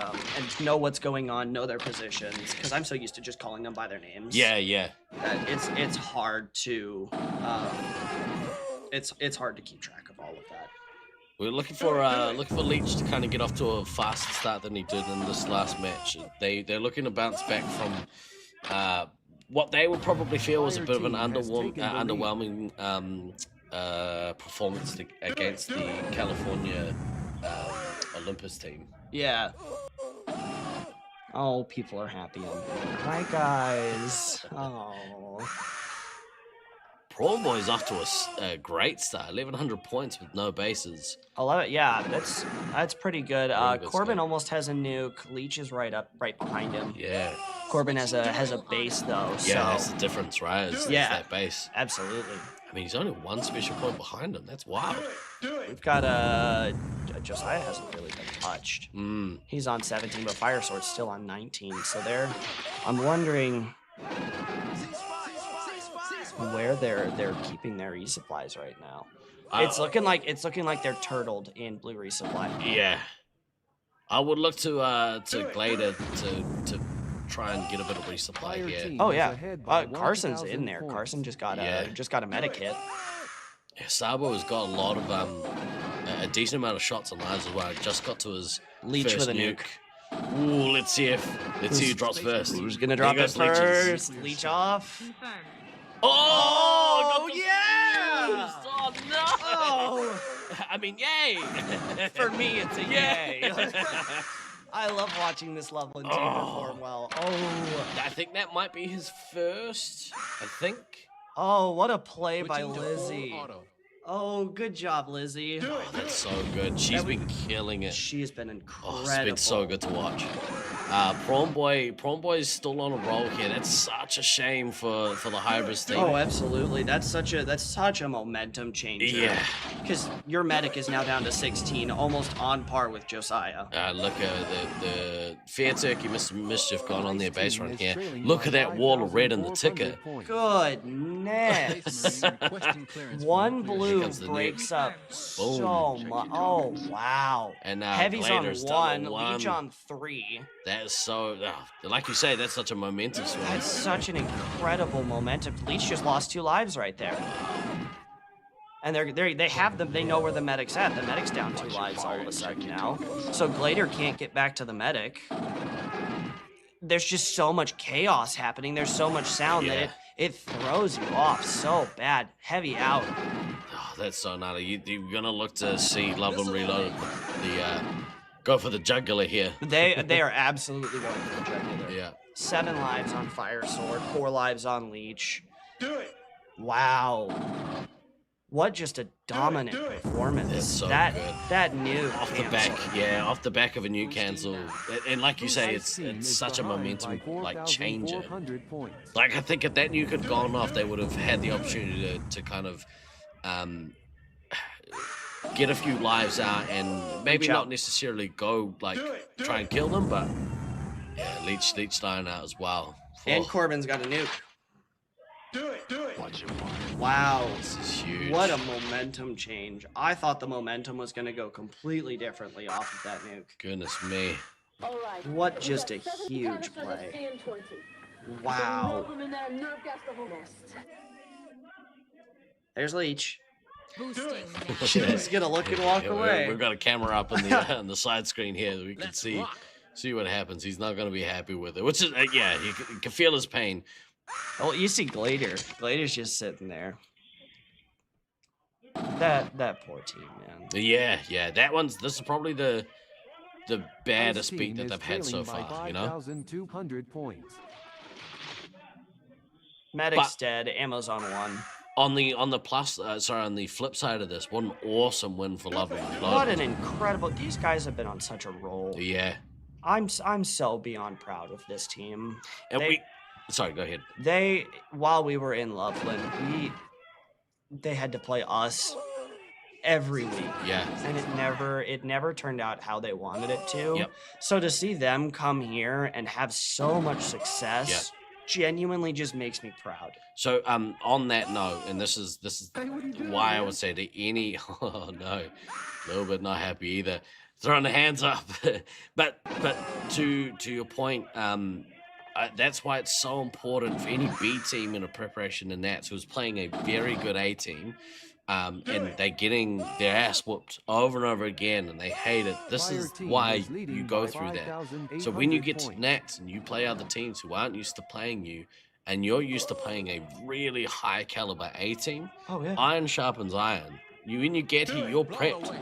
know what's going on, know their positions, because I'm so used to just calling them by their names. Yeah. It's hard to it's hard to keep track of all of that. We're looking for Leach to kind of get off to a faster start than he did in this last match. They're looking to bounce back from what they would probably feel was a bit of an underwhelming performance against the California Olympus team. Yeah. Oh, people are happy. Hi, guys. Oh. Prawn Boy's off to a great start. 1,100 points with no bases. 11. Yeah, that's pretty good. Really good Corbin start. almost has a nuke. Leech is right behind him. Yeah. Corbin has a base though. Yeah, so. that's the difference, right? Is that base. Absolutely. I mean, he's only one special point behind him. That's wild. We've got Josiah hasn't really been touched. He's on 17, but Fire Sword's still on 19. So I'm wondering where they're keeping their resupplies right now. It's looking like they're turtled in blue resupply. Yeah. I would look to Glader to try and get a bit of resupply here. Oh yeah, Carson's in there. Carson just got a medic hit. Yeah, Sabo has got a lot of a decent amount of shots and lives as well. Just got to his Leech first with a nuke. Ooh, let's see who drops first. Who's gonna drop it first? Leech off. Oh, yeah! Oh no! Oh. I mean, yay! For me, it's a yay. I love watching this level and team perform well. Oh, I think that might be his first. I think. Oh, what a play by Lizzie. Oh, good job, Lizzie. Oh, that's so good. She's been killing it. She's been incredible. Oh, it's been so good to watch. Prawn Boy's still on a roll here. That's such a shame for the Hybrids team. Oh, absolutely. That's such a momentum changer. Yeah. Because your medic is now down to 16, almost on par with Josiah. Look, the Fair Turkey Mischief gone on their base run here. Look at that wall of red in the ticker. Goodness. One blue breaks up so much. Oh, wow. And Heavy's Glader's on one. Leech on 3. That is so, like you say, that's such a momentum swing. That's such an incredible momentum. Leech just lost 2 lives right there. And they have them. They know where the medic's at. The medic's down 2 lives all of a sudden now. So Glader can't get back to the medic. There's just so much chaos happening. There's so much sound that it throws you off so bad. Heavy out. Oh, that's so gnarly. You're gonna look to see Loveland Reloaded. Go for the jugular here. They are absolutely going for the jugular. Yeah. 7 lives on Fire Sword, 4 lives on Leech. Do it. Wow. What just a dominant performance. That's so that good. That nuke off the back, off the back of a nuke cancel. And like you say, it's such a momentum changer. Like I think if that nuke had gone off, they would have had the opportunity to kind of get a few lives out and maybe not necessarily go try and kill them, but yeah, Leech dying out as well. And Corbin's got a nuke. Do it. Wow. This is huge. What a momentum change. I thought the momentum was going to go completely differently off of that nuke. Goodness me. All right. What just a huge play. Wow. There's Leech. She's going to look and walk away. We've got a camera up on the side screen here that we can see what happens. He's not going to be happy with it, which is, you can feel his pain. Oh, you see Glader. Glader's just sitting there. That poor team, man. Yeah. This is probably the baddest beat that they've had so far, you know? 5,200 points. Medic's dead, ammo's on 1. On the flip side of this, what an awesome win for Lovely. What an incredible. These guys have been on such a roll. Yeah. I'm so beyond proud of this team. And sorry, go ahead. While we were in Loveland, they had to play us every week. Yeah. And it never turned out how they wanted it to. Yep. So to see them come here and have so much success genuinely just makes me proud. So on that note, and this is why I would say to any a little bit not happy either. Throwing the hands up. but to your point, that's why it's so important for any B team in a preparation in Nats who's playing a very good A team, and they're getting their ass whooped over and over again, and they hate it. This is why you go through that. So when you get to Nats and you play other teams who aren't used to playing you, and you're used to playing a really high caliber A team, oh yeah, iron sharpens iron. When you get here, you're prepped.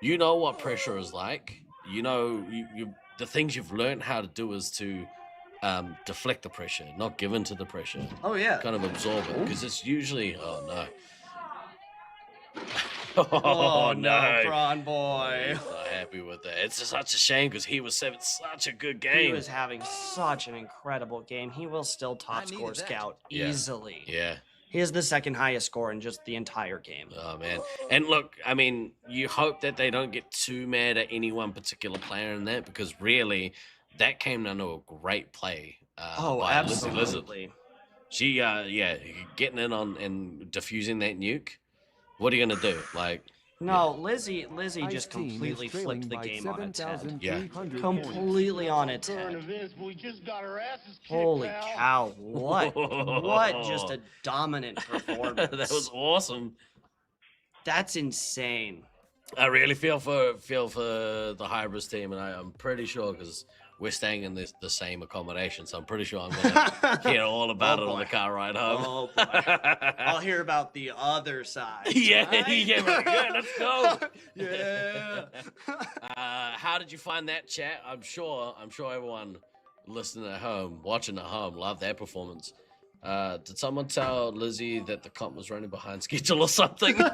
You know what pressure is like. You know the things you've learned how to do is to deflect the pressure, not give in to the pressure. Oh yeah, kind of absorb it because it's usually oh no, Prawn Boy. He's not happy with that. It's such a shame because he was having such a good game. He was having such an incredible game. He will still top score scout easily. Yeah. He has the second highest score in just the entire game. Oh, man. And look, I mean, you hope that they don't get too mad at any one particular player in that because really, that came down to a great play by absolutely. Lizard. She, getting in on and defusing that nuke. What are you going to do? Like... No, Lizzie just completely flipped the game on its head. Yeah. Completely on its head. Holy cow, what just a dominant performance. That was awesome. That's insane. I really feel for the Hybrids team, and I'm pretty sure because we're staying in the same accommodation, so I'm pretty sure I'm gonna hear all about it on the car ride home. Oh boy. I'll hear about the other side. Yeah, right? yeah, very good. Let's go. Yeah. How did you find that, chat? I'm sure everyone listening at home, watching at home, loved that performance. Did someone tell Lizzie that the comp was running behind schedule or something? Good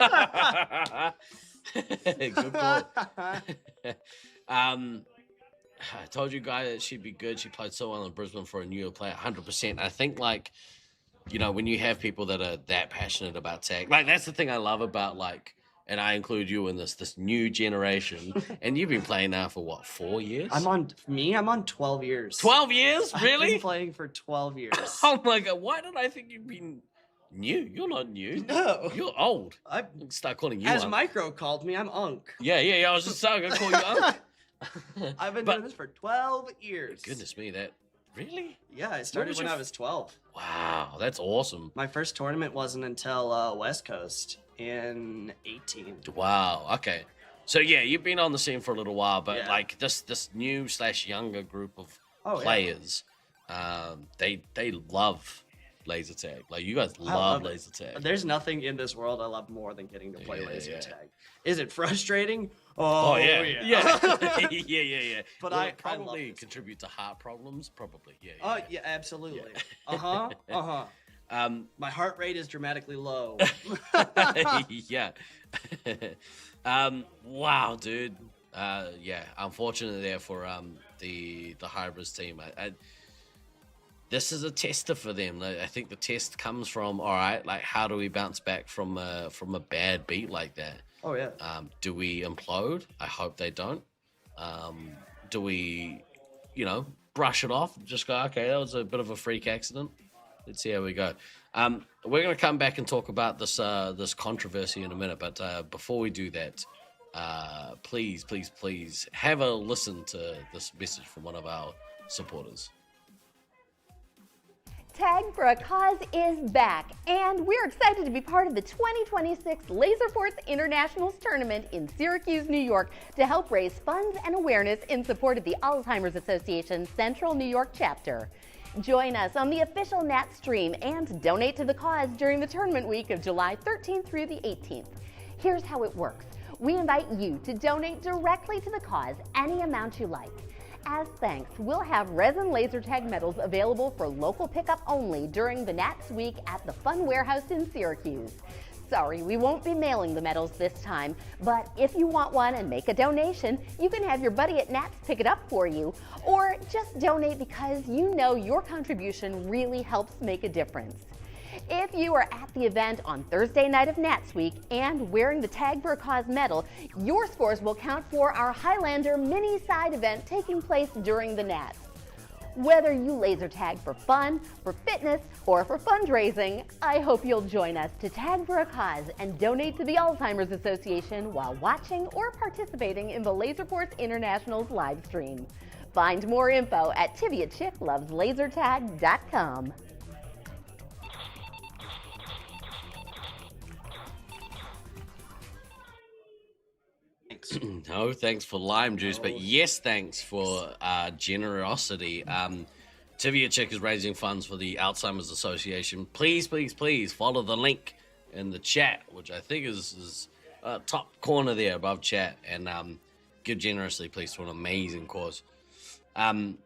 call. I told you guys that she'd be good. She played so well in Brisbane for a newer player, 100%. I think, like, you know, when you have people that are that passionate about tag, like, that's the thing I love about, like, and I include you in this new generation. And you've been playing now for, what, 4 years? I'm on 12 years. 12 years? Really? I've been playing for 12 years. Oh, my God. Why did I think you've been new? You're not new. No. You're old. I start calling you As Unk. Micro called me, I'm Unk. Yeah. I was just saying, I'm going to call you Unk. I've been doing this for 12 years. Goodness me, that really? Yeah, I started when I was 12. Wow, that's awesome. My first tournament wasn't until West Coast in 18. Wow. Okay. So yeah, you've been on the scene for a little while, but like this new / younger group of players, they love laser tag. Like you guys love laser tag. There's nothing in this world I love more than getting to play laser tag. Is it frustrating? Oh yeah. yeah. But Will I it probably love contribute to heart problems. Probably. Yeah. Oh yeah, absolutely. My heart rate is dramatically low. Yeah. Wow, dude. Yeah. Unfortunately, there for the Hybrids team. This is a tester for them. I think the test comes from, all right, like how do we bounce back from a bad beat like that? Oh yeah. Do we implode? I hope they don't. Do we, brush it off? Just go, okay, that was a bit of a freak accident. Let's see how we go. We're gonna come back and talk about this controversy in a minute, but before we do that, please have a listen to this message from one of our supporters. Tag for a Cause is back, and we're excited to be part of the 2026 Laserforce Internationals tournament in Syracuse, New York, to help raise funds and awareness in support of the Alzheimer's Association Central New York chapter. Join us on the official Nat stream and donate to the cause during the tournament week of July 13th through the 18th. Here's how it works. We invite you to donate directly to the cause any amount you like. As thanks, we'll have resin laser tag medals available for local pickup only during the Nats week at the Fun Warehouse in Syracuse. Sorry, we won't be mailing the medals this time, but if you want one and make a donation, you can have your buddy at Nats pick it up for you, or just donate because you know your contribution really helps make a difference. If you are at the event on Thursday night of Nats Week and wearing the Tag for a Cause medal, your scores will count for our Highlander mini side event taking place during the Nats. Whether you laser tag for fun, for fitness, or for fundraising, I hope you'll join us to Tag for a Cause and donate to the Alzheimer's Association while watching or participating in the Laserforce Internationals live stream. Find more info at TiviaChickLovesLaserTag.com. No, thanks for lime juice, but yes, thanks for generosity. Trivia Chick is raising funds for the Alzheimer's Association. Please, please, please follow the link in the chat, which I think is top corner there above chat, and give generously, please, to an amazing cause. Right.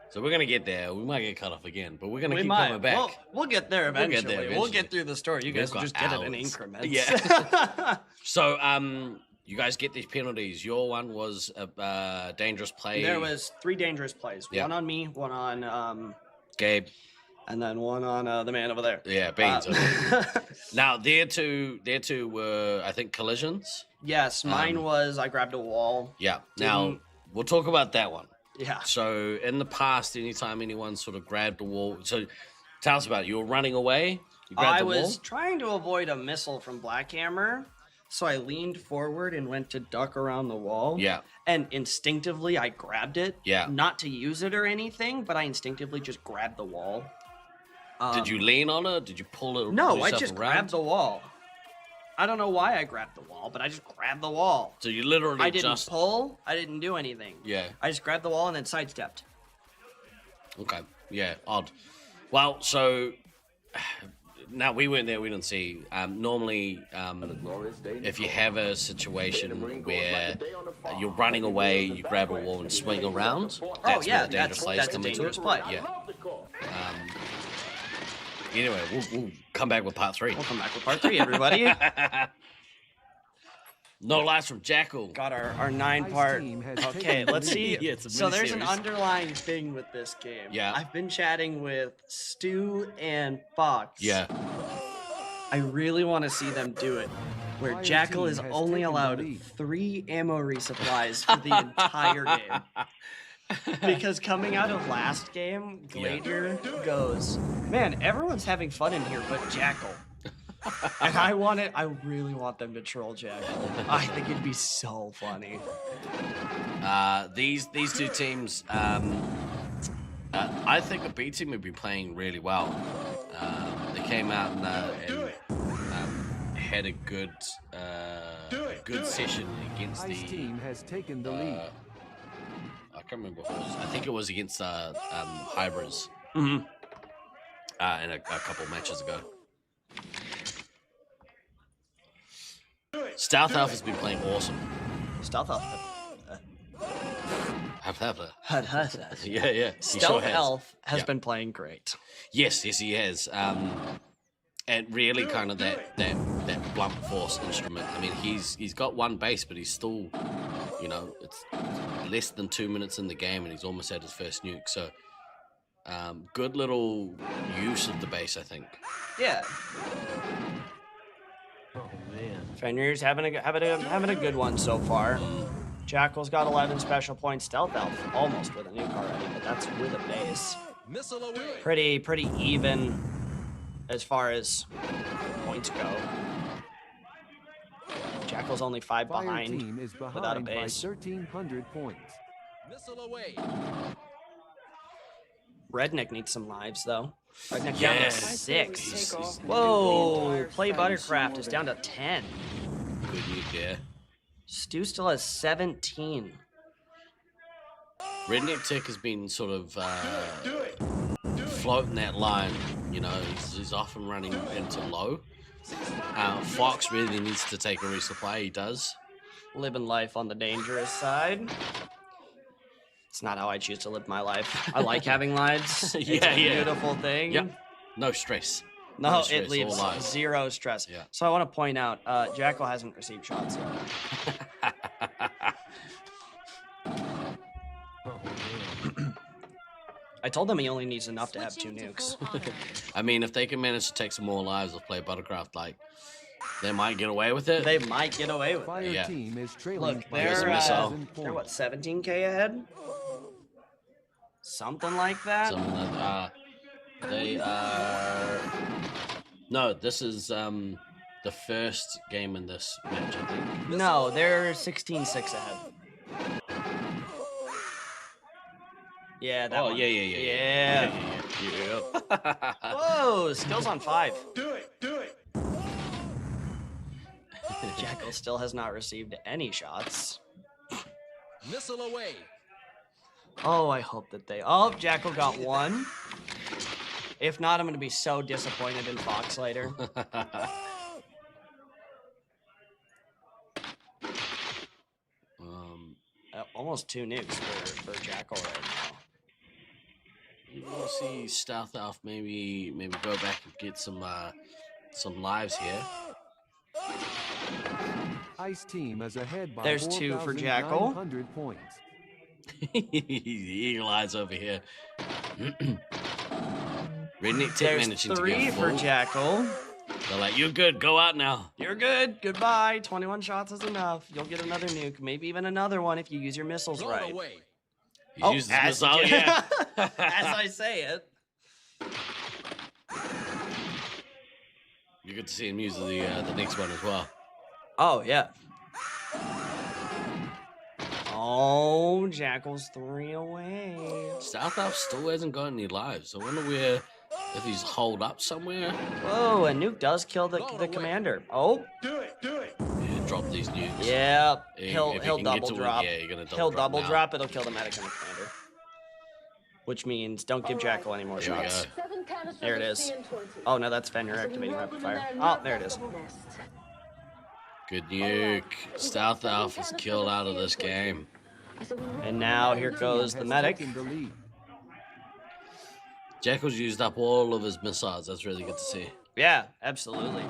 So we're gonna get there. We might get cut off again, but we're gonna keep coming back. We'll get there eventually. We'll get through the story. You guys will just get it in increments. Yeah. So you guys get these penalties. Your one was a dangerous play. There was 3 dangerous plays. Yeah. One on me, one on Gabe, and then one on the man over there. Yeah, Beans. Now their two were, I think, collisions. Yes, mine was I grabbed a wall. Yeah. Now we'll talk about that one. Yeah. So in the past, anytime anyone sort of grabbed a wall, so tell us about it. You were running away. You grabbed I the was wall? trying to avoid a missile from Blackhammer, so I leaned forward and went to duck around the wall. Yeah. And instinctively, I grabbed it. Yeah. Not to use it or anything, but I instinctively just grabbed the wall. Did you lean on it? Did you pull it? No, pull I yourself just around? grabbed the wall. I don't know why I grabbed the wall, but I just grabbed the wall. So you literally I didn't just pull. I didn't do anything. Yeah. I just grabbed the wall and then sidestepped. Okay. Yeah. Odd. Well, so now we weren't there. We didn't see. Normally, if you have a situation where you're running away, you grab a wall and swing around. That's where the dangerous plays come into it. Yeah. Anyway, we'll come back with part 3. We'll come back with part 3, everybody. No lies from Jackal. Got our 9-part. Okay, let's see. Yeah, it's a so there's an miniseries. underlying thing with this game. Yeah. I've been chatting with Stu and Fox. Yeah. I really want to see them do it, where Fire Jackal team is has only taken the allowed lead. 3 ammo resupplies for the entire game. Because coming out of last game, Gladiator goes, man, everyone's having fun in here but Jackal. And I really want them to troll Jackal. I think it'd be so funny. These two teams, I think the B team would be playing really well. They came out and had a good session against Ice the team has taken the lead. I can't remember what it was. I think it was against Hybrids. Mm-hmm. In a couple matches ago. Stealth Elf has been playing awesome. Stealth Elf. Yeah. He Stealth sure has. Elf has Yeah. been playing great. Yes, he has. And really kind of that blunt force instrument. I mean, he's got 1 base, but he's still, it's less than 2 minutes in the game, and he's almost had his first nuke. So, good little use of the base, I think. Yeah. Oh man, Fenrir's having a good one so far. Jackal's got 11 special points. Stealth Elf almost with a nuke already, but that's with a base. Missile away. Pretty even as far as points go. Jackal's only 5 Fire behind team is behind without a by base. 1,300 points. Missile away. Redneck needs some lives though. Redneck Yes. down to 6. He's Whoa! Play Buttercraft is down to 10. good nuke there. Stu still has 17. Redneck Tech has been sort of floating that line. He's often running into low. Fox really needs to take a resupply. He does. Living life on the dangerous side. It's not how I choose to live my life. I like having lives. It's a beautiful thing. Yep. No stress. No, stress, it leaves all lives. 0 stress. Yeah. So I want to point out, Jackal hasn't received shots yet. I told him he only needs enough to have 2 nukes. I mean, if they can manage to take some more lives or play Buttercraft, they might get away with it. They might get away with Fire it. Yeah. team is trailing Look, by they're 1,000 what, points. 17k ahead? Something like that? Something like that. They are. No, this is the first game in this match, I think. No, they're 16-6 ahead. Yeah, that one. Yeah. Whoa, skills on 5. Do it. Jackal still has not received any shots. Missile away. Oh, I hope that they... Oh, Jackal got one. If not, I'm going to be so disappointed in Fox later. Almost 2 nukes for Jackal right now. You want to see Stealth Elf maybe go back and get some lives here. Ice Team is ahead by There's 2 for Jackal. 4,900 points. The Eagle Eyes over here. Redneck Tech There's managing 3 to get for full. Jackal. They're like, you're good, go out now. You're good, goodbye. 21 shots is enough. You'll get another nuke, maybe even another one if you use your missiles right. He uses missile, yeah. As I say it. You get to see him use the next one as well. Oh, yeah. Oh, Jackal's 3 away. Stealth Elf still hasn't got any lives. I wonder if he's holed up somewhere. Whoa, a nuke does kill the commander. Oh. Do it. Yeah, drop these nukes. Yeah, If he'll you can get double to it, drop. yeah, you're gonna double He'll drop double now. drop. It'll kill the medic and the commander. Which means don't give Jackal any more Here we shots. go. There it is. Oh no, that's Fenrir activating rapid fire. Oh, there it is. Good nuke. Stealth Elf is killed out of this game. And now here goes the medic. Jackal's used up all of his missiles. That's really good to see. Yeah, absolutely.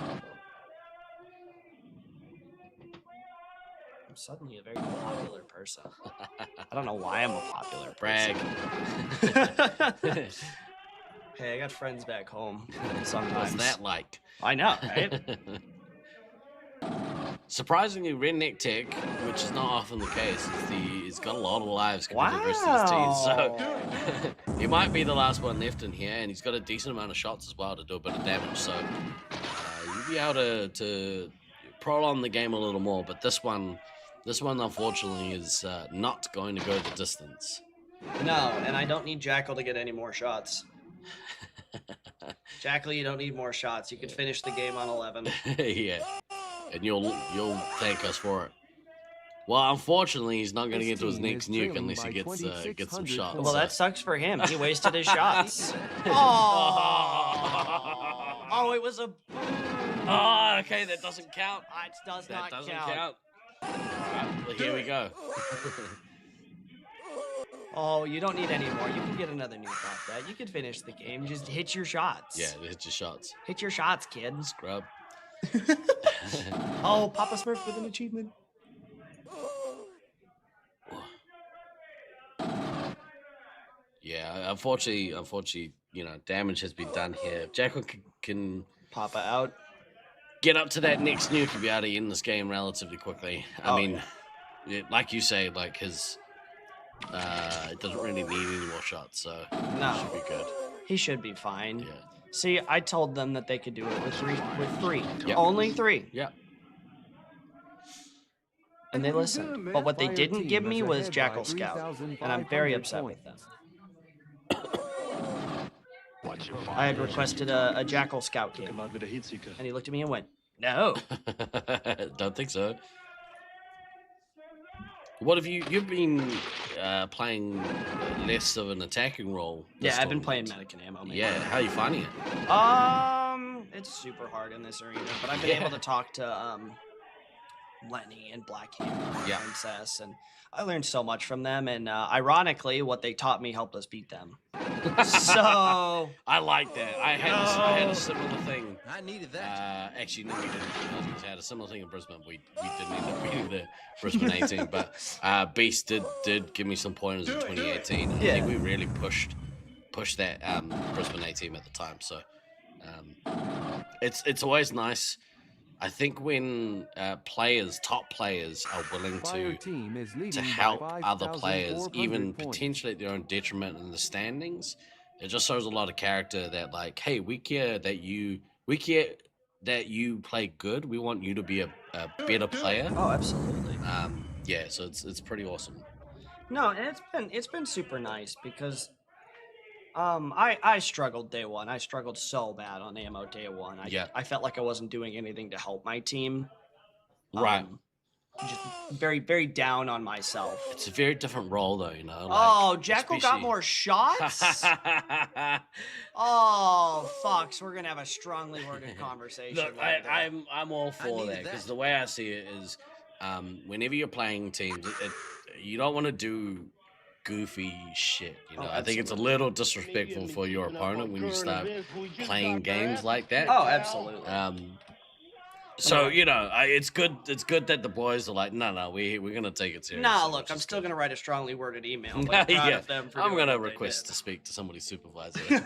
I'm suddenly a very popular person. I don't know why I'm a popular person. Brag. Hey, I got friends back home sometimes. What's that like? I know, right? Surprisingly, Redneck Tech, which is not often the case, he's got a lot of lives compared to the rest of his team. So he might be the last one left in here, and he's got a decent amount of shots as well to do a bit of damage. So you'll be able to prolong the game a little more. But this one unfortunately is not going to go the distance. No, and I don't need Jackal to get any more shots. Jackal, you don't need more shots. You could finish the game on 11. Yeah, and you'll thank us for it. Well, unfortunately, he's not going to get to his next nuke unless he gets some shots. Well, that sucks for him. He wasted his shots. Oh, it was a... Oh, okay, that doesn't count. It does That not doesn't count. count. All right, well, here we go. Oh, you don't need any more. You can get another nuke off that. You can finish the game. Just hit your shots. Yeah, hit your shots. Hit your shots, kid. Scrub. Oh, Papa Smurf with an achievement. Yeah, unfortunately, damage has been done here. If Jackal can Papa out. Get up to that next nuke, you'll be able to end this game relatively quickly. I mean, like you say, like his, it doesn't really need any more shots, so no, should be good. He should be fine. Yeah. See, I told them that they could do it with three. Yep. Only 3. Yeah. And they listened. But what they didn't give me was Jackal Scout, and I'm very upset with them. I had requested a Jackal Scout game, and he looked at me and went, "No." Don't think so. What have you've been playing less of an attacking role? Yeah, I've been playing medic and ammo. Yeah, how are you finding it? It's super hard in this arena, but I've been able to talk to Lenny and Black Hammer and Princess, and I learned so much from them, and ironically, what they taught me helped us beat them. So I like that. I had a similar thing. I needed that. Actually, no, we didn't. I was going to say I had a similar thing in Brisbane. We didn't end up beating the Brisbane 18, but Beast did give me some pointers in 2018. I think we really pushed that Brisbane 18 at the time. So it's always nice. I think when top players are willing to help other players, even potentially at their own detriment in the standings, it just shows a lot of character that, like, hey, we care that you play good. We want you to be a better player. Oh, absolutely. Yeah, so it's pretty awesome. No, and it's been super nice because I struggled day one. I struggled so bad on ammo day one. I felt like I wasn't doing anything to help my team. Right. just very, very down on myself. It's a very different role, though, you know. Like, oh, Jekyll got more shots? Oh, fuck. So we're going to have a strongly worded conversation. Look, I'm all for that, because the way I see it is whenever you're playing teams, you don't want to do goofy shit, you know. I think it's a little disrespectful for your opponent when you start playing games like that. Oh, absolutely. So, you know, it's good that the boys are like, no, we're going to take it seriously. Nah, look, I'm still going to write a strongly worded email. But I'm proud of them for I'm going to request to speak to somebody's supervisor.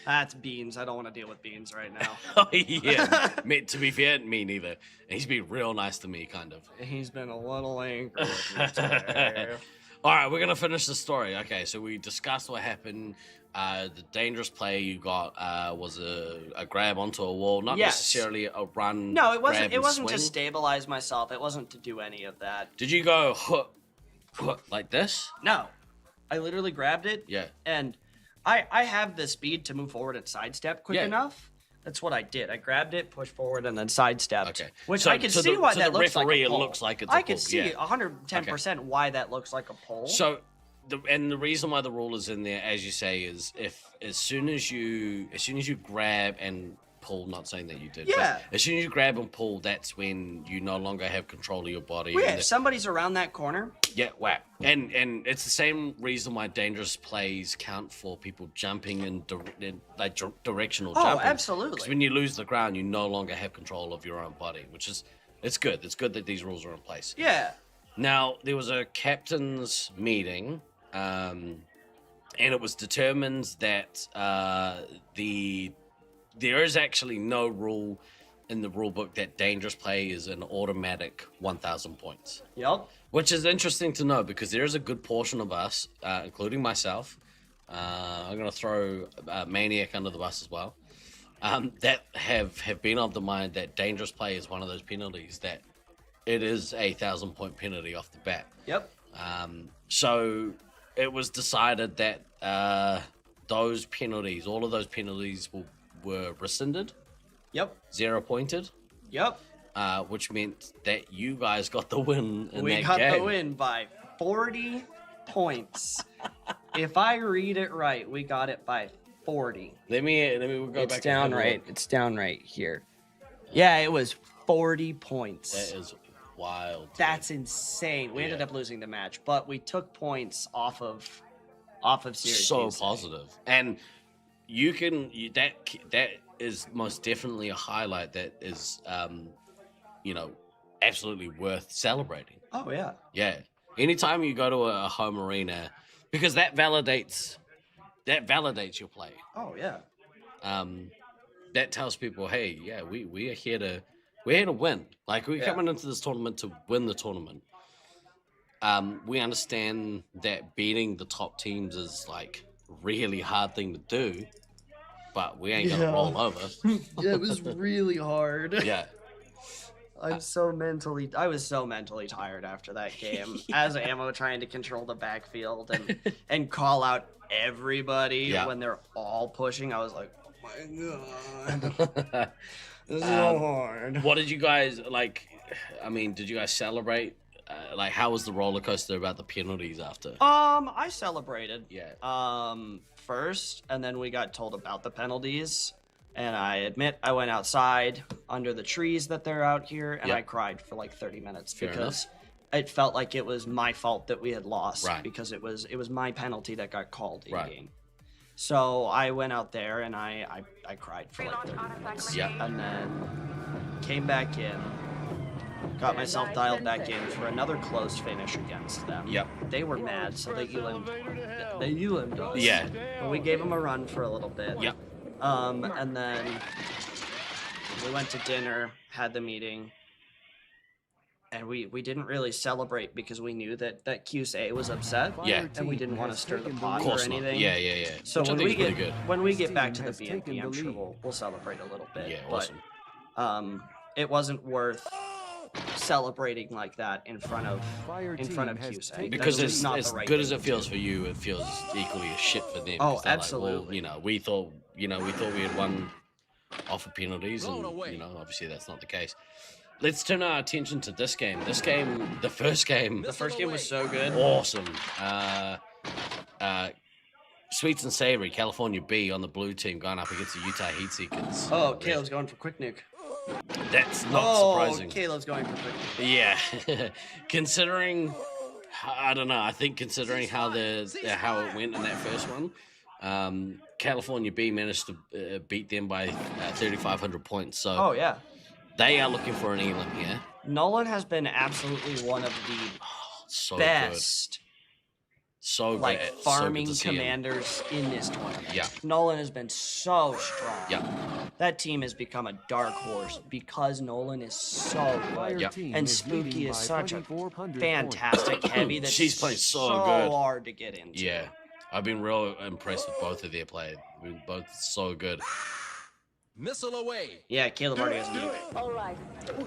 That's Beans. I don't want to deal with Beans right now. Oh, yeah. To be fair, me neither. He's been real nice to me, kind of. He's been a little angry with me today. All right, we're going to finish the story. Okay, so we discussed what happened. The dangerous play you got was a grab onto a wall, not necessarily a run. No, it wasn't. It wasn't to stabilize myself. It wasn't to do any of that. Did you go like this? No, I literally grabbed it. Yeah. And I have the speed to move forward and sidestep quick enough. That's what I did. I grabbed it, pushed forward, and then sidestepped. Okay. Which so I can see why that looks like a pull. It looks like it's a pull. I can see 110% why that looks like a pull. So. The reason why the rule is in there, as you say, is if as soon as you grab and pull, not saying that you did. Yeah. As soon as you grab and pull, that's when you no longer have control of your body. Well, yeah, if somebody's around that corner. Yeah, whack. And it's the same reason why dangerous plays count for people jumping in directional jumping. Oh, absolutely. Because when you lose the ground, you no longer have control of your own body, which is it's good. It's good that these rules are in place. Yeah. Now there was a captain's meeting. And it was determined that there is actually no rule in the rule book that dangerous play is an automatic 1,000 points. Yep. Which is interesting to know because there is a good portion of us, including myself, I'm going to throw Maniac under the bus as well, that have been of the mind that dangerous play is one of those penalties that it is a 1,000-point penalty off the bat. Yep. So it was decided that those penalties, all of those penalties were rescinded. Yep. 0 pointed. Yep. Which meant that you guys got the win in that game. We got the win by 40 points. If I read it right, we got it by 40. Let me go it's back. Down right. It's down right here. Yeah, it was 40 points. That is wild. That's insane. We ended up losing the match, but we took points off of Syracuse. So positive. And that is most definitely a highlight that is absolutely worth celebrating. Oh yeah. Yeah. Anytime you go to a home arena, because that validates your play. Oh yeah. That tells people, hey, yeah, we're here to win. Like we're coming into this tournament to win the tournament. We understand that beating the top teams is like really hard thing to do, but we ain't gonna roll over. Yeah, it was really hard. Yeah. I was so mentally tired after that game. As Ammo trying to control the backfield and call out everybody when they're all pushing. I was like, oh my god. This is so hard. What did you guys like? I mean, did you guys celebrate? Like, how was the roller coaster about the penalties after? I celebrated. Yeah. First, and then we got told about the penalties. And I admit I went outside under the trees that they're out here, and I cried for like 30 minutes because it felt like it was my fault that we had lost because it was my penalty that got called in game. So I went out there and I cried for like 30 minutes. Yeah. And then came back in, got myself dialed back in for another close finish against them. Yep. They were mad, so they elimed us. Yeah. But we gave them a run for a little bit. Yep. And then we went to dinner, had the meeting, and we didn't really celebrate because we knew that QSA was upset. Yeah. And we didn't want to stir the pot Of course or anything. not. Yeah. So Which when we get back to the BNP, I'm sure we'll celebrate a little bit. Yeah, awesome. But it wasn't worth celebrating like that in front of QSA. Because That's not as the right good as thing it to feels do. for you, it feels equally as shit for them. Oh, 'cause they're absolutely. Like, well, we thought we had won off of penalties, and obviously that's not the case. let's turn our attention to this game. This game, the first game. The first game was so good. Awesome. Sweets and Savory, California B on the blue team going up against the Utah Heat Seekers. Oh, Caleb's going for quick nuke. That's not surprising. Caleb's going for quick nuke. Yeah. Considering, I don't know, I think considering how it went in that first one, California B managed to beat them by 3,500 points. So oh, yeah. They are looking for an elim here. Nolan has been absolutely one of the best like farming commanders in this tournament. Yeah. Nolan has been so strong. Yeah. That team has become a dark horse because Nolan is so good. Yeah. And Spooky is such a fantastic heavy that she's playing so good. Hard to get into. Yeah. I've been real impressed with both of their play. We're both so good. Missile away. Yeah, Caleb already has a nuke. All right.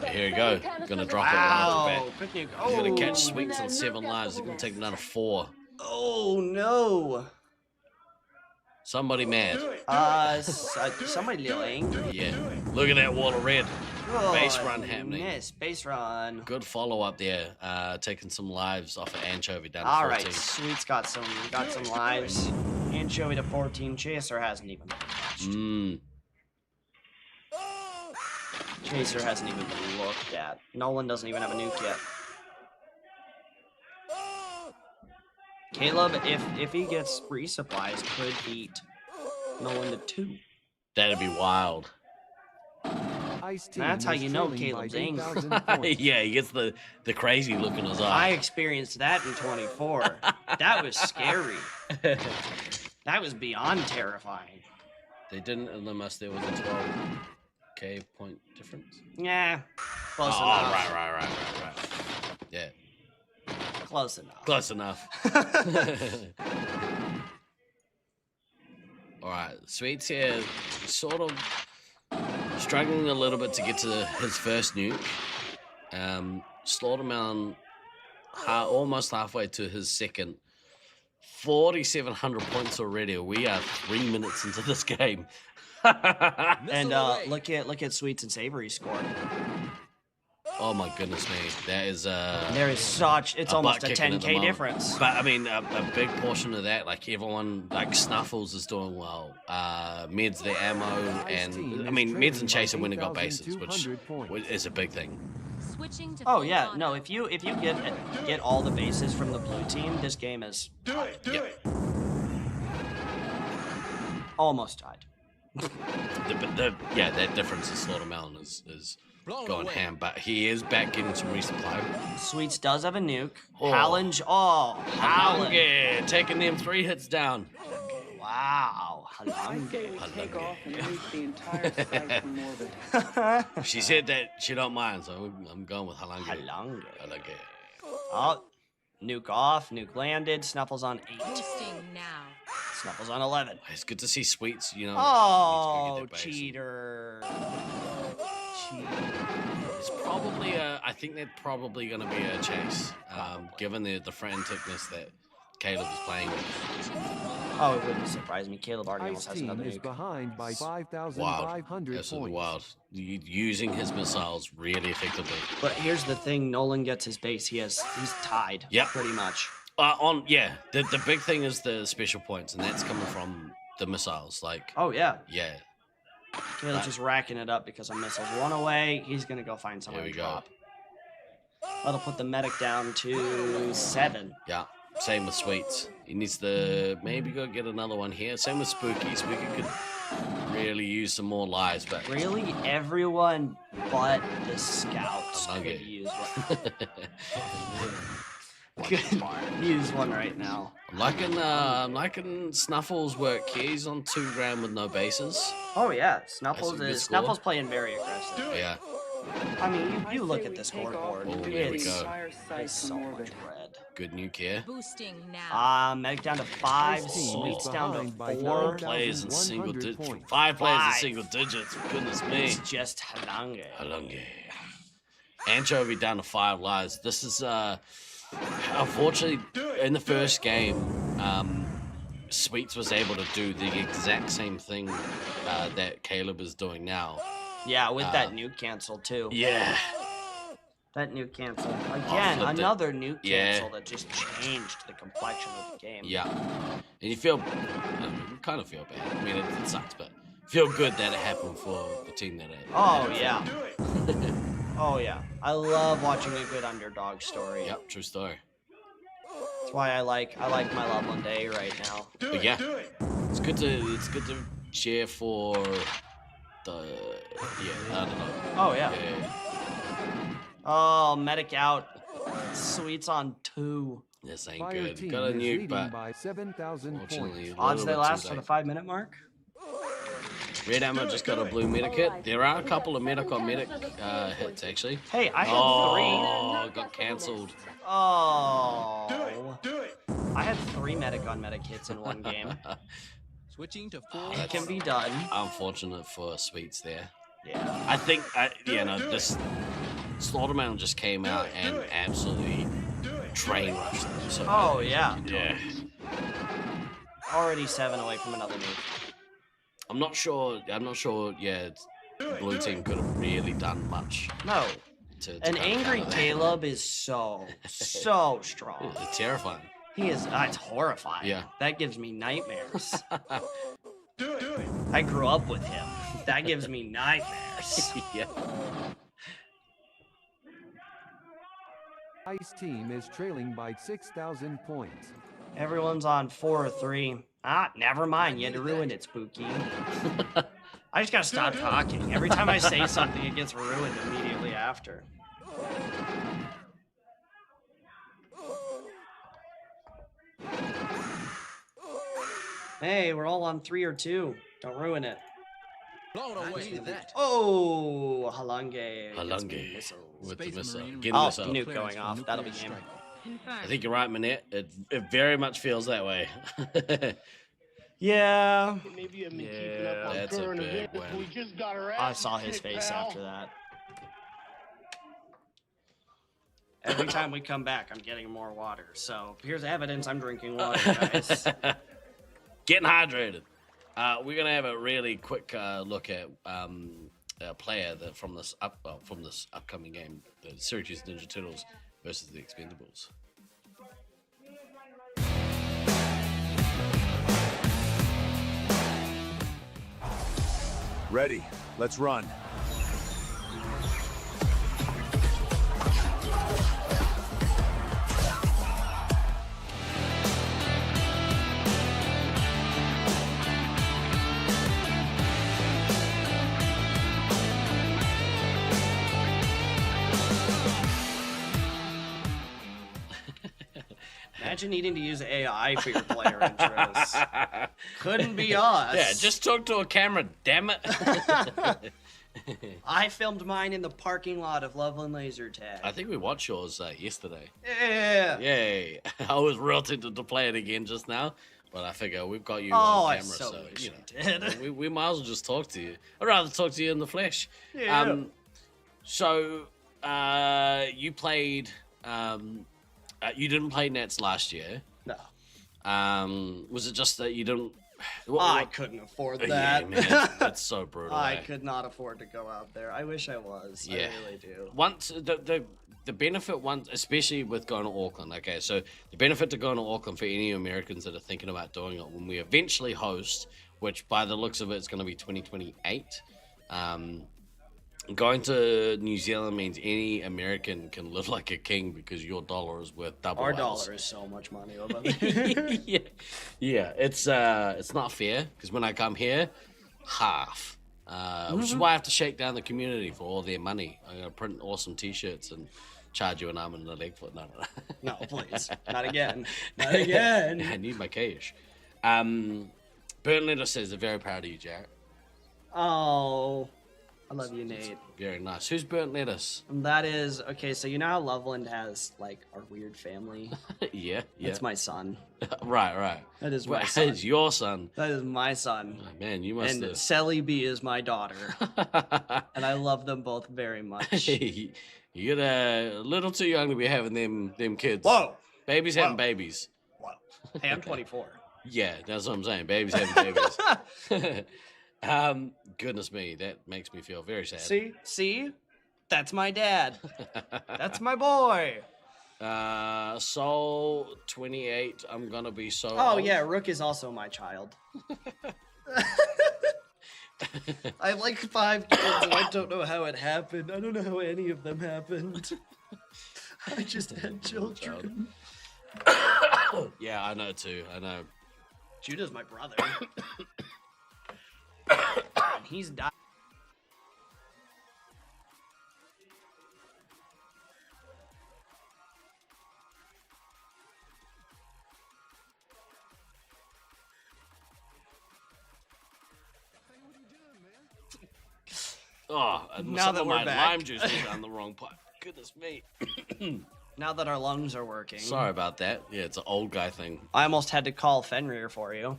Here you go. Gonna drop it right off the bat. Quick nuke. He's gonna catch Sweets on 7 lives. He's gonna take another 4. Oh no. Somebody mad. Somebody a little angry. Yeah. Look at that wall of red. Oh, Base run happening. Yes, base run. Good follow up there. Taking some lives off of Anchovy down to 14. All right, Sweet's got some lives. Anchovy to 14. Chaser hasn't even been touched. Chaser hasn't even been looked at. Nolan doesn't even have a nuke yet. Caleb, if he gets resupplies, could beat Nolan to 2. That'd be wild. That's how you know Caleb's angry. Yeah, he gets the crazy look in his eye. I experienced that in 24. That was scary. That was beyond terrifying. They didn't unless there was a 12K point difference. Yeah, close enough. Right. Yeah. Close enough. Close enough. All right, Sweets here, sort of struggling a little bit to get to his first nuke. Slaughterman almost halfway to his second. 4,700 points already. We are 3 minutes into this game. And look at Sweets and Savory's score. Oh my goodness me, that is there is such, it's almost a 10K difference. But I mean, a big portion of that, like everyone, like Snuffles is doing well. Meds the ammo, and I mean Meds and Chaser when they got bases, which is a big thing. Oh yeah, no, if you get all the bases from the blue team, this game is tied. Almost tied. Yeah, that difference in Slaughter Mountain is going ham, but he is back getting some resupply. Sweets does have a nuke. Oh. Halland. Taking them 3 hits down. Wow. She said that she don't mind, so I'm going with Halange. Oh, nuke off, nuke landed. Snuffles on 8. Snuffles on 11. It's good to see Sweets, you know. Oh, cheater. It's probably I think they're probably going to be a chase, given the franticness that Caleb is playing with. Oh, it wouldn't surprise me. Caleb already almost has another nuke. Behind by 5,500 wild. Absolutely wild. Using his missiles really effectively. But here's the thing: Nolan gets his base. He's tied. Yep. Pretty much. The big thing is the special points, and that's coming from the missiles. Like. Oh yeah. Yeah. Caleb's just racking it up because of missiles. 1 away. He's gonna go find someone to drop. That'll put the medic down to 7. Yeah. Same with Sweets. He needs to maybe go get another one here. Same with Spooky. Spooky could really use some more lives, but really everyone but the scouts could use one. Could use one right now. I'm liking Snuffles' work here. He's on 2 grand with no bases. Oh yeah, Snuffles playing very aggressive. Yeah. I mean, you look at the scoreboard. Oh, there we go. It's so much red. Good nuke here. Boosting now. Medic down to 5. Sweets down to 4. 5 players in single digits. 5 players in single digits. Goodness me. It's just Halange. Anchovy down to 5 lives. This is unfortunately in the first game. Sweets was able to do the exact same thing that Caleb is doing now. Yeah, with that nuke cancel too. Yeah. That nuke cancel. Again, another nuke Yeah. cancel that just changed the complexion of the game. Yeah. And you feel, you kind of feel bad. I mean, it sucks, but feel good that it happened for the team that it. Oh, yeah. Oh, yeah. I love watching a good underdog story. Yep, true story. That's why I like my Loveland A right now. But yeah, it's good to cheer for the I don't know. Oh yeah. Oh, medic out. Sweets on 2. This ain't good. Got a nuke, but by 7,000 points. Odds they last for the 5-minute mark. Red Ammo just got a blue medic hit. There are a couple of medic on medic hits actually. Hey, I had 3. Oh, got cancelled. Oh. Do it. I had 3 medic on medic hits in one game. Switching to 4. It can be done. Unfortunate for Sweets there. Yeah. I think, this Slaughterman just came out and absolutely train rushed them. So, oh, yeah. Yeah. Already 7 away from another nuke. I'm not sure, blue team could have really done much. No. To An angry Caleb is so strong. It's terrifying. He is, it's horrifying. Yeah. That gives me nightmares. I grew up with him. That gives me nightmares. Yeah. Ice team is trailing by 6,000 points. Everyone's on 4 or 3. Ah, never mind. You had to ruin it, Spooky. I just gotta stop talking. Every time I say something, it gets ruined immediately after. Hey, we're all on 3 or 2. Don't ruin it. Blown away that. Oh, Halange. Halange with the missile. Oh, nuke going off. That'll be game. I think you're right, Manette. It very much feels that way. Yeah. Yeah, that's a big win. I saw his face after that. Every time we come back, I'm getting more water. So here's evidence I'm drinking water, guys. Getting hydrated. We're gonna have a really quick look at a player that from this upcoming game, the Syracuse Ninja Turtles versus the Expendables. Ready. Let's run. Imagine needing to use AI for your player intros. Couldn't be us. Yeah, just talk to a camera, damn it. I filmed mine in the parking lot of Loveland Laser Tag. I think we watched yours yesterday. Yeah. Yay. I was real tempted to play it again just now, but I figure we've got you on camera, I so wish you did. we might as well just talk to you. I'd rather talk to you in the flesh. Yeah. So, you played... you didn't play Nets last year. No. Was it just that you didn't... I couldn't afford that. Yeah, man, that's so brutal. I could not afford to go out there. I wish I was. Yeah. I really do. Once the benefit, especially with going to Auckland. Okay, so the benefit to going to Auckland for any Americans that are thinking about doing it when we eventually host, which by the looks of it is going to be 2028. Going to New Zealand means any American can live like a king because your dollar is worth double. Our dollar is so much money over there. Yeah, it's not fair because when I come here, half. Which is why I have to shake down the community for all their money. I'm gonna print awesome T-shirts and charge you an arm and a leg for it. No, please, not again, not again. I need my cash. Burnt Letter says they're very proud of you, Jarrett. Oh. I love you, Nate. Very nice. Who's Burnt Lettuce? That is, okay, so you know how Loveland has, like, our weird family? Yeah. That's my son. Right. That is my son. That is your son. That is my son. Oh, man, you must And have... Sally B is my daughter. And I love them both very much. You're a little too young to be having them kids. Whoa! Babies having babies. Whoa. Hey, I'm 24. Yeah, that's what I'm saying. Babies having babies. Goodness me, that makes me feel very sad. See? That's my dad. That's my boy. Soul 28. I'm gonna be so. Oh old. yeah, Rook is also my child. I have like 5 kids and I don't know how it happened. I don't know how any of them happened. I just had children. Yeah, I know too. I know. Judah's my brother. And he's died. Oh, and Now some that of we're my back. lime juice was down the wrong pipe. Goodness me. Now that our lungs are working. Sorry about that. Yeah, it's an old guy thing. I almost had to call Fenrir for you.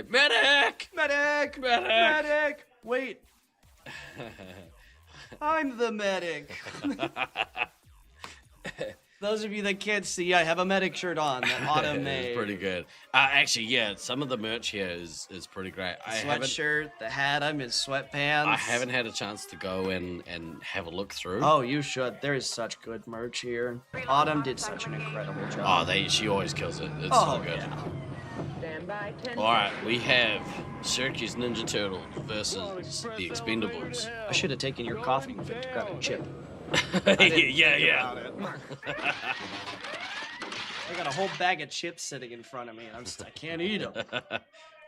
Medic! Medic! Medic! Wait. I'm the medic. Those of you that can't see, I have a medic shirt on that Autumn made. It's pretty good. Actually, yeah, some of the merch here is pretty great. The sweatshirt, the hat, I'm in sweatpants. I haven't had a chance to go and have a look through. Oh, you should. There is such good merch here. Autumn did such an incredible job. Oh, she always kills it. It's so good. Yeah. All right, we have Syracuse Ninja Turtles versus the Expendables. I should have taken your coughing fit to grab a chip. yeah. I got a whole bag of chips sitting in front of me, and I can't eat them.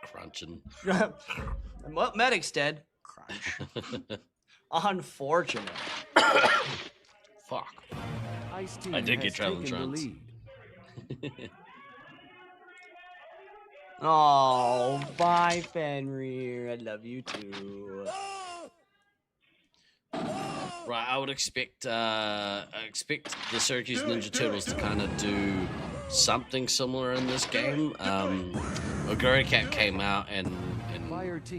Crunching. And what medic's dead? Crunch. Unfortunate. Fuck. Ice-T I did has get traveling taken the trance. lead. Oh, bye, Fenrir. I love you too. Right, I would expect the Syracuse Ninja Turtles to kind of do something similar in this game. Oguri Cat came out and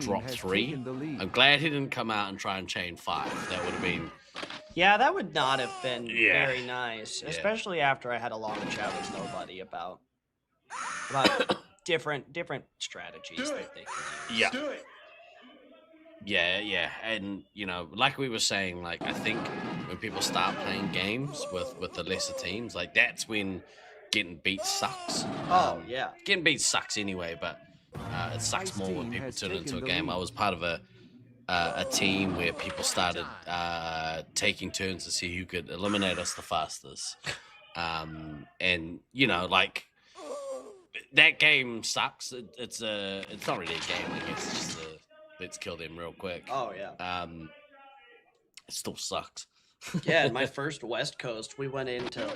dropped 3. I'm glad he didn't come out and try and chain 5. That would have been. Yeah, that would not have been Yeah. very nice, Yeah. especially after I had a long chat with Nobody about different strategies that they can use. Yeah. Yeah, and you know, like we were saying, like I think when people start playing games with the lesser teams, like that's when getting beat sucks. Oh yeah, getting beat sucks anyway, but it sucks more when people turn it into a game. I was part of a team where people started taking turns to see who could eliminate us the fastest, and you know, like that game sucks. It's not really a game. I guess it's just let's kill them real quick. Oh yeah. It still sucks. Yeah, in my first West Coast, we went into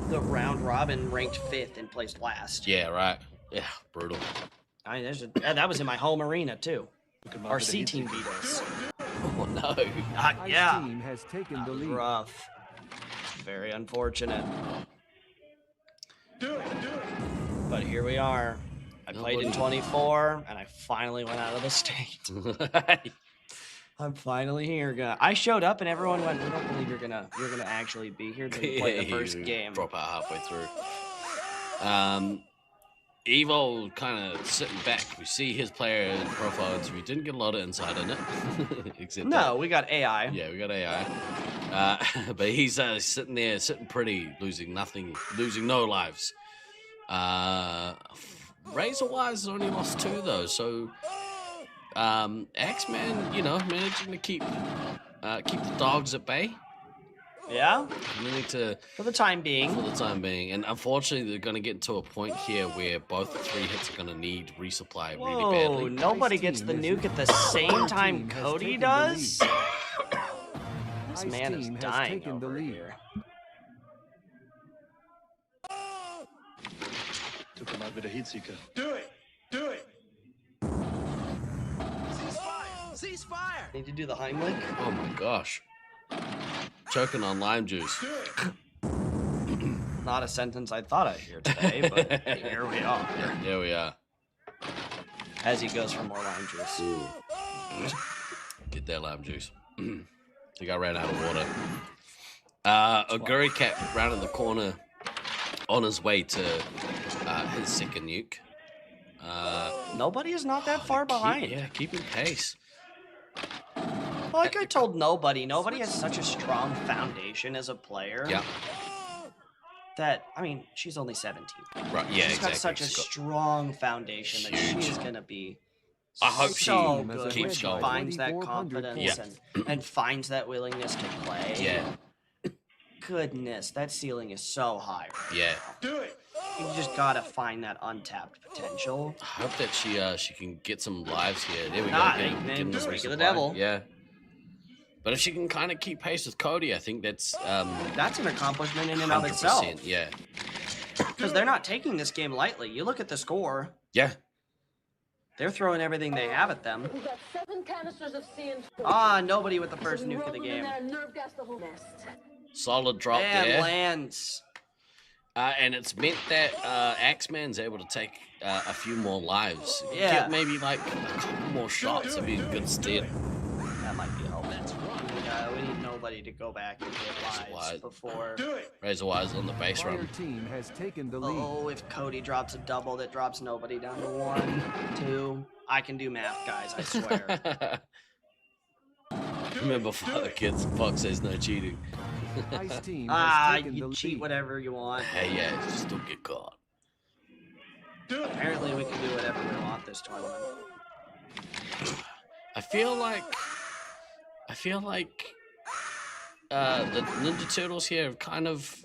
the round robin ranked 5th and placed last. Yeah, right. Yeah, brutal. I mean, that was in my home arena too. Our C team beat us. Oh no. Yeah. Ice-Team has taken the lead. Rough. Very unfortunate. But here we are. I played in 24, and I finally went out of the state. I'm finally here. I showed up, and everyone went, "We don't believe you're gonna actually be here to play the first game." Drop out halfway through. Evo kind of sitting back. We see his player profile interview. Didn't get a lot of insight in it. Except no, we got AI. Yeah, we got AI. But he's sitting there, sitting pretty, losing no lives. Razor-wise only lost 2 though, so X-Man, you know, managing to keep the dogs at bay. Yeah. For the time being. And unfortunately, they're going to get to a point here where both 3 hits are going to need resupply Whoa, really badly. Nobody gets the nuke at the same time Cody does? This man is dying over here. Took him out with a heat seeker. Do it! Do it! Ceasefire! Need to do the Heimlich? Oh my gosh. Choking on lime juice. Not a sentence I thought I'd hear today, but here we are. There we are. As he goes for more lime juice. Get that lime juice. I think I ran out of water. Oguri Cat round in the corner on his way to his second nuke. Nobody is not that far behind. Keeping pace. Like I told nobody has such a strong foundation as a player. Yeah. That, I mean, she's only 17. Right, yeah, She's exactly. got such a strong foundation that she is going to be I hope so she good when keeps she going. finds that confidence and finds that willingness to play. Yeah. Goodness, that ceiling is so high. Yeah. Do it. You just gotta find that untapped potential. I hope that she can get some lives here. There we go. Then Getting speak of the supply. devil. Yeah. But if she can kind of keep pace with Cody, I think that's an accomplishment in and of itself. Yeah. Because they're not taking this game lightly. You look at the score. Yeah. They're throwing everything they have at them. We've got 7 canisters of CN20. Ah, nobody with the first So we nuke roll of the them in game. there and nerve gas the whole nest. Solid drop And there. lands. And it's meant that Axeman's able to take a few more lives. Yeah. Get maybe like a couple more shots to be in good stead. That might be helpful. We need nobody to go back and get lives before. Razor Wires on the base Fire run. team has taken the lead. Oh, if Cody drops a double that drops nobody down to 1, 2. I can do math, guys, I swear. Remember, kids, Fox says no cheating. Ice team has Ah, taken you the cheat lead. whatever you want. Hey, yeah, just don't get caught. Apparently we can do whatever we want this tournament. I feel like the Ninja Turtles here have kind of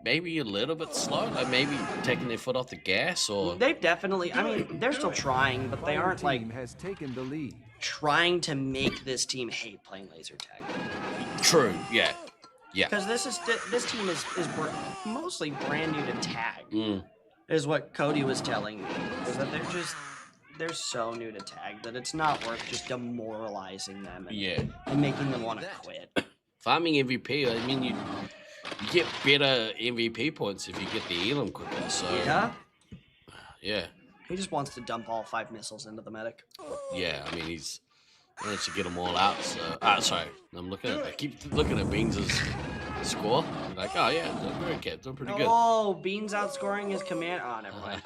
maybe a little bit slow, like maybe taking their foot off the gas, or They've definitely, I mean, they're still trying, but they Fire aren't like team has taken the lead. trying to make this team hate playing laser tag. True, yeah. Because this team is mostly brand new to tag. Mm. Is what Cody was telling me. Is that they're so new to tag that it's not worth just demoralizing them and making them want to quit. Farming MVP, I mean, you get better MVP points if you get the Elam quicker. So yeah. He just wants to dump all 5 missiles into the medic. Yeah, I mean he's managed to get them all out. So sorry, I keep looking at Beans' score. I'm like, oh yeah, very kept, doing pretty good. Oh, Beans outscoring his command. Oh, never mind.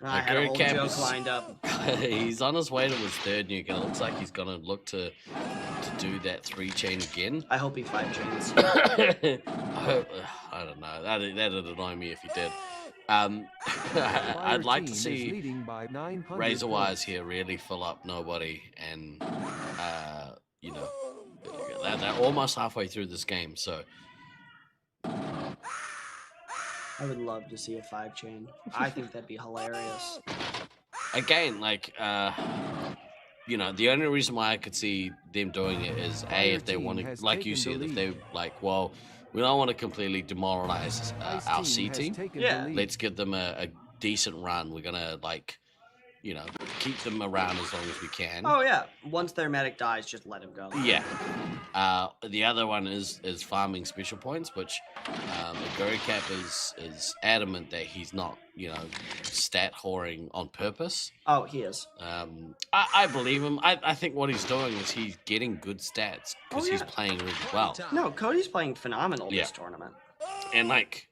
I had a whole joke lined up. He's on his way to his 3rd nuke, and it looks like he's gonna look to do that 3-chain again. I hope he 5-chains. I don't know. That'd annoy me if he did. I'd like to see Razor Wires here really fill up nobody, and you know, they're almost halfway through this game, so. I would love to see a 5-chain. I think that'd be hilarious. Again, like, you know, the only reason why I could see them doing it is if they want to, like you said, if they like, well, we don't want to completely demoralize our C team. Yeah. Let's give them a decent run. We're gonna like, you know, keep them around as long as we can. Oh yeah. Once their medic dies, just let him go. Yeah. The other one is farming special points, which Cap is adamant that he's not, you know, stat whoring on purpose. Oh, he is. I believe him. I think what he's doing is he's getting good stats because he's playing really well. No, Cody's playing phenomenal this tournament. And like,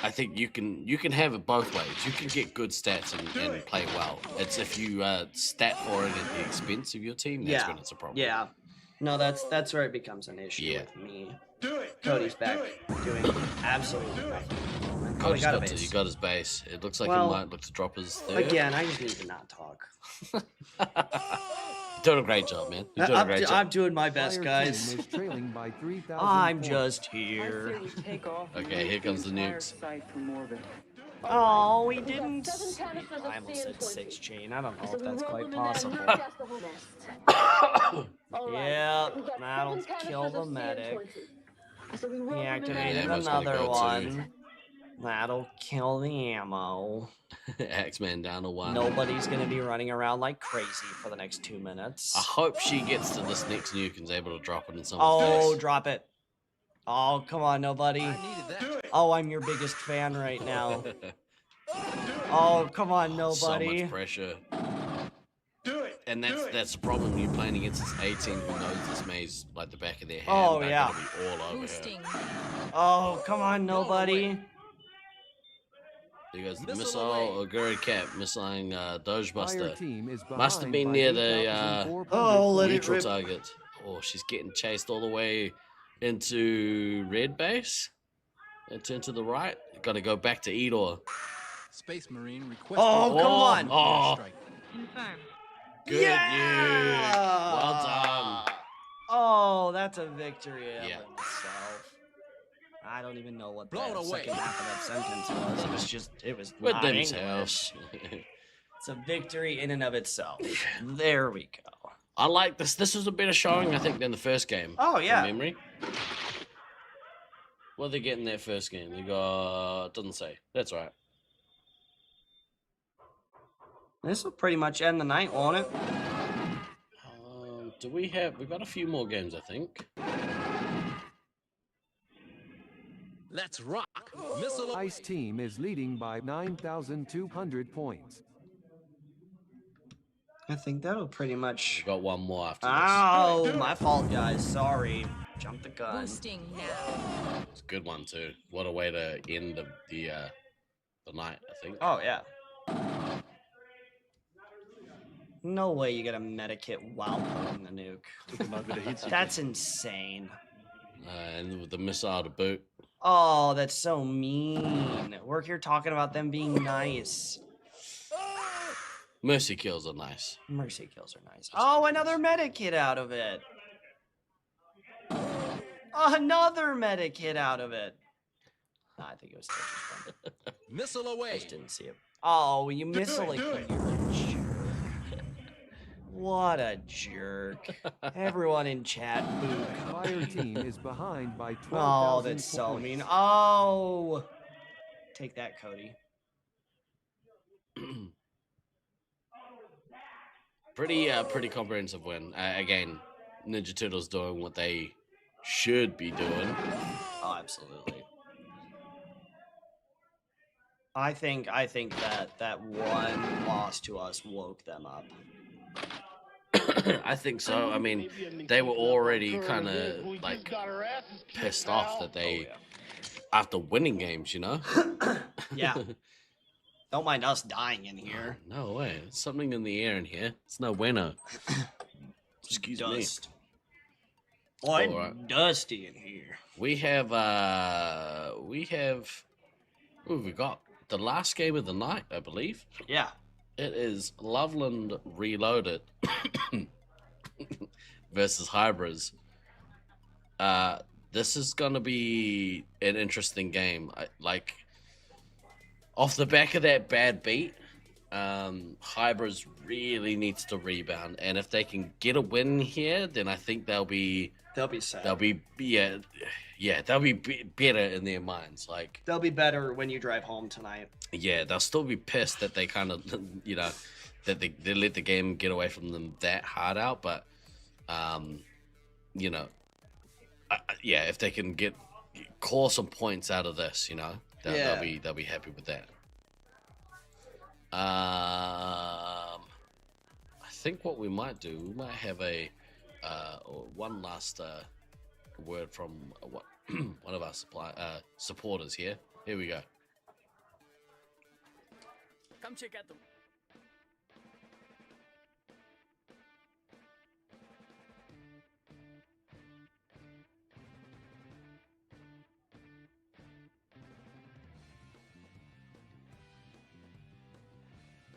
I think you can have it both ways. You can get good stats and play well. It's if you stat whoring at the expense of your team, that's when it's a problem. Yeah. No, that's where it becomes an issue with me. Cody's back doing absolutely nothing. Cody's got his base. It looks like he might look to drop his 3rd. Again, I just need to not talk. Doing a great job, man. You're doing a great job. I'm doing my best, guys. I'm just here. Okay, here comes the nukes. Oh, we didn't. I almost said 6-chain. I don't know if that's quite possible. Yeah, that'll kill the medic. He activated another one. That'll kill the ammo. Axeman down to 1. Nobody's gonna be running around like crazy for the next 2 minutes. I hope she gets to this next nuke and is able to drop it in some Oh, drop it. Oh, come on, nobody. Oh, I'm your biggest fan right now. Oh, come on, nobody. So much pressure. And that's the problem. You're playing against this A team who knows this maze like the back of their hand. Oh, They're yeah. gonna be all over her. Oh, come on, nobody. There goes the missile, Oguri Cap, missiling Dogebuster. Team is Must have been behind near by the 8,400 neutral target. Oh, she's getting chased all the way into red base. And turn to the right. Got to go back to Edor. Space Marine requesting Oh, come on. nuclear strike. Confirm. Good news. Well done. Oh, that's a victory in Yeah. itself. I don't even know what Blown the away. second half of that sentence was. It was With not themselves. English. It's a victory in and of itself. There we go. I like this. This was a better showing, I think, than the first game. Oh, yeah. From memory. What they get in that first game? They got... Doesn't say. That's right. This will pretty much end the night, won't it? Do we have... We've got a few more games, I think. Let's rock. Missile Ice Team is leading by 9,200 points. I think that'll pretty much... We've got one more after Ow! My fault, guys. Sorry. Jump the gun. Boosting now. It's a good one, too. What a way to end the night, I think. Oh, yeah. No way you get a medikit while pulling the nuke. That's insane. And with the missile to boot. Oh, that's so mean. We're here talking about them being nice. Mercy kills are nice. Mercy kills are nice. Oh, another medikit out of it. Another medikit out of it. Nah, I think it was just Missile away. I just didn't see it. Oh, you missile like you're a jerk. What a jerk. Everyone in chat, boo. Fire Team is behind by 12,000 Oh, that's so points. mean. Oh. Take that, Cody. Pretty comprehensive win. Again, Ninja Turtles doing what they should be doing. Oh, absolutely. I think that one loss to us woke them up. I think so. I mean, they were already kind of like pissed off that they, after winning games, you know. Yeah. Don't mind us dying in here. No way. There's something in the air in here. It's no bueno. Excuse Dust. me. Boy, All right. dusty in here. We have who have we got? The last game of the night, I believe. Yeah. It is Loveland Reloaded versus Hybrids. This is gonna be an interesting game. Like, off the back of that bad beat, Hybrids really needs to rebound, and if they can get a win here, then I think they'll be sad. They'll be they'll be better in their minds. Like, They'll be better when you drive home tonight. yeah, they'll still be pissed that they kind of, you know, that they let the game get away from them that hard out. But, you know, if they can call some points out of this, you know, they'll be happy with that. I think what we might do, we might have a one last word from one of our supporters here. Here we go. Come check out the...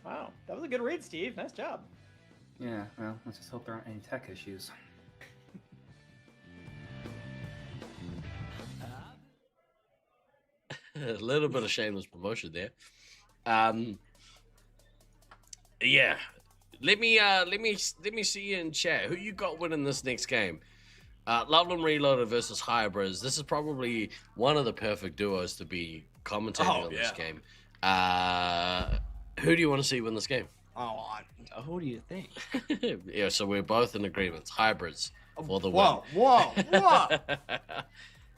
Wow, that was a good read, Steve. Nice job. Yeah, well, let's just hope there aren't any tech issues. A little bit of shameless promotion there. Yeah. Let me see you in chat. Who you got winning this next game? Loveland Reloaded versus Hybrids. This is probably one of the perfect duos to be commentating on this game. Who do you want to see win this game? Oh, who do you think? Yeah, so we're both in agreement. Hybrids for the Whoa, win. whoa.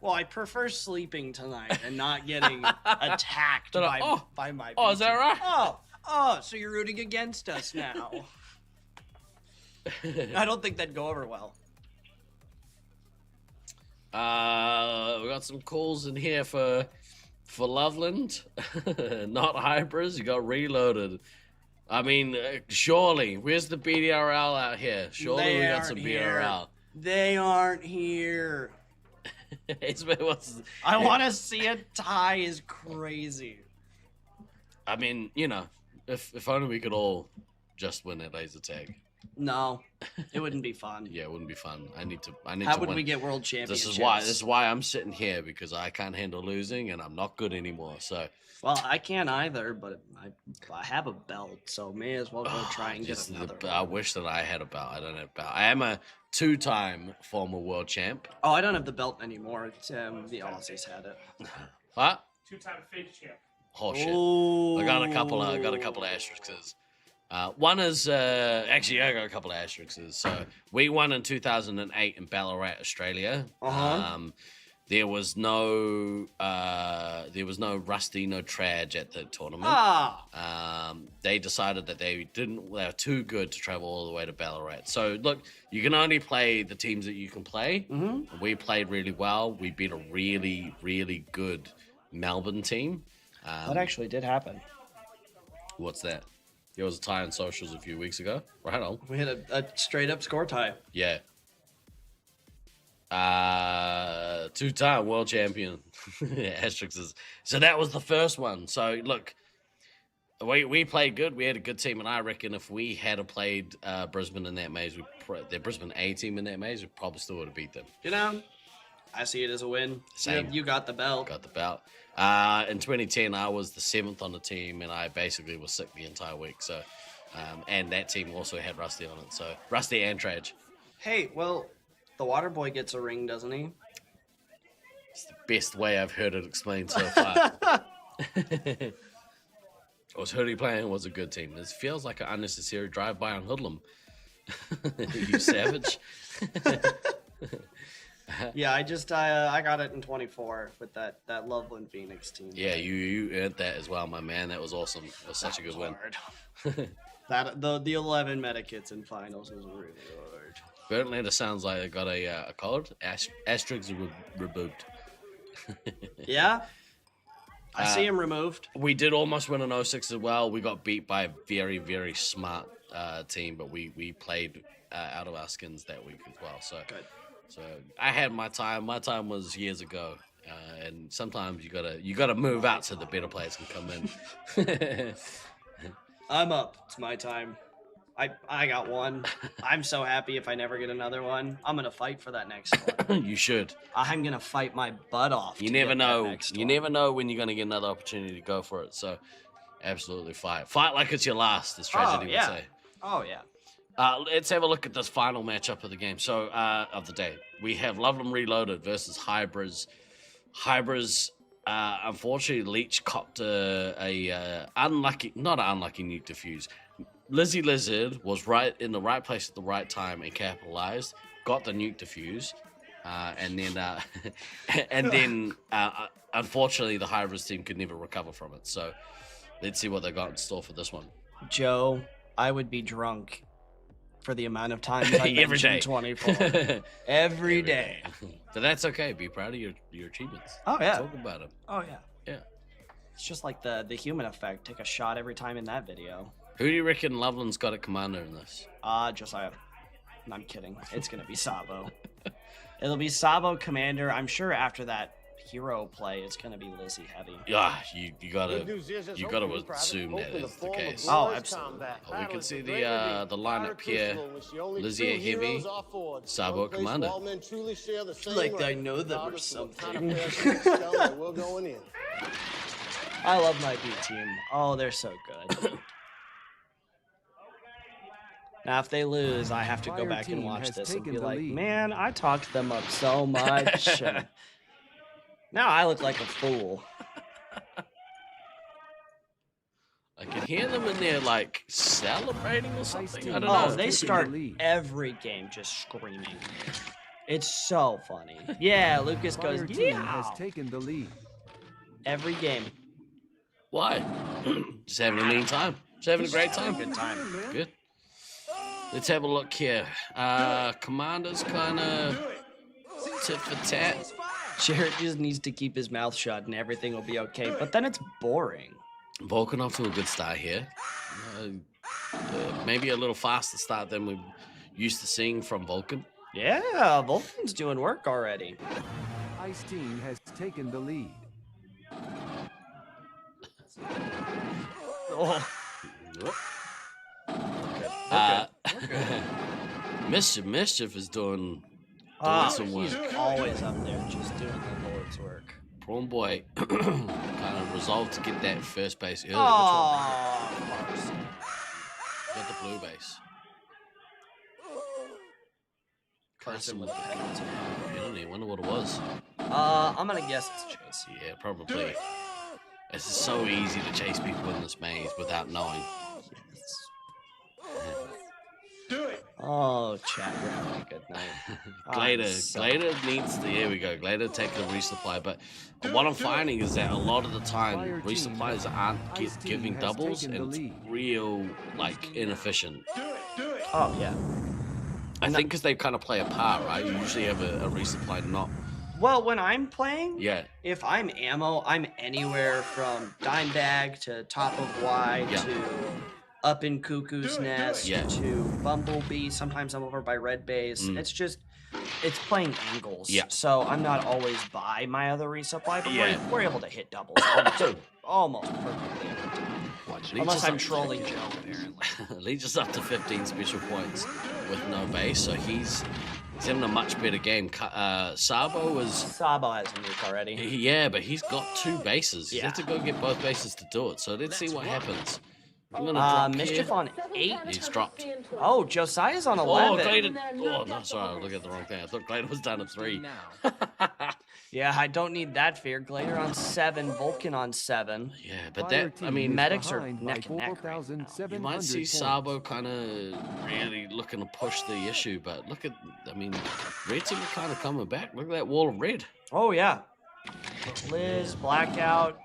Well, I prefer sleeping tonight and not getting attacked by my Oh, is that right? Oh, so you're rooting against us now. I don't think that'd go over well. We got some calls in here for for Loveland, not Hybrids. You got Reloaded. I mean, surely, where's the BDRL out here? Surely we got some BDRL. They aren't here. I want to see a tie is crazy. I mean, you know, if only we could all just win at laser tag. No, it wouldn't be fun. Yeah, it wouldn't be fun. I need to How to would win. we get world championships? This is why I'm sitting here, because I can't handle losing and I'm not good anymore. So Well, I can't either, but I have a belt, so may as well go try and get another. I wish that I had a belt. I don't have a belt. I am a 2-time former world champ. Oh, I don't have the belt anymore. It's, the Aussies had it. What? 2-time fake champ. Oh shit! Oh. I got a couple of asterisks. One is actually I got a couple of asterisks. So we won in 2008 in Ballarat, Australia. There was no Rusty, no Traj at the tournament. They decided that they were too good to travel all the way to Ballarat. So look, you can only play the teams that you can play. We played really well. We beat a really, really good Melbourne team. That actually did happen. What's that? There was a tie on socials a few weeks ago. Right on. We had a straight up score tie. Yeah. 2-time world champion. Asterisks. So that was the first one. So look, we played good. We had a good team, and I reckon if we had played Brisbane in that maze, the Brisbane A team in that maze, we probably still would have beat them. You know, I see it as a win. Same. You got the belt. Got the belt. In 2010, I was the 7th on the team, and I basically was sick the entire week. So, and that team also had Rusty on it. So Rusty and Traj. Hey, well, the water boy gets a ring, doesn't he? It's the best way I've heard it explained so far. Was Hoodie playing was a good team. This feels like an unnecessary drive-by on Hoodlum. You savage. Yeah, I got it in 24 with that Loveland Phoenix team. Yeah, you earned that as well, my man. That was awesome. It was such a good win. The 11 medikits in finals was really hard. Bertlander sounds like they got a code. Asterisks reboot. Yeah? I see him removed. We did almost win an 06 as well. We got beat by a very, very smart team, but we played out of our skins that week as well. So good. So I had my time. My time was years ago, and sometimes you gotta move out so the better players can come in. I'm up. It's my time. I got one. I'm so happy if I never get another one. I'm gonna fight for that next one. You should. I'm gonna fight my butt off. You never know. You never know when you're gonna get another opportunity to go for it. So, absolutely fight. Fight like it's your last, as Tragedy would say. Oh yeah. Let's have a look at this final matchup of the game. So, of the day, we have Loveland Reloaded versus Hybrids. Hybrids, unfortunately, Leech copped not an unlucky nuke defuse. Lizzie Lizard was right in the right place at the right time and capitalized. Got the nuke defuse, and then unfortunately, the Hybrids team could never recover from it. So, let's see what they got in store for this one. Joe, I would be drunk for the amount of times I mentioned 24. Every day. But that's okay. Be proud of your achievements. Oh, yeah. Talk about them. Oh, yeah. Yeah. It's just like the human effect. Take a shot every time in that video. Who do you reckon Loveland's got at commander in this? Josiah. I'm kidding. It's going to be Sabo. It'll be Sabo commander. I'm sure after that hero play, it's going to be Lizzie heavy. Yeah, you gotta assume that is the case. Oh, absolutely. We can see the lineup here. Lizzie at heavy, Sabo at commander. Like I know them or something. I love my B team. Oh, they're so good. Now, if they lose, I have to go back and watch this and be like, man, I talked them up so much. Now I look like a fool. I can hear them in there, like, celebrating or something. I don't know. They start every game just screaming. It's so funny. Yeah, Lucas goes, yeah. Has taken the lead. Every game. Why? Just having a mean time. Just having a great time. Good time. Good. Let's have a look here. Commander's kind of tit for tat. Jared just needs to keep his mouth shut and everything will be okay. But then it's boring. Vulcan off to a good start here. Maybe a little faster start than we're used to seeing from Vulcan. Yeah, Vulcan's doing work already. Ice Team has taken the lead. Oh. Mischief is doing some work. He's always up there just doing the Lord's work. Prawn Boy kind of resolved to get that first base early. Oh, Got the blue base. Carson with I wonder what it was. I'm gonna guess it's Chase. Yeah, probably. It's just so easy to chase people in this maze without knowing. Do it. Oh, chat, you're having a good night. Glader needs to, here we go, Glader take a resupply, but what I'm finding is that a lot of the time, resupplies aren't giving doubles, and it's real, like, inefficient. Do it. Oh, yeah. I think because they kind of play a part, right? You usually have a resupply not... Well, when I'm playing, yeah. If I'm ammo, I'm anywhere from dime bag to top of Y to up in Cuckoo's Nest to Bumblebee. Sometimes I'm over by Red Base. It's just, it's playing angles. Yeah. So I'm not always by my other resupply, but we're able to hit doubles almost perfectly every time. Unless I'm trolling Joe, apparently. Leach is up to 15 special points with no base, so he's having a much better game. Sabo has a nuke already. Yeah, but he's got 2 bases. You have to go get both bases to do it. So let's see what happens. I'm gonna drop Mischief here. on 8. He's dropped. Oh, Josiah's on 11. Oh, Glader. Oh, no, sorry, I looked at the wrong thing. I thought Glader was down to 3. Yeah, I don't need that fear. Glader on 7, Vulcan on 7. Yeah, but that, I mean, medics are neck and neck right now. You might see Sabo kind of really looking to push the issue, but look at, I mean, red team are kind of coming back. Look at that wall of red. Oh, yeah. Liz, Blackout,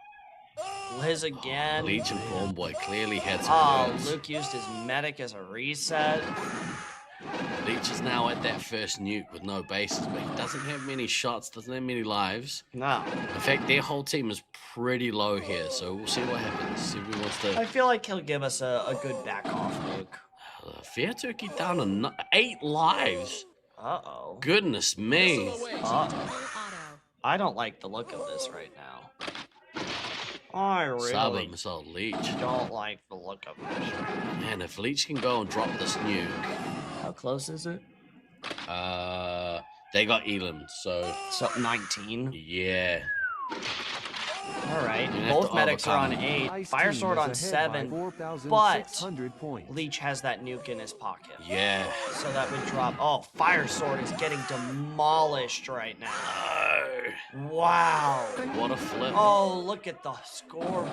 Liz again. Leech and Prawn Boy clearly had some words. Luke used his medic as a reset. Leech is now at that first nuke with no bases, but he doesn't have many shots, doesn't have many lives. No. In fact, their whole team is pretty low here, so we'll see what happens. See if he wants to... I feel like he'll give us a good back off, Luke. Fair Turkey down to 8 lives. Uh-oh. Goodness me. I don't like the look of this right now. I really don't like the look of this. Man, if Leech can go and drop this nuke. How close is it? They got Elam, so 19. Yeah. All right. Both medics are on 8. Fire Sword on 7. But Leech has that nuke in his pocket. Yeah. So that would drop. Oh, Fire Sword is getting demolished right now. Wow. What a flip. Oh, look at the scoreboard.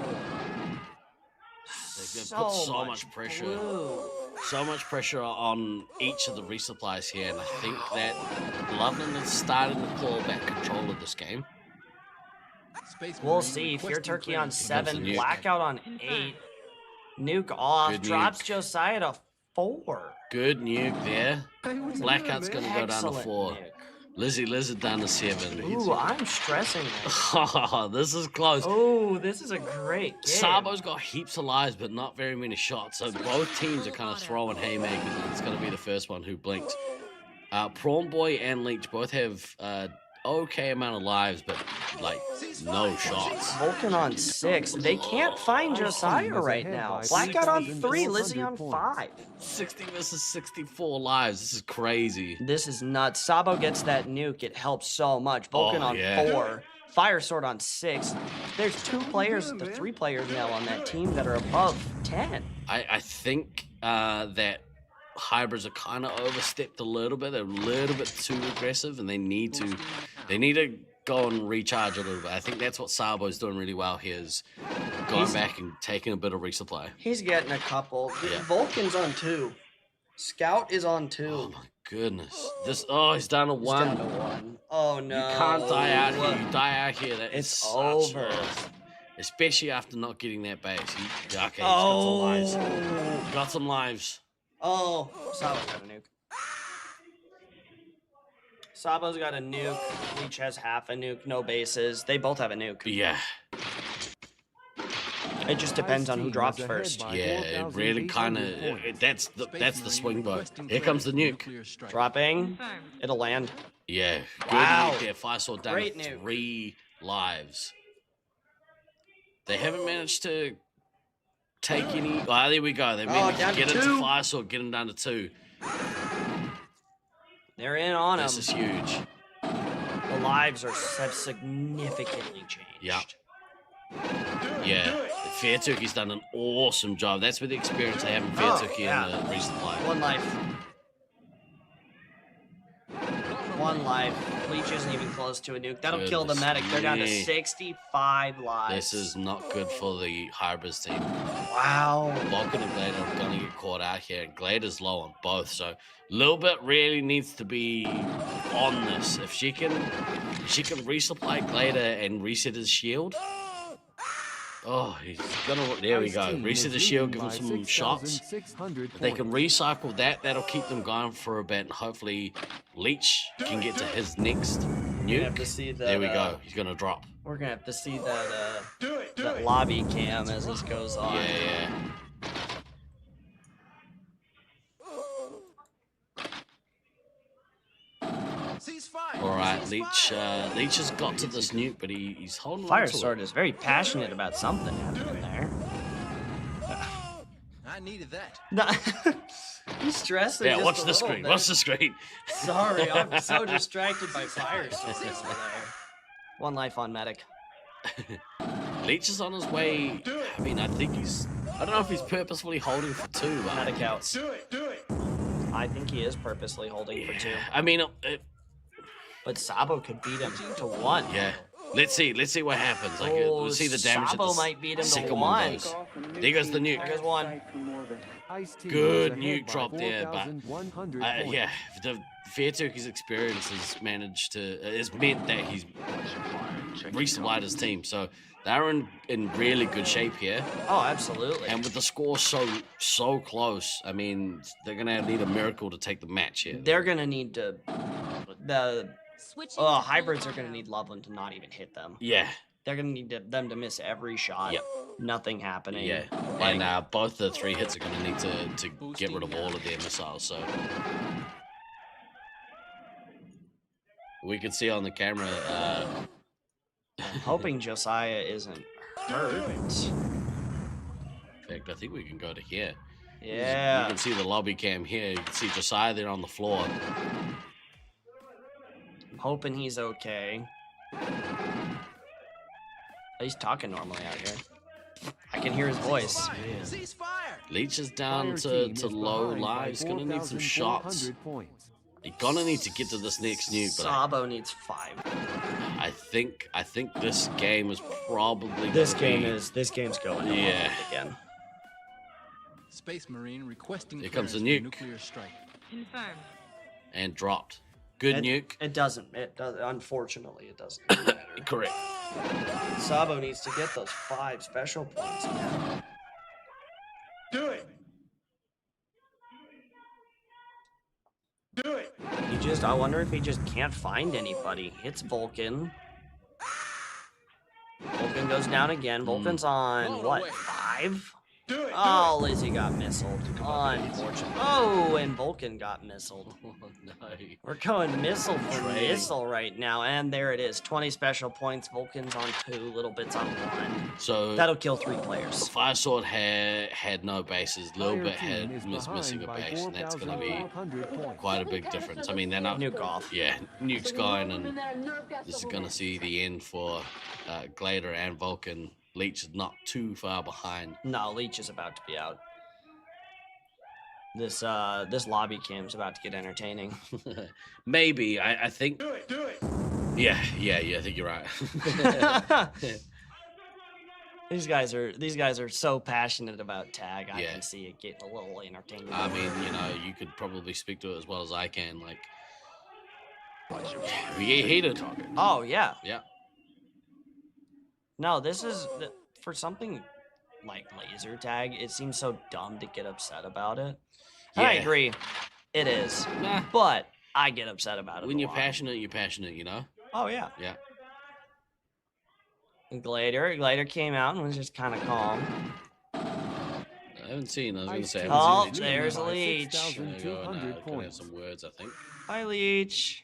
They've put so much pressure. Blue. So much pressure on each of the resupplies here, and I think that Loveland is starting to claw back control of this game. We'll see. Fear Turkey on 7, Blackout on 8. Nuke off. Good drops nuke. Josiah to 4. Good nuke there. Blackout's going to go down to Excellent 4. nuke. Lizzie Lizard down to 7. Ooh, I'm stressing this. Oh, this is close. Oh, this is a great game. Sabo's got heaps of lives, but not very many shots. So both teams are kind of throwing haymakers, and it's going to be the first one who blinks. Prawn Boy and Leech both have okay amount of lives, but like no shots. Vulcan on 6. They can't find Josiah right now. Blackout on 3, Lizzie on 5. 60 versus 64 lives. This is crazy. This is nuts. Sabo gets that nuke. It helps so much. Vulcan on 4. Fire Sword on 6. There's 3 players now on that team that are above 10. I think that hybrids are kind of overstepped a little bit. They're a little bit too aggressive, and they need to go and recharge a little bit. I think that's what Sabo's doing really well here, is going back and taking a bit of resupply. He's getting a couple. Yeah. Vulcan's on 2. Scout is on 2. Oh my goodness. He's down to 1. He's down to 1. Oh no. You can't die out here. You die out here. It's over. Especially after not getting that base. He's got some lives. Got some lives. Oh, Sabo's got a nuke. Sabo's got a nuke. Leech has half a nuke, no bases. They both have a nuke. Yeah. It just depends on who drops first. Yeah, it really kind of that's the swing vote. Here comes the nuke. Dropping. It'll land. Yeah. Good Wow. nuke there. Firesword down Great to nuke. 3 lives. They haven't managed to take any. Oh, there we go. They managed to get into Firesword, get him down to 2. They're in on him. This is huge. The lives have significantly changed. Yeah. Yeah. Fair Turkey's done an awesome job. That's with the experience they have in Fair Turkey in the resupply. 1 life. 1 life. Leech isn't even close to a nuke. That'll kill the medic. They're down to 65 lives. This is not good for the Hybrids team. Wow. Vulcan and Glader are going to get caught out here. Glader's low on both, so a little bit really needs to be on this. If she can resupply Glader and reset his shield. Oh, he's gonna. There we go. Reset the shield, give him some shots. If they can recycle that, that'll keep them going for a bit. And hopefully, Leech can get to his next nuke. Have to see that, there we go. He's gonna drop. We're gonna have to see that that lobby cam as this goes on. Yeah. All right, Leech has got to this nuke, but he's holding on to it. Firesword is very passionate about something happening there. I needed that. He's stressing. Yeah, just watch a the little screen. bit. Watch the screen. Sorry, I'm so distracted by Firesword over there. 1 life on medic. Leech is on his way. I mean, I think I don't know if he's purposefully holding for 2. But medic out. Do it. I think he is purposely holding for 2. I mean, but Sabo could beat him to 1. Yeah. Let's see what happens. Like, we'll see the damage. Sabo might beat him to second 1. goes. There goes the nuke. There goes 1. Good nuke drop there, but yeah, the Fair Turkey's experience has managed to has meant that he's resupplied his team, so they're in really good shape here. Oh, absolutely. And with the score so close, I mean, they're gonna need a miracle to take the match here. They're gonna need to hybrids are gonna need Loveland to not even hit them. Yeah. They're gonna need them to miss every shot. Yep. Nothing happening. Yeah, and both the 3 hits are going to need to get rid of all of their missiles. So we can see on the camera. I'm hoping Josiah isn't hurt. In fact, I think we can go to here. Yeah. You can see the lobby cam here. You can see Josiah there on the floor. I'm hoping he's okay. He's talking normally out here. I can hear his voice. Leech is down to low lives. Gonna need some shots. You're gonna need to get to this next nuke. But Sabo needs 5. I think this game is probably this game's going. Yeah. Again. Space Marine requesting. Here comes the nuke. nuke. Nuclear strike. Confirmed. And dropped. Good nuke. It doesn't. Unfortunately, it doesn't matter. Correct. Sabo needs to get those 5 special points, man. Do it. Do it. I wonder if he just can't find anybody. Hits Vulcan. Vulcan goes down again. Vulcan's on, what, 5? Do it. Oh, Lizzie got missiled. Unfortunate. Oh, and Vulcan got missiled. No. We're going missile for missile right now, and there it is. 20 special points. Vulcan's on 2, Little Bit's on 1. So that'll kill 3 players. Firesword had no bases. Little Bit was missing a base, and that's going to be quite a big difference. I mean, they're not nuke off. Yeah, nuke's going, and this is going to see the end for Glader and Vulcan. Leech is not too far behind. No, Leech is about to be out. This lobby cam's about to get entertaining. Maybe. I think. Do it. Yeah. I think you're right. These guys are so passionate about tag. I can see it getting a little entertaining. I mean, you could probably speak to it as well as I can. Like, we get heated. Oh yeah. Yeah. No, this is for something like laser tag. It seems so dumb to get upset about it. And I agree, it is. Nah. But I get upset about it. When you're passionate, you know? Oh, yeah. Yeah. And Glader came out and was just kind of calm. I haven't seen. I was going to say. Oh, there's Leech. Gonna have some words, I think. Hi, Leech.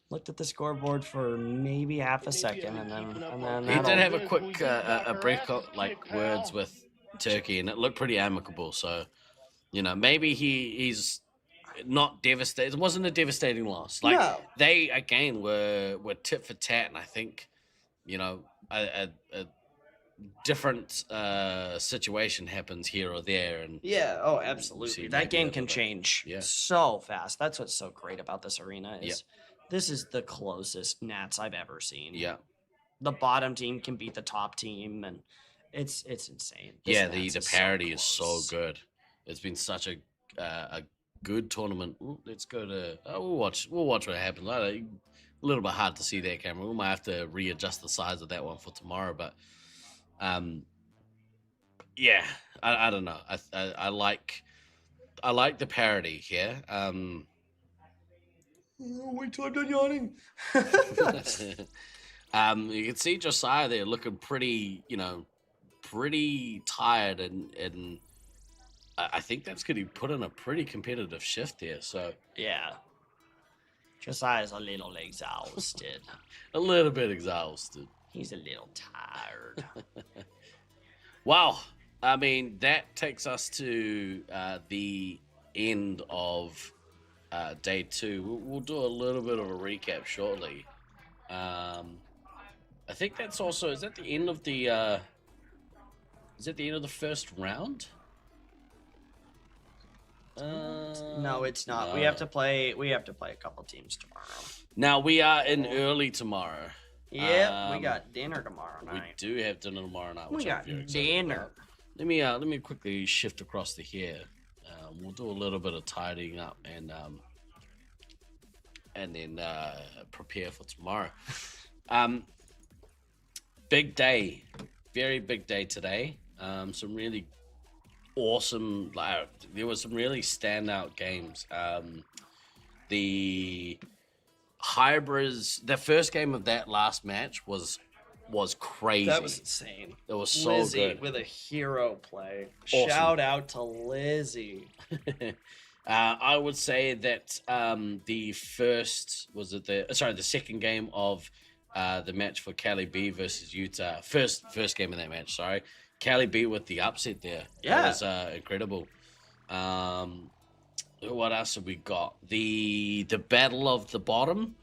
Looked at the scoreboard for maybe half a second, and then he did have a quick a break like words with Turkey, and it looked pretty amicable. So, you know, maybe he's not devastated. It wasn't a devastating loss. Like they again were tit for tat, and I think, you know, a different situation happens here or there, and absolutely, that game can change so fast. That's what's so great about this arena is this is the closest Nats I've ever seen. The bottom team can beat the top team, and it's insane. The parity is so good. It's been such a good tournament. Ooh, let's go to we'll watch what happens. A little bit hard to see that camera. We might have to readjust the size of that one for tomorrow, but I don't know. I like the parity here. Wait till I'm done yawning. You can see Josiah there looking pretty tired, and I think that's going to put in a pretty competitive shift there. So yeah, Josiah's a little exhausted. A little bit exhausted. He's a little tired. Wow. I mean, that takes us to the end of day 2. We'll do a little bit of a recap shortly. I think that's also, is that the end of the first round? No, it's not. No. We have to play a couple teams tomorrow. Now we are in early tomorrow. Yep, we got dinner tomorrow night. We do have dinner tomorrow night. We got dinner. Let me quickly shift across to here. We'll do a little bit of tidying up and then prepare for tomorrow. Big day, very big day today. Some really awesome. There were some really standout games. The Hybrids, the first game of that last match was crazy. That was insane. It was so Lizzie good. with a hero play. Awesome. Shout out to Lizzie. I would say that the second game of the match for Cali B versus Utah. First game of that match. Sorry, Cali B with the upset there. Yeah, that was incredible. What else have we got? The Battle of the Bottom.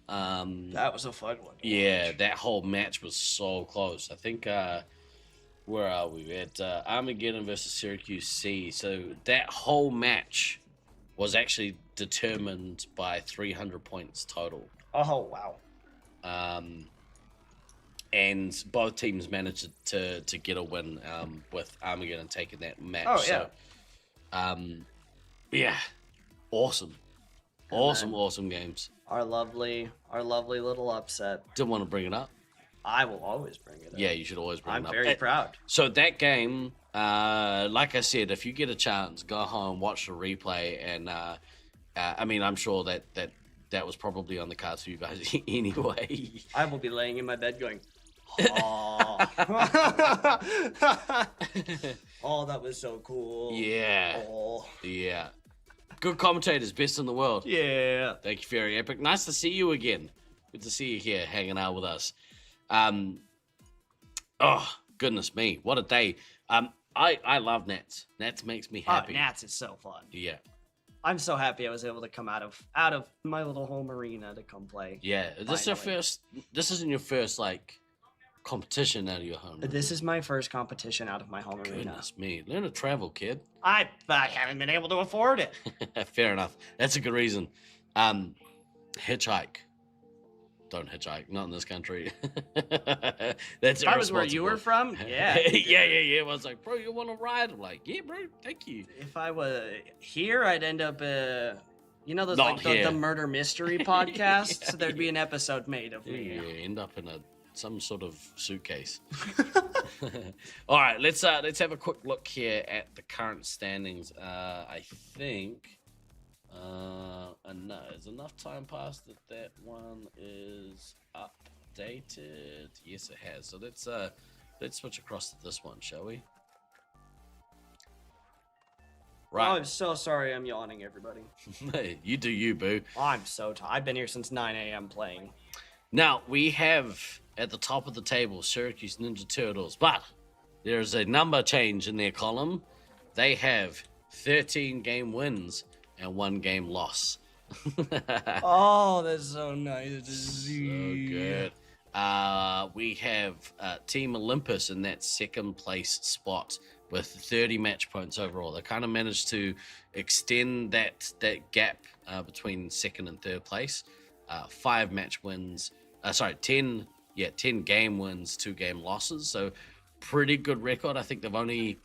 That was a fun one. Yeah, that whole match was so close. I think where are we at? Armageddon versus Syracuse C. So that whole match was actually determined by 300 points total. Oh wow. And both teams managed to get a win with Armageddon taking that match. Oh yeah. So, yeah, awesome games. Our lovely little upset. Didn't want to bring it up. I will always bring it up. Yeah, you should always bring it up. I'm very proud. So that game, like I said, if you get a chance, go home, watch the replay, and I mean, I'm sure that was probably on the cards for you guys anyway. I will be laying in my bed going, oh. Oh, that was so cool. Yeah. Oh. Yeah. Good commentators, best in the world. Yeah. Thank you, Very Epic. Nice to see you again. Good to see you here hanging out with us. Oh, goodness me. What a day. I love Nats. Nats makes me happy. Oh, Nats is so fun. Yeah. I'm so happy I was able to come out of my little home arena to come play. Yeah. This isn't your first like competition out of your home arena. This is my first competition out of my home arena. Goodness me. Learn to travel, kid. I haven't been able to afford it. Fair enough. That's a good reason. Hitchhike. Don't hitchhike. Not in this country. That's that was where you were from? Yeah. yeah. I was like, bro, you want to ride? I'm like, yeah, bro, thank you. If I was here, I'd end up, you know, those Not like the murder mystery podcasts. So there'd be an episode made of me. Yeah, end up in some sort of suitcase. All right, let's have a quick look here at the current standings. I think And no, is enough time passed that one is updated? Yes, it has. So let's switch across to this one, shall we? Right. Oh, I'm so sorry I'm yawning, everybody. You do you, boo. I'm so tired. I've been here since 9 a.m. playing. Now, we have at the top of the table Syracuse Ninja Turtles, but there's a number change in their column. They have 13 game wins and 1 game loss. Oh, that's so nice. So good. We have Team Olympus in that second place spot with 30 match points overall. They kind of managed to extend that gap between second and third place. 5 match wins. 10 game wins, 2 game losses. So pretty good record. I think they've only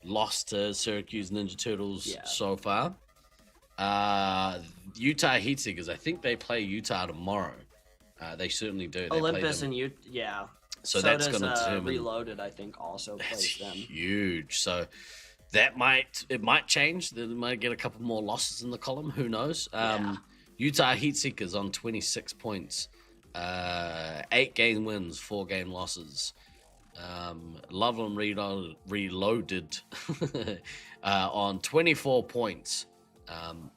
lost to Syracuse Ninja Turtles so far. Utah Heatseekers, I think they play Utah tomorrow. They certainly do. Olympus and Utah, yeah. So that's going to determine. Reloaded, I think, also plays them. Huge. So that might change. They might get a couple more losses in the column. Who knows? Utah Heatseekers on 26 points. 8 game wins, 4 game losses. Loveland Reloaded on 24 points.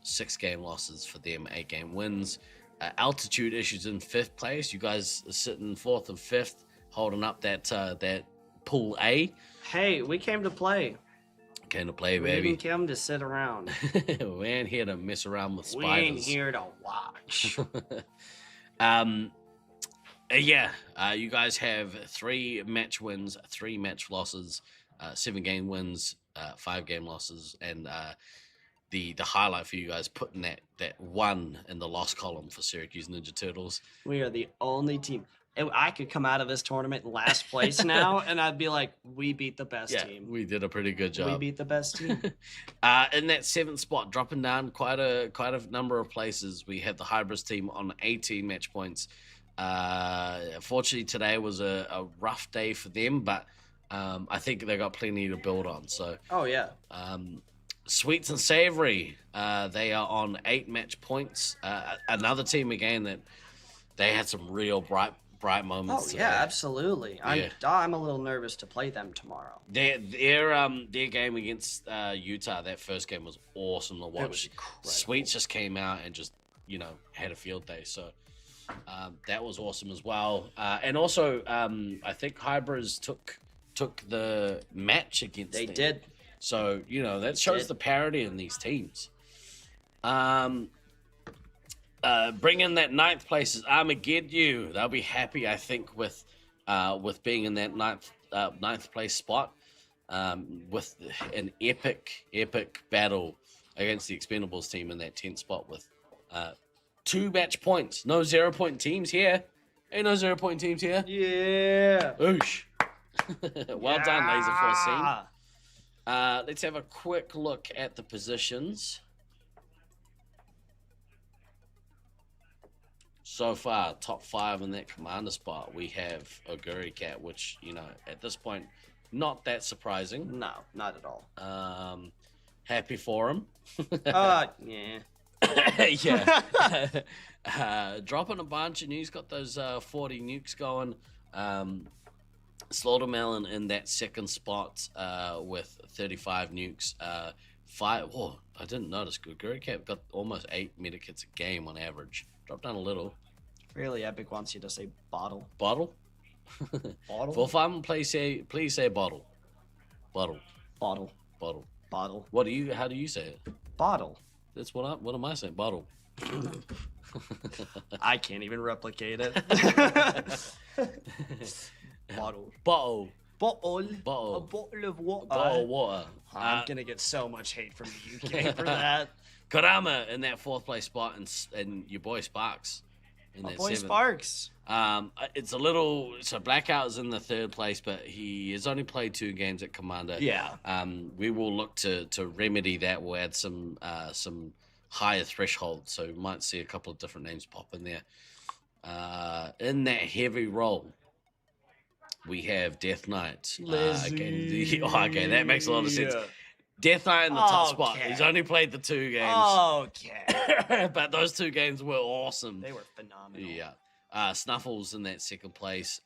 6 game losses for them, 8 game wins. Altitude Issues in 5th place. You guys are sitting 4th and 5th, holding up that pool A. Hey, we came to play. Came to play, baby. We didn't come to sit around. We ain't here to mess around with spiders. We ain't here to watch. You guys have 3 match wins, 3 match losses, 7 game wins, 5 game losses, and the highlight for you guys putting that 1 in the loss column for Syracuse Ninja Turtles. We are the only team. I could come out of this tournament in last place now, and I'd be like, we beat the best team. We did a pretty good job. We beat the best team. In that 7th spot, dropping down quite a number of places, we have the Hybrids team on 18 match points. Fortunately, today was a rough day for them, but I think they got plenty to build on. So, Sweets and Savory, they are on 8 match points. Another team again that they had some real bright moments. Oh, yeah, absolutely. I'm a little nervous to play them tomorrow. Their game against Utah, that first game was awesome to watch. It was incredible. Sweets just came out and just had a field day. So that was awesome as well. And also, I think Hybrids took the match against them. They did. So, that shows the parity in these teams. Bring in that 9th place is Armageddon. They'll be happy, I think, with being in that 9th place spot. With an epic battle against the Expendables team in that 10th spot with 2 match points. No 0-point teams here. Ain't no 0-point teams here. Yeah. Oosh. Well done, Laserforce team. Let's have a quick look at the positions. So far, top 5 in that commander spot, we have Oguri Cat, which, at this point, not that surprising. No, not at all. Happy for him. Yeah. Dropping a bunch, and he's got those 40 nukes going. Slaughtermelon in that 2nd spot with 35 nukes. 5. Oh, I didn't notice. Oguri Cat got almost 8 medikits a game on average. Dropped down a little. Really Epic wants you to say bottle. Bottle? Bottle? For fun, please say bottle. Bottle. Bottle. Bottle. Bottle. How do you say it? Bottle. That's what am I saying? Bottle. I can't even replicate it. Bottle. Bottle. Bottle. Bottle. A bottle of water. Bottle of water. I'm gonna get so much hate from the UK for that. Karama in that 4th place spot, and your boy Sparks in My that boy 7th. Sparks. It's a little. So Blackout is in the 3rd place, but he has only played 2 games at Commander. Yeah. We will look to remedy that. We'll add some higher thresholds, so we might see a couple of different names pop in there. In that heavy roll, we have Death Knight. Okay, that makes a lot of sense. Death Knight in the top spot. He's only played the 2 games. Okay. But those 2 games were awesome. They were phenomenal. Yeah. Snuffles in that 2nd place.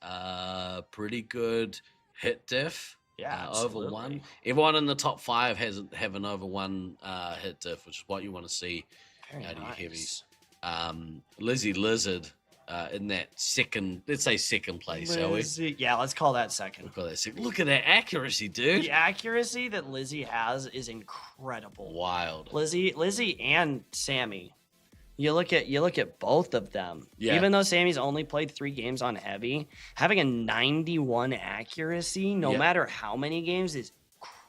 Pretty good hit diff. Yeah, over 1. Everyone in the top 5 have an over 1 hit diff, which is what you want to see out of your heavies. Lizzie Lizard in that 2nd, let's say 2nd place, shall we? Yeah, let's call that 2nd. Look at that accuracy, dude. The accuracy that Lizzie has is incredible. Wild. Lizzie and Sammy. You look at both of them. Yeah. Even though Sammy's only played 3 games on heavy, having a 91 accuracy, no matter how many games, is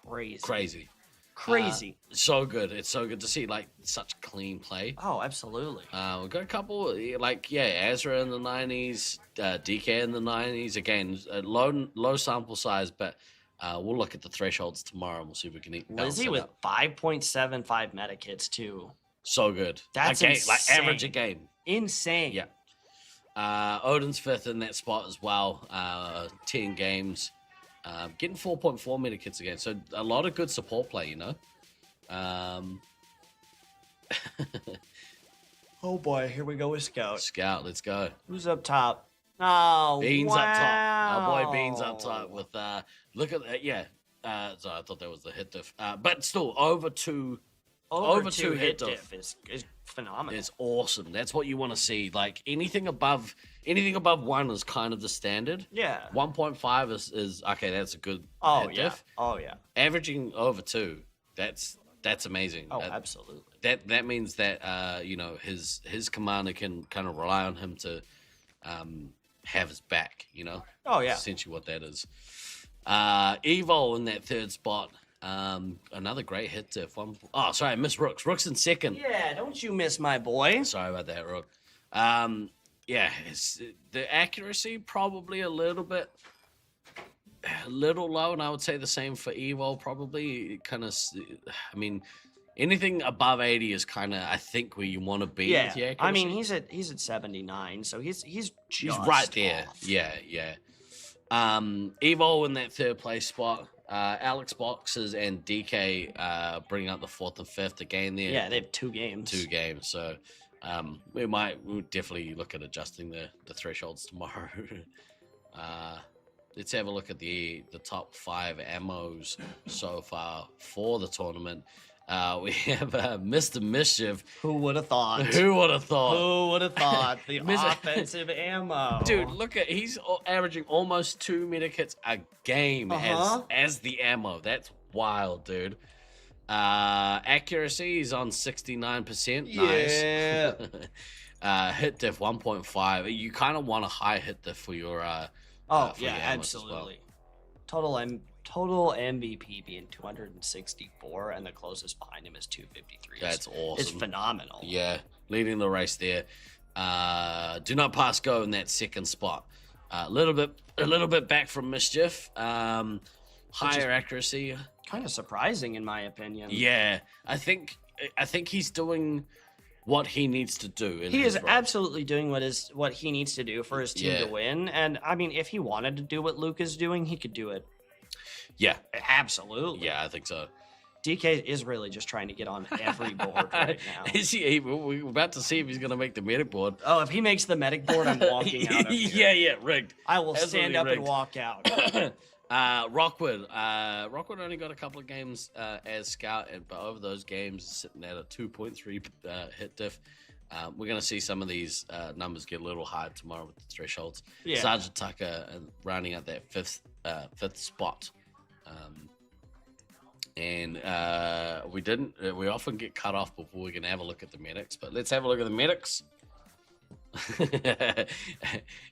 crazy. Crazy. So good. It's so good to see like such clean play. Oh, absolutely. We've got a couple like Azra in the 90s, DK in the 90s. Again, a low sample size, but we'll look at the thresholds tomorrow and we'll see if we can Lizzie with 5.75 meta kits too. So good. That's insane. Like average a game. Insane. Yeah. Odin's 5th in that spot as well. 10 games. Getting 4.4 meta kits again. So a lot of good support play, you know. Oh boy, here we go with Scout. Scout, let's go. Who's up top? Oh, Beans wow. up top. Our boy Beans up top with look at that. Yeah. So I thought that was the hit diff. But still over 2 hit diff is phenomenal. It's awesome. That's what you want to see. Like anything above 1 is kind of the standard. Yeah. 1.5 is okay. That's a good hit diff. Oh yeah. Averaging over 2, that's amazing. Oh, absolutely. That means that you know his commander can kind of rely on him to have his back. You know. Oh yeah. That's essentially what that is. Evo in that 3rd spot. Another great hit diff. Oh, sorry, I missed Rooks. Rooks in 2nd. Yeah, don't you miss my boy. Sorry about that, Rook. Yeah, the accuracy probably a little low, and I would say the same for Evo. Probably kind of, I mean, anything above 80 is kind of, I think, where you want to be. Yeah, with the accuracy. I mean, he's at 79, so he's right there. off. Yeah. Evo in that 3rd place spot. Alex Boxes and DK bringing up the 4th and 5th again there. Yeah, they have 2 games. 2 games. So we'll definitely look at adjusting the thresholds tomorrow. Let's have a look at the top 5 ammos so far for the tournament. We have Mr. Mischief. Who would have thought? Who would have thought? Who would have thought? The offensive ammo. Dude, look at, he's averaging almost 2 meta kits a game as the ammo. That's wild, dude. Accuracy is on 69%. Yeah. Nice. Hit diff 1.5. You kind of want a high hit diff for your yeah, absolutely. Well. Total MVP being 264, and the closest behind him is 253. That's awesome. It's phenomenal. Yeah, leading the race there. Do not pass go in that 2nd spot. A little bit back from Mischief. Higher accuracy. Kind of surprising in my opinion. Yeah, I think he's doing what he needs to do. He is absolutely doing what he needs to do for his team to win. And I mean, if he wanted to do what Luke is doing, he could do it. Yeah, absolutely. Yeah, I think so. DK is really just trying to get on every board right now. Is he? We're about to see if he's going to make the medic board. Oh, if he makes the medic board, I'm walking out of here. Yeah, rigged. I will stand up and walk out. Rockwood only got a couple of games as scout, but over those games, sitting at a 2.3 hit diff. We're going to see some of these numbers get a little higher tomorrow with the thresholds. Yeah. Sergeant Tucker rounding out that fifth spot. And we often get cut off before we can have a look at the medics, but let's have a look at the medics.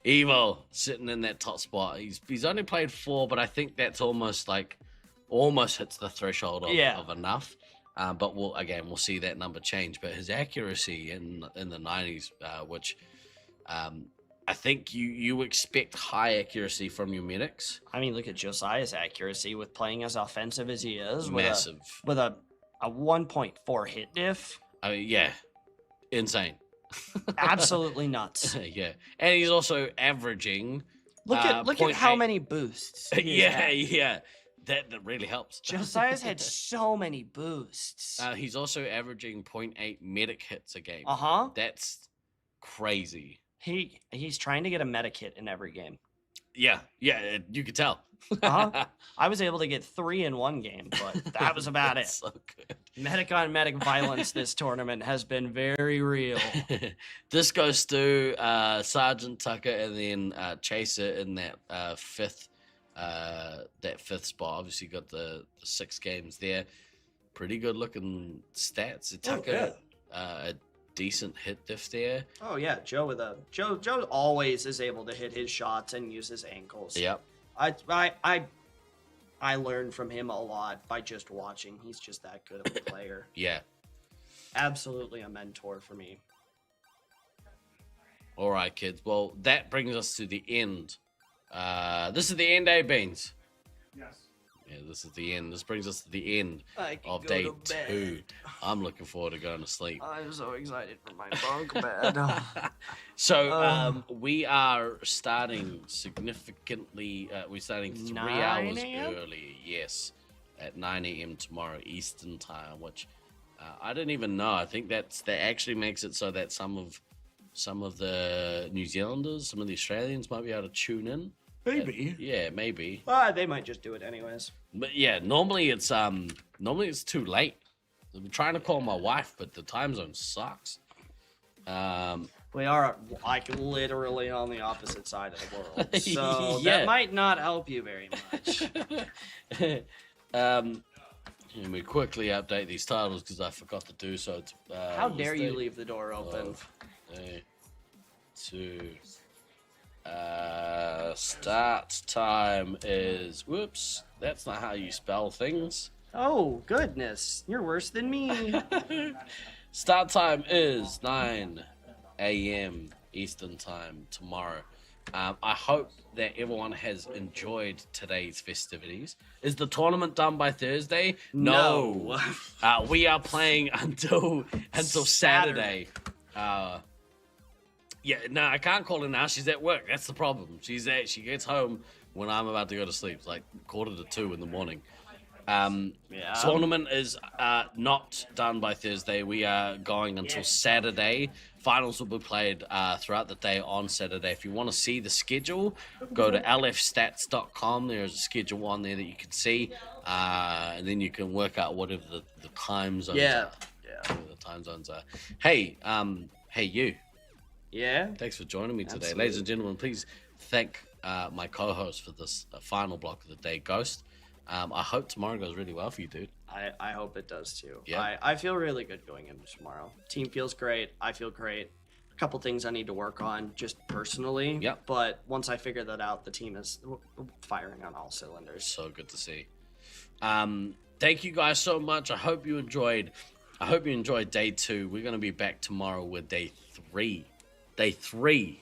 Evo sitting in that top spot. He's only played 4, but I think that's almost hits the threshold of enough. But we'll see that number change. But his accuracy in the 90s, which I think you expect high accuracy from your medics. I mean, look at Josiah's accuracy with playing as offensive as he is. Massive. With a 1.4 hit diff. I mean, yeah, insane. Absolutely nuts. Yeah, and he's also averaging. Look at how many boosts. Yeah. That really helps. Josiah's had so many boosts. He's also averaging 0.8 medic hits a game. Uh-huh. That's crazy. He's trying to get a medic hit in every game. Yeah, you could tell. Uh-huh. I was able to get 3 in one game, but that was about it. So good. Medic on medic violence this tournament has been very real. This goes to Sergeant Tucker and then Chaser in that fifth spot. Obviously got the 6 games there. Pretty good looking stats. Tucker, a decent hit diff there. Oh yeah, Joe always is able to hit his shots and use his ankles. Yep. I learned from him a lot by just watching. He's just that good of a player. Yeah. Absolutely a mentor for me. All right, kids. Well, that brings us to the end. This is the end, eh, Beans? Yes. Yeah, this is the end. This brings us to the end I can of go day to bed. 2. I'm looking forward to going to sleep. I'm so excited for my bunk bed. So we are starting significantly. We're starting 3 hours 9 a.m.? early. Yes, at 9 a.m. tomorrow Eastern time, which I didn't even know. I think that actually makes it so that some of the New Zealanders, some of the Australians might be able to tune in. Maybe. Yeah, maybe. They might just do it anyways. But yeah, normally it's too late. I'm trying to call my wife, but the time zone sucks. We are like literally on the opposite side of the world, so Yeah. that might not help you very much. Let me quickly update these titles because I forgot to do so. How dare you leave the door open? Start time is, whoops, that's not how you spell things. Oh goodness, you're worse than me. Start time is 9 a.m. Eastern time tomorrow. I hope that everyone has enjoyed today's festivities. Is the tournament done by Thursday? No. We are playing until Saturday. Yeah, no, I can't call her now. She's at work. That's the problem. She gets home when I'm about to go to sleep. It's like 1:45 in the morning. Tournament is not done by Thursday. We are going until Saturday. Finals will be played throughout the day on Saturday. If you want to see the schedule, go to lfstats.com. There's a schedule on there that you can see, and then you can work out whatever the time zones are. Whatever the time zones are. Hey, you. Yeah? Thanks for joining me today. Absolutely. Ladies and gentlemen, please thank my co-host for this final block of the day, Ghost. I hope tomorrow goes really well for you, dude. I hope it does too. Yeah. I feel really good going into tomorrow. Team feels great. I feel great. A couple things I need to work on just personally. Yep. But once I figure that out, the team is firing on all cylinders. So good to see. Thank you guys so much. I hope you enjoyed day 2. We're going to be back tomorrow with day 3. Day 3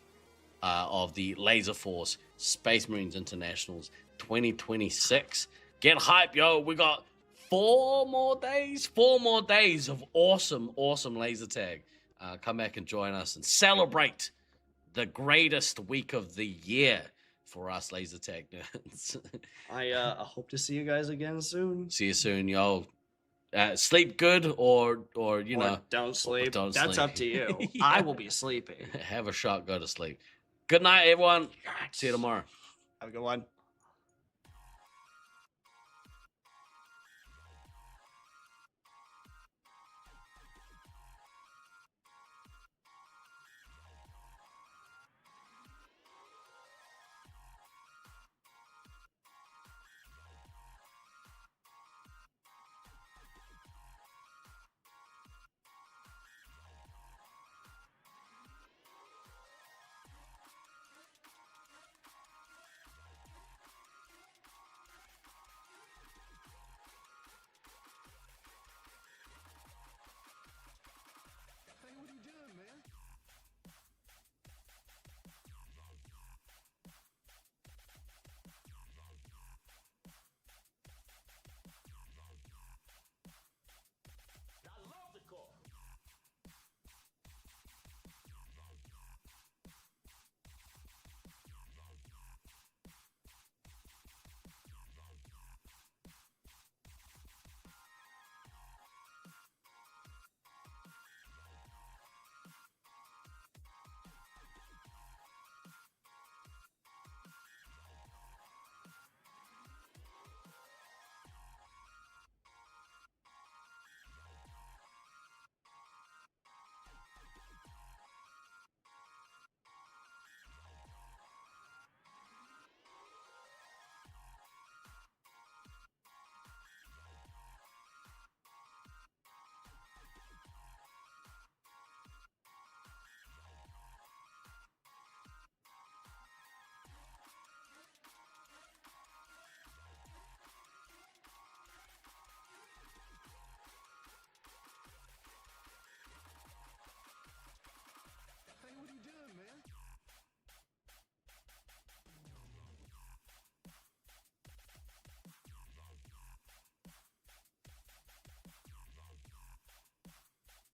of the Laserforce Space Marines Internationals 2026. Get hype, yo. We got 4 more days of awesome laser tag. Come back and join us and celebrate the greatest week of the year for us laser tag nerds. I hope to see you guys again soon. See you soon, yo. Sleep good or you know, don't sleep. Don't That's sleep. up to you. Yeah. I will be sleeping. Have a shot, go to sleep. Good night, everyone. See you tomorrow. Have a good one.